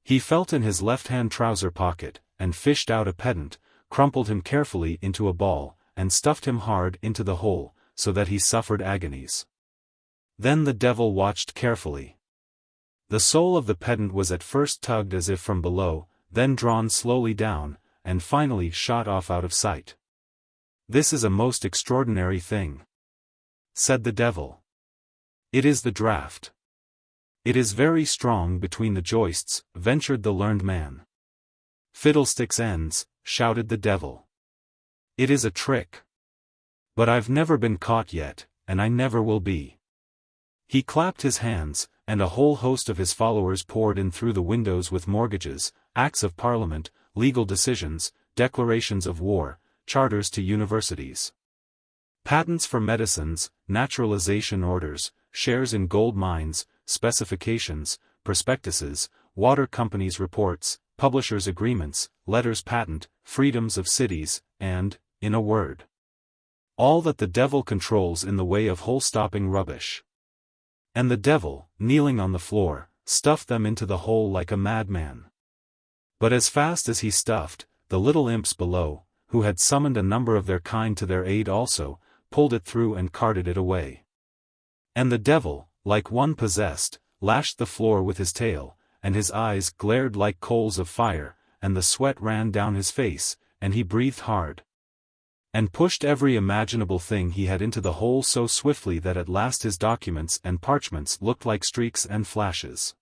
He felt in his left-hand trouser pocket, and fished out a pendant, crumpled him carefully into a ball, and stuffed him hard into the hole, so that he suffered agonies. Then the devil watched carefully. The sole of the pendant was at first tugged as if from below, then drawn slowly down, and finally shot off out of sight. "This is a most extraordinary thing," said the devil. "It is the draught." "It is very strong between the joists," ventured the learned man. "Fiddlesticks' ends," shouted the devil. "It is a trick. But I've never been caught yet, and I never will be." He clapped his hands, and a whole host of his followers poured in through the windows with mortgages, acts of parliament, legal decisions, declarations of war, charters to universities, patents for medicines, naturalization orders, shares in gold mines, specifications, prospectuses, water companies' reports, publishers' agreements, letters patent, freedoms of cities, and, in a word, all that the devil controls in the way of hole-stopping rubbish. And the devil, kneeling on the floor, stuffed them into the hole like a madman. But as fast as he stuffed, the little imps below, who had summoned a number of their kind to their aid also, pulled it through and carted it away. And the devil, like one possessed, lashed the floor with his tail, and his eyes glared like coals of fire, and the sweat ran down his face, and he breathed hard, and pushed every imaginable thing he had into the hole so swiftly that at last his documents and parchments looked like streaks and flashes.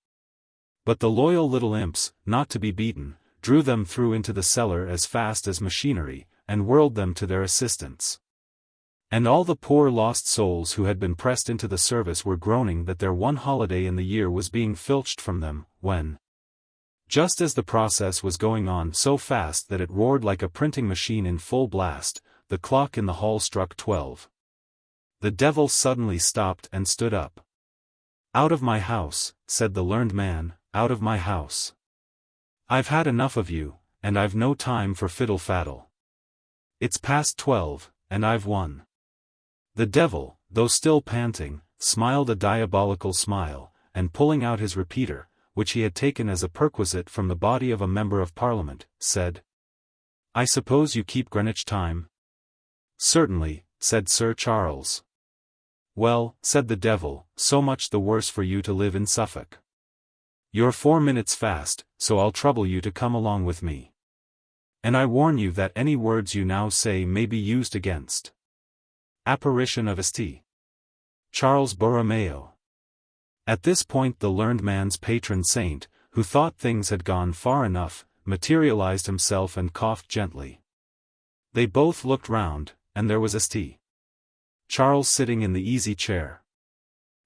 But the loyal little imps, not to be beaten, drew them through into the cellar as fast as machinery, and whirled them to their assistance. And all the poor lost souls who had been pressed into the service were groaning that their one holiday in the year was being filched from them, when, just as the process was going on so fast that it roared like a printing machine in full blast, the clock in the hall struck 12. The devil suddenly stopped and stood up. "Out of my house," said the learned man, "out of my house. I've had enough of you, and I've no time for fiddle-faddle. It's past 12, and I've won." The devil, though still panting, smiled a diabolical smile, and pulling out his repeater, which he had taken as a perquisite from the body of a member of Parliament, said, "I suppose you keep Greenwich time?" "Certainly," said Sir Charles. "Well," said the devil, "so much the worse for you to live in Suffolk. You're 4 minutes fast, so I'll trouble you to come along with me. And I warn you that any words you now say may be used against." Apparition of St. Charles Borromeo. At this point the learned man's patron saint, who thought things had gone far enough, materialized himself and coughed gently. They both looked round, and there was St. Charles sitting in the easy chair.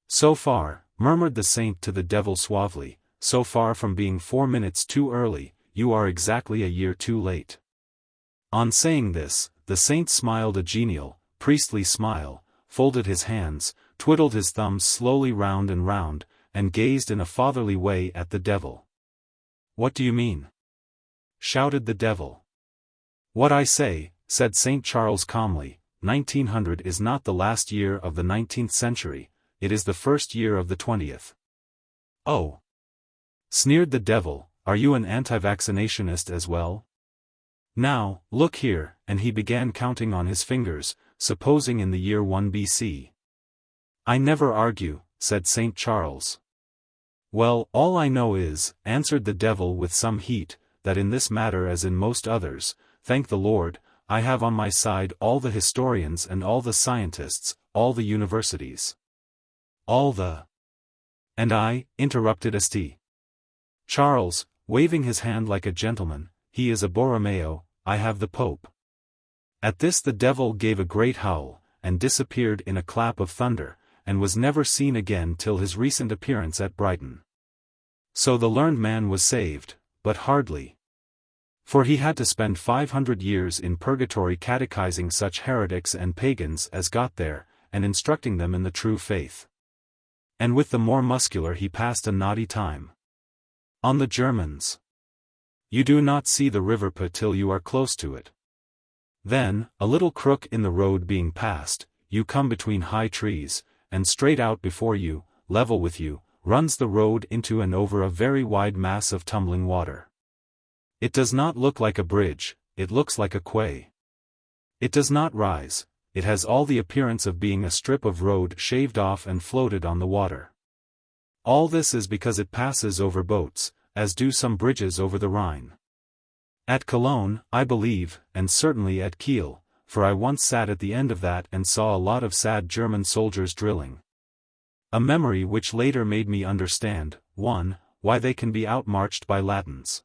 "So far," murmured the saint to the devil suavely, "so far from being 4 minutes too early, you are exactly a year too late." On saying this, the saint smiled a genial, priestly smile, folded his hands, twiddled his thumbs slowly round and round, and gazed in a fatherly way at the devil. "What do you mean?" shouted the devil. "What I say," said St. Charles calmly, 1900 is not the last year of the 19th century, it is the first year of the 20th. "Oh!" sneered the devil, "are you an anti-vaccinationist as well? Now, look here," and he began counting on his fingers, supposing in the year 1 BC. "I never argue," said St. Charles. "Well, all I know is," answered the devil with some heat, "that in this matter as in most others, thank the Lord, I have on my side all the historians and all the scientists, all the universities. All the—" "And I," interrupted St. Charles, waving his hand like a gentleman, "he is a Borromeo, I have the Pope." At this the devil gave a great howl, and disappeared in a clap of thunder, and was never seen again till his recent appearance at Brighton. So the learned man was saved, but hardly. For he had to spend 500 years in purgatory catechizing such heretics and pagans as got there, and instructing them in the true faith. And with the more muscular he passed a naughty time. On the Germans. You do not see the river Put till you are close to it. Then, a little crook in the road being passed, you come between high trees, and straight out before you, level with you, runs the road into and over a very wide mass of tumbling water. It does not look like a bridge, it looks like a quay. It does not rise, it has all the appearance of being a strip of road shaved off and floated on the water. All this is because it passes over boats, as do some bridges over the Rhine. At Cologne, I believe, and certainly at Kiel, for I once sat at the end of that and saw a lot of sad German soldiers drilling. A memory which later made me understand, 1. Why they can be outmarched by Latins.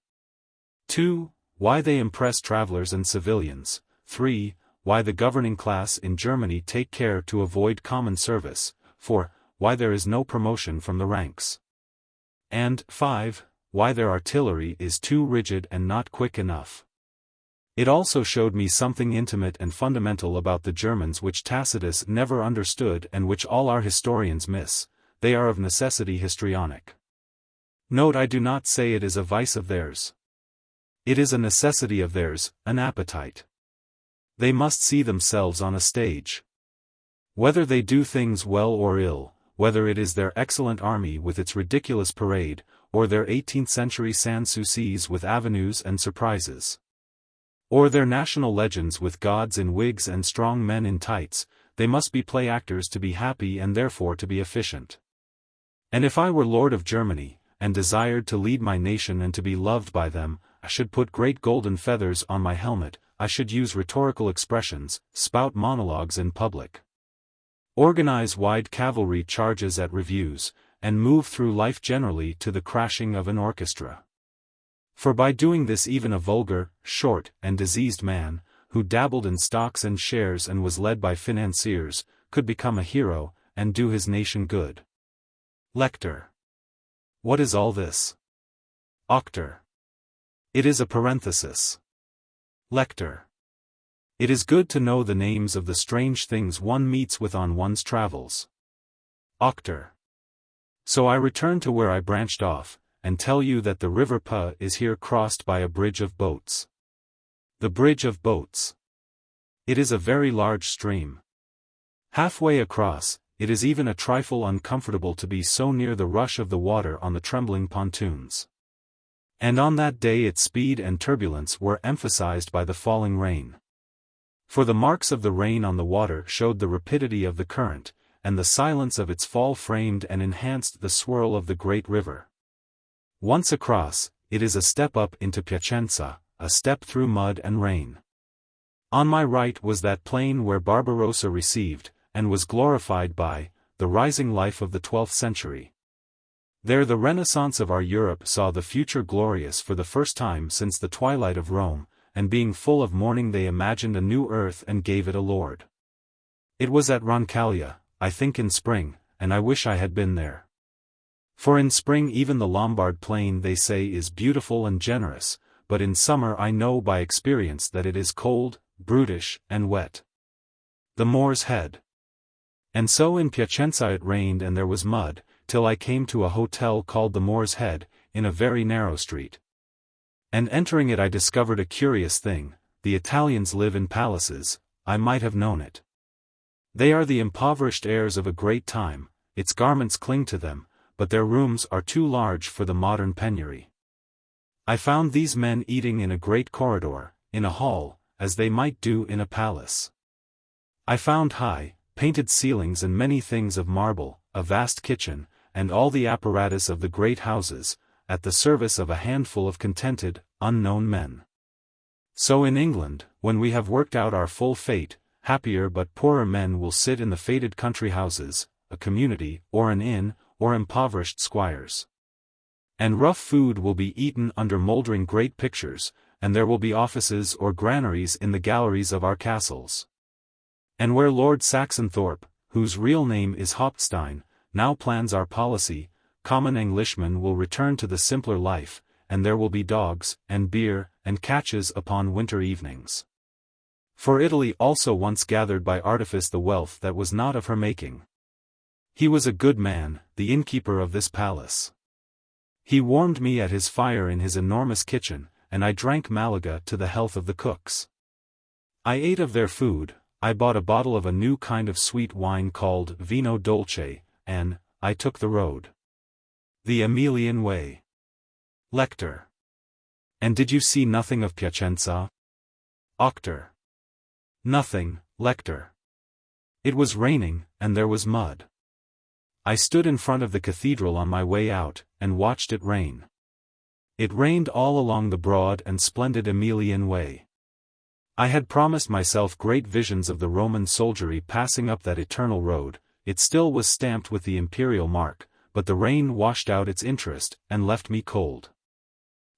2. Why they impress travelers and civilians. 3. Why the governing class in Germany take care to avoid common service. 4. Why there is no promotion from the ranks. And 5. Why their artillery is too rigid and not quick enough. It also showed me something intimate and fundamental about the Germans which Tacitus never understood and which all our historians miss: they are of necessity histrionic. Note, I do not say it is a vice of theirs. It is a necessity of theirs, an appetite. They must see themselves on a stage. Whether they do things well or ill, whether it is their excellent army with its ridiculous parade, or their 18th-century Sans-Soucis with avenues and surprises, or their national legends with gods in wigs and strong men in tights, they must be play actors to be happy and therefore to be efficient. And if I were Lord of Germany, and desired to lead my nation and to be loved by them, I should put great golden feathers on my helmet, I should use rhetorical expressions, spout monologues in public, organize wide cavalry charges at reviews, and move through life generally to the crashing of an orchestra. For by doing this even a vulgar, short, and diseased man, who dabbled in stocks and shares and was led by financiers, could become a hero, and do his nation good. Lector. What is all this? Auctor. It is a parenthesis. Lector. It is good to know the names of the strange things one meets with on one's travels. Octor. So I return to where I branched off, and tell you that the river Pa is here crossed by a bridge of boats. The bridge of boats. It is a very large stream. Halfway across, it is even a trifle uncomfortable to be so near the rush of the water on the trembling pontoons. And on that day its speed and turbulence were emphasized by the falling rain. For the marks of the rain on the water showed the rapidity of the current, and the silence of its fall framed and enhanced the swirl of the great river. Once across, it is a step up into Piacenza, a step through mud and rain. On my right was that plain where Barbarossa received, and was glorified by, the rising life of the 12th century. There the Renaissance of our Europe saw the future glorious for the first time since the twilight of Rome, and being full of mourning they imagined a new earth and gave it a lord. It was at Roncaglia, I think in spring, and I wish I had been there. For in spring even the Lombard plain they say is beautiful and generous, but in summer I know by experience that it is cold, brutish, and wet. The Moor's Head. And so in Piacenza it rained and there was mud, till I came to a hotel called the Moor's Head, in a very narrow street. And entering it I discovered a curious thing: the Italians live in palaces. I might have known it. They are the impoverished heirs of a great time, its garments cling to them, but their rooms are too large for the modern penury. I found these men eating in a great corridor, in a hall, as they might do in a palace. I found high, painted ceilings and many things of marble, a vast kitchen, and all the apparatus of the great houses, at the service of a handful of contented, unknown men. So in England, when we have worked out our full fate, happier but poorer men will sit in the faded country houses, a community, or an inn, or impoverished squires. And rough food will be eaten under mouldering great pictures, and there will be offices or granaries in the galleries of our castles. And where Lord Saxonthorpe, whose real name is Hauptstein, now plans our policy, common Englishmen will return to the simpler life, and there will be dogs, and beer, and catches upon winter evenings. For Italy also once gathered by artifice the wealth that was not of her making. He was a good man, the innkeeper of this palace. He warmed me at his fire in his enormous kitchen, and I drank Malaga to the health of the cooks. I ate of their food. I bought a bottle of a new kind of sweet wine called Vino Dolce, and I took the road. The Emilian Way. Lector. And did you see nothing of Piacenza? Octor. Nothing, Lector. It was raining, and there was mud. I stood in front of the cathedral on my way out, and watched it rain. It rained all along the broad and splendid Emilian Way. I had promised myself great visions of the Roman soldiery passing up that eternal road. It still was stamped with the imperial mark, but the rain washed out its interest, and left me cold.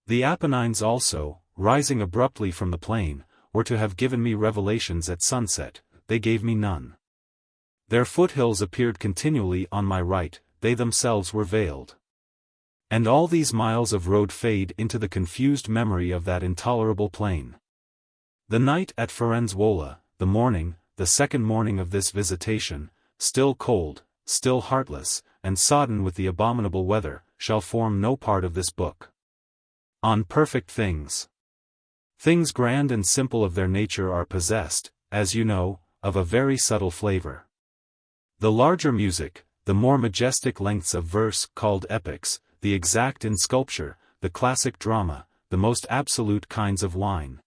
The Apennines also, rising abruptly from the plain, were to have given me revelations at sunset. They gave me none. Their foothills appeared continually on my right, they themselves were veiled. And all these miles of road fade into the confused memory of that intolerable plain. The night at Firenzuola, the morning, the second morning of this visitation, still cold, still heartless, and sodden with the abominable weather, shall form no part of this book. On perfect things. Things grand and simple of their nature are possessed, as you know, of a very subtle flavor. The larger music, the more majestic lengths of verse called epics, the exact in sculpture, the classic drama, the most absolute kinds of wine,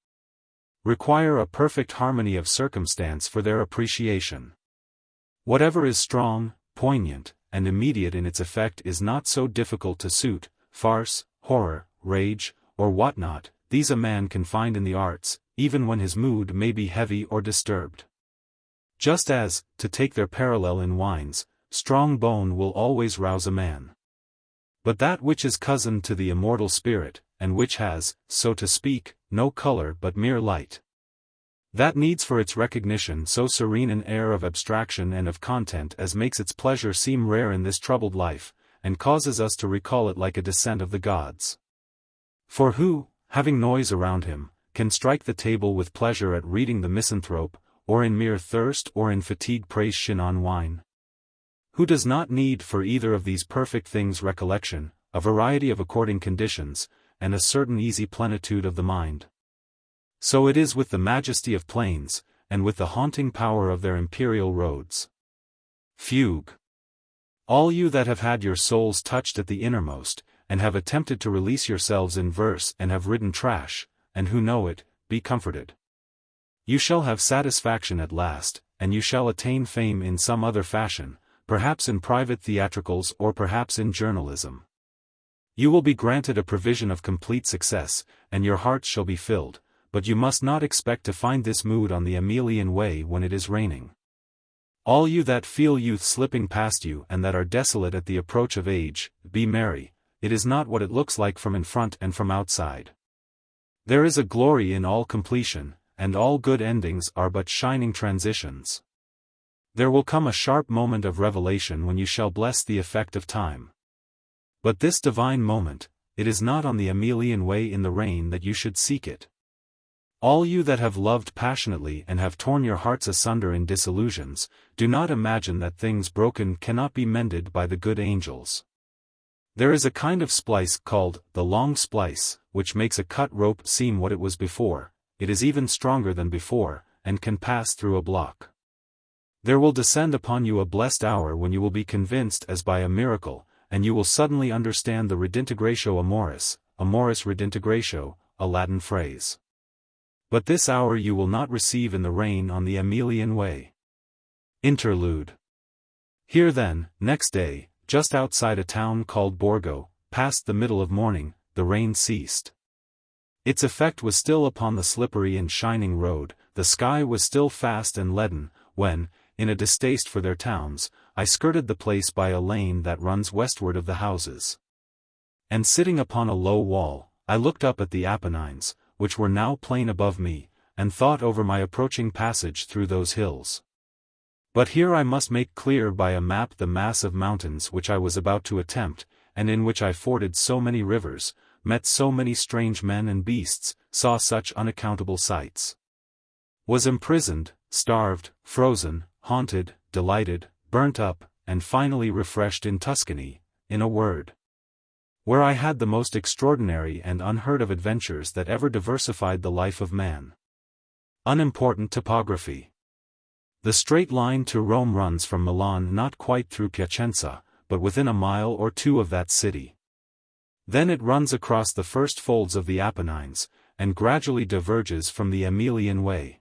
require a perfect harmony of circumstance for their appreciation. Whatever is strong, poignant, and immediate in its effect is not so difficult to suit. Farce, horror, rage, or what not, these a man can find in the arts, even when his mood may be heavy or disturbed. Just as, to take their parallel in wines, strong bone will always rouse a man. But that which is cousin to the immortal spirit, and which has, so to speak, no color but mere light, that needs for its recognition so serene an air of abstraction and of content as makes its pleasure seem rare in this troubled life, and causes us to recall it like a descent of the gods. For who, having noise around him, can strike the table with pleasure at reading the misanthrope, or in mere thirst or in fatigue praise Chinon wine? Who does not need for either of these perfect things recollection, a variety of according conditions, and a certain easy plenitude of the mind? So it is with the majesty of plains, and with the haunting power of their imperial roads. Fugue. All you that have had your souls touched at the innermost, and have attempted to release yourselves in verse and have ridden trash, and who know it, be comforted. You shall have satisfaction at last, and you shall attain fame in some other fashion, perhaps in private theatricals or perhaps in journalism. You will be granted a provision of complete success, and your hearts shall be filled, but you must not expect to find this mood on the Emilian Way when it is raining. All you that feel youth slipping past you and that are desolate at the approach of age, be merry, it is not what it looks like from in front and from outside. There is a glory in all completion, and all good endings are but shining transitions. There will come a sharp moment of revelation when you shall bless the effect of time. But this divine moment, it is not on the Emilian Way in the rain that you should seek it. All you that have loved passionately and have torn your hearts asunder in disillusions, do not imagine that things broken cannot be mended by the good angels. There is a kind of splice called the long splice, which makes a cut rope seem what it was before. It is even stronger than before, and can pass through a block. There will descend upon you a blessed hour when you will be convinced as by a miracle, and you will suddenly understand the redintegratio amoris redintegratio, a Latin phrase. But this hour you will not receive in the rain on the Emilian Way. Interlude. Here then, next day, just outside a town called Borgo, past the middle of morning, the rain ceased. Its effect was still upon the slippery and shining road, the sky was still fast and leaden, when, in a distaste for their towns, I skirted the place by a lane that runs westward of the houses. And sitting upon a low wall, I looked up at the Apennines, which were now plain above me, and thought over my approaching passage through those hills. But here I must make clear by a map the mass of mountains which I was about to attempt, and in which I forded so many rivers, met so many strange men and beasts, saw such unaccountable sights. Was imprisoned, starved, frozen, haunted, delighted, burnt up, and finally refreshed in Tuscany, in a word. Where I had the most extraordinary and unheard of adventures that ever diversified the life of man. Unimportant topography. The straight line to Rome runs from Milan not quite through Piacenza, but within a mile or two of that city. Then it runs across the first folds of the Apennines, and gradually diverges from the Emilian Way.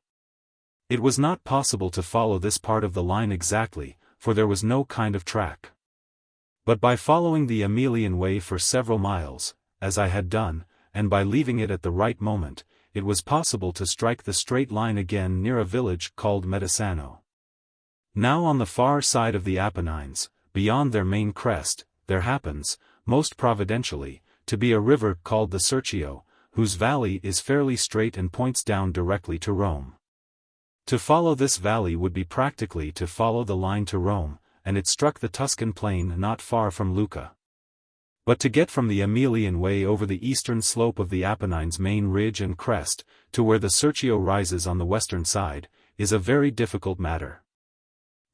It was not possible to follow this part of the line exactly, for there was no kind of track. But by following the Emilian Way for several miles, as I had done, and by leaving it at the right moment, it was possible to strike the straight line again near a village called Medesano. Now on the far side of the Apennines, beyond their main crest, there happens, most providentially, to be a river called the Serchio, whose valley is fairly straight and points down directly to Rome. To follow this valley would be practically to follow the line to Rome, and it struck the Tuscan plain not far from Lucca. But to get from the Emilian Way over the eastern slope of the Apennines' main ridge and crest, to where the Serchio rises on the western side, is a very difficult matter.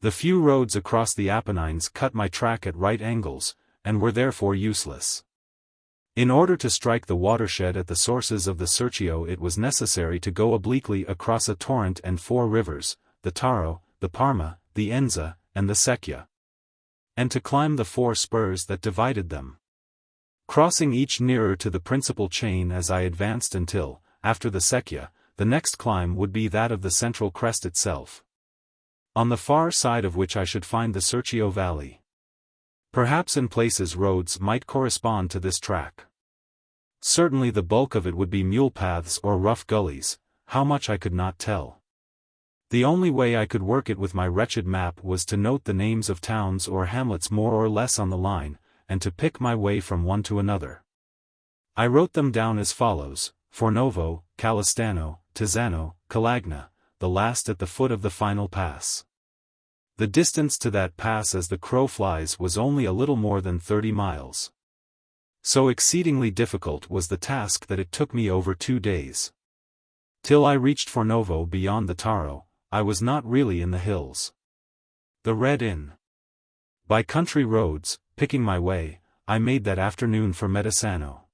The few roads across the Apennines cut my track at right angles, and were therefore useless. In order to strike the watershed at the sources of the Serchio it was necessary to go obliquely across a torrent and 4 rivers, the Taro, the Parma, the Enza, and the Secchia. And to climb the 4 spurs that divided them. Crossing each nearer to the principal chain as I advanced until, after the Secchia, the next climb would be that of the central crest itself, on the far side of which I should find the Serchio Valley. Perhaps in places roads might correspond to this track. Certainly the bulk of it would be mule paths or rough gullies, how much I could not tell. The only way I could work it with my wretched map was to note the names of towns or hamlets more or less on the line, and to pick my way from one to another. I wrote them down as follows: Fornovo, Calistano, Tizzano, Calagna, the last at the foot of the final pass. The distance to that pass as the crow flies was only a little more than 30 miles. So exceedingly difficult was the task that it took me over 2 days. Till I reached Fornovo beyond the Taro, I was not really in the hills. The Red Inn. By country roads, picking my way, I made that afternoon for Medesano.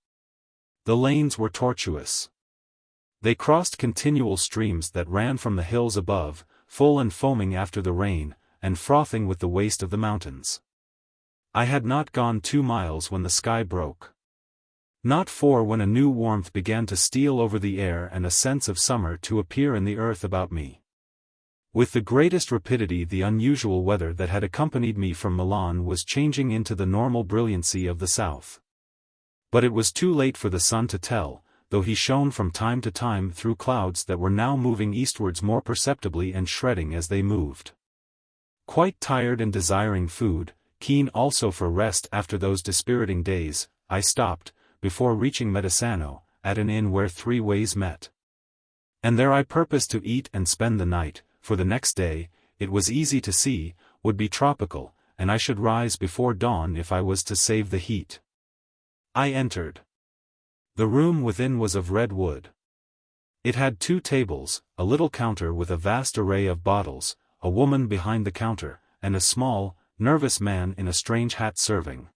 The lanes were tortuous. They crossed continual streams that ran from the hills above, full and foaming after the rain, and frothing with the waste of the mountains. I had not gone 2 miles when the sky broke. Not 4 when a new warmth began to steal over the air and a sense of summer to appear in the earth about me. With the greatest rapidity the unusual weather that had accompanied me from Milan was changing into the normal brilliancy of the south. But it was too late for the sun to tell, though he shone from time to time through clouds that were now moving eastwards more perceptibly and shredding as they moved. Quite tired and desiring food, keen also for rest after those dispiriting days, I stopped, before reaching Medesano, at an inn where 3 ways met. And there I purposed to eat and spend the night, for the next day, it was easy to see, would be tropical, and I should rise before dawn if I was to save the heat. I entered. The room within was of red wood. It had 2 tables, a little counter with a vast array of bottles, a woman behind the counter, and a small, nervous man in a strange hat serving.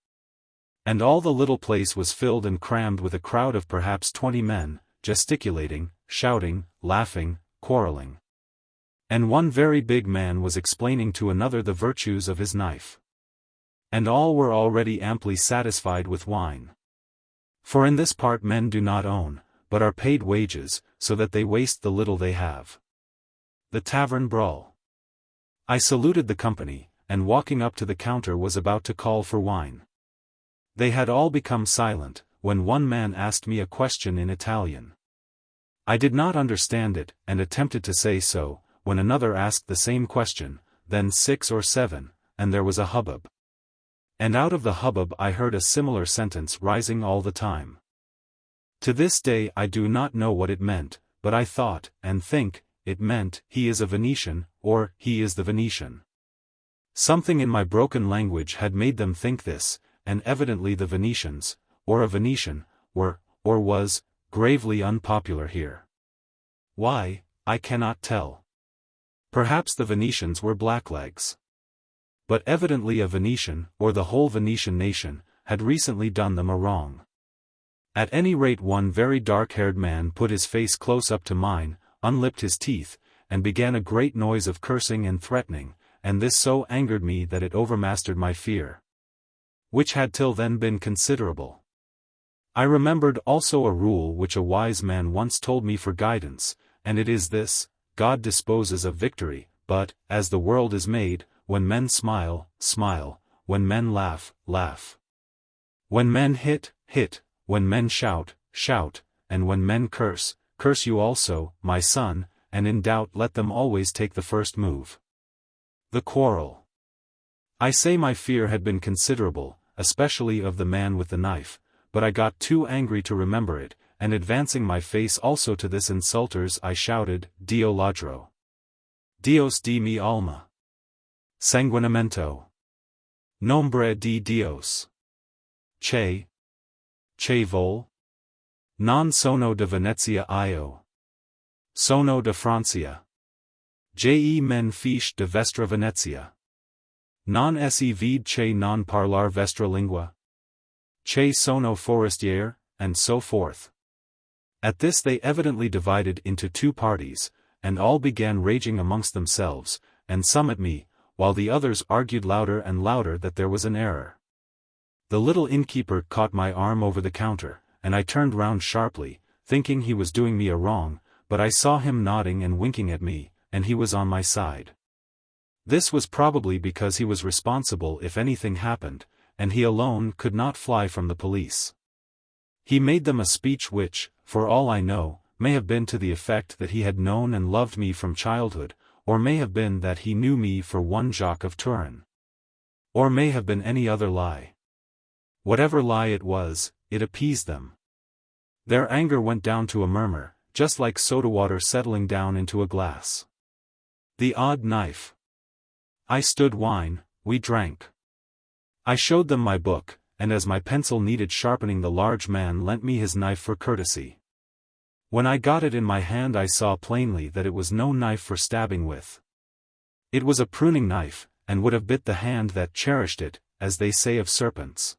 And all the little place was filled and crammed with a crowd of perhaps 20 men, gesticulating, shouting, laughing, quarreling. And one very big man was explaining to another the virtues of his knife. And all were already amply satisfied with wine. For in this part men do not own, but are paid wages, so that they waste the little they have. The tavern brawl. I saluted the company, and walking up to the counter was about to call for wine. They had all become silent, when one man asked me a question in Italian. I did not understand it, and attempted to say so, when another asked the same question, then 6 or 7, and there was a hubbub. And out of the hubbub I heard a similar sentence rising all the time. To this day I do not know what it meant, but I thought, and think, it meant, he is a Venetian, or, he is the Venetian. Something in my broken language had made them think this, and evidently the Venetians, or a Venetian, were, or was, gravely unpopular here. Why, I cannot tell. Perhaps the Venetians were blacklegs. But evidently a Venetian, or the whole Venetian nation, had recently done them a wrong. At any rate one very dark-haired man put his face close up to mine, unlipped his teeth, and began a great noise of cursing and threatening, and this so angered me that it overmastered my fear, which had till then been considerable. I remembered also a rule which a wise man once told me for guidance, and it is this: God disposes of victory, but, as the world is made, when men smile, smile, when men laugh, laugh. When men hit, hit, when men shout, shout, and when men curse, curse you also, my son, and in doubt let them always take the first move. The quarrel. I say my fear had been considerable, especially of the man with the knife, but I got too angry to remember it, and advancing my face also to this insulter's I shouted, Dio ladro. Dios di mi alma. Sanguinamento. Nombre di Dios. Che vol? Non sono de Venezia io. Sono de Francia. Je men fiche de vestra Venezia. Non si vide che non parlar vestra lingua. Che sono forestier, and so forth. At this they evidently divided into 2 parties, and all began raging amongst themselves, and some at me, while the others argued louder and louder that there was an error. The little innkeeper caught my arm over the counter, and I turned round sharply, thinking he was doing me a wrong, but I saw him nodding and winking at me, and he was on my side. This was probably because he was responsible if anything happened, and he alone could not fly from the police. He made them a speech which, for all I know, may have been to the effect that he had known and loved me from childhood, or may have been that he knew me for one Jacques of Turin. Or may have been any other lie. Whatever lie it was, it appeased them. Their anger went down to a murmur, just like soda water settling down into a glass. The odd knife. I stood wine, we drank. I showed them my book, and as my pencil needed sharpening the large man lent me his knife for courtesy. When I got it in my hand I saw plainly that it was no knife for stabbing with. It was a pruning knife, and would have bit the hand that cherished it, as they say of serpents.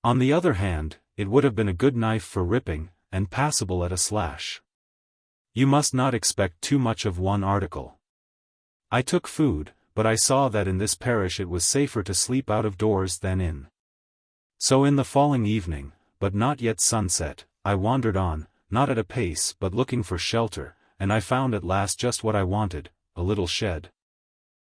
On the other hand, it would have been a good knife for ripping, and passable at a slash. You must not expect too much of one article. I took food, but I saw that in this parish it was safer to sleep out of doors than in. So in the falling evening, but not yet sunset, I wandered on, not at a pace but looking for shelter, and I found at last just what I wanted, a little shed.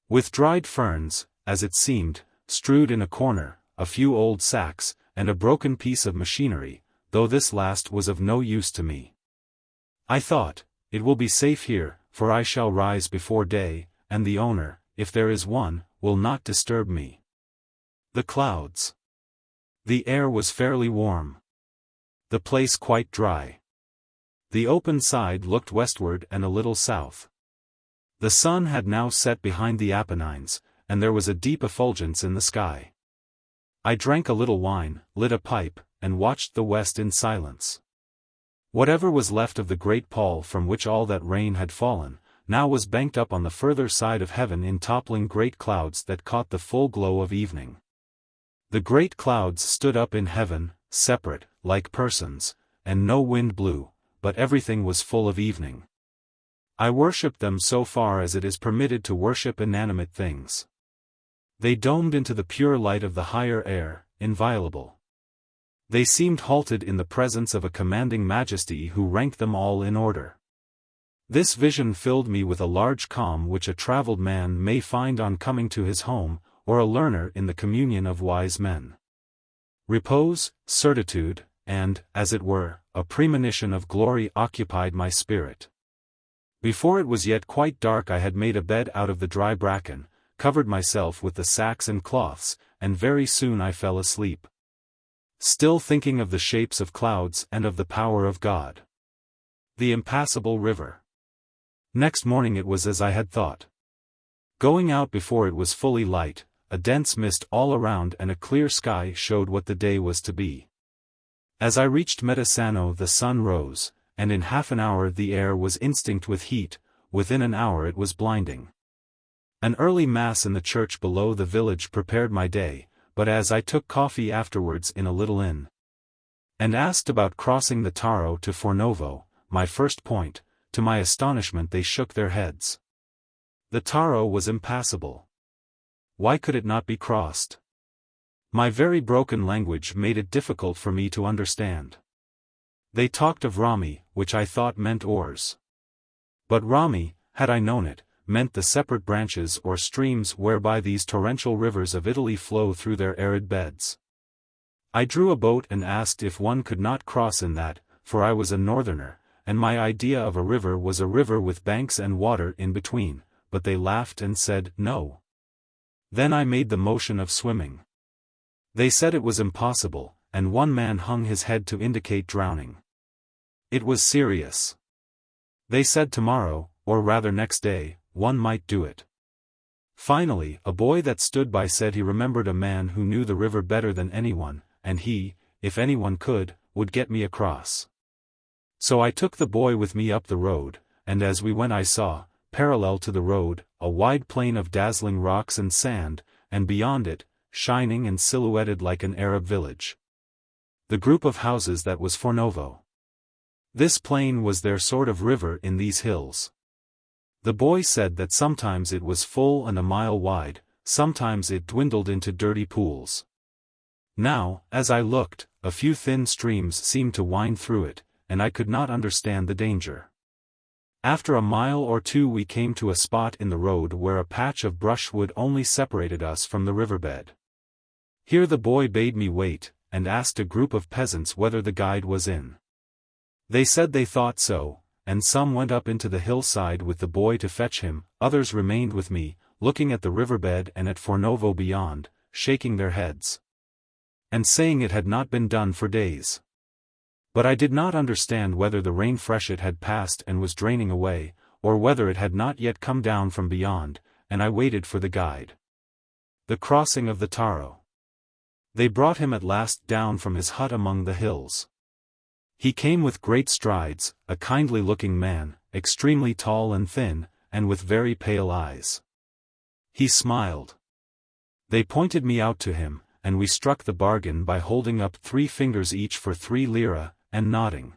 With dried ferns, as it seemed, strewed in a corner, a few old sacks, and a broken piece of machinery, though this last was of no use to me. I thought, it will be safe here, for I shall rise before day, and the owner, if there is one, will not disturb me. The clouds. The air was fairly warm. The place quite dry. The open side looked westward and a little south. The sun had now set behind the Apennines, and there was a deep effulgence in the sky. I drank a little wine, lit a pipe, and watched the west in silence. Whatever was left of the great pall from which all that rain had fallen, now was banked up on the further side of heaven in toppling great clouds that caught the full glow of evening. The great clouds stood up in heaven, separate, like persons, and no wind blew, but everything was full of evening. I worshipped them so far as it is permitted to worship inanimate things. They domed into the pure light of the higher air, inviolable. They seemed halted in the presence of a commanding majesty who ranked them all in order. This vision filled me with a large calm which a travelled man may find on coming to his home, or a learner in the communion of wise men. Repose, certitude, and, as it were, a premonition of glory occupied my spirit. Before it was yet quite dark I had made a bed out of the dry bracken, covered myself with the sacks and cloths, and very soon I fell asleep. Still thinking of the shapes of clouds and of the power of God. The impassable river. Next morning it was as I had thought. Going out before it was fully light, a dense mist all around and a clear sky showed what the day was to be. As I reached Metasano the sun rose, and in half an hour the air was instinct with heat, within an hour it was blinding. An early mass in the church below the village prepared my day, but as I took coffee afterwards in a little inn, and asked about crossing the Taro to Fornovo, my first point, to my astonishment they shook their heads. The Taro was impassable. Why could it not be crossed? My very broken language made it difficult for me to understand. They talked of Rami, which I thought meant oars. But Rami, had I known it, meant the separate branches or streams whereby these torrential rivers of Italy flow through their arid beds. I drew a boat and asked if one could not cross in that, for I was a northerner, and my idea of a river was a river with banks and water in between, but they laughed and said, no. Then I made the motion of swimming. They said it was impossible, and one man hung his head to indicate drowning. It was serious. They said tomorrow, or rather next day, one might do it. Finally, a boy that stood by said he remembered a man who knew the river better than anyone, and he, if anyone could, would get me across. So I took the boy with me up the road, and as we went I saw, parallel to the road, a wide plain of dazzling rocks and sand, and beyond it, shining and silhouetted like an Arab village, the group of houses that was Fornovo. This plain was their sort of river in these hills. The boy said that sometimes it was full and a mile wide, sometimes it dwindled into dirty pools. Now, as I looked, a few thin streams seemed to wind through it, and I could not understand the danger. After a mile or two we came to a spot in the road where a patch of brushwood only separated us from the riverbed. Here the boy bade me wait, and asked a group of peasants whether the guide was in. They said they thought so, and some went up into the hillside with the boy to fetch him, others remained with me, looking at the riverbed and at Fornovo beyond, shaking their heads, and saying it had not been done for days. But I did not understand whether the rain freshet had passed and was draining away, or whether it had not yet come down from beyond, and I waited for the guide. The crossing of the Taro. They brought him at last down from his hut among the hills. He came with great strides, a kindly-looking man, extremely tall and thin, and with very pale eyes. He smiled. They pointed me out to him, and we struck the bargain by holding up 3 fingers each for 3 lire, and nodding.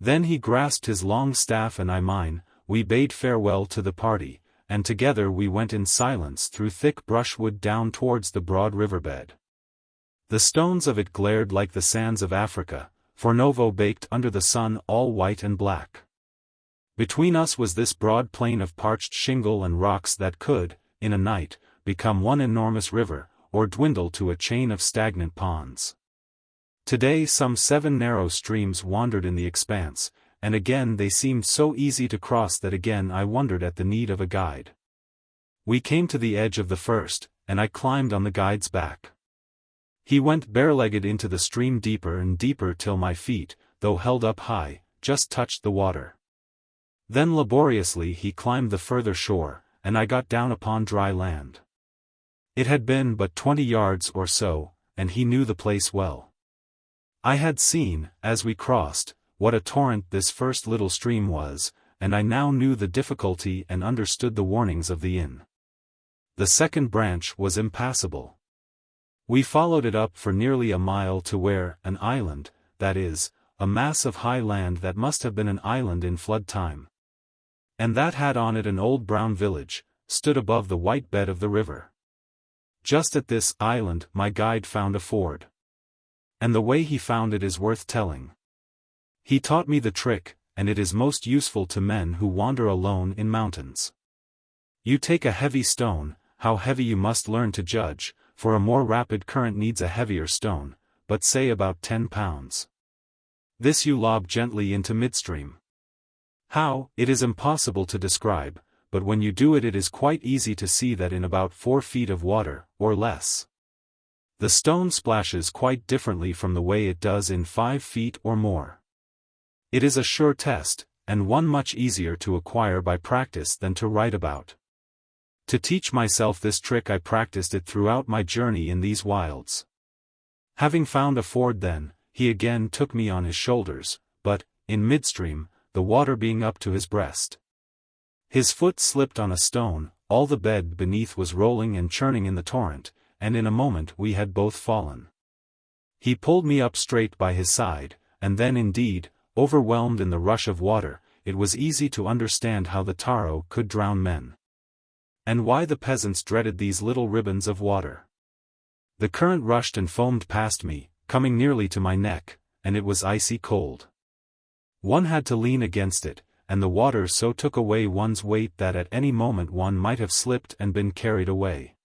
Then he grasped his long staff and I mine, we bade farewell to the party, and together we went in silence through thick brushwood down towards the broad riverbed. The stones of it glared like the sands of Africa, Fornovo baked under the sun all white and black. Between us was this broad plain of parched shingle and rocks that could, in a night, become one enormous river, or dwindle to a chain of stagnant ponds. Today some 7 narrow streams wandered in the expanse, and again they seemed so easy to cross that again I wondered at the need of a guide. We came to the edge of the first, and I climbed on the guide's back. He went barelegged into the stream deeper and deeper till my feet, though held up high, just touched the water. Then laboriously he climbed the further shore, and I got down upon dry land. It had been but 20 yards or so, and he knew the place well. I had seen, as we crossed, what a torrent this first little stream was, and I now knew the difficulty and understood the warnings of the inn. The second branch was impassable. We followed it up for nearly a mile to where an island, that is, a mass of high land that must have been an island in flood time, and that had on it an old brown village, stood above the white bed of the river. Just at this island my guide found a ford. And the way he found it is worth telling. He taught me the trick, and it is most useful to men who wander alone in mountains. You take a heavy stone, how heavy you must learn to judge, for a more rapid current needs a heavier stone, but say about 10 pounds. This you lob gently into midstream. How, it is impossible to describe, but when you do it it is quite easy to see that in about 4 feet of water, or less, the stone splashes quite differently from the way it does in 5 feet or more. It is a sure test, and one much easier to acquire by practice than to write about. To teach myself this trick I practiced it throughout my journey in these wilds. Having found a ford then, he again took me on his shoulders, but, in midstream, the water being up to his breast. His foot slipped on a stone, all the bed beneath was rolling and churning in the torrent, and in a moment we had both fallen. He pulled me up straight by his side, and then indeed, overwhelmed in the rush of water, it was easy to understand how the Taro could drown men. And why the peasants dreaded these little ribbons of water. The current rushed and foamed past me, coming nearly to my neck, and it was icy cold. One had to lean against it, and the water so took away one's weight that at any moment one might have slipped and been carried away.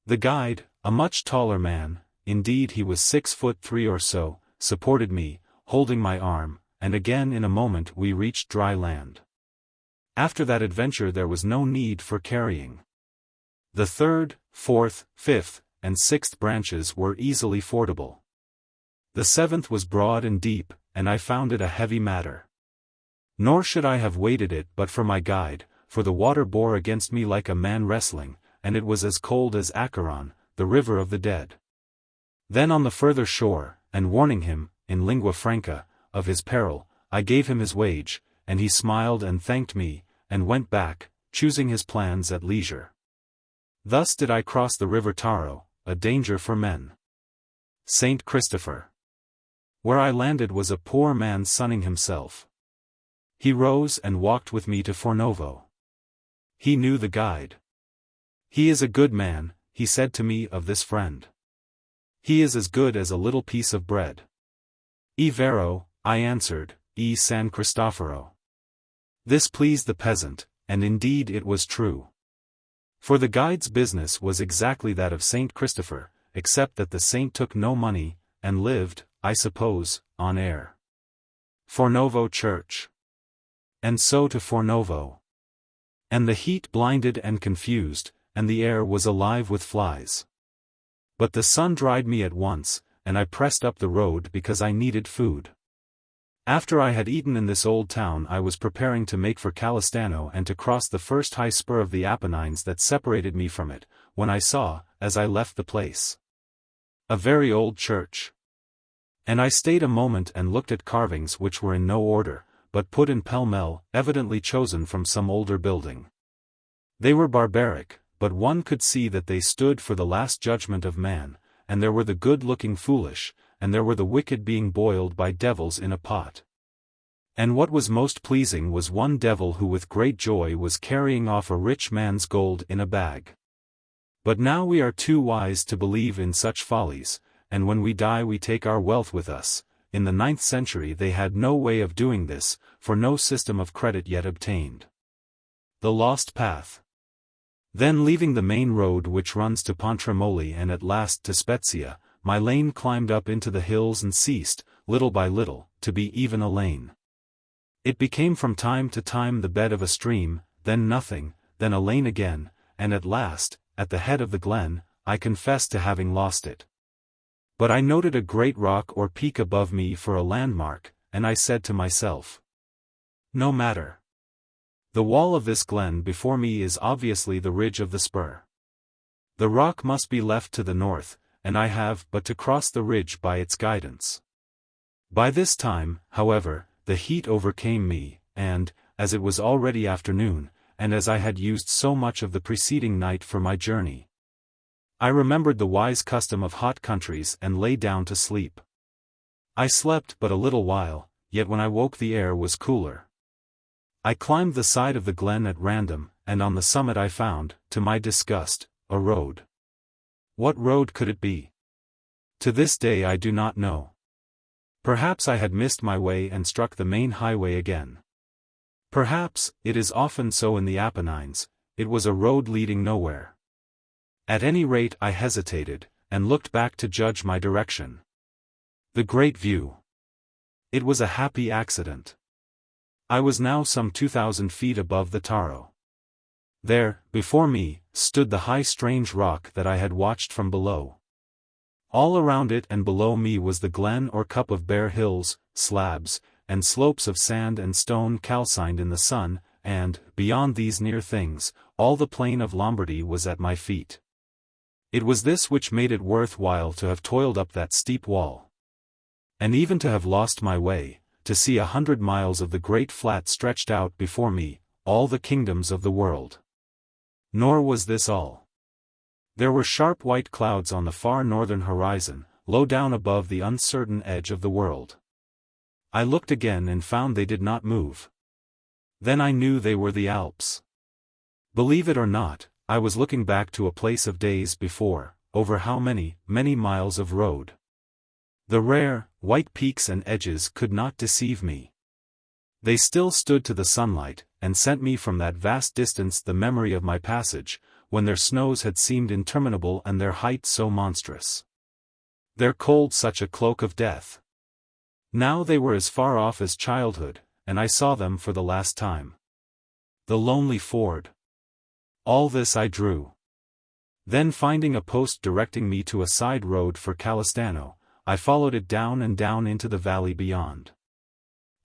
The guide, a much taller man, indeed he was 6'3" or so, supported me, holding my arm, and again in a moment we reached dry land. After that adventure there was no need for carrying. The 3rd, 4th, 5th, and 6th branches were easily fordable. The 7th was broad and deep, and I found it a heavy matter. Nor should I have waded it but for my guide, for the water bore against me like a man wrestling, and it was as cold as Acheron, the river of the dead. Then on the further shore, and warning him, in lingua franca, of his peril, I gave him his wage, and he smiled and thanked me, and went back, choosing his plans at leisure. Thus did I cross the river Taro, a danger for men. St. Christopher. Where I landed was a poor man sunning himself. He rose and walked with me to Fornovo. He knew the guide. He is a good man, he said to me of this friend. He is as good as a little piece of bread. E vero, I answered, e San Cristoforo. This pleased the peasant, and indeed it was true. For the guide's business was exactly that of Saint Christopher, except that the saint took no money, and lived, I suppose, on air. Fornovo Church. And so to Fornovo. And the heat blinded and confused, and the air was alive with flies. But the sun dried me at once, and I pressed up the road because I needed food. After I had eaten in this old town I was preparing to make for Calistano and to cross the first high spur of the Apennines that separated me from it, when I saw, as I left the place, a very old church. And I stayed a moment and looked at carvings which were in no order, but put in pell-mell, evidently chosen from some older building. They were barbaric, but one could see that they stood for the last judgment of man, and there were the good-looking foolish, and there were the wicked being boiled by devils in a pot. And what was most pleasing was one devil who with great joy was carrying off a rich man's gold in a bag. But now we are too wise to believe in such follies, and when we die we take our wealth with us. In the 9th century they had no way of doing this, for no system of credit yet obtained. The Lost Path. Then leaving the main road which runs to Pontremoli and at last to Spezia, my lane climbed up into the hills and ceased, little by little, to be even a lane. It became from time to time the bed of a stream, then nothing, then a lane again, and at last, at the head of the glen, I confessed to having lost it. But I noted a great rock or peak above me for a landmark, and I said to myself, "No matter. The wall of this glen before me is obviously the ridge of the spur. The rock must be left to the north, and I have but to cross the ridge by its guidance." By this time, however, the heat overcame me, and, as it was already afternoon, and as I had used so much of the preceding night for my journey, I remembered the wise custom of hot countries and lay down to sleep. I slept but a little while, yet when I woke the air was cooler. I climbed the side of the glen at random, and on the summit I found, to my disgust, a road. What road could it be? To this day I do not know. Perhaps I had missed my way and struck the main highway again. Perhaps, it is often so in the Apennines, it was a road leading nowhere. At any rate I hesitated, and looked back to judge my direction. The great view. It was a happy accident. I was now some 2,000 feet above the Taro. There, before me, stood the high strange rock that I had watched from below. All around it and below me was the glen or cup of bare hills, slabs, and slopes of sand and stone calcined in the sun, and, beyond these near things, all the plain of Lombardy was at my feet. It was this which made it worth while to have toiled up that steep wall. And even to have lost my way, to see 100 miles of the great flat stretched out before me, all the kingdoms of the world. Nor was this all. There were sharp white clouds on the far northern horizon, low down above the uncertain edge of the world. I looked again and found they did not move. Then I knew they were the Alps. Believe it or not, I was looking back to a place of days before, over how many miles of road. The rare, white peaks and edges could not deceive me. They still stood to the sunlight, and sent me from that vast distance the memory of my passage, when their snows had seemed interminable and their height so monstrous. Their cold such a cloak of death. Now they were as far off as childhood, and I saw them for the last time. The lonely ford. All this I drew. Then finding a post directing me to a side road for Calistano, I followed it down and down into the valley beyond.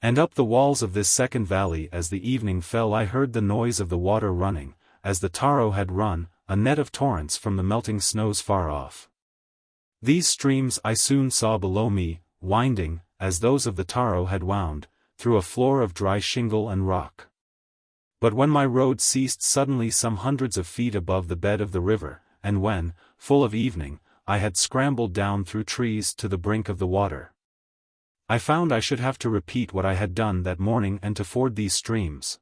And up the walls of this second valley as the evening fell I heard the noise of the water running, as the Taro had run, a net of torrents from the melting snows far off. These streams I soon saw below me, winding, as those of the Taro had wound, through a floor of dry shingle and rock. But when my road ceased suddenly some hundreds of feet above the bed of the river, and when, full of evening, I had scrambled down through trees to the brink of the water, I found I should have to repeat what I had done that morning and to ford these streams.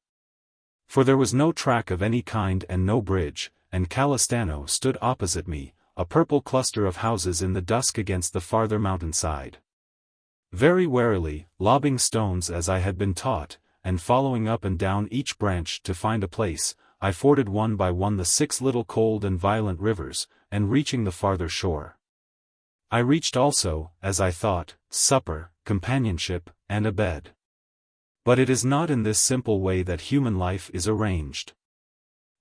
For there was no track of any kind and no bridge, and Calistano stood opposite me, a purple cluster of houses in the dusk against the farther mountainside. Very warily, lobbing stones as I had been taught, and following up and down each branch to find a place, I forded one by one the 6 little cold and violent rivers, and reaching the farther shore, I reached also, as I thought, supper, companionship, and a bed. But it is not in this simple way that human life is arranged.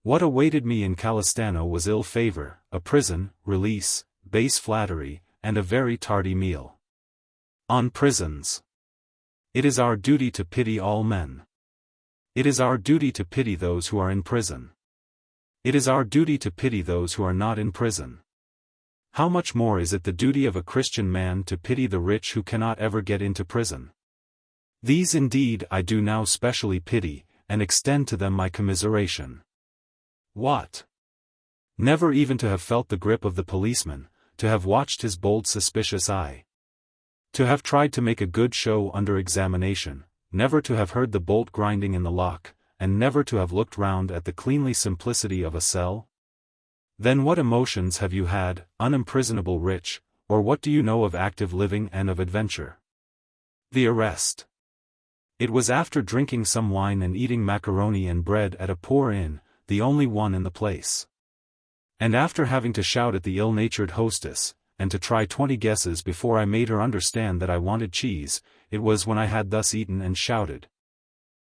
What awaited me in Calistano was ill favor, a prison, release, base flattery, and a very tardy meal. On prisons. It is our duty to pity all men. It is our duty to pity those who are in prison. It is our duty to pity those who are not in prison. How much more is it the duty of a Christian man to pity the rich who cannot ever get into prison? These indeed I do now specially pity, and extend to them my commiseration. What? Never even to have felt the grip of the policeman, to have watched his bold suspicious eye. To have tried to make a good show under examination, never to have heard the bolt grinding in the lock, and never to have looked round at the cleanly simplicity of a cell? Then what emotions have you had, unimprisonable rich, or what do you know of active living and of adventure? The arrest. It was after drinking some wine and eating macaroni and bread at a poor inn, the only one in the place. And after having to shout at the ill-natured hostess, and to try 20 guesses before I made her understand that I wanted cheese, it was when I had thus eaten and shouted,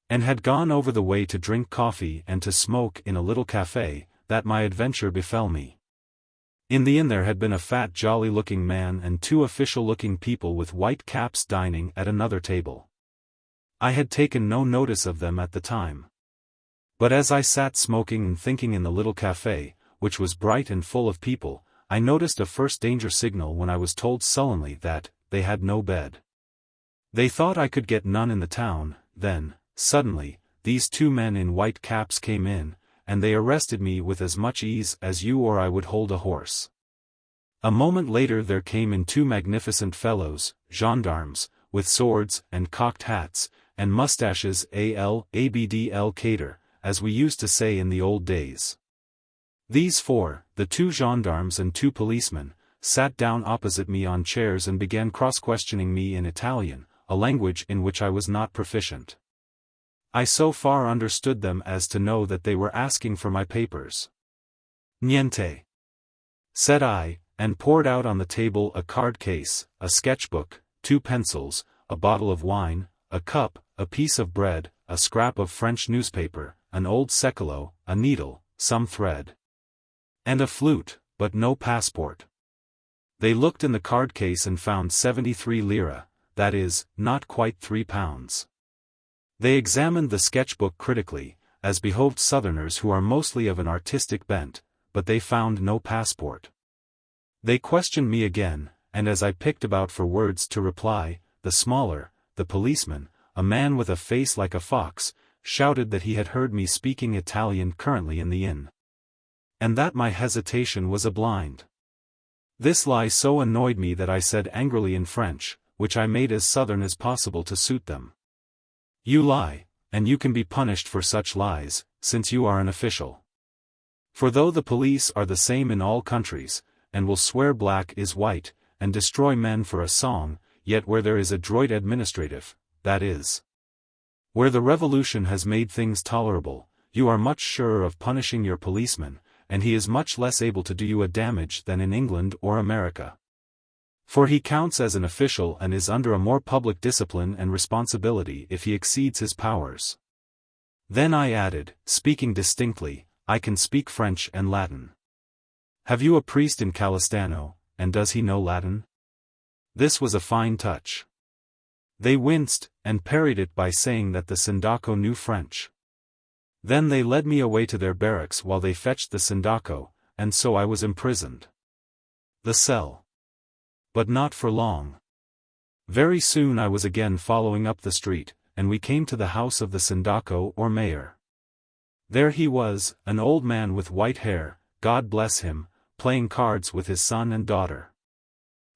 and had gone over the way to drink coffee and to smoke in a little café, that my adventure befell me. In the inn there had been a fat jolly-looking man and 2 official-looking people with white caps dining at another table. I had taken no notice of them at the time. But as I sat smoking and thinking in the little café, which was bright and full of people, I noticed a first danger signal when I was told sullenly that they had no bed. They thought I could get none in the town. Then, suddenly, these 2 men in white caps came in, and they arrested me with as much ease as you or I would hold a horse. A moment later there came in 2 magnificent fellows, gendarmes, with swords and cocked hats, and mustaches abdl cater, as we used to say in the old days. These 4, the 2 gendarmes and 2 policemen, sat down opposite me on chairs and began cross-questioning me in Italian, a language in which I was not proficient. I so far understood them as to know that they were asking for my papers. Niente, said I, and poured out on the table a card case, a sketchbook, 2 pencils, a bottle of wine, a cup, a piece of bread, a scrap of French newspaper, an old secolo, a needle, some thread, and a flute, but no passport. They looked in the card case and found 73 lire, that is, not quite £3. They examined the sketchbook critically, as behoved Southerners who are mostly of an artistic bent, but they found no passport. They questioned me again, and as I picked about for words to reply, the smaller, the policeman, a man with a face like a fox, shouted that he had heard me speaking Italian currently in the inn, and that my hesitation was a blind. This lie so annoyed me that I said angrily in French, which I made as Southern as possible to suit them, "You lie, and you can be punished for such lies, since you are an official. For though the police are the same in all countries, and will swear black is white, and destroy men for a song, yet where there is adroit administrative, that is, where the revolution has made things tolerable, you are much surer of punishing your policeman, and he is much less able to do you a damage than in England or America. For he counts as an official and is under a more public discipline and responsibility if he exceeds his powers." Then I added, speaking distinctly, "I can speak French and Latin. Have you a priest in Calistano, and does he know Latin?" This was a fine touch. They winced, and parried it by saying that the sindaco knew French. Then they led me away to their barracks while they fetched the sindaco, and so I was imprisoned. The cell. But not for long. Very soon I was again following up the street, and we came to the house of the sindaco or mayor. There he was, an old man with white hair, God bless him, playing cards with his son and daughter.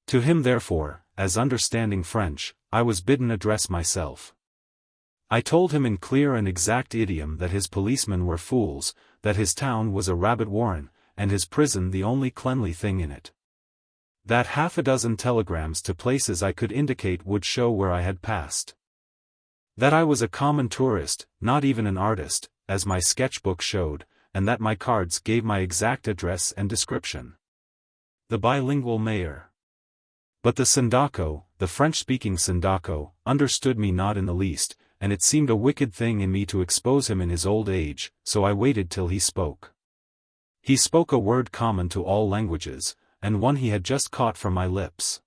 To him therefore, as understanding French, I was bidden address myself. I told him in clear and exact idiom that his policemen were fools, that his town was a rabbit warren, and his prison the only cleanly thing in it. That 6 telegrams to places I could indicate would show where I had passed. That I was a common tourist, not even an artist, as my sketchbook showed, and that my cards gave my exact address and description. The bilingual mayor. But the sindaco, the French-speaking sindaco, understood me not in the least, and it seemed a wicked thing in me to expose him in his old age, so I waited till he spoke. He spoke a word common to all languages, and one he had just caught from my lips.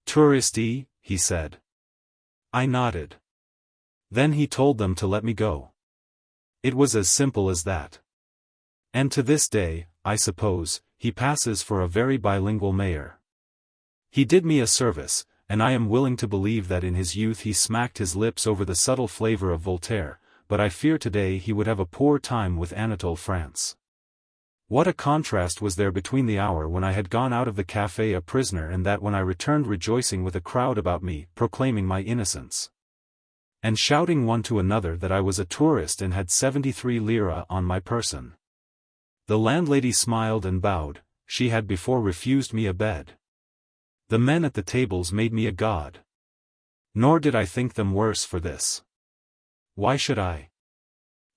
"Touristi," he said. I nodded. Then he told them to let me go. It was as simple as that. And to this day, I suppose, he passes for a very bilingual mayor. He did me a service, and I am willing to believe that in his youth he smacked his lips over the subtle flavor of Voltaire, but I fear today he would have a poor time with Anatole France. What a contrast was there between the hour when I had gone out of the café a prisoner and that when I returned rejoicing with a crowd about me, proclaiming my innocence, and shouting one to another that I was a tourist and had 73 lire on my person. The landlady smiled and bowed, she had before refused me a bed. The men at the tables made me a god. Nor did I think them worse for this. Why should I?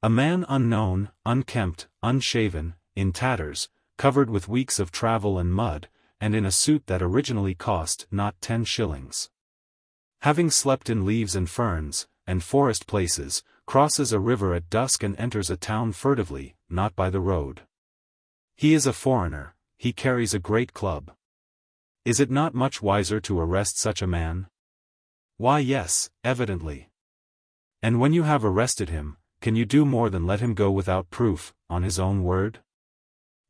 A man unknown, unkempt, unshaven, in tatters, covered with weeks of travel and mud, and in a suit that originally cost not 10 shillings. Having slept in leaves and ferns, and forest places, crosses a river at dusk and enters a town furtively, not by the road. He is a foreigner, he carries a great club. Is it not much wiser to arrest such a man? Why yes, evidently. And when you have arrested him, can you do more than let him go without proof, on his own word?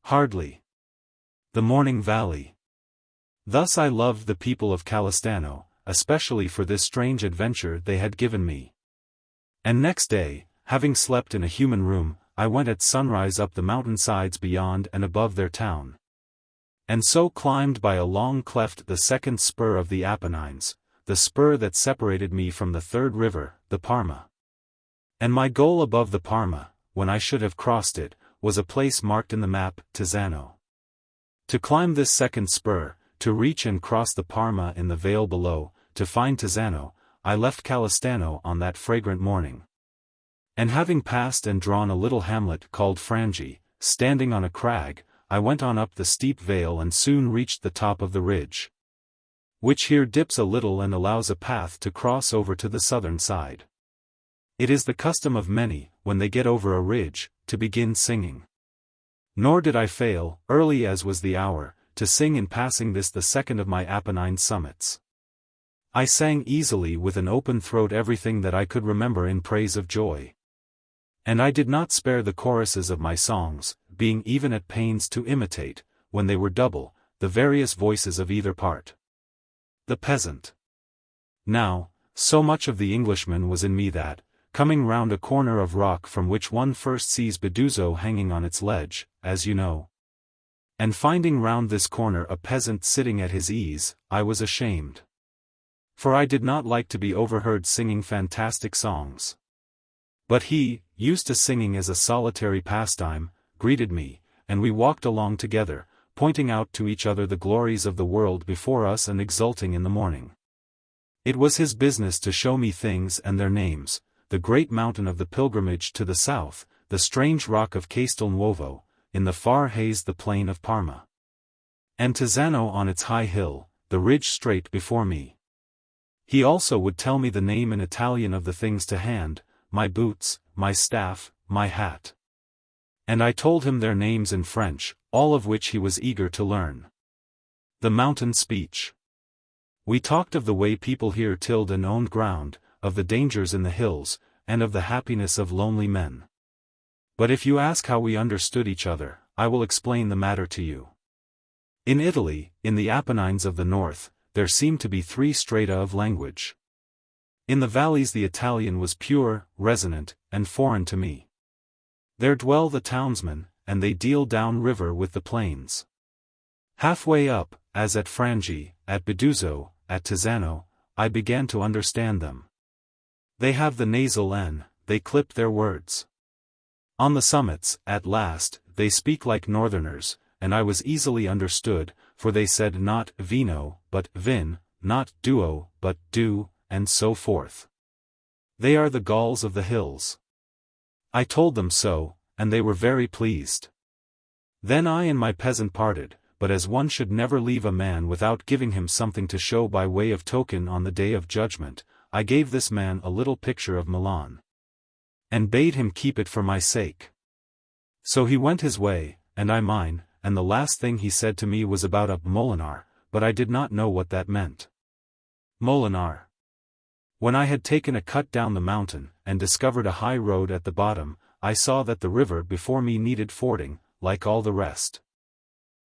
Hardly. The Morning Valley. Thus I loved the people of Calistano, especially for this strange adventure they had given me. And next day, having slept in a human room, I went at sunrise up the mountain sides beyond and above their town. And so climbed by a long cleft the second spur of the Apennines, the spur that separated me from the third river, the Parma. And my goal above the Parma, when I should have crossed it, was a place marked in the map, Tizzano. To climb this second spur, to reach and cross the Parma in the vale below, to find Tizzano, I left Calistano on that fragrant morning. And having passed and drawn a little hamlet called Frangi, standing on a crag, I went on up the steep vale and soon reached the top of the ridge, which here dips a little and allows a path to cross over to the southern side. It is the custom of many, when they get over a ridge, to begin singing. Nor did I fail, early as was the hour, to sing in passing this the second of my Apennine summits. I sang easily with an open throat everything that I could remember in praise of joy. And I did not spare the choruses of my songs, being even at pains to imitate, when they were double, the various voices of either part. The peasant. Now, so much of the Englishman was in me that, coming round a corner of rock from which one first sees Beduzzo hanging on its ledge, as you know, and finding round this corner a peasant sitting at his ease, I was ashamed. For I did not like to be overheard singing fantastic songs. But he, used to singing as a solitary pastime, greeted me, and we walked along together, pointing out to each other the glories of the world before us and exulting in the morning. It was his business to show me things and their names, the great mountain of the pilgrimage to the south, the strange rock of Castelnuovo, in the far haze the plain of Parma, and Tizzano on its high hill, the ridge straight before me. He also would tell me the name in Italian of the things to hand, my boots, my staff, my hat. And I told him their names in French, all of which he was eager to learn. The mountain speech. We talked of the way people here tilled and owned ground, of the dangers in the hills, and of the happiness of lonely men. But if you ask how we understood each other, I will explain the matter to you. In Italy, in the Apennines of the north, there seemed to be 3 strata of language. In the valleys the Italian was pure, resonant, and foreign to me. There dwell the townsmen, and they deal down river with the plains. Halfway up, as at Frangi, at Beduzzo, at Tizzano, I began to understand them. They have the nasal N, they clip their words. On the summits, at last, they speak like northerners, and I was easily understood, for they said not vino, but vin, not duo, but du, and so forth. They are the Gauls of the hills. I told them so, and they were very pleased. Then I and my peasant parted, but as one should never leave a man without giving him something to show by way of token on the day of judgment, I gave this man a little picture of Milan, and bade him keep it for my sake. So he went his way, and I mine, and the last thing he said to me was about a Molinar, but I did not know what that meant. Molinar. When I had taken a cut down the mountain, and discovered a high road at the bottom, I saw that the river before me needed fording, like all the rest.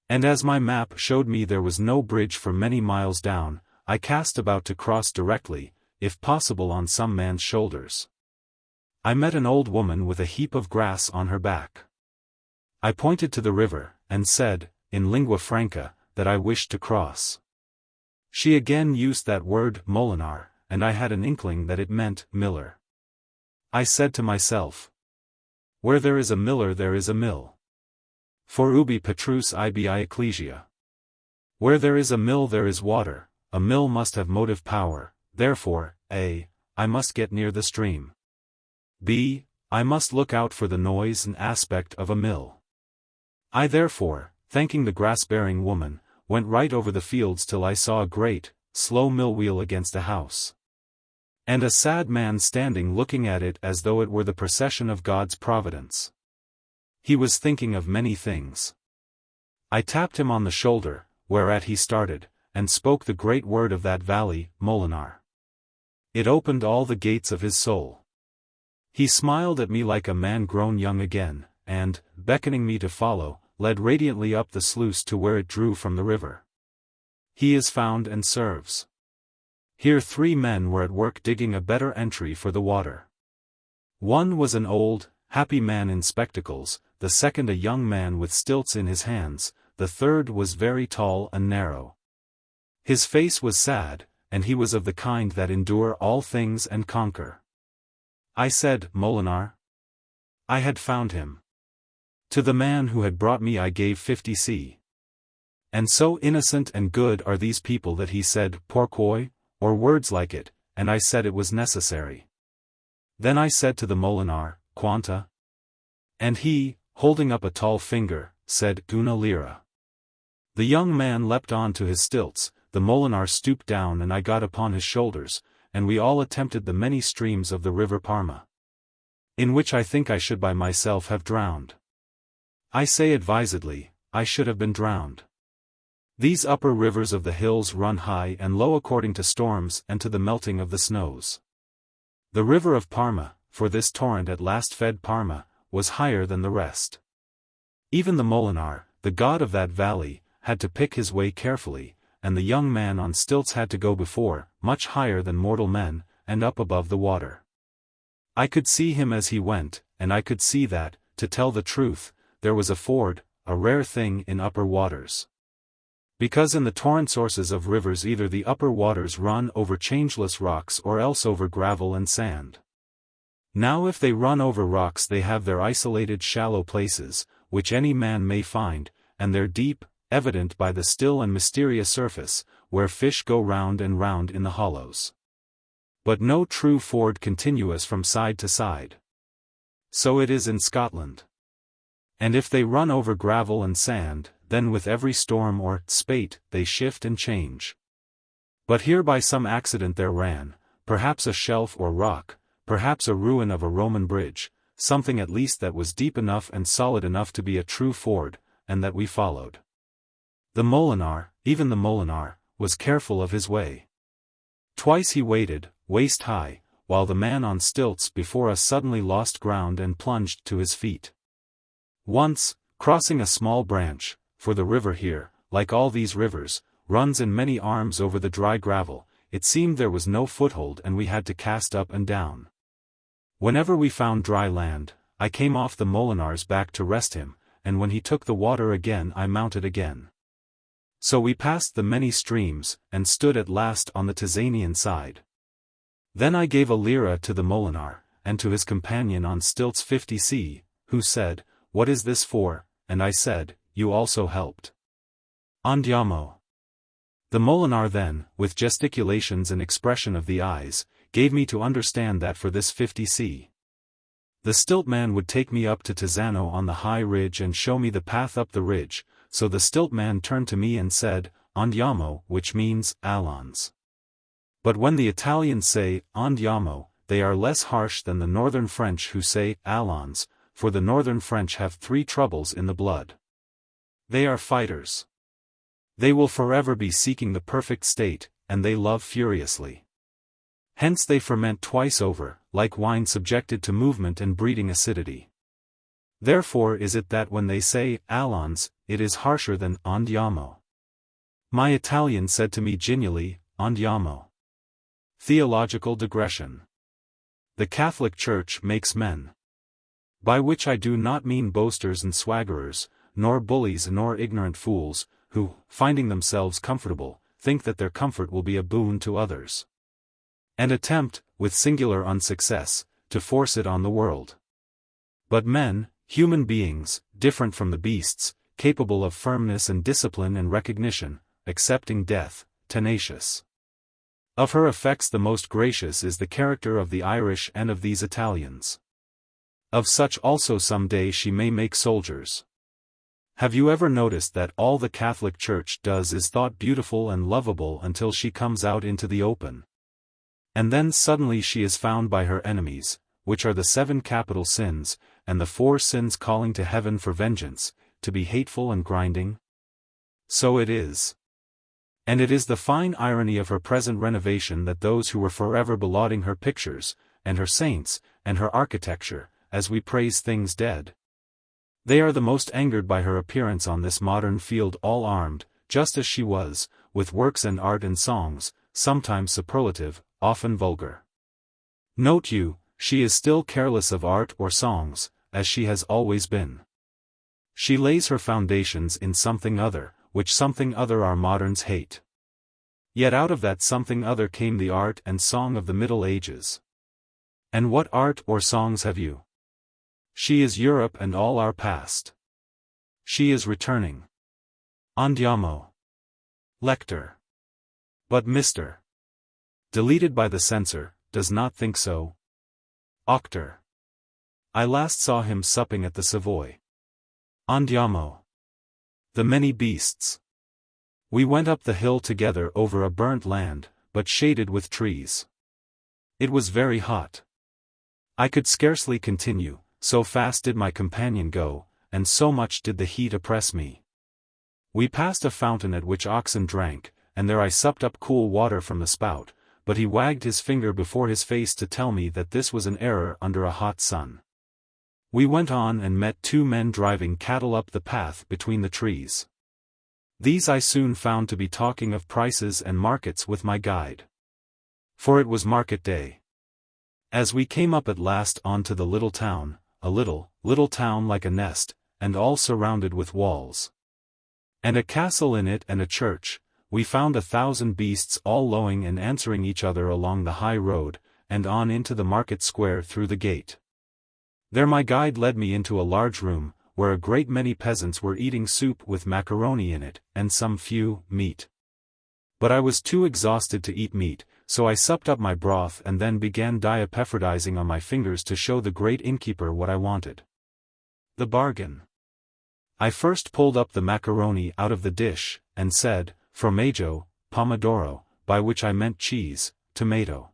And as my map showed me there was no bridge for many miles down, I cast about to cross directly, if possible on some man's shoulders. I met an old woman with a heap of grass on her back. I pointed to the river, and said, in lingua franca, that I wished to cross. She again used that word molinar, and I had an inkling that it meant miller. I said to myself, where there is a miller there is a mill. For ubi petrus ibi ecclesia. Where there is a mill there is water, a mill must have motive power, therefore, A. I must get near the stream. B. I must look out for the noise and aspect of a mill. I therefore, thanking the grass-bearing woman, went right over the fields till I saw a great, slow mill wheel against a house. And a sad man standing looking at it as though it were the procession of God's providence. He was thinking of many things. I tapped him on the shoulder, whereat he started, and spoke the great word of that valley, Molinar. It opened all the gates of his soul. He smiled at me like a man grown young again, and, beckoning me to follow, led radiantly up the sluice to where it drew from the river. He is found and serves. Here 3 men were at work digging a better entry for the water. One was an old, happy man in spectacles, the second a young man with stilts in his hands, the third was very tall and narrow. His face was sad, and he was of the kind that endure all things and conquer. I said, Molinar. I had found him. To the man who had brought me I gave 50 And so innocent and good are these people that he said, pourquoi, or words like it, and I said it was necessary. Then I said to the Molinar, quanta? And he, holding up a tall finger, said, una lira. The young man leapt on to his stilts, the Molinar stooped down and I got upon his shoulders, and we all attempted the many streams of the river Parma. In which I think I should by myself have drowned. I say advisedly, I should have been drowned. These upper rivers of the hills run high and low according to storms and to the melting of the snows. The river of Parma, for this torrent at last fed Parma, was higher than the rest. Even the Molinar, the god of that valley, had to pick his way carefully, and the young man on stilts had to go before, much higher than mortal men, and up above the water. I could see him as he went, and I could see that, to tell the truth, there was a ford, a rare thing in upper waters. Because in the torrent sources of rivers either the upper waters run over changeless rocks or else over gravel and sand. Now if they run over rocks they have their isolated shallow places, which any man may find, and their deep, evident by the still and mysterious surface, where fish go round and round in the hollows. But no true ford continuous from side to side. So it is in Scotland. And if they run over gravel and sand, then with every storm or spate they shift and change. But here by some accident there ran, perhaps a shelf or rock, perhaps a ruin of a Roman bridge, something at least that was deep enough and solid enough to be a true ford, and that we followed. The Molinar, even the Molinar, was careful of his way. Twice he waded, waist high, while the man on stilts before us suddenly lost ground and plunged to his feet. Once, crossing a small branch, for the river here, like all these rivers, runs in many arms over the dry gravel, it seemed there was no foothold and we had to cast up and down. Whenever we found dry land, I came off the Molinar's back to rest him, and when he took the water again I mounted again. So we passed the many streams, and stood at last on the Tisanian side. Then I gave a lira to the Molinar, and to his companion on stilts 50 who said, what is this for? And I said, you also helped. Andiamo. The Molinar then, with gesticulations and expression of the eyes, gave me to understand that for this 50 the stilt man would take me up to Tisano on the high ridge and show me the path up the ridge, so the stilt man turned to me and said, Andiamo, which means, allons. But when the Italians say, Andiamo, they are less harsh than the northern French who say, allons, for the northern French have 3 troubles in the blood. They are fighters. They will forever be seeking the perfect state, and they love furiously. Hence they ferment twice over, like wine subjected to movement and breeding acidity. Therefore is it that when they say allons, it is harsher than andiamo. My Italian said to me genially, andiamo. Theological digression. The Catholic Church makes men. By which I do not mean boasters and swaggerers, nor bullies nor ignorant fools, who, finding themselves comfortable, think that their comfort will be a boon to others. And attempt, with singular unsuccess, to force it on the world. But men, human beings, different from the beasts, capable of firmness and discipline and recognition, accepting death, tenacious. Of her effects the most gracious is the character of the Irish and of these Italians. Of such also some day she may make soldiers. Have you ever noticed that all the Catholic Church does is thought beautiful and lovable until she comes out into the open? And then suddenly she is found by her enemies, which are the 7 capital sins, and the 4 sins calling to heaven for vengeance, to be hateful and grinding? So it is. And it is the fine irony of her present renovation that those who were forever belauding her pictures, and her saints, and her architecture, as we praise things dead. They are the most angered by her appearance on this modern field all armed, just as she was, with works and art and songs, sometimes superlative, often vulgar. Note you, she is still careless of art or songs, as she has always been. She lays her foundations in something other, which something other our moderns hate. Yet out of that something other came the art and song of the Middle Ages. And what art or songs have you? She is Europe and all our past. She is returning. Andiamo. Lector. But Mr. Deleted by the censor, does not think so. Octor. I last saw him supping at the Savoy. Andiamo. The many beasts. We went up the hill together over a burnt land, but shaded with trees. It was very hot. I could scarcely continue, so fast did my companion go, and so much did the heat oppress me. We passed a fountain at which oxen drank, and there I supped up cool water from the spout, but he wagged his finger before his face to tell me that this was an error under a hot sun. We went on and met 2 men driving cattle up the path between the trees. These I soon found to be talking of prices and markets with my guide. For it was market day. As we came up at last on to the little town, a little town like a nest, and all surrounded with walls. And a castle in it and a church, we found 1,000 beasts all lowing and answering each other along the high road, and on into the market square through the gate. There my guide led me into a large room, where a great many peasants were eating soup with macaroni in it, and some few, meat. But I was too exhausted to eat meat, so I supped up my broth and then began diapephrodizing on my fingers to show the great innkeeper what I wanted. The bargain. I first pulled up the macaroni out of the dish, and said, formaggio, pomodoro, by which I meant cheese, tomato.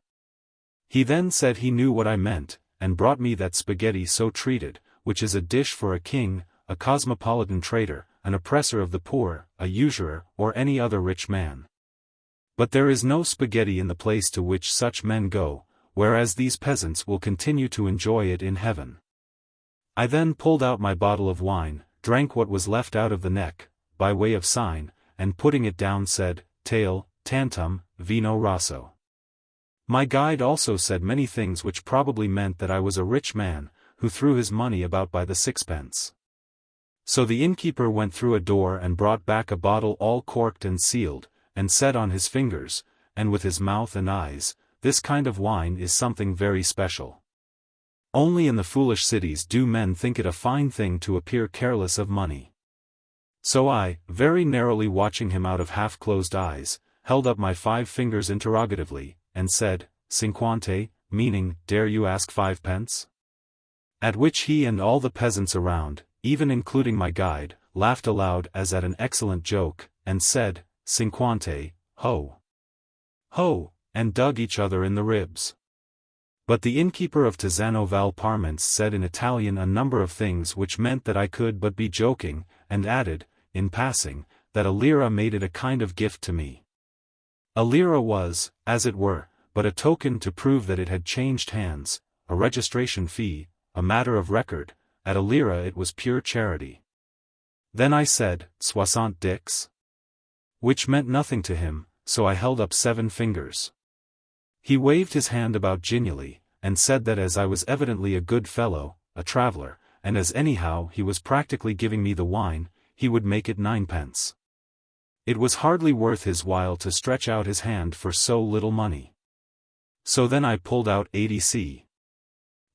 He then said he knew what I meant, and brought me that spaghetti so treated, which is a dish for a king, a cosmopolitan trader, an oppressor of the poor, a usurer, or any other rich man. But there is no spaghetti in the place to which such men go, whereas these peasants will continue to enjoy it in heaven. I then pulled out my bottle of wine, drank what was left out of the neck, by way of sign, and putting it down said, Tail, tantum, vino rosso. My guide also said many things which probably meant that I was a rich man, who threw his money about by the sixpence. So the innkeeper went through a door and brought back a bottle all corked and sealed, and said on his fingers, and with his mouth and eyes, this kind of wine is something very special. Only in the foolish cities do men think it a fine thing to appear careless of money. So I, very narrowly watching him out of half-closed eyes, held up my 5 fingers interrogatively, and said, cinquante, meaning, dare you ask 5 pence? At which he and all the peasants around, even including my guide, laughed aloud as at an excellent joke, and said, cinquante, ho! Ho! And dug each other in the ribs. But the innkeeper of Tizzano Val Parments said in Italian a number of things which meant that I could but be joking, and added, in passing, that a lira made it a kind of gift to me. A lira was, as it were, but a token to prove that it had changed hands, a registration fee, a matter of record, at a lira it was pure charity. Then I said, 60 dix? Which meant nothing to him, so I held up 7 fingers. He waved his hand about genially, and said that as I was evidently a good fellow, a traveller, and as anyhow he was practically giving me the wine, he would make it 9 pence. It was hardly worth his while to stretch out his hand for so little money. So then I pulled out 80c.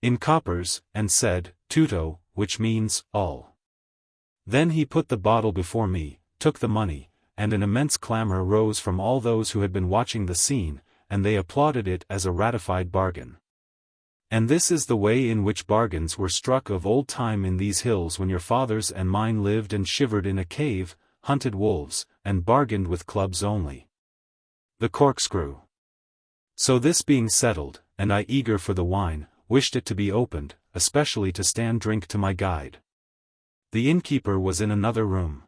in coppers, and said, tutto, which means, all. Then he put the bottle before me, took the money, and an immense clamour rose from all those who had been watching the scene, and they applauded it as a ratified bargain. And this is the way in which bargains were struck of old time in these hills when your fathers and mine lived and shivered in a cave, hunted wolves, and bargained with clubs only. The corkscrew. So this being settled, and I eager for the wine, wished it to be opened, especially to stand drink to my guide. The innkeeper was in another room.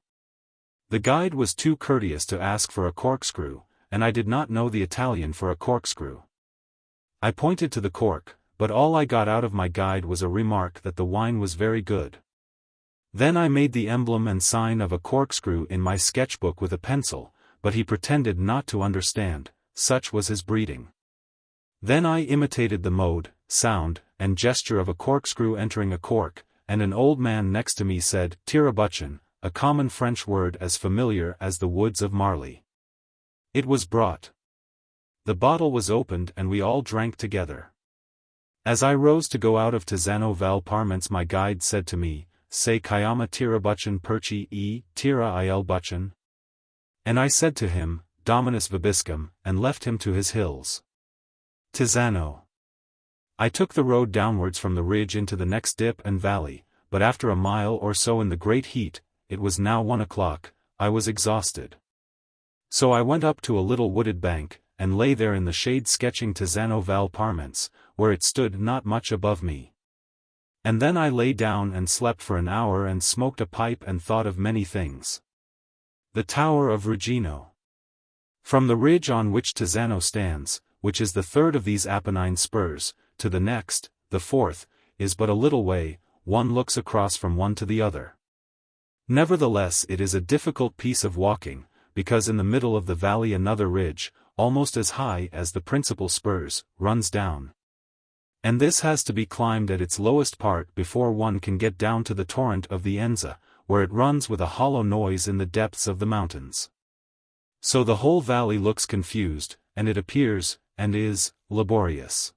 The guide was too courteous to ask for a corkscrew, and I did not know the Italian for a corkscrew. I pointed to the cork, but all I got out of my guide was a remark that the wine was very good. Then I made the emblem and sign of a corkscrew in my sketchbook with a pencil, but he pretended not to understand, such was his breeding. Then I imitated the mode, sound, and gesture of a corkscrew entering a cork, and an old man next to me said, tirabuchon, a common French word as familiar as the woods of Marly. It was brought. The bottle was opened and we all drank together. As I rose to go out of Tizzano val Parments, my guide said to me, Se chiama tirabuchon perci e tira il buchon? And I said to him, Dominus vobiscum, and left him to his hills. Tizzano. I took the road downwards from the ridge into the next dip and valley, but after a mile or so in the great heat, it was now 1 o'clock, I was exhausted. So I went up to a little wooded bank, and lay there in the shade sketching Tizzano val Parments, where it stood not much above me. And then I lay down and slept for an hour and smoked a pipe and thought of many things. The Tower of Regino. From the ridge on which Tizzano stands, which is the third of these Apennine spurs, to the next, the fourth, is but a little way, one looks across from one to the other. Nevertheless it is a difficult piece of walking, because in the middle of the valley another ridge, almost as high as the principal spurs, runs down. And this has to be climbed at its lowest part before one can get down to the torrent of the Enza, where it runs with a hollow noise in the depths of the mountains. So the whole valley looks confused, and it appears, and is, laborious.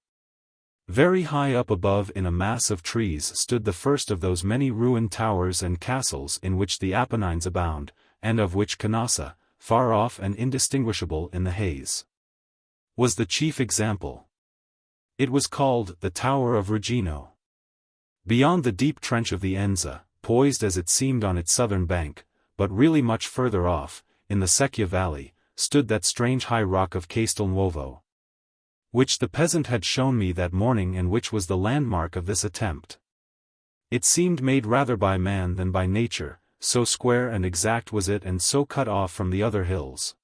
Very high up above in a mass of trees stood the first of those many ruined towers and castles in which the Apennines abound, and of which Canossa, far off and indistinguishable in the haze, was the chief example. It was called the Tower of Regino. Beyond the deep trench of the Enza, poised as it seemed on its southern bank, but really much further off, in the Secchia valley, stood that strange high rock of Castelnuovo, which the peasant had shown me that morning and which was the landmark of this attempt. It seemed made rather by man than by nature, so square and exact was it and so cut off from the other hills.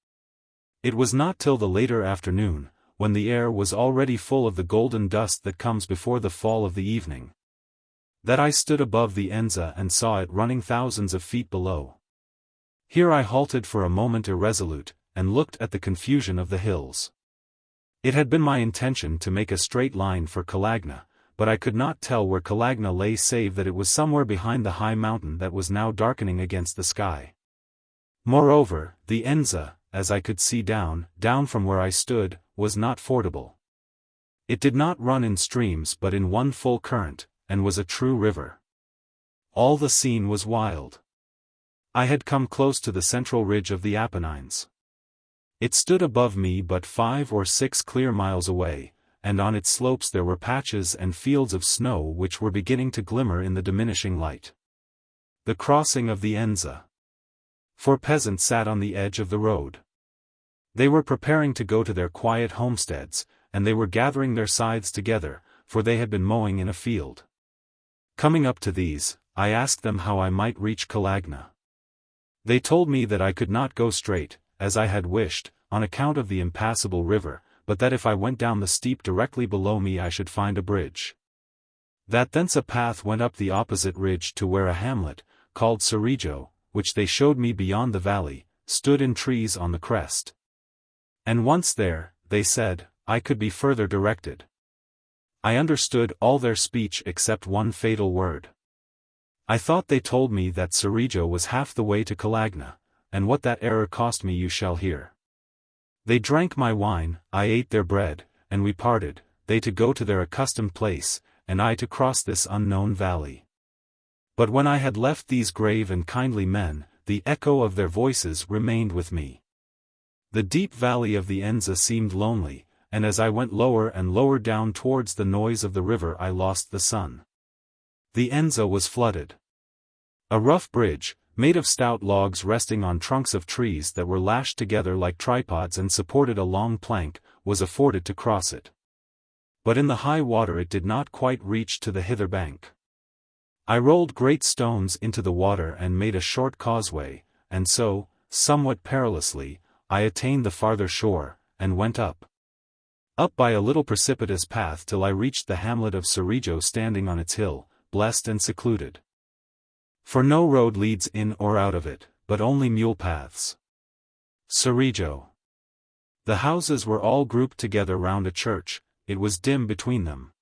It was not till the later afternoon, when the air was already full of the golden dust that comes before the fall of the evening, that I stood above the Enza and saw it running thousands of feet below. Here I halted for a moment irresolute, and looked at the confusion of the hills. It had been my intention to make a straight line for Calagna, but I could not tell where Calagna lay save that it was somewhere behind the high mountain that was now darkening against the sky. Moreover, the Enza, as I could see down from where I stood, was not fordable. It did not run in streams but in one full current, and was a true river. All the scene was wild. I had come close to the central ridge of the Apennines. It stood above me but 5 or 6 clear miles away, and on its slopes there were patches and fields of snow which were beginning to glimmer in the diminishing light. The crossing of the Enza. 4 peasants sat on the edge of the road. They were preparing to go to their quiet homesteads, and they were gathering their scythes together, for they had been mowing in a field. Coming up to these, I asked them how I might reach Calagna. They told me that I could not go straight, as I had wished, on account of the impassable river, but that if I went down the steep directly below me I should find a bridge. That thence a path went up the opposite ridge to where a hamlet, called Cerigo, which they showed me beyond the valley, stood in trees on the crest. And once there, they said, I could be further directed. I understood all their speech except one fatal word. I thought they told me that Cerigo was half the way to Calagna, and what that error cost me you shall hear. They drank my wine, I ate their bread, and we parted, they to go to their accustomed place, and I to cross this unknown valley. But when I had left these grave and kindly men, the echo of their voices remained with me. The deep valley of the Enza seemed lonely, and as I went lower and lower down towards the noise of the river I lost the sun. The Enza was flooded. A rough bridge, made of stout logs resting on trunks of trees that were lashed together like tripods and supported a long plank, was afforded to cross it. But in the high water it did not quite reach to the hither bank. I rolled great stones into the water and made a short causeway, and so, somewhat perilously, I attained the farther shore, and went up by a little precipitous path till I reached the hamlet of Cerigo standing on its hill, blessed and secluded. For no road leads in or out of it, but only mule paths. Cerigo. The houses were all grouped together round a church, it was dim between them.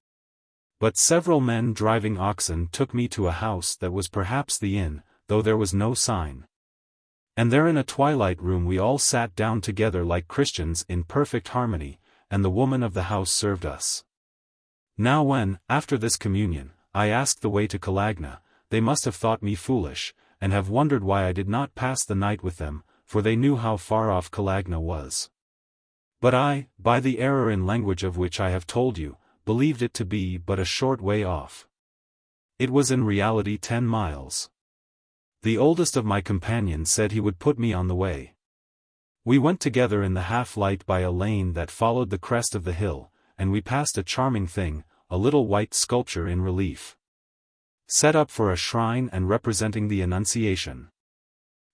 But several men driving oxen took me to a house that was perhaps the inn, though there was no sign. And there in a twilight room we all sat down together like Christians in perfect harmony, and the woman of the house served us. Now when, after this communion, I asked the way to Calagna, they must have thought me foolish, and have wondered why I did not pass the night with them, for they knew how far off Calagna was. But I, by the error in language of which I have told you, believed it to be but a short way off. It was in reality 10 miles. The oldest of my companions said he would put me on the way. We went together in the half-light by a lane that followed the crest of the hill, and we passed a charming thing, a little white sculpture in relief, set up for a shrine and representing the Annunciation.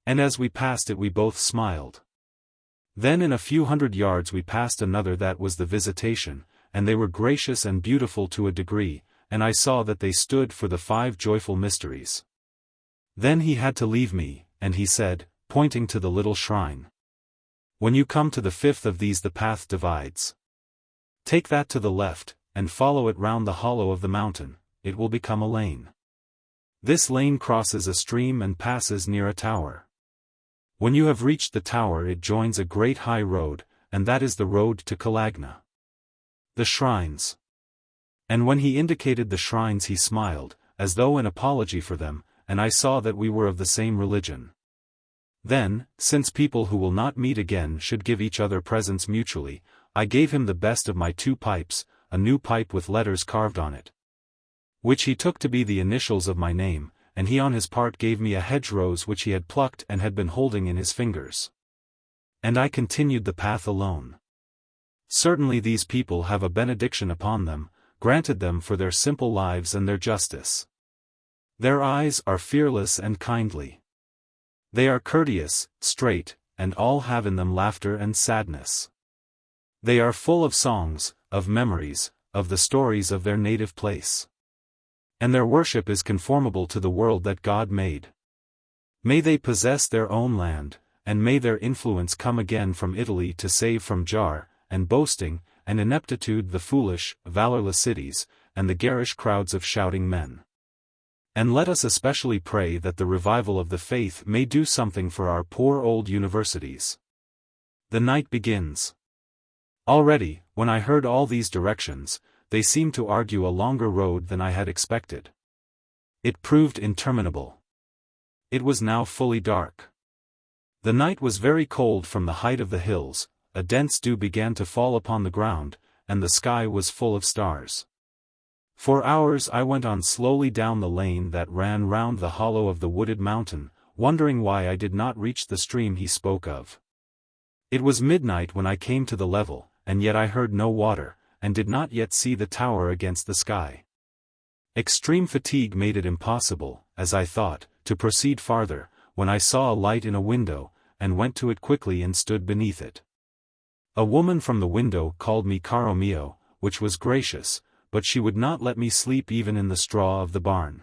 And as we passed it we both smiled. Then in a few hundred yards we passed another that was the Visitation, and they were gracious and beautiful to a degree, and I saw that they stood for the 5 joyful mysteries. Then he had to leave me, and he said, pointing to the little shrine, when you come to the 5th of these the path divides. Take that to the left, and follow it round the hollow of the mountain, it will become a lane. This lane crosses a stream and passes near a tower. When you have reached the tower it joins a great high road, and that is the road to Calagna. The shrines. And when he indicated the shrines he smiled, as though in apology for them, and I saw that we were of the same religion. Then, since people who will not meet again should give each other presents mutually, I gave him the best of my 2 pipes, a new pipe with letters carved on it, which he took to be the initials of my name, and he on his part gave me a hedge-rose which he had plucked and had been holding in his fingers. And I continued the path alone. Certainly these people have a benediction upon them, granted them for their simple lives and their justice. Their eyes are fearless and kindly. They are courteous, straight, and all have in them laughter and sadness. They are full of songs, of memories, of the stories of their native place. And their worship is conformable to the world that God made. May they possess their own land, and may their influence come again from Italy to save from jar, and boasting, and ineptitude the foolish, valorless cities, and the garish crowds of shouting men. And let us especially pray that the revival of the faith may do something for our poor old universities. The night begins. Already, when I heard all these directions, they seemed to argue a longer road than I had expected. It proved interminable. It was now fully dark. The night was very cold from the height of the hills, a dense dew began to fall upon the ground, and the sky was full of stars. For hours I went on slowly down the lane that ran round the hollow of the wooded mountain, wondering why I did not reach the stream he spoke of. It was midnight when I came to the level, and yet I heard no water, and did not yet see the tower against the sky. Extreme fatigue made it impossible, as I thought, to proceed farther, when I saw a light in a window, and went to it quickly and stood beneath it. A woman from the window called me caro mio, which was gracious, but she would not let me sleep even in the straw of the barn.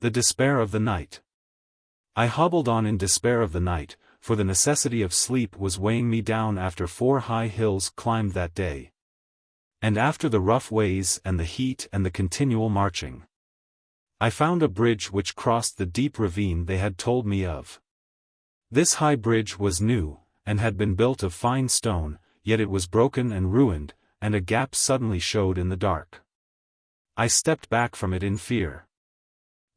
The despair of the night. I hobbled on in despair of the night, for the necessity of sleep was weighing me down after 4 high hills climbed that day. And after the rough ways and the heat and the continual marching. I found a bridge which crossed the deep ravine they had told me of. This high bridge was new, and had been built of fine stone, yet it was broken and ruined, and a gap suddenly showed in the dark. I stepped back from it in fear.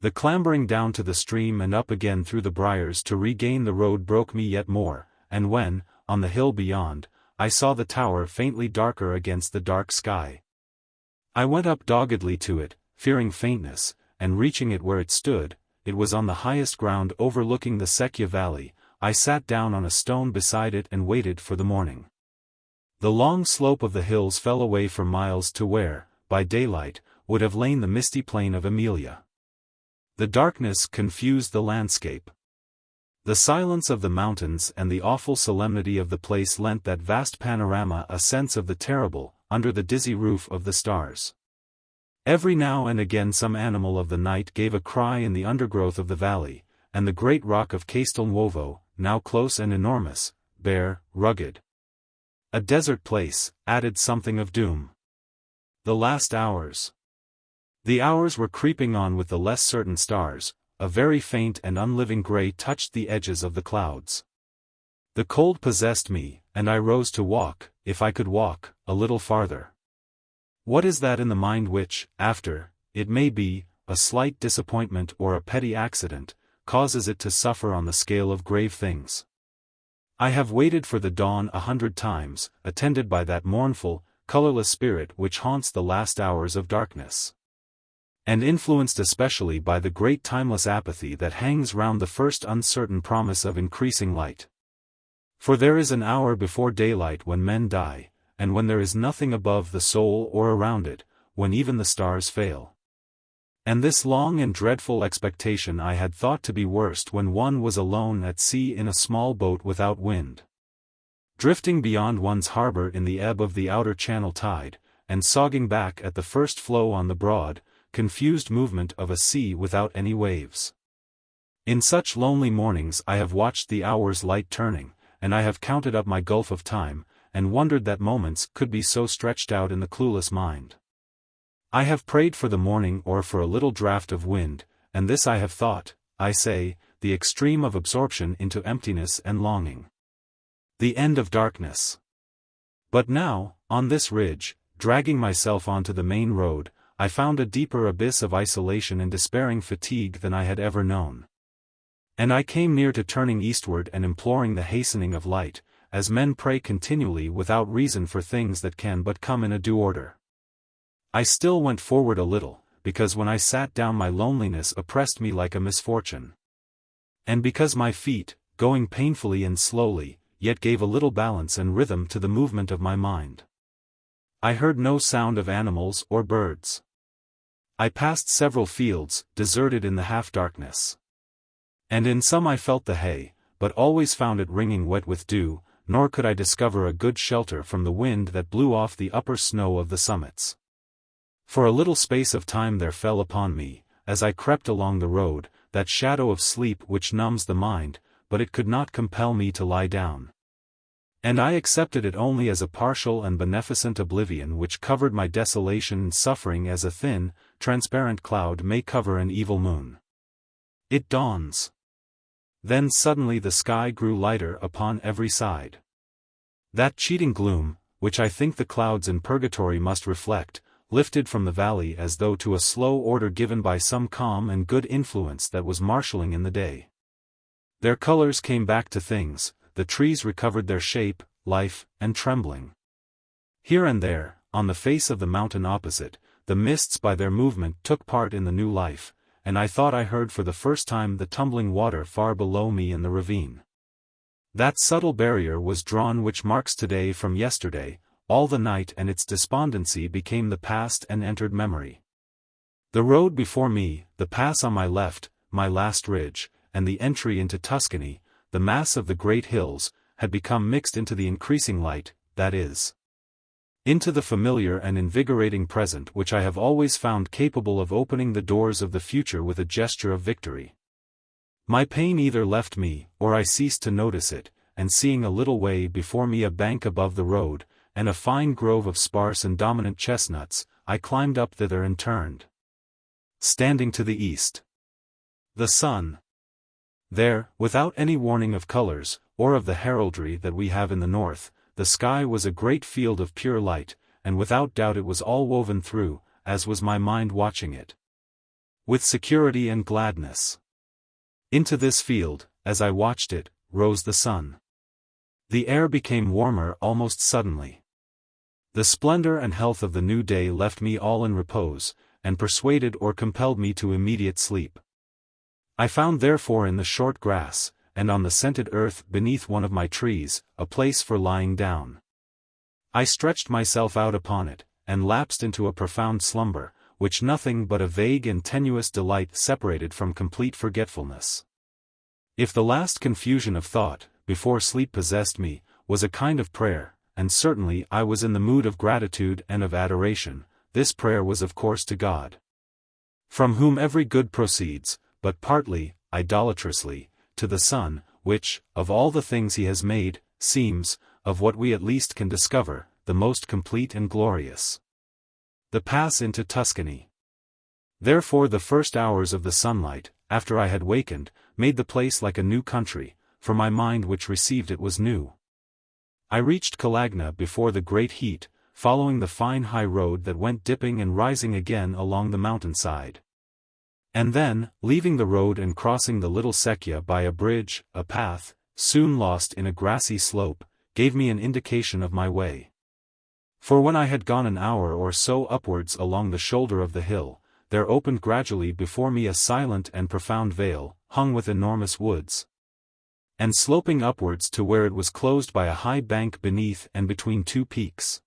The clambering down to the stream and up again through the briars to regain the road broke me yet more, and when, on the hill beyond, I saw the tower faintly darker against the dark sky. I went up doggedly to it, fearing faintness, and reaching it where it stood, it was on the highest ground overlooking the Secchia valley. I sat down on a stone beside it and waited for the morning. The long slope of the hills fell away for miles to where, by daylight, would have lain the misty plain of Amelia. The darkness confused the landscape. The silence of the mountains and the awful solemnity of the place lent that vast panorama a sense of the terrible, under the dizzy roof of the stars. Every now and again some animal of the night gave a cry in the undergrowth of the valley, and the great rock of Castelnuovo, now close and enormous, bare, rugged, a desert place, added something of doom. The last hours. The hours were creeping on with the less certain stars, a very faint and unliving grey touched the edges of the clouds. The cold possessed me, and I rose to walk, if I could walk, a little farther. What is that in the mind which, after, it may be, a slight disappointment or a petty accident, causes it to suffer on the scale of grave things? I have waited for the dawn 100 times, attended by that mournful, colorless spirit which haunts the last hours of darkness. And influenced especially by the great timeless apathy that hangs round the first uncertain promise of increasing light. For there is an hour before daylight when men die, and when there is nothing above the soul or around it, when even the stars fail. And this long and dreadful expectation I had thought to be worst when one was alone at sea in a small boat without wind, drifting beyond one's harbor in the ebb of the outer channel tide, and sogging back at the first flow on the broad, confused movement of a sea without any waves. In such lonely mornings I have watched the hours light turning, and I have counted up my gulf of time, and wondered that moments could be so stretched out in the clueless mind. I have prayed for the morning or for a little draught of wind, and this I have thought, I say, the extreme of absorption into emptiness and longing. The end of darkness. But now, on this ridge, dragging myself onto the main road, I found a deeper abyss of isolation and despairing fatigue than I had ever known. And I came near to turning eastward and imploring the hastening of light, as men pray continually without reason for things that can but come in a due order. I still went forward a little, because when I sat down my loneliness oppressed me like a misfortune. And because my feet, going painfully and slowly, yet gave a little balance and rhythm to the movement of my mind. I heard no sound of animals or birds. I passed several fields, deserted in the half-darkness. And in some I felt the hay, but always found it wringing wet with dew, nor could I discover a good shelter from the wind that blew off the upper snow of the summits. For a little space of time there fell upon me, as I crept along the road, that shadow of sleep which numbs the mind, but it could not compel me to lie down. And I accepted it only as a partial and beneficent oblivion which covered my desolation and suffering as a thin, transparent cloud may cover an evil moon. It dawns. Then suddenly the sky grew lighter upon every side. That cheating gloom, which I think the clouds in purgatory must reflect, lifted from the valley as though to a slow order given by some calm and good influence that was marshalling in the day. Their colors came back to things, the trees recovered their shape, life, and trembling. Here and there, on the face of the mountain opposite, the mists by their movement took part in the new life, and I thought I heard for the first time the tumbling water far below me in the ravine. That subtle barrier was drawn which marks today from yesterday, all the night, and its despondency became the past and entered memory. The road before me, the pass on my left, my last ridge, and the entry into Tuscany, the mass of the great hills, had become mixed into the increasing light, that is. into the familiar and invigorating present which I have always found capable of opening the doors of the future with a gesture of victory. My pain either left me, or I ceased to notice it, and seeing a little way before me a bank above the road, and a fine grove of sparse and dominant chestnuts, I climbed up thither and turned. Standing to the east. The sun. There, without any warning of colors, or of the heraldry that we have in the north, the sky was a great field of pure light, and without doubt it was all woven through, as was my mind watching it, with security and gladness. Into this field, as I watched it, rose the sun. The air became warmer almost suddenly. The splendor and health of the new day left me all in repose, and persuaded or compelled me to immediate sleep. I found therefore in the short grass, and on the scented earth beneath one of my trees, a place for lying down. I stretched myself out upon it, and lapsed into a profound slumber, which nothing but a vague and tenuous delight separated from complete forgetfulness. If the last confusion of thought, before sleep possessed me, was a kind of prayer, and certainly I was in the mood of gratitude and of adoration, this prayer was of course to God, from whom every good proceeds, but partly, idolatrously, to the sun, which, of all the things he has made, seems, of what we at least can discover, the most complete and glorious. The pass into Tuscany. Therefore the first hours of the sunlight, after I had wakened, made the place like a new country, for my mind which received it was new. I reached Calagna before the great heat, following the fine high road that went dipping and rising again along the mountainside. And then, leaving the road and crossing the little Secchia by a bridge, a path, soon lost in a grassy slope, gave me an indication of my way. For when I had gone an hour or so upwards along the shoulder of the hill, there opened gradually before me a silent and profound vale, hung with enormous woods, and sloping upwards to where it was closed by a high bank beneath and between two peaks.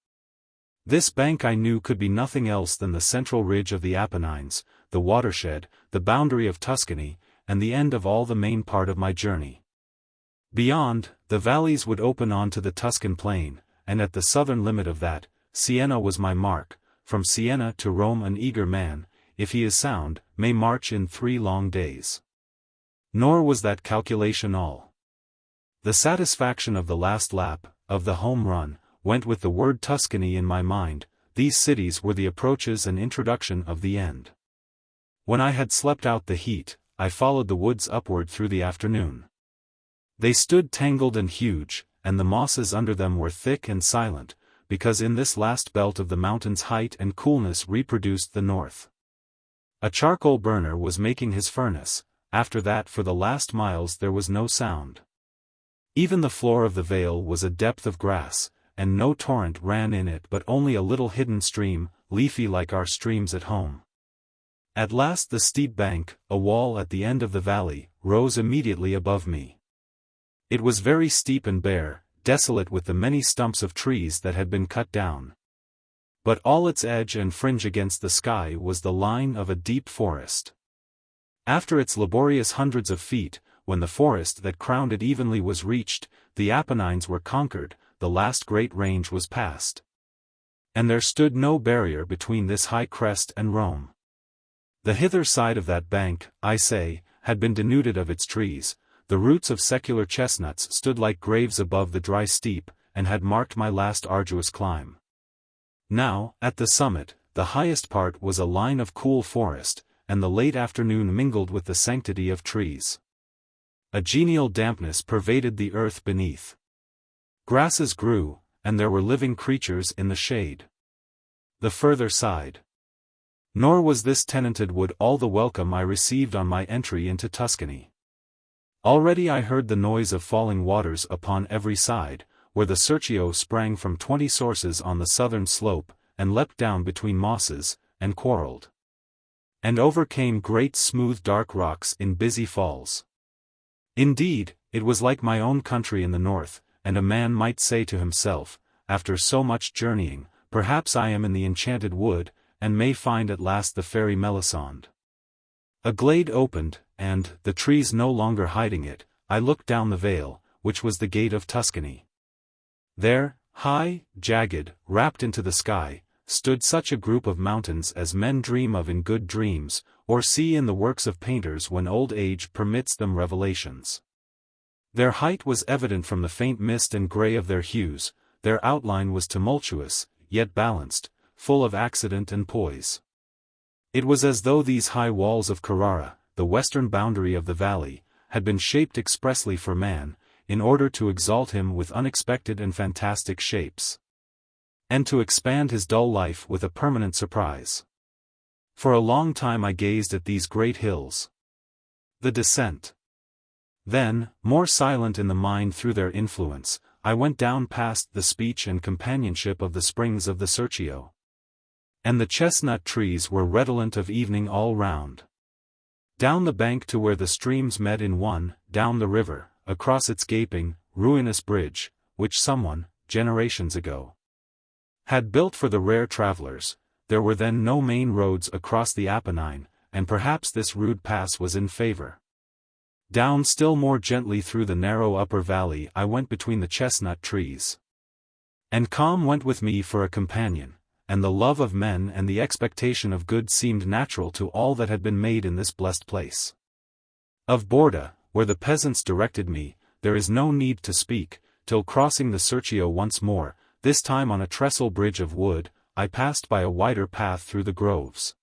This bank I knew could be nothing else than the central ridge of the Apennines, the watershed, the boundary of Tuscany, and the end of all the main part of my journey. Beyond, the valleys would open on to the Tuscan plain, and at the southern limit of that, Siena was my mark. From Siena to Rome an eager man, if he is sound, may march in 3 long days. Nor was that calculation all. The satisfaction of the last lap, of the home run, went with the word Tuscany in my mind. These cities were the approaches and introduction of the end. When I had slept out the heat, I followed the woods upward through the afternoon. They stood tangled and huge, and the mosses under them were thick and silent, because in this last belt of the mountains height and coolness reproduced the north. A charcoal burner was making his furnace. After that for the last miles there was no sound. Even the floor of the vale was a depth of grass, and no torrent ran in it but only a little hidden stream, leafy like our streams at home. At last the steep bank, a wall at the end of the valley, rose immediately above me. It was very steep and bare, desolate with the many stumps of trees that had been cut down. But all its edge and fringe against the sky was the line of a deep forest. After its laborious hundreds of feet, when the forest that crowned it evenly was reached, the Apennines were conquered, the last great range was passed. And there stood no barrier between this high crest and Rome. The hither side of that bank, I say, had been denuded of its trees. The roots of secular chestnuts stood like graves above the dry steep, and had marked my last arduous climb. Now, at the summit, the highest part was a line of cool forest, and the late afternoon mingled with the sanctity of trees. A genial dampness pervaded the earth beneath. Grasses grew, and there were living creatures in the shade. The further side. Nor was this tenanted wood all the welcome I received on my entry into Tuscany. Already I heard the noise of falling waters upon every side, where the Serchio sprang from 20 sources on the southern slope, and leapt down between mosses, and quarrelled, and overcame great smooth dark rocks in busy falls. Indeed, it was like my own country in the north, and a man might say to himself, after so much journeying, perhaps I am in the enchanted wood, and may find at last the fairy Melisande. A glade opened, and, the trees no longer hiding it, I looked down the vale, which was the gate of Tuscany. There, High, jagged, wrapped into the sky, stood such a group of mountains as men dream of in good dreams, or see in the works of painters when old age permits them revelations. Their height was evident from the faint mist and grey of their hues, their outline was tumultuous, yet balanced, full of accident and poise. It was as though these high walls of Carrara, the western boundary of the valley, had been shaped expressly for man, in order to exalt him with unexpected and fantastic shapes, and to expand his dull life with a permanent surprise. For a long time I gazed at these great hills. The descent. Then, more silent in the mind through their influence, I went down past the speech and companionship of the springs of the Serchio. And the chestnut trees were redolent of evening all round. Down the bank to where the streams met in one, down the river, across its gaping, ruinous bridge, which someone, generations ago, had built for the rare travelers. There were then no main roads across the Apennine, and perhaps this rude pass was in favor. Down still more gently through the narrow upper valley I went between the chestnut trees. And calm went with me for a companion, and the love of men and the expectation of good seemed natural to all that had been made in this blessed place. Of Borda, where the peasants directed me, there is no need to speak, till crossing the Serchio once more, this time on a trestle bridge of wood, I passed by a wider path through the groves,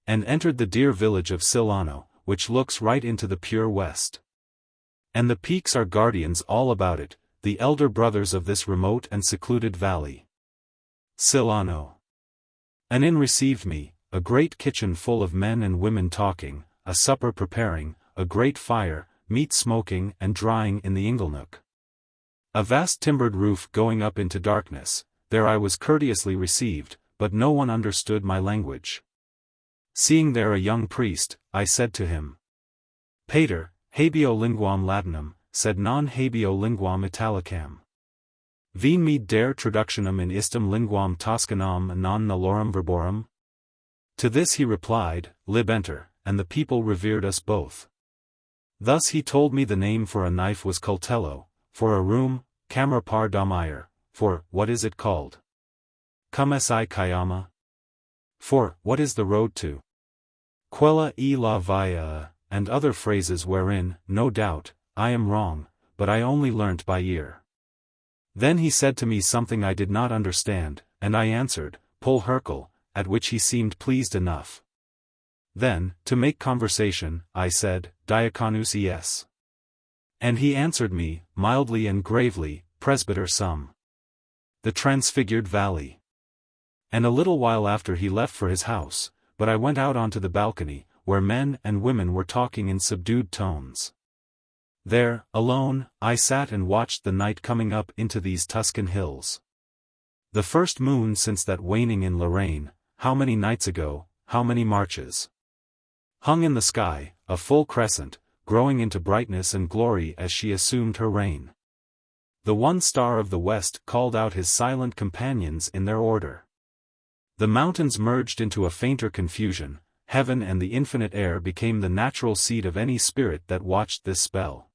and entered the dear village of Silano, which looks right into the pure west. And the peaks are guardians all about it, the elder brothers of this remote and secluded valley. Silano. An inn received me, a great kitchen full of men and women talking, a supper preparing, a great fire, meat smoking and drying in the inglenook. A vast timbered roof going up into darkness. There I was courteously received, but no one understood my language. Seeing there a young priest, I said to him, Pater, habeo linguam Latinum, sed non habeo linguam Italicam. Vi me dare traductionem in istum linguam Toscanam non nullorum verborum? To this he replied, Lib enter, and the people revered us both. Thus he told me the name for a knife was coltello, for a room, camera par damire, for, what is it called? Come si kayama? For, what is the road to? Quella e la via, and other phrases wherein, no doubt, I am wrong, but I only learnt by ear. Then he said to me something I did not understand, and I answered, Pol Hercule, at which he seemed pleased enough. Then, to make conversation, I said, Diaconus es. And he answered me, mildly and gravely, Presbyter sum. The Transfigured Valley. And a little while after he left for his house, but I went out onto the balcony, where men and women were talking in subdued tones. There, alone, I sat and watched the night coming up into these Tuscan hills. The first moon since that waning in Lorraine, how many nights ago, how many marches? Hung in the sky, a full crescent, growing into brightness and glory as she assumed her reign. The one star of the west called out his silent companions in their order. The mountains merged into a fainter confusion, heaven and the infinite air became the natural seat of any spirit that watched this spell.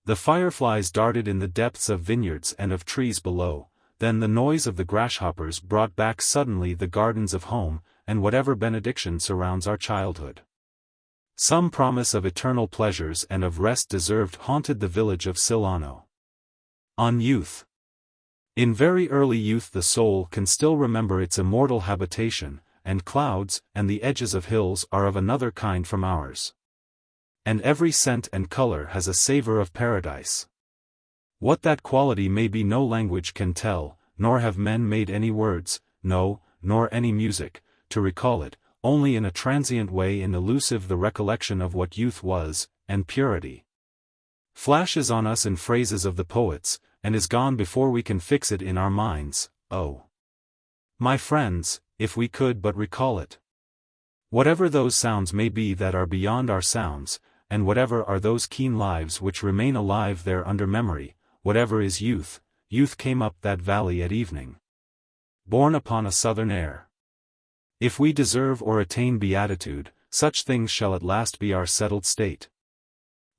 The fireflies darted in the depths of vineyards and of trees below, then the noise of the grasshoppers brought back suddenly the gardens of home, and whatever benediction surrounds our childhood. Some promise of eternal pleasures and of rest deserved haunted the village of Silano. On youth. In very early youth the soul can still remember its immortal habitation, and clouds and the edges of hills are of another kind from ours. And every scent and color has a savor of paradise. What that quality may be no language can tell, nor have men made any words, no, nor any music, to recall it, only in a transient way and elusive the recollection of what youth was, and purity flashes on us in phrases of the poets, and is gone before we can fix it in our minds. Oh, my friends, if we could but recall it. Whatever those sounds may be that are beyond our sounds, and whatever are those keen lives which remain alive there under memory, whatever is youth, youth came up that valley at evening, borne upon a southern air. If we deserve or attain beatitude, such things shall at last be our settled state.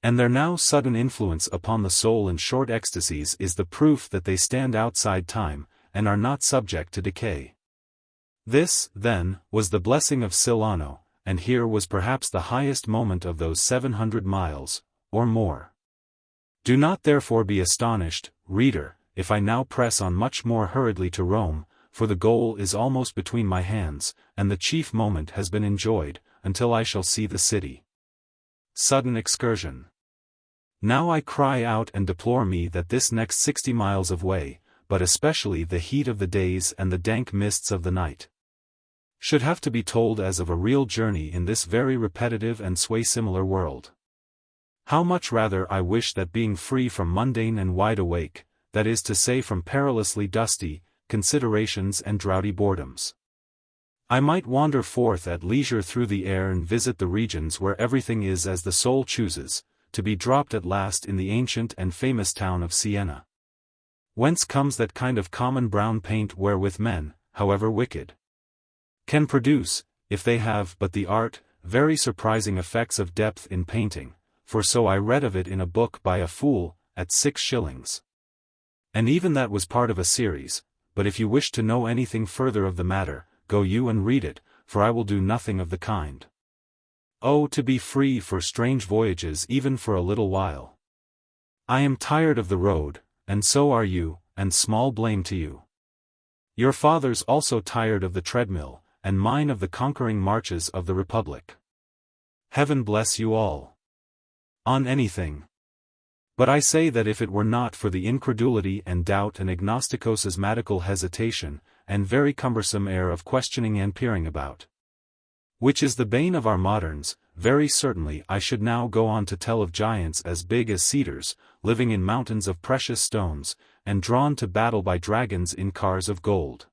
And their now sudden influence upon the soul in short ecstasies is the proof that they stand outside time, and are not subject to decay. This, then, was the blessing of Silano, and here was perhaps the highest moment of those 700 miles, or more. Do not therefore be astonished, reader, if I now press on much more hurriedly to Rome, for the goal is almost between my hands, and the chief moment has been enjoyed, until I shall see the city. Sudden excursion. Now I cry out and deplore me that this next 60 miles of way, but especially the heat of the days and the dank mists of the night, should have to be told as of a real journey in this very repetitive and sway-similar world. How much rather I wish that being free from mundane and wide awake, that is to say from perilously dusty, considerations and drowsy boredoms, I might wander forth at leisure through the air and visit the regions where everything is as the soul chooses, to be dropped at last in the ancient and famous town of Siena. Whence comes that kind of common brown paint wherewith men, however wicked, can produce, if they have but the art, very surprising effects of depth in painting, for so I read of it in a book by a fool, at 6 shillings. And even that was part of a series, but if you wish to know anything further of the matter, go you and read it, for I will do nothing of the kind. Oh, to be free for strange voyages even for a little while. I am tired of the road, and so are you, and small blame to you. Your father's also tired of the treadmill, and mine of the conquering marches of the Republic. Heaven bless you all. On anything. But I say that if it were not for the incredulity and doubt and agnostico-schismatical hesitation, and very cumbersome air of questioning and peering about, which is the bane of our moderns, very certainly I should now go on to tell of giants as big as cedars, living in mountains of precious stones, and drawn to battle by dragons in cars of gold.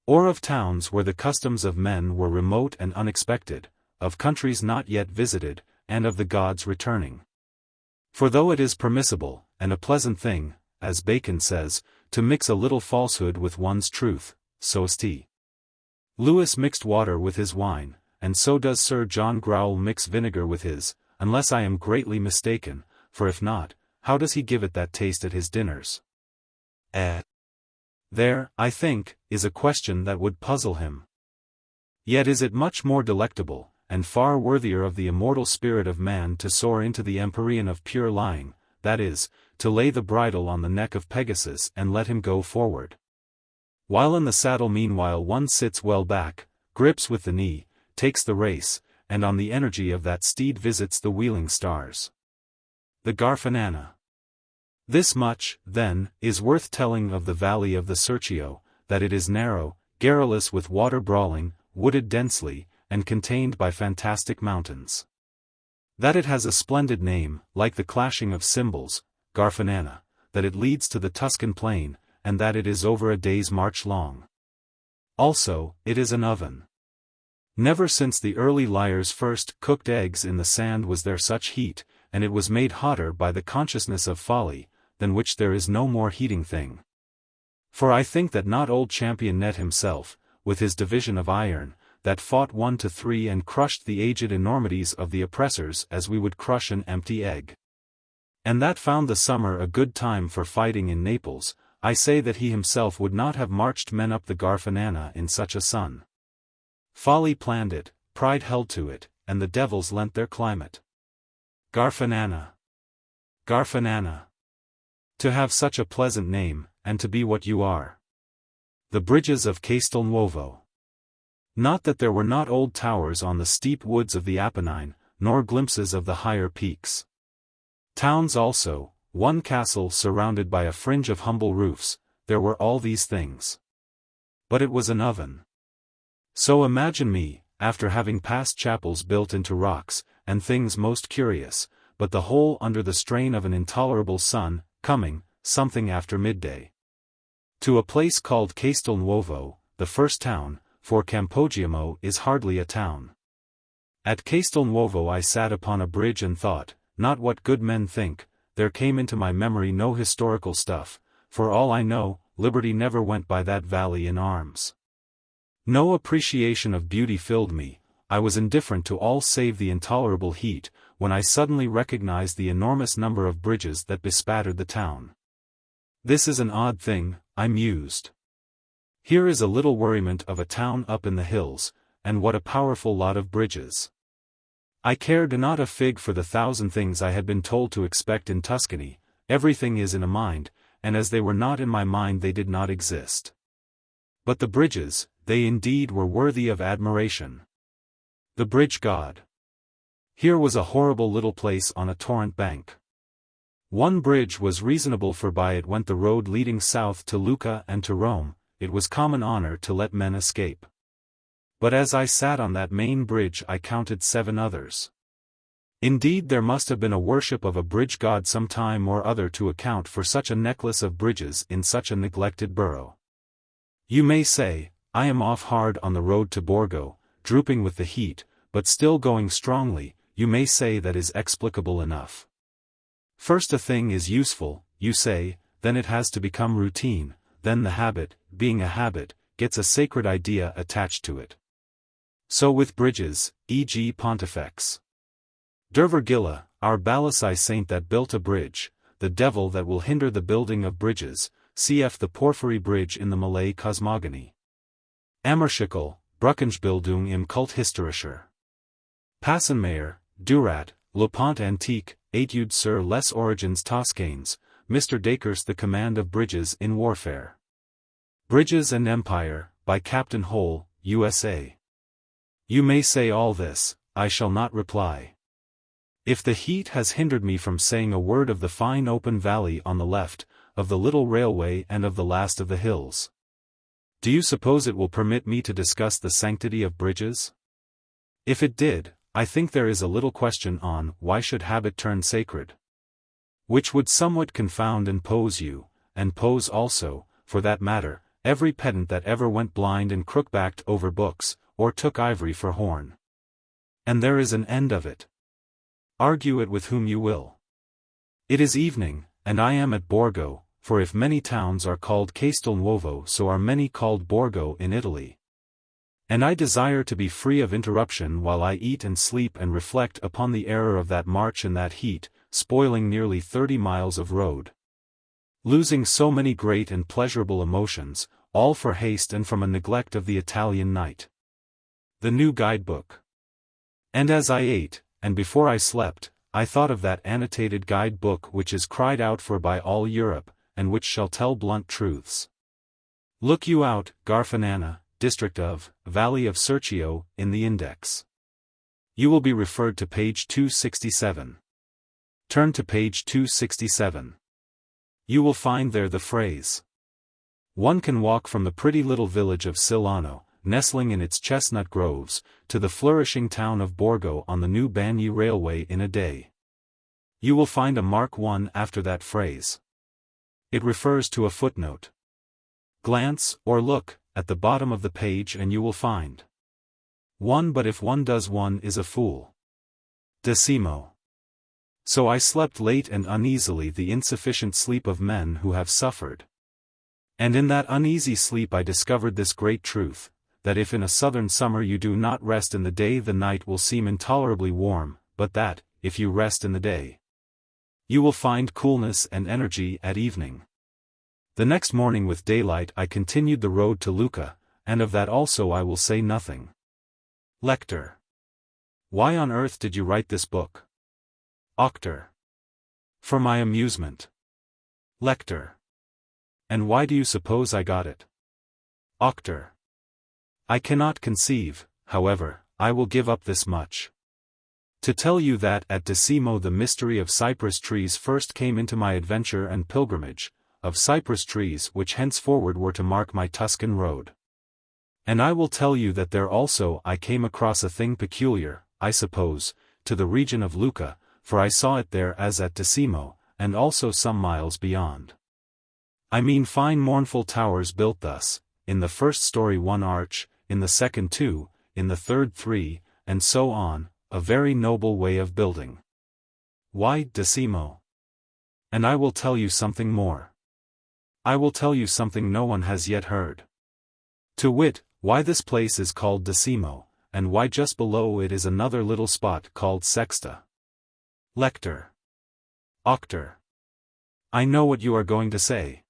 Or of towns where the customs of men were remote and unexpected, of countries not yet visited, and of the gods returning. For though it is permissible, and a pleasant thing, as Bacon says, to mix a little falsehood with one's truth, so St. Louis mixed water with his wine, and so does Sir John Growell mix vinegar with his, unless I am greatly mistaken, for if not, how does he give it that taste at his dinners? There, I think, is a question that would puzzle him. Yet is it much more delectable, and far worthier of the immortal spirit of man to soar into the empyrean of pure lying, that is, to lay the bridle on the neck of Pegasus and let him go forward. While in the saddle meanwhile one sits well back, grips with the knee, takes the race, and on the energy of that steed visits the wheeling stars. The Garfanana. This much, then, is worth telling of the valley of the Serchio, that it is narrow, garrulous with water brawling, wooded densely, and contained by fantastic mountains. That it has a splendid name, like the clashing of cymbals, Garfanana, that it leads to the Tuscan plain, and that it is over a day's march long. Also, it is an oven. Never since the early liars first cooked eggs in the sand was there such heat, and it was made hotter by the consciousness of folly, than which there is no more heating thing. For I think that not old Champion Net himself, with his division of iron, that fought 1 to 3 and crushed the aged enormities of the oppressors as we would crush an empty egg, and that found the summer a good time for fighting in Naples, I say that he himself would not have marched men up the Garfanana in such a sun. Folly planned it, pride held to it, and the devils lent their climate. Garfanana. Garfanana. To have such a pleasant name, and to be what you are. The bridges of Castelnuovo. Not that there were not old towers on the steep woods of the Apennine, nor glimpses of the higher peaks. Towns also, one castle surrounded by a fringe of humble roofs, there were all these things. But it was an oven. So imagine me, after having passed chapels built into rocks, and things most curious, but the whole under the strain of an intolerable sun, coming, something after midday, to a place called Castelnuovo, the first town, for Campogiamo is hardly a town. At Castelnuovo I sat upon a bridge and thought, not what good men think, there came into my memory no historical stuff, for all I know, liberty never went by that valley in arms. No appreciation of beauty filled me, I was indifferent to all save the intolerable heat, when I suddenly recognized the enormous number of bridges that bespattered the town. This is an odd thing, I mused. Here is a little worriment of a town up in the hills, and what a powerful lot of bridges. I cared not a fig for the 1,000 things I had been told to expect in Tuscany. Everything is in a mind, and as they were not in my mind they did not exist. But the bridges, they indeed were worthy of admiration. The bridge god. Here was a horrible little place on a torrent bank. One bridge was reasonable, for by it went the road leading south to Lucca and to Rome. It was common honor to let men escape. But as I sat on that main bridge I counted 7 others. Indeed there must have been a worship of a bridge god some time or other to account for such a necklace of bridges in such a neglected borough. You may say, I am off hard on the road to Borgo, drooping with the heat, but still going strongly. You may say that is explicable enough. First a thing is useful, you say, then it has to become routine, then the habit, being a habit, gets a sacred idea attached to it. So with bridges, e.g. Pontifex. Dervergilla, our Balasai saint that built a bridge, the devil that will hinder the building of bridges, cf. the Porphyry Bridge in the Malay cosmogony. Amerschikel, Bruckensbildung im Kulthistorischer. Passenmayer, Durat, Le Pont Antique, Etudes sur les origines toscanes, Mr. Dacres the Command of Bridges in Warfare. Bridges and Empire, by Captain Hole, USA. You may say all this, I shall not reply. If the heat has hindered me from saying a word of the fine open valley on the left, of the little railway and of the last of the hills. Do you suppose it will permit me to discuss the sanctity of bridges? If it did, I think there is a little question on why should habit turn sacred? Which would somewhat confound and pose also, for that matter, every pedant that ever went blind and crook-backed over books, or took ivory for horn. And there is an end of it. Argue it with whom you will. It is evening, and I am at Borgo, for if many towns are called Castelnuovo so are many called Borgo in Italy. And I desire to be free of interruption while I eat and sleep and reflect upon the error of that march and that heat, spoiling nearly 30 miles of road. Losing so many great and pleasurable emotions, all for haste and from a neglect of the Italian night. The new guidebook. And as I ate, and before I slept, I thought of that annotated guide-book which is cried out for by all Europe, and which shall tell blunt truths. Look you out, Garfanana, district of, Valley of Serchio, in the index. You will be referred to page 267. Turn to page 267. You will find there the phrase. One can walk from the pretty little village of Silano, nestling in its chestnut groves, to the flourishing town of Borgo on the new Bagni railway in a day. You will find a mark 1 after that phrase. It refers to a footnote. Glance, or look, at the bottom of the page and you will find. 1 But if one does one is a fool. Decimo. So I slept late and uneasily, the insufficient sleep of men who have suffered. And in that uneasy sleep I discovered this great truth, that if in a southern summer you do not rest in the day the night will seem intolerably warm, but that, if you rest in the day, you will find coolness and energy at evening. The next morning with daylight I continued the road to Lucca, and of that also I will say nothing. Lector. Why on earth did you write this book? Auctor. For my amusement. Lector. And why do you suppose I got it? Auctor. I cannot conceive, however, I will give up this much. To tell you that at Decimo the mystery of cypress trees first came into my adventure and pilgrimage, of cypress trees which henceforward were to mark my Tuscan road. And I will tell you that there also I came across a thing peculiar, I suppose, to the region of Lucca, for I saw it there as at Decimo, and also some miles beyond. I mean fine mournful towers built thus, in the first story 1 arch, in the second 2, in the third 3, and so on, a very noble way of building. Why Decimo? And I will tell you something more. I will tell you something no one has yet heard. To wit, why this place is called Decimo, and why just below it is another little spot called Sexta. Lector. Auctor. I know what you are going to say.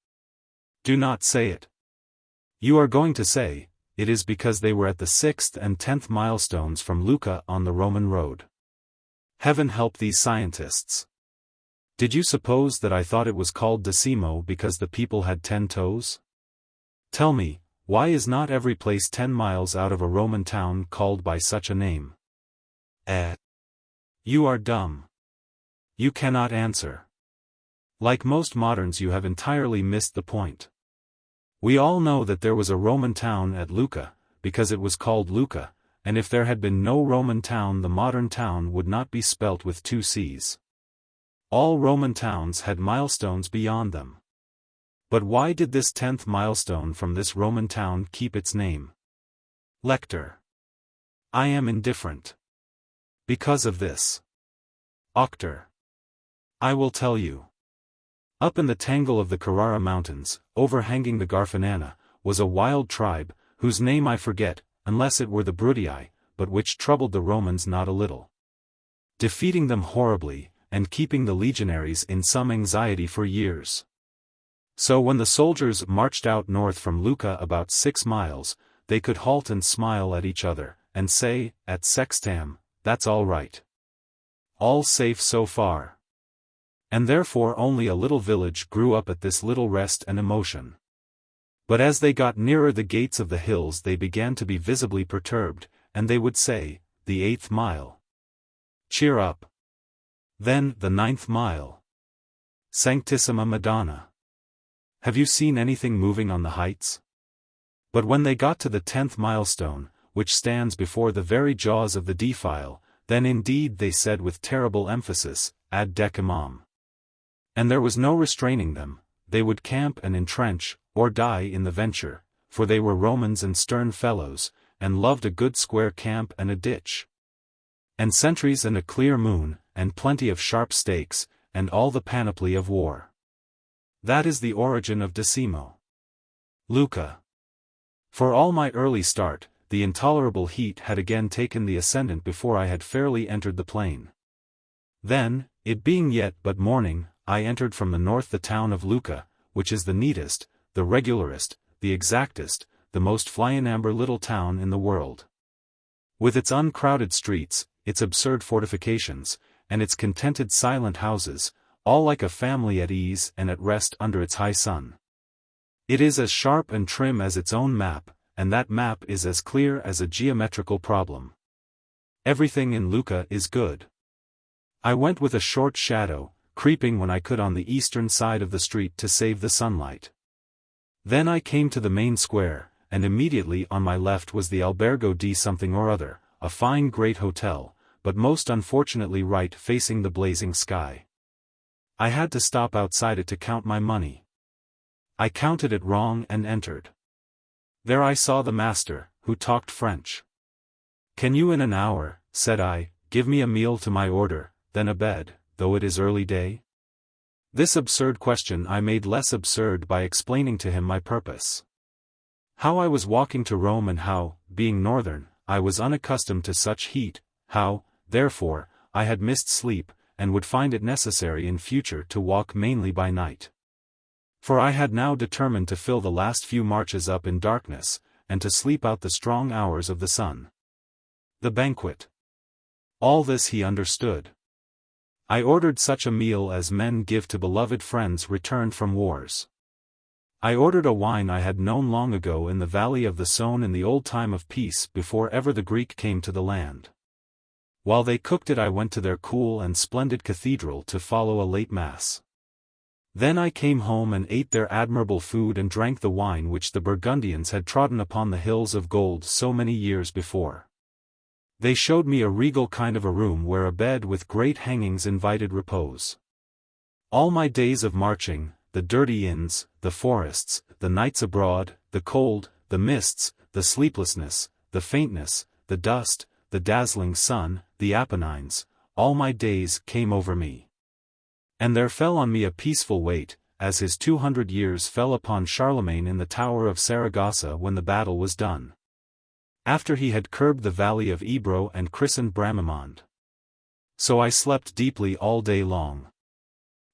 Do not say it. You are going to say, it is because they were at the 6th and 10th milestones from Lucca on the Roman road. Heaven help these scientists. Did you suppose that I thought it was called Decimo because the people had 10 toes? Tell me, why is not every place 10 miles out of a Roman town called by such a name? You are dumb. You cannot answer. Like most moderns, you have entirely missed the point. We all know that there was a Roman town at Lucca, because it was called Lucca, and if there had been no Roman town, the modern town would not be spelt with 2 C's. All Roman towns had milestones beyond them. But why did this 10th milestone from this Roman town keep its name? Lector. I am indifferent. Because of this. Auctor. I will tell you. Up in the tangle of the Carrara Mountains, overhanging the Garfanana, was a wild tribe, whose name I forget, unless it were the Brutii, but which troubled the Romans not a little, defeating them horribly, and keeping the legionaries in some anxiety for years. So when the soldiers marched out north from Lucca about 6 miles, they could halt and smile at each other, and say, at Sextam, that's all right. All safe so far. And therefore only a little village grew up at this little rest and emotion. But as they got nearer the gates of the hills they began to be visibly perturbed, and they would say, the 8th mile. Cheer up. Then, the 9th mile. Sanctissima Madonna. Have you seen anything moving on the heights? But when they got to the 10th milestone, which stands before the very jaws of the defile, then indeed they said with terrible emphasis, ad decimam. And there was no restraining them, they would camp and entrench, or die in the venture, for they were Romans and stern fellows, and loved a good square camp and a ditch. And sentries and a clear moon, and plenty of sharp stakes, and all the panoply of war. That is the origin of Decimo. Lucca. For all my early start, the intolerable heat had again taken the ascendant before I had fairly entered the plain. Then, it being yet but morning, I entered from the north the town of Lucca, which is the neatest, the regularest, the exactest, the most flyinamber little town in the world. With its uncrowded streets, its absurd fortifications, and its contented silent houses, all like a family at ease and at rest under its high sun. It is as sharp and trim as its own map, and that map is as clear as a geometrical problem. Everything in Lucca is good. I went with a short shadow, creeping when I could on the eastern side of the street to save the sunlight. Then I came to the main square, and immediately on my left was the Albergo di something or other, a fine great hotel, but most unfortunately right facing the blazing sky. I had to stop outside it to count my money. I counted it wrong and entered. There I saw the master, who talked French. Can you in an hour, said I, give me a meal to my order, then a bed, though it is early day? This absurd question I made less absurd by explaining to him my purpose. How I was walking to Rome and how, being northern, I was unaccustomed to such heat, how, therefore, I had missed sleep, and would find it necessary in future to walk mainly by night. For I had now determined to fill the last few marches up in darkness, and to sleep out the strong hours of the sun. The banquet. All this he understood. I ordered such a meal as men give to beloved friends returned from wars. I ordered a wine I had known long ago in the valley of the Saône in the old time of peace before ever the Greek came to the land. While they cooked it I went to their cool and splendid cathedral to follow a late mass. Then I came home and ate their admirable food and drank the wine which the Burgundians had trodden upon the hills of gold so many years before. They showed me a regal kind of a room where a bed with great hangings invited repose. All my days of marching, the dirty inns, the forests, the nights abroad, the cold, the mists, the sleeplessness, the faintness, the dust, the dazzling sun, the Apennines, all my days came over me. And there fell on me a peaceful weight, as his 200 years fell upon Charlemagne in the tower of Saragossa when the battle was done. After he had curbed the valley of Ebro and christened Bramimond. So I slept deeply all day long.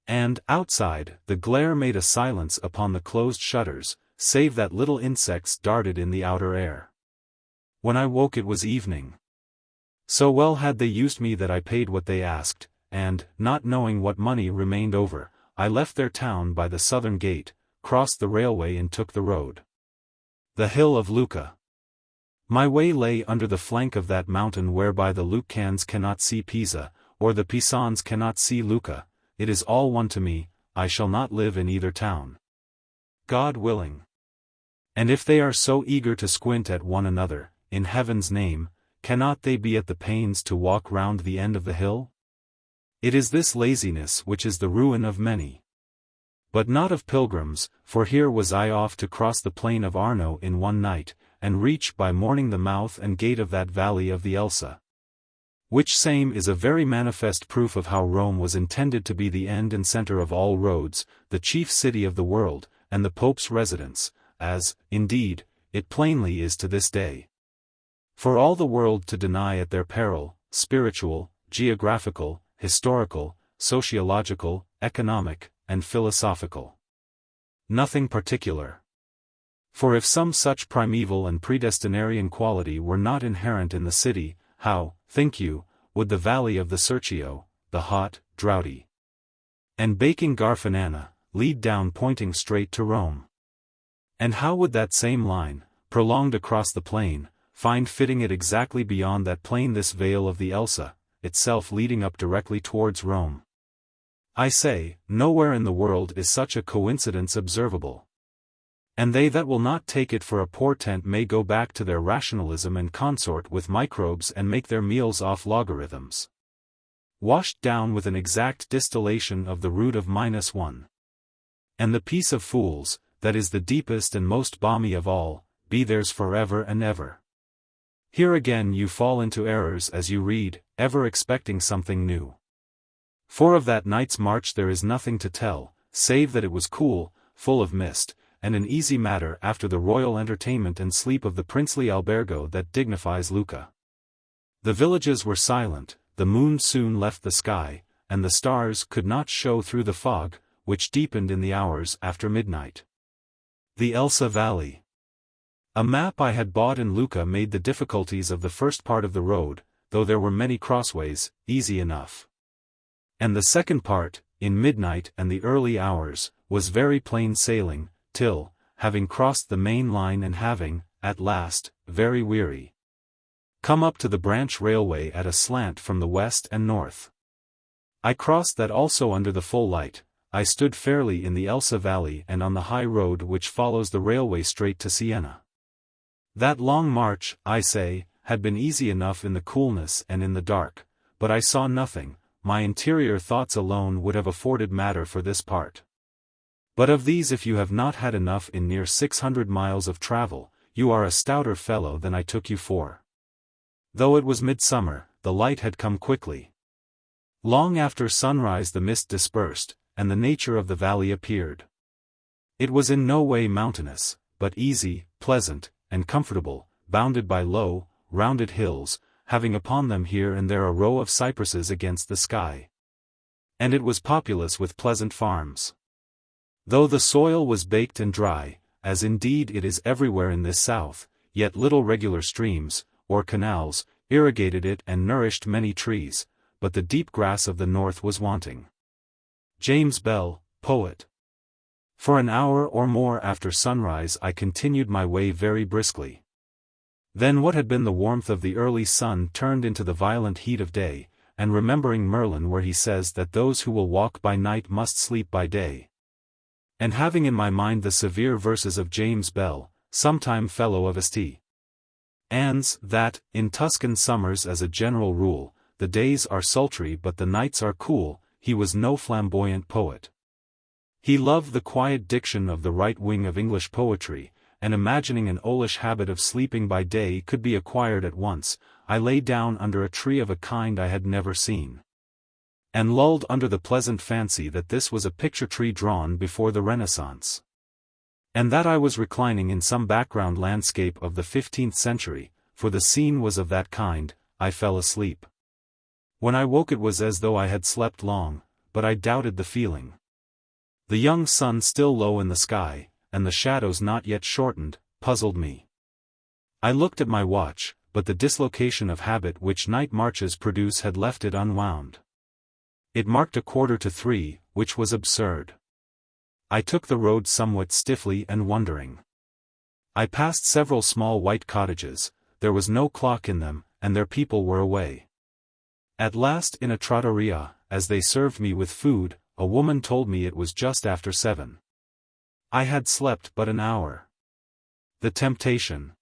And, outside, the glare made a silence upon the closed shutters, save that little insects darted in the outer air. When I woke it was evening. So well had they used me that I paid what they asked, and, not knowing what money remained over, I left their town by the southern gate, crossed the railway and took the road. The hill of Lucca. My way lay under the flank of that mountain whereby the Lucans cannot see Pisa, or the Pisans cannot see Lucca. It is all one to me, I shall not live in either town. God willing. And if they are so eager to squint at one another, in heaven's name, cannot they be at the pains to walk round the end of the hill? It is this laziness which is the ruin of many. But not of pilgrims, for here was I off to cross the plain of Arno in one night, and reach by morning the mouth and gate of that valley of the Elsa. Which same is a very manifest proof of how Rome was intended to be the end and center of all roads, the chief city of the world, and the Pope's residence, as, indeed, it plainly is to this day. For all the world to deny at their peril, spiritual, geographical, historical, sociological, economic, and philosophical. Nothing particular. For if some such primeval and predestinarian quality were not inherent in the city, how, think you, would the valley of the Serchio, the hot, droughty, and baking Garfanana, lead down pointing straight to Rome? And how would that same line, prolonged across the plain, find fitting it exactly beyond that plain this vale of the Elsa, itself leading up directly towards Rome? I say, nowhere in the world is such a coincidence observable. And they that will not take it for a portent may go back to their rationalism and consort with microbes and make their meals off logarithms, washed down with an exact distillation of the root of -1. And the peace of fools, that is the deepest and most balmy of all, be theirs forever and ever. Here again you fall into errors as you read, ever expecting something new. For of that night's march there is nothing to tell, save that it was cool, full of mist, and an easy matter after the royal entertainment and sleep of the princely albergo that dignifies Lucca. The villages were silent, the moon soon left the sky, and the stars could not show through the fog, which deepened in the hours after midnight. The Elsa Valley. A map I had bought in Lucca made the difficulties of the first part of the road, though there were many crossways, easy enough. And the second part, in midnight and the early hours, was very plain sailing, till, having crossed the main line and having, at last, very weary, come up to the branch railway at a slant from the west and north. I crossed that also under the full light. I stood fairly in the Elsa Valley and on the high road which follows the railway straight to Siena. That long march, I say, had been easy enough in the coolness and in the dark, but I saw nothing. My interior thoughts alone would have afforded matter for this part. But of these if you have not had enough in near 600 miles of travel, you are a stouter fellow than I took you for. Though it was midsummer, the light had come quickly. Long after sunrise the mist dispersed, and the nature of the valley appeared. It was in no way mountainous, but easy, pleasant, and comfortable, bounded by low, rounded hills, having upon them here and there a row of cypresses against the sky. And it was populous with pleasant farms. Though the soil was baked and dry, as indeed it is everywhere in this south, yet little regular streams, or canals, irrigated it and nourished many trees, but the deep grass of the north was wanting. James Bell, poet. For an hour or more after sunrise I continued my way very briskly. Then what had been the warmth of the early sun turned into the violent heat of day, and remembering Merlin where he says that those who will walk by night must sleep by day, and having in my mind the severe verses of James Bell, sometime fellow of St. Anne's, that, in Tuscan summers as a general rule, the days are sultry but the nights are cool, he was no flamboyant poet. He loved the quiet diction of the right wing of English poetry, and imagining an owlish habit of sleeping by day could be acquired at once, I lay down under a tree of a kind I had never seen, and lulled under the pleasant fancy that this was a picture tree drawn before the Renaissance, and that I was reclining in some background landscape of the 15th century, for the scene was of that kind. I fell asleep. When I woke it was as though I had slept long, but I doubted the feeling. The young sun still low in the sky, and the shadows not yet shortened, puzzled me. I looked at my watch, but the dislocation of habit which night marches produce had left it unwound. It marked 2:45, which was absurd. I took the road somewhat stiffly and wondering. I passed several small white cottages, there was no clock in them, and their people were away. At last in a trattoria, as they served me with food, a woman told me it was just after 7. I had slept but an hour. The temptation.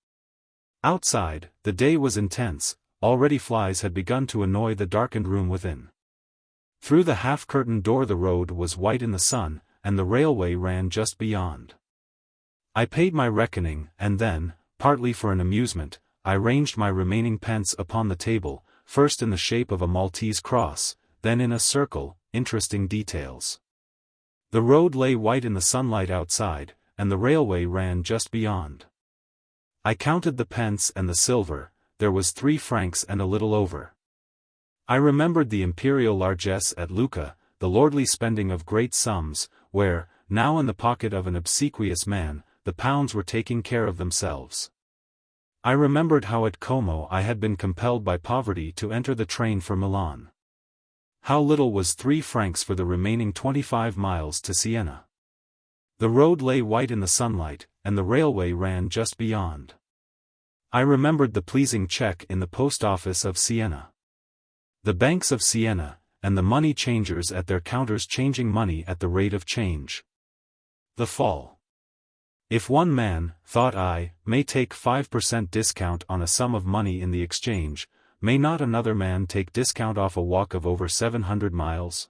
Outside, the day was intense, already flies had begun to annoy the darkened room within. Through the half-curtained door the road was white in the sun, and the railway ran just beyond. I paid my reckoning, and then, partly for an amusement, I ranged my remaining pence upon the table, first in the shape of a Maltese cross, then in a circle, interesting details. The road lay white in the sunlight outside, and the railway ran just beyond. I counted the pence and the silver, there was 3 francs and a little over. I remembered the imperial largesse at Lucca, the lordly spending of great sums, where, now in the pocket of an obsequious man, the pounds were taking care of themselves. I remembered how at Como I had been compelled by poverty to enter the train for Milan. How little was 3 francs for the remaining 25 miles to Siena. The road lay white in the sunlight, and the railway ran just beyond. I remembered the pleasing check in the post office of Siena. The banks of Siena, and the money changers at their counters changing money at the rate of change. The fall. If one man, thought I, may take 5% discount on a sum of money in the exchange, may not another man take discount off a walk of over 700 miles?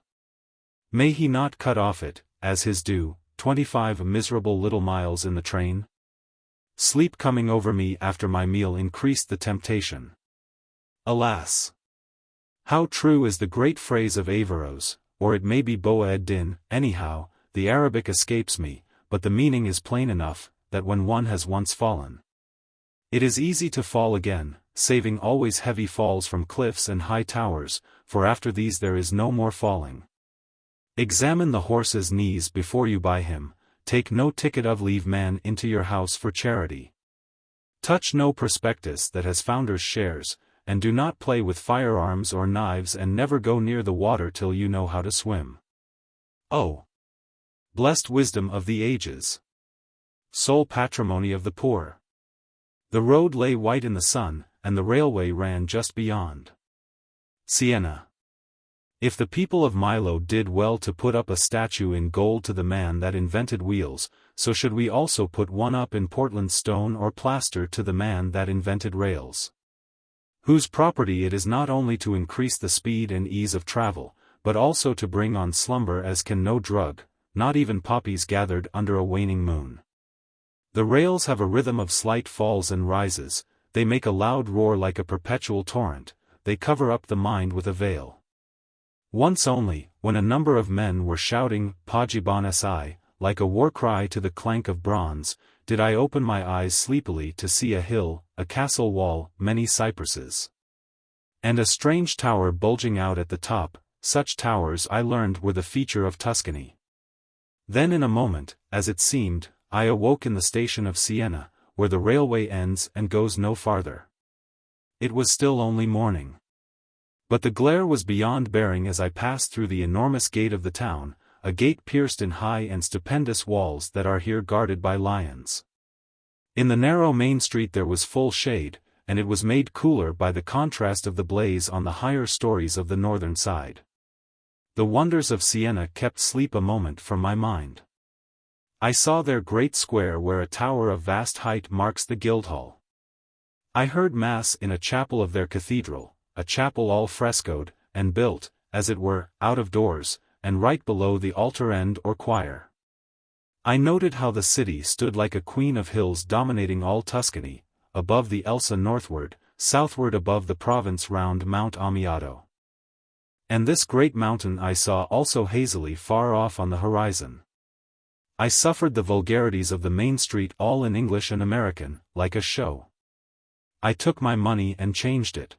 May he not cut off it, as his due, 25 miserable little miles in the train? Sleep coming over me after my meal increased the temptation. Alas! How true is the great phrase of Averroes, or it may be Boa Din, anyhow, the Arabic escapes me, but the meaning is plain enough, that when one has once fallen, it is easy to fall again, saving always heavy falls from cliffs and high towers, for after these there is no more falling. Examine the horse's knees before you buy him, take no ticket of leave man into your house for charity. Touch no prospectus that has founders' shares, and do not play with firearms or knives, and never go near the water till you know how to swim. Oh! Blessed wisdom of the ages! Sole patrimony of the poor! The road lay white in the sun, and the railway ran just beyond. Siena. If the people of Milo did well to put up a statue in gold to the man that invented wheels, so should we also put one up in Portland stone or plaster to the man that invented rails. Whose property it is not only to increase the speed and ease of travel, but also to bring on slumber as can no drug, not even poppies gathered under a waning moon. The rails have a rhythm of slight falls and rises, they make a loud roar like a perpetual torrent, they cover up the mind with a veil. Once only, when a number of men were shouting Pagibon si, like a war cry to the clank of bronze, did I open my eyes sleepily to see a hill, a castle wall, many cypresses, and a strange tower bulging out at the top. Such towers I learned were the feature of Tuscany. Then in a moment, as it seemed, I awoke in the station of Siena, where the railway ends and goes no farther. It was still only morning. But the glare was beyond bearing as I passed through the enormous gate of the town, a gate pierced in high and stupendous walls that are here guarded by lions. In the narrow main street there was full shade, and it was made cooler by the contrast of the blaze on the higher stories of the northern side. The wonders of Siena kept sleep a moment from my mind. I saw their great square where a tower of vast height marks the Guildhall. I heard mass in a chapel of their cathedral, a chapel all frescoed, and built, as it were, out of doors, and right below the altar end or choir. I noted how the city stood like a queen of hills dominating all Tuscany, above the Elsa northward, southward above the province round Mount Amiato. And this great mountain I saw also hazily far off on the horizon. I suffered the vulgarities of the main street all in English and American, like a show. I took my money and changed it.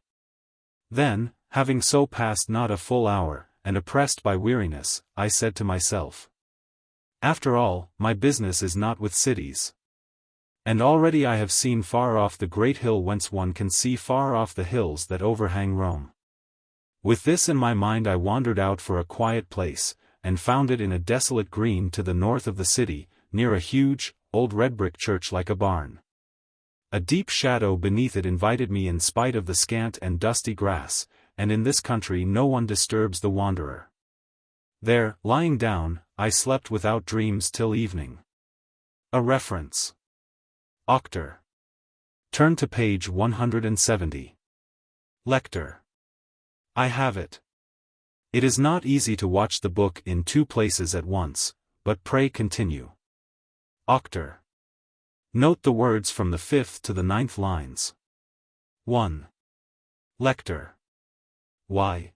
Then, Having so passed not a full hour, and oppressed by weariness, I said to myself, after all, my business is not with cities. And already I have seen far off the great hill whence one can see far off the hills that overhang Rome. With this in my mind I wandered out for a quiet place, and found it in a desolate green to the north of the city, near a huge, old red brick church like a barn. A deep shadow beneath it invited me in spite of the scant and dusty grass, and in this country no one disturbs the wanderer. There, lying down, I slept without dreams till evening. A reference. Auctor. Turn to page 170. Lector. I have it. It is not easy to watch the book in two places at once, but pray continue. Auctor. Note the words from the 5th to the 9th lines. 1. Lector. Why?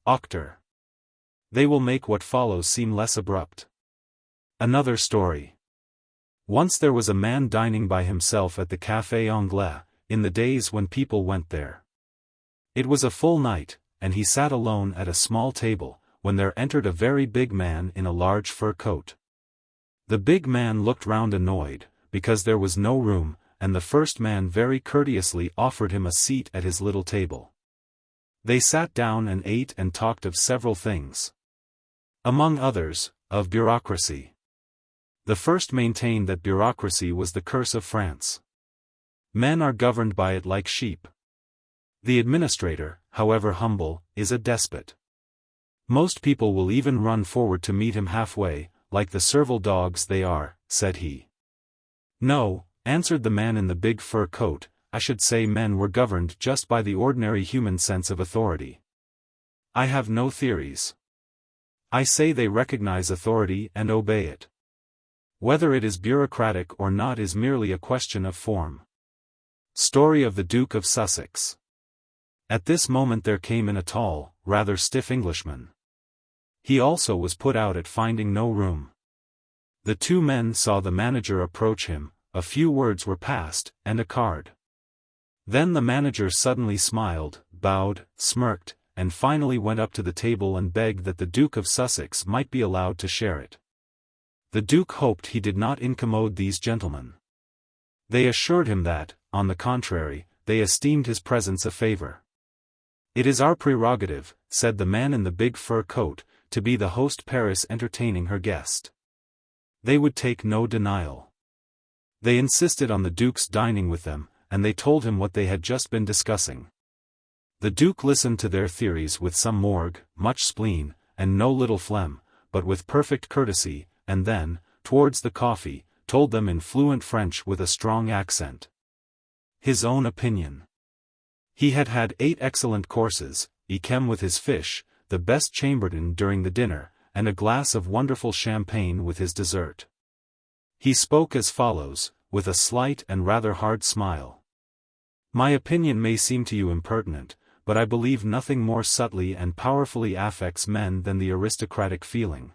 Auctor. They will make what follows seem less abrupt. Another story. Once there was a man dining by himself at the Café Anglais, in the days when people went there. It was a full night, and he sat alone at a small table, when there entered a very big man in a large fur coat. The big man looked round annoyed, because there was no room, and the first man very courteously offered him a seat at his little table. They sat down and ate and talked of several things. Among others, of bureaucracy. The first maintained that bureaucracy was the curse of France. Men are governed by it like sheep. The administrator, however humble, is a despot. Most people will even run forward to meet him halfway, like the servile dogs they are, said he. No, answered the man in the big fur coat, I should say men were governed just by the ordinary human sense of authority. I have no theories. I say they recognize authority and obey it. Whether it is bureaucratic or not is merely a question of form. Story of the Duke of Sussex. At this moment there came in a tall, rather stiff Englishman. He also was put out at finding no room. The two men saw the manager approach him, a few words were passed, and a card. Then the manager suddenly smiled, bowed, smirked, and finally went up to the table and begged that the Duke of Sussex might be allowed to share it. The Duke hoped he did not incommode these gentlemen. They assured him that, on the contrary, they esteemed his presence a favor. It is our prerogative, said the man in the big fur coat, to be the host Paris entertaining her guest. They would take no denial. They insisted on the Duke's dining with them, and they told him what they had just been discussing. The Duke listened to their theories with some morgue, much spleen, and no little phlegm, but with perfect courtesy, and then, towards the coffee, told them in fluent French with a strong accent his own opinion. He had had 8 excellent courses, he came with his fish, the best Chambertin during the dinner, and a glass of wonderful champagne with his dessert. He spoke as follows, with a slight and rather hard smile. My opinion may seem to you impertinent, but I believe nothing more subtly and powerfully affects men than the aristocratic feeling.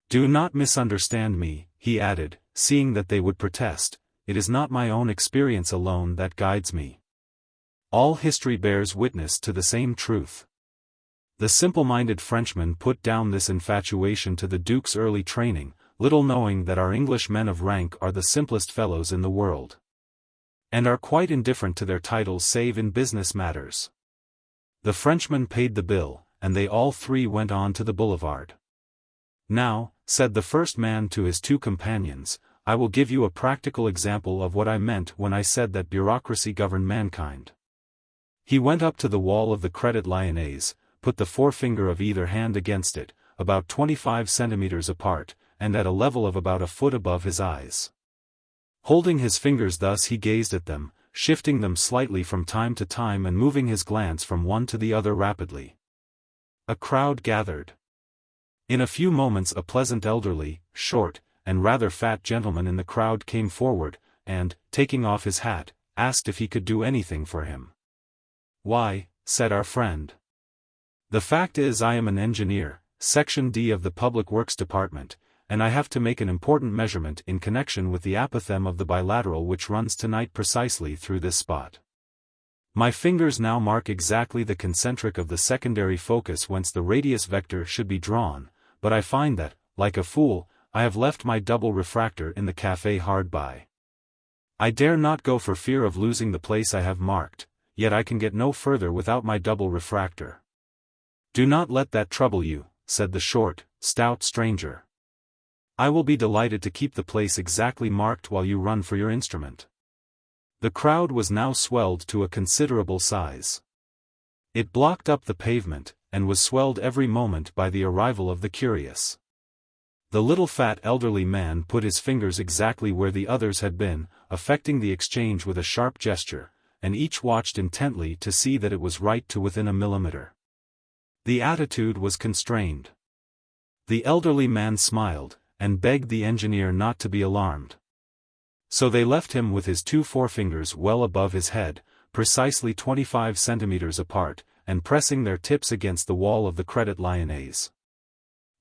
Do not misunderstand me, he added, seeing that they would protest, it is not my own experience alone that guides me. All history bears witness to the same truth. The simple-minded Frenchman put down this infatuation to the Duke's early training, little knowing that our English men of rank are the simplest fellows in the world, and are quite indifferent to their titles save in business matters. The Frenchman paid the bill, and they all three went on to the boulevard. Now, said the first man to his two companions, I will give you a practical example of what I meant when I said that bureaucracy governed mankind. He went up to the wall of the Credit Lyonnais, put the forefinger of either hand against it, about 25 centimeters apart, and at a level of about a foot above his eyes. Holding his fingers thus he gazed at them, shifting them slightly from time to time and moving his glance from one to the other rapidly. A crowd gathered. In a few moments a pleasant elderly, short, and rather fat gentleman in the crowd came forward, and, taking off his hat, asked if he could do anything for him. Why, said our friend. The fact is I am an engineer, Section D of the Public Works Department, and I have to make an important measurement in connection with the apothem of the bilateral which runs tonight precisely through this spot. My fingers now mark exactly the concentric of the secondary focus whence the radius vector should be drawn, but I find that, like a fool, I have left my double refractor in the café hard by. I dare not go for fear of losing the place I have marked, yet I can get no further without my double refractor. Do not let that trouble you, said the short, stout stranger. I will be delighted to keep the place exactly marked while you run for your instrument. The crowd was now swelled to a considerable size. It blocked up the pavement, and was swelled every moment by the arrival of the curious. The little fat elderly man put his fingers exactly where the others had been, effecting the exchange with a sharp gesture, and each watched intently to see that it was right to within a millimeter. The attitude was constrained. The elderly man smiled, and begged the engineer not to be alarmed. So they left him with his two forefingers well above his head, precisely 25 centimeters apart, and pressing their tips against the wall of the credit lyonnaise.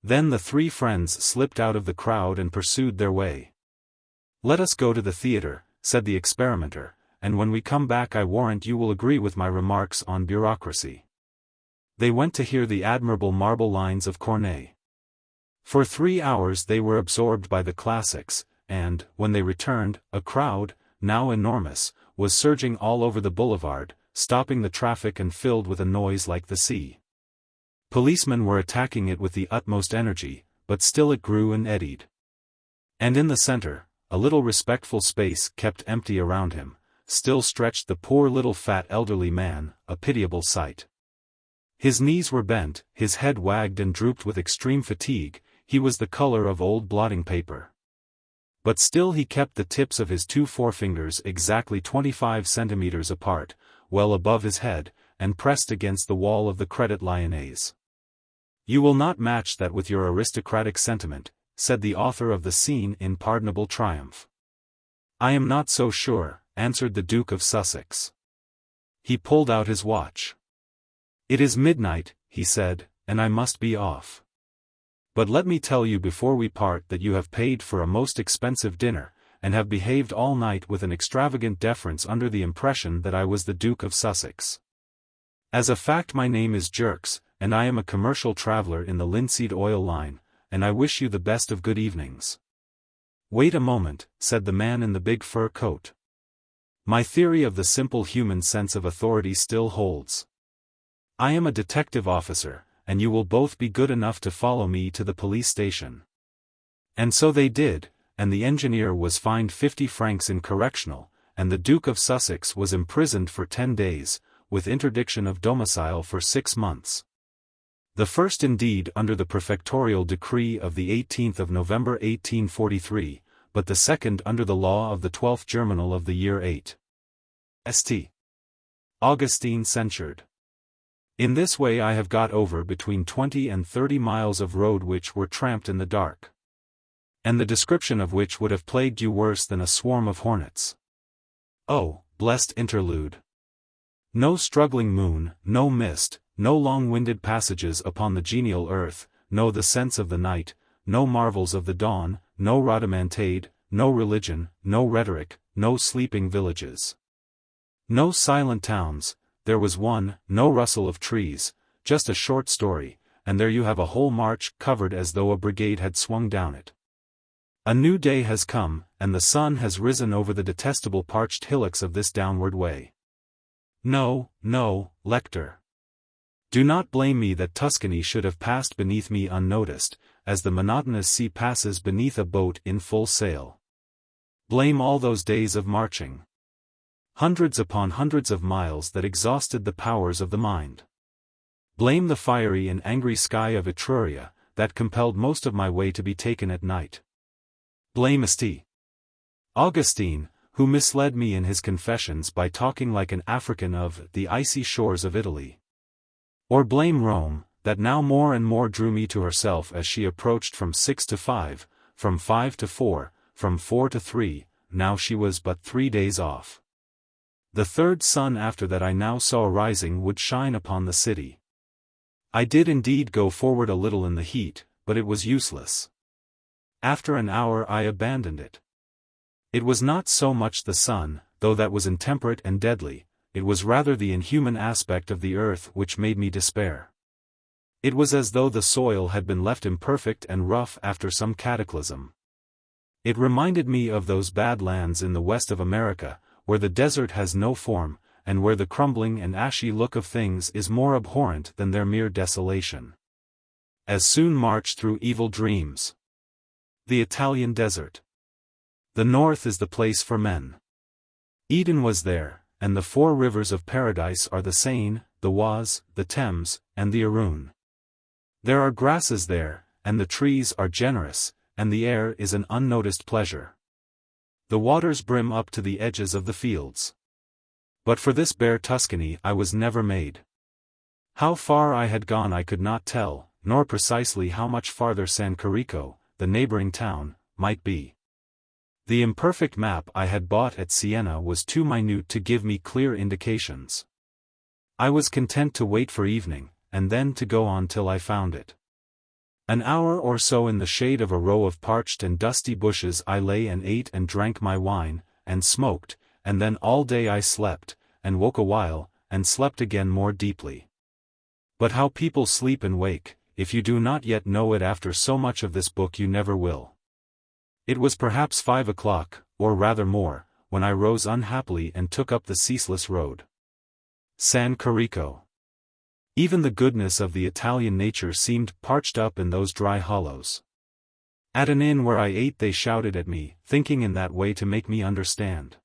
Then the three friends slipped out of the crowd and pursued their way. Let us go to the theatre, said the experimenter, and when we come back I warrant you will agree with my remarks on bureaucracy. They went to hear the admirable marble lines of Corneille. For 3 hours they were absorbed by the classics, and, when they returned, a crowd, now enormous, was surging all over the boulevard, stopping the traffic and filled with a noise like the sea. Policemen were attacking it with the utmost energy, but still it grew and eddied. And in the center, a little respectful space kept empty around him, still stretched the poor little fat elderly man, a pitiable sight. His knees were bent, his head wagged and drooped with extreme fatigue, he was the color of old blotting paper. But still he kept the tips of his two forefingers exactly 25 centimeters apart, well above his head, and pressed against the wall of the credit lyonnaise. You will not match that with your aristocratic sentiment, said the author of the scene in pardonable triumph. I am not so sure, answered the Duke of Sussex. He pulled out his watch. It is midnight, he said, and I must be off. But let me tell you before we part that you have paid for a most expensive dinner, and have behaved all night with an extravagant deference under the impression that I was the Duke of Sussex. As a fact my name is Jerks, and I am a commercial traveler in the linseed oil line, and I wish you the best of good evenings. Wait a moment, said the man in the big fur coat. My theory of the simple human sense of authority still holds. I am a detective officer, and you will both be good enough to follow me to the police station. And so they did, and the engineer was fined 50 francs in correctional, and the Duke of Sussex was imprisoned for 10 days, with interdiction of domicile for 6 months. The first indeed under the prefectorial decree of the 18th of November 1843, but the second under the law of the 12th Germinal of the year 8. St. Augustine censured. In this way I have got over between 20 and 30 miles of road which were tramped in the dark, and the description of which would have plagued you worse than a swarm of hornets. Oh, blessed interlude! No struggling moon, no mist, no long-winded passages upon the genial earth, no the sense of the night, no marvels of the dawn, no rhodomantade, no religion, no rhetoric, no sleeping villages. No silent towns, there was one, no rustle of trees, just a short story, and there you have a whole march covered as though a brigade had swung down it. A new day has come, and the sun has risen over the detestable parched hillocks of this downward way. No, no, lector. Do not blame me that Tuscany should have passed beneath me unnoticed, as the monotonous sea passes beneath a boat in full sail. Blame all those days of marching. Hundreds upon hundreds of miles that exhausted the powers of the mind. Blame the fiery and angry sky of Etruria, that compelled most of my way to be taken at night. Blame St. Augustine, who misled me in his confessions by talking like an African of the icy shores of Italy. Or blame Rome, that now more and more drew me to herself as she approached from 6 to 5, from 5 to 4, from 4 to 3, now she was but 3 days off. The third sun after that I now saw rising would shine upon the city. I did indeed go forward a little in the heat, but it was useless. After an hour I abandoned it. It was not so much the sun, though that was intemperate and deadly, it was rather the inhuman aspect of the earth which made me despair. It was as though the soil had been left imperfect and rough after some cataclysm. It reminded me of those bad lands in the west of America, where the desert has no form, and where the crumbling and ashy look of things is more abhorrent than their mere desolation. As soon march through evil dreams. The Italian desert. The north is the place for men. Eden was there, and the 4 rivers of paradise are the Seine, the Oise, the Thames, and the Arun. There are grasses there, and the trees are generous, and the air is an unnoticed pleasure. The waters brim up to the edges of the fields. But for this bare Tuscany I was never made. How far I had gone I could not tell, nor precisely how much farther San Carico, the neighboring town, might be. The imperfect map I had bought at Siena was too minute to give me clear indications. I was content to wait for evening, and then to go on till I found it. An hour or so in the shade of a row of parched and dusty bushes I lay and ate and drank my wine, and smoked, and then all day I slept, and woke a while, and slept again more deeply. But how people sleep and wake, if you do not yet know it after so much of this book you never will. It was perhaps 5 o'clock, or rather more, when I rose unhappily and took up the ceaseless road. San Carico. Even the goodness of the Italian nature seemed parched up in those dry hollows. At an inn where I ate they shouted at me, thinking in that way to make me understand.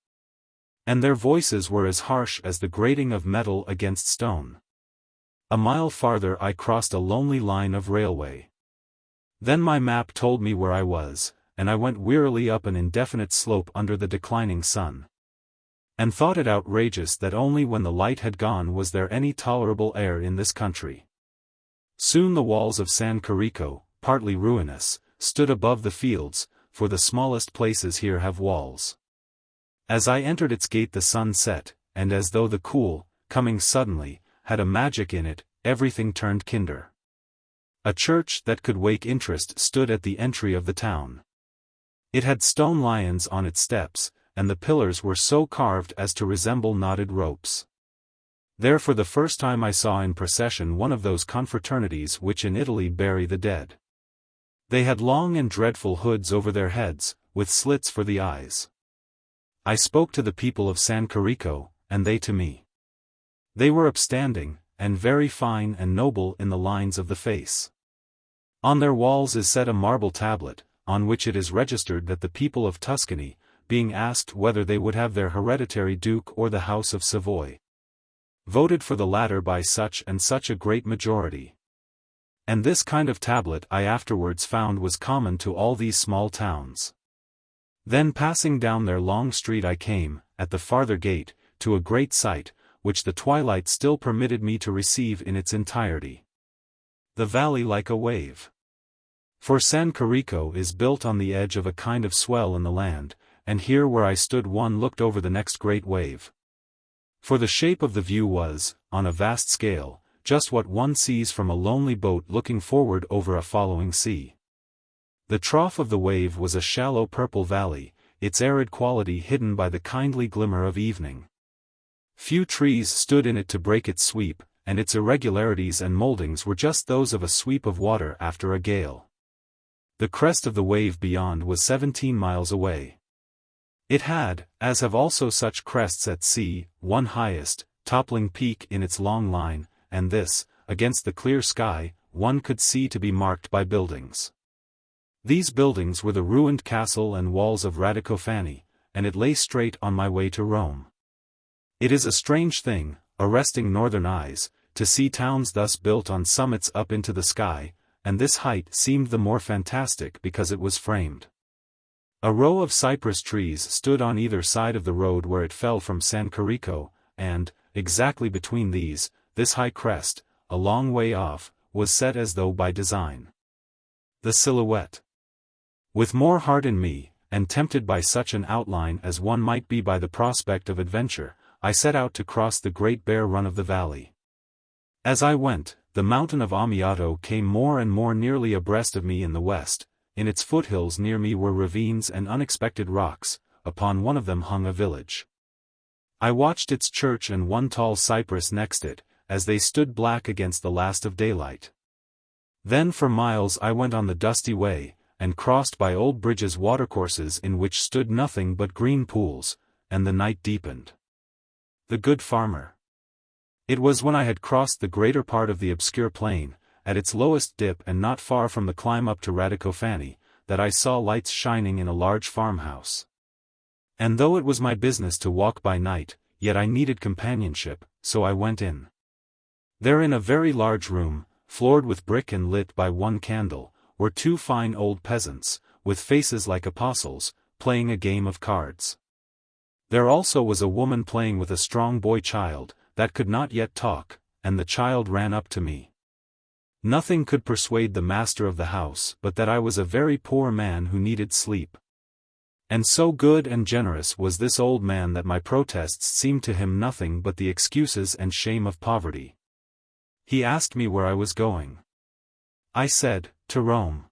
And their voices were as harsh as the grating of metal against stone. A mile farther I crossed a lonely line of railway. Then my map told me where I was, and I went wearily up an indefinite slope under the declining sun. And thought it outrageous that only when the light had gone was there any tolerable air in this country. Soon the walls of San Carico, partly ruinous, stood above the fields, for the smallest places here have walls. As I entered its gate the sun set, and as though the cool, coming suddenly, had a magic in it, everything turned kinder. A church that could wake interest stood at the entry of the town. It had stone lions on its steps, and the pillars were so carved as to resemble knotted ropes. There for the first time I saw in procession one of those confraternities which in Italy bury the dead. They had long and dreadful hoods over their heads, with slits for the eyes. I spoke to the people of San Carico, and they to me. They were upstanding, and very fine and noble in the lines of the face. On their walls is set a marble tablet, on which it is registered that the people of Tuscany, being asked whether they would have their hereditary duke or the House of Savoy, voted for the latter by such and such a great majority. And this kind of tablet I afterwards found was common to all these small towns. Then passing down their long street I came, at the farther gate, to a great sight, which the twilight still permitted me to receive in its entirety. The valley like a wave. For San Carico is built on the edge of a kind of swell in the land, and here where I stood one looked over the next great wave. For the shape of the view was, on a vast scale, just what one sees from a lonely boat looking forward over a following sea. The trough of the wave was a shallow purple valley, its arid quality hidden by the kindly glimmer of evening. Few trees stood in it to break its sweep, and its irregularities and moldings were just those of a sweep of water after a gale. The crest of the wave beyond was 17 miles away. It had, as have also such crests at sea, one highest, toppling peak in its long line, and this, against the clear sky, one could see to be marked by buildings. These buildings were the ruined castle and walls of Radicofani, and it lay straight on my way to Rome. It is a strange thing, arresting northern eyes, to see towns thus built on summits up into the sky, and this height seemed the more fantastic because it was framed. A row of cypress trees stood on either side of the road where it fell from San Carico, and, exactly between these, this high crest, a long way off, was set as though by design. The silhouette. With more heart in me, and tempted by such an outline as one might be by the prospect of adventure, I set out to cross the great bare run of the valley. As I went, the mountain of Amiato came more and more nearly abreast of me in the west. In its foothills near me were ravines and unexpected rocks, upon one of them hung a village. I watched its church and one tall cypress next it, as they stood black against the last of daylight. Then for miles I went on the dusty way, and crossed by old bridges watercourses in which stood nothing but green pools, and the night deepened. The Good Farmer. It was when I had crossed the greater part of the obscure plain, at its lowest dip and not far from the climb up to Radicofani, that I saw lights shining in a large farmhouse. And though it was my business to walk by night, yet I needed companionship, so I went in. There in a very large room, floored with brick and lit by one candle, were two fine old peasants, with faces like apostles, playing a game of cards. There also was a woman playing with a strong boy child, that could not yet talk, and the child ran up to me. Nothing could persuade the master of the house but that I was a very poor man who needed sleep. And so good and generous was this old man that my protests seemed to him nothing but the excuses and shame of poverty. He asked me where I was going. I said, to Rome.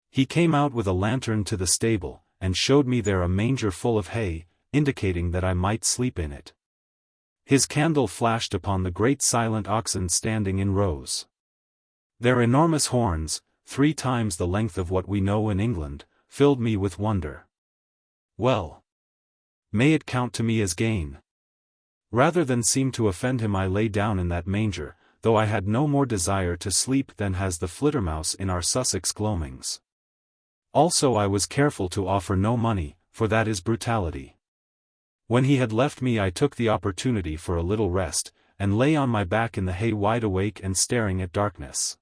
He came out with a lantern to the stable, and showed me there a manger full of hay, indicating that I might sleep in it. His candle flashed upon the great silent oxen standing in rows. Their enormous horns, 3 times the length of what we know in England, filled me with wonder. Well, may it count to me as gain. Rather than seem to offend him, I lay down in that manger, though I had no more desire to sleep than has the flittermouse in our Sussex gloamings. Also I was careful to offer no money, for that is brutality. When he had left me I took the opportunity for a little rest, and lay on my back in the hay wide awake and staring at darkness.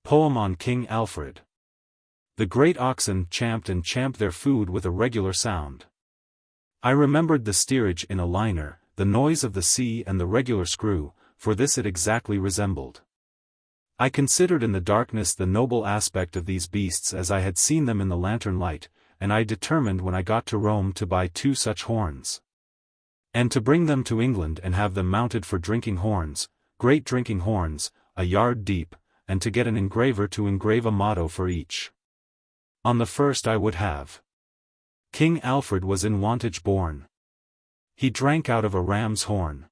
Poem on King Alfred. The great oxen champed and champed their food with a regular sound. I remembered the steerage in a liner, the noise of the sea and the regular screw, for this it exactly resembled. I considered in the darkness the noble aspect of these beasts as I had seen them in the lantern light, and I determined when I got to Rome to buy 2 such horns. And to bring them to England and have them mounted for drinking horns, great drinking horns, a yard deep, and to get an engraver to engrave a motto for each. On the first I would have. King Alfred was in wantage born. He drank out of a ram's horn.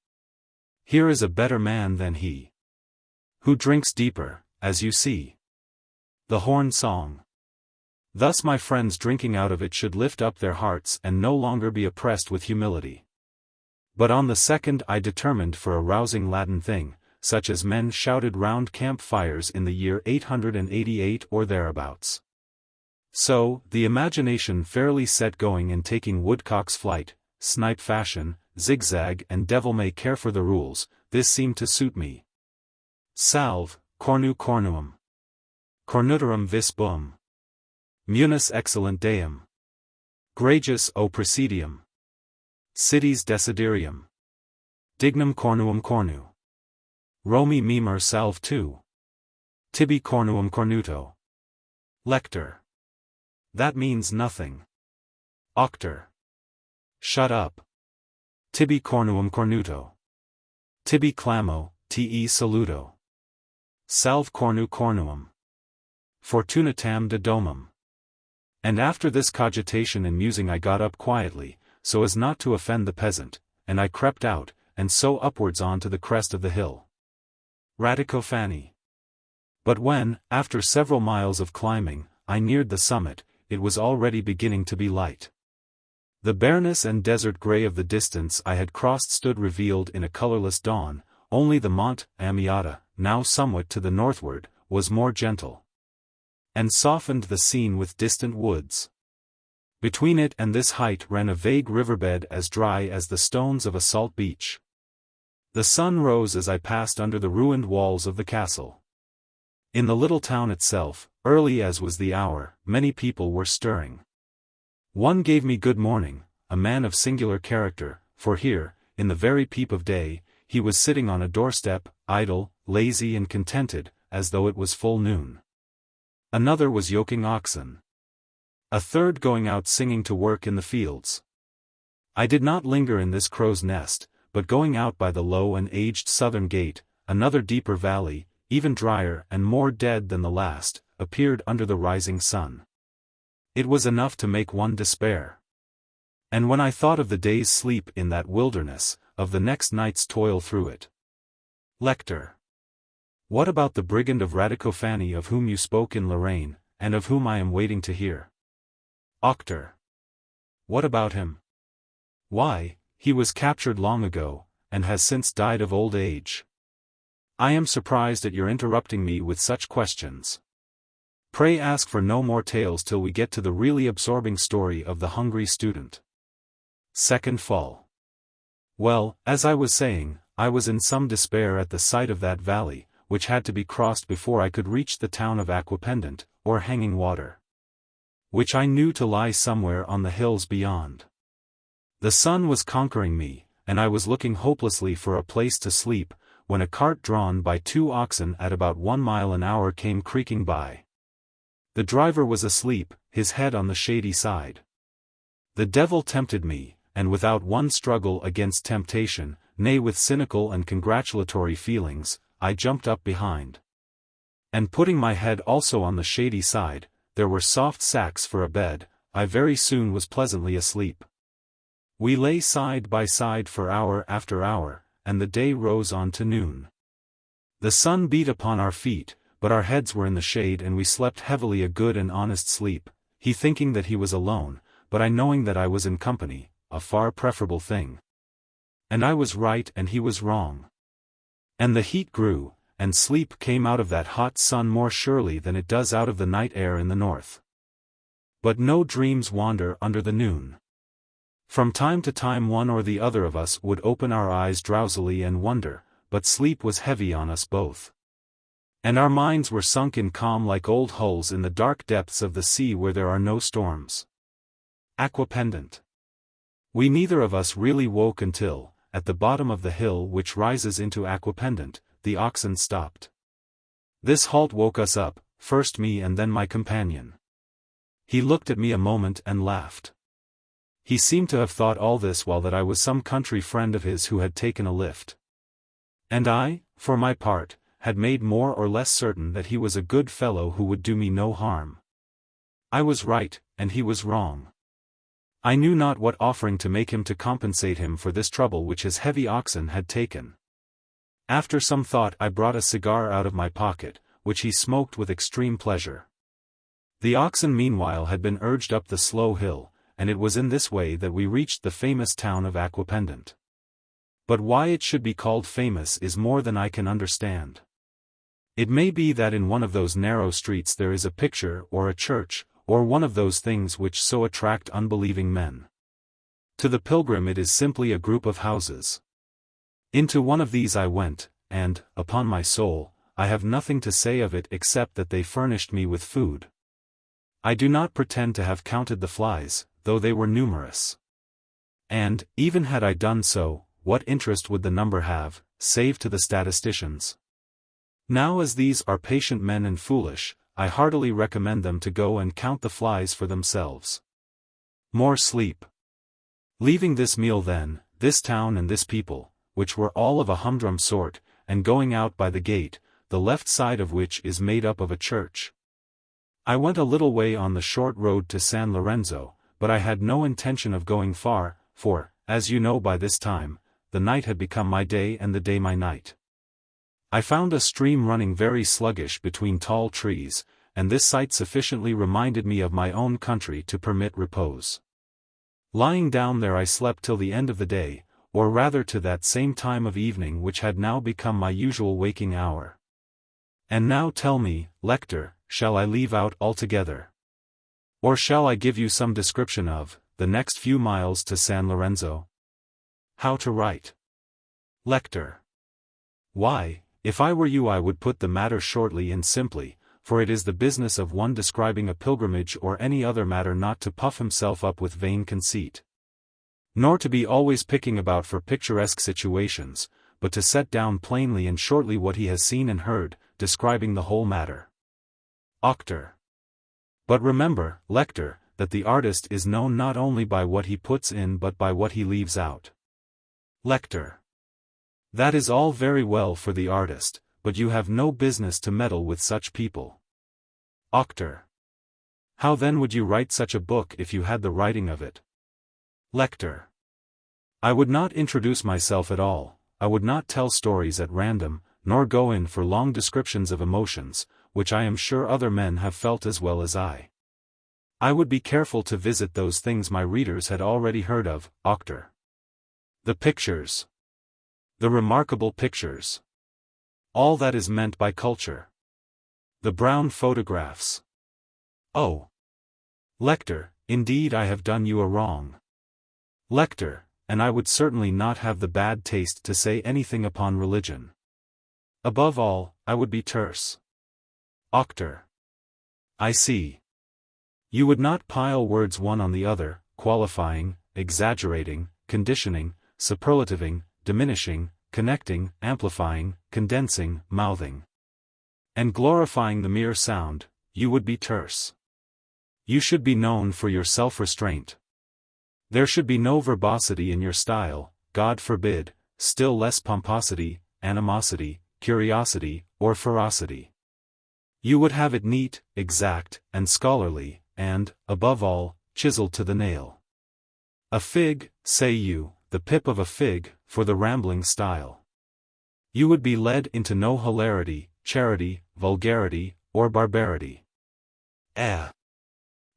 Here is a better man than he, who drinks deeper, as you see. The Horn Song. Thus my friends drinking out of it should lift up their hearts and no longer be oppressed with humility. But on the second I determined for a rousing Latin thing, such as men shouted round camp fires in the year 888 or thereabouts. So, the imagination fairly set going and taking woodcock's flight, snipe fashion, zigzag and devil may care for the rules, this seemed to suit me. Salve, cornu cornuum. Cornuterum vis bum. Munus excellent deum. Gracious o presidium. Cities desiderium. Dignum cornuum cornu. Romi mimer salve tu. Tibi cornuum cornuto. Lector. That means nothing. Octor. Shut up. Tibi cornuum cornuto. Tibi clamo, te saluto. Salve cornu cornuum. Fortunatam de domum. And after this cogitation and musing I got up quietly, so as not to offend the peasant, and I crept out, and so upwards on to the crest of the hill. Radicofani. But when, after several miles of climbing, I neared the summit, it was already beginning to be light. The bareness and desert grey of the distance I had crossed stood revealed in a colourless dawn, only the Mont Amiata, now somewhat to the northward, was more gentle, and softened the scene with distant woods. Between it and this height ran a vague riverbed as dry as the stones of a salt beach. The sun rose as I passed under the ruined walls of the castle. In the little town itself, early as was the hour, many people were stirring. One gave me good morning, a man of singular character, for here, in the very peep of day, he was sitting on a doorstep, idle, lazy and contented, as though it was full noon. Another was yoking oxen. A third going out singing to work in the fields. I did not linger in this crow's nest, but going out by the low and aged southern gate, another deeper valley, even drier and more dead than the last, appeared under the rising sun. It was enough to make one despair. And when I thought of the day's sleep in that wilderness, of the next night's toil through it. Lector. What about the brigand of Radicofani of whom you spoke in Lorraine, and of whom I am waiting to hear? Auctor. What about him? Why, he was captured long ago, and has since died of old age. I am surprised at your interrupting me with such questions. Pray ask for no more tales till we get to the really absorbing story of the hungry student. Second fall. Well, as I was saying, I was in some despair at the sight of that valley, which had to be crossed before I could reach the town of Aquapendant, or Hanging Water, which I knew to lie somewhere on the hills beyond. The sun was conquering me, and I was looking hopelessly for a place to sleep, when a cart drawn by 2 oxen at about 1 mile an hour came creaking by. The driver was asleep, his head on the shady side. The devil tempted me, and without one struggle against temptation, nay with cynical and congratulatory feelings, I jumped up behind. And putting my head also on the shady side, there were soft sacks for a bed, I very soon was pleasantly asleep. We lay side by side for hour after hour, and the day rose on to noon. The sun beat upon our feet, but our heads were in the shade and we slept heavily a good and honest sleep, he thinking that he was alone, but I knowing that I was in company, a far preferable thing. And I was right and he was wrong. And the heat grew, and sleep came out of that hot sun more surely than it does out of the night air in the north. But no dreams wander under the noon. From time to time one or the other of us would open our eyes drowsily and wonder, but sleep was heavy on us both. And our minds were sunk in calm like old hulls in the dark depths of the sea where there are no storms. Aquapendant. We neither of us really woke until, at the bottom of the hill which rises into Aquapendant, the oxen stopped. This halt woke us up, first me and then my companion. He looked at me a moment and laughed. He seemed to have thought all this while that I was some country friend of his who had taken a lift. And I, for my part, had made more or less certain that he was a good fellow who would do me no harm. I was right, and he was wrong. I knew not what offering to make him to compensate him for this trouble which his heavy oxen had taken. After some thought I brought a cigar out of my pocket, which he smoked with extreme pleasure. The oxen meanwhile had been urged up the slow hill, and it was in this way that we reached the famous town of Aquapendant. But why it should be called famous is more than I can understand. It may be that in one of those narrow streets there is a picture or a church, or one of those things which so attract unbelieving men. To the pilgrim it is simply a group of houses. Into one of these I went, and, upon my soul, I have nothing to say of it except that they furnished me with food. I do not pretend to have counted the flies, though they were numerous. And, even had I done so, what interest would the number have, save to the statisticians? Now as these are patient men and foolish, I heartily recommend them to go and count the flies for themselves. More sleep. Leaving this meal then, this town and this people, which were all of a humdrum sort, and going out by the gate, the left side of which is made up of a church. I went a little way on the short road to San Lorenzo, but I had no intention of going far, for, as you know by this time, the night had become my day and the day my night. I found a stream running very sluggish between tall trees, and this sight sufficiently reminded me of my own country to permit repose. Lying down there I slept till the end of the day, or rather to that same time of evening which had now become my usual waking hour. And now tell me, lector, shall I leave out altogether? Or shall I give you some description of, the next few miles to San Lorenzo? How to write? Lector. Why, if I were you I would put the matter shortly and simply, for it is the business of one describing a pilgrimage or any other matter not to puff himself up with vain conceit. Nor to be always picking about for picturesque situations, but to set down plainly and shortly what he has seen and heard, describing the whole matter. Auctor. But remember, lector, that the artist is known not only by what he puts in but by what he leaves out. Lector. That is all very well for the artist, but you have no business to meddle with such people. Auctor. How then would you write such a book if you had the writing of it? Lector. I would not introduce myself at all, I would not tell stories at random, nor go in for long descriptions of emotions, which I am sure other men have felt as well as I. I would be careful to visit those things my readers had already heard of, Octor. The pictures. The remarkable pictures. All that is meant by culture. The brown photographs. Oh. Lector, indeed I have done you a wrong. Lector, and I would certainly not have the bad taste to say anything upon religion. Above all, I would be terse. Octor. I see. You would not pile words one on the other, qualifying, exaggerating, conditioning, superlativing, diminishing, connecting, amplifying, condensing, mouthing, and glorifying the mere sound. You would be terse. You should be known for your self-restraint. There should be no verbosity in your style, God forbid, still less pomposity, animosity, curiosity, or ferocity. You would have it neat, exact, and scholarly, and, above all, chiseled to the nail. A fig, say you, the pip of a fig, for the rambling style. You would be led into no hilarity, charity, vulgarity, or barbarity.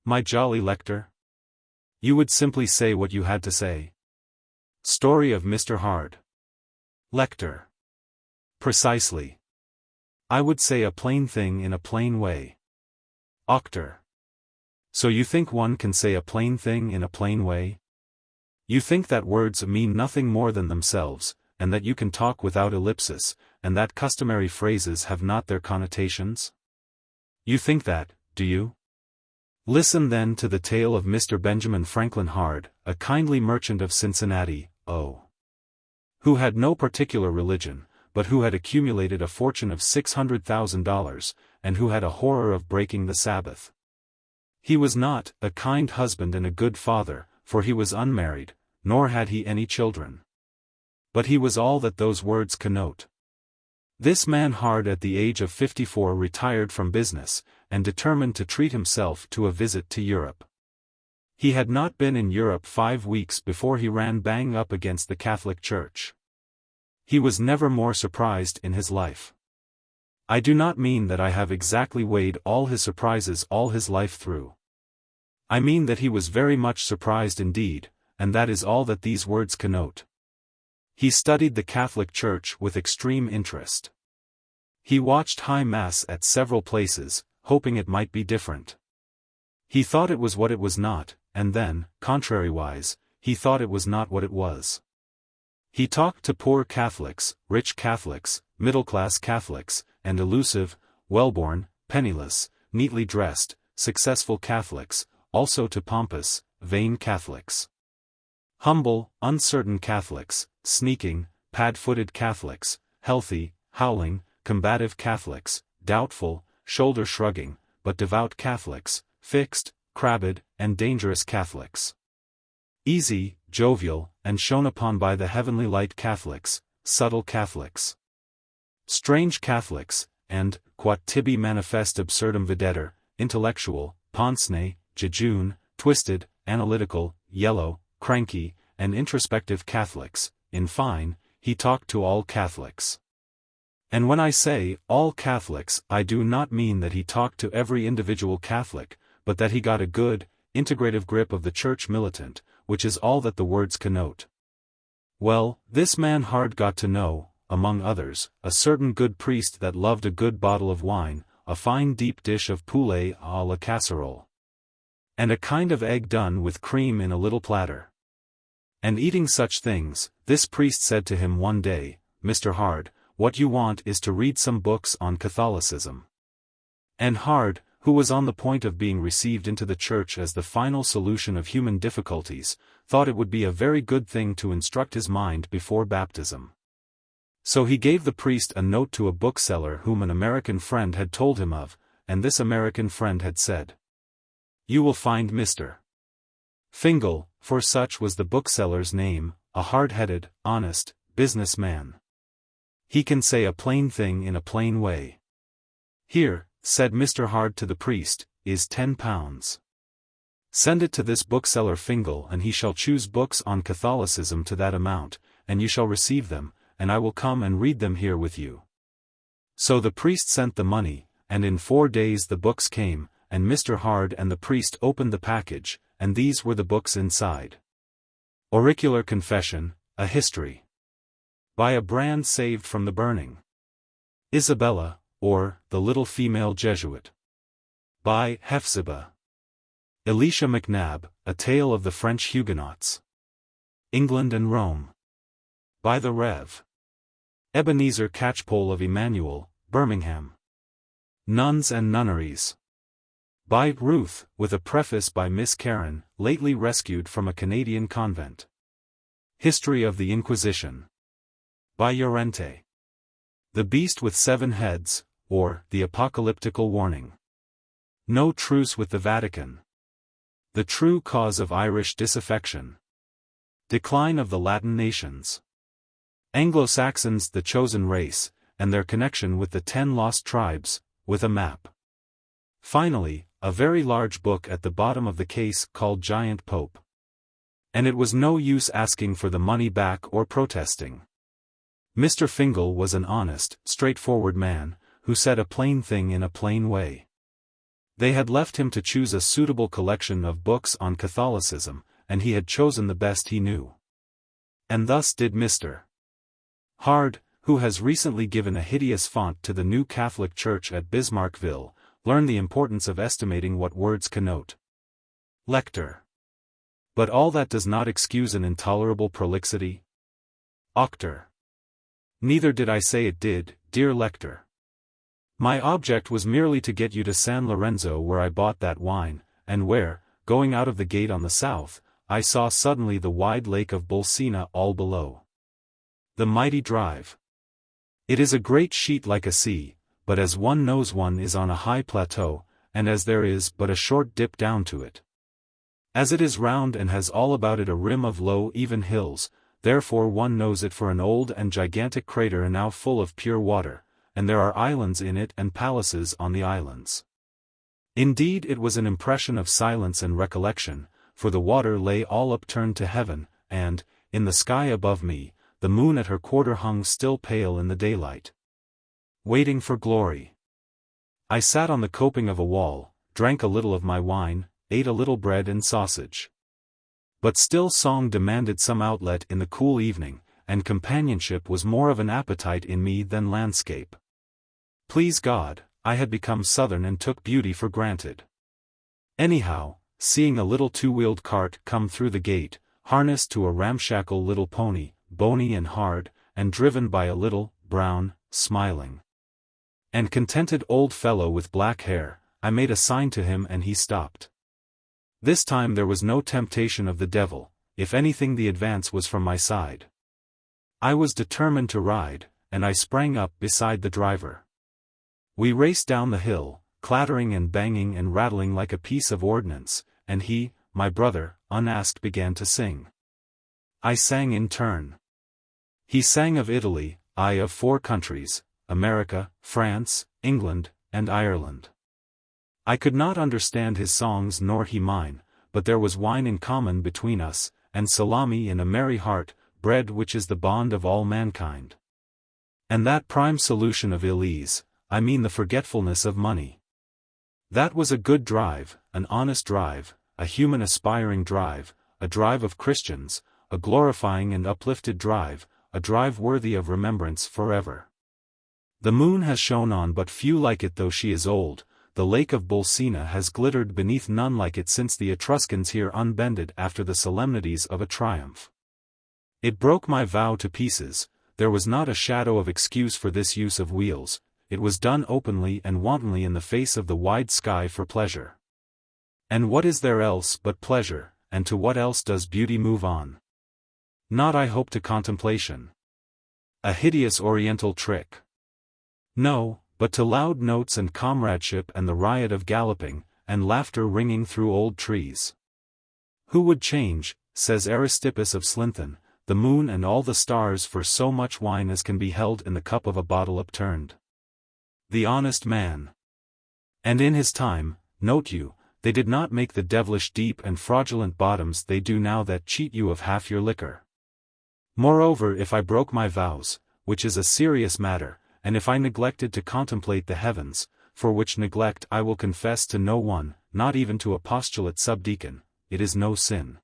My jolly lector. You would simply say what you had to say. Story of Mr. Hard. Lector. Precisely. I would say a plain thing in a plain way. Octor. So you think one can say a plain thing in a plain way? You think that words mean nothing more than themselves, and that you can talk without ellipsis, and that customary phrases have not their connotations? You think that, do you? Listen then to the tale of Mr. Benjamin Franklin Hard, a kindly merchant of Cincinnati, who had no particular religion, but who had accumulated a fortune of $600,000, and who had a horror of breaking the Sabbath. He was not a kind husband and a good father, for he was unmarried, nor had he any children. But he was all that those words connote. This man Hard at the age of 54 retired from business, and determined to treat himself to a visit to Europe. He had not been in Europe 5 weeks before he ran bang up against the Catholic Church. He was never more surprised in his life. I do not mean that I have exactly weighed all his surprises all his life through. I mean that he was very much surprised indeed, and that is all that these words connote. He studied the Catholic Church with extreme interest. He watched High Mass at several places, hoping it might be different. He thought it was what it was not, and then, contrariwise, he thought it was not what it was. He talked to poor Catholics, rich Catholics, middle-class Catholics, and elusive, well-born, penniless, neatly dressed, successful Catholics, also to pompous, vain Catholics. Humble, uncertain Catholics, sneaking, pad-footed Catholics, healthy, howling, combative Catholics, doubtful, shoulder-shrugging, but devout Catholics, fixed, crabbed, and dangerous Catholics. Easy, jovial, and shone upon by the heavenly light Catholics, subtle Catholics. Strange Catholics, and, quod tibi manifest absurdum videtur, intellectual, pince nez, jejune, twisted, analytical, yellow, cranky, and introspective Catholics. In fine, he talked to all Catholics. And when I say all Catholics, I do not mean that he talked to every individual Catholic, but that he got a good, integrative grip of the church militant, which is all that the words connote. Well, this man Hard got to know, among others, a certain good priest that loved a good bottle of wine, a fine deep dish of poulet à la casserole, and a kind of egg done with cream in a little platter. And eating such things, this priest said to him one day, "Mr. Hard, what you want is to read some books on Catholicism." And Hard, who was on the point of being received into the church as the final solution of human difficulties, thought it would be a very good thing to instruct his mind before baptism. So he gave the priest a note to a bookseller whom an American friend had told him of, and this American friend had said, "You will find Mr. Fingal," for such was the bookseller's name, a hard-headed, honest, business man. "He can say a plain thing in a plain way. Here," said Mr. Hard to the priest, "is £10. Send it to this bookseller Fingal, and he shall choose books on Catholicism to that amount, and you shall receive them, and I will come and read them here with you. So the priest sent the money, and in 4 days the books came, and Mr. Hard and the priest opened the package, and these were the books inside. Auricular Confession, a History. By a Brand Saved from the Burning. Isabella, or The Little Female Jesuit. By Hephzibah. Elisha McNabb, A Tale of the French Huguenots. England and Rome. By the Rev. Ebenezer Catchpole of Emmanuel, Birmingham. Nuns and Nunneries. By Ruth, with a preface by Miss Karen, lately rescued from a Canadian convent. History of the Inquisition. By Llorente. The Beast with 7 Heads, or The Apocalyptical Warning. No Truce with the Vatican. The True Cause of Irish Disaffection. Decline of the Latin Nations. Anglo-Saxons, the Chosen Race, and their connection with the 10 Lost Tribes, with a map. Finally, a very large book at the bottom of the case called Giant Pope. And it was no use asking for the money back or protesting. Mr. Fingal was an honest, straightforward man, who said a plain thing in a plain way. They had left him to choose a suitable collection of books on Catholicism, and he had chosen the best he knew. And thus did Mr. Hard, who has recently given a hideous font to the new Catholic Church at Bismarckville, learn the importance of estimating what words connote. Lector. But all that does not excuse an intolerable prolixity. Octor. Neither did I say it did, dear lector. My object was merely to get you to San Lorenzo, where I bought that wine, and where, going out of the gate on the south, I saw suddenly the wide lake of Bolsena all below. The mighty drive. It is a great sheet like a sea, but as one knows one is on a high plateau, and as there is but a short dip down to it. As it is round and has all about it a rim of low even hills, therefore one knows it for an old and gigantic crater now full of pure water, and there are islands in it and palaces on the islands. Indeed, it was an impression of silence and recollection, for the water lay all upturned to heaven, and, in the sky above me, the moon at her quarter hung still pale in the daylight. Waiting for glory. I sat on the coping of a wall, drank a little of my wine, ate a little bread and sausage. But still song demanded some outlet in the cool evening, and companionship was more of an appetite in me than landscape. Please God, I had become southern and took beauty for granted. Anyhow, seeing a little 2-wheeled cart come through the gate, harnessed to a ramshackle little pony, bony and hard, and driven by a little, brown, smiling, and contented old fellow with black hair, I made a sign to him and he stopped. This time there was no temptation of the devil, if anything the advance was from my side. I was determined to ride, and I sprang up beside the driver. We raced down the hill, clattering and banging and rattling like a piece of ordnance, and he, my brother, unasked began to sing. I sang in turn. He sang of Italy, I of 4 countries, America, France, England, and Ireland. I could not understand his songs nor he mine, but there was wine in common between us, and salami in a merry heart, bread which is the bond of all mankind. And that prime solution of ill ease, I mean the forgetfulness of money. That was a good drive, an honest drive, a human aspiring drive, a drive of Christians, a glorifying and uplifted drive, a drive worthy of remembrance forever. The moon has shone on but few like it though she is old, the lake of Bolsena has glittered beneath none like it since the Etruscans here unbended after the solemnities of a triumph. It broke my vow to pieces, there was not a shadow of excuse for this use of wheels, it was done openly and wantonly in the face of the wide sky for pleasure. And what is there else but pleasure, and to what else does beauty move on? Not I hope to contemplation. A hideous oriental trick. No, but to loud notes and comradeship and the riot of galloping, and laughter ringing through old trees. Who would change, says Aristippus of Slinthan, the moon and all the stars for so much wine as can be held in the cup of a bottle upturned? The honest man. And in his time, note you, they did not make the devilish deep and fraudulent bottoms they do now that cheat you of half your liquor. Moreover, if I broke my vows, which is a serious matter, and if I neglected to contemplate the heavens, for which neglect I will confess to no one, not even to a postulate subdeacon, it is no sin.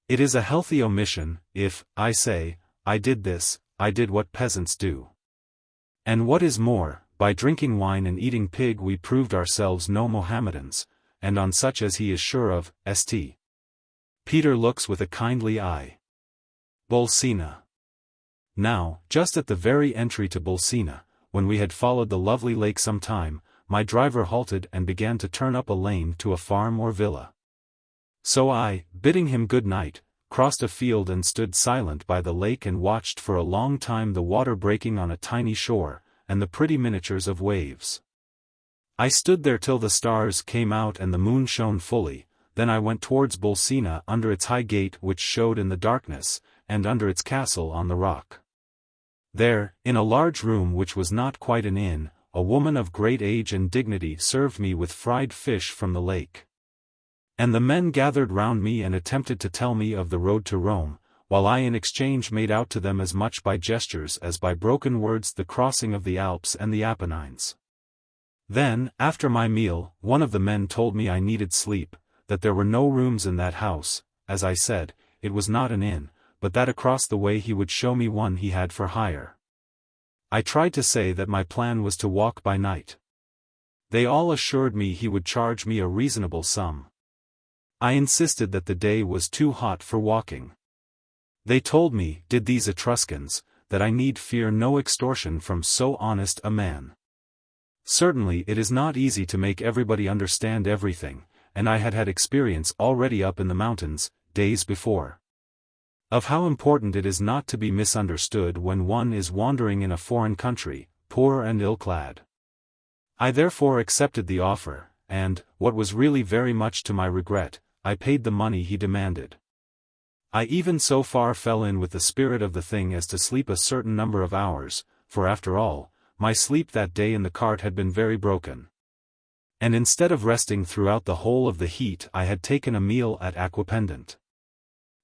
It is a healthy omission, if, I say, I did this, I did what peasants do. And what is more, by drinking wine and eating pig we proved ourselves no Mohammedans, and on such as he is sure of, St. Peter looks with a kindly eye. Bolsena. Now, just at the very entry to Bolsena, when we had followed the lovely lake some time, my driver halted and began to turn up a lane to a farm or villa. So I, bidding him good night, crossed a field and stood silent by the lake and watched for a long time the water breaking on a tiny shore, and the pretty miniatures of waves. I stood there till the stars came out and the moon shone fully, then I went towards Bolsena under its high gate which showed in the darkness, and under its castle on the rock. There, in a large room which was not quite an inn, a woman of great age and dignity served me with fried fish from the lake. And the men gathered round me and attempted to tell me of the road to Rome, while I in exchange made out to them as much by gestures as by broken words the crossing of the Alps and the Apennines. Then, after my meal, one of the men told me I needed sleep, that there were no rooms in that house, as I said, it was not an inn, but that across the way he would show me one he had for hire. I tried to say that my plan was to walk by night. They all assured me he would charge me a reasonable sum. I insisted that the day was too hot for walking. They told me, did these Etruscans, that I need fear no extortion from so honest a man. Certainly it is not easy to make everybody understand everything, and I had had experience already up in the mountains, days before, of how important it is not to be misunderstood when one is wandering in a foreign country, poor and ill-clad. I therefore accepted the offer, and, what was really very much to my regret, I paid the money he demanded. I even so far fell in with the spirit of the thing as to sleep a certain number of hours, for after all, my sleep that day in the cart had been very broken. And instead of resting throughout the whole of the heat I had taken a meal at Aquapendant.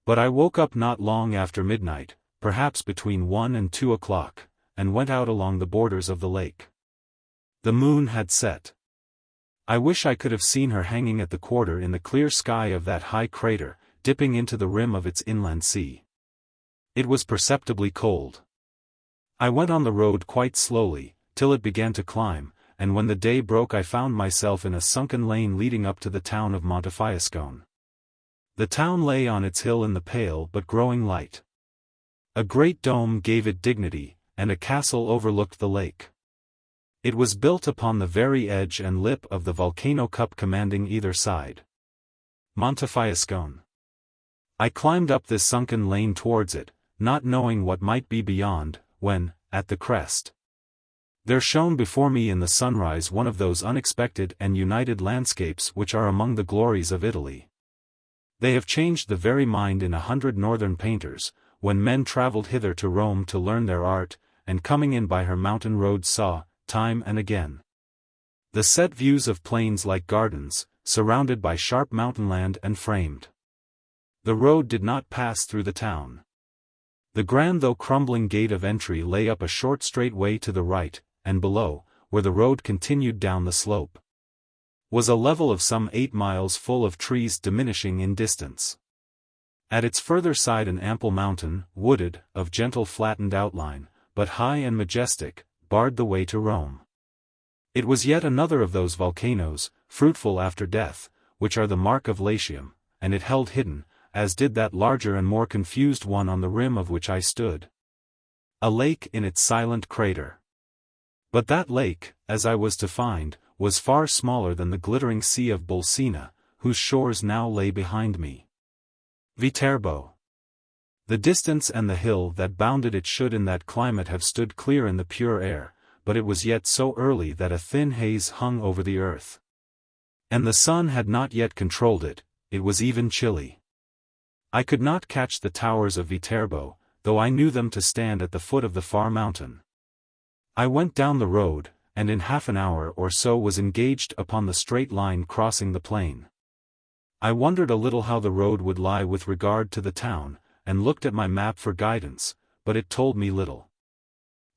But I woke up not long after midnight, perhaps between 1 and 2 o'clock, and went out along the borders of the lake. The moon had set. I wish I could have seen her hanging at the quarter in the clear sky of that high crater, dipping into the rim of its inland sea. It was perceptibly cold. I went on the road quite slowly, till it began to climb, and when the day broke I found myself in a sunken lane leading up to the town of Montefiascone. The town lay on its hill in the pale but growing light. A great dome gave it dignity, and a castle overlooked the lake. It was built upon the very edge and lip of the volcano cup commanding either side. Montefiascone. I climbed up this sunken lane towards it, not knowing what might be beyond, when, at the crest, there shone before me in the sunrise one of those unexpected and united landscapes which are among the glories of Italy. They have changed the very mind in 100 northern painters, when men travelled hither to Rome to learn their art, and coming in by her mountain roads saw, time and again, the set views of plains like gardens, surrounded by sharp mountainland and framed. The road did not pass through the town. The grand though crumbling gate of entry lay up a short straight way to the right, and below, where the road continued down the slope, was a level of some 8 miles full of trees diminishing in distance. At its further side an ample mountain, wooded, of gentle flattened outline, but high and majestic, barred the way to Rome. It was yet another of those volcanoes, fruitful after death, which are the mark of Latium, and it held hidden, as did that larger and more confused one on the rim of which I stood, a lake in its silent crater. But that lake, as I was to find, was far smaller than the glittering sea of Bolsena, whose shores now lay behind me. Viterbo. The distance and the hill that bounded it should in that climate have stood clear in the pure air, but it was yet so early that a thin haze hung over the earth. And the sun had not yet controlled it, it was even chilly. I could not catch the towers of Viterbo, though I knew them to stand at the foot of the far mountain. I went down the road, and in half an hour or so was engaged upon the straight line crossing the plain. I wondered a little how the road would lie with regard to the town, and looked at my map for guidance, but it told me little.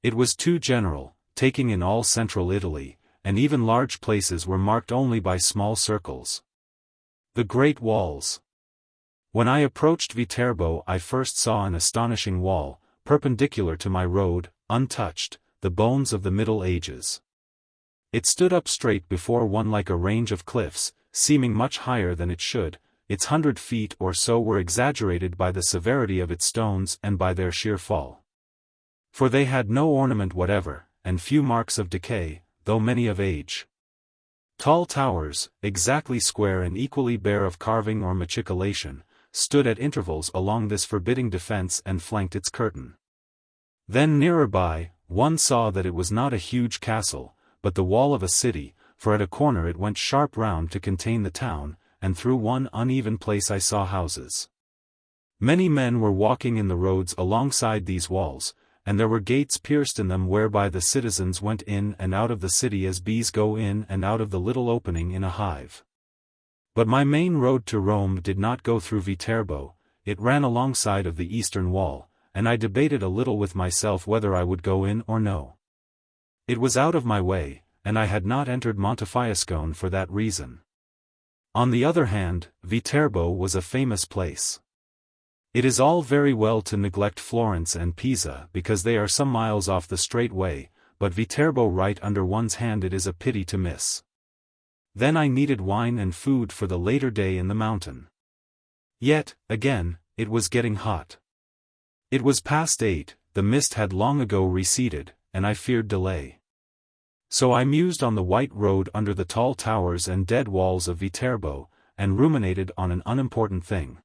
It was too general, taking in all central Italy, and even large places were marked only by small circles. The Great Walls. When I approached Viterbo I first saw an astonishing wall, perpendicular to my road, untouched, the bones of the Middle Ages. It stood up straight before one like a range of cliffs, seeming much higher than it should. Its 100 feet or so were exaggerated by the severity of its stones and by their sheer fall. For they had no ornament whatever, and few marks of decay, though many of age. Tall towers, exactly square and equally bare of carving or machicolation, stood at intervals along this forbidding defense and flanked its curtain. Then nearer by, one saw that it was not a huge castle, but the wall of a city, for at a corner it went sharp round to contain the town, and through one uneven place I saw houses. Many men were walking in the roads alongside these walls, and there were gates pierced in them whereby the citizens went in and out of the city as bees go in and out of the little opening in a hive. But my main road to Rome did not go through Viterbo, it ran alongside of the eastern wall, and I debated a little with myself whether I would go in or no. It was out of my way, and I had not entered Montefiascone for that reason. On the other hand, Viterbo was a famous place. It is all very well to neglect Florence and Pisa because they are some miles off the straight way, but Viterbo right under one's hand it is a pity to miss. Then I needed wine and food for the later day in the mountain. Yet, again, it was getting hot. It was past 8, the mist had long ago receded, and I feared delay. So I mused on the white road under the tall towers and dead walls of Viterbo, and ruminated on an unimportant thing.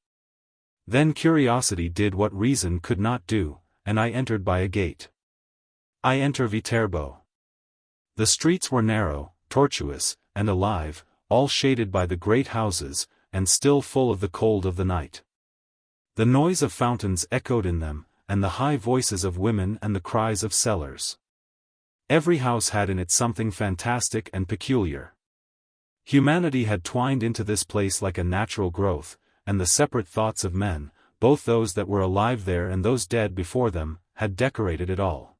Then curiosity did what reason could not do, and I entered by a gate. I enter Viterbo. The streets were narrow, tortuous, and alive, all shaded by the great houses, and still full of the cold of the night. The noise of fountains echoed in them, and the high voices of women and the cries of sellers. Every house had in it something fantastic and peculiar. Humanity had twined into this place like a natural growth, and the separate thoughts of men, both those that were alive there and those dead before them, had decorated it all.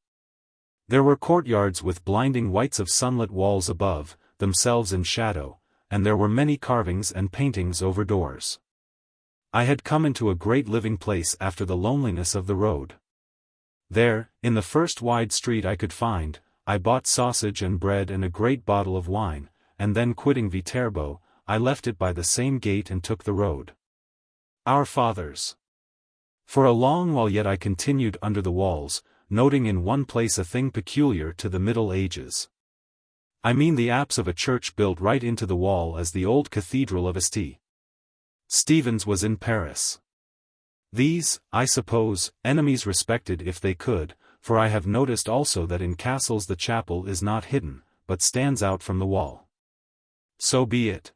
There were courtyards with blinding whites of sunlit walls above, themselves in shadow, and there were many carvings and paintings over doors. I had come into a great living place after the loneliness of the road. There, in the first wide street I could find, I bought sausage and bread and a great bottle of wine, and then quitting Viterbo, I left it by the same gate and took the road. Our fathers. For a long while yet I continued under the walls, noting in one place a thing peculiar to the Middle Ages. I mean the apse of a church built right into the wall as the old cathedral of St. Stephen's was in Paris. These, I suppose, enemies respected if they could, for I have noticed also that in castles the chapel is not hidden, but stands out from the wall. So be it.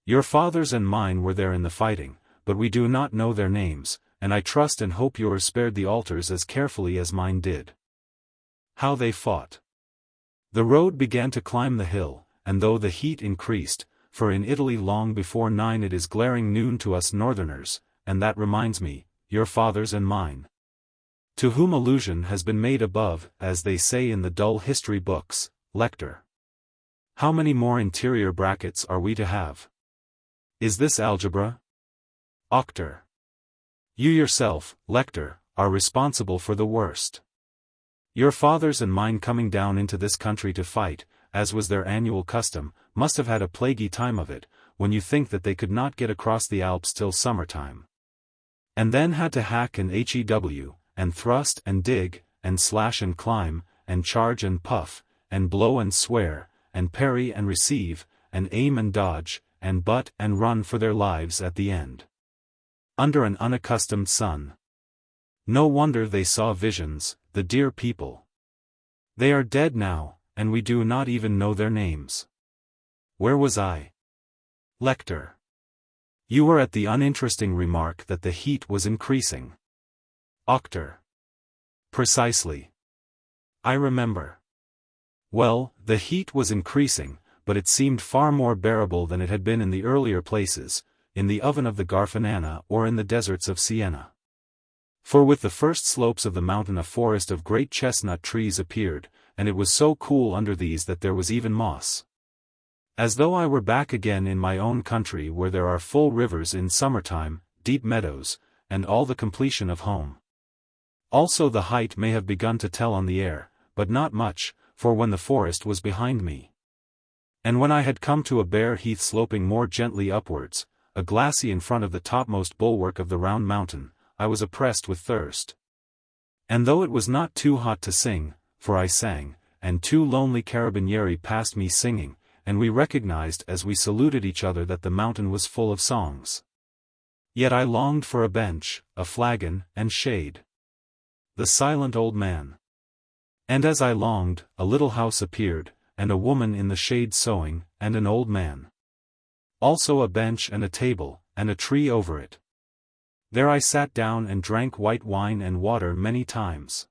Your fathers and mine were there in the fighting, but we do not know their names, and I trust and hope yours spared the altars as carefully as mine did. How they fought. The road began to climb the hill, and though the heat increased, for in Italy long before 9 it is glaring noon to us northerners, and that reminds me, your fathers and mine. To whom allusion has been made above, as they say in the dull history books, lector. How many more interior brackets are we to have? Is this algebra? Octor. You yourself, lector, are responsible for the worst. Your fathers and mine coming down into this country to fight, as was their annual custom, must have had a plaguey time of it, when you think that they could not get across the Alps till summertime. And then had to hack and hew, and thrust and dig, and slash and climb, and charge and puff, and blow and swear, and parry and receive, and aim and dodge, and butt and run for their lives at the end. Under an unaccustomed sun. No wonder they saw visions, the dear people. They are dead now, and we do not even know their names. Where was I? Lector. You were at the uninteresting remark that the heat was increasing. Octor. Precisely. I remember. Well, the heat was increasing, but it seemed far more bearable than it had been in the earlier places, in the oven of the Garfanana or in the deserts of Siena. For with the first slopes of the mountain a forest of great chestnut trees appeared, and it was so cool under these that there was even moss. As though I were back again in my own country where there are full rivers in summertime, deep meadows, and all the completion of home. Also the height may have begun to tell on the air, but not much, for when the forest was behind me, and when I had come to a bare heath sloping more gently upwards, a glacis in front of the topmost bulwark of the round mountain, I was oppressed with thirst. And though it was not too hot to sing, for I sang, and 2 lonely carabinieri passed me singing, and we recognized as we saluted each other that the mountain was full of songs. Yet I longed for a bench, a flagon, and shade. The silent old man. And as I longed, a little house appeared, and a woman in the shade sewing, and an old man. Also a bench and a table, and a tree over it. There I sat down and drank white wine and water many times.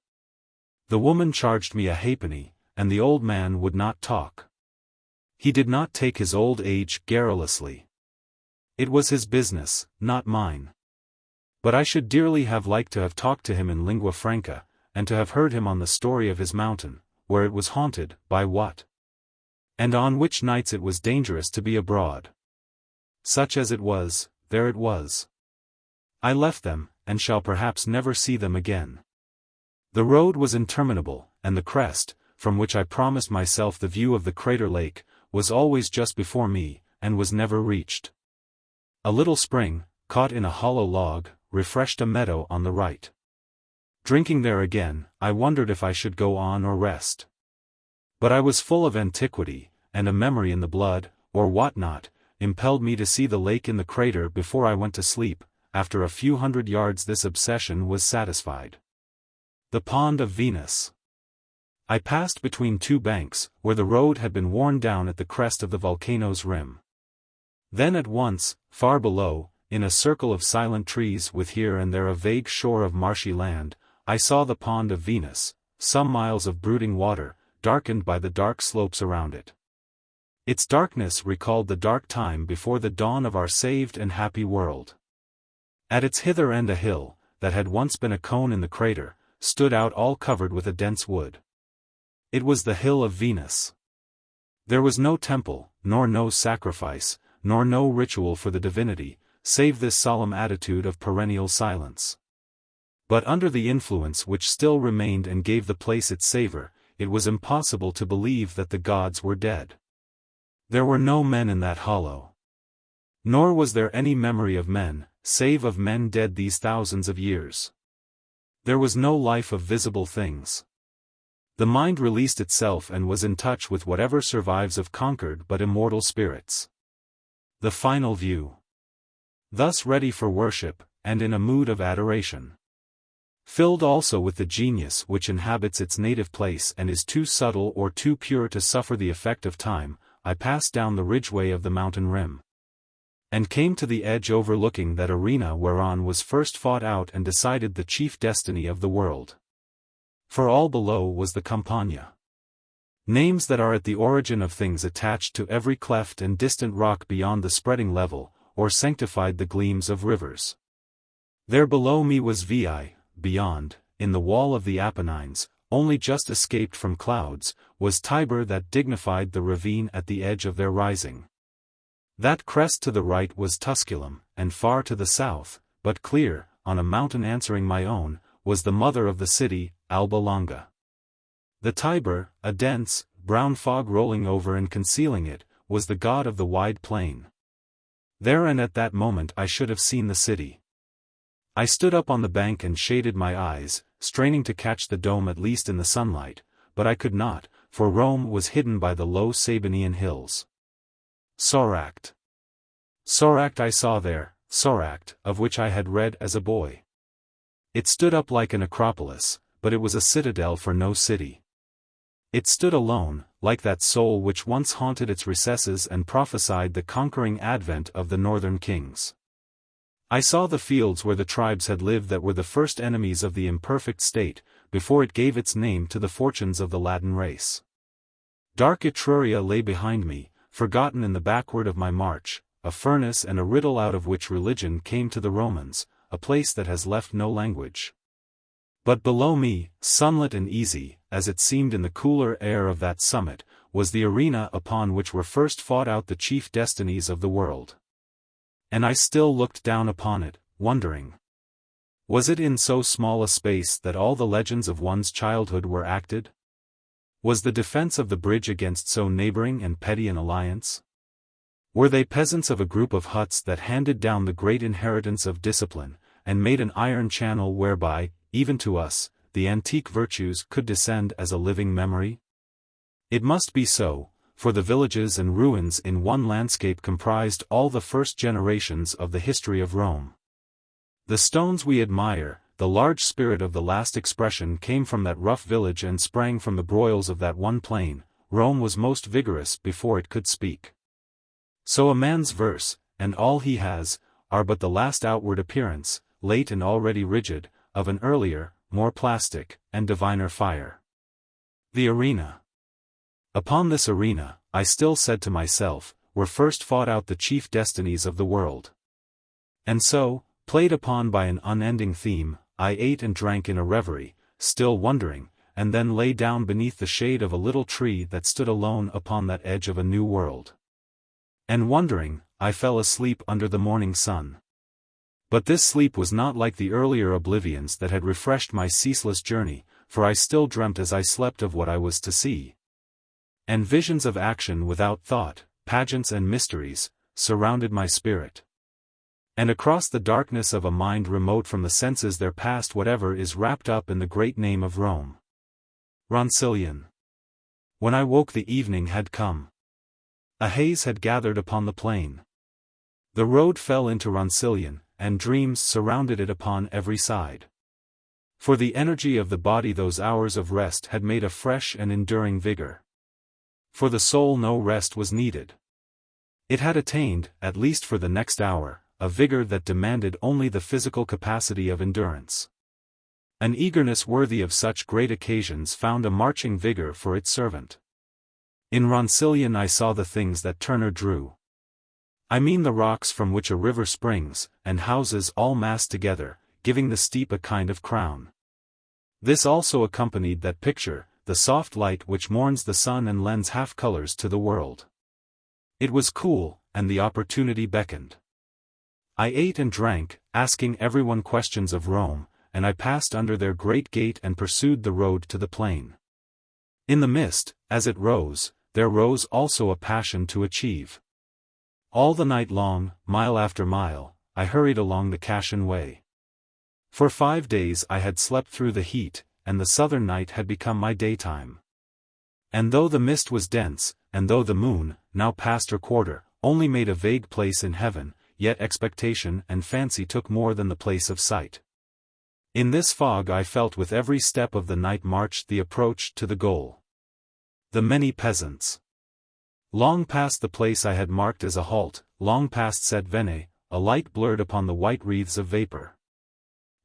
The woman charged me a halfpenny, and the old man would not talk. He did not take his old age garrulously. It was his business, not mine. But I should dearly have liked to have talked to him in lingua franca, and to have heard him on the story of his mountain, where it was haunted, by what? And on which nights it was dangerous to be abroad. Such as it was, there it was. I left them, and shall perhaps never see them again. The road was interminable, and the crest, from which I promised myself the view of the crater lake, was always just before me, and was never reached. A little spring, caught in a hollow log, refreshed a meadow on the right. Drinking there again, I wondered if I should go on or rest. But I was full of antiquity, and a memory in the blood, or what not, impelled me to see the lake in the crater before I went to sleep. After a few hundred yards this obsession was satisfied. The Pond of Venus. I passed between 2 banks, where the road had been worn down at the crest of the volcano's rim. Then at once, far below, in a circle of silent trees with here and there a vague shore of marshy land, I saw the Pond of Venus, some miles of brooding water, darkened by the dark slopes around it. Its darkness recalled the dark time before the dawn of our saved and happy world. At its hither end a hill, that had once been a cone in the crater, stood out all covered with a dense wood. It was the Hill of Venus. There was no temple, nor no sacrifice, nor no ritual for the divinity, save this solemn attitude of perennial silence. But under the influence which still remained and gave the place its savor, it was impossible to believe that the gods were dead. There were no men in that hollow. Nor was there any memory of men, save of men dead these thousands of years. There was no life of visible things. The mind released itself and was in touch with whatever survives of conquered but immortal spirits. The final view. Thus ready for worship, and in a mood of adoration. Filled also with the genius which inhabits its native place and is too subtle or too pure to suffer the effect of time, I passed down the ridgeway of the mountain rim. And came to the edge overlooking that arena whereon was first fought out and decided the chief destiny of the world. For all below was the Campagna. Names that are at the origin of things attached to every cleft and distant rock beyond the spreading level, or sanctified the gleams of rivers. There below me was Vi, beyond, in the wall of the Apennines, only just escaped from clouds, was Tiber that dignified the ravine at the edge of their rising. That crest to the right was Tusculum, and far to the south, but clear, on a mountain answering my own, was the mother of the city, Alba Longa. The Tiber, a dense, brown fog rolling over and concealing it, was the god of the wide plain. There and at that moment I should have seen the city. I stood up on the bank and shaded my eyes, straining to catch the dome at least in the sunlight, but I could not, for Rome was hidden by the low Sabinian hills. Soracte. Soracte I saw there, Soracte, of which I had read as a boy. It stood up like an acropolis, but it was a citadel for no city. It stood alone, like that soul which once haunted its recesses and prophesied the conquering advent of the northern kings. I saw the fields where the tribes had lived that were the first enemies of the imperfect state, before it gave its name to the fortunes of the Latin race. Dark Etruria lay behind me, forgotten in the backward of my march, a furnace and a riddle out of which religion came to the Romans, a place that has left no language. But below me, sunlit and easy, as it seemed in the cooler air of that summit, was the arena upon which were first fought out the chief destinies of the world. And I still looked down upon it, wondering. Was it in so small a space that all the legends of one's childhood were acted? Was the defense of the bridge against so neighboring and petty an alliance? Were they peasants of a group of huts that handed down the great inheritance of discipline, and made an iron channel whereby, even to us, the antique virtues could descend as a living memory? It must be so, for the villages and ruins in one landscape comprised all the first generations of the history of Rome. The stones we admire, the large spirit of the last expression came from that rough village and sprang from the broils of that one plain. Rome was most vigorous before it could speak. So a man's verse, and all he has, are but the last outward appearance, late and already rigid, of an earlier, more plastic, and diviner fire. The arena. Upon this arena, I still said to myself, were first fought out the chief destinies of the world. And so, played upon by an unending theme, I ate and drank in a reverie, still wondering, and then lay down beneath the shade of a little tree that stood alone upon that edge of a new world. And wondering, I fell asleep under the morning sun. But this sleep was not like the earlier oblivions that had refreshed my ceaseless journey, for I still dreamt as I slept of what I was to see. And visions of action without thought, pageants and mysteries, surrounded my spirit. And across the darkness of a mind remote from the senses there passed whatever is wrapped up in the great name of Rome. Roncillion. When I woke the evening had come. A haze had gathered upon the plain. The road fell into Roncillion, and dreams surrounded it upon every side. For the energy of the body those hours of rest had made a fresh and enduring vigor. For the soul no rest was needed. It had attained, at least for the next hour, a vigor that demanded only the physical capacity of endurance. An eagerness worthy of such great occasions found a marching vigor for its servant. In Roncillion I saw the things that Turner drew. I mean the rocks from which a river springs, and houses all massed together, giving the steep a kind of crown. This also accompanied that picture, the soft light which mourns the sun and lends half-colors to the world. It was cool, and the opportunity beckoned. I ate and drank, asking everyone questions of Rome, and I passed under their great gate and pursued the road to the plain. In the mist, as it rose, there rose also a passion to achieve. All the night long, mile after mile, I hurried along the Cascian Way. For 5 days I had slept through the heat, and the southern night had become my daytime. And though the mist was dense, and though the moon, now past her quarter, only made a vague place in heaven, yet expectation and fancy took more than the place of sight. In this fog I felt with every step of the night march the approach to the goal. The many peasants. Long past the place I had marked as a halt, long past said Vene, a light blurred upon the white wreaths of vapor.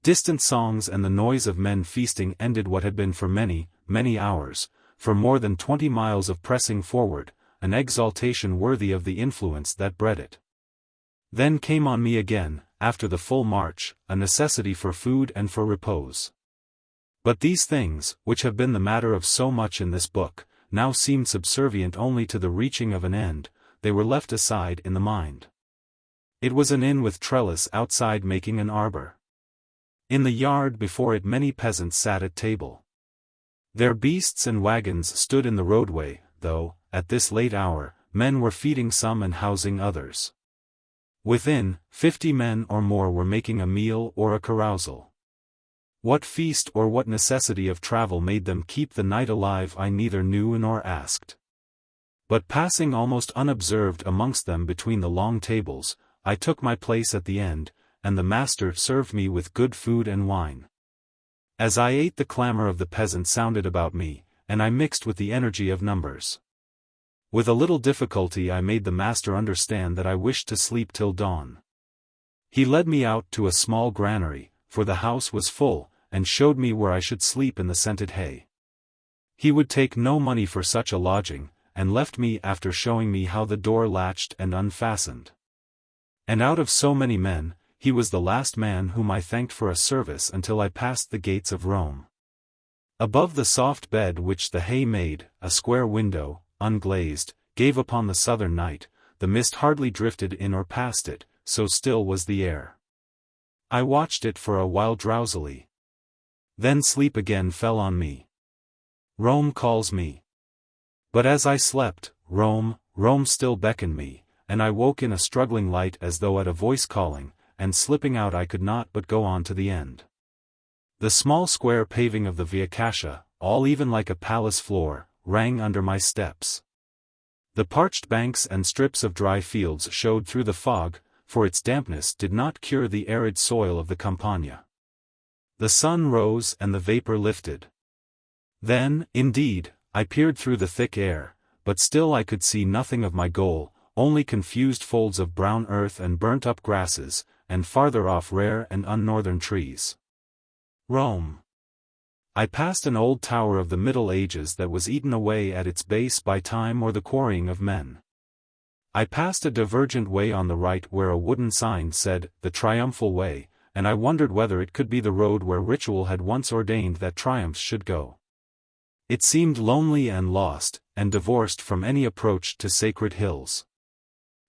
Distant songs and the noise of men feasting ended what had been for many, many hours, for more than 20 miles of pressing forward, an exaltation worthy of the influence that bred it. Then came on me again, after the full march, a necessity for food and for repose. But these things, which have been the matter of so much in this book, now seemed subservient only to the reaching of an end, they were left aside in the mind. It was an inn with trellis outside making an arbor. In the yard before it many peasants sat at table. Their beasts and wagons stood in the roadway, though, at this late hour, men were feeding some and housing others. Within, 50 men or more were making a meal or a carousal. What feast or what necessity of travel made them keep the night alive I neither knew nor asked. But passing almost unobserved amongst them between the long tables, I took my place at the end, and the master served me with good food and wine. As I ate the clamor of the peasants sounded about me, and I mixed with the energy of numbers. With a little difficulty I made the master understand that I wished to sleep till dawn. He led me out to a small granary, for the house was full, and showed me where I should sleep in the scented hay. He would take no money for such a lodging, and left me after showing me how the door latched and unfastened. And out of so many men, he was the last man whom I thanked for a service until I passed the gates of Rome. Above the soft bed which the hay made, a square window, unglazed, gave upon the southern night, the mist hardly drifted in or past it, so still was the air. I watched it for a while drowsily. Then sleep again fell on me. Rome calls me. But as I slept, Rome still beckoned me, and I woke in a struggling light as though at a voice calling, and slipping out I could not but go on to the end. The small square paving of the Via Cassia, all even like a palace floor, rang under my steps. The parched banks and strips of dry fields showed through the fog, for its dampness did not cure the arid soil of the Campagna. The sun rose and the vapor lifted. Then, indeed, I peered through the thick air, but still I could see nothing of my goal, only confused folds of brown earth and burnt-up grasses, and farther off rare and unnorthern trees. Rome. I passed an old tower of the Middle Ages that was eaten away at its base by time or the quarrying of men. I passed a divergent way on the right where a wooden sign said, "The Triumphal Way," and I wondered whether it could be the road where ritual had once ordained that triumphs should go. It seemed lonely and lost, and divorced from any approach to sacred hills.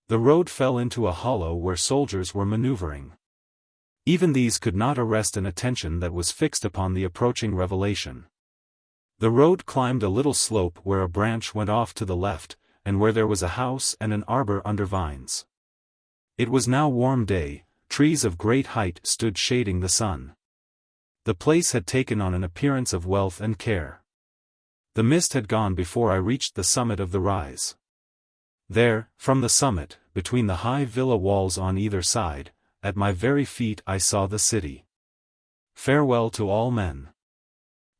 The road fell into a hollow where soldiers were maneuvering. Even these could not arrest an attention that was fixed upon the approaching revelation. The road climbed a little slope where a branch went off to the left, and where there was a house and an arbor under vines. It was now warm day, trees of great height stood shading the sun. The place had taken on an appearance of wealth and care. The mist had gone before I reached the summit of the rise. There, from the summit, between the high villa walls on either side, at my very feet I saw the city. Farewell to all men.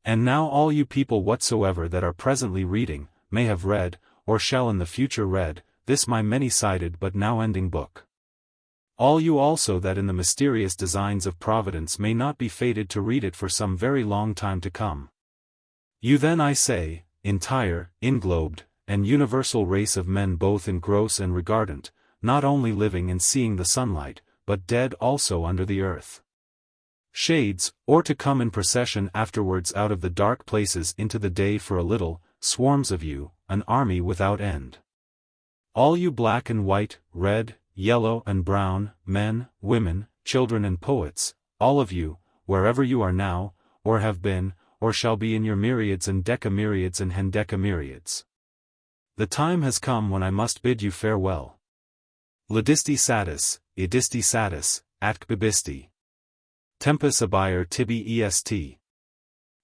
And now all you people whatsoever that are presently reading, may have read, or shall in the future read, this my many-sided but now ending book. All you also that in the mysterious designs of Providence may not be fated to read it for some very long time to come. You then I say, entire, inglobed, and universal race of men both in gross and regardant, not only living and seeing the sunlight, but dead also under the earth. Shades, or to come in procession afterwards out of the dark places into the day for a little, swarms of you, an army without end. All you black and white, red, yellow and brown, men, women, children and poets, all of you, wherever you are now, or have been, or shall be in your myriads and decamyriads and hendecamyriads. The time has come when I must bid you farewell. Lodisti satis, idisti satis, atque bibisti. Tempus abire tibi est.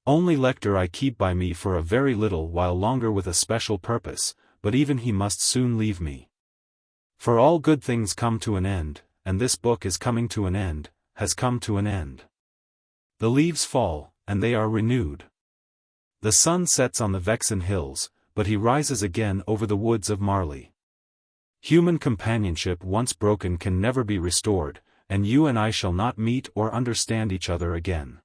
Only lector I keep by me for a very little while longer with a special purpose, but even he must soon leave me. For all good things come to an end, and this book is coming to an end, has come to an end. The leaves fall, and they are renewed. The sun sets on the Vexin hills, but he rises again over the woods of Marly. Human companionship once broken can never be restored, and you and I shall not meet or understand each other again.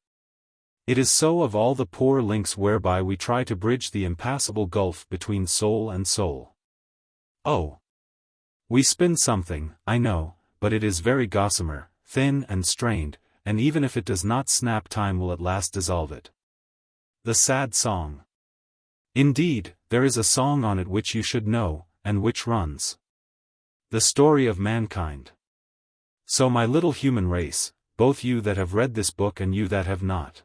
It is so of all the poor links whereby we try to bridge the impassable gulf between soul and soul. Oh! We spin something, I know, but it is very gossamer, thin and strained, and even if it does not snap, time will at last dissolve it. The sad song. Indeed, there is a song on it which you should know, and which runs. The story of mankind. So my little human race, both you that have read this book and you that have not.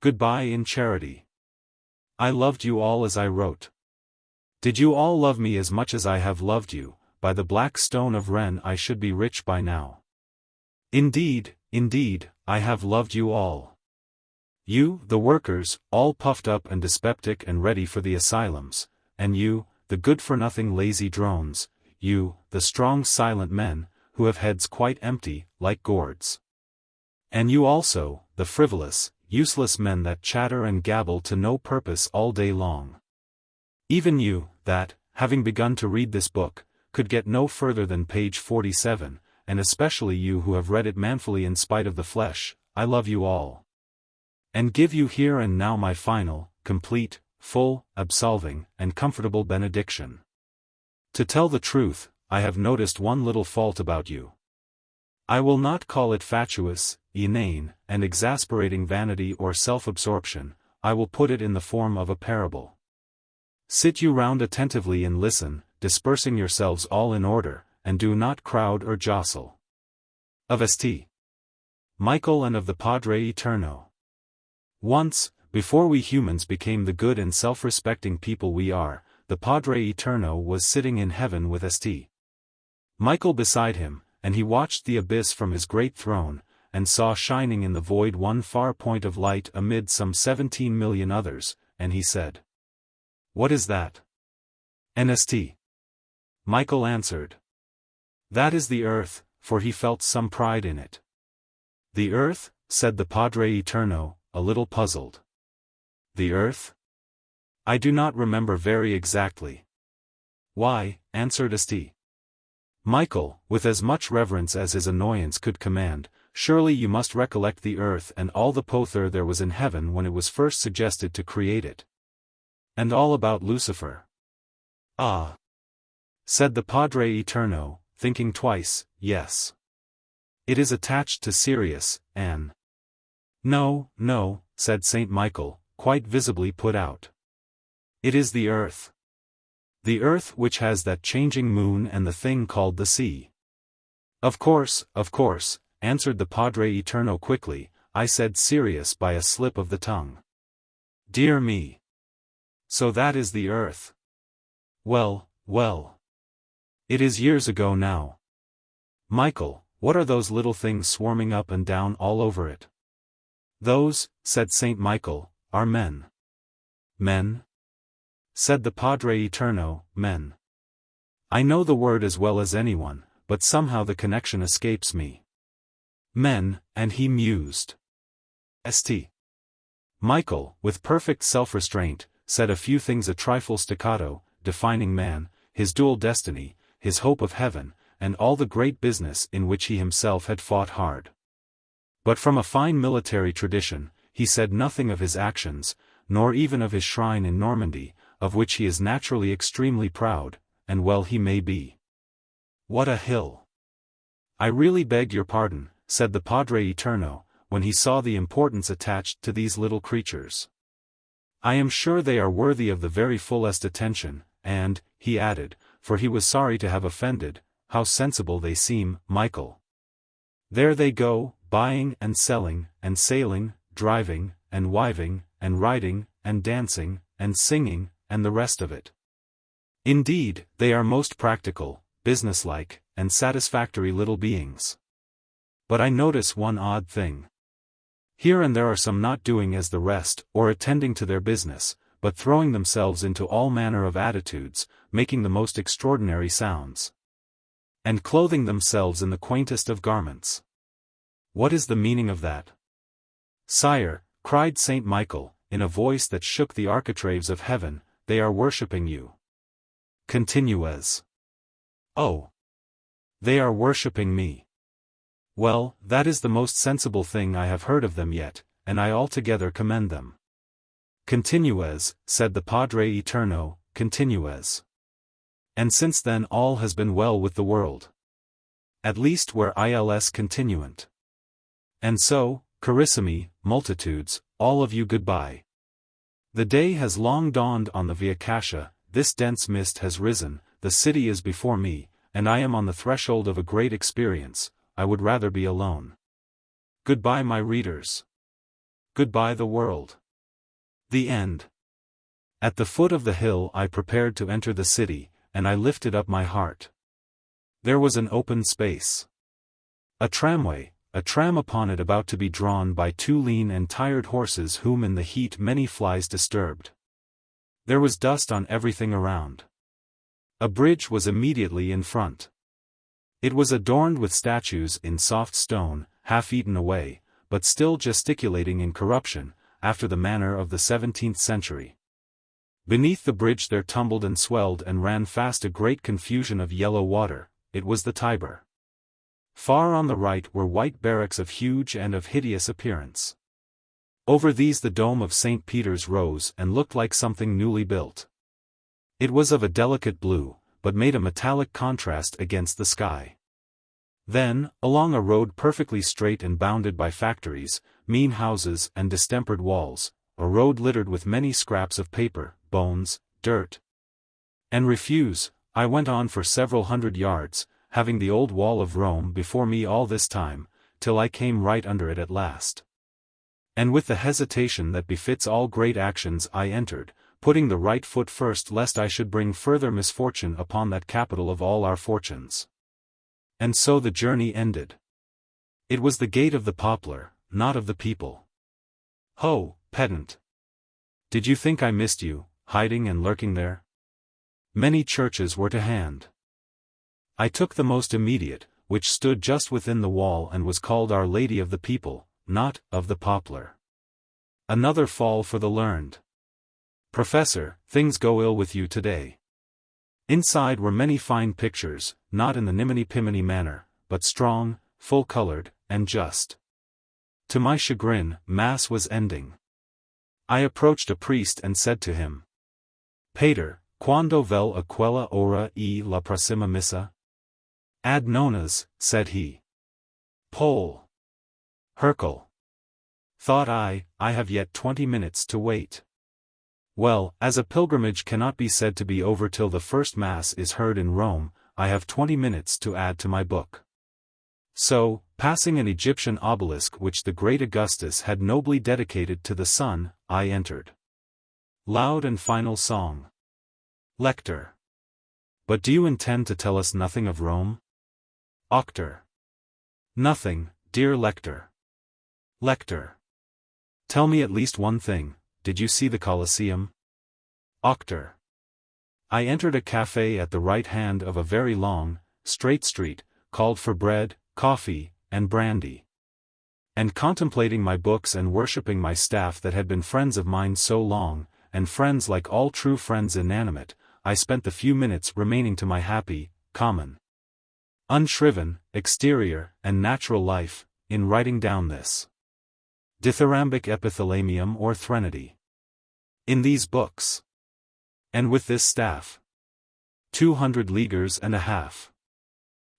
Goodbye in charity. I loved you all as I wrote. Did you all love me as much as I have loved you? By the black stone of Ren I should be rich by now. Indeed, indeed, I have loved you all. You, the workers, all puffed up and dyspeptic and ready for the asylums, and you, the good-for-nothing lazy drones, you, the strong silent men, who have heads quite empty, like gourds. And you also, the frivolous, useless men that chatter and gabble to no purpose all day long. Even you, that, having begun to read this book, could get no further than page 47, and especially you who have read it manfully in spite of the flesh, I love you all. And give you here and now my final, complete, full, absolving, and comfortable benediction. To tell the truth, I have noticed one little fault about you. I will not call it fatuous, inane, and exasperating vanity or self-absorption, I will put it in the form of a parable. Sit you round attentively and listen, dispersing yourselves all in order, and do not crowd or jostle. Of St. Michael and of the Padre Eterno. Once, before we humans became the good and self-respecting people we are, the Padre Eterno was sitting in heaven with St. Michael beside him, and he watched the abyss from his great throne, and saw shining in the void one far point of light amid some 17 million others, and he said, "What is that?" And St. Michael answered, "That is the earth," for he felt some pride in it. "The earth?" said the Padre Eterno, a little puzzled. "The earth? I do not remember very exactly." "Why," answered St. Michael, with as much reverence as his annoyance could command, "surely you must recollect the earth and all the pother there was in heaven when it was first suggested to create it. And all about Lucifer." "Ah," said the Padre Eterno, thinking twice, "yes. It is attached to Sirius, and—" "No, no," said St. Michael, quite visibly put out. "It is the earth. The earth which has that changing moon and the thing called the sea." Of course," answered the Padre Eterno quickly, "I said Sirius by a slip of the tongue. Dear me. So that is the earth. Well, well. It is years ago now. Michael, what are those little things swarming up and down all over it?" "Those," said St. Michael, "are men." "Men?" said the Padre Eterno, "men. I know the word as well as anyone, but somehow the connection escapes me. Men," and he mused. St. Michael, with perfect self-restraint, said a few things a trifle staccato, defining man, his dual destiny, his hope of heaven, and all the great business in which he himself had fought hard. But from a fine military tradition, he said nothing of his actions, nor even of his shrine in Normandy, of which he is naturally extremely proud, and well he may be. "What a hill!" "I really beg your pardon," said the Padre Eterno, when he saw the importance attached to these little creatures. "I am sure they are worthy of the very fullest attention, and," he added, for he was sorry to have offended, "how sensible they seem, Michael. There they go, buying and selling, and sailing, driving, and wiving, and riding, and dancing, and singing, and the rest of it. Indeed, they are most practical, businesslike, and satisfactory little beings. But I notice one odd thing. Here and there are some not doing as the rest, or attending to their business, but throwing themselves into all manner of attitudes, making the most extraordinary sounds, and clothing themselves in the quaintest of garments. What is the meaning of that?" "Sire," cried St. Michael, in a voice that shook the architraves of heaven, "they are worshipping you." "Continuez." "Oh! They are worshipping me. Well, that is the most sensible thing I have heard of them yet, and I altogether commend them." "Continuez," said the Padre Eterno, "continuez. And since then all has been well with the world. At least where ils continuant. And so, carissimi, multitudes, all of you goodbye. The day has long dawned on the Via Cassia, this dense mist has risen, the city is before me, and I am on the threshold of a great experience, I would rather be alone. Goodbye my readers. Goodbye the world. The end. At the foot of the hill I prepared to enter the city, and I lifted up my heart. There was an open space. A tramway, a tram upon it about to be drawn by two lean and tired horses whom in the heat many flies disturbed. There was dust on everything around. A bridge was immediately in front. It was adorned with statues in soft stone, half eaten away, but still gesticulating in corruption, after the manner of the 17th century. Beneath the bridge there tumbled and swelled and ran fast a great confusion of yellow water, it was the Tiber. Far on the right were white barracks of huge and of hideous appearance. Over these the dome of St. Peter's rose and looked like something newly built. It was of a delicate blue, but made a metallic contrast against the sky. Then, along a road perfectly straight and bounded by factories, mean houses and distempered walls, a road littered with many scraps of paper, bones, dirt, and refuse, I went on for several hundred yards, having the old wall of Rome before me all this time, till I came right under it at last. And with the hesitation that befits all great actions I entered, putting the right foot first lest I should bring further misfortune upon that capital of all our fortunes. And so the journey ended. It was the gate of the poplar, not of the people. Ho, pedant! Did you think I missed you, hiding and lurking there? Many churches were to hand. I took the most immediate, which stood just within the wall and was called Our Lady of the People, not of the poplar. Another fall for the learned. Professor, things go ill with you today. Inside were many fine pictures, not in the niminy-piminy manner, but strong, full-colored, and just. To my chagrin, Mass was ending. I approached a priest and said to him, Pater, quando vel aquella ora e la prossima missa? Ad nonas, said he. Pole. Hercule. Thought I have yet 20 minutes to wait. Well, as a pilgrimage cannot be said to be over till the first Mass is heard in Rome, I have 20 minutes to add to my book. So, passing an Egyptian obelisk which the great Augustus had nobly dedicated to the sun, I entered. Loud and final song. Lector. But do you intend to tell us nothing of Rome? Auctor. Nothing, dear lector. Lector. Tell me at least one thing, did you see the Colosseum? Auctor. I entered a café at the right hand of a very long, straight street, called for bread, coffee, and brandy. And contemplating my books and worshipping my staff that had been friends of mine so long, and friends like all true friends inanimate, I spent the few minutes remaining to my happy, common, unshriven, exterior, and natural life, in writing down this dithyrambic epithalamium or threnody. In these books. And with this staff. 200 leaguers and a half.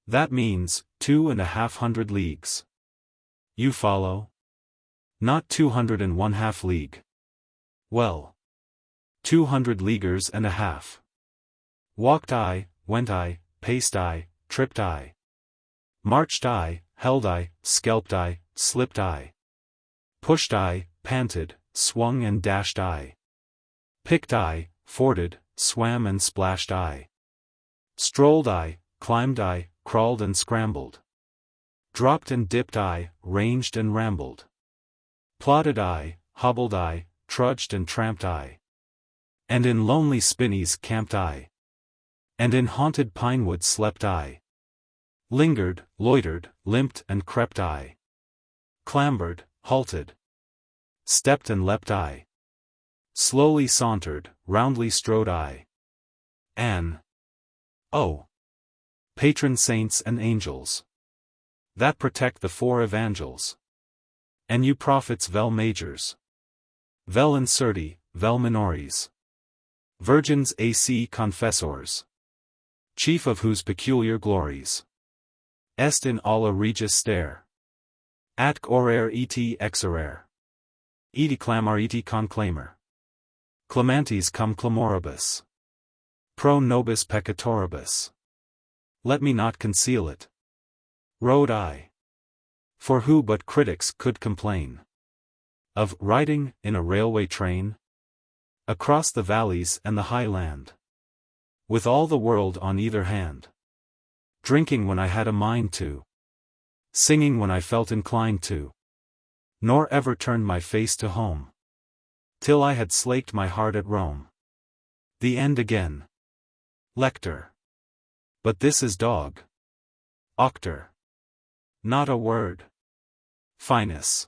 That means, 2½ leagues. You follow? Not 2½ league. Well. 200 leaguers and a half. Walked I, went I, paced I, tripped I. Marched I, held I, skelped I, slipped I. Pushed I, panted, swung and dashed I. Picked I, forded, swam and splashed I. Strolled I, climbed I, crawled and scrambled. Dropped and dipped I, ranged and rambled. Plodded I, hobbled I, trudged and tramped I. And in lonely spinneys camped I. And in haunted pinewood slept I. Lingered, loitered, limped and crept I. Clambered, halted. Stepped and leapt I. Slowly sauntered, roundly strode I. Oh! Patron saints and angels. That protect the four evangels. And you prophets vel majors. Vel incerti, vel minores. Virgins ac confessors. Chief of whose peculiar glories est in alla regis stare. Atque orare et exerare. Et clamar et conclamer. Clamantes cum clamoribus. Pro nobis peccatoribus. Let me not conceal it. Rode I. For who but critics could complain of riding in a railway train? Across the valleys and the high land. With all the world on either hand. Drinking when I had a mind to. Singing when I felt inclined to. Nor ever turned my face to home. Till I had slaked my heart at Rome. The end again. Lector. But this is dog. Auctor. Not a word. Finus.